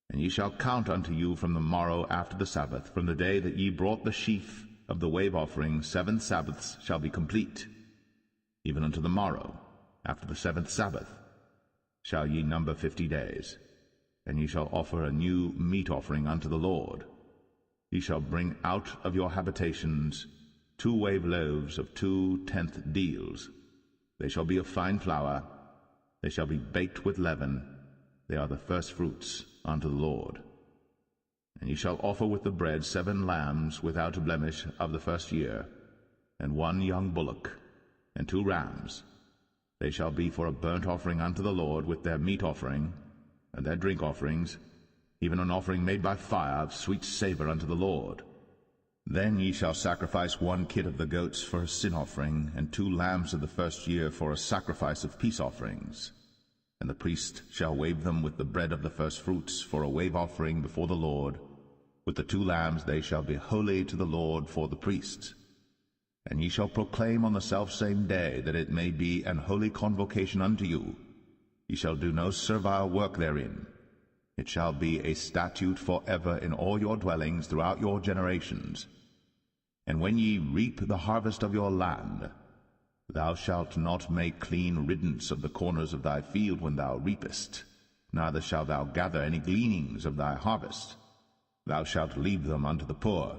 And ye shall count unto you from the morrow after the Sabbath, from the day that ye brought the sheaf of the wave offering, 7 Sabbaths shall be complete. Even unto the morrow, after the 7th Sabbath, shall ye number 50 days. And ye shall offer a new meat offering unto the Lord. Ye shall bring out of your habitations 2 wave loaves of 2/10 deals. They shall be of fine flour. They shall be baked with leaven. They are the first fruits unto the Lord. And ye shall offer with the bread 7 lambs without blemish of the first year, and 1 young bullock, and 2 rams. They shall be for a burnt offering unto the Lord, with their meat offering, and their drink offerings, even an offering made by fire of sweet savour unto the Lord. Then ye shall sacrifice 1 kid of the goats for a sin offering, and 2 lambs of the first year for a sacrifice of peace offerings. And the priest shall wave them with the bread of the firstfruits for a wave offering before the Lord. With the 2 lambs they shall be holy to the Lord for the priests. And ye shall proclaim on the selfsame day, that it may be an holy convocation unto you. Ye shall do no servile work therein. It shall be a statute for ever in all your dwellings throughout your generations. And when ye reap the harvest of your land, thou shalt not make clean riddance of the corners of thy field when thou reapest, neither shalt thou gather any gleanings of thy harvest. Thou shalt leave them unto the poor,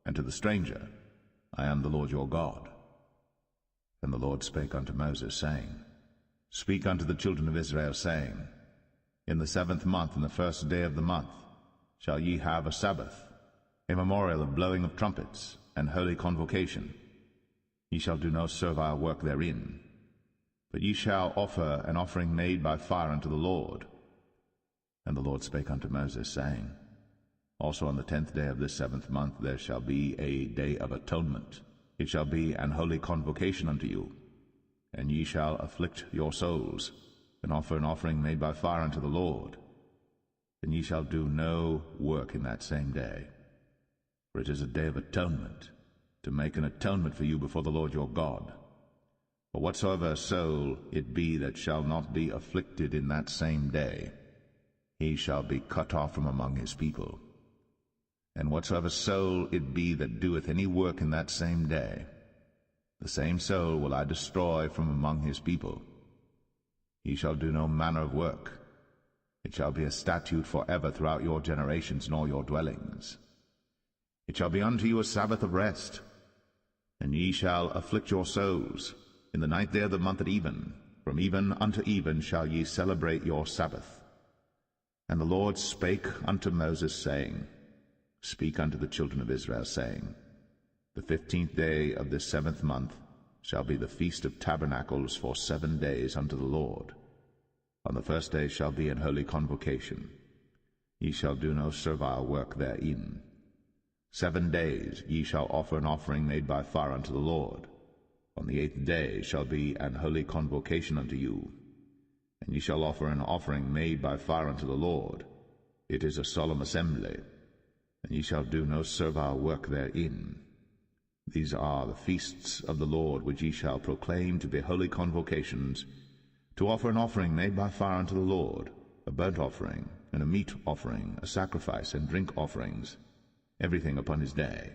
and to the stranger. I am the Lord your God. And the Lord spake unto Moses, saying, Speak unto the children of Israel, saying, In the 7th month, in the 1st day of the month, shall ye have a Sabbath, a memorial of blowing of trumpets, and holy convocation. Ye shall do no servile work therein, but ye shall offer an offering made by fire unto the Lord. And the Lord spake unto Moses, saying, Also on the 10th day of this 7th month there shall be a day of atonement. It shall be an holy convocation unto you. And ye shall afflict your souls, and offer an offering made by fire unto the Lord. And ye shall do no work in that same day. For it is a day of atonement, to make an atonement for you before the Lord your God. For whatsoever soul it be that shall not be afflicted in that same day, he shall be cut off from among his people. And whatsoever soul it be that doeth any work in that same day, the same soul will I destroy from among his people. Ye shall do no manner of work. It shall be a statute for ever throughout your generations in all your dwellings. It shall be unto you a Sabbath of rest, and ye shall afflict your souls. In the 9th day of the month at even, from even unto even shall ye celebrate your Sabbath. And the Lord spake unto Moses, saying, Speak unto the children of Israel, saying, The 15th day of this 7th month shall be the Feast of Tabernacles for 7 days unto the Lord. On the 1st day shall be an holy convocation. Ye shall do no servile work therein. 7 days ye shall offer an offering made by fire unto the Lord. On the 8th day shall be an holy convocation unto you. And ye shall offer an offering made by fire unto the Lord. It is a solemn assembly. And ye shall do no servile work therein. These are the feasts of the Lord, which ye shall proclaim to be holy convocations, to offer an offering made by fire unto the Lord, a burnt offering, and a meat offering, a sacrifice, and drink offerings, everything upon his day.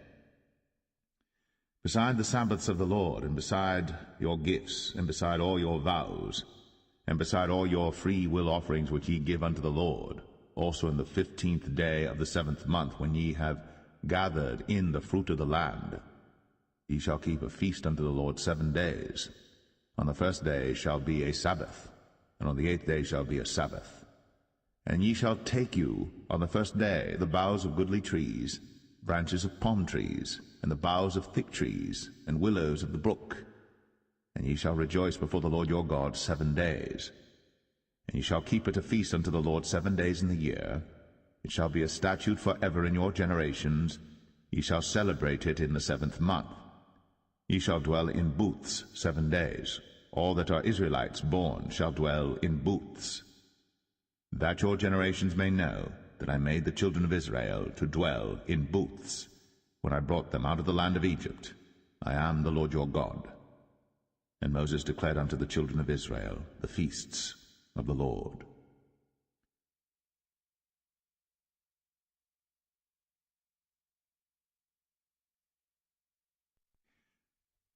Beside the Sabbaths of the Lord, and beside your gifts, and beside all your vows, and beside all your free will offerings which ye give unto the Lord, also in the 15th day of the 7th month, when ye have gathered in the fruit of the land, ye shall keep a feast unto the Lord 7 days. On the 1st day shall be a Sabbath, and on the 8th day shall be a Sabbath. And ye shall take you on the 1st day the boughs of goodly trees, branches of palm trees, and the boughs of thick trees, and willows of the brook. And ye shall rejoice before the Lord your God 7 days. And ye shall keep it a feast unto the Lord 7 days in the year. It shall be a statute for ever in your generations. Ye shall celebrate it in the 7th month. Ye shall dwell in booths 7 days. All that are Israelites born shall dwell in booths. That your generations may know that I made the children of Israel to dwell in booths, when I brought them out of the land of Egypt. I am the Lord your God. And Moses declared unto the children of Israel the feasts of the Lord.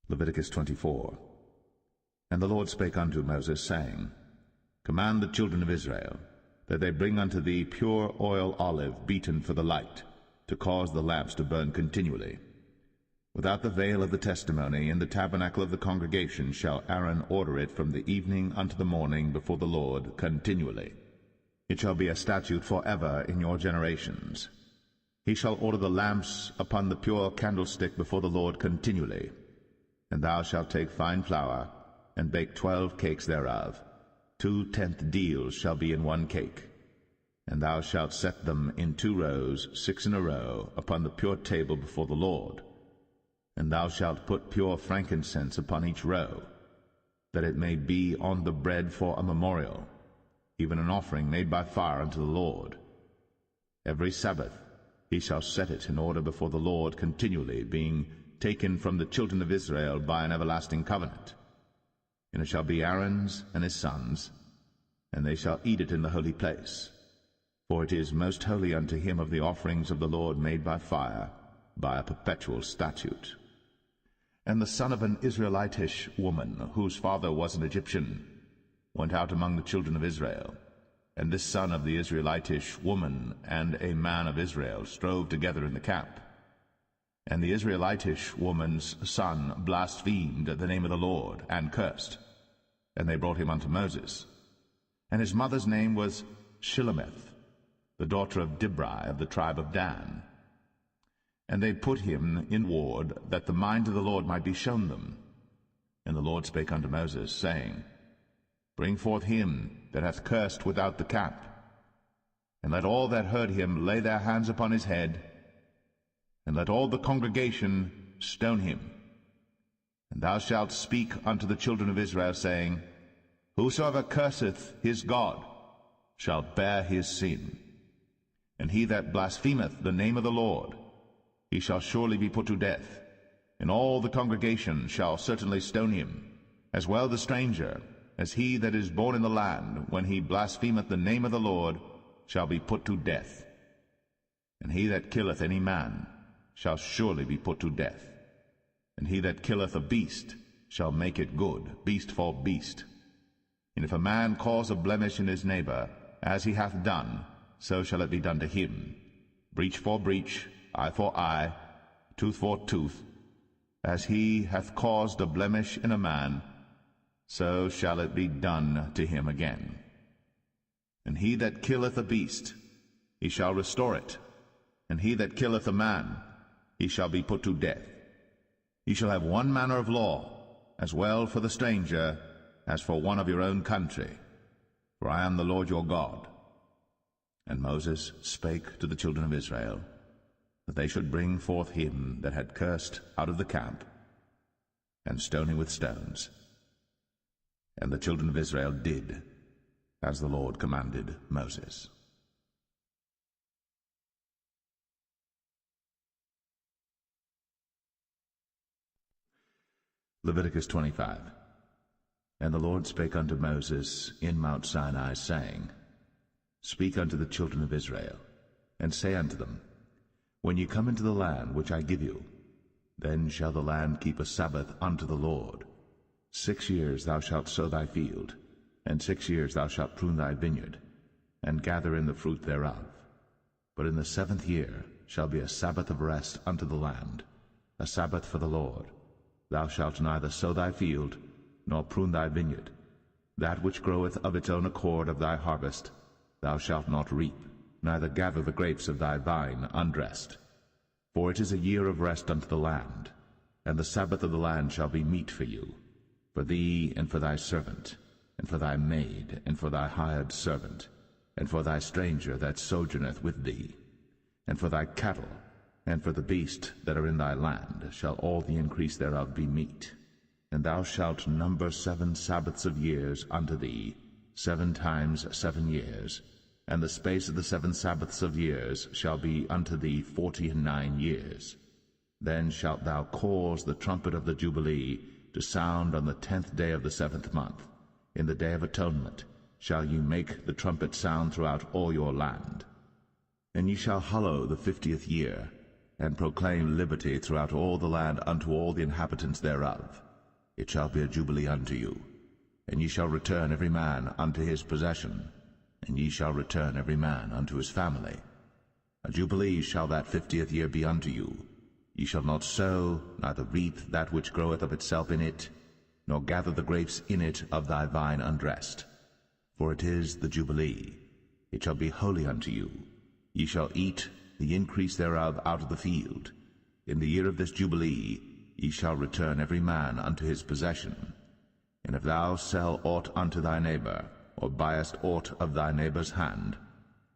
Leviticus 24. And the Lord spake unto Moses, saying, Command the children of Israel, that they bring unto thee pure oil olive beaten for the light, to cause the lamps to burn continually. Without the veil of the testimony, in the tabernacle of the congregation, shall Aaron order it from the evening unto the morning before the Lord continually. It shall be a statute for ever in your generations. He shall order the lamps upon the pure candlestick before the Lord continually. And thou shalt take fine flour, and bake 12 cakes thereof. 2 tenth deals shall be in 1 cake. And thou shalt set them in 2 rows, 6 in a row, upon the pure table before the Lord. And thou shalt put pure frankincense upon each row, that it may be on the bread for a memorial, even an offering made by fire unto the Lord. Every Sabbath he shall set it in order before the Lord continually, being taken from the children of Israel by an everlasting covenant. And it shall be Aaron's and his sons, and they shall eat it in the holy place. For it is most holy unto him of the offerings of the Lord made by fire, by a perpetual statute. And the son of an Israelitish woman, whose father was an Egyptian, went out among the children of Israel. And this son of the Israelitish woman and a man of Israel strove together in the camp. And the Israelitish woman's son blasphemed the name of the Lord, and cursed. And they brought him unto Moses. And his mother's name was Shilemeth, the daughter of Dibri of the tribe of Dan. And they put him in ward, that the mind of the Lord might be shown them. And the Lord spake unto Moses, saying, Bring forth him that hath cursed without the camp, and let all that heard him lay their hands upon his head, and let all the congregation stone him. And thou shalt speak unto the children of Israel, saying, Whosoever curseth his God shall bear his sin. And he that blasphemeth the name of the Lord, he shall surely be put to death, and all the congregation shall certainly stone him, as well the stranger, as he that is born in the land, when he blasphemeth the name of the Lord, shall be put to death. And he that killeth any man shall surely be put to death. And he that killeth a beast shall make it good, beast for beast. And if a man cause a blemish in his neighbor, as he hath done, so shall it be done to him. Breach for breach, eye for eye, tooth for tooth. As he hath caused a blemish in a man, so shall it be done to him again. And he that killeth a beast, he shall restore it. And he that killeth a man, he shall be put to death. Ye shall have one manner of law, as well for the stranger as for one of your own country. For I am the Lord your God. And Moses spake to the children of Israel, that they should bring forth him that had cursed out of the camp, and stone him with stones. And the children of Israel did as the Lord commanded Moses. Leviticus 25. And the Lord spake unto Moses in Mount Sinai, saying, Speak unto the children of Israel, and say unto them, When ye come into the land which I give you, then shall the land keep a Sabbath unto the Lord. 6 years thou shalt sow thy field, and 6 years thou shalt prune thy vineyard, and gather in the fruit thereof. But in the 7th year shall be a Sabbath of rest unto the land, a Sabbath for the Lord. Thou shalt neither sow thy field, nor prune thy vineyard. That which groweth of its own accord of thy harvest thou shalt not reap, neither gather the grapes of thy vine undressed. For it is a year of rest unto the land, and the Sabbath of the land shall be meat for you, for thee and for thy servant, and for thy maid, and for thy hired servant, and for thy stranger that sojourneth with thee, and for thy cattle, and for the beast that are in thy land, shall all the increase thereof be meat. And thou shalt number 7 Sabbaths of years unto thee, 7 times 7 years, and the space of the 7 Sabbaths of years shall be unto thee 49 years. Then shalt thou cause the trumpet of the Jubilee to sound on the 10th day of the 7th month. In the day of atonement shall ye make the trumpet sound throughout all your land. And ye shall hallow the 50th year, and proclaim liberty throughout all the land unto all the inhabitants thereof. It shall be a jubilee unto you. And ye shall return every man unto his possession, and ye shall return every man unto his family. A jubilee shall that 50th year be unto you. Ye shall not sow, neither reap that which groweth of itself in it, nor gather the grapes in it of thy vine undressed. For it is the jubilee. It shall be holy unto you. Ye shall eat the increase thereof out of the field. In the year of this Jubilee ye shall return every man unto his possession. And if thou sell aught unto thy neighbor, or buyest aught of thy neighbor's hand,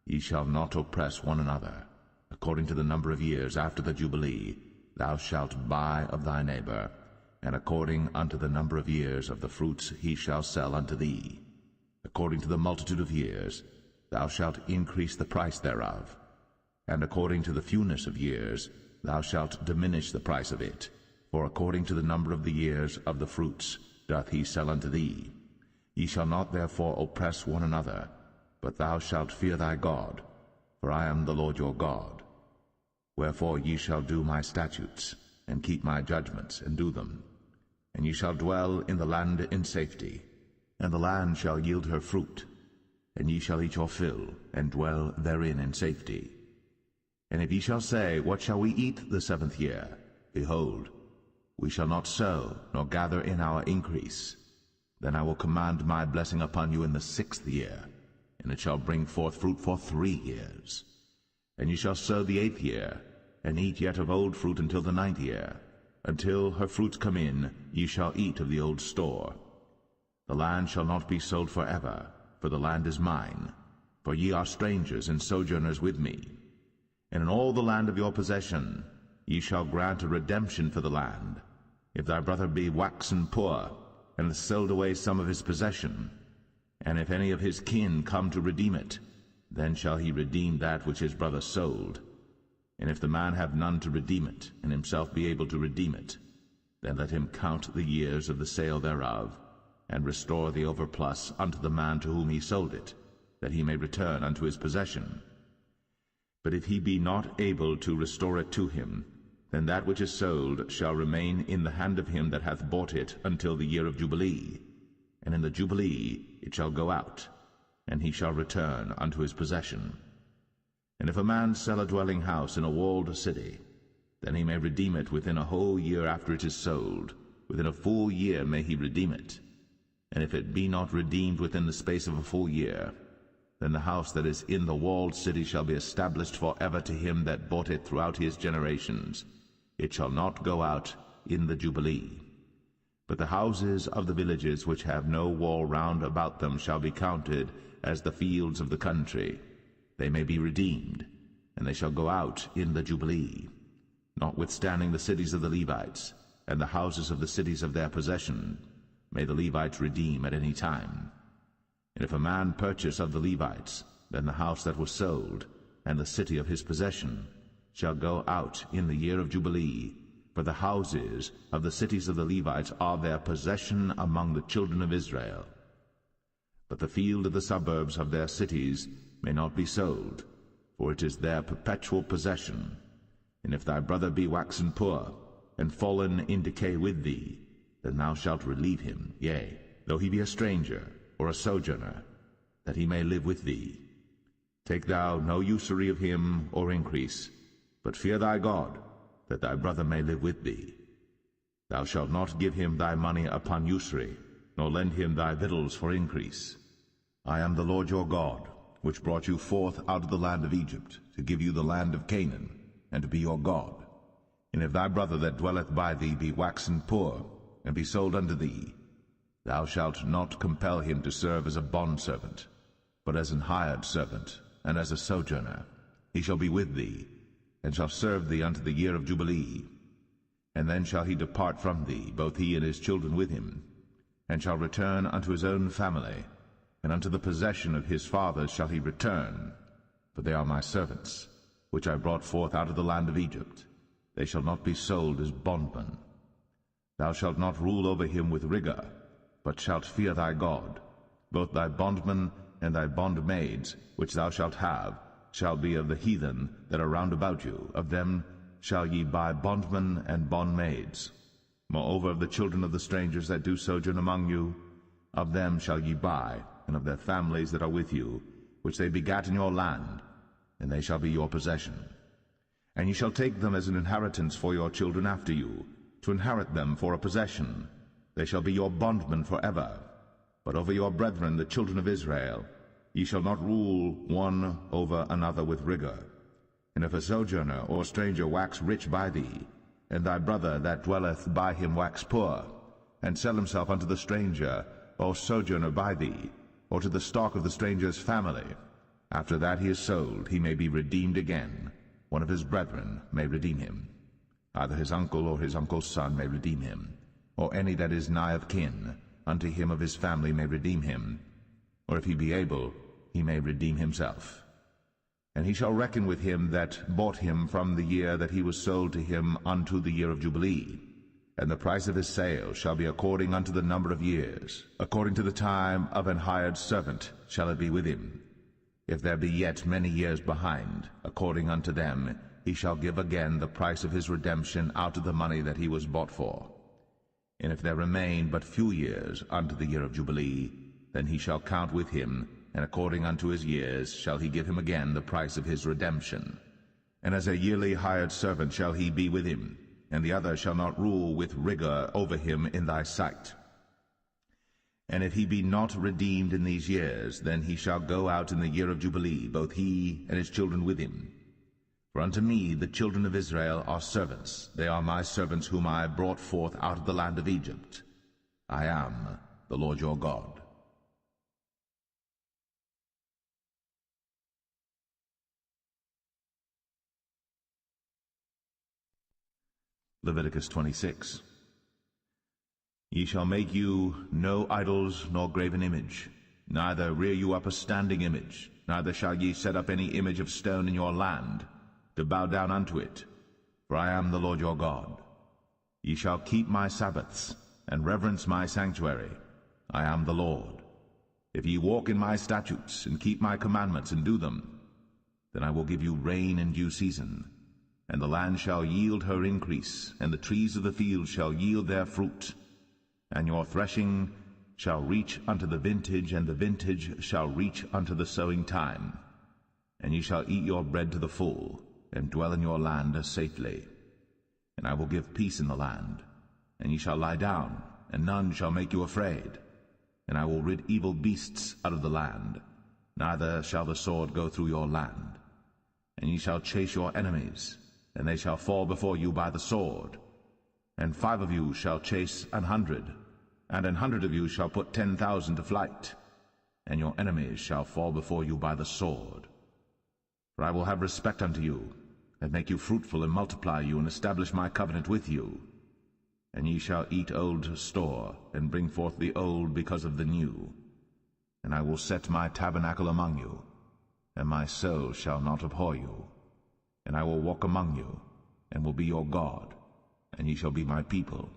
ye shall not oppress one another. According to the number of years after the Jubilee thou shalt buy of thy neighbor, and according unto the number of years of the fruits he shall sell unto thee. According to the multitude of years thou shalt increase the price thereof, and according to the fewness of years thou shalt diminish the price of it, for according to the number of the years of the fruits doth he sell unto thee. Ye shall not therefore oppress one another, but thou shalt fear thy God, for I am the Lord your God. Wherefore ye shall do my statutes, and keep my judgments, and do them. And ye shall dwell in the land in safety, and the land shall yield her fruit, and ye shall eat your fill, and dwell therein in safety. And if ye shall say, What shall we eat the 7th year? Behold, we shall not sow, nor gather in our increase. Then I will command my blessing upon you in the 6th year, and it shall bring forth fruit for 3 years. And ye shall sow the 8th year, and eat yet of old fruit until the 9th year. Until her fruits come in, ye shall eat of the old store. The land shall not be sold forever, for the land is mine. For ye are strangers and sojourners with me. And in all the land of your possession ye shall grant a redemption for the land. If thy brother be waxen poor, and hath sold away some of his possession, and if any of his kin come to redeem it, then shall he redeem that which his brother sold. And if the man have none to redeem it, and himself be able to redeem it, then let him count the years of the sale thereof, and restore the overplus unto the man to whom he sold it, that he may return unto his possession. But if he be not able to restore it to him, then that which is sold shall remain in the hand of him that hath bought it until the year of Jubilee. And in the Jubilee it shall go out, and he shall return unto his possession. And if a man sell a dwelling house in a walled city, then he may redeem it within a whole year after it is sold. Within a full year may he redeem it. And if it be not redeemed within the space of a full year, then the house that is in the walled city shall be established for ever to him that bought it throughout his generations. It shall not go out in the Jubilee. But the houses of the villages which have no wall round about them shall be counted as the fields of the country. They may be redeemed, and they shall go out in the Jubilee. Notwithstanding the cities of the Levites, and the houses of the cities of their possession, may the Levites redeem at any time. And if a man purchase of the Levites, then the house that was sold, and the city of his possession, shall go out in the year of Jubilee, for the houses of the cities of the Levites are their possession among the children of Israel. But the field of the suburbs of their cities may not be sold, for it is their perpetual possession. And if thy brother be waxen poor, and fallen in decay with thee, then thou shalt relieve him, yea, though he be a stranger, or a sojourner, that he may live with thee. Take thou no usury of him, or increase, but fear thy God, that thy brother may live with thee. Thou shalt not give him thy money upon usury, nor lend him thy victuals for increase. I am the Lord your God, which brought you forth out of the land of Egypt, to give you the land of Canaan, and to be your God. And if thy brother that dwelleth by thee be waxen poor, and be sold unto thee, thou shalt not compel him to serve as a bondservant, but as an hired servant, and as a sojourner. He shall be with thee, and shall serve thee unto the year of Jubilee. And then shall he depart from thee, both he and his children with him, and shall return unto his own family, and unto the possession of his fathers shall he return, for they are my servants, which I brought forth out of the land of Egypt. They shall not be sold as bondmen. Thou shalt not rule over him with rigor, but shalt fear thy God. Both thy bondmen and thy bondmaids, which thou shalt have, shall be of the heathen that are round about you. Of them shall ye buy bondmen and bondmaids. Moreover, of the children of the strangers that do sojourn among you, of them shall ye buy, and of their families that are with you, which they begat in your land, and they shall be your possession. And ye shall take them as an inheritance for your children after you, to inherit them for a possession. They shall be your bondmen forever. But over your brethren, the children of Israel, ye shall not rule one over another with rigor. And if a sojourner or stranger wax rich by thee, and thy brother that dwelleth by him wax poor, and sell himself unto the stranger or sojourner by thee, or to the stock of the stranger's family, after that he is sold, he may be redeemed again. One of his brethren may redeem him. Either his uncle or his uncle's son may redeem him, or any that is nigh of kin unto him of his family may redeem him, or if he be able, he may redeem himself. And he shall reckon with him that bought him from the year that he was sold to him unto the year of Jubilee, and the price of his sale shall be according unto the number of years, according to the time of an hired servant shall it be with him. If there be yet many years behind, according unto them, he shall give again the price of his redemption out of the money that he was bought for. And if there remain but few years unto the year of Jubilee, then he shall count with him, and according unto his years shall he give him again the price of his redemption. And as a yearly hired servant shall he be with him, and the other shall not rule with rigor over him in thy sight. And if he be not redeemed in these years, then he shall go out in the year of Jubilee, both he and his children with him. For unto me the children of Israel are servants. They are my servants whom I brought forth out of the land of Egypt. I am the Lord your God. Leviticus 26. Ye shall make you no idols nor graven image, neither rear you up a standing image, neither shall ye set up any image of stone in your land, to bow down unto it, for I am the Lord your God. Ye shall keep my Sabbaths, and reverence my sanctuary. I am the Lord. If ye walk in my statutes, and keep my commandments, and do them, then I will give you rain in due season, and the land shall yield her increase, and the trees of the field shall yield their fruit. And your threshing shall reach unto the vintage, and the vintage shall reach unto the sowing time. And ye shall eat your bread to the full, and dwell in your land safely. And I will give peace in the land, and ye shall lie down, and none shall make you afraid. And I will rid evil beasts out of the land, neither shall the sword go through your land. And ye shall chase your enemies, and they shall fall before you by the sword. And 5 of you shall chase 100, and 100 of you shall put 10,000 to flight, and your enemies shall fall before you by the sword. For I will have respect unto you, and make you fruitful, and multiply you, and establish my covenant with you. And ye shall eat old store, and bring forth the old because of the new. And I will set my tabernacle among you, and my soul shall not abhor you. And I will walk among you, and will be your God, and ye shall be my people.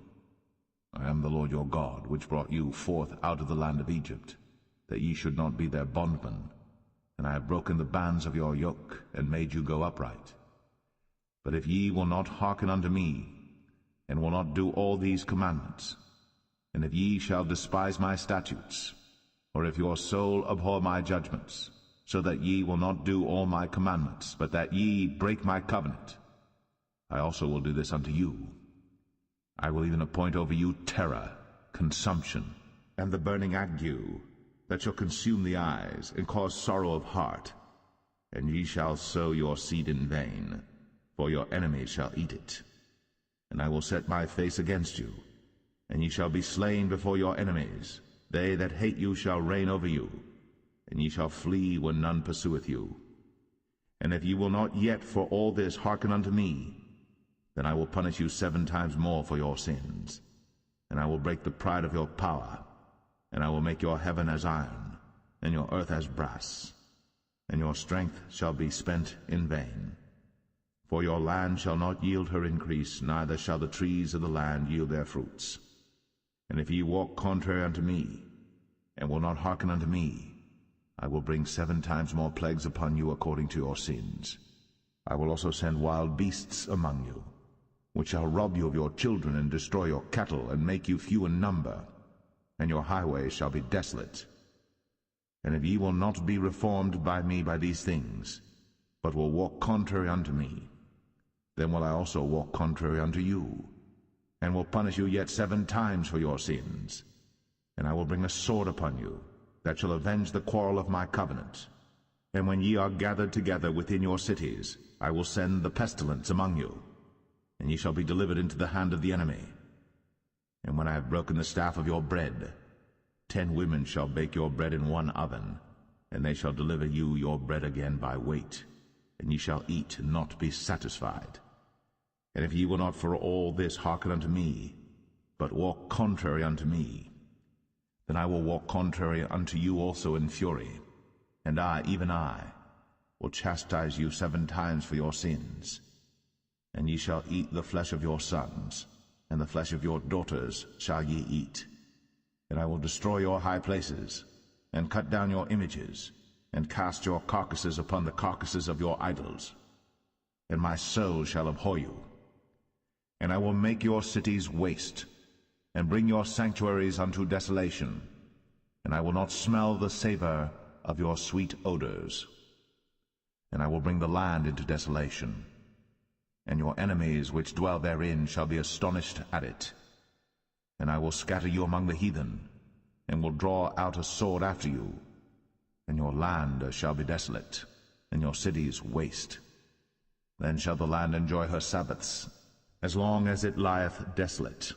I am the Lord your God, which brought you forth out of the land of Egypt, that ye should not be their bondmen. And I have broken the bands of your yoke, and made you go upright. But if ye will not hearken unto me, and will not do all these commandments, and if ye shall despise my statutes, or if your soul abhor my judgments, so that ye will not do all my commandments, but that ye break my covenant, I also will do this unto you. I will even appoint over you terror, consumption, and the burning ague, that shall consume the eyes, and cause sorrow of heart. And ye shall sow your seed in vain, for your enemies shall eat it. And I will set my face against you, and ye shall be slain before your enemies. They that hate you shall reign over you, and ye shall flee when none pursueth you. And if ye will not yet for all this hearken unto me, then I will punish you 7 times more for your sins. And I will break the pride of your power, and I will make your heaven as iron, and your earth as brass, and your strength shall be spent in vain. For your land shall not yield her increase, neither shall the trees of the land yield their fruits. And if ye walk contrary unto me, and will not hearken unto me, I will bring 7 times more plagues upon you according to your sins. I will also send wild beasts among you, which shall rob you of your children, and destroy your cattle, and make you few in number, and your highways shall be desolate. And if ye will not be reformed by me by these things, but will walk contrary unto me, then will I also walk contrary unto you, and will punish you yet 7 times for your sins. And I will bring a sword upon you, that shall avenge the quarrel of my covenant. And when ye are gathered together within your cities, I will send the pestilence among you, and ye shall be delivered into the hand of the enemy. And when I have broken the staff of your bread, 10 women shall bake your bread in one oven, and they shall deliver you your bread again by weight, and ye shall eat and not be satisfied. And if ye will not for all this hearken unto me, but walk contrary unto me, then I will walk contrary unto you also in fury, and I, even I, will chastise you 7 times for your sins. And ye shall eat the flesh of your sons, and the flesh of your daughters shall ye eat. And I will destroy your high places, and cut down your images, and cast your carcasses upon the carcasses of your idols. And my soul shall abhor you. And I will make your cities waste, and bring your sanctuaries unto desolation, and I will not smell the savor of your sweet odors. And I will bring the land into desolation, and your enemies which dwell therein shall be astonished at it. And I will scatter you among the heathen, and will draw out a sword after you, and your land shall be desolate, and your cities waste. Then shall the land enjoy her Sabbaths, as long as it lieth desolate,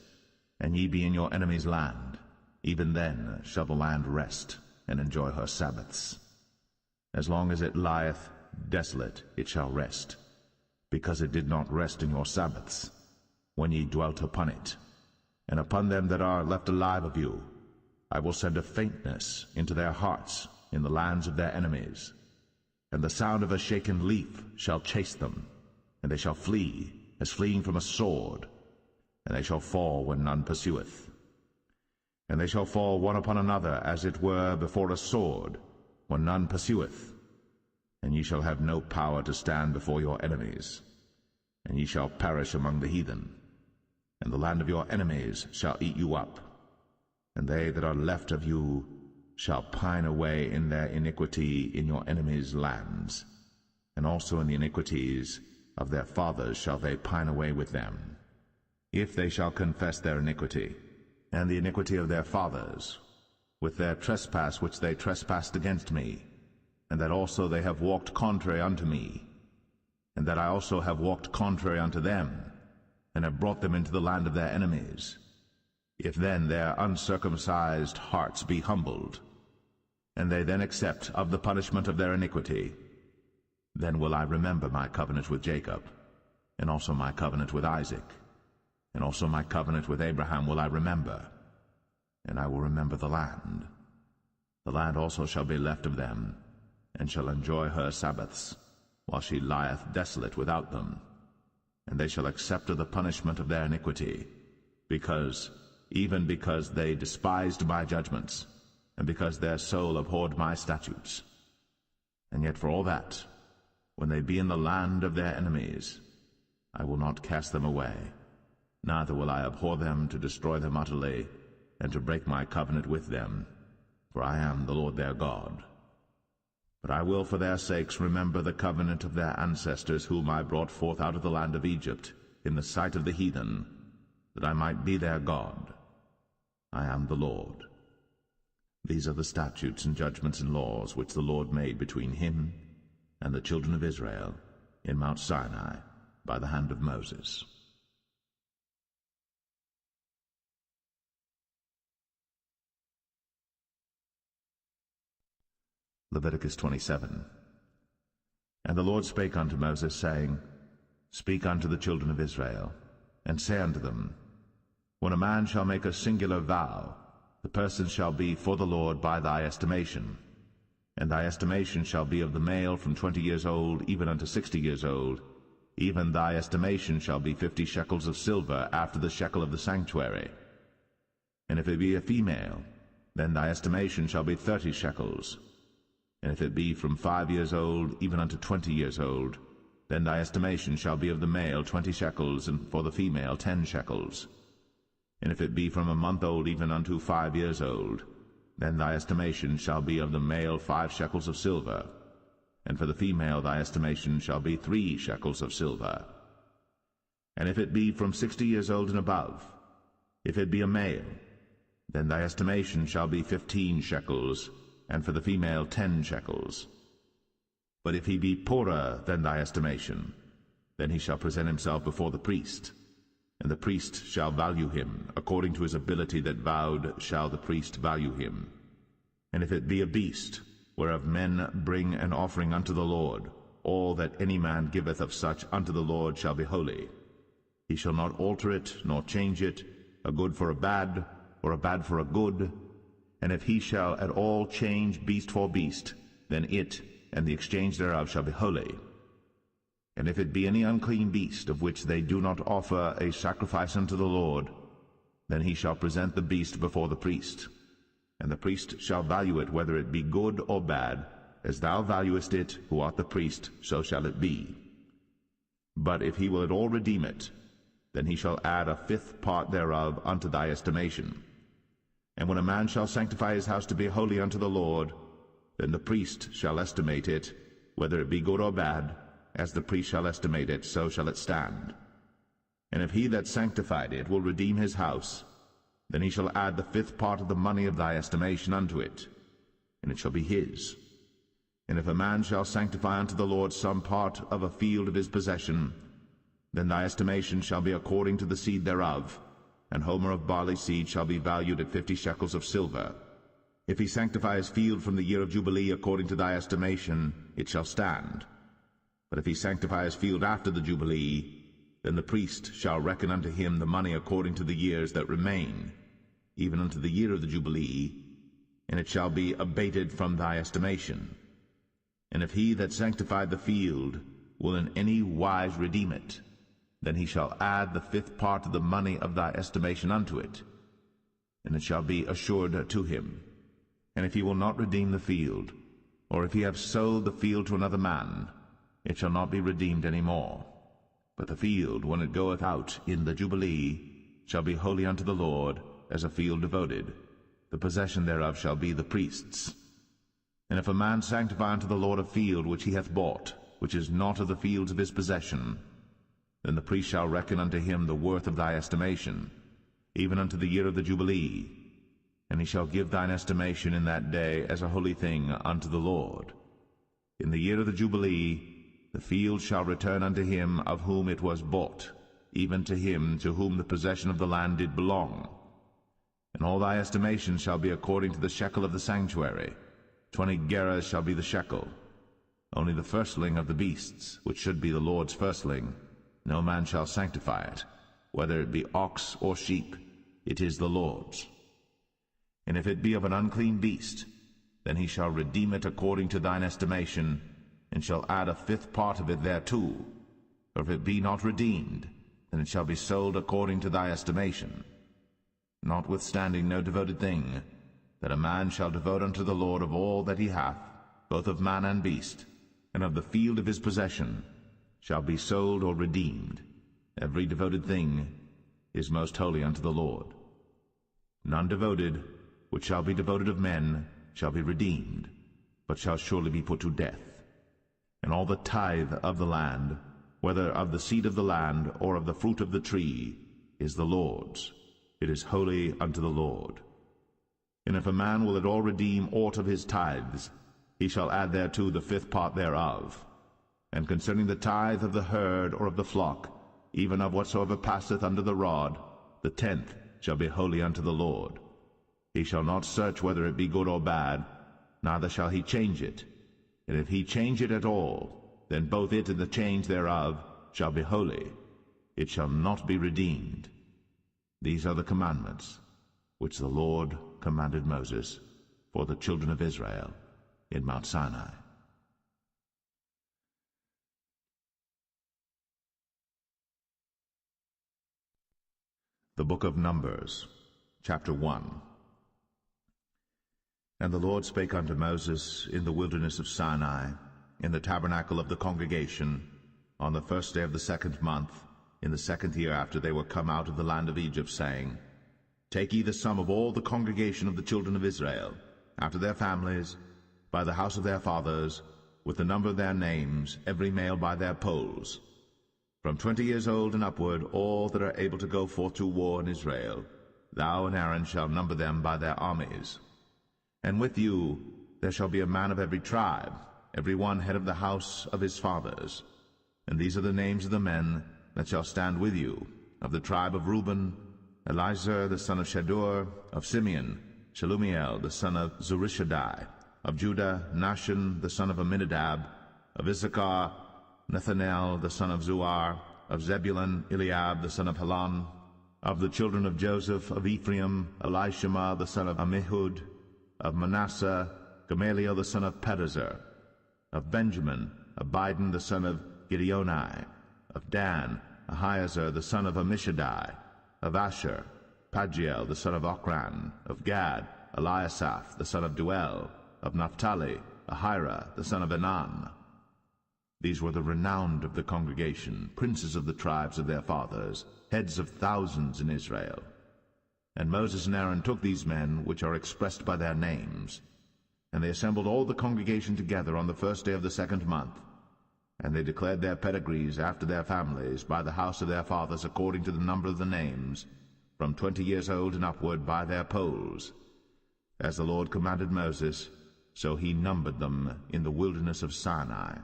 and ye be in your enemy's land. Even then shall the land rest, and enjoy her Sabbaths. As long as it lieth desolate it shall rest, because it did not rest in your Sabbaths, when ye dwelt upon it. And upon them that are left alive of you I will send a faintness into their hearts in the lands of their enemies, and the sound of a shaken leaf shall chase them, and they shall flee as fleeing from a sword, and they shall fall when none pursueth. And they shall fall one upon another, as it were before a sword, when none pursueth. And ye shall have no power to stand before your enemies, and ye shall perish among the heathen. And the land of your enemies shall eat you up, and they that are left of you shall pine away in their iniquity in your enemies' lands, and also in the iniquities of their fathers shall they pine away with them, if they shall confess their iniquity, and the iniquity of their fathers, with their trespass which they trespassed against me, and that also they have walked contrary unto me, and that I also have walked contrary unto them, and have brought them into the land of their enemies. If then their uncircumcised hearts be humbled, and they then accept of the punishment of their iniquity, then will I remember my covenant with Jacob, and also my covenant with Isaac, and also my covenant with Abraham will I remember, and I will remember the land. The land also shall be left of them, and shall enjoy her Sabbaths, while she lieth desolate without them. And they shall accept of the punishment of their iniquity, even because they despised my judgments, and because their soul abhorred my statutes. And yet for all that, when they be in the land of their enemies, I will not cast them away, neither will I abhor them to destroy them utterly, and to break my covenant with them, for I am the Lord their God. But I will for their sakes remember the covenant of their ancestors, whom I brought forth out of the land of Egypt, in the sight of the heathen, that I might be their God. I am the Lord. These are the statutes and judgments and laws which the Lord made between him and the children of Israel in Mount Sinai by the hand of Moses. Leviticus 27. And the Lord spake unto Moses, saying, Speak unto the children of Israel, and say unto them, When a man shall make a singular vow, the person shall be for the Lord by thy estimation. And thy estimation shall be of the male from 20 years old even unto 60 years old. Even thy estimation shall be 50 shekels of silver after the shekel of the sanctuary. And if it be a female, then thy estimation shall be 30 shekels. And if it be from 5 years old even unto 20 years old, then thy estimation shall be of the male 20 shekels, and for the female 10 shekels. And if it be from a month old even unto 5 years old, then thy estimation shall be of the male 5 shekels of silver, and for the female thy estimation shall be 3 shekels of silver. And if it be from 60 years old and above, if it be a male, then thy estimation shall be 15 shekels, and for the female 10 shekels. But if he be poorer than thy estimation, then he shall present himself before the priest, and the priest shall value him. According to his ability that vowed shall the priest value him. And if it be a beast, whereof men bring an offering unto the Lord, all that any man giveth of such unto the Lord shall be holy. He shall not alter it, nor change it, a good for a bad, or a bad for a good. And if he shall at all change beast for beast, then it and the exchange thereof shall be holy. And if it be any unclean beast, of which they do not offer a sacrifice unto the Lord, then he shall present the beast before the priest. And the priest shall value it, whether it be good or bad, as thou valuest it, who art the priest, so shall it be. But if he will at all redeem it, then he shall add a fifth part thereof unto thy estimation. And when a man shall sanctify his house to be holy unto the Lord, then the priest shall estimate it, whether it be good or bad, as the priest shall estimate it, so shall it stand. And if he that sanctified it will redeem his house, then he shall add the fifth part of the money of thy estimation unto it, and it shall be his. And if a man shall sanctify unto the Lord some part of a field of his possession, then thy estimation shall be according to the seed thereof. An homer of barley seed shall be valued at 50 shekels of silver. If he sanctify his field from the year of Jubilee according to thy estimation, it shall stand. But if he sanctify his field after the Jubilee, then the priest shall reckon unto him the money according to the years that remain, even unto the year of the Jubilee, and it shall be abated from thy estimation. And if he that sanctified the field will in any wise redeem it, then he shall add the fifth part of the money of thy estimation unto it, and it shall be assured to him. And if he will not redeem the field, or if he have sold the field to another man, it shall not be redeemed any more. But the field, when it goeth out in the Jubilee, shall be holy unto the Lord, as a field devoted. The possession thereof shall be the priest's. And if a man sanctify unto the Lord a field which he hath bought, which is not of the fields of his possession, then the priest shall reckon unto him the worth of thy estimation, even unto the year of the Jubilee, and he shall give thine estimation in that day as a holy thing unto the Lord. In the year of the Jubilee the field shall return unto him of whom it was bought, even to him to whom the possession of the land did belong. And all thy estimation shall be according to the shekel of the sanctuary. 20 gerahs shall be the shekel. Only the firstling of the beasts, which should be the Lord's firstling, no man shall sanctify it, whether it be ox or sheep, it is the Lord's. And if it be of an unclean beast, then he shall redeem it according to thine estimation, and shall add a fifth part of it thereto. Or if it be not redeemed, then it shall be sold according to thy estimation. Notwithstanding no devoted thing, that a man shall devote unto the Lord of all that he hath, both of man and beast, and of the field of his possession, shall be sold or redeemed. Every devoted thing is most holy unto the Lord. None devoted, which shall be devoted of men, shall be redeemed, but shall surely be put to death. And all the tithe of the land, whether of the seed of the land or of the fruit of the tree, is the Lord's. It is holy unto the Lord. And if a man will at all redeem aught of his tithes, he shall add thereto the fifth part thereof. And concerning the tithe of the herd or of the flock, even of whatsoever passeth under the rod, the 10th shall be holy unto the Lord. He shall not search whether it be good or bad, neither shall he change it. And if he change it at all, then both it and the change thereof shall be holy. It shall not be redeemed. These are the commandments which the Lord commanded Moses for the children of Israel in Mount Sinai. The Book of Numbers, chapter 1. And the Lord spake unto Moses in the wilderness of Sinai, in the tabernacle of the congregation, on the first day of the 2nd month, in the 2nd year after they were come out of the land of Egypt, saying, Take ye the sum of all the congregation of the children of Israel, after their families, by the house of their fathers, with the number of their names, every male by their polls. From 20 years old and upward, all that are able to go forth to war in Israel, thou and Aaron shall number them by their armies. And with you there shall be a man of every tribe, every one head of the house of his fathers. And these are the names of the men that shall stand with you. Of the tribe of Reuben, Elizur the son of Shadur. Of Simeon, Shelumiel the son of Zurishaddai. Of Judah, Nahshon the son of Amminadab. Of Issachar, Nethanel the son of Zuar. Of Zebulun, Eliab the son of Helon. Of the children of Joseph, of Ephraim, Elishama the son of Ammihud. Of Manasseh, Gamaliel the son of Pedazur. Of Benjamin, Abidan the son of Gideoni. Of Dan, Ahiezer the son of Ammishaddai. Of Asher, Pagiel the son of Ochran. Of Gad, Eliasaph the son of Duel. Of Naphtali, Ahira the son of Enan. These were the renowned of the congregation, princes of the tribes of their fathers, heads of thousands in Israel. And Moses and Aaron took these men, which are expressed by their names, and they assembled all the congregation together on the first day of the 2nd month. And they declared their pedigrees after their families, by the house of their fathers, according to the number of the names, from 20 years old and upward, by their polls. As the Lord commanded Moses, so he numbered them in the wilderness of Sinai.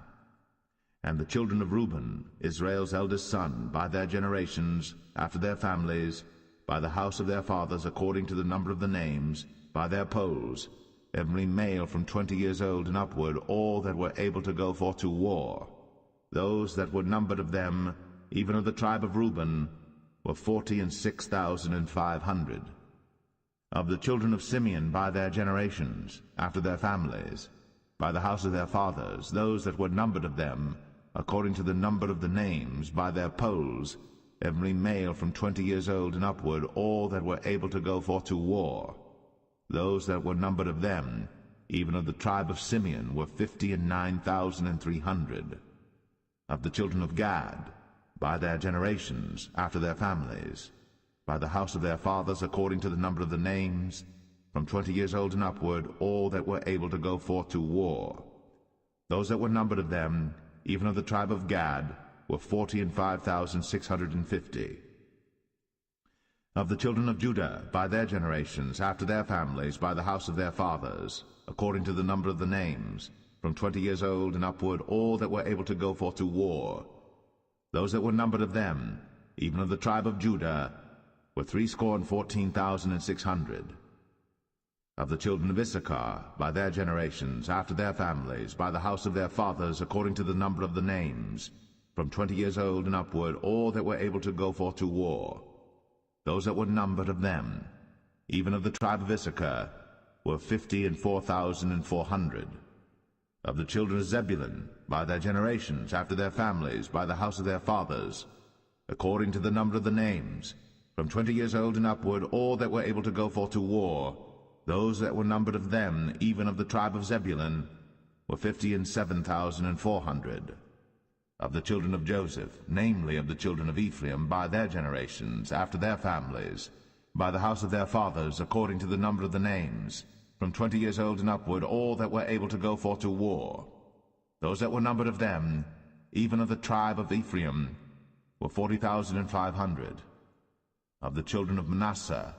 And the children of Reuben, Israel's eldest son, by their generations, after their families, by the house of their fathers, according to the number of the names, by their polls, every male from 20 years old and upward, all that were able to go forth to war. Those that were numbered of them, even of the tribe of Reuben, were 46,500. Of the children of Simeon by their generations, after their families, by the house of their fathers, those that were numbered of them, according to the number of the names, by their polls, every male from 20 years old and upward, all that were able to go forth to war. Those that were numbered of them, even of the tribe of Simeon, were 59,300. Of the children of Gad, by their generations, after their families, by the house of their fathers, according to the number of the names, from 20 years old and upward, all that were able to go forth to war. Those that were numbered of them, even of the tribe of Gad, were 45,650. Of the children of Judah, by their generations, after their families, by the house of their fathers, according to the number of the names, from 20 years old and upward, all that were able to go forth to war. Those that were numbered of them, even of the tribe of Judah, were 314,600. Of the children of Issachar, by their generations, after their families, by the house of their fathers, according to the number of the names, from 20 years old and upward, all that were able to go forth to war. Those that were numbered of them, even of the tribe of Issachar, were 54,400. Of the children of Zebulun, by their generations, after their families, by the house of their fathers, according to the number of the names, from 20 years old and upward, all that were able to go forth to war, those that were numbered of them, even of the tribe of Zebulun, were 57,400. Of the children of Joseph, namely of the children of Ephraim, by their generations, after their families, by the house of their fathers, according to the number of the names, from 20 years old and upward, all that were able to go forth to war. Those that were numbered of them, even of the tribe of Ephraim, were 40,500. Of the children of Manasseh,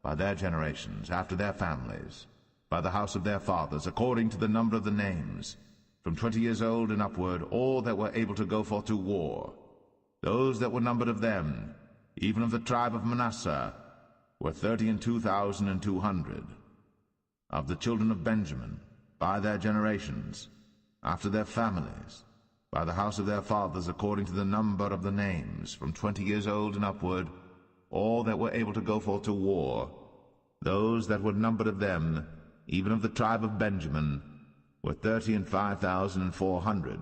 by their generations, after their families, by the house of their fathers, according to the number of the names, from 20 years old and upward, all that were able to go forth to war. Those that were numbered of them, even of the tribe of Manasseh, were 32,200. Of the children of Benjamin, by their generations, after their families, by the house of their fathers, according to the number of the names, from 20 years old and upward, all that were able to go forth to war. Those that were numbered of them, even of the tribe of Benjamin, were 35,400.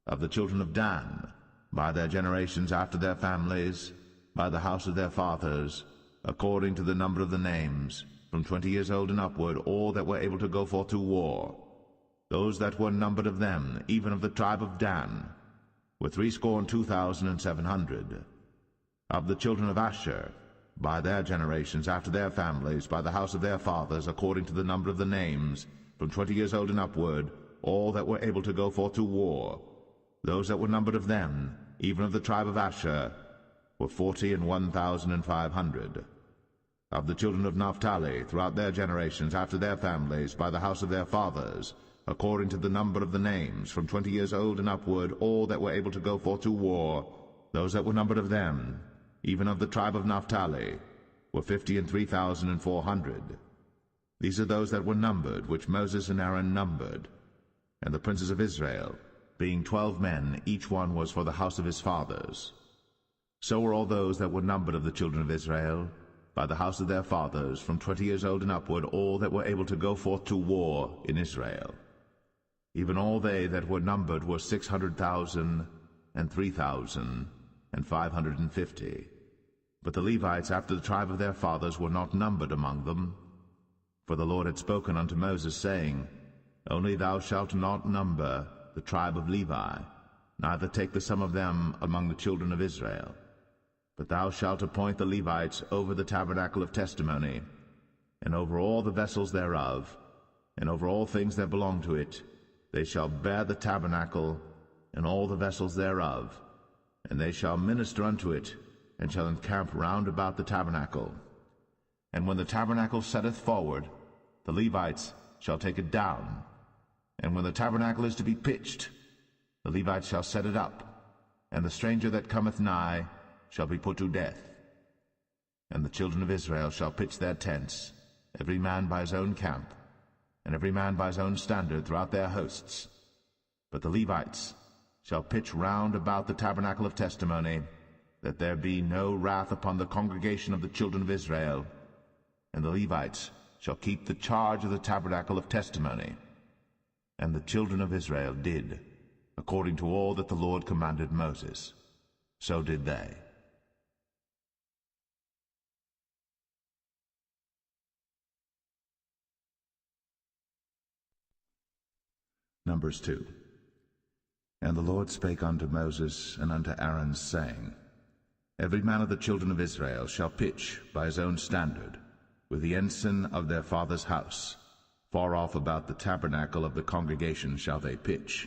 Of the children of Dan, by their generations, after their families, by the house of their fathers, according to the number of the names, from 20 years old and upward, all that were able to go forth to war. Those that were numbered of them, even of the tribe of Dan, were 62,700. Of the children of Asher, by their generations, after their families, by the house of their fathers, according to the number of the names, from 20 years old and upward, all that were able to go forth to war. Those that were numbered of them, even of the tribe of Asher, were 41,500. Of the children of Naphtali, throughout their generations, after their families, by the house of their fathers, according to the number of the names, from 20 years old and upward, all that were able to go forth to war, those that were numbered of them, even of the tribe of Naphtali, were 53,400. These are those that were numbered, which Moses and Aaron numbered. And the princes of Israel, being 12 men, each one was for the house of his fathers. So were all those that were numbered of the children of Israel, by the house of their fathers, from 20 years old and upward, all that were able to go forth to war in Israel. Even all they that were numbered were 600,000 and 3,550. But the Levites after the tribe of their fathers were not numbered among them. For the Lord had spoken unto Moses, saying, Only thou shalt not number the tribe of Levi, neither take the sum of them among the children of Israel. But thou shalt appoint the Levites over the tabernacle of testimony, and over all the vessels thereof, and over all things that belong to it. They shall bear the tabernacle, and all the vessels thereof, and they shall minister unto it, and shall encamp round about the tabernacle. And when the tabernacle setteth forward, the Levites shall take it down. And when the tabernacle is to be pitched, the Levites shall set it up, and the stranger that cometh nigh shall be put to death. And the children of Israel shall pitch their tents, every man by his own camp, and every man by his own standard throughout their hosts. But the Levites shall pitch round about the tabernacle of testimony, that there be no wrath upon the congregation of the children of Israel. And the Levites shall keep the charge of the tabernacle of testimony. And the children of Israel did, according to all that the Lord commanded Moses. So did they. Numbers 2. And the Lord spake unto Moses and unto Aaron, saying, Every man of the children of Israel shall pitch by his own standard, with the ensign of their father's house. Far off about the tabernacle of the congregation shall they pitch.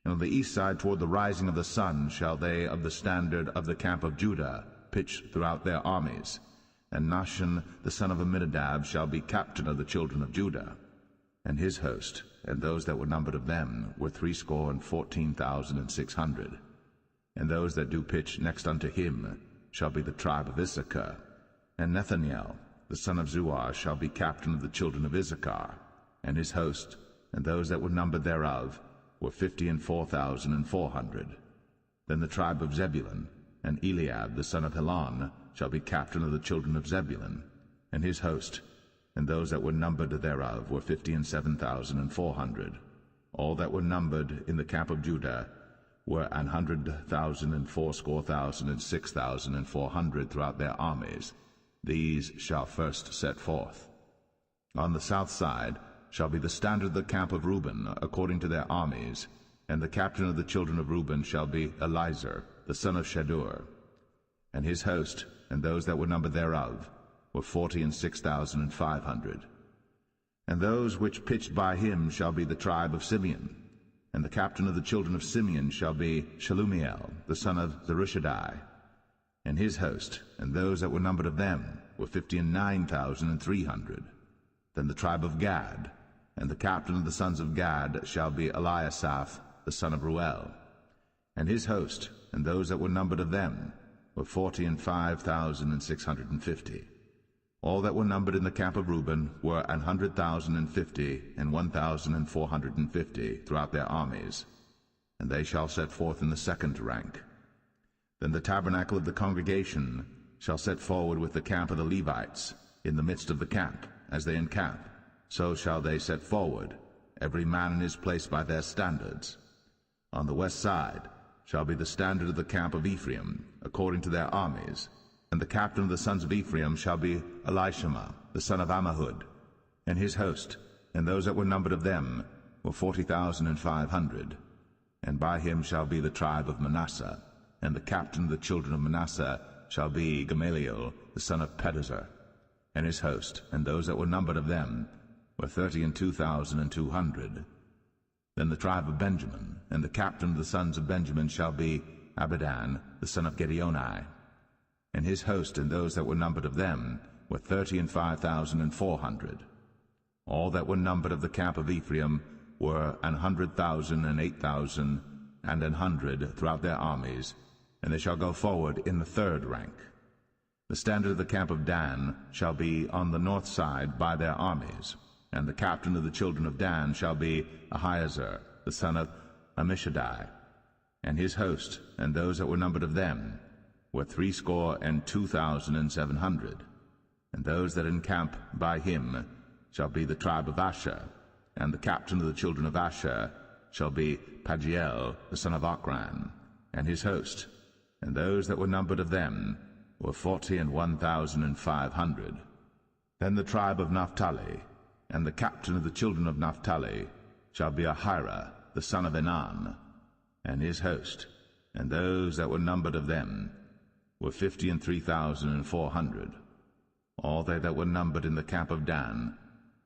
And on the east side toward the rising of the sun shall they of the standard of the camp of Judah pitch throughout their armies. And Nahshon the son of Amminadab shall be captain of the children of Judah. And his host, and those that were numbered of them, were 314,600. And those that do pitch next unto him shall be the tribe of Issachar. And Nethaniel the son of Zuar shall be captain of the children of Issachar. And his host, and those that were numbered thereof, were 54,400. Then the tribe of Zebulun, and Eliab the son of Helon, shall be captain of the children of Zebulun. And his host, and those that were numbered thereof, were 57,400. All that were numbered in the camp of Judah were 100,000 and 80,000 and 6,400 throughout their armies. These shall first set forth. On the south side shall be the standard of the camp of Reuben, according to their armies, and the captain of the children of Reuben shall be Elizur, the son of Shadur. And his host, and those that were numbered thereof, were 46,500. And those which pitched by him shall be the tribe of Simeon. And the captain of the children of Simeon shall be Shelumiel, the son of Zerushadai. And his host, and those that were numbered of them, were 59,300. Then the tribe of Gad, and the captain of the sons of Gad shall be Eliasaph, the son of Ruel. And his host, and those that were numbered of them, were 45,650. All that were numbered in the camp of Reuben were 100,050 and 1,450 throughout their armies, and they shall set forth in the second rank. Then the tabernacle of the congregation shall set forward with the camp of the Levites, in the midst of the camp, as they encamp. So shall they set forward, every man in his place by their standards. On the west side shall be the standard of the camp of Ephraim, according to their armies. And the captain of the sons of Ephraim shall be Elishama, the son of Ammihud. And his host, and those that were numbered of them, were 40,500. And by him shall be the tribe of Manasseh. And the captain of the children of Manasseh shall be Gamaliel, the son of Pedazur. And his host, and those that were numbered of them, were 32,200. Then the tribe of Benjamin, and the captain of the sons of Benjamin shall be Abidan, the son of Gideoni. And his host, and those that were numbered of them, were 35,400. All that were numbered of the camp of Ephraim were 100,000 and 8,000 and 100 throughout their armies, and they shall go forward in the third rank. The standard of the camp of Dan shall be on the north side by their armies, and the captain of the children of Dan shall be Ahiezer, the son of Ammishaddai, and his host, and those that were numbered of them were 62,700. And those that encamp by him shall be the tribe of Asher, and the captain of the children of Asher shall be Pagiel, the son of Ochran, and his host, and those that were numbered of them were 41,500. Then the tribe of Naphtali, and the captain of the children of Naphtali shall be Ahira, the son of Enan, and his host, and those that were numbered of them were 53,400. All they that were numbered in the camp of Dan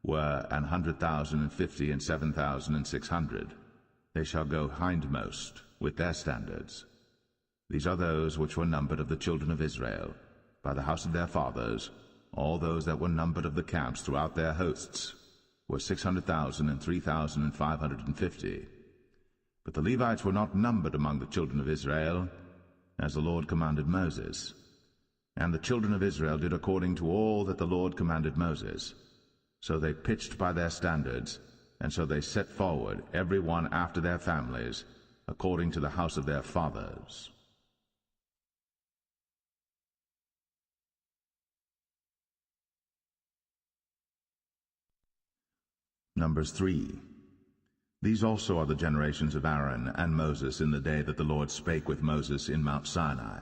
were 100,050 and 7,600. They shall go hindmost with their standards. These are those which were numbered of the children of Israel, by the house of their fathers. All those that were numbered of the camps throughout their hosts were 600,000 and 3,550. But the Levites were not numbered among the children of Israel, as the Lord commanded Moses. And the children of Israel did according to all that the Lord commanded Moses. So they pitched by their standards, and so they set forward, every one after their families, according to the house of their fathers. Numbers 3. These also are the generations of Aaron and Moses in the day that the Lord spake with Moses in Mount Sinai.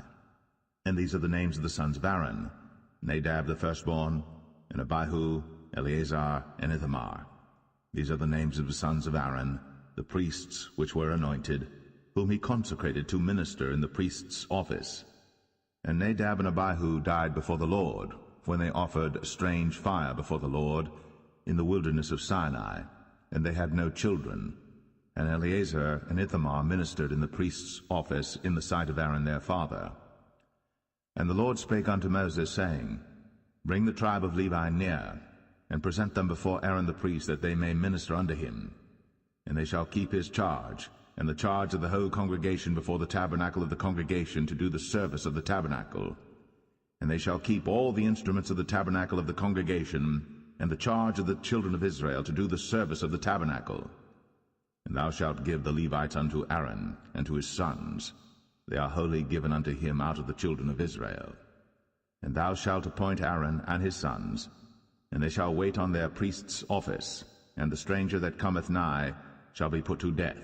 And these are the names of the sons of Aaron: Nadab the firstborn, and Abihu, Eleazar, and Ithamar. These are the names of the sons of Aaron, the priests which were anointed, whom he consecrated to minister in the priest's office. And Nadab and Abihu died before the Lord, when they offered strange fire before the Lord in the wilderness of Sinai, and they had no children. And Eleazar and Ithamar ministered in the priest's office in the sight of Aaron their father. And the Lord spake unto Moses, saying, Bring the tribe of Levi near, and present them before Aaron the priest, that they may minister unto him. And they shall keep his charge, and the charge of the whole congregation before the tabernacle of the congregation, to do the service of the tabernacle. And they shall keep all the instruments of the tabernacle of the congregation, and the charge of the children of Israel, to do the service of the tabernacle. And thou shalt give the Levites unto Aaron and to his sons. They are wholly given unto him out of the children of Israel. And thou shalt appoint Aaron and his sons, and they shall wait on their priest's office, and the stranger that cometh nigh shall be put to death.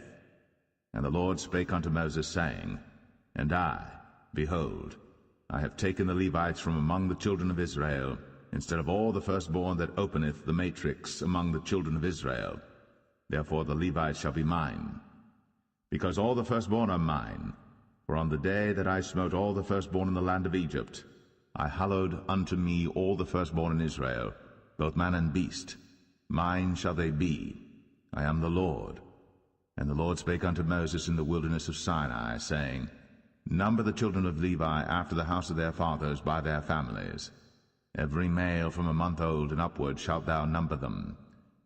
And the Lord spake unto Moses, saying, And I, behold, I have taken the Levites from among the children of Israel, instead of all the firstborn that openeth the matrix among the children of Israel. Therefore the Levites shall be mine. Because all the firstborn are mine, for on the day that I smote all the firstborn in the land of Egypt, I hallowed unto me all the firstborn in Israel, both man and beast. Mine shall they be. I am the Lord. And the Lord spake unto Moses in the wilderness of Sinai, saying, Number the children of Levi after the house of their fathers by their families. Every male from a month old and upward shalt thou number them.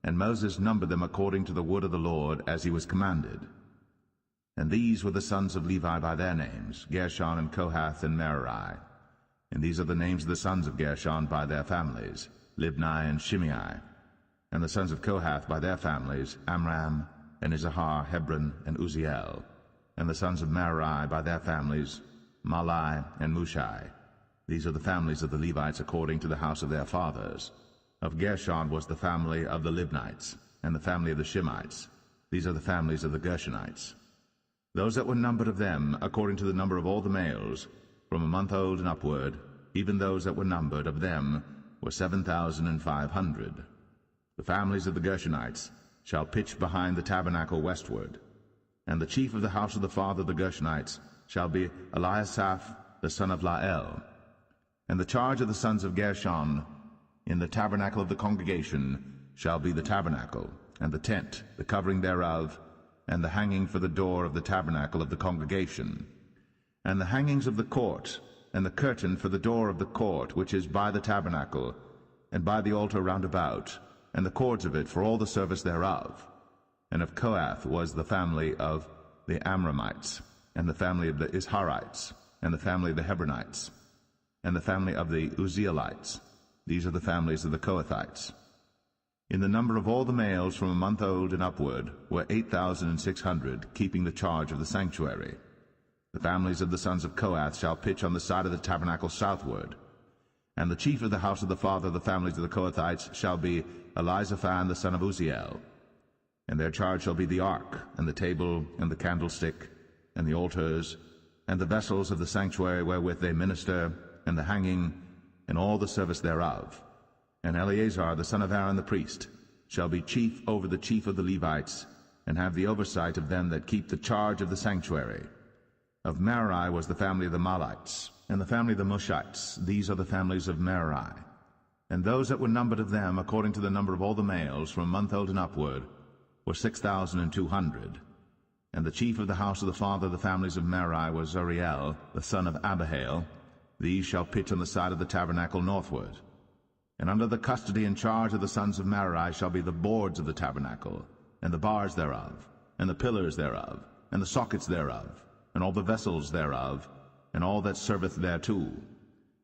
And Moses numbered them according to the word of the Lord, as he was commanded. And these were the sons of Levi by their names, Gershon and Kohath and Merari. And these are the names of the sons of Gershon by their families, Libni and Shimei. And the sons of Kohath by their families, Amram and Izahar, Hebron and Uzziel. And the sons of Merari by their families, Malai and Mushai. These are the families of the Levites according to the house of their fathers. Of Gershon was the family of the Libnites, and the family of the Shimeites. These are the families of the Gershonites. Those that were numbered of them, according to the number of all the males, from a month old and upward, even those that were numbered of them, were 7,500. The families of the Gershonites shall pitch behind the tabernacle westward. And the chief of the house of the father of the Gershonites shall be Eliasaph the son of Lael. And the charge of the sons of Gershon in the tabernacle of the congregation shall be the tabernacle, and the tent, the covering thereof, and the hanging for the door of the tabernacle of the congregation, and the hangings of the court, and the curtain for the door of the court which is by the tabernacle, and by the altar round about, and the cords of it for all the service thereof. And of Kohath was the family of the Amramites, and the family of the Isharites, and the family of the Hebronites, and the family of the Uzzielites. These are the families of the Kohathites. In the number of all the males from a month old and upward were 8,600, keeping the charge of the sanctuary. The families of the sons of Kohath shall pitch on the side of the tabernacle southward. And the chief of the house of the father of the families of the Kohathites shall be Elizaphan the son of Uzziel. And their charge shall be the ark, and the table, and the candlestick, and the altars, and the vessels of the sanctuary wherewith they minister, and the hanging, and all the service thereof. And Eleazar the son of Aaron the priest shall be chief over the chief of the Levites, and have the oversight of them that keep the charge of the sanctuary. Of Merari was the family of the Mahlites, and the family of the Mushites. These are the families of Merari. And those that were numbered of them, according to the number of all the males, from a month old and upward, were 6,200. And the chief of the house of the father of the families of Merari was Zuriel, the son of Abihail. These shall pitch on the side of the tabernacle northward. And under the custody and charge of the sons of Merari shall be the boards of the tabernacle, and the bars thereof, and the pillars thereof, and the sockets thereof, and all the vessels thereof, and all that serveth thereto,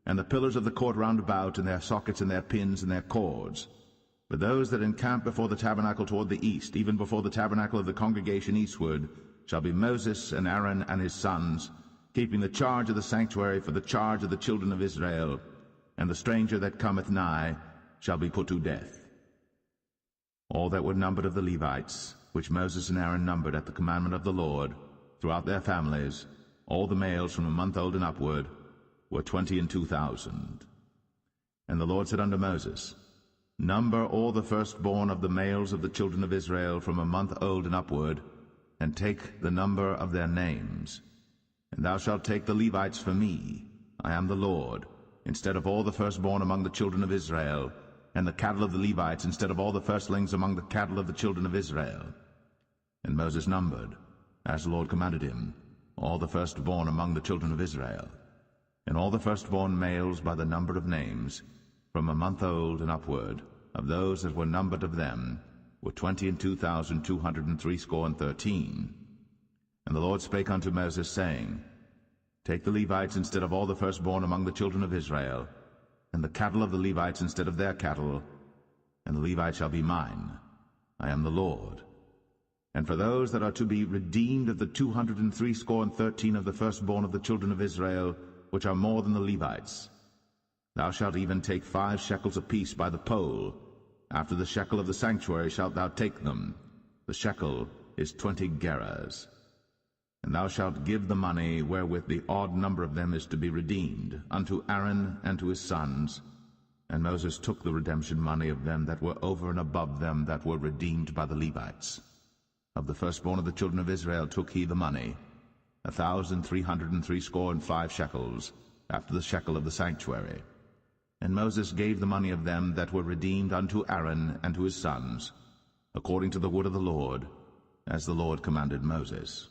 and the pillars of the court round about, and their sockets, and their pins, and their cords. But those that encamp before the tabernacle toward the east, even before the tabernacle of the congregation eastward, shall be Moses and Aaron and his sons, keeping the charge of the sanctuary for the charge of the children of Israel, and the stranger that cometh nigh shall be put to death. All that were numbered of the Levites, which Moses and Aaron numbered at the commandment of the Lord, throughout their families, all the males from a month old and upward, were 22,000. And the Lord said unto Moses, Number all the firstborn of the males of the children of Israel from a month old and upward, and take the number of their names. And thou shalt take the Levites for me, I am the Lord, instead of all the firstborn among the children of Israel, and the cattle of the Levites instead of all the firstlings among the cattle of the children of Israel. And Moses numbered, as the Lord commanded him, all the firstborn among the children of Israel, and all the firstborn males by the number of names, from a month old and upward, of those that were numbered of them, were 22,213. And the Lord spake unto Moses, saying, Take the Levites instead of all the firstborn among the children of Israel, and the cattle of the Levites instead of their cattle, and the Levites shall be mine. I am the Lord. And for those that are to be redeemed of the 213 of the firstborn of the children of Israel, which are more than the Levites, thou shalt even take 5 shekels apiece by the poll. After the shekel of the sanctuary shalt thou take them. The shekel is 20 gerahs. And thou shalt give the money wherewith the odd number of them is to be redeemed unto Aaron and to his sons. And Moses took the redemption money of them that were over and above them that were redeemed by the Levites. Of the firstborn of the children of Israel took he the money, 1,365 shekels, after the shekel of the sanctuary. And Moses gave the money of them that were redeemed unto Aaron and to his sons, according to the word of the Lord, as the Lord commanded Moses.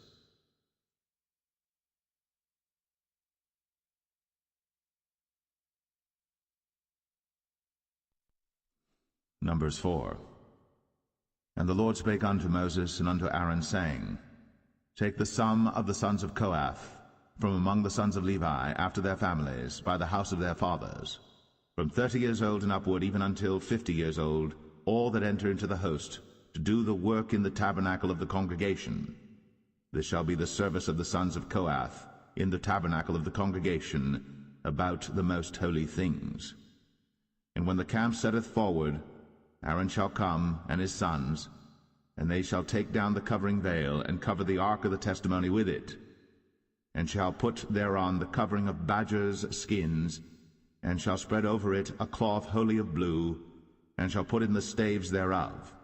Numbers 4. And the Lord spake unto Moses and unto Aaron, saying, Take the sum of the sons of Kohath, from among the sons of Levi, after their families, by the house of their fathers, from 30 years old and upward, even until 50 years old, all that enter into the host, to do the work in the tabernacle of the congregation. This shall be the service of the sons of Kohath, in the tabernacle of the congregation, about the most holy things. And when the camp setteth forward, Aaron shall come, and his sons, and they shall take down the covering veil, and cover the ark of the testimony with it, and shall put thereon the covering of badgers' skins, and shall spread over it a cloth wholly of blue, and shall put in the staves thereof.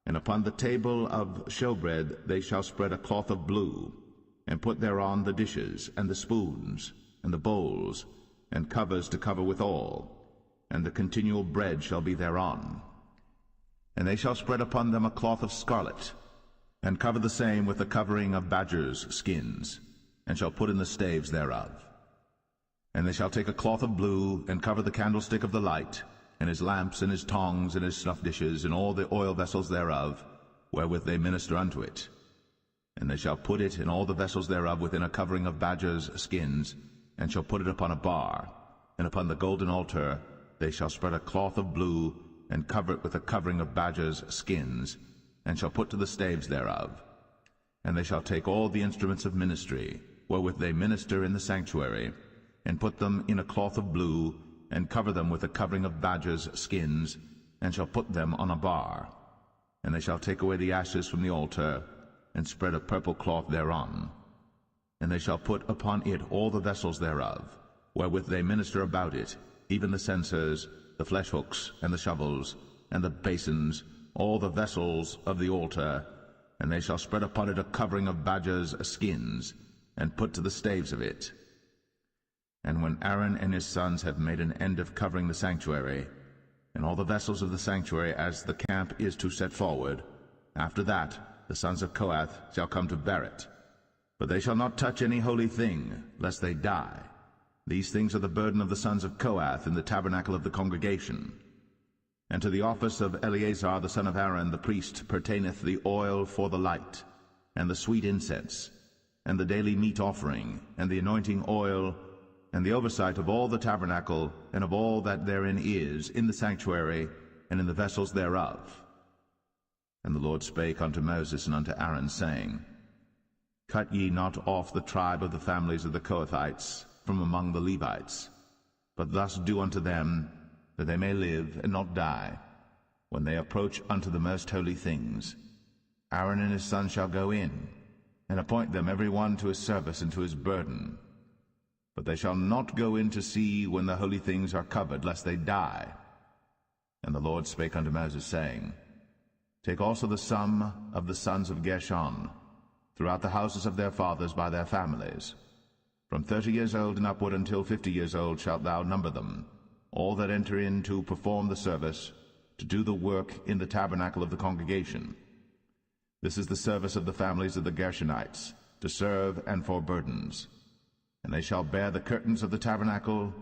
And upon the table of showbread they shall spread a cloth of blue, and put thereon the dishes, and the spoons, and the bowls, and covers to cover withal, and the continual bread shall be thereon. And they shall spread upon them a cloth of scarlet, and cover the same with the covering of badgers' skins, and shall put in the staves thereof. And they shall take a cloth of blue, and cover the candlestick of the light, and his lamps, and his tongs, and his snuff dishes, and all the oil vessels thereof, wherewith they minister unto it. And they shall put it in all the vessels thereof within a covering of badgers' skins, and shall put it upon a bar. And upon the golden altar they shall spread a cloth of blue, and cover it with a covering of badgers' skins, and shall put to the staves thereof. And they shall take all the instruments of ministry, wherewith they minister in the sanctuary, and put them in a cloth of blue, and cover them with a covering of badgers' skins, and shall put them on a bar. And they shall take away the ashes from the altar, and spread a purple cloth thereon. And they shall put upon it all the vessels thereof, wherewith they minister about it, even the censers, the flesh hooks, and the shovels, and the basins, all the vessels of the altar. And they shall spread upon it a covering of badgers' skins, and put to the staves of it. And when Aaron and his sons have made an end of covering the sanctuary, and all the vessels of the sanctuary as the camp is to set forward, after that the sons of Kohath shall come to bear it. But they shall not touch any holy thing, lest they die. These things are the burden of the sons of Kohath in the tabernacle of the congregation. And to the office of Eleazar the son of Aaron the priest pertaineth the oil for the light, and the sweet incense, and the daily meat offering, and the anointing oil, and the oversight of all the tabernacle, and of all that therein is, in the sanctuary, and in the vessels thereof. And the Lord spake unto Moses and unto Aaron, saying, Cut ye not off the tribe of the families of the Kohathites from among the Levites, but thus do unto them, that they may live and not die, when they approach unto the most holy things. Aaron and his sons shall go in, and appoint them every one to his service and to his burden. But they shall not go in to see when the holy things are covered, lest they die. And the Lord spake unto Moses, saying, Take also the sum of the sons of Gershon, throughout the houses of their fathers by their families. From 30 years old and upward until 50 years old shalt thou number them, all that enter in to perform the service, to do the work in the tabernacle of the congregation. This is the service of the families of the Gershonites, to serve and for burdens. And they shall bear the curtains of the tabernacle,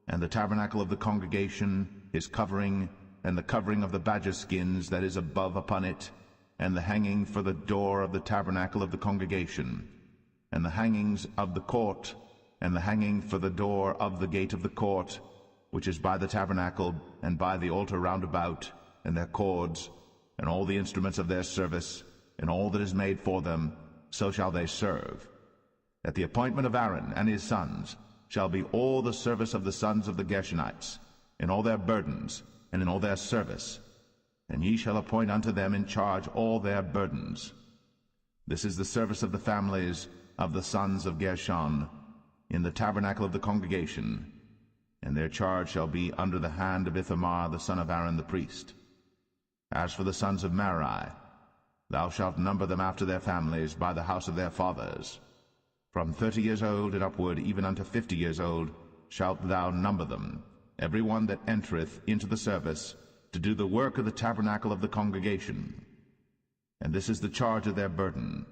and the tabernacle of the congregation, his covering, and the covering of the badger skins that is above upon it, and the hanging for the door of the tabernacle of the congregation, and the hangings of the court, and the hanging for the door of the gate of the court, which is by the tabernacle, and by the altar round about, and their cords, and all the instruments of their service, and all that is made for them, so shall they serve. At the appointment of Aaron and his sons shall be all the service of the sons of the Gershonites, in all their burdens, and in all their service. And ye shall appoint unto them in charge all their burdens. This is the service of the families of the sons of Gershon, in the tabernacle of the congregation, and their charge shall be under the hand of Ithamar the son of Aaron the priest. As for the sons of Merari, thou shalt number them after their families by the house of their fathers. From 30 years old and upward, even unto 50 years old, shalt thou number them, every one that entereth into the service, to do the work of the tabernacle of the congregation. And this is the charge of their burden,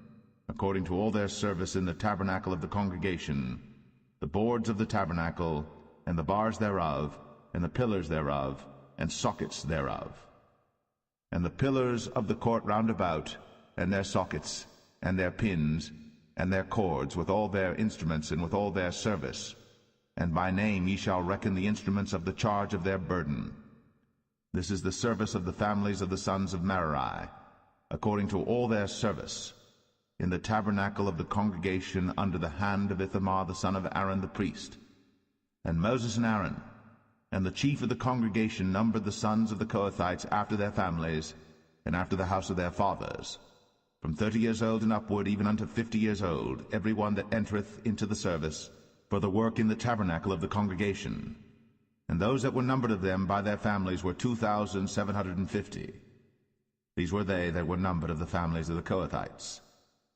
according to all their service in the tabernacle of the congregation, the boards of the tabernacle, and the bars thereof, and the pillars thereof, and sockets thereof. And the pillars of the court round about, and their sockets, and their pins, and their cords, with all their instruments, and with all their service. And by name ye shall reckon the instruments of the charge of their burden. This is the service of the families of the sons of Merari, according to all their service, in the tabernacle of the congregation under the hand of Ithamar the son of Aaron the priest. And Moses and Aaron, and the chief of the congregation numbered the sons of the Kohathites after their families, and after the house of their fathers, from 30 years old and upward, even unto 50 years old, every one that entereth into the service, for the work in the tabernacle of the congregation. And those that were numbered of them by their families were 2,750. These were they that were numbered of the families of the Kohathites,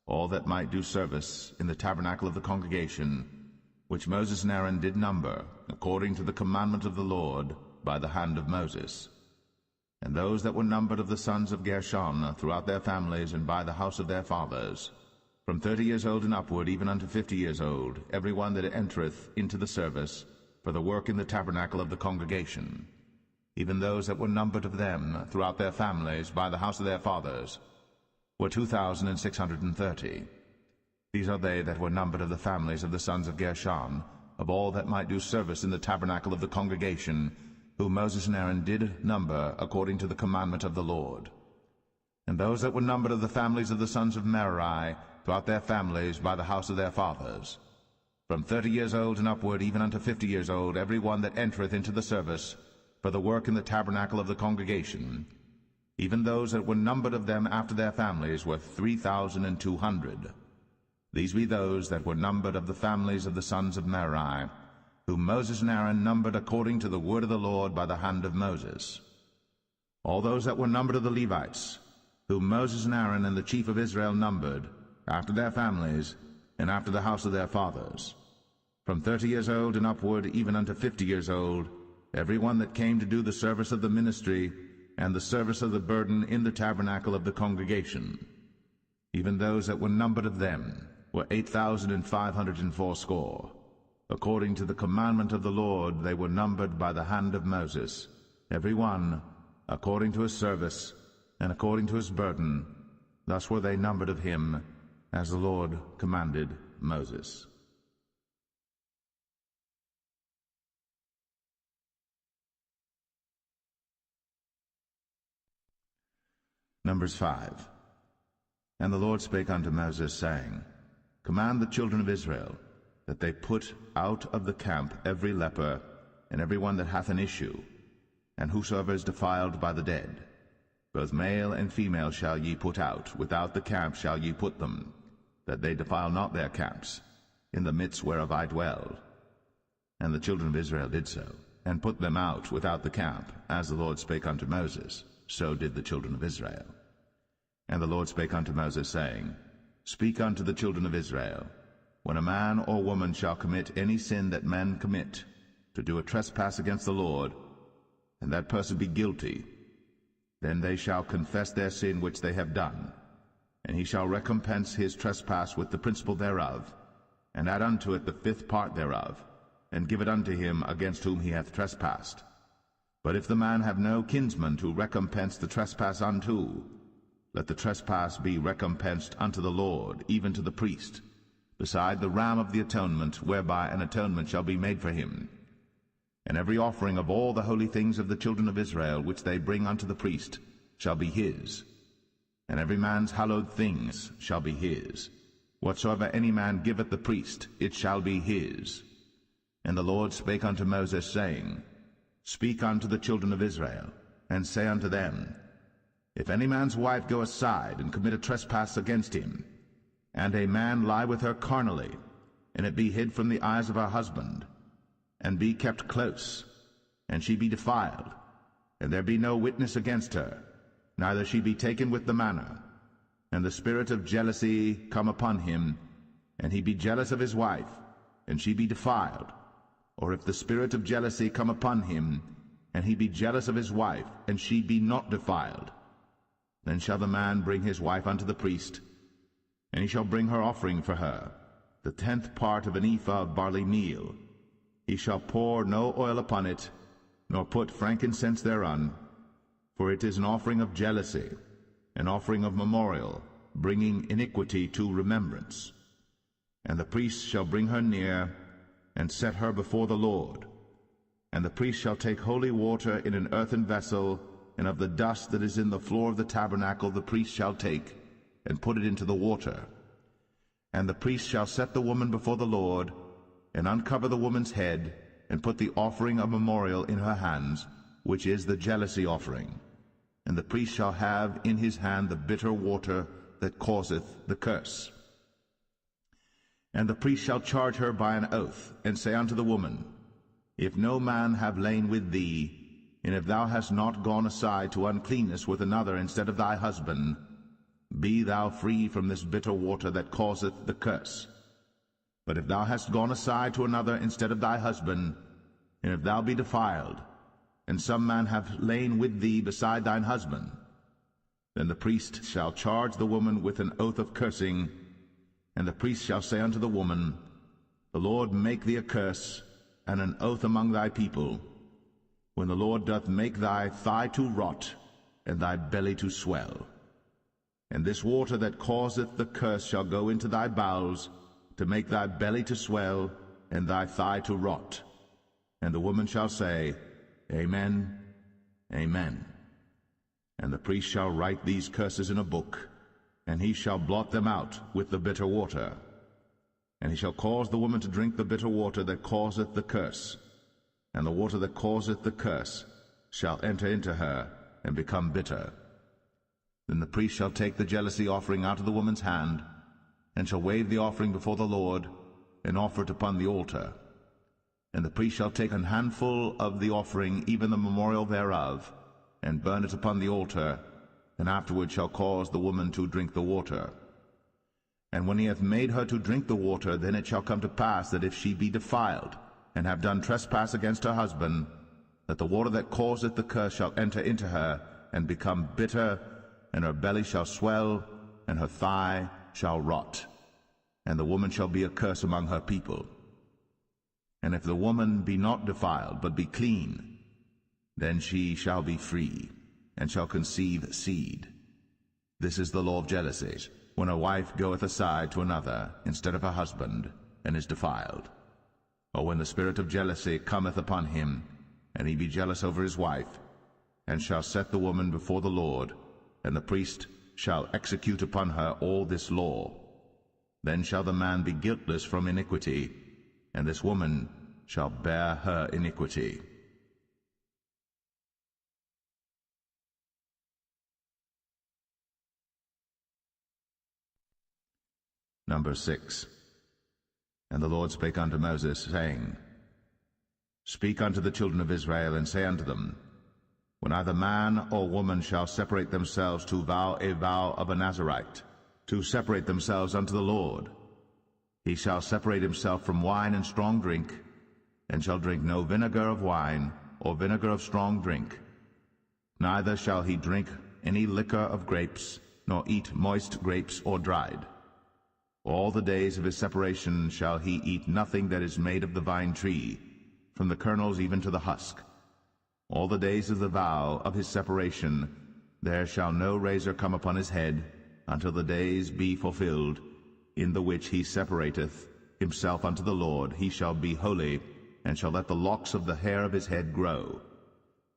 all that might do service in the tabernacle of the congregation, which Moses and Aaron did number, according to the commandment of the Lord, by the hand of Moses. And those that were numbered of the sons of Gershon throughout their families and by the house of their fathers, from 30 years old and upward, even unto 50 years old, every one that entereth into the service, for the work in the tabernacle of the congregation, even those that were numbered of them throughout their families by the house of their fathers, were 2,630. These are they that were numbered of the families of the sons of Gershon, of all that might do service in the tabernacle of the congregation, whom Moses and Aaron did number according to the commandment of the Lord. And those that were numbered of the families of the sons of Merari, throughout their families by the house of their fathers, from 30 years old and upward, even unto 50 years old, every one that entereth into the service, for the work in the tabernacle of the congregation, even those that were numbered of them after their families were 3,200. These be those that were numbered of the families of the sons of Merari, whom Moses and Aaron numbered according to the word of the Lord by the hand of Moses. All those that were numbered of the Levites, whom Moses and Aaron and the chief of Israel numbered, after their families, and after the house of their fathers, from 30 years old and upward, even unto 50 years old, every one that came to do the service of the ministry, and the service of the burden in the tabernacle of the congregation. Even those that were numbered of them were 8,580. According to the commandment of the Lord they were numbered by the hand of Moses, every one according to his service, and according to his burden. Thus were they numbered of him, as the Lord commanded Moses. Numbers 5. And the Lord spake unto Moses, saying, Command the children of Israel, that they put out of the camp every leper, and every one that hath an issue, and whosoever is defiled by the dead. Both male and female shall ye put out, without the camp shall ye put them, that they defile not their camps, in the midst whereof I dwell. And the children of Israel did so, and put them out without the camp, as the Lord spake unto Moses, so did the children of Israel. And the Lord spake unto Moses, saying, Speak unto the children of Israel, when a man or woman shall commit any sin that men commit, to do a trespass against the Lord, and that person be guilty, then they shall confess their sin which they have done, and he shall recompense his trespass with the principal thereof, and add unto it the 5th part thereof, and give it unto him against whom he hath trespassed. But if the man have no kinsman to recompense the trespass unto, let the trespass be recompensed unto the Lord, even to the priest, beside the ram of the atonement, whereby an atonement shall be made for him. And every offering of all the holy things of the children of Israel, which they bring unto the priest, shall be his. And every man's hallowed things shall be his. Whatsoever any man giveth the priest, it shall be his. And the Lord spake unto Moses, saying, Speak unto the children of Israel, and say unto them, If any man's wife go aside, and commit a trespass against him, and a man lie with her carnally, and it be hid from the eyes of her husband, and be kept close, and she be defiled, and there be no witness against her, neither she be taken with the manner, and the spirit of jealousy come upon him, and he be jealous of his wife, and she be defiled, or if the spirit of jealousy come upon him, and he be jealous of his wife, and she be not defiled, then shall the man bring his wife unto the priest, and he shall bring her offering for her, the 10th part of an ephah of barley meal. He shall pour no oil upon it, nor put frankincense thereon, for it is an offering of jealousy, an offering of memorial, bringing iniquity to remembrance. And the priest shall bring her near, and set her before the Lord. And the priest shall take holy water in an earthen vessel, and of the dust that is in the floor of the tabernacle the priest shall take, and put it into the water. And the priest shall set the woman before the Lord, and uncover the woman's head, and put the offering of memorial in her hands, which is the jealousy offering. And the priest shall have in his hand the bitter water that causeth the curse. And the priest shall charge her by an oath, and say unto the woman, If no man have lain with thee, and if thou hast not gone aside to uncleanness with another instead of thy husband, be thou free from this bitter water that causeth the curse. But if thou hast gone aside to another instead of thy husband, and if thou be defiled, and some man have lain with thee beside thine husband, then the priest shall charge the woman with an oath of cursing, and the priest shall say unto the woman, The Lord make thee a curse, and an oath among thy people, when the Lord doth make thy thigh to rot, and thy belly to swell. And this water that causeth the curse shall go into thy bowels, to make thy belly to swell, and thy thigh to rot. And the woman shall say, Amen, Amen. And the priest shall write these curses in a book, and he shall blot them out with the bitter water. And he shall cause the woman to drink the bitter water that causeth the curse, and the water that causeth the curse shall enter into her, and become bitter. Then the priest shall take the jealousy offering out of the woman's hand, and shall wave the offering before the Lord, and offer it upon the altar. And the priest shall take an handful of the offering, even the memorial thereof, and burn it upon the altar, and afterward shall cause the woman to drink the water. And when he hath made her to drink the water, then it shall come to pass that if she be defiled, and have done trespass against her husband, that the water that causeth the curse shall enter into her, and become bitter, and her belly shall swell, and her thigh shall rot, and the woman shall be a curse among her people. And if the woman be not defiled, but be clean, then she shall be free, and shall conceive seed. This is the law of jealousy, when a wife goeth aside to another instead of her husband, and is defiled. Or when the spirit of jealousy cometh upon him, and he be jealous over his wife, and shall set the woman before the Lord, and the priest shall execute upon her all this law. Then shall the man be guiltless from iniquity, and this woman shall bear her iniquity. Number 6. And the Lord spake unto Moses, saying, Speak unto the children of Israel, and say unto them, When either man or woman shall separate themselves to vow a vow of a Nazarite, to separate themselves unto the Lord, he shall separate himself from wine and strong drink, and shall drink no vinegar of wine, or vinegar of strong drink. Neither shall he drink any liquor of grapes, nor eat moist grapes or dried. All the days of his separation shall he eat nothing that is made of the vine tree, from the kernels even to the husk. All the days of the vow of his separation there shall no razor come upon his head, until the days be fulfilled, in the which he separateth himself unto the Lord. He shall be holy, and shall let the locks of the hair of his head grow.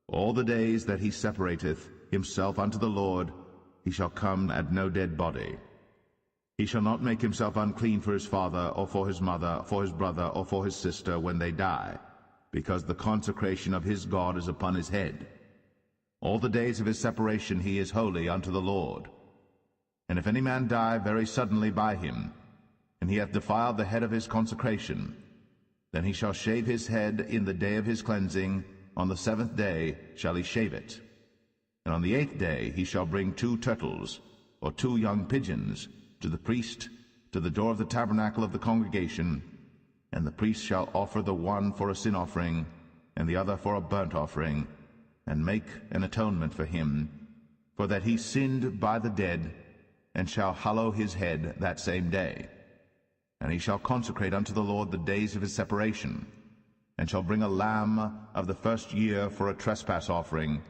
All the days that he separateth himself unto the Lord, he shall come at no dead body. He shall not make himself unclean for his father, or for his mother, for his brother, or for his sister, when they die, because the consecration of his God is upon his head. All the days of his separation he is holy unto the Lord. And if any man die very suddenly by him, and he hath defiled the head of his consecration, then he shall shave his head in the day of his cleansing. On the 7th day shall he shave it. And on the 8th day he shall bring 2 turtles, or 2 young pigeons, to the priest, to the door of the tabernacle of the congregation, and the priest shall offer the one for a sin offering, and the other for a burnt offering, and make an atonement for him, for that he sinned by the dead, and shall hallow his head that same day. And he shall consecrate unto the Lord the days of his separation, and shall bring a lamb of the first year for a trespass offering,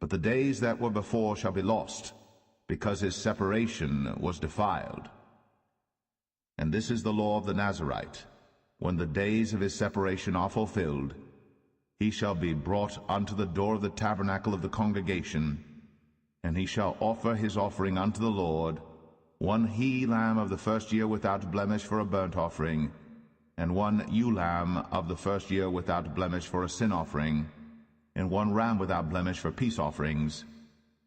but the days that were before shall be lost, because his separation was defiled. And this is the law of the Nazarite. When the days of his separation are fulfilled, he shall be brought unto the door of the tabernacle of the congregation, and he shall offer his offering unto the Lord, 1 he-lamb of the first year without blemish for a burnt offering, and 1 ewe-lamb of the first year without blemish for a sin offering, and 1 ram without blemish for peace offerings,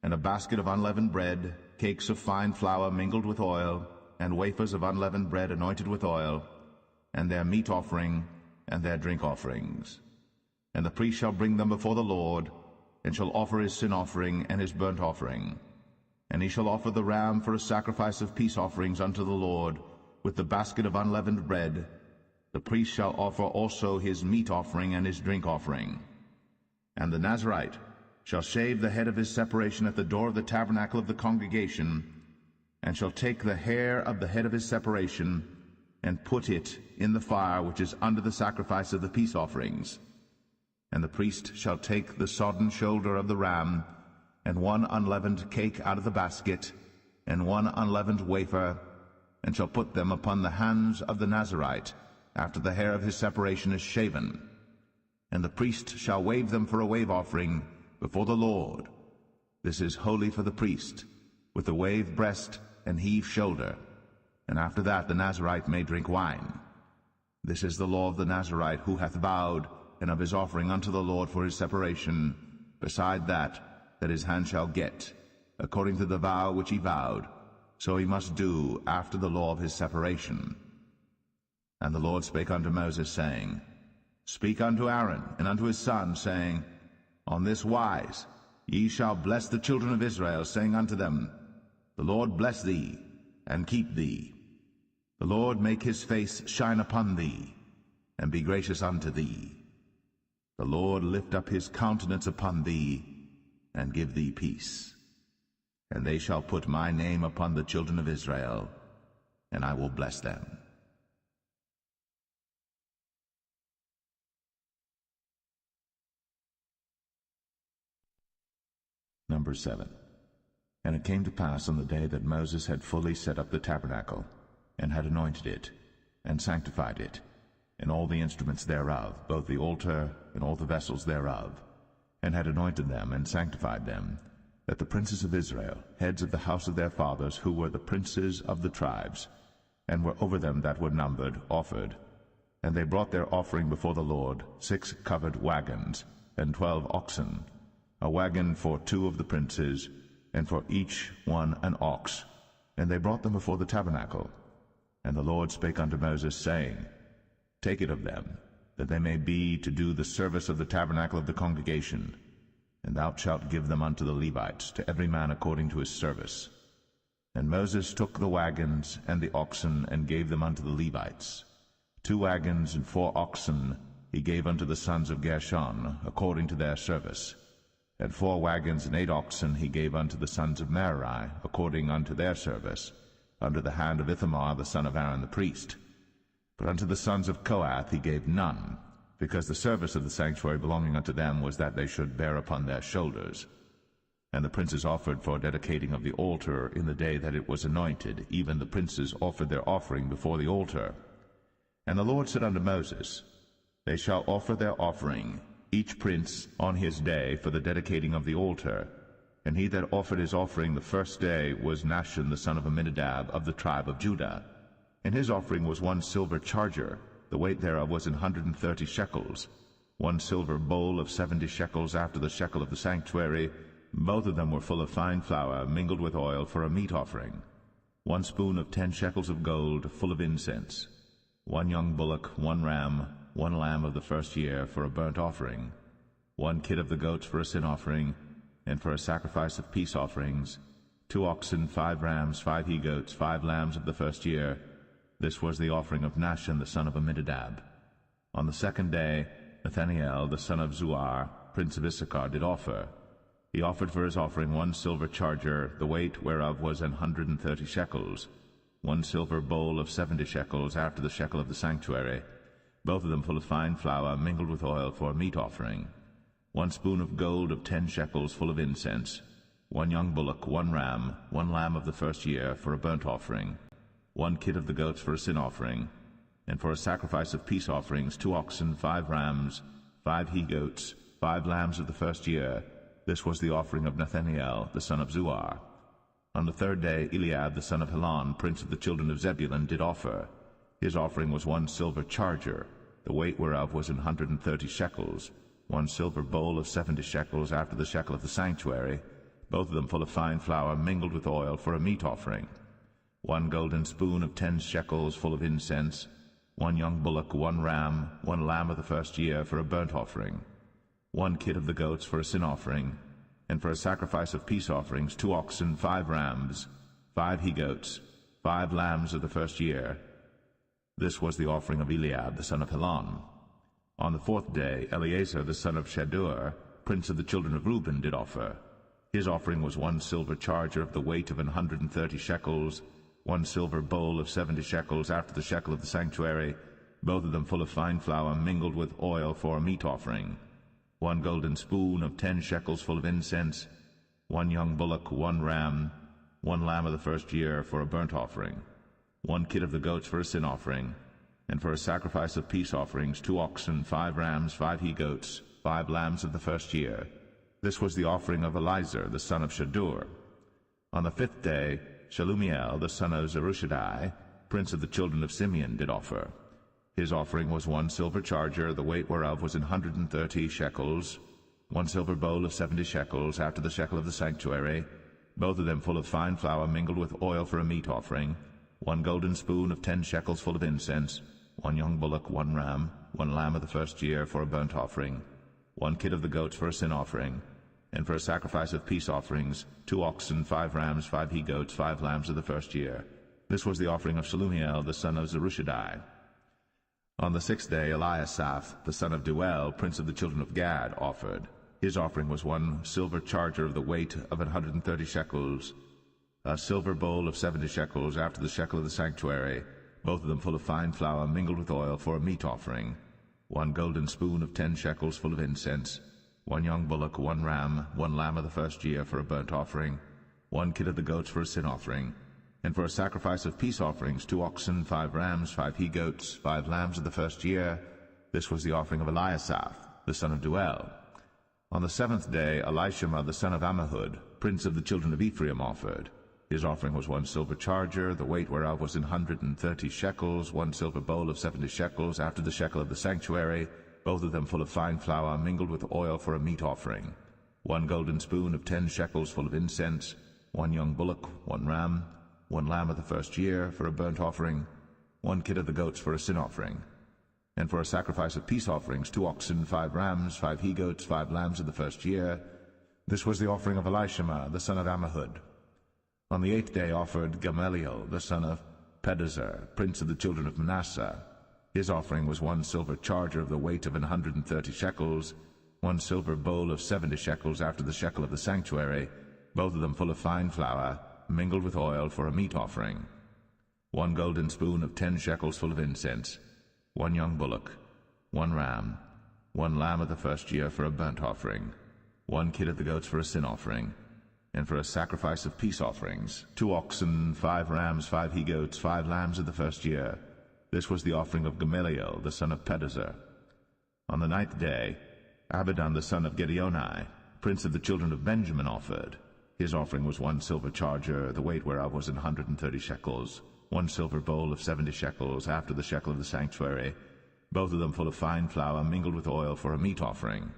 and a basket of unleavened bread, cakes of fine flour mingled with oil, and wafers of unleavened bread anointed with oil, and their meat offering, and their drink offerings. And the priest shall bring them before the Lord, and shall offer his sin offering and his burnt offering. And he shall offer the ram for a sacrifice of peace offerings unto the Lord, with the basket of unleavened bread. The priest shall offer also his meat offering and his drink offering. And the Nazarite shall shave the head of his separation at the door of the tabernacle of the congregation, and shall take the hair of the head of his separation, and put it in the fire which is under the sacrifice of the peace offerings. And the priest shall take the sodden shoulder of the ram, and 1 unleavened cake out of the basket, and 1 unleavened wafer, and shall put them upon the hands of the Nazarite, after the hair of his separation is shaven. And the priest shall wave them for a wave offering before the Lord. This is holy for the priest, with the wave breast and heave shoulder. And after that the Nazarite may drink wine. This is the law of the Nazarite who hath vowed, and of his offering unto the Lord for his separation, beside that his hand shall get, according to the vow which he vowed, so he must do after the law of his separation. And the Lord spake unto Moses, saying, Speak unto Aaron and unto his sons, saying, On this wise ye shall bless the children of Israel, saying unto them, The Lord bless thee, and keep thee. The Lord make his face shine upon thee, and be gracious unto thee. The Lord lift up his countenance upon thee, and give thee peace. And they shall put my name upon the children of Israel, and I will bless them. Number 7. And it came to pass on the day that Moses had fully set up the tabernacle, and had anointed it, and sanctified it, and all the instruments thereof, both the altar and all the vessels thereof, and had anointed them and sanctified them, that the princes of Israel, heads of the house of their fathers, who were the princes of the tribes, and were over them that were numbered, offered. And they brought their offering before the Lord, 6 covered wagons, and 12 oxen, a wagon for 2 of the princes, and for each one an ox. And they brought them before the tabernacle. And the Lord spake unto Moses, saying, Take it of them, that they may be to do the service of the tabernacle of the congregation, and thou shalt give them unto the Levites, to every man according to his service. And Moses took the wagons and the oxen, and gave them unto the Levites. 2 wagons and 4 oxen he gave unto the sons of Gershon, according to their service. And 4 wagons and 8 oxen he gave unto the sons of Merari, according unto their service, under the hand of Ithamar the son of Aaron the priest. But unto the sons of Kohath he gave none, because the service of the sanctuary belonging unto them was that they should bear upon their shoulders. And the princes offered for dedicating of the altar in the day that it was anointed, even the princes offered their offering before the altar. And the Lord said unto Moses, They shall offer their offering, each prince on his day, for the dedicating of the altar. And he that offered his offering the first day was Nahshon the son of Amminadab, of the tribe of Judah. And his offering was 1 silver charger, the weight thereof was 130 shekels, 1 silver bowl of 70 shekels after the shekel of the sanctuary, both of them were full of fine flour, mingled with oil, for a meat offering, 1 spoon of 10 shekels of gold, full of incense, 1 young bullock, 1 ram, 1 lamb of the first year, for a burnt offering, 1 kid of the goats for a sin offering, and for a sacrifice of peace offerings, 2 oxen, 5 rams, 5 he-goats, 5 lambs of the first year. This was the offering of Nahshon the son of Amminadab. On the 2nd day, Nathanael the son of Zuar, prince of Issachar, did offer. He offered for his offering 1 silver charger, the weight whereof was 130 shekels, 1 silver bowl of 70 shekels after the shekel of the sanctuary, both of them full of fine flour, mingled with oil, for a meat offering, 1 spoon of gold of 10 shekels, full of incense, 1 young bullock, 1 ram, 1 lamb of the first year, for a burnt offering, 1 kid of the goats for a sin offering, and for a sacrifice of peace offerings 2 oxen, 5 rams, 5 he-goats, 5 lambs of the first year. This was the offering of Nathanael the son of Zuar. On the 3rd day Eliab the son of Helon, prince of the children of Zebulun, did offer. His offering was 1 silver charger, the weight whereof was 130 shekels, 1 silver bowl of 70 shekels after the shekel of the sanctuary, both of them full of fine flour, mingled with oil, for a meat offering, 1 golden spoon of 10 shekels, full of incense, 1 young bullock, 1 ram, 1 lamb of the first year, for a burnt offering, 1 kid of the goats for a sin offering, and for a sacrifice of peace offerings 2 oxen, 5 rams, 5 he-goats, 5 lambs of the first year. This was the offering of Eliab the son of Helon. On the 4th day Eleazar the son of Shadur, prince of the children of Reuben, did offer. His offering was 1 silver charger of the weight of 130 shekels, 1 silver bowl of 70 shekels after the shekel of the sanctuary, both of them full of fine flour, mingled with oil, for a meat offering, 1 golden spoon of 10 shekels full of incense, 1 young bullock, 1 ram, one lamb of the first year for a burnt offering, one kid of the goats for a sin offering, and for a sacrifice of peace offerings 2 oxen, 5 rams, 5 he-goats, 5 lambs of the first year. This was the offering of Elizur, the son of Shadur. On the 5th day, Shelumiel, the son of Zerushadai, prince of the children of Simeon, did offer. His offering was 1 silver charger, the weight whereof was 130 shekels, 1 silver bowl of 70 shekels, after the shekel of the sanctuary, both of them full of fine flour mingled with oil for a meat offering, 1 golden spoon of 10 shekels full of incense, 1 young bullock, 1 ram, 1 lamb of the first year for a burnt offering, 1 kid of the goats for a sin offering, and for a sacrifice of peace offerings 2 oxen, 5 rams, 5 he-goats, 5 lambs of the first year. This was the offering of Shelumiel, the son of Zerushadai. On the 6th day, Eliasaph, the son of Deuel, prince of the children of Gad, offered. His offering was 1 silver charger of the weight of 130 shekels, a silver bowl of 70 shekels, after the shekel of the sanctuary, both of them full of fine flour mingled with oil for a meat offering, 1 golden spoon of 10 shekels full of incense, 1 young bullock, 1 ram, 1 lamb of the first year for a burnt offering, 1 kid of the goats for a sin offering, and for a sacrifice of peace offerings 2 oxen, 5 rams, 5 he-goats, 5 lambs of the first year. This was the offering of Eliasaph, the son of Deuel. On the 7th day, Elishama, the son of Ammihud, prince of the children of Ephraim, offered. His offering was 1 silver charger, the weight whereof was 130 shekels, 1 silver bowl of 70 shekels, after the shekel of the sanctuary, both of them full of fine flour mingled with oil for a meat offering, 1 golden spoon of 10 shekels full of incense, 1 young bullock, 1 ram, 1 lamb of the first year for a burnt offering, 1 kid of the goats for a sin offering, and for a sacrifice of peace offerings 2 oxen, 5 rams, 5 he-goats, 5 lambs of the first year. This was the offering of Elishama, the son of Ammihud. On the 8th day offered Gamaliel, the son of Pedahzur, prince of the children of Manasseh. His offering was 1 silver charger of the weight of 130 shekels, 1 silver bowl of 70 shekels, after the shekel of the sanctuary, both of them full of fine flour mingled with oil for a meat offering, 1 golden spoon of 10 shekels full of incense, 1 young bullock, 1 ram, 1 lamb of the first year for a burnt offering, 1 kid of the goats for a sin offering, and for a sacrifice of peace offerings 2 oxen, 5 rams, 5 he-goats, 5 lambs of the first year. This was the offering of Gamaliel, the son of Pedahzur. On the 9th day, Abidan, the son of Gideoni, prince of the children of Benjamin, offered. His offering was 1 silver charger, the weight whereof was 130 shekels, 1 silver bowl of 70 shekels, after the shekel of the sanctuary, both of them full of fine flour mingled with oil for a meat offering,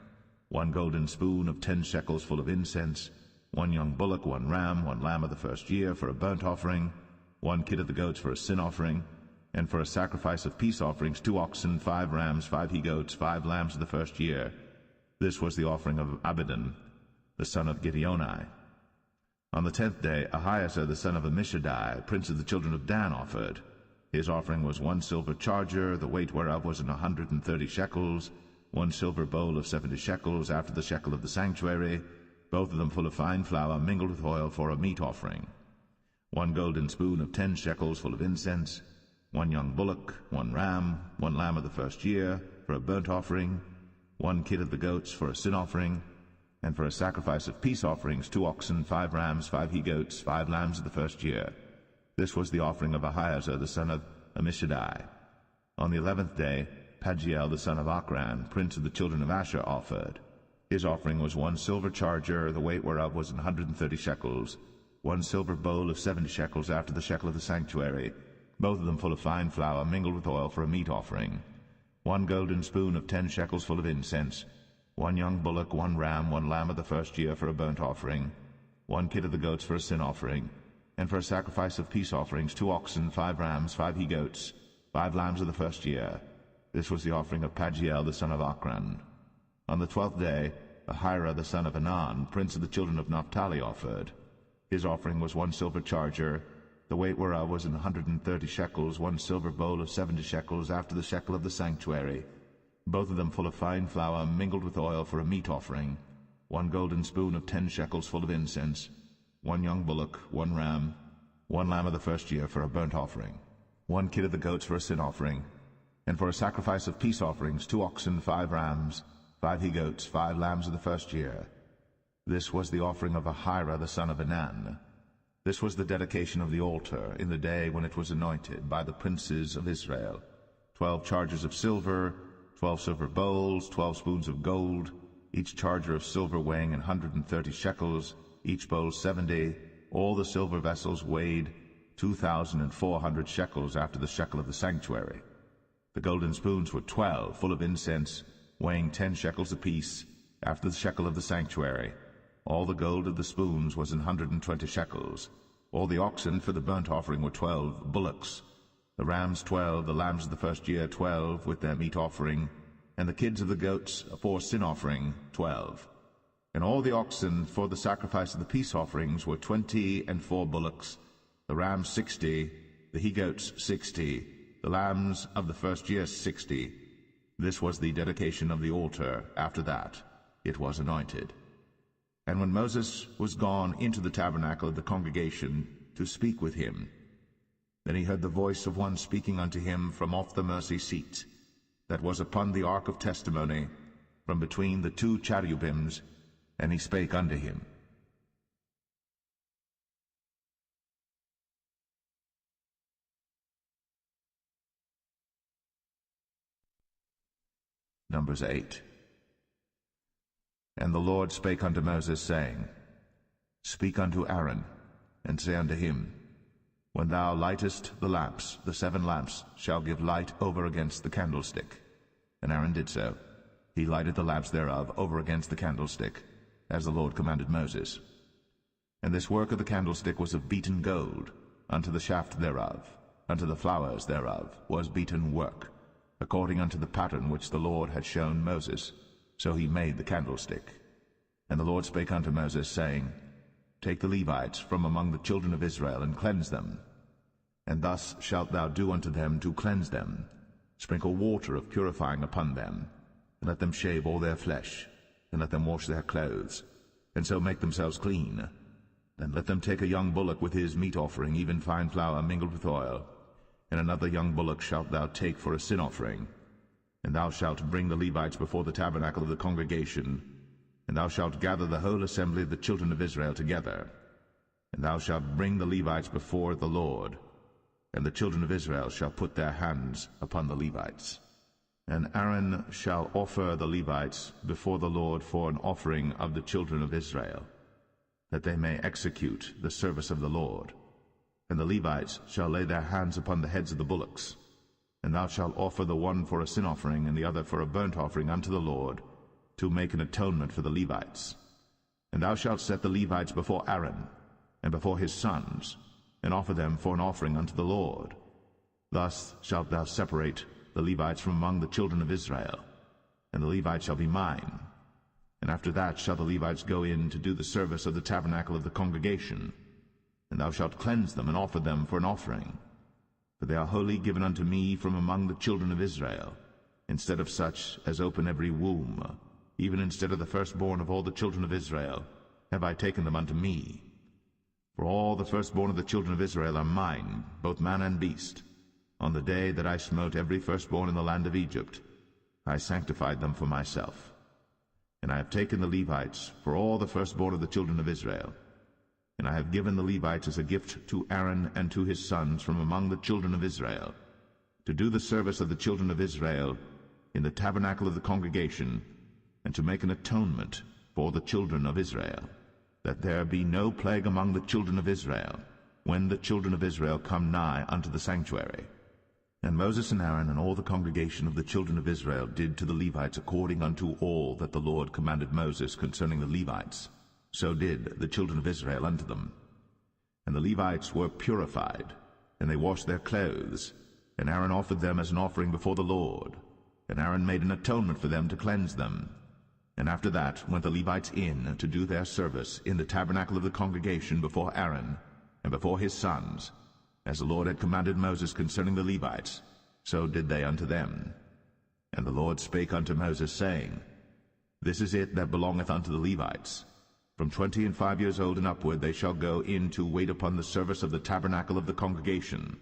1 golden spoon of 10 shekels full of incense, 1 young bullock, 1 ram, 1 lamb of the first year for a burnt offering, 1 kid of the goats for a sin offering, and for a sacrifice of peace offerings 2 oxen, 5 rams, 5 he-goats, 5 lambs of the first year. This was the offering of Abidan, the son of Gideoni. On the 10th day, Ahiezer, the son of Ammishaddai, prince of the children of Dan, offered. His offering was 1 silver charger, the weight whereof was 130 shekels, 1 silver bowl of 70 shekels, after the shekel of the sanctuary, both of them full of fine flour mingled with oil for a meat offering, 1 golden spoon of 10 shekels full of incense, 1 young bullock, 1 ram, 1 lamb of the first year for a burnt offering, 1 kid of the goats for a sin offering, and for a sacrifice of peace offerings 2 oxen, 5 rams, 5 he-goats, 5 lambs of the first year. This was the offering of Ahiezer, the son of Ammishaddai. On the 11th day, Pagiel, the son of Ochran, prince of the children of Asher, offered. His offering was 1 silver charger, the weight whereof was 130 shekels, 1 silver bowl of 70 shekels, after the shekel of the sanctuary, both of them full of fine flour mingled with oil for a meat offering, 1 golden spoon of 10 shekels full of incense, 1 young bullock, 1 ram, 1 lamb of the first year for a burnt offering, 1 kid of the goats for a sin offering, and for a sacrifice of peace offerings 2 oxen, 5 rams, 5 he-goats, 5 lambs of the first year. This was the offering of Pagiel, the son of Ochran. On the 12th day, Ahira, the son of Anan, prince of the children of Naphtali, offered. His offering was 1 silver charger, the weight whereof was 130 shekels, 1 silver bowl of 70 shekels, after the shekel of the sanctuary, both of them full of fine flour mingled with oil for a meat offering, 1 golden spoon of 10 shekels full of incense, 1 young bullock, 1 ram, 1 lamb of the first year for a burnt offering, 1 kid of the goats for a sin offering, and for a sacrifice of peace offerings 2 oxen, 5 rams, 5 he-goats, 5 lambs of the first year. This was the offering of Ahira, the son of Anan. This was the dedication of the altar in the day when it was anointed by the princes of Israel. 12 chargers of silver, 12 silver bowls, 12 spoons of gold, each charger of silver weighing 130 shekels, each bowl 70. All the silver vessels weighed 2,400 shekels after the shekel of the sanctuary. The golden spoons were 12, full of incense, weighing 10 shekels apiece, after the shekel of the sanctuary. All the gold of the spoons was 120 shekels. All the oxen for the burnt offering were 12 bullocks, the rams 12, the lambs of the first year 12, with their meat offering, and the kids of the goats for sin offering 12. And all the oxen for the sacrifice of the peace offerings were 24 bullocks, the rams 60, the he-goats 60, the lambs of the first year 60. This was the dedication of the altar. After that it was anointed. And when Moses was gone into the tabernacle of the congregation to speak with him, then he heard the voice of one speaking unto him from off the mercy seat, that was upon the ark of testimony, from between the 2 cherubims, and he spake unto him. Numbers 8. And the Lord spake unto Moses, saying, Speak unto Aaron, and say unto him, When thou lightest the lamps, the 7 lamps shall give light over against the candlestick. And Aaron did so. He lighted the lamps thereof over against the candlestick, as the Lord commanded Moses. And this work of the candlestick was of beaten gold, unto the shaft thereof, unto the flowers thereof was beaten work, according unto the pattern which the Lord had shown Moses. So he made the candlestick. And the Lord spake unto Moses, saying, Take the Levites from among the children of Israel, and cleanse them. And thus shalt thou do unto them to cleanse them. Sprinkle water of purifying upon them, and let them shave all their flesh, and let them wash their clothes, and so make themselves clean. Then let them take a young bullock with his meat offering, even fine flour mingled with oil, and another young bullock shalt thou take for a sin offering. And thou shalt bring the Levites before the tabernacle of the congregation, and thou shalt gather the whole assembly of the children of Israel together. And thou shalt bring the Levites before the Lord, and the children of Israel shall put their hands upon the Levites. And Aaron shall offer the Levites before the Lord for an offering of the children of Israel, that they may execute the service of the Lord. And the Levites shall lay their hands upon the heads of the bullocks. And thou shalt offer the one for a sin offering, and the other for a burnt offering unto the Lord, to make an atonement for the Levites. And thou shalt set the Levites before Aaron, and before his sons, and offer them for an offering unto the Lord. Thus shalt thou separate the Levites from among the children of Israel, and the Levites shall be mine. And after that shall the Levites go in to do the service of the tabernacle of the congregation. And thou shalt cleanse them, and offer them for an offering. For they are wholly given unto me from among the children of Israel, instead of such as open every womb, even instead of the firstborn of all the children of Israel, have I taken them unto me. For all the firstborn of the children of Israel are mine, both man and beast. On the day that I smote every firstborn in the land of Egypt, I sanctified them for myself. And I have taken the Levites for all the firstborn of the children of Israel, and I have given the Levites as a gift to Aaron and to his sons from among the children of Israel, to do the service of the children of Israel in the tabernacle of the congregation, and to make an atonement for the children of Israel, that there be no plague among the children of Israel, when the children of Israel come nigh unto the sanctuary. And Moses and Aaron and all the congregation of the children of Israel did to the Levites according unto all that the Lord commanded Moses concerning the Levites. So did the children of Israel unto them. And the Levites were purified, and they washed their clothes, and Aaron offered them as an offering before the Lord. And Aaron made an atonement for them to cleanse them. And after that went the Levites in to do their service in the tabernacle of the congregation before Aaron and before his sons. As the Lord had commanded Moses concerning the Levites, so did they unto them. And the Lord spake unto Moses, saying, This is it that belongeth unto the Levites. From 25 years old and upward they shall go in to wait upon the service of the tabernacle of the congregation.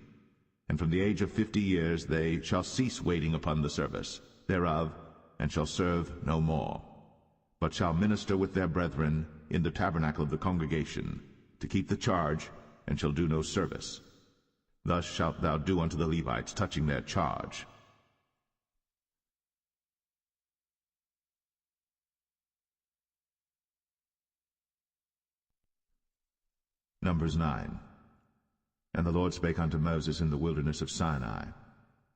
And from the age of 50 years they shall cease waiting upon the service thereof, and shall serve no more, but shall minister with their brethren in the tabernacle of the congregation, to keep the charge, and shall do no service. Thus shalt thou do unto the Levites touching their charge. Numbers 9. And the Lord spake unto Moses in the wilderness of Sinai,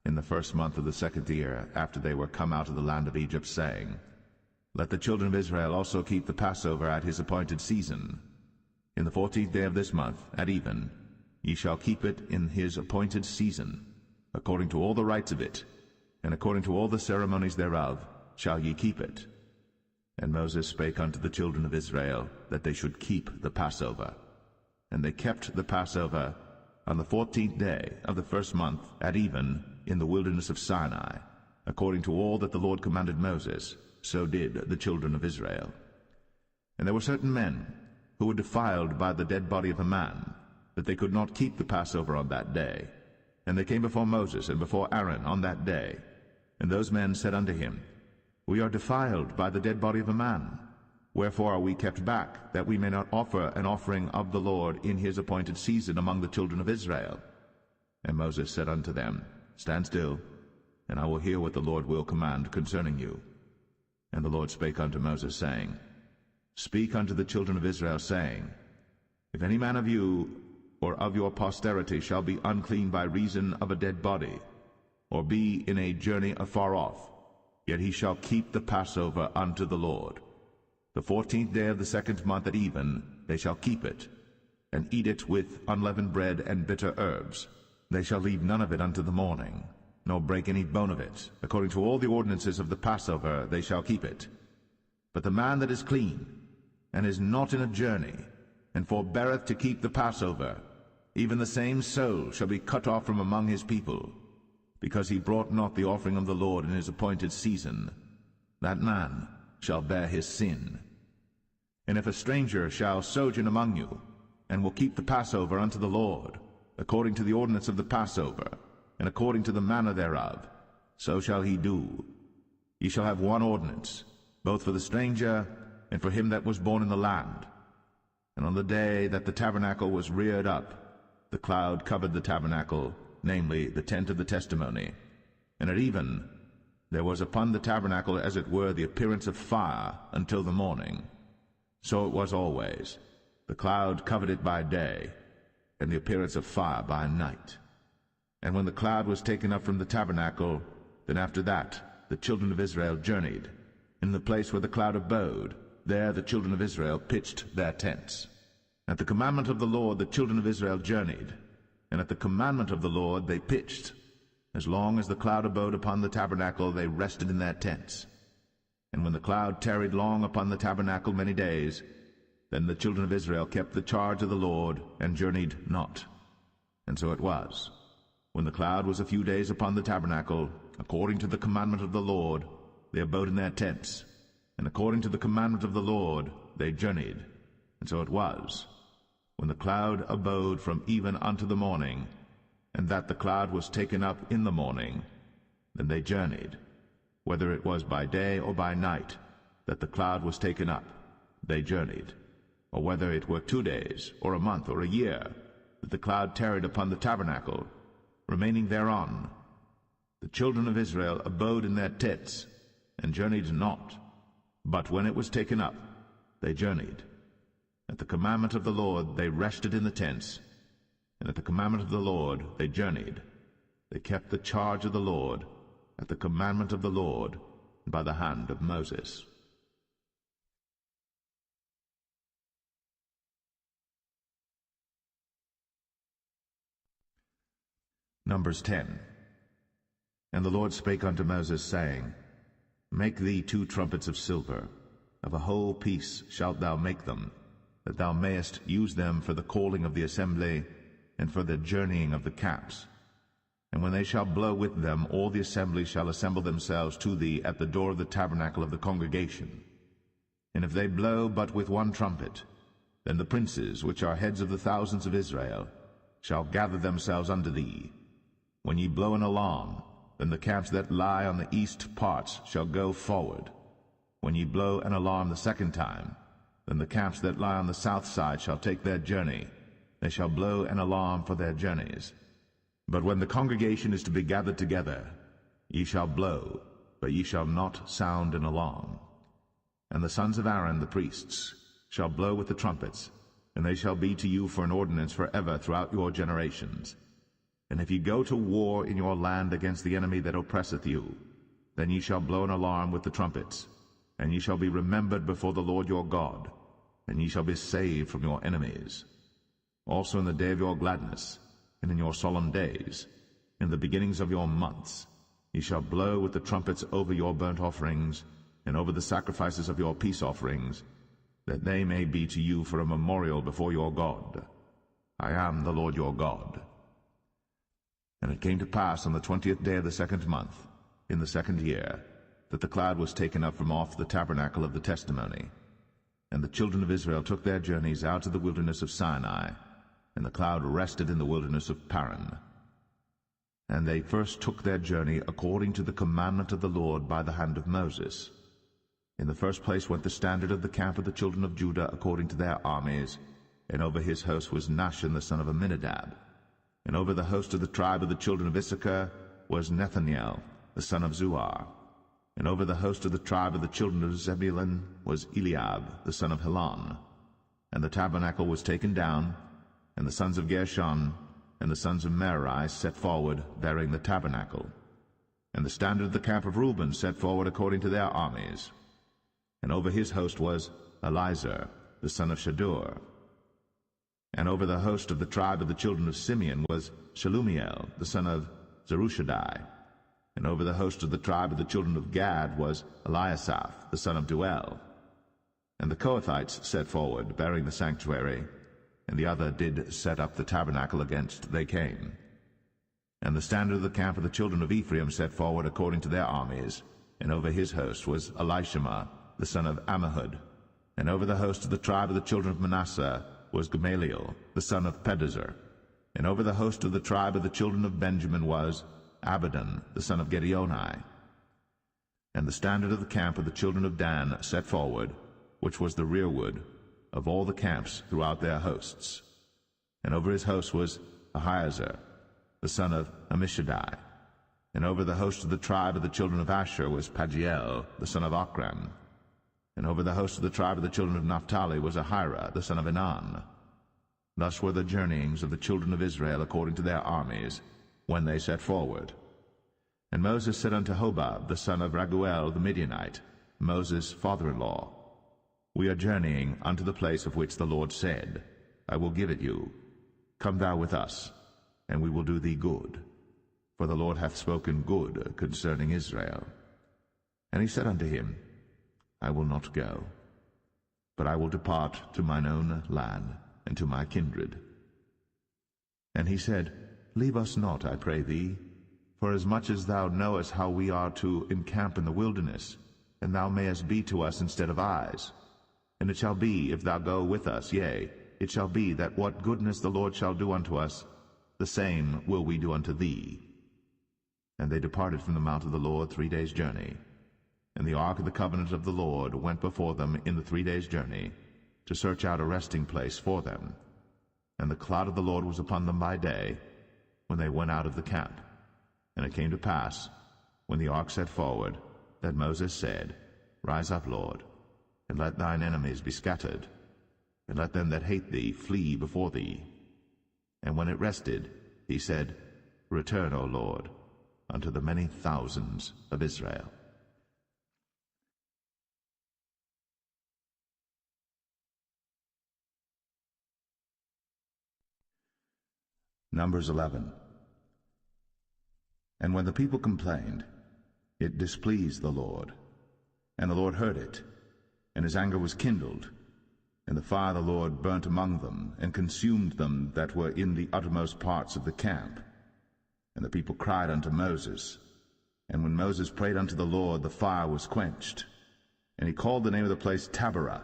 in the 1st month of the 2nd year, after they were come out of the land of Egypt, saying, Let the children of Israel also keep the Passover at his appointed season. In the 14th day of this month, at even, ye shall keep it in his appointed season, according to all the rites of it, and according to all the ceremonies thereof shall ye keep it. And Moses spake unto the children of Israel, that they should keep the Passover. And they kept the Passover on the 14th day of the 1st month, at even, in the wilderness of Sinai, according to all that the Lord commanded Moses, so did the children of Israel. And there were certain men who were defiled by the dead body of a man, that they could not keep the Passover on that day. And they came before Moses and before Aaron on that day. And those men said unto him, We are defiled by the dead body of a man. Wherefore are we kept back, that we may not offer an offering of the Lord in his appointed season among the children of Israel? And Moses said unto them, Stand still, and I will hear what the Lord will command concerning you. And the Lord spake unto Moses, saying, Speak unto the children of Israel, saying, If any man of you or of your posterity shall be unclean by reason of a dead body, or be in a journey afar off, yet he shall keep the Passover unto the Lord. The 14th day of the 2nd month at even they shall keep it, and eat it with unleavened bread and bitter herbs. They shall leave none of it unto the morning, nor break any bone of it. According to all the ordinances of the Passover they shall keep it. But the man that is clean, and is not in a journey, and forbeareth to keep the Passover, even the same soul shall be cut off from among his people, because he brought not the offering of the Lord in his appointed season. That man shall bear his sin. And if a stranger shall sojourn among you, and will keep the Passover unto the Lord, according to the ordinance of the Passover, and according to the manner thereof, so shall he do. Ye shall have one ordinance, both for the stranger and for him that was born in the land. And on the day that the tabernacle was reared up, the cloud covered the tabernacle, namely the tent of the testimony. And at even there was upon the tabernacle as it were the appearance of fire until the morning. So it was always. The cloud covered it by day, and the appearance of fire by night. And when the cloud was taken up from the tabernacle, then after that the children of Israel journeyed. In the place where the cloud abode, there the children of Israel pitched their tents. At the commandment of the Lord the children of Israel journeyed, and at the commandment of the Lord they pitched. As long as the cloud abode upon the tabernacle, they rested in their tents. And when the cloud tarried long upon the tabernacle many days, then the children of Israel kept the charge of the Lord, and journeyed not. And so it was, when the cloud was a few days upon the tabernacle, according to the commandment of the Lord, they abode in their tents, and according to the commandment of the Lord they journeyed. And so it was, when the cloud abode from even unto the morning, and that the cloud was taken up in the morning, then they journeyed. Whether it was by day or by night that the cloud was taken up, they journeyed. Or whether it were 2 days, or a month, or a year, that the cloud tarried upon the tabernacle, remaining thereon, the children of Israel abode in their tents, and journeyed not. But when it was taken up, they journeyed. At the commandment of the Lord they rested in the tents, and at the commandment of the Lord they journeyed. They kept the charge of the Lord, at the commandment of the Lord, by the hand of Moses. Numbers 10. And the Lord spake unto Moses, saying, Make thee 2 trumpets of silver, of a whole piece shalt thou make them, that thou mayest use them for the calling of the assembly, and for the journeying of the camps. And when they shall blow with them, all the assembly shall assemble themselves to thee at the door of the tabernacle of the congregation. And if they blow but with 1 trumpet, then the princes, which are heads of the thousands of Israel, shall gather themselves unto thee. When ye blow an alarm, then the camps that lie on the east parts shall go forward. When ye blow an alarm the 2nd time, then the camps that lie on the south side shall take their journey. they shall blow an alarm for their journeys. But when the congregation is to be gathered together, ye shall blow, but ye shall not sound an alarm. And the sons of Aaron the priests shall blow with the trumpets, and they shall be to you for an ordinance forever throughout your generations. And if ye go to war in your land against the enemy that oppresseth you, then ye shall blow an alarm with the trumpets, and ye shall be remembered before the Lord your God, and ye shall be saved from your enemies. Also in the day of your gladness, and in your solemn days, in the beginnings of your months, ye shall blow with the trumpets over your burnt offerings, and over the sacrifices of your peace offerings, that they may be to you for a memorial before your God. I am the Lord your God. And it came to pass on the 20th day of the 2nd month, in the 2nd year, that the cloud was taken up from off the tabernacle of the testimony. And the children of Israel took their journeys out of the wilderness of Sinai, and the cloud rested in the wilderness of Paran. And they first took their journey according to the commandment of the Lord by the hand of Moses. In the first place went the standard of the camp of the children of Judah according to their armies, and over his host was Nahshon the son of Amminadab. And over the host of the tribe of the children of Issachar was Nethaniel the son of Zuar. And over the host of the tribe of the children of Zebulun was Eliab the son of Helon. And the tabernacle was taken down, and the sons of Gershon and the sons of Merari set forward, bearing the tabernacle. And the standard of the camp of Reuben set forward according to their armies. And over his host was Elizur the son of Shadur. And over the host of the tribe of the children of Simeon was Shelumiel the son of Zerushadai. And over the host of the tribe of the children of Gad was Eliasaph the son of Duel. And the Kohathites set forward, bearing the sanctuary, and the other did set up the tabernacle against they came. And the standard of the camp of the children of Ephraim set forward according to their armies, and over his host was Elishama the son of Ammihud. And over the host of the tribe of the children of Manasseh was Gamaliel the son of Pedazur. And over the host of the tribe of the children of Benjamin was Abidan the son of Gideoni. And the standard of the camp of the children of Dan set forward, which was the rearward of all the camps throughout their hosts. And over his host was Ahiezer the son of Ammishaddai. And over the host of the tribe of the children of Asher was Pagiel the son of Ochran. And over the host of the tribe of the children of Naphtali was Ahira the son of Enan. Thus were the journeyings of the children of Israel according to their armies, when they set forward. And Moses said unto Hobab the son of Raguel the Midianite, Moses' father-in-law, We are journeying unto the place of which the Lord said, I will give it you. Come thou with us, and we will do thee good. For the Lord hath spoken good concerning Israel. And he said unto him, I will not go, but I will depart to mine own land, and to my kindred. And he said, Leave us not, I pray thee, for as much as thou knowest how we are to encamp in the wilderness, and thou mayest be to us instead of eyes. And it shall be, if thou go with us, yea, it shall be that what goodness the Lord shall do unto us, the same will we do unto thee. And they departed from the mount of the Lord 3 days' journey. And the ark of the covenant of the Lord went before them in the 3 days' journey, to search out a resting place for them. And the cloud of the Lord was upon them by day, when they went out of the camp. And it came to pass, when the ark set forward, that Moses said, Rise up, Lord, and let thine enemies be scattered, and let them that hate thee flee before thee. And when it rested, he said, Return, O Lord, unto the many thousands of Israel. Numbers 11. And when the people complained, it displeased the Lord. And the Lord heard it, and his anger was kindled. And the fire of the Lord burnt among them, and consumed them that were in the uttermost parts of the camp. And the people cried unto Moses. And when Moses prayed unto the Lord, the fire was quenched. And he called the name of the place Taberah,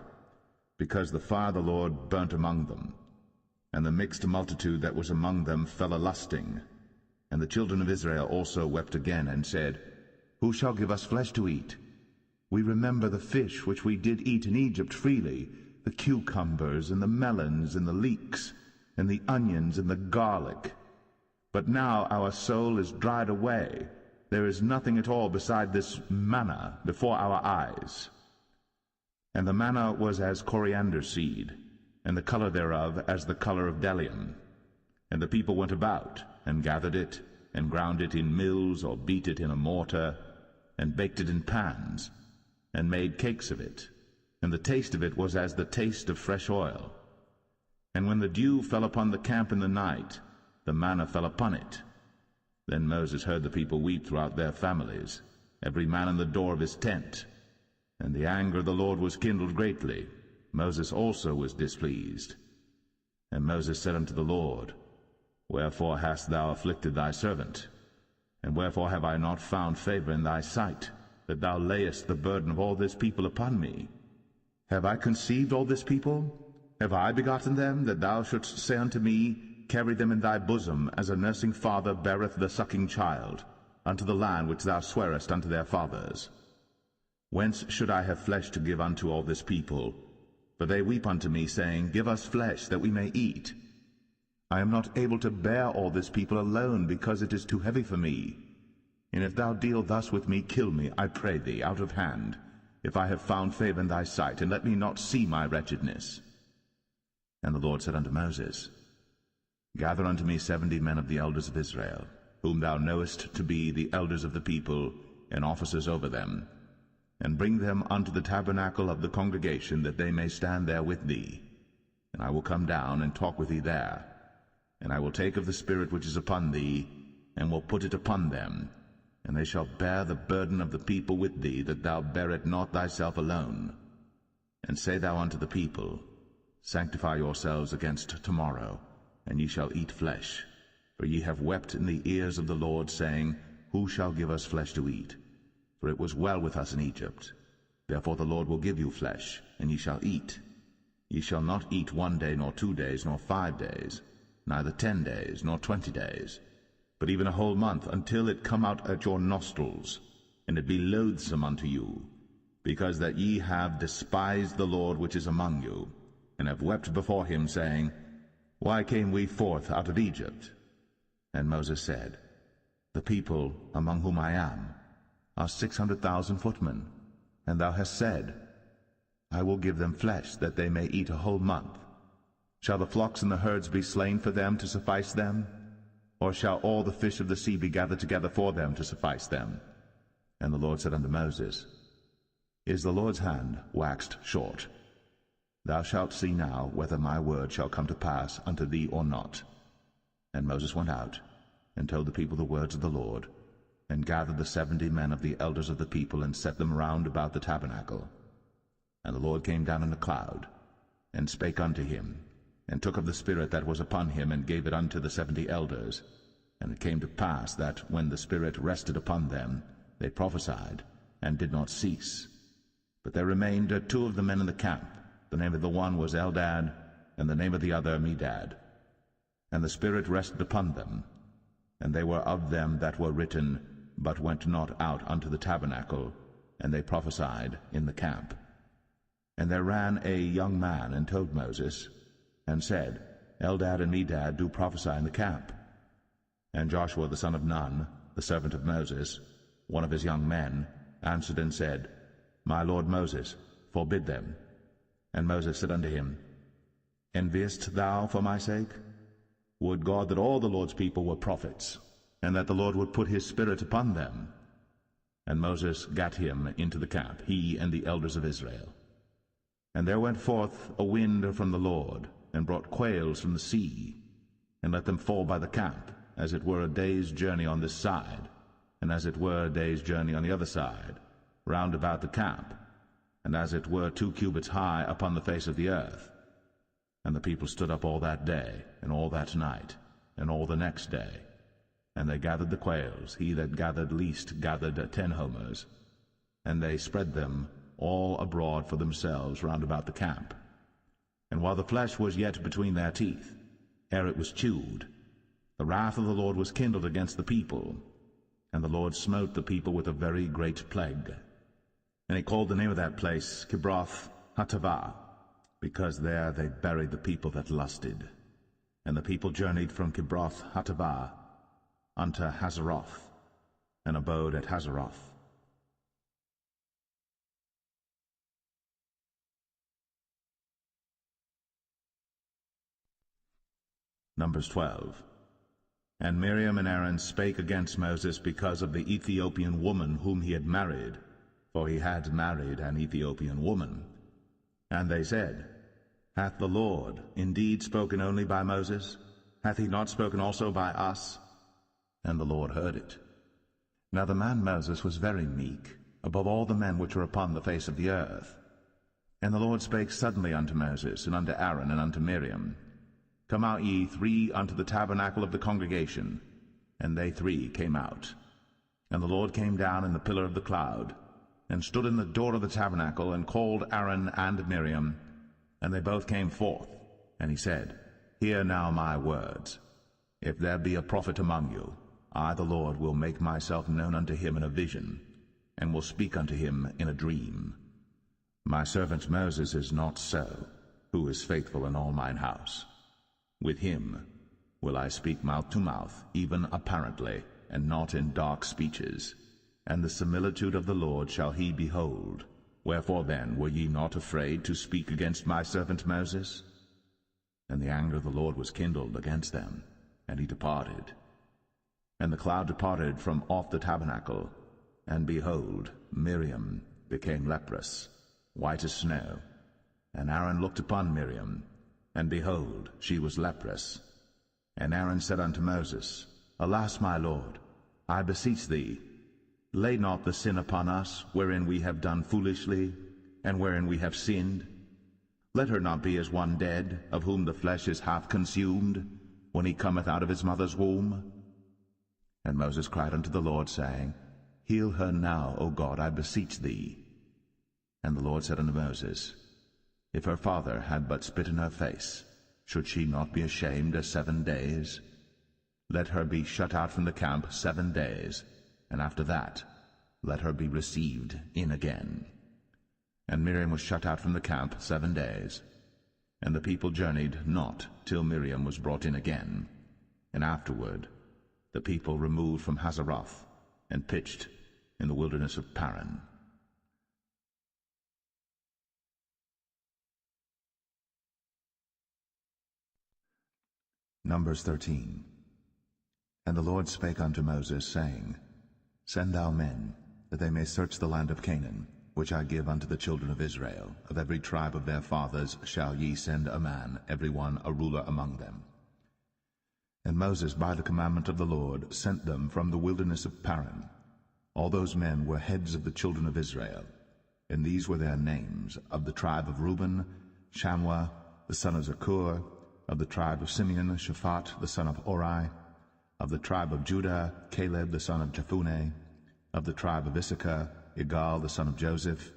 because the fire of the Lord burnt among them. And the mixed multitude that was among them fell a-lusting. And the children of Israel also wept again, and said, Who shall give us flesh to eat? We remember the fish which we did eat in Egypt freely, the cucumbers, and the melons, and the leeks, and the onions, and the garlic. But now our soul is dried away. There is nothing at all beside this manna before our eyes. And the manna was as coriander seed, and the color thereof as the color of bdellium. And the people went about, and gathered it, and ground it in mills, or beat it in a mortar, and baked it in pans, and made cakes of it. And the taste of it was as the taste of fresh oil. And when the dew fell upon the camp in the night, the manna fell upon it. Then Moses heard the people weep throughout their families, every man in the door of his tent. And the anger of the Lord was kindled greatly. Moses also was displeased. And Moses said unto the Lord, Wherefore hast thou afflicted thy servant? And wherefore have I not found favor in thy sight, that thou layest the burden of all this people upon me? Have I conceived all this people? Have I begotten them, that thou shouldst say unto me, Carry them in thy bosom, as a nursing father beareth the sucking child, unto the land which thou swarest unto their fathers? Whence should I have flesh to give unto all this people? For they weep unto me, saying, Give us flesh, that we may eat. I am not able to bear all this people alone, because it is too heavy for me. And if thou deal thus with me, kill me, I pray thee, out of hand, if I have found favor in thy sight, and let me not see my wretchedness. And the Lord said unto Moses, Gather unto me 70 men of the elders of Israel, whom thou knowest to be the elders of the people, and officers over them, and bring them unto the tabernacle of the congregation, that they may stand there with thee. And I will come down and talk with thee there. And I will take of the Spirit which is upon thee, and will put it upon them, and they shall bear the burden of the people with thee, that thou bear it not thyself alone. And say thou unto the people, Sanctify yourselves against tomorrow, and ye shall eat flesh. For ye have wept in the ears of the Lord, saying, Who shall give us flesh to eat? For it was well with us in Egypt. Therefore the Lord will give you flesh, and ye shall eat. Ye shall not eat 1 day, nor 2 days, nor 5 days, neither 10 days, nor 20 days, but even a whole month, until it come out at your nostrils, and it be loathsome unto you, because that ye have despised the Lord which is among you, and have wept before him, saying, Why came we forth out of Egypt? And Moses said, The people among whom I am are 600,000 footmen, and thou hast said, I will give them flesh, that they may eat a whole month. Shall the flocks and the herds be slain for them to suffice them? Or shall all the fish of the sea be gathered together for them to suffice them? And the Lord said unto Moses, Is the Lord's hand waxed short? Thou shalt see now whether my word shall come to pass unto thee or not. And Moses went out, and told the people the words of the Lord, and gathered the 70 men of the elders of the people, and set them round about the tabernacle. And the Lord came down in a cloud, and spake unto him, and took of the Spirit that was upon him, and gave it unto the 70 elders. And it came to pass that, when the Spirit rested upon them, they prophesied, and did not cease. But there remained 2 of the men in the camp. The name of the one was Eldad, and the name of the other Medad. And the Spirit rested upon them, and they were of them that were written, but went not out unto the tabernacle, and they prophesied in the camp. And there ran a young man, and told Moses, and said, Eldad and Medad do prophesy in the camp. And Joshua the son of Nun, the servant of Moses, one of his young men, answered and said, My lord Moses, forbid them. And Moses said unto him, Enviest thou for my sake? Would God that all the Lord's people were prophets, and that the Lord would put his Spirit upon them. And Moses gat him into the camp, he and the elders of Israel. And there went forth a wind from the Lord, and brought quails from the sea, and let them fall by the camp, as it were a day's journey on this side, and as it were a day's journey on the other side, round about the camp, and as it were 2 cubits high upon the face of the earth. And the people stood up all that day, and all that night, and all the next day. And they gathered the quails, he that gathered least gathered 10 homers, and they spread them all abroad for themselves round about the camp. And while the flesh was yet between their teeth, ere it was chewed, the wrath of the Lord was kindled against the people, and the Lord smote the people with a very great plague. And he called the name of that place Kibroth Hattaavah, because there they buried the people that lusted. And the people journeyed from Kibroth-Hattaavah unto Hazeroth, and abode at Hazeroth. Numbers 12. And Miriam and Aaron spake against Moses because of the Ethiopian woman whom he had married, for he had married an Ethiopian woman. And they said, Hath the Lord indeed spoken only by Moses? Hath he not spoken also by us? And the Lord heard it. Now the man Moses was very meek, above all the men which are upon the face of the earth. And the Lord spake suddenly unto Moses, and unto Aaron, and unto Miriam, Come out ye three unto the tabernacle of the congregation. And they three came out. And the Lord came down in the pillar of the cloud, and stood in the door of the tabernacle, and called Aaron and Miriam, and they both came forth. And he said, Hear now my words. If there be a prophet among you, I the Lord will make myself known unto him in a vision, and will speak unto him in a dream. My servant Moses is not so, who is faithful in all mine house. With him will I speak mouth to mouth, even apparently, and not in dark speeches. And the similitude of the Lord shall he behold. Wherefore then were ye not afraid to speak against my servant Moses? And the anger of the Lord was kindled against them, and he departed. And the cloud departed from off the tabernacle, and behold, Miriam became leprous, white as snow. And Aaron looked upon Miriam, and behold, she was leprous. And Aaron said unto Moses, Alas, my Lord, I beseech thee, lay not the sin upon us, wherein we have done foolishly, and wherein we have sinned. Let her not be as one dead, of whom the flesh is half consumed, when he cometh out of his mother's womb. And Moses cried unto the Lord, saying, Heal her now, O God, I beseech thee. And the Lord said unto Moses, If her father had but spit in her face, should she not be ashamed 7 days? Let her be shut out from the camp 7 days, and after that let her be received in again. And Miriam was shut out from the camp 7 days. And the people journeyed not till Miriam was brought in again. And afterward the people removed from Hazeroth, and pitched in the wilderness of Paran. Numbers 13. And the Lord spake unto Moses, saying, Send thou men, that they may search the land of Canaan, which I give unto the children of Israel. Of every tribe of their fathers shall ye send a man, every one a ruler among them. And Moses, by the commandment of the Lord, sent them from the wilderness of Paran. All those men were heads of the children of Israel, and these were their names: of the tribe of Reuben, Shammua the son of Zakur; of the tribe of Simeon, Shaphat the son of Ori; of the tribe of Judah, Caleb the son of Jephunneh; of the tribe of Issachar, Igal the son of Joseph;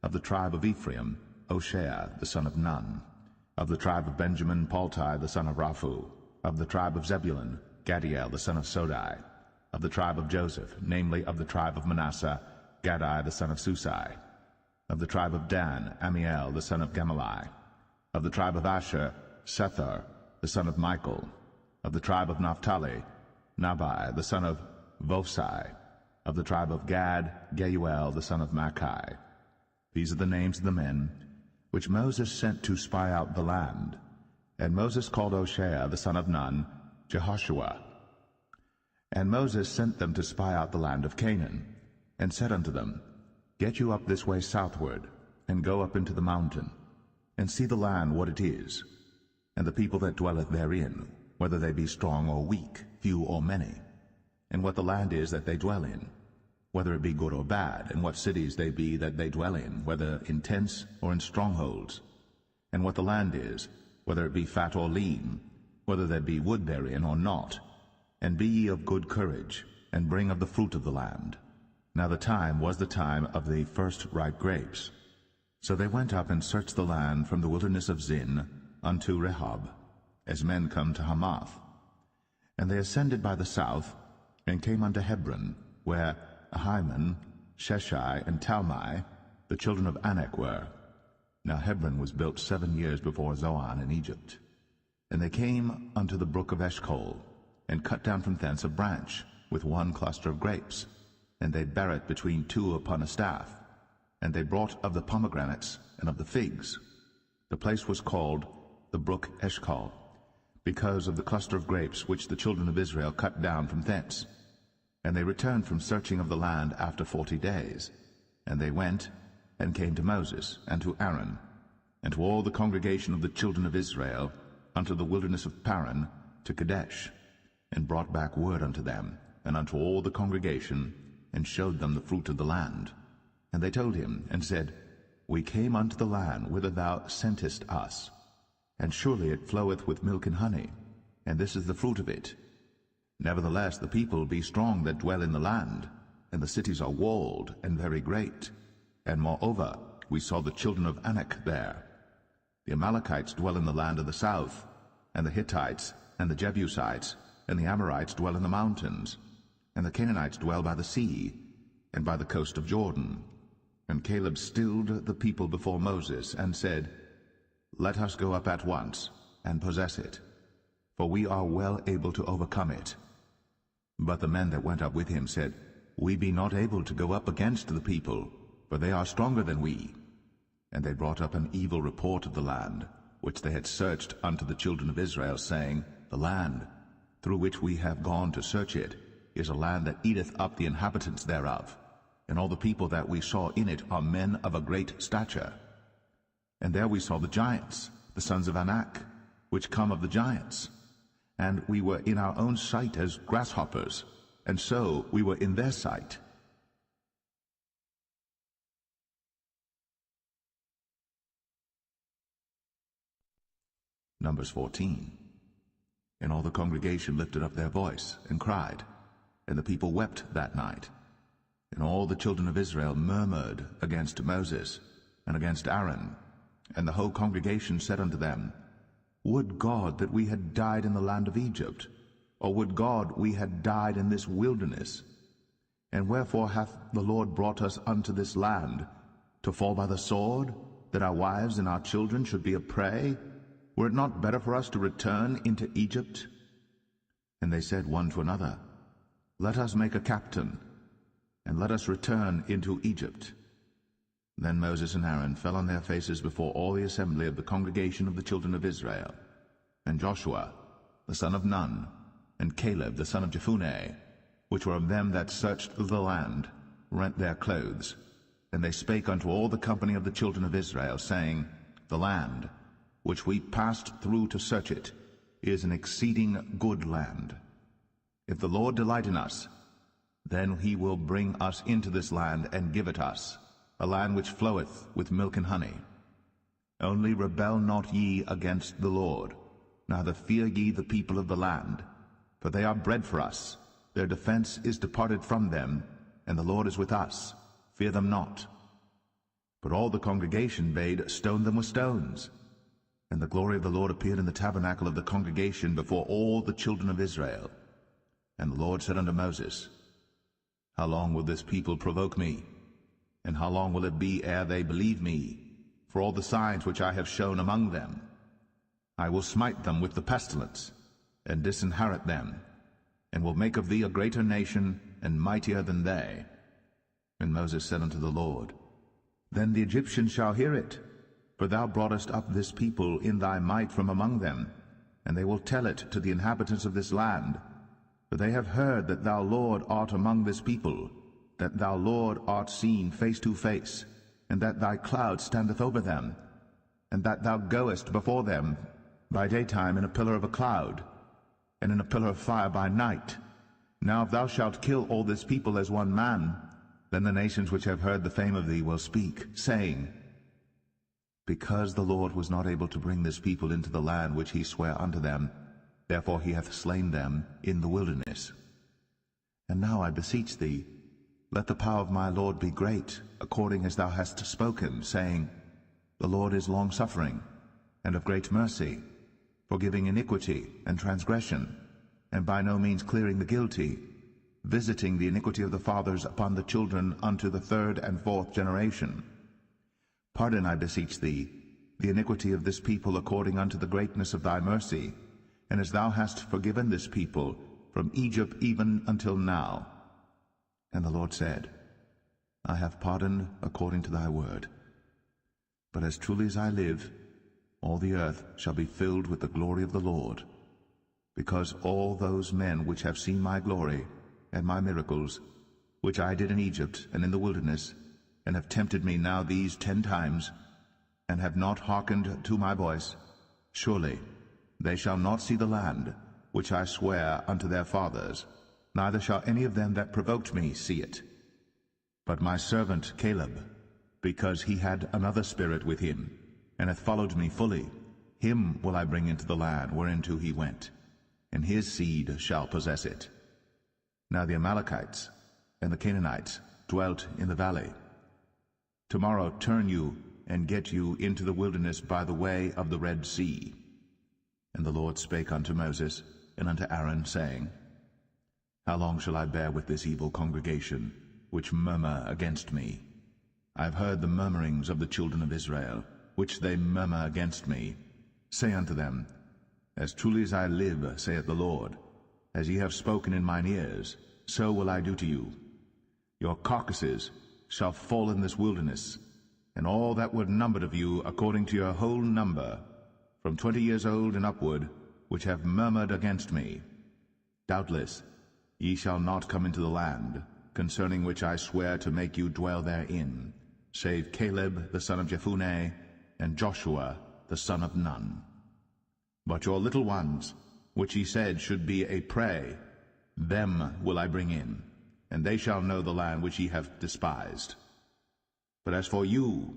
of the tribe of Ephraim, Hoshea the son of Nun; of the tribe of Benjamin, Paltai the son of Raphu; of the tribe of Zebulun, Gadiel the son of Sodai; of the tribe of Joseph, namely of the tribe of Manasseh, Gadai the son of Susai; of the tribe of Dan, Amiel the son of Gemalli; of the tribe of Asher, Sethar the son of Michael; of the tribe of Naphtali, Nabai the son of Vophsi; of the tribe of Gad, Geuel the son of Machi. These are the names of the men which Moses sent to spy out the land. And Moses called Hoshea the son of Nun, Jehoshua. And Moses sent them to spy out the land of Canaan, and said unto them, Get you up this way southward, and go up into the mountain, and see the land what it is, and the people that dwelleth therein, whether they be strong or weak, few or many, and what the land is that they dwell in, whether it be good or bad, and what cities they be that they dwell in, whether in tents or in strongholds, and what the land is, whether it be fat or lean, whether there be wood therein or not. And be ye of good courage, and bring of the fruit of the land. Now the time was the time of the first ripe grapes. So they went up and searched the land from the wilderness of Zin unto Rehob, as men come to Hamath. And they ascended by the south, and came unto Hebron, where Ahiman, Sheshai, and Talmai, the children of Anak, were. Now Hebron was built 7 years before Zoan in Egypt. And they came unto the brook of Eshcol, and cut down from thence a branch, with one cluster of grapes, and they bare it between two upon a staff. And they brought of the pomegranates and of the figs. The place was called the brook Eshcol, because of the cluster of grapes which the children of Israel cut down from thence. And they returned from searching of the land after 40 days. And they went and came to Moses, and to Aaron, and to all the congregation of the children of Israel, unto the wilderness of Paran, to Kadesh, and brought back word unto them, and unto all the congregation, and showed them the fruit of the land. And they told him, and said, We came unto the land whither thou sentest us, and surely it floweth with milk and honey, and this is the fruit of it. Nevertheless the people be strong that dwell in the land, and the cities are walled and very great. And moreover we saw the children of Anak there. The Amalekites dwell in the land of the south, and the Hittites, and the Jebusites, and the Amorites dwell in the mountains, and the Canaanites dwell by the sea, and by the coast of Jordan. And Caleb stilled the people before Moses, and said, Let us go up at once, and possess it, for we are well able to overcome it. But the men that went up with him said, We be not able to go up against the people, for they are stronger than we. And they brought up an evil report of the land, which they had searched unto the children of Israel, saying, The land, through which we have gone to search it, is a land that eateth up the inhabitants thereof, and all the people that we saw in it are men of a great stature. And there we saw the giants, the sons of Anak, which come of the giants. And we were in our own sight as grasshoppers, and so we were in their sight. Numbers 14. And all the congregation lifted up their voice, and cried, and the people wept that night. And all the children of Israel murmured against Moses, and against Aaron. And the whole congregation said unto them, Would God that we had died in the land of Egypt, or would God we had died in this wilderness? And wherefore hath the Lord brought us unto this land, to fall by the sword, that our wives and our children should be a prey? Were it not better for us to return into Egypt? And they said one to another, Let us make a captain, and let us return into Egypt. Then Moses and Aaron fell on their faces before all the assembly of the congregation of the children of Israel. And Joshua, the son of Nun, and Caleb, the son of Jephunneh, which were of them that searched the land, rent their clothes. And they spake unto all the company of the children of Israel, saying, The land, which we passed through to search it, is an exceeding good land. If the Lord delight in us, then he will bring us into this land, and give it us, a land which floweth with milk and honey. Only rebel not ye against the Lord, neither fear ye the people of the land, for they are bread for us. Their defense is departed from them, and the Lord is with us. Fear them not. But all the congregation bade stone them with stones. And the glory of the Lord appeared in the tabernacle of the congregation before all the children of Israel. And the Lord said unto Moses, How long will this people provoke me? And how long will it be ere they believe me, for all the signs which I have shown among them? I will smite them with the pestilence, and disinherit them, and will make of thee a greater nation, and mightier than they. And Moses said unto the Lord, Then the Egyptians shall hear it, for thou broughtest up this people in thy might from among them, and they will tell it to the inhabitants of this land. For they have heard that thou, Lord, art among this people, that thou, Lord, art seen face to face, and that thy cloud standeth over them, and that thou goest before them by daytime in a pillar of a cloud, and in a pillar of fire by night. Now if thou shalt kill all this people as one man, then the nations which have heard the fame of thee will speak, saying, Because the Lord was not able to bring this people into the land which he sware unto them, therefore he hath slain them in the wilderness. And now I beseech thee, let the power of my Lord be great, according as thou hast spoken, saying, The Lord is long-suffering, and of great mercy, forgiving iniquity and transgression, and by no means clearing the guilty, visiting the iniquity of the fathers upon the children unto the third and fourth generation. Pardon, I beseech thee, the iniquity of this people according unto the greatness of thy mercy, and as thou hast forgiven this people from Egypt even until now. And the Lord said, I have pardoned according to thy word. But as truly as I live, all the earth shall be filled with the glory of the Lord, because all those men which have seen my glory and my miracles, which I did in Egypt and in the wilderness, and have tempted me now these 10 times, and have not hearkened to my voice, surely they shall not see the land which I swear unto their fathers, neither shall any of them that provoked me see it. But my servant Caleb, because he had another spirit with him, and hath followed me fully, him will I bring into the land whereinto he went, and his seed shall possess it. Now the Amalekites and the Canaanites dwelt in the valley. Tomorrow turn you and get you into the wilderness by the way of the Red Sea. And the Lord spake unto Moses and unto Aaron, saying, How long shall I bear with this evil congregation, which murmur against me? I have heard the murmurings of the children of Israel, which they murmur against me. Say unto them, As truly as I live, saith the Lord, as ye have spoken in mine ears, so will I do to you. Your carcasses shall fall in this wilderness, and all that were numbered of you according to your whole number, from 20 years old and upward, which have murmured against me. Doubtless ye shall not come into the land, concerning which I swear to make you dwell therein, save Caleb the son of Jephunneh, and Joshua the son of Nun. But your little ones, which he said should be a prey, them will I bring in, and they shall know the land which ye have despised. But as for you,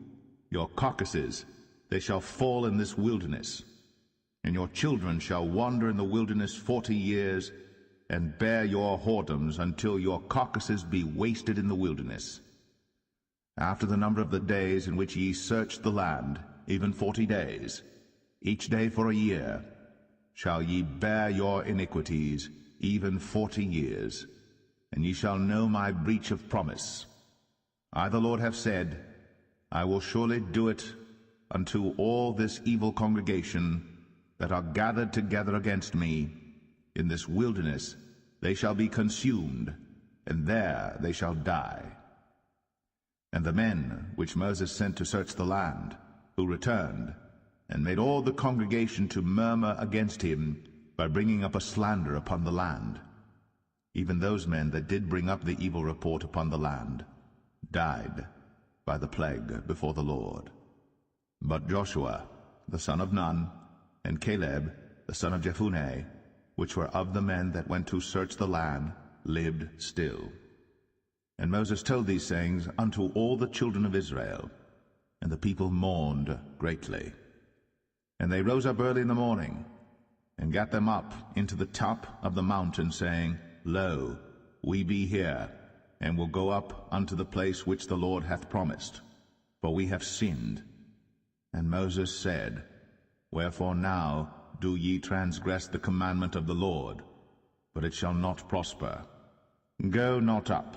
your carcasses, they shall fall in this wilderness, and your children shall wander in the wilderness 40 years, and bear your whoredoms until your carcasses be wasted in the wilderness. After the number of the days in which ye searched the land, even 40 days, each day for a year, shall ye bear your iniquities, even 40 years, and ye shall know my breach of promise. I the Lord have said, I will surely do it unto all this evil congregation that are gathered together against me. In this wilderness they shall be consumed, and there they shall die. And the men which Moses sent to search the land, who returned, and made all the congregation to murmur against him by bringing up a slander upon the land, even those men that did bring up the evil report upon the land, died by the plague before the Lord. But Joshua the son of Nun, and Caleb the son of Jephunneh, which were of the men that went to search the land, lived still. And Moses told these sayings unto all the children of Israel, and the people mourned greatly. And they rose up early in the morning, and gat them up into the top of the mountain, saying, Lo, we be here, and will go up unto the place which the Lord hath promised, for we have sinned. And Moses said, Wherefore now do ye transgress the commandment of the Lord? But it shall not prosper. Go not up,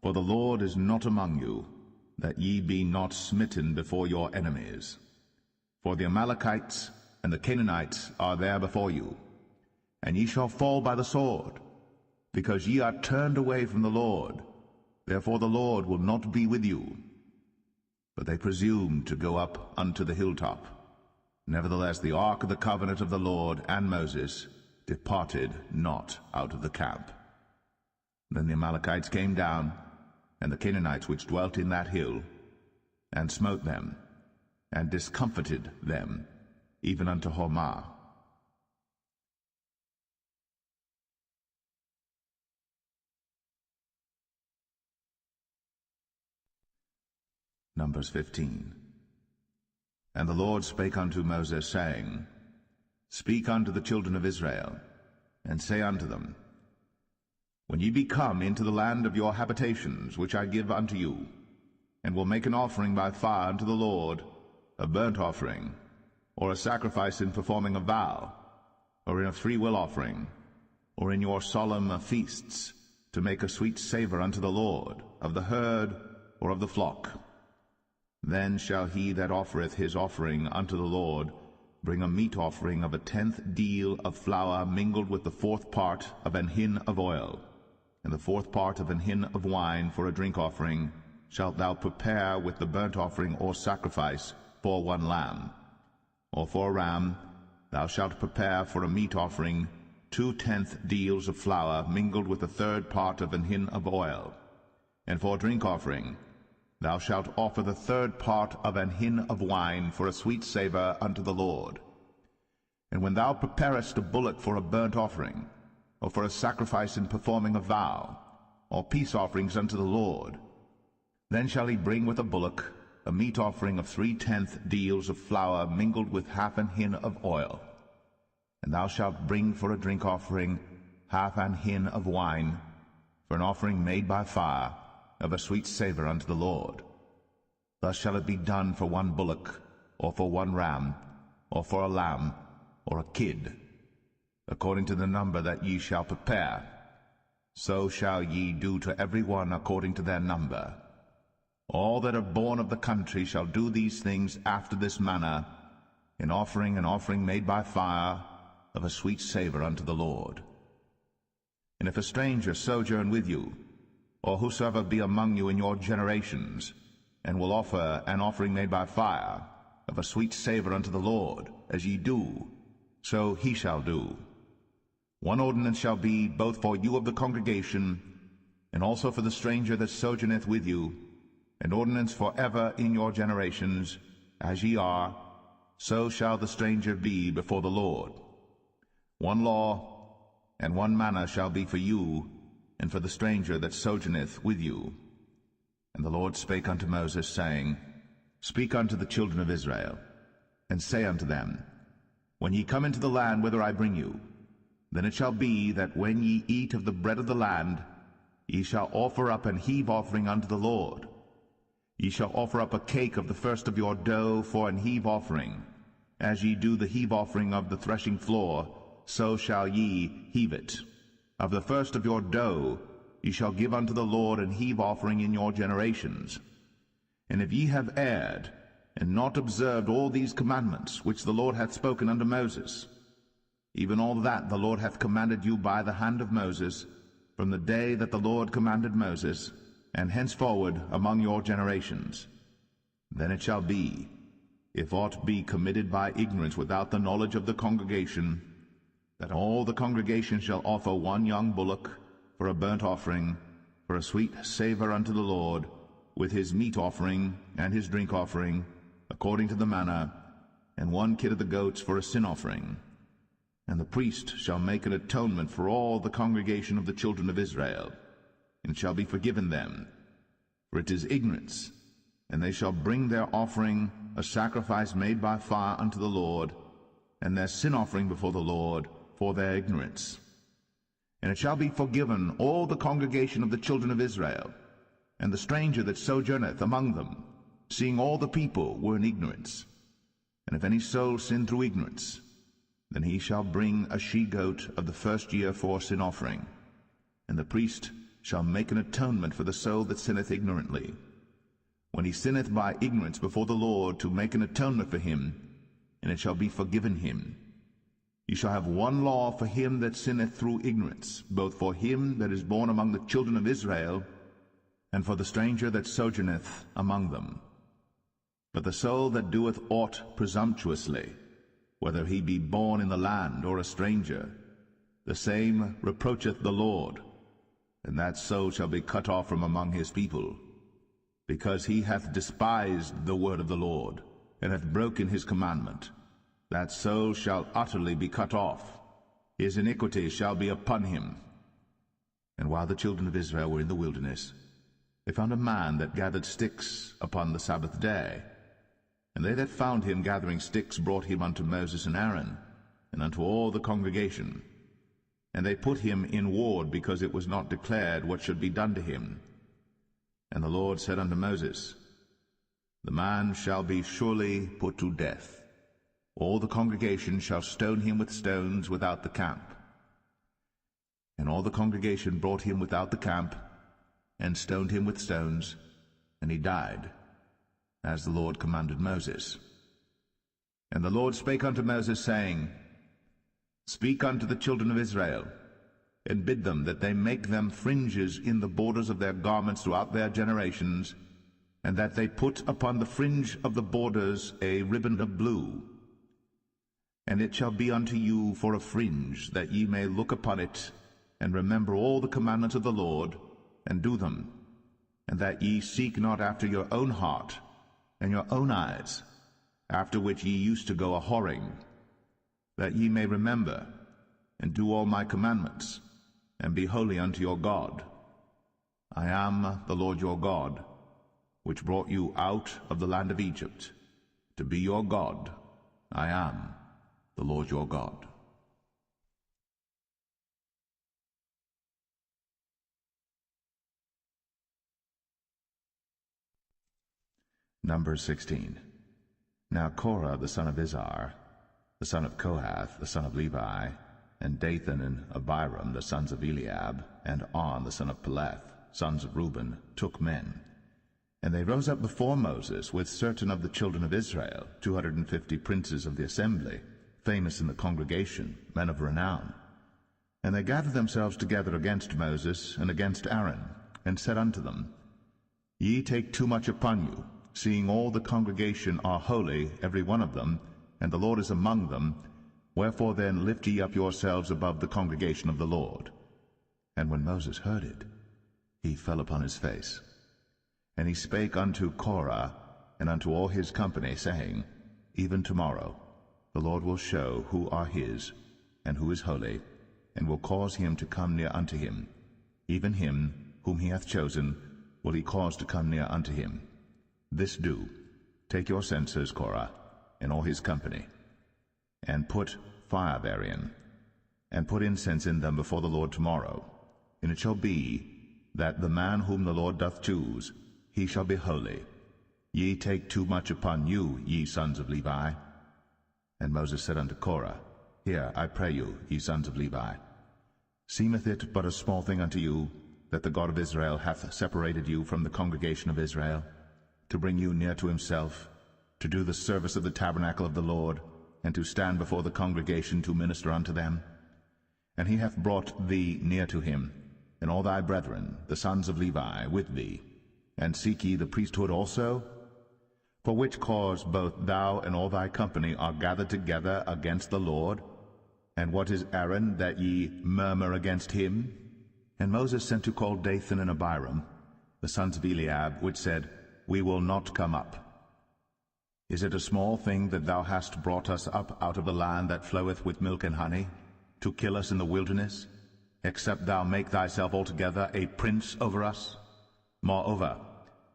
for the Lord is not among you, that ye be not smitten before your enemies. For the Amalekites and the Canaanites are there before you, and ye shall fall by the sword, because ye are turned away from the Lord. Therefore the Lord will not be with you. But they presumed to go up unto the hilltop. Nevertheless the ark of the covenant of the Lord and Moses departed not out of the camp. Then the Amalekites came down, and the Canaanites which dwelt in that hill, and smote them, and discomfited them, even unto Hormah. Numbers 15. And the Lord spake unto Moses, saying, Speak unto the children of Israel, and say unto them, When ye be come into the land of your habitations, which I give unto you, and will make an offering by fire unto the Lord, a burnt offering, or a sacrifice in performing a vow, or in a freewill offering, or in your solemn feasts, to make a sweet savour unto the Lord, of the herd or of the flock. Then shall he that offereth his offering unto the Lord bring a meat offering of 1/10 deal of flour mingled with the 4th part of an hin of oil, and the 4th part of an hin of wine for a drink offering shalt thou prepare with the burnt offering or sacrifice for 1 lamb. Or for a ram thou shalt prepare for a meat offering 2/10 deals of flour mingled with the 3rd part of an hin of oil. And for a drink offering thou shalt offer the 3rd part of an hin of wine for a sweet savour unto the Lord. And when thou preparest a bullock for a burnt offering, or for a sacrifice in performing a vow, or peace offerings unto the Lord, then shall he bring with a bullock a meat offering of 3/10 deals of flour mingled with half an hin of oil. And thou shalt bring for a drink offering half an hin of wine, for an offering made by fire, of a sweet savour unto the Lord. Thus shall it be done for 1 bullock, or for 1 ram, or for a lamb, or a kid, according to the number that ye shall prepare. So shall ye do to every one according to their number. All that are born of the country shall do these things after this manner, in offering an offering made by fire, of a sweet savour unto the Lord. And if a stranger sojourn with you, or whosoever be among you in your generations, and will offer an offering made by fire, of a sweet savour unto the Lord, as ye do, so he shall do. 1 ordinance shall be both for you of the congregation, and also for the stranger that sojourneth with you, an ordinance for ever in your generations, as ye are, so shall the stranger be before the Lord. 1 law and 1 manna shall be for you, and for the stranger that sojourneth with you. And the Lord spake unto Moses, saying, Speak unto the children of Israel, and say unto them, When ye come into the land whither I bring you, then it shall be that when ye eat of the bread of the land, ye shall offer up an heave offering unto the Lord. Ye shall offer up a cake of the first of your dough for an heave offering. As ye do the heave offering of the threshing floor, so shall ye heave it. Of the first of your dough ye shall give unto the Lord an heave offering in your generations. And if ye have erred, and not observed all these commandments which the Lord hath spoken unto Moses, even all that the Lord hath commanded you by the hand of Moses, from the day that the Lord commanded Moses, and henceforward among your generations, then it shall be, if aught be committed by ignorance without the knowledge of the congregation, that all the congregation shall offer 1 young bullock for a burnt offering, for a sweet savour unto the Lord, with his meat offering and his drink offering, according to the manner, and 1 kid of the goats for a sin offering. And the priest shall make an atonement for all the congregation of the children of Israel, and shall be forgiven them, for it is ignorance. And they shall bring their offering, a sacrifice made by fire unto the Lord, and their sin offering before the Lord, for their ignorance. And it shall be forgiven all the congregation of the children of Israel, and the stranger that sojourneth among them, seeing all the people were in ignorance. And if any soul sin through ignorance, then he shall bring a she-goat of the first year for a sin offering, and the priest shall make an atonement for the soul that sinneth ignorantly. When he sinneth by ignorance before the Lord, to make an atonement for him, and it shall be forgiven him. You shall have 1 law for him that sinneth through ignorance, both for him that is born among the children of Israel, and for the stranger that sojourneth among them. But the soul that doeth aught presumptuously, whether he be born in the land or a stranger, the same reproacheth the Lord, and that soul shall be cut off from among his people, because he hath despised the word of the Lord, and hath broken his commandment. That soul shall utterly be cut off. His iniquity shall be upon him. And while the children of Israel were in the wilderness, they found a man that gathered sticks upon the Sabbath day. And they that found him gathering sticks brought him unto Moses and Aaron, and unto all the congregation. And they put him in ward, because it was not declared what should be done to him. And the Lord said unto Moses, The man shall be surely put to death. All the congregation shall stone him with stones without the camp. And all the congregation brought him without the camp, and stoned him with stones, and he died. as the Lord commanded Moses. And the Lord spake unto Moses, saying, Speak unto the children of Israel, and bid them that they make them fringes in the borders of their garments throughout their generations, and that they put upon the fringe of the borders a ribbon of blue. And it shall be unto you for a fringe, that ye may look upon it, and remember all the commandments of the Lord, and do them, and that ye seek not after your own heart and your own eyes, after which ye used to go a-whoring, that ye may remember and do all my commandments, and be holy unto your God. I am the Lord your God, which brought you out of the land of Egypt, to be your God. I am the Lord your God. Numbers 16. Now Korah the son of Izhar, the son of Kohath, the son of Levi, and Dathan and Abiram, the sons of Eliab, and On, the son of Paulett, sons of Reuben, took men. And they rose up before Moses with certain of the children of Israel, 250 princes of the assembly, famous in the congregation, men of renown. And they gathered themselves together against Moses and against Aaron, and said unto them, Ye take too much upon you, seeing all the congregation are holy, every one of them, and the Lord is among them. Wherefore then lift ye up yourselves above the congregation of the Lord. And when Moses heard it, he fell upon his face. And he spake unto Korah and unto all his company, saying, Even tomorrow the Lord will show who are his, and who is holy, and will cause him to come near unto him. Even him whom he hath chosen will he cause to come near unto him. This do, take your censers, Korah, and all his company, and put fire therein, and put incense in them before the Lord tomorrow. And it shall be, that the man whom the Lord doth choose, he shall be holy. Ye take too much upon you, ye sons of Levi. And Moses said unto Korah, Hear, I pray you, ye sons of Levi. Seemeth it but a small thing unto you, that the God of Israel hath separated you from the congregation of Israel, to bring you near to himself, to do the service of the tabernacle of the Lord, and to stand before the congregation to minister unto them? And he hath brought thee near to him, and all thy brethren, the sons of Levi, with thee. And seek ye the priesthood also? For which cause both thou and all thy company are gathered together against the Lord? And what is Aaron, that ye murmur against him? And Moses sent to call Dathan and Abiram, the sons of Eliab, which said, We will not come up. Is it a small thing that thou hast brought us up out of the land that floweth with milk and honey, to kill us in the wilderness, except thou make thyself altogether a prince over us? Moreover,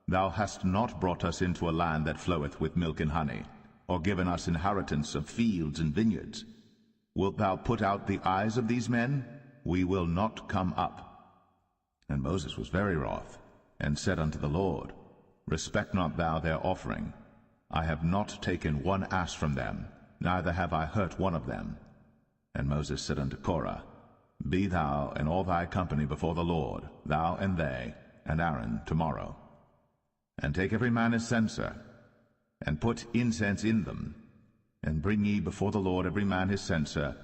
thou hast not brought us into a land that floweth with milk and honey, or given us inheritance of fields and vineyards. Wilt thou put out the eyes of these men? We will not come up. And Moses was very wroth, and said unto the Lord, Respect not thou their offering. I have not taken one ass from them, neither have I hurt one of them. And Moses said unto Korah, Be thou and all thy company before the Lord, thou and they, and Aaron tomorrow. And take every man his censer, and put incense in them, and bring ye before the Lord every man his censer,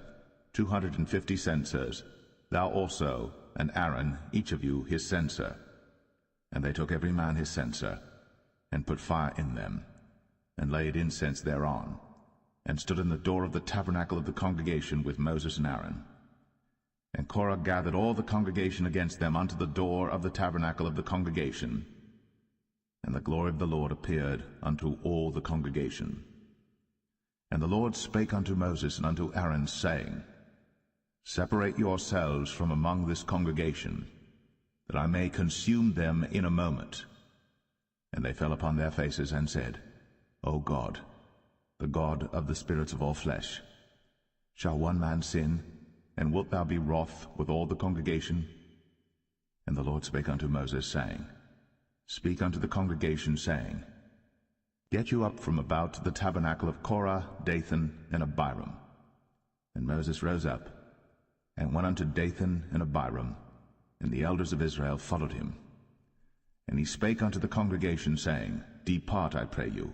250 censers, thou also, and Aaron, each of you his censer. And they took every man his censer, and put fire in them, and laid incense thereon, and stood in the door of the tabernacle of the congregation with Moses and Aaron. And Korah gathered all the congregation against them unto the door of the tabernacle of the congregation. And the glory of the Lord appeared unto all the congregation. And the Lord spake unto Moses and unto Aaron, saying, Separate yourselves from among this congregation, that I may consume them in a moment. And they fell upon their faces and said, O God, the God of the spirits of all flesh, shall one man sin, and wilt thou be wroth with all the congregation? And the Lord spake unto Moses, saying, Speak unto the congregation, saying, Get you up from about the tabernacle of Korah, Dathan, and Abiram. And Moses rose up, and went unto Dathan and Abiram, and the elders of Israel followed him. And he spake unto the congregation, saying, Depart, I pray you,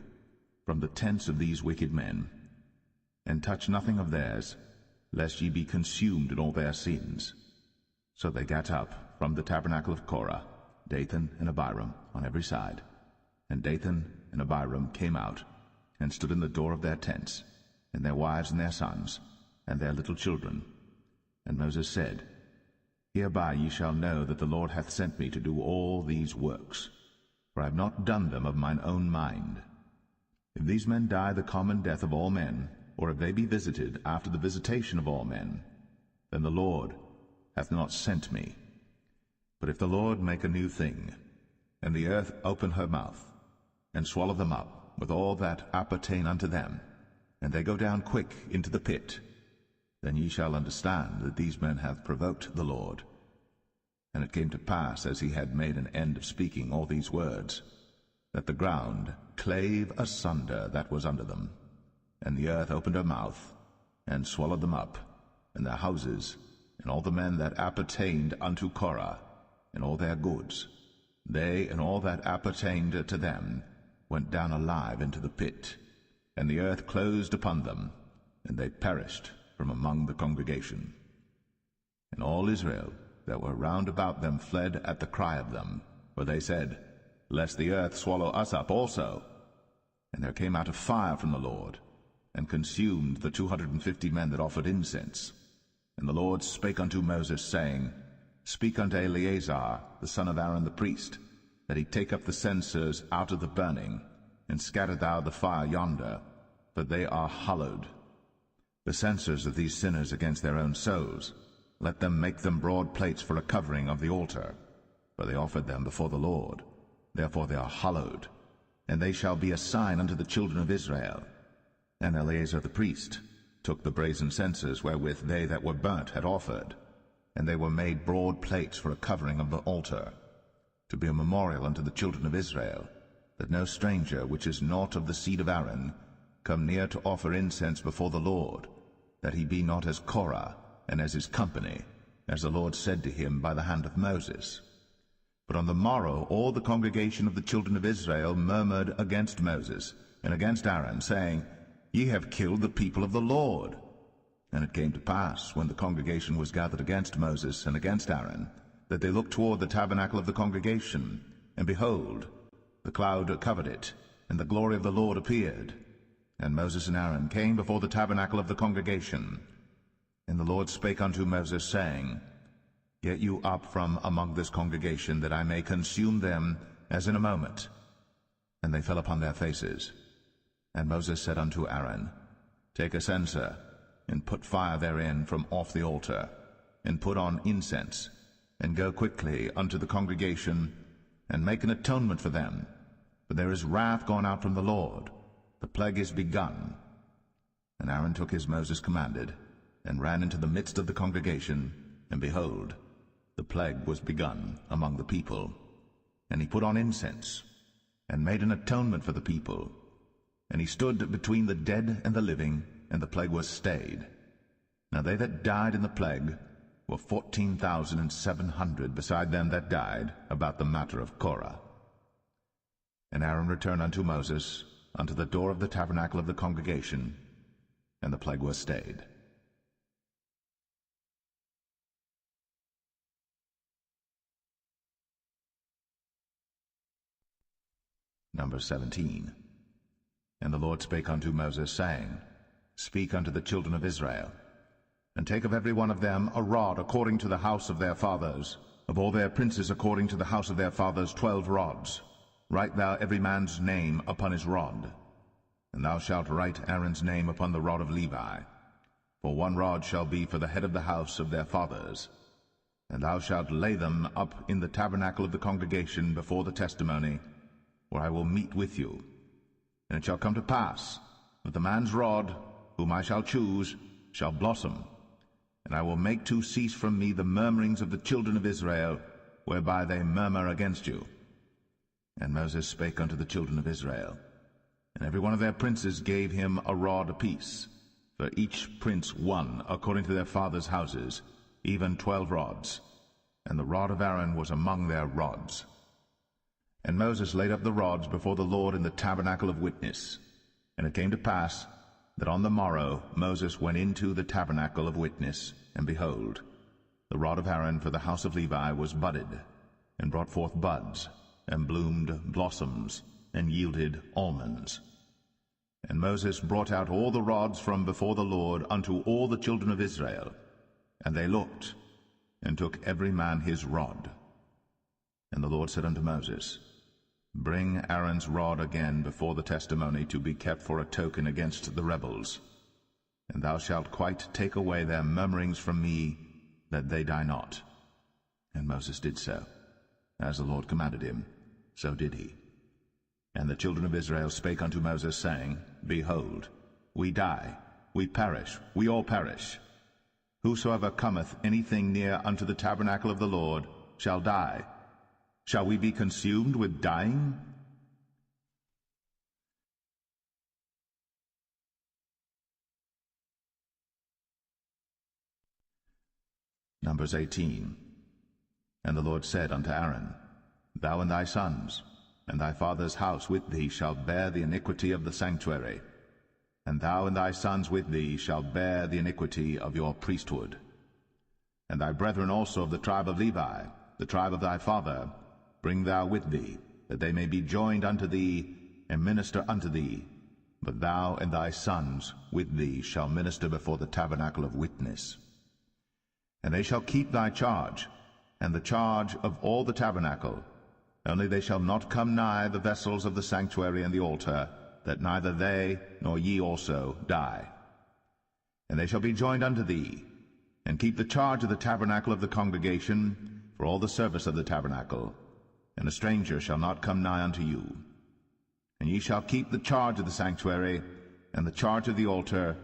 from the tents of these wicked men, and touch nothing of theirs, lest ye be consumed in all their sins. So they gat up from the tabernacle of Korah, Dathan and Abiram on every side. And Dathan and Abiram came out, and stood in the door of their tents, and their wives and their sons, and their little children. And Moses said, Hereby ye shall know that the Lord hath sent me to do all these works, for I have not done them of mine own mind. If these men die the common death of all men, or if they be visited after the visitation of all men, then the Lord hath not sent me. But if the Lord make a new thing, and the earth open her mouth, and swallow them up with all that appertain unto them, and they go down quick into the pit, then ye shall understand that these men have provoked the Lord. And it came to pass, as he had made an end of speaking all these words, that the ground clave asunder that was under them, and the earth opened her mouth, and swallowed them up, and their houses, and all the men that appertained unto Korah, and all their goods. They and all that appertained to them went down alive into the pit, and the earth closed upon them, and they perished from among the congregation. And all Israel that were round about them fled at the cry of them, for they said, Lest the earth swallow us up also. And there came out a fire from the Lord, and consumed the 250 men that offered incense. And the Lord spake unto Moses, saying, Speak unto Eleazar, the son of Aaron the priest, that he take up the censers out of the burning, and scatter thou the fire yonder, for they are hallowed. The censers of these sinners against their own souls, let them make them broad plates for a covering of the altar, for they offered them before the Lord. Therefore they are hallowed, and they shall be a sign unto the children of Israel. And Eleazar the priest took the brazen censers wherewith they that were burnt had offered, and they were made broad plates for a covering of the altar, to be a memorial unto the children of Israel, that no stranger which is not of the seed of Aaron come near to offer incense before the Lord, that he be not as Korah, and as his company, as the Lord said to him by the hand of Moses. But on the morrow all the congregation of the children of Israel murmured against Moses and against Aaron, saying, Ye have killed the people of the Lord. And it came to pass, when the congregation was gathered against Moses and against Aaron, that they looked toward the tabernacle of the congregation, and behold, the cloud covered it, and the glory of the Lord appeared. And Moses and Aaron came before the tabernacle of the congregation. And the Lord spake unto Moses, saying, Get you up from among this congregation, that I may consume them as in a moment. And they fell upon their faces. And Moses said unto Aaron, Take a censer, and put fire therein from off the altar, and put on incense, and go quickly unto the congregation, and make an atonement for them. For there is wrath gone out from the Lord, the plague is begun. And Aaron took as Moses commanded, and ran into the midst of the congregation, and behold, the plague was begun among the people. And he put on incense, and made an atonement for the people. And he stood between the dead and the living, and the plague was stayed. Now they that died in the plague were 14,700, beside them that died about the matter of Korah. And Aaron returned unto Moses unto the door of the tabernacle of the congregation, and the plague was stayed. Number 17. And the Lord spake unto Moses, saying, Speak unto the children of Israel, and take of every one of them a rod according to the house of their fathers, of all their princes according to the house of their fathers 12 rods. Write thou every man's name upon his rod. And thou shalt write Aaron's name upon the rod of Levi. For 1 rod shall be for the head of the house of their fathers. And thou shalt lay them up in the tabernacle of the congregation before the testimony, where I will meet with you. And it shall come to pass that the man's rod, whom I shall choose, shall blossom, and I will make to cease from me the murmurings of the children of Israel, whereby they murmur against you. And Moses spake unto the children of Israel, and every one of their princes gave him a rod apiece, for each prince 1 according to their fathers' houses, even 12 rods, and the rod of Aaron was among their rods. And Moses laid up the rods before the Lord in the tabernacle of witness. And it came to pass that on the morrow Moses went into the tabernacle of witness, and behold, the rod of Aaron for the house of Levi was budded, and brought forth buds, and bloomed blossoms, and yielded almonds. And Moses brought out all the rods from before the Lord unto all the children of Israel. And they looked, and took every man his rod. And the Lord said unto Moses, Bring Aaron's rod again before the testimony, to be kept for a token against the rebels. And thou shalt quite take away their murmurings from me, that they die not. And Moses did so. As the Lord commanded him, so did he. And the children of Israel spake unto Moses, saying, Behold, we die, we perish, we all perish. Whosoever cometh anything near unto the tabernacle of the Lord shall die. Shall we be consumed with dying? Numbers 18. And the Lord said unto Aaron, Thou and thy sons, and thy father's house with thee shall bear the iniquity of the sanctuary, and thou and thy sons with thee shall bear the iniquity of your priesthood. And thy brethren also of the tribe of Levi, the tribe of thy father, bring thou with thee, that they may be joined unto thee, and minister unto thee. But thou and thy sons with thee shall minister before the tabernacle of witness. And they shall keep thy charge, and the charge of all the tabernacle. Only they shall not come nigh the vessels of the sanctuary and the altar, that neither they nor ye also die. And they shall be joined unto thee, and keep the charge of the tabernacle of the congregation, for all the service of the tabernacle. And a stranger shall not come nigh unto you. And ye shall keep the charge of the sanctuary, and the charge of the altar,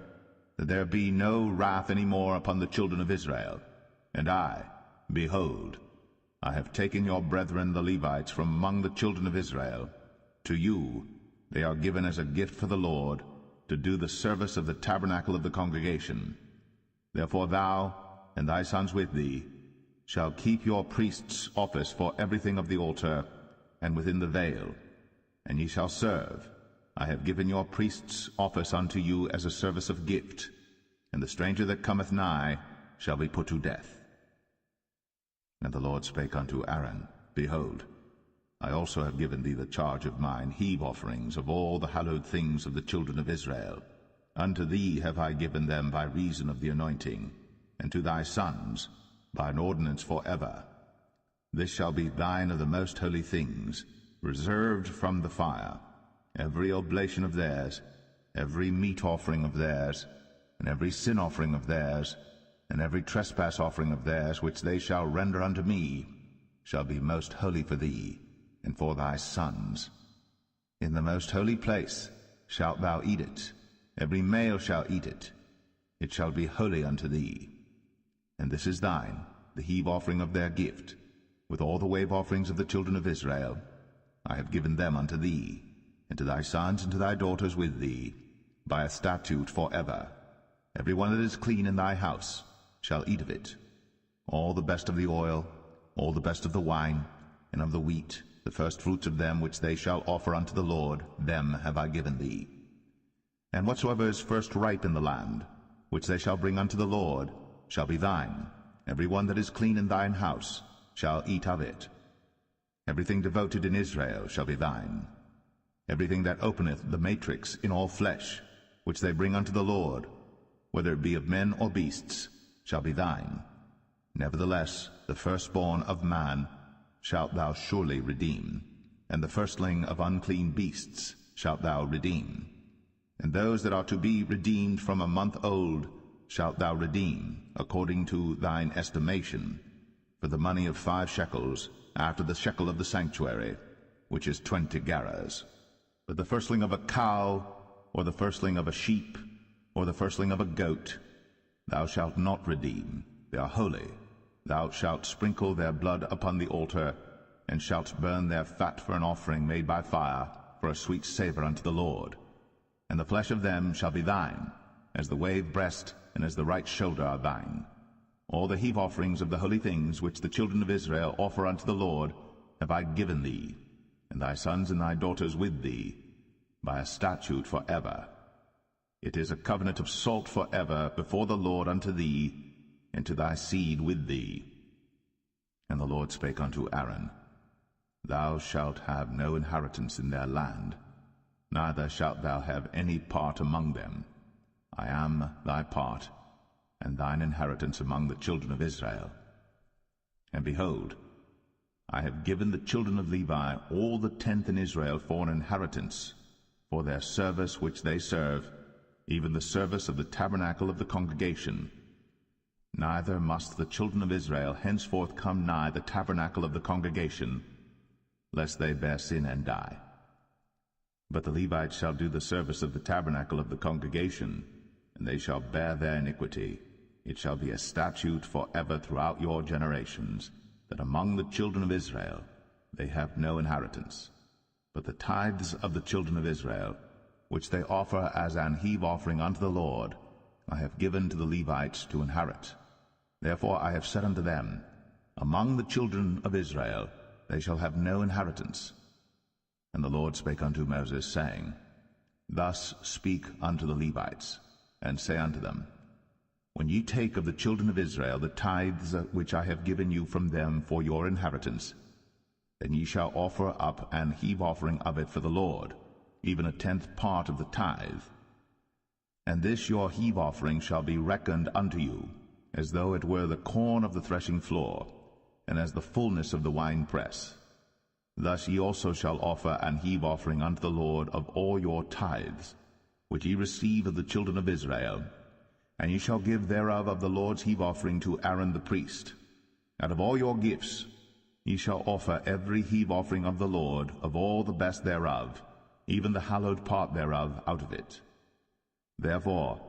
that there be no wrath any more upon the children of Israel. And I, behold, I have taken your brethren the Levites from among the children of Israel. To you they are given as a gift for the Lord, to do the service of the tabernacle of the congregation. Therefore thou and thy sons with thee shall keep your priest's office for everything of the altar, and within the veil, and ye shall serve. I have given your priest's office unto you as a service of gift, and the stranger that cometh nigh shall be put to death. And the Lord spake unto Aaron, Behold, I also have given thee the charge of mine heave offerings of all the hallowed things of the children of Israel. Unto thee have I given them by reason of the anointing, and to thy sons by an ordinance for ever. This shall be thine of the most holy things, reserved from the fire, every oblation of theirs, every meat offering of theirs, and every sin offering of theirs, and every trespass offering of theirs, which they shall render unto me, shall be most holy for thee, and for thy sons. In the most holy place shalt thou eat it, every male shall eat it. It shall be holy unto thee. And this is thine, the heave offering of their gift, with all the wave offerings of the children of Israel. I have given them unto thee, and to thy sons and to thy daughters with thee, by a statute for ever. Every one that is clean in thy house shall eat of it. All the best of the oil, all the best of the wine, and of the wheat, the first fruits of them which they shall offer unto the Lord, them have I given thee. And whatsoever is first ripe in the land, which they shall bring unto the Lord, shall be thine. Every one that is clean in thine house shall eat of it. Everything devoted in Israel shall be thine. Everything that openeth the matrix in all flesh, which they bring unto the Lord, whether it be of men or beasts, shall be thine. Nevertheless, the firstborn of man shalt thou surely redeem, and the firstling of unclean beasts shalt thou redeem. And those that are to be redeemed from a month old shalt thou redeem, according to thine estimation, for the money of 5 shekels, after the shekel of the sanctuary, which is 20 gerahs. But the firstling of a cow, or the firstling of a sheep, or the firstling of a goat, thou shalt not redeem. They are holy. Thou shalt sprinkle their blood upon the altar, and shalt burn their fat for an offering made by fire, for a sweet savour unto the Lord. And the flesh of them shall be thine, as the wave breast and as the right shoulder are thine. All the heave offerings of the holy things which the children of Israel offer unto the Lord have I given thee, and thy sons and thy daughters with thee, by a statute for ever. It is a covenant of salt for ever before the Lord unto thee, and to thy seed with thee. And the Lord spake unto Aaron, Thou shalt have no inheritance in their land, neither shalt thou have any part among them. I am thy part, and thine inheritance among the children of Israel. And behold, I have given the children of Levi all the tenth in Israel for an inheritance, for their service which they serve, even the service of the tabernacle of the congregation. Neither must the children of Israel henceforth come nigh the tabernacle of the congregation, lest they bear sin and die. But the Levites shall do the service of the tabernacle of the congregation, and they shall bear their iniquity. It shall be a statute for ever throughout your generations, that among the children of Israel they have no inheritance. But the tithes of the children of Israel, which they offer as an heave offering unto the Lord, I have given to the Levites to inherit. Therefore I have said unto them, Among the children of Israel they shall have no inheritance. And the Lord spake unto Moses, saying, Thus speak unto the Levites, and say unto them, When ye take of the children of Israel the tithes which I have given you from them for your inheritance, then ye shall offer up an heave offering of it for the Lord, even a tenth part of the tithe. And this your heave offering shall be reckoned unto you, as though it were the corn of the threshing floor, and as the fullness of the winepress. Thus ye also shall offer an heave offering unto the Lord of all your tithes, which ye receive of the children of Israel, and ye shall give thereof of the Lord's heave offering to Aaron the priest. Out of all your gifts ye shall offer every heave offering of the Lord, of all the best thereof, even the hallowed part thereof out of it. Therefore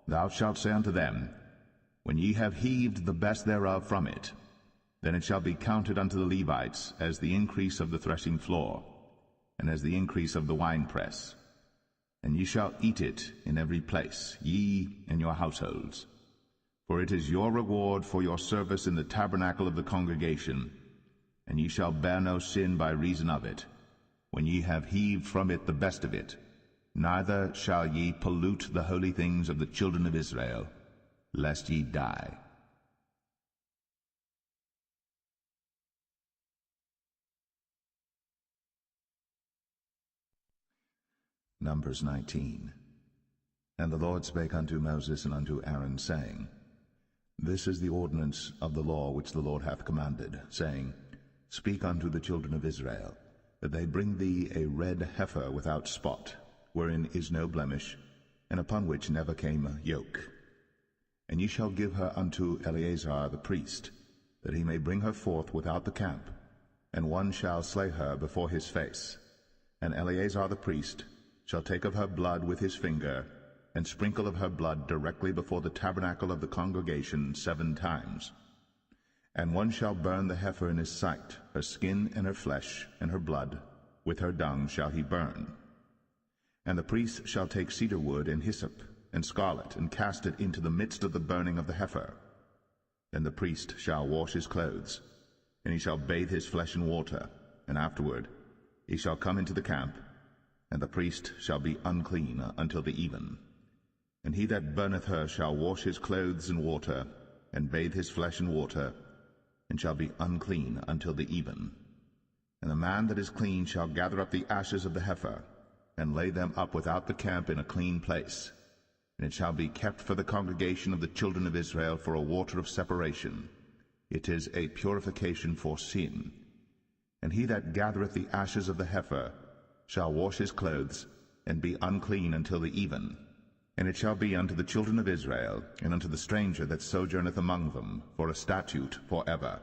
thou shalt say unto them, When ye have heaved the best thereof from it, then it shall be counted unto the Levites as the increase of the threshing floor, and as the increase of the winepress. And ye shall eat it in every place, ye and your households. For it is your reward for your service in the tabernacle of the congregation, and ye shall bear no sin by reason of it, when ye have heaved from it the best of it. Neither shall ye pollute the holy things of the children of Israel, lest ye die. Numbers 19. And the Lord spake unto Moses and unto Aaron, saying, This is the ordinance of the law which the Lord hath commanded, saying, Speak unto the children of Israel, that they bring thee a red heifer without spot, wherein is no blemish, and upon which never came a yoke. And ye shall give her unto Eleazar the priest, that he may bring her forth without the camp, and one shall slay her before his face. And Eleazar the priest shall take of her blood with his finger, and sprinkle of her blood directly before the tabernacle of the congregation 7 times. And one shall burn the heifer in his sight, her skin and her flesh and her blood, with her dung shall he burn. And the priest shall take cedar wood and hyssop and scarlet, and cast it into the midst of the burning of the heifer. Then the priest shall wash his clothes, and he shall bathe his flesh in water, and afterward he shall come into the camp, and the priest shall be unclean until the even. And he that burneth her shall wash his clothes in water, and bathe his flesh in water, and shall be unclean until the even. And the man that is clean shall gather up the ashes of the heifer, and lay them up without the camp in a clean place. And it shall be kept for the congregation of the children of Israel for a water of separation. It is a purification for sin. And he that gathereth the ashes of the heifer shall wash his clothes, and be unclean until the even. And it shall be unto the children of Israel, and unto the stranger that sojourneth among them, for a statute for ever.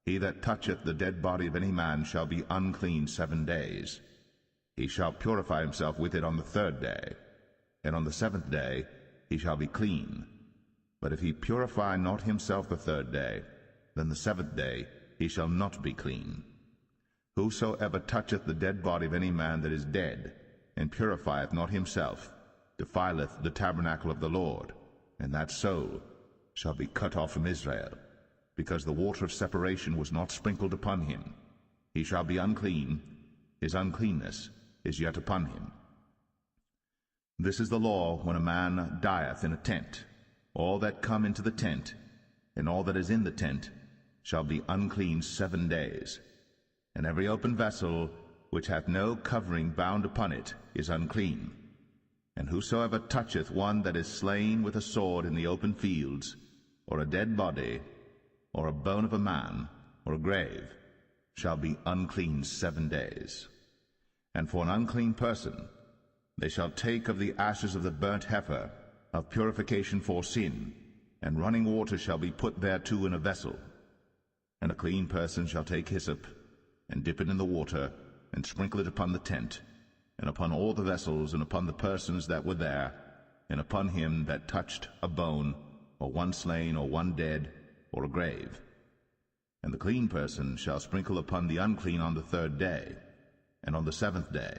He that toucheth the dead body of any man shall be unclean 7 days. He shall purify himself with it on the 3rd day, and on the 7th day he shall be clean. But if he purify not himself the 3rd day, then the 7th day he shall not be clean. Whosoever toucheth the dead body of any man that is dead, and purifieth not himself, defileth the tabernacle of the Lord, and that soul shall be cut off from Israel, because the water of separation was not sprinkled upon him. He shall be unclean, his uncleanness is yet upon him. This is the law when a man dieth in a tent. All that come into the tent, and all that is in the tent, shall be unclean 7 days. And every open vessel which hath no covering bound upon it is unclean. And whosoever toucheth one that is slain with a sword in the open fields, or a dead body, or a bone of a man, or a grave, shall be unclean 7 days. And for an unclean person they shall take of the ashes of the burnt heifer, of purification for sin, and running water shall be put thereto in a vessel. And a clean person shall take hyssop, and dip it in the water, and sprinkle it upon the tent, and upon all the vessels, and upon the persons that were there, and upon him that touched a bone, or one slain, or one dead, or a grave. And the clean person shall sprinkle upon the unclean on the 3rd day, and on the 7th day.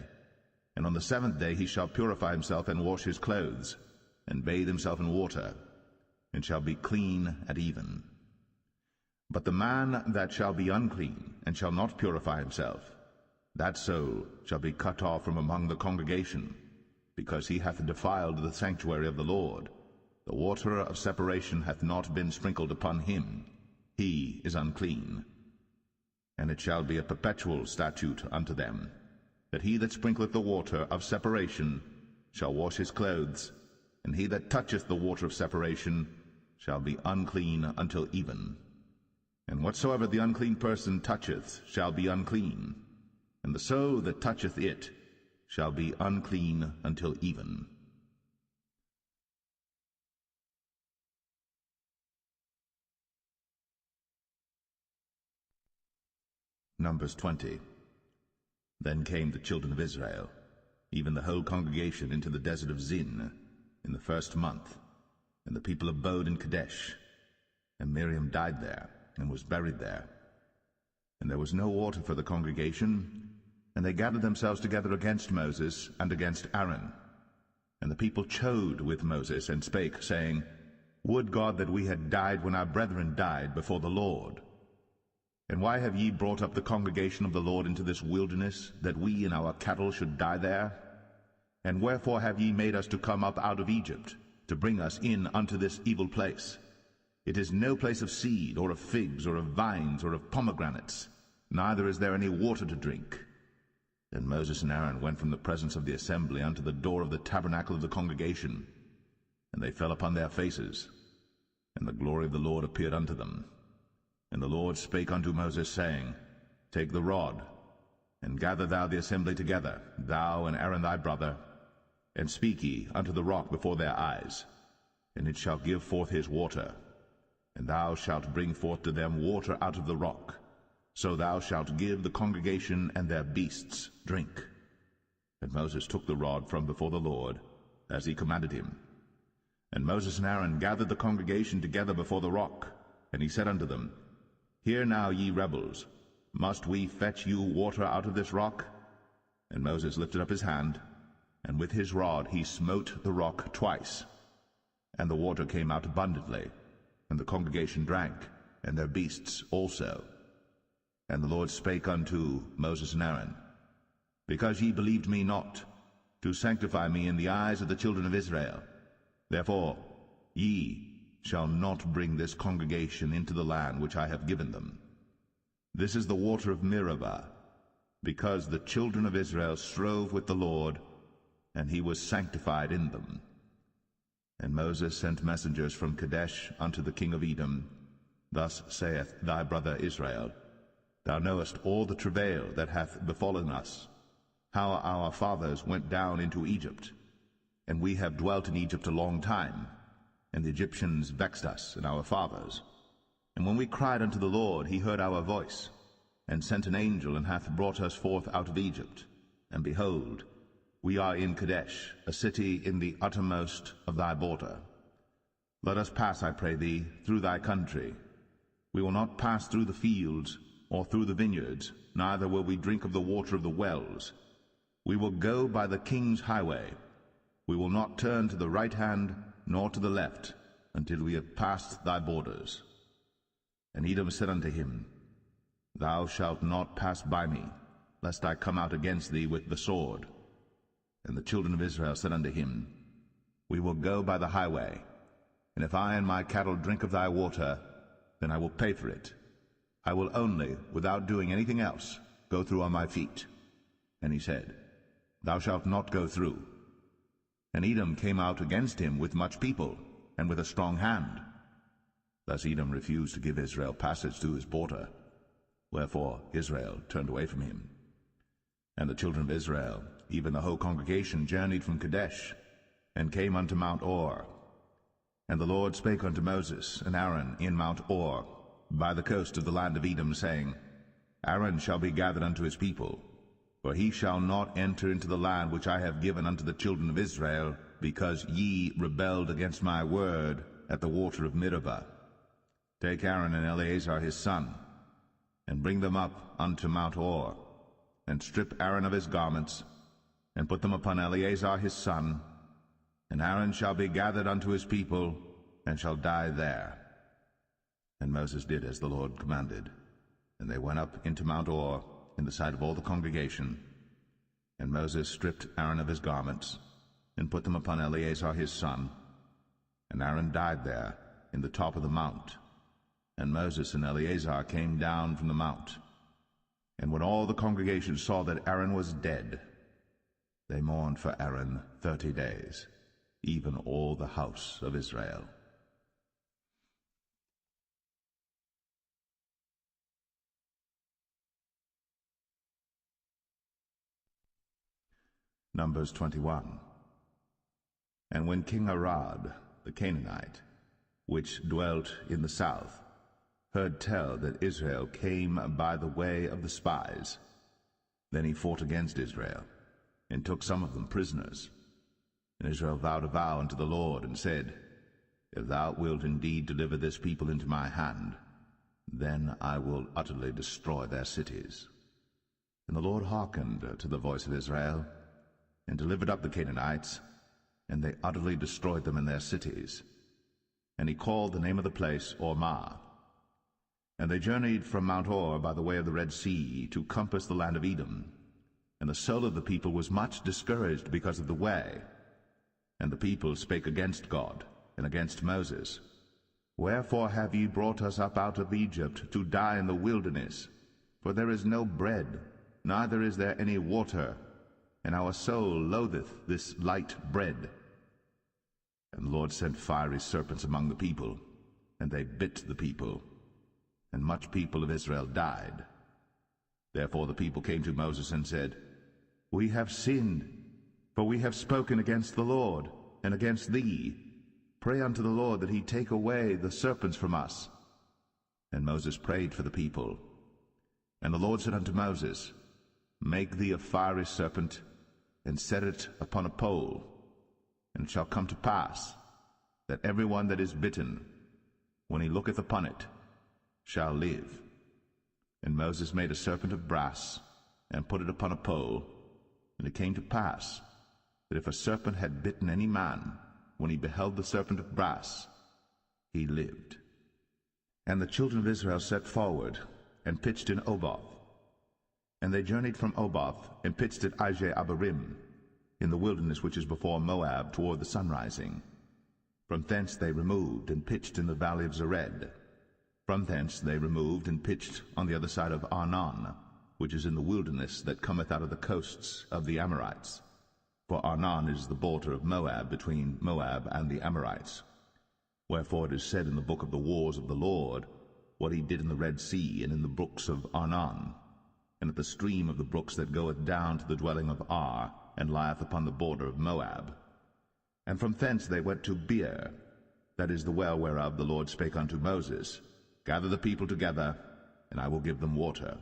And on the 7th day he shall purify himself, and wash his clothes, and bathe himself in water, and shall be clean at even. But the man that shall be unclean, and shall not purify himself, that soul shall be cut off from among the congregation, because he hath defiled the sanctuary of the Lord. The water of separation hath not been sprinkled upon him. He is unclean. And it shall be a perpetual statute unto them, that he that sprinkleth the water of separation shall wash his clothes, and he that toucheth the water of separation shall be unclean until even. And whatsoever the unclean person toucheth shall be unclean, and the soul that toucheth it shall be unclean until even. Numbers 20. Then came the children of Israel, even the whole congregation, into the desert of Zin, in the 1st month, and the people abode in Kadesh. And Miriam died there, and was buried there. And there was no water for the congregation, and they gathered themselves together against Moses and against Aaron. And the people chode with Moses, and spake, saying, Would God that we had died when our brethren died before the Lord! And why have ye brought up the congregation of the Lord into this wilderness, that we and our cattle should die there? And wherefore have ye made us to come up out of Egypt, to bring us in unto this evil place? It is no place of seed, or of figs, or of vines, or of pomegranates, neither is there any water to drink. Then Moses and Aaron went from the presence of the assembly unto the door of the tabernacle of the congregation, and they fell upon their faces, and the glory of the Lord appeared unto them. And the Lord spake unto Moses, saying, Take the rod, and gather thou the assembly together, thou and Aaron thy brother, and speak ye unto the rock before their eyes, and it shall give forth his water. And thou shalt bring forth to them water out of the rock. So thou shalt give the congregation and their beasts drink. And Moses took the rod from before the Lord, as he commanded him. And Moses and Aaron gathered the congregation together before the rock, and he said unto them, Hear now, ye rebels, must we fetch you water out of this rock? And Moses lifted up his hand, and with his rod he smote the rock twice, and the water came out abundantly, and the congregation drank, and their beasts also. And the Lord spake unto Moses and Aaron, Because ye believed me not, to sanctify me in the eyes of the children of Israel, therefore ye shall not bring this congregation into the land which I have given them. This is the water of Meribah, because the children of Israel strove with the Lord, and he was sanctified in them. And Moses sent messengers from Kadesh unto the king of Edom. Thus saith thy brother Israel, Thou knowest all the travail that hath befallen us, how our fathers went down into Egypt, and we have dwelt in Egypt a long time, and the Egyptians vexed us and our fathers. And when we cried unto the Lord, he heard our voice, and sent an angel, and hath brought us forth out of Egypt. And behold, we are in Kadesh, a city in the uttermost of thy border. Let us pass, I pray thee, through thy country. We will not pass through the fields, or through the vineyards, neither will we drink of the water of the wells. We will go by the king's highway. We will not turn to the right hand, nor to the left, until we have passed thy borders. And Edom said unto him, Thou shalt not pass by me, lest I come out against thee with the sword. And the children of Israel said unto him, We will go by the highway, and if I and my cattle drink of thy water, then I will pay for it. I will only, without doing anything else, go through on my feet. And he said, Thou shalt not go through. And Edom came out against him with much people, and with a strong hand. Thus Edom refused to give Israel passage through his border, wherefore Israel turned away from him. And the children of Israel, even the whole congregation, journeyed from Kadesh, and came unto Mount Or. And the Lord spake unto Moses and Aaron in Mount Or, by the coast of the land of Edom, saying, Aaron shall be gathered unto his people, for he shall not enter into the land which I have given unto the children of Israel, because ye rebelled against my word at the water of Meribah. Take Aaron and Eleazar his son, and bring them up unto Mount Or, and strip Aaron of his garments, and put them upon Eleazar his son, and Aaron shall be gathered unto his people, and shall die there. And Moses did as the Lord commanded, and they went up into Mount Or in the sight of all the congregation. And Moses stripped Aaron of his garments, and put them upon Eleazar his son, and Aaron died there in the top of the mount. And Moses and Eleazar came down from the mount. And when all the congregation saw that Aaron was dead, they mourned for Aaron 30 days, even all the house of Israel. Numbers 21. And when King Arad, the Canaanite, which dwelt in the south, heard tell that Israel came by the way of the spies, then he fought against Israel, and took some of them prisoners. And Israel vowed a vow unto the Lord, and said, If thou wilt indeed deliver this people into my hand, then I will utterly destroy their cities. And the Lord hearkened to the voice of Israel, and delivered up the Canaanites, and they utterly destroyed them in their cities. And he called the name of the place Ormah. And they journeyed from Mount Or by the way of the Red Sea to compass the land of Edom. And the soul of the people was much discouraged because of the way. And the people spake against God and against Moses. Wherefore have ye brought us up out of Egypt to die in the wilderness? For there is no bread, neither is there any water, and our soul loatheth this light bread. And the Lord sent fiery serpents among the people, and they bit the people, and much people of Israel died. Therefore the people came to Moses and said, We have sinned, for we have spoken against the Lord, and against thee. Pray unto the Lord that he take away the serpents from us. And Moses prayed for the people. And the Lord said unto Moses, Make thee a fiery serpent, and set it upon a pole. And it shall come to pass, that every one that is bitten, when he looketh upon it, shall live. And Moses made a serpent of brass, and put it upon a pole. And it came to pass, that if a serpent had bitten any man, when he beheld the serpent of brass, he lived. And the children of Israel set forward, and pitched in Oboth. And they journeyed from Oboth, and pitched at Abarim, in the wilderness which is before Moab, toward the sunrising. From thence they removed, and pitched in the valley of Zered. From thence they removed, and pitched on the other side of Arnon, which is in the wilderness that cometh out of the coasts of the Amorites. For Arnon is the border of Moab, between Moab and the Amorites. Wherefore it is said in the book of the wars of the Lord, what he did in the Red Sea, and in the brooks of Arnon, and at the stream of the brooks that goeth down to the dwelling of Ar, and lieth upon the border of Moab. And from thence they went to Beer, that is the well whereof the Lord spake unto Moses, Gather the people together, and I will give them water.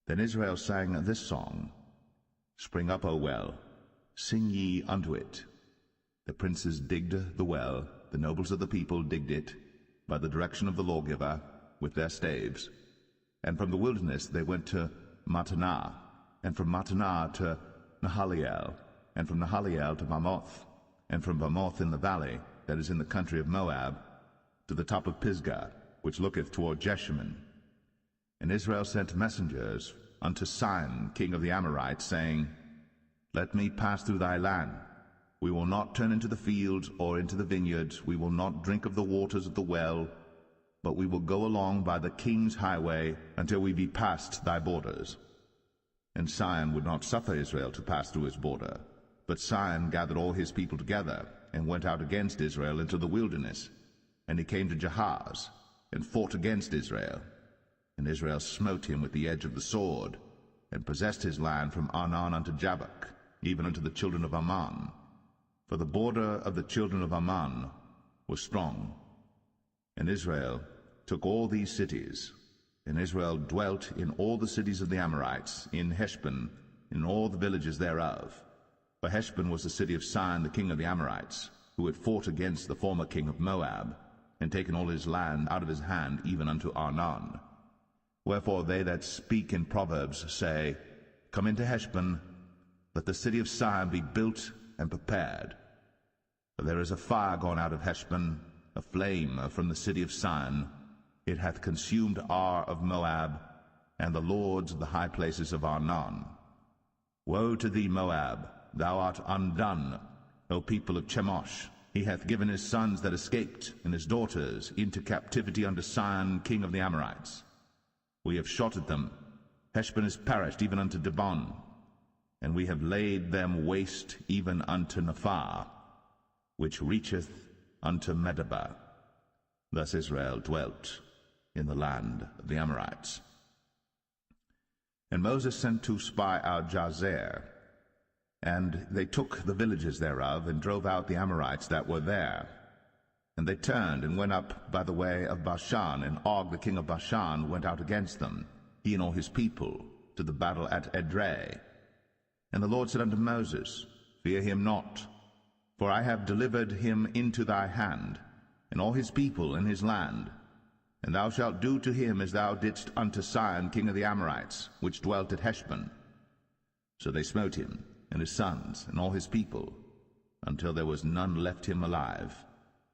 Then Israel sang this song, Spring up, O well, sing ye unto it. The princes digged the well, the nobles of the people digged it, by the direction of the lawgiver, with their staves. And from the wilderness they went to Mattanah, and from Mattanah to Nahaliel, and from Nahaliel to Bamoth, and from Bamoth in the valley, that is in the country of Moab, to the top of Pisgah, which looketh toward Jeshimon. And Israel sent messengers unto Sihon king of the Amorites, saying, Let me pass through thy land. We will not turn into the fields or into the vineyards. We will not drink of the waters of the well, but we will go along by the king's highway until we be past thy borders. And Sihon would not suffer Israel to pass through his border. But Sihon gathered all his people together, and went out against Israel into the wilderness. And he came to Jahaz, and fought against Israel. And Israel smote him with the edge of the sword, and possessed his land from Arnon unto Jabbok, even unto the children of Ammon. For the border of the children of Ammon was strong. And Israel took all these cities, and Israel dwelt in all the cities of the Amorites, in Heshbon, in all the villages thereof. For Heshbon was the city of Sihon the king of the Amorites, who had fought against the former king of Moab, and taken all his land out of his hand, even unto Arnon. Wherefore they that speak in Proverbs say, Come into Heshbon, let the city of Sihon be built and prepared. For there is a fire gone out of Heshbon, a flame from the city of Sihon. It hath consumed Ar of Moab, and the lords of the high places of Arnon. Woe to thee, Moab! Thou art undone, O people of Chemosh. He hath given his sons that escaped, and his daughters, into captivity unto Sihon king of the Amorites. We have shot at them. Heshbon is perished even unto Dibon, and we have laid them waste even unto Nephah, which reacheth unto Medeba. Thus Israel dwelt in the land of the Amorites. And Moses sent to spy out Jazer, and they took the villages thereof, and drove out the Amorites that were there. And they turned and went up by the way of Bashan, and Og the king of Bashan went out against them, he and all his people, to the battle at Edrei. And the Lord said unto Moses, Fear him not, for I have delivered him into thy hand, and all his people and his land. And thou shalt do to him as thou didst unto Sihon king of the Amorites, which dwelt at Heshbon. So they smote him, and his sons, and all his people, until there was none left him alive,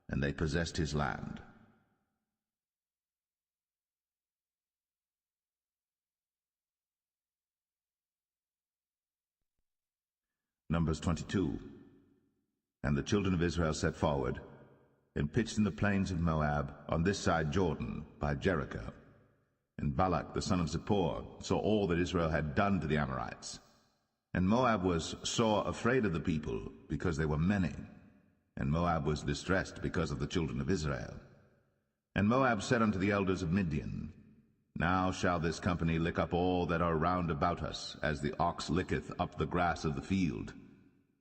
and they possessed his land. Numbers 22. And the children of Israel set forward, and pitched in the plains of Moab, on this side Jordan, by Jericho. And Balak the son of Zippor saw all that Israel had done to the Amorites. And Moab was sore afraid of the people, because they were many. And Moab was distressed because of the children of Israel. And Moab said unto the elders of Midian, Now shall this company lick up all that are round about us, as the ox licketh up the grass of the field.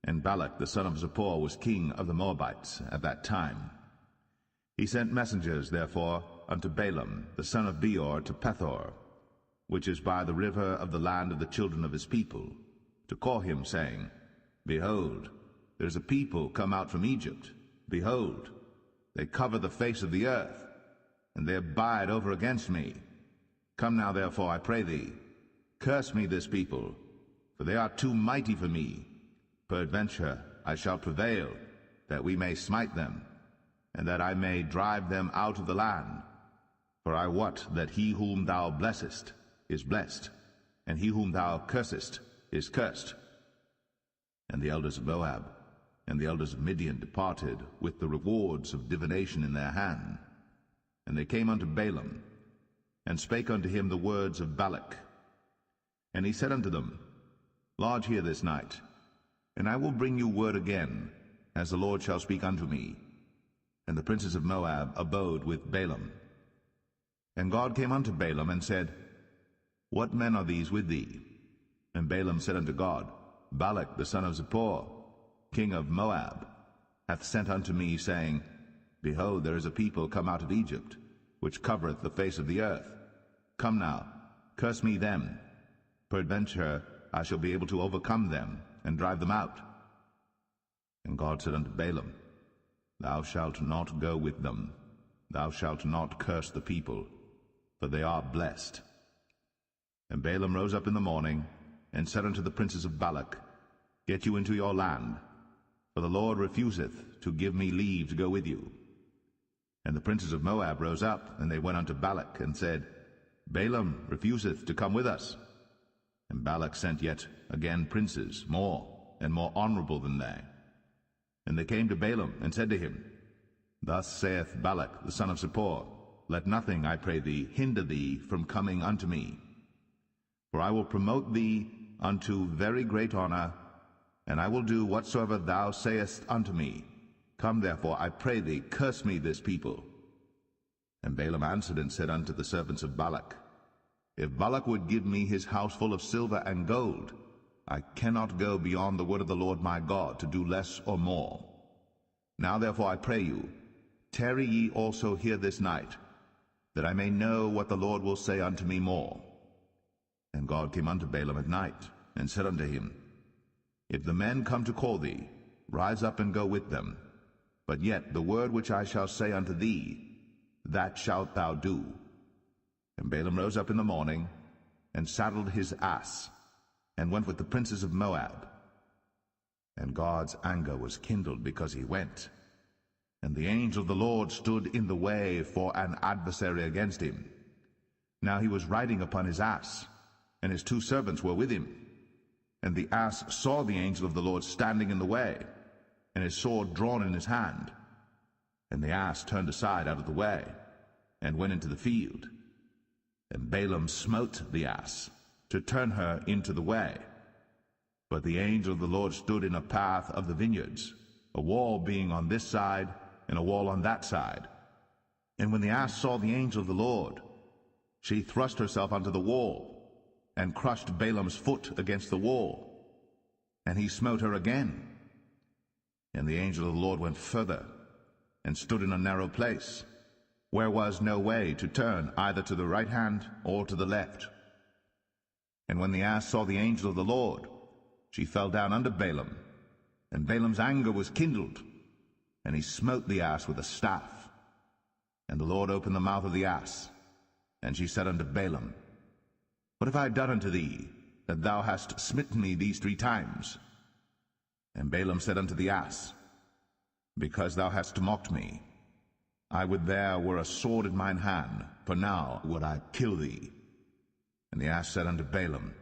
And Balak the son of Zippor was king of the Moabites at that time. He sent messengers, therefore, unto Balaam the son of Beor to Pethor, which is by the river of the land of the children of his people, to call him, saying, Behold, there is a people come out from Egypt. Behold, they cover the face of the earth, and they abide over against me. Come now, therefore, I pray thee, curse me this people, for they are too mighty for me. Peradventure I shall prevail, that we may smite them, and that I may drive them out of the land. For I wot that he whom thou blessest is blessed, and he whom thou cursest is cursed. And the elders of Moab and the elders of Midian departed with the rewards of divination in their hand. And they came unto Balaam, and spake unto him the words of Balak. And he said unto them, Lodge here this night, and I will bring you word again, as the Lord shall speak unto me. And the princes of Moab abode with Balaam. And God came unto Balaam, and said, What men are these with thee? And Balaam said unto God, Balak the son of Zippor, king of Moab, hath sent unto me, saying, Behold, there is a people come out of Egypt, which covereth the face of the earth. Come now, curse me them. Peradventure I shall be able to overcome them, and drive them out. And God said unto Balaam, Thou shalt not go with them. Thou shalt not curse the people, for they are blessed. And Balaam rose up in the morning, and said unto the princes of Balak, Get you into your land, for the Lord refuseth to give me leave to go with you. And the princes of Moab rose up, and they went unto Balak, and said, Balaam refuseth to come with us. And Balak sent yet again princes, more and more honorable than they. And they came to Balaam, and said to him, Thus saith Balak the son of Zippor, Let nothing, I pray thee, hinder thee from coming unto me. For I will promote thee unto very great honor, and I will do whatsoever thou sayest unto me. Come therefore, I pray thee, curse me this people. And Balaam answered and said unto the servants of Balak, If Balak would give me his house full of silver and gold, I cannot go beyond the word of the Lord my God, to do less or more. Now therefore I pray you, tarry ye also here this night, that I may know what the Lord will say unto me more. And God came unto Balaam at night, and said unto him, If the men come to call thee, rise up and go with them. But yet the word which I shall say unto thee, that shalt thou do. And Balaam rose up in the morning, and saddled his ass, and went with the princes of Moab. And God's anger was kindled because he went. And the angel of the Lord stood in the way for an adversary against him. Now he was riding upon his ass, and his 2 servants were with him. And the ass saw the angel of the Lord standing in the way, and his sword drawn in his hand. And the ass turned aside out of the way, and went into the field. And Balaam smote the ass, to turn her into the way. But the angel of the Lord stood in a path of the vineyards, a wall being on this side, and a wall on that side. And when the ass saw the angel of the Lord, she thrust herself unto the wall, and crushed Balaam's foot against the wall. And he smote her again. And the angel of the Lord went further, and stood in a narrow place, where was no way to turn either to the right hand or to the left. And when the ass saw the angel of the Lord, she fell down under Balaam, and Balaam's anger was kindled, and he smote the ass with a staff. And the Lord opened the mouth of the ass, and she said unto Balaam, What have I done unto thee, that thou hast smitten me these 3 times? And Balaam said unto the ass, Because thou hast mocked me. I would there were a sword in mine hand, for now would I kill thee. And the ass said unto Balaam,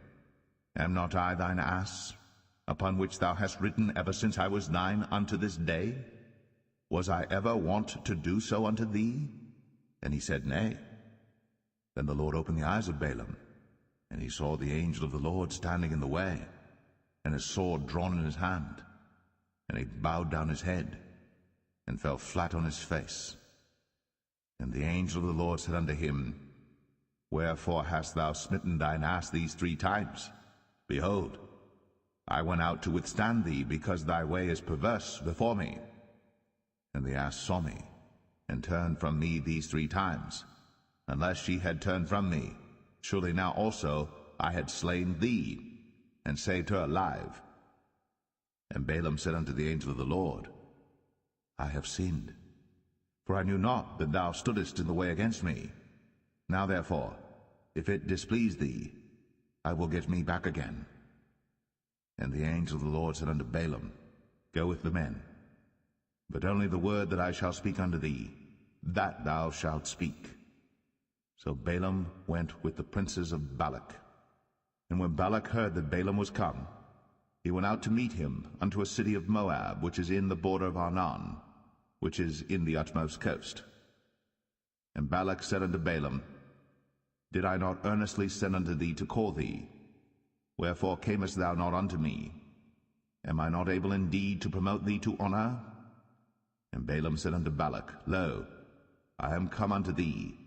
Am not I thine ass, upon which thou hast ridden ever since I was thine unto this day? Was I ever wont to do so unto thee? And he said, Nay. Then the Lord opened the eyes of Balaam, and he saw the angel of the Lord standing in the way, and his sword drawn in his hand. And he bowed down his head, and fell flat on his face. And the angel of the Lord said unto him, Wherefore hast thou smitten thine ass these 3 times? Behold, I went out to withstand thee, because thy way is perverse before me. And the ass saw me, and turned from me these 3 times. Unless she had turned from me, surely now also I had slain thee, and saved her alive. And Balaam said unto the angel of the Lord, I have sinned, for I knew not that thou stoodest in the way against me. Now therefore, if it displease thee, I will get me back again. And the angel of the Lord said unto Balaam, Go with the men, but only the word that I shall speak unto thee, that thou shalt speak. So Balaam went with the princes of Balak. And when Balak heard that Balaam was come, he went out to meet him unto a city of Moab, which is in the border of Arnon, which is in the utmost coast. And Balak said unto Balaam, Did I not earnestly send unto thee to call thee? Wherefore camest thou not unto me? Am I not able indeed to promote thee to honor? And Balaam said unto Balak, Lo, I am come unto thee.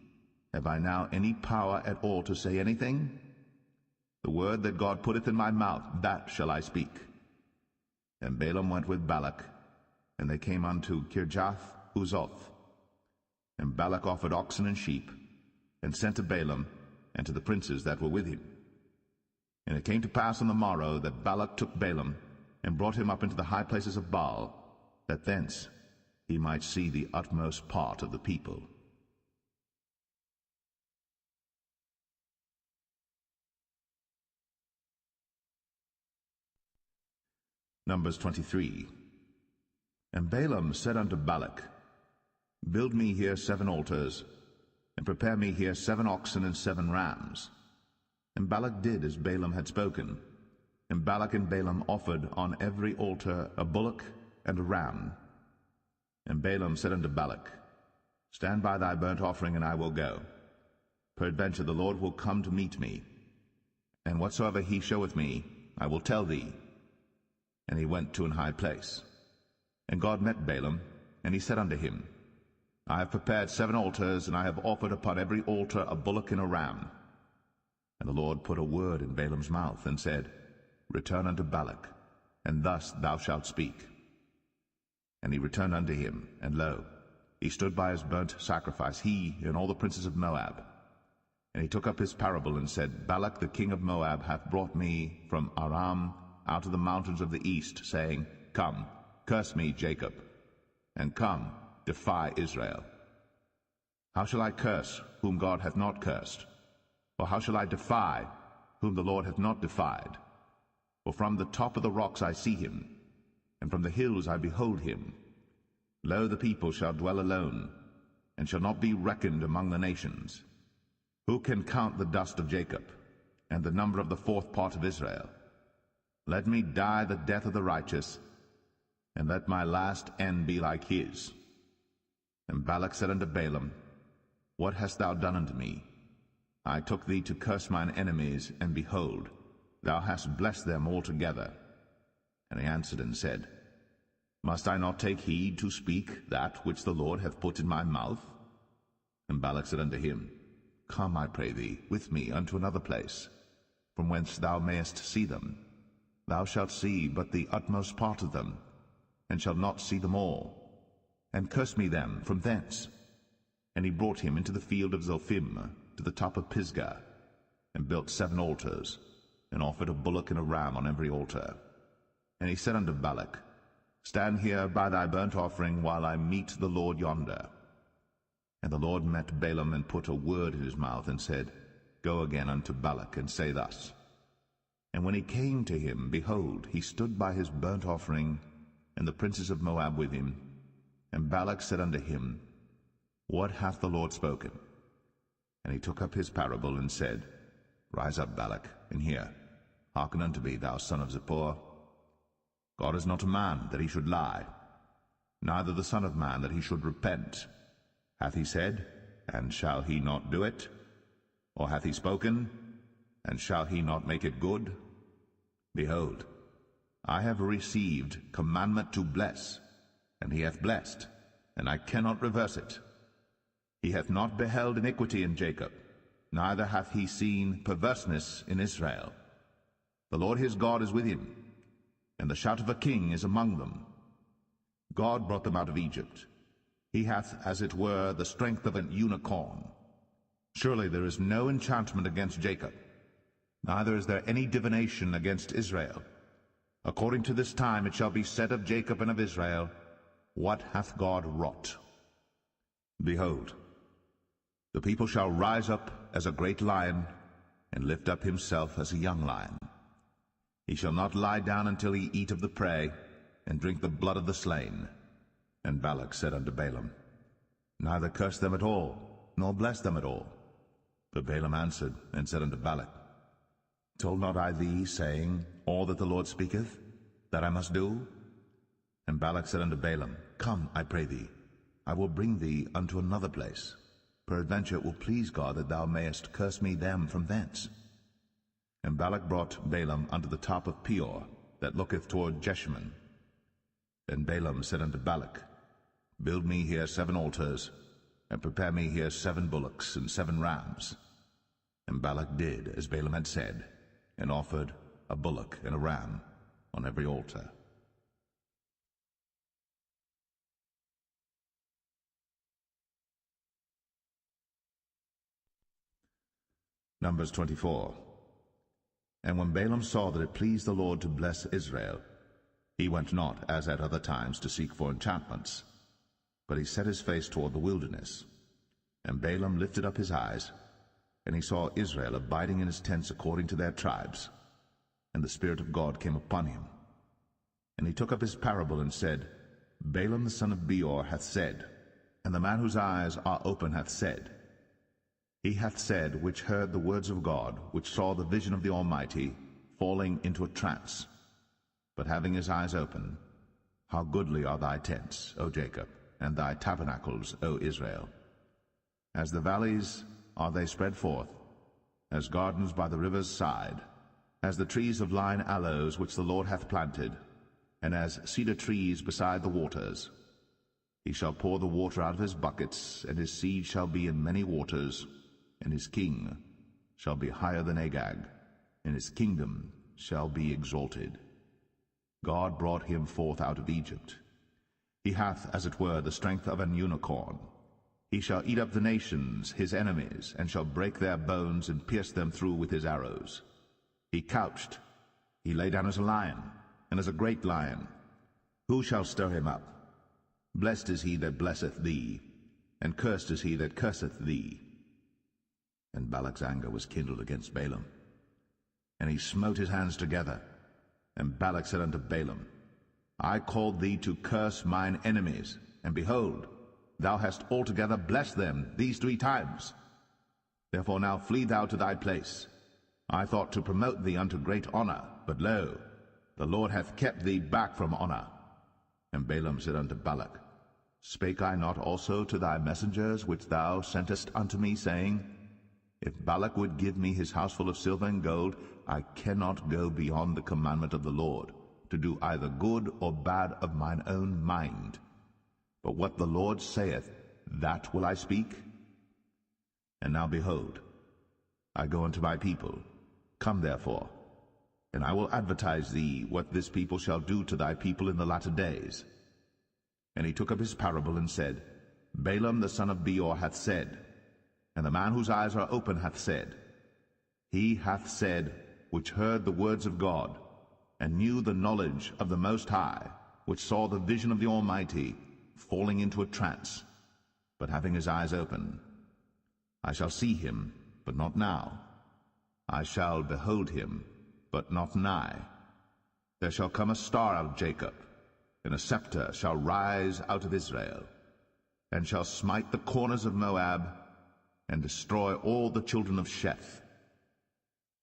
Have I now any power at all to say anything? The word that God putteth in my mouth, that shall I speak. And Balaam went with Balak, and they came unto Kirjath-Huzoth. And Balak offered oxen and sheep, and sent to Balaam, and to the princes that were with him. And it came to pass on the morrow that Balak took Balaam, and brought him up into the high places of Baal, that thence he might see the utmost part of the people. Numbers 23. And Balaam said unto Balak, Build me here 7 altars, and prepare me here 7 oxen and 7 rams. And Balak did as Balaam had spoken. And Balak and Balaam offered on every altar a bullock and a ram. And Balaam said unto Balak, Stand by thy burnt offering, and I will go. Peradventure the Lord will come to meet me, and whatsoever he showeth me, I will tell thee. And he went to an high place. And God met Balaam, and he said unto him, I have prepared 7 altars, and I have offered upon every altar a bullock and a ram. And the Lord put a word in Balaam's mouth, and said, Return unto Balak, and thus thou shalt speak. And he returned unto him, and lo, he stood by his burnt sacrifice, he and all the princes of Moab. And he took up his parable, and said, Balak the king of Moab hath brought me from Aram out of the mountains of the east, saying, Come, curse me, Jacob, and come, defy Israel. How shall I curse whom God hath not cursed? Or how shall I defy whom the Lord hath not defied? For from the top of the rocks I see him, and from the hills I behold him. Lo, the people shall dwell alone, and shall not be reckoned among the nations. Who can count the dust of Jacob, and the number of the 4th part of Israel? Let me die the death of the righteous, and let my last end be like his. And Balak said unto Balaam, What hast thou done unto me? I took thee to curse mine enemies, and behold, thou hast blessed them altogether. And he answered and said, Must I not take heed to speak that which the Lord hath put in my mouth? And Balak said unto him, Come, I pray thee, with me unto another place, from whence thou mayest see them. Thou shalt see but the utmost part of them, and shalt not see them all. And curse me them from thence. And he brought him into the field of Zophim, to the top of Pisgah, and built 7 altars, and offered a bullock and a ram on every altar. And he said unto Balak, Stand here by thy burnt offering, while I meet the Lord yonder. And the Lord met Balaam, and put a word in his mouth, and said, Go again unto Balak, and say thus. And when he came to him, behold, he stood by his burnt offering, and the princes of Moab with him. And Balak said unto him, What hath the Lord spoken? And he took up his parable, and said, Rise up, Balak, and hear. Hearken unto me, thou son of Zippor. God is not a man, that he should lie, neither the son of man, that he should repent. Hath he said, and shall he not do it? Or hath he spoken, and shall he not make it good? Behold, I have received commandment to bless, and he hath blessed, and I cannot reverse it. He hath not beheld iniquity in Jacob, neither hath he seen perverseness in Israel. The Lord his God is with him, and the shout of a king is among them. God brought them out of Egypt. He hath, as it were, the strength of an unicorn. Surely there is no enchantment against Jacob, neither is there any divination against Israel. According to this time it shall be said of Jacob and of Israel, What hath God wrought? Behold, the people shall rise up as a great lion, and lift up himself as a young lion. He shall not lie down until he eat of the prey, and drink the blood of the slain. And Balak said unto Balaam, Neither curse them at all, nor bless them at all. But Balaam answered and said unto Balak, Told not I thee, saying, All that the Lord speaketh, that I must do? And Balak said unto Balaam, Come, I pray thee, I will bring thee unto another place. Peradventure it will please God that thou mayest curse me them from thence. And Balak brought Balaam unto the top of Peor, that looketh toward Jeshimon. Then Balaam said unto Balak, Build me here 7 altars, and prepare me here 7 bullocks and 7 rams. And Balak did as Balaam had said, and offered a bullock and a ram on every altar. Numbers 24. And when Balaam saw that it pleased the Lord to bless Israel, he went not, as at other times, to seek for enchantments, but he set his face toward the wilderness. And Balaam lifted up his eyes, and he saw Israel abiding in his tents according to their tribes. And the Spirit of God came upon him. And he took up his parable, and said, Balaam the son of Beor hath said, and the man whose eyes are open hath said, He hath said, which heard the words of God, which saw the vision of the Almighty, falling into a trance, but having his eyes open, how goodly are thy tents, O Jacob, and thy tabernacles, O Israel! As the valleys are they spread forth, as gardens by the river's side, as the trees of lign aloes which the Lord hath planted, and as cedar trees beside the waters. He shall pour the water out of his buckets, and his seed shall be in many waters, and his king shall be higher than Agag, and his kingdom shall be exalted. God brought him forth out of Egypt. He hath, as it were, the strength of an unicorn. He shall eat up the nations, his enemies, and shall break their bones and pierce them through with his arrows. He couched, he lay down as a lion, and as a great lion. Who shall stir him up? Blessed is he that blesseth thee, and cursed is he that curseth thee. And Balak's anger was kindled against Balaam, and he smote his hands together. And Balak said unto Balaam, I called thee to curse mine enemies, and behold, thou hast altogether blessed them these 3 times. Therefore now flee thou to thy place. I thought to promote thee unto great honor, but lo, the Lord hath kept thee back from honor. And Balaam said unto Balak, Spake I not also to thy messengers which thou sentest unto me, saying, If Balak would give me his house full of silver and gold, I cannot go beyond the commandment of the Lord, to do either good or bad of mine own mind. But what the Lord saith, that will I speak. And now behold, I go unto my people. Come therefore, and I will advertise thee what this people shall do to thy people in the latter days. And he took up his parable and said, Balaam the son of Beor hath said, and the man whose eyes are open hath said, He hath said, which heard the words of God, and knew the knowledge of the Most High, which saw the vision of the Almighty, falling into a trance, but having his eyes open. I shall see him, but not now. I shall behold him, but not nigh. There shall come a star out of Jacob, and a scepter shall rise out of Israel, and shall smite the corners of Moab, and destroy all the children of Sheth.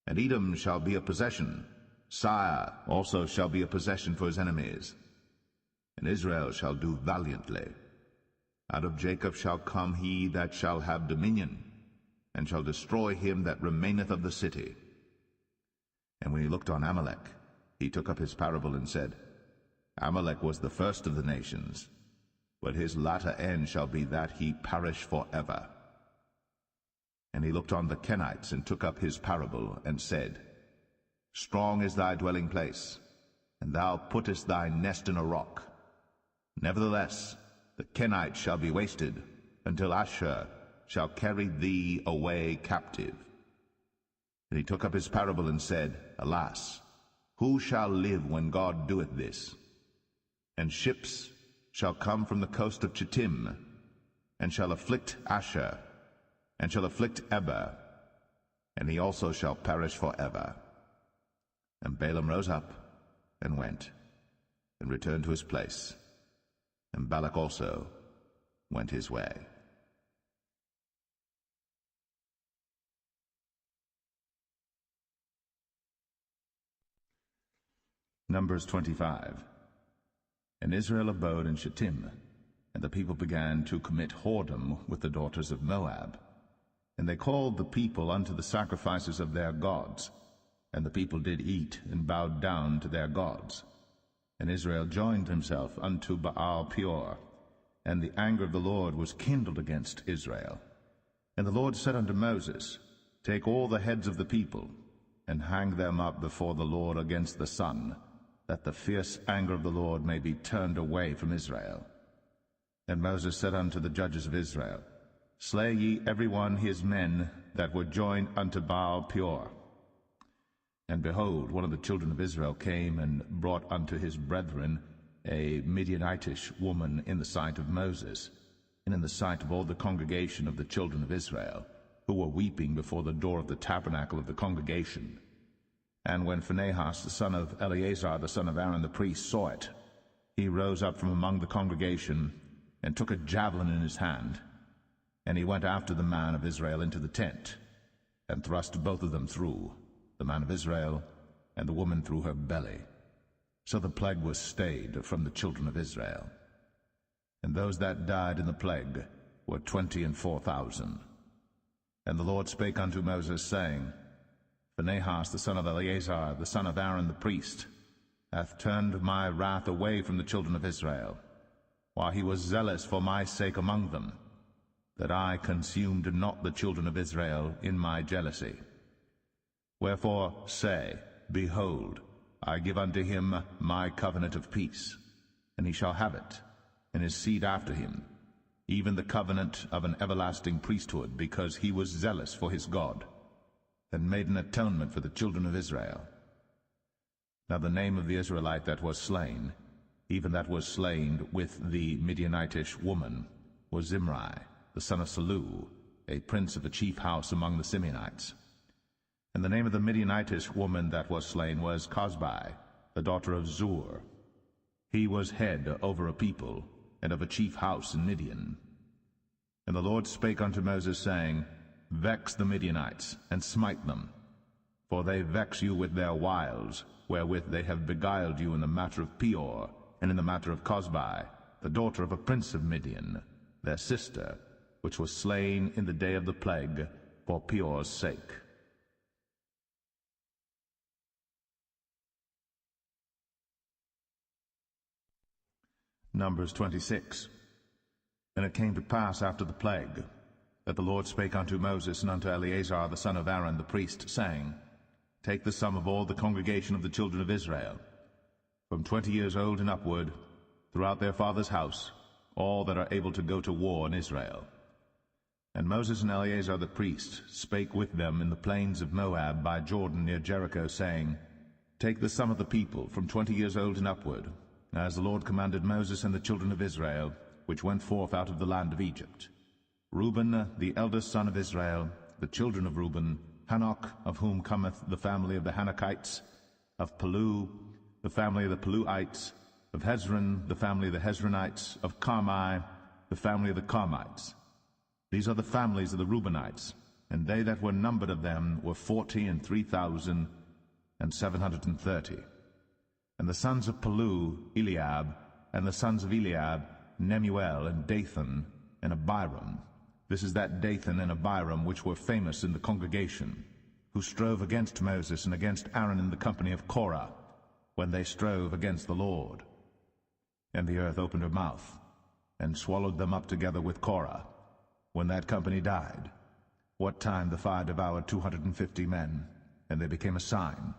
And Edom shall be a possession, Sire also shall be a possession for his enemies. And Israel shall do valiantly. Out of Jacob shall come he that shall have dominion, and shall destroy him that remaineth of the city. And when he looked on Amalek, he took up his parable and said, Amalek was the first of the nations, but his latter end shall be that he perish for ever. And he looked on the Kenites, and took up his parable, and said, Strong is thy dwelling place, and thou puttest thy nest in a rock. Nevertheless, the Kenites shall be wasted, until Asher shall carry thee away captive. And he took up his parable, and said, Alas, who shall live when God doeth this? And ships shall come from the coast of Chittim, and shall afflict Asher, and shall afflict Eber, and he also shall perish for ever. And Balaam rose up, and went, and returned to his place, and Balak also went his way. Numbers 25. And Israel abode in Shittim, and the people began to commit whoredom with the daughters of Moab. And they called the people unto the sacrifices of their gods, and the people did eat, and bowed down to their gods. And Israel joined himself unto Baal Peor, and the anger of the Lord was kindled against Israel. And the Lord said unto Moses, Take all the heads of the people, and hang them up before the Lord against the sun, that the fierce anger of the Lord may be turned away from Israel. And Moses said unto the judges of Israel, Slay ye every one his men that were joined unto Baal Peor. And behold, one of the children of Israel came and brought unto his brethren a Midianitish woman in the sight of Moses, and in the sight of all the congregation of the children of Israel, who were weeping before the door of the tabernacle of the congregation. And when Phinehas the son of Eleazar the son of Aaron the priest saw it, he rose up from among the congregation, and took a javelin in his hand, And he went after the man of Israel into the tent, and thrust both of them through, the man of Israel and the woman through her belly. So the plague was stayed from the children of Israel. And those that died in the plague were 24,000. And the Lord spake unto Moses, saying, Phinehas the son of Eleazar, the son of Aaron the priest, hath turned my wrath away from the children of Israel, while he was zealous for my sake among them, that I consumed not the children of Israel in my jealousy. Wherefore say, Behold, I give unto him my covenant of peace, and he shall have it, and his seed after him, even the covenant of an everlasting priesthood, because he was zealous for his God, and made an atonement for the children of Israel. Now the name of the Israelite that was slain, even that was slain with the Midianitish woman, was Zimri, the son of Salu, a prince of a chief house among the Simeonites. And the name of the Midianitish woman that was slain was Cosbi, the daughter of Zur. He was head over a people, and of a chief house in Midian. And the Lord spake unto Moses, saying, Vex the Midianites, and smite them, for they vex you with their wiles, wherewith they have beguiled you in the matter of Peor, and in the matter of Cosbi, the daughter of a prince of Midian, their sister, which was slain in the day of the plague, for Peor's sake. Numbers 26. And it came to pass after the plague, that the Lord spake unto Moses and unto Eleazar the son of Aaron the priest, saying, Take the sum of all the congregation of the children of Israel, from 20 years old and upward, throughout their father's house, all that are able to go to war in Israel. And Moses and Eleazar the priest spake with them in the plains of Moab by Jordan near Jericho, saying, Take the sum of the people from 20 years old and upward, as the Lord commanded Moses and the children of Israel, which went forth out of the land of Egypt. Reuben, the eldest son of Israel, the children of Reuben, Hanok, of whom cometh the family of the Hanokites, of Palu, the family of the Paluites, of Hezron, the family of the Hezronites, of Carmi, the family of the Carmites. These are the families of the Reubenites, and they that were numbered of them were 43,730. And the sons of Palu, Eliab, and the sons of Eliab, Nemuel, and Dathan, and Abiram. This is that Dathan and Abiram which were famous in the congregation, who strove against Moses and against Aaron in the company of Korah, when they strove against the Lord. And the earth opened her mouth, and swallowed them up together with Korah, when that company died, what time the fire devoured 250 men, and they became a sign.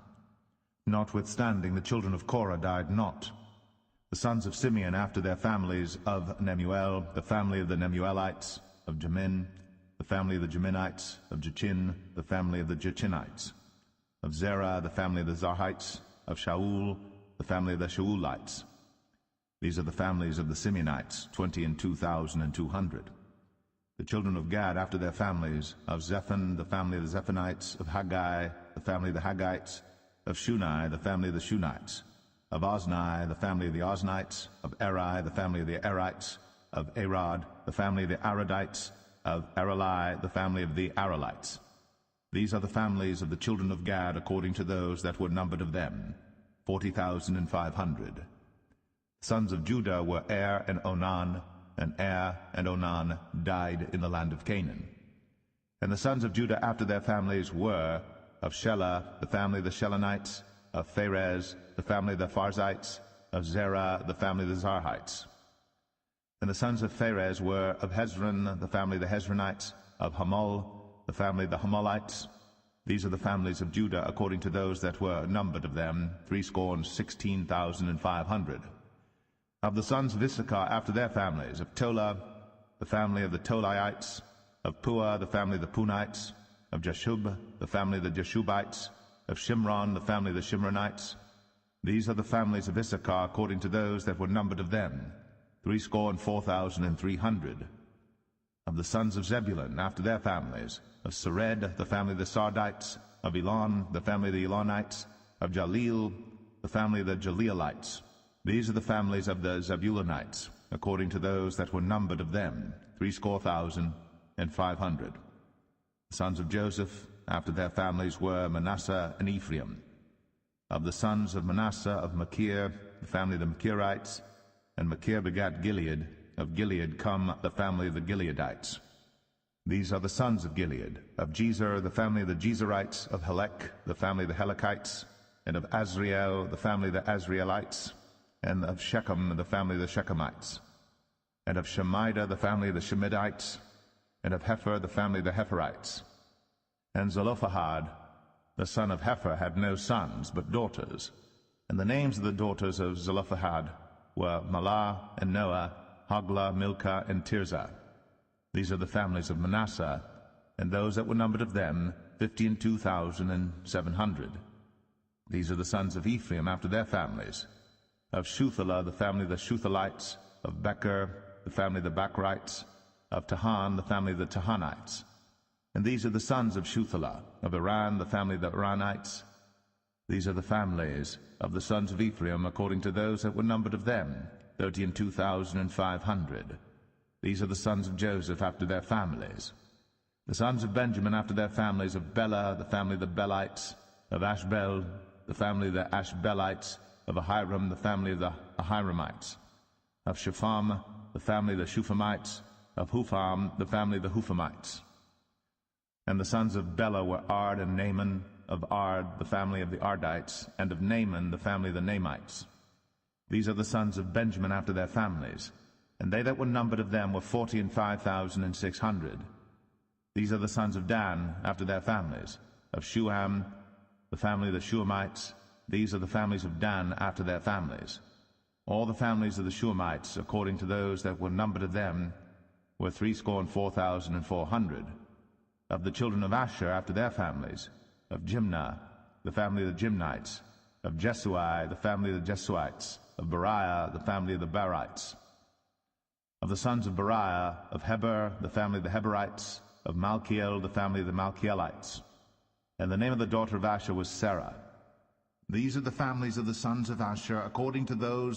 Notwithstanding, the children of Korah died not. The sons of Simeon after their families, of Nemuel, the family of the Nemuelites, of Jamin, the family of the Jaminites, of Jachin, the family of the Jachinites, of Zerah, the family of the Zarhites, of Shaul, the family of the Shaulites. These are the families of the Simeonites, 22,200. The children of Gad after their families, of Zephon, the family of the Zephonites, of Haggai, the family of the Haggites, of Shuni, the family of the Shunites, of Ozni, the family of the Oznites, of Eri, the family of the Erites, of Arad, the family of the Aradites, of Arali, the family of the Aralites. These are the families of the children of Gad according to those that were numbered of them, 40,500. The sons of Judah were Er and Onan, and Er and Onan died in the land of Canaan. And the sons of Judah after their families were, of Shelah, the family of the Shelonites, of Pharez, the family of the Pharzites, of Zerah, the family of the Zarhites. And the sons of Pharez were, of Hezron, the family of the Hezronites, of Hamul, the family of the Hamulites. These are the families of Judah according to those that were numbered of them, 16,500. Of the sons of Issachar after their families, of Tola, the family of the Tolaites, of Pua, the family of the Punites, of Jeshub, the family of the Jeshubites, of Shimron, the family of the Shimronites. These are the families of Issachar according to those that were numbered of them, 64,300. Of the sons of Zebulun after their families, of Sered, the family of the Sardites, of Elon, the family of the Elonites, of Jaleel, the family of the Jaleelites. These are the families of the Zebulunites, according to those that were numbered of them, 70,000, The sons of Joseph, after their families, were Manasseh and Ephraim. Of the sons of Manasseh, of Machir, the family of the Machirites, and Machir begat Gilead. Of Gilead come the family of the Gileadites. These are the sons of Gilead. Of Jezer, the family of the Jezerites. Of Helek, the family of the Helekites. And of Azriel, the family of the Azrielites. And of Shechem, the family of the Shechemites. And of Shemida, the family of the Shemidites. And of Hepher, the family of the Hepherites. And Zelophehad, the son of Hepher, had no sons, but daughters. And the names of the daughters of Zelophehad were Mahlah and Noah, Hoglah, Milcah, and Tirzah. These are the families of Manasseh, and those that were numbered of them, 52,700. These are the sons of Ephraim after their families. Of Shuthelah, the family of the Shuthelites. Of Becher, the family of the Bechrites. Of Tahan, the family of the Tahanites. And these are the sons of Shuthelah. Of Iran, the family of the Iranites. These are the families of the sons of Ephraim according to those that were numbered of them, 32,500. These are the sons of Joseph after their families. The sons of Benjamin after their families, of Bela, the family of the Belites. Of Ashbel, the family of the Ashbelites. Of Ahiram, the family of the Ahiramites. Of Shepham, the family of the Shuphamites. Of Hupham, the family of the Huphamites. And the sons of Bela were Ard and Naaman. Of Ard, the family of the Ardites. And of Naaman, the family of the Naamites. These are the sons of Benjamin after their families. And they that were numbered of them were 45,600. These are the sons of Dan after their families. Of Shuham, the family of the Shuhamites. These are the families of Dan after their families. All the families of the Shuhamites, according to those that were numbered of them, were 64,400. Of the children of Asher after their families. Of Jimnah, the family of the Jimnites. Of Jesui, the family of the Jesuites. Of Beriah, the family of the Berites. Of the sons of Beriah, of Heber, the family of the Heberites. Of Malkiel, the family of the Malkielites. And the name of the daughter of Asher was Sarah. These are the families of the sons of Asher, according to those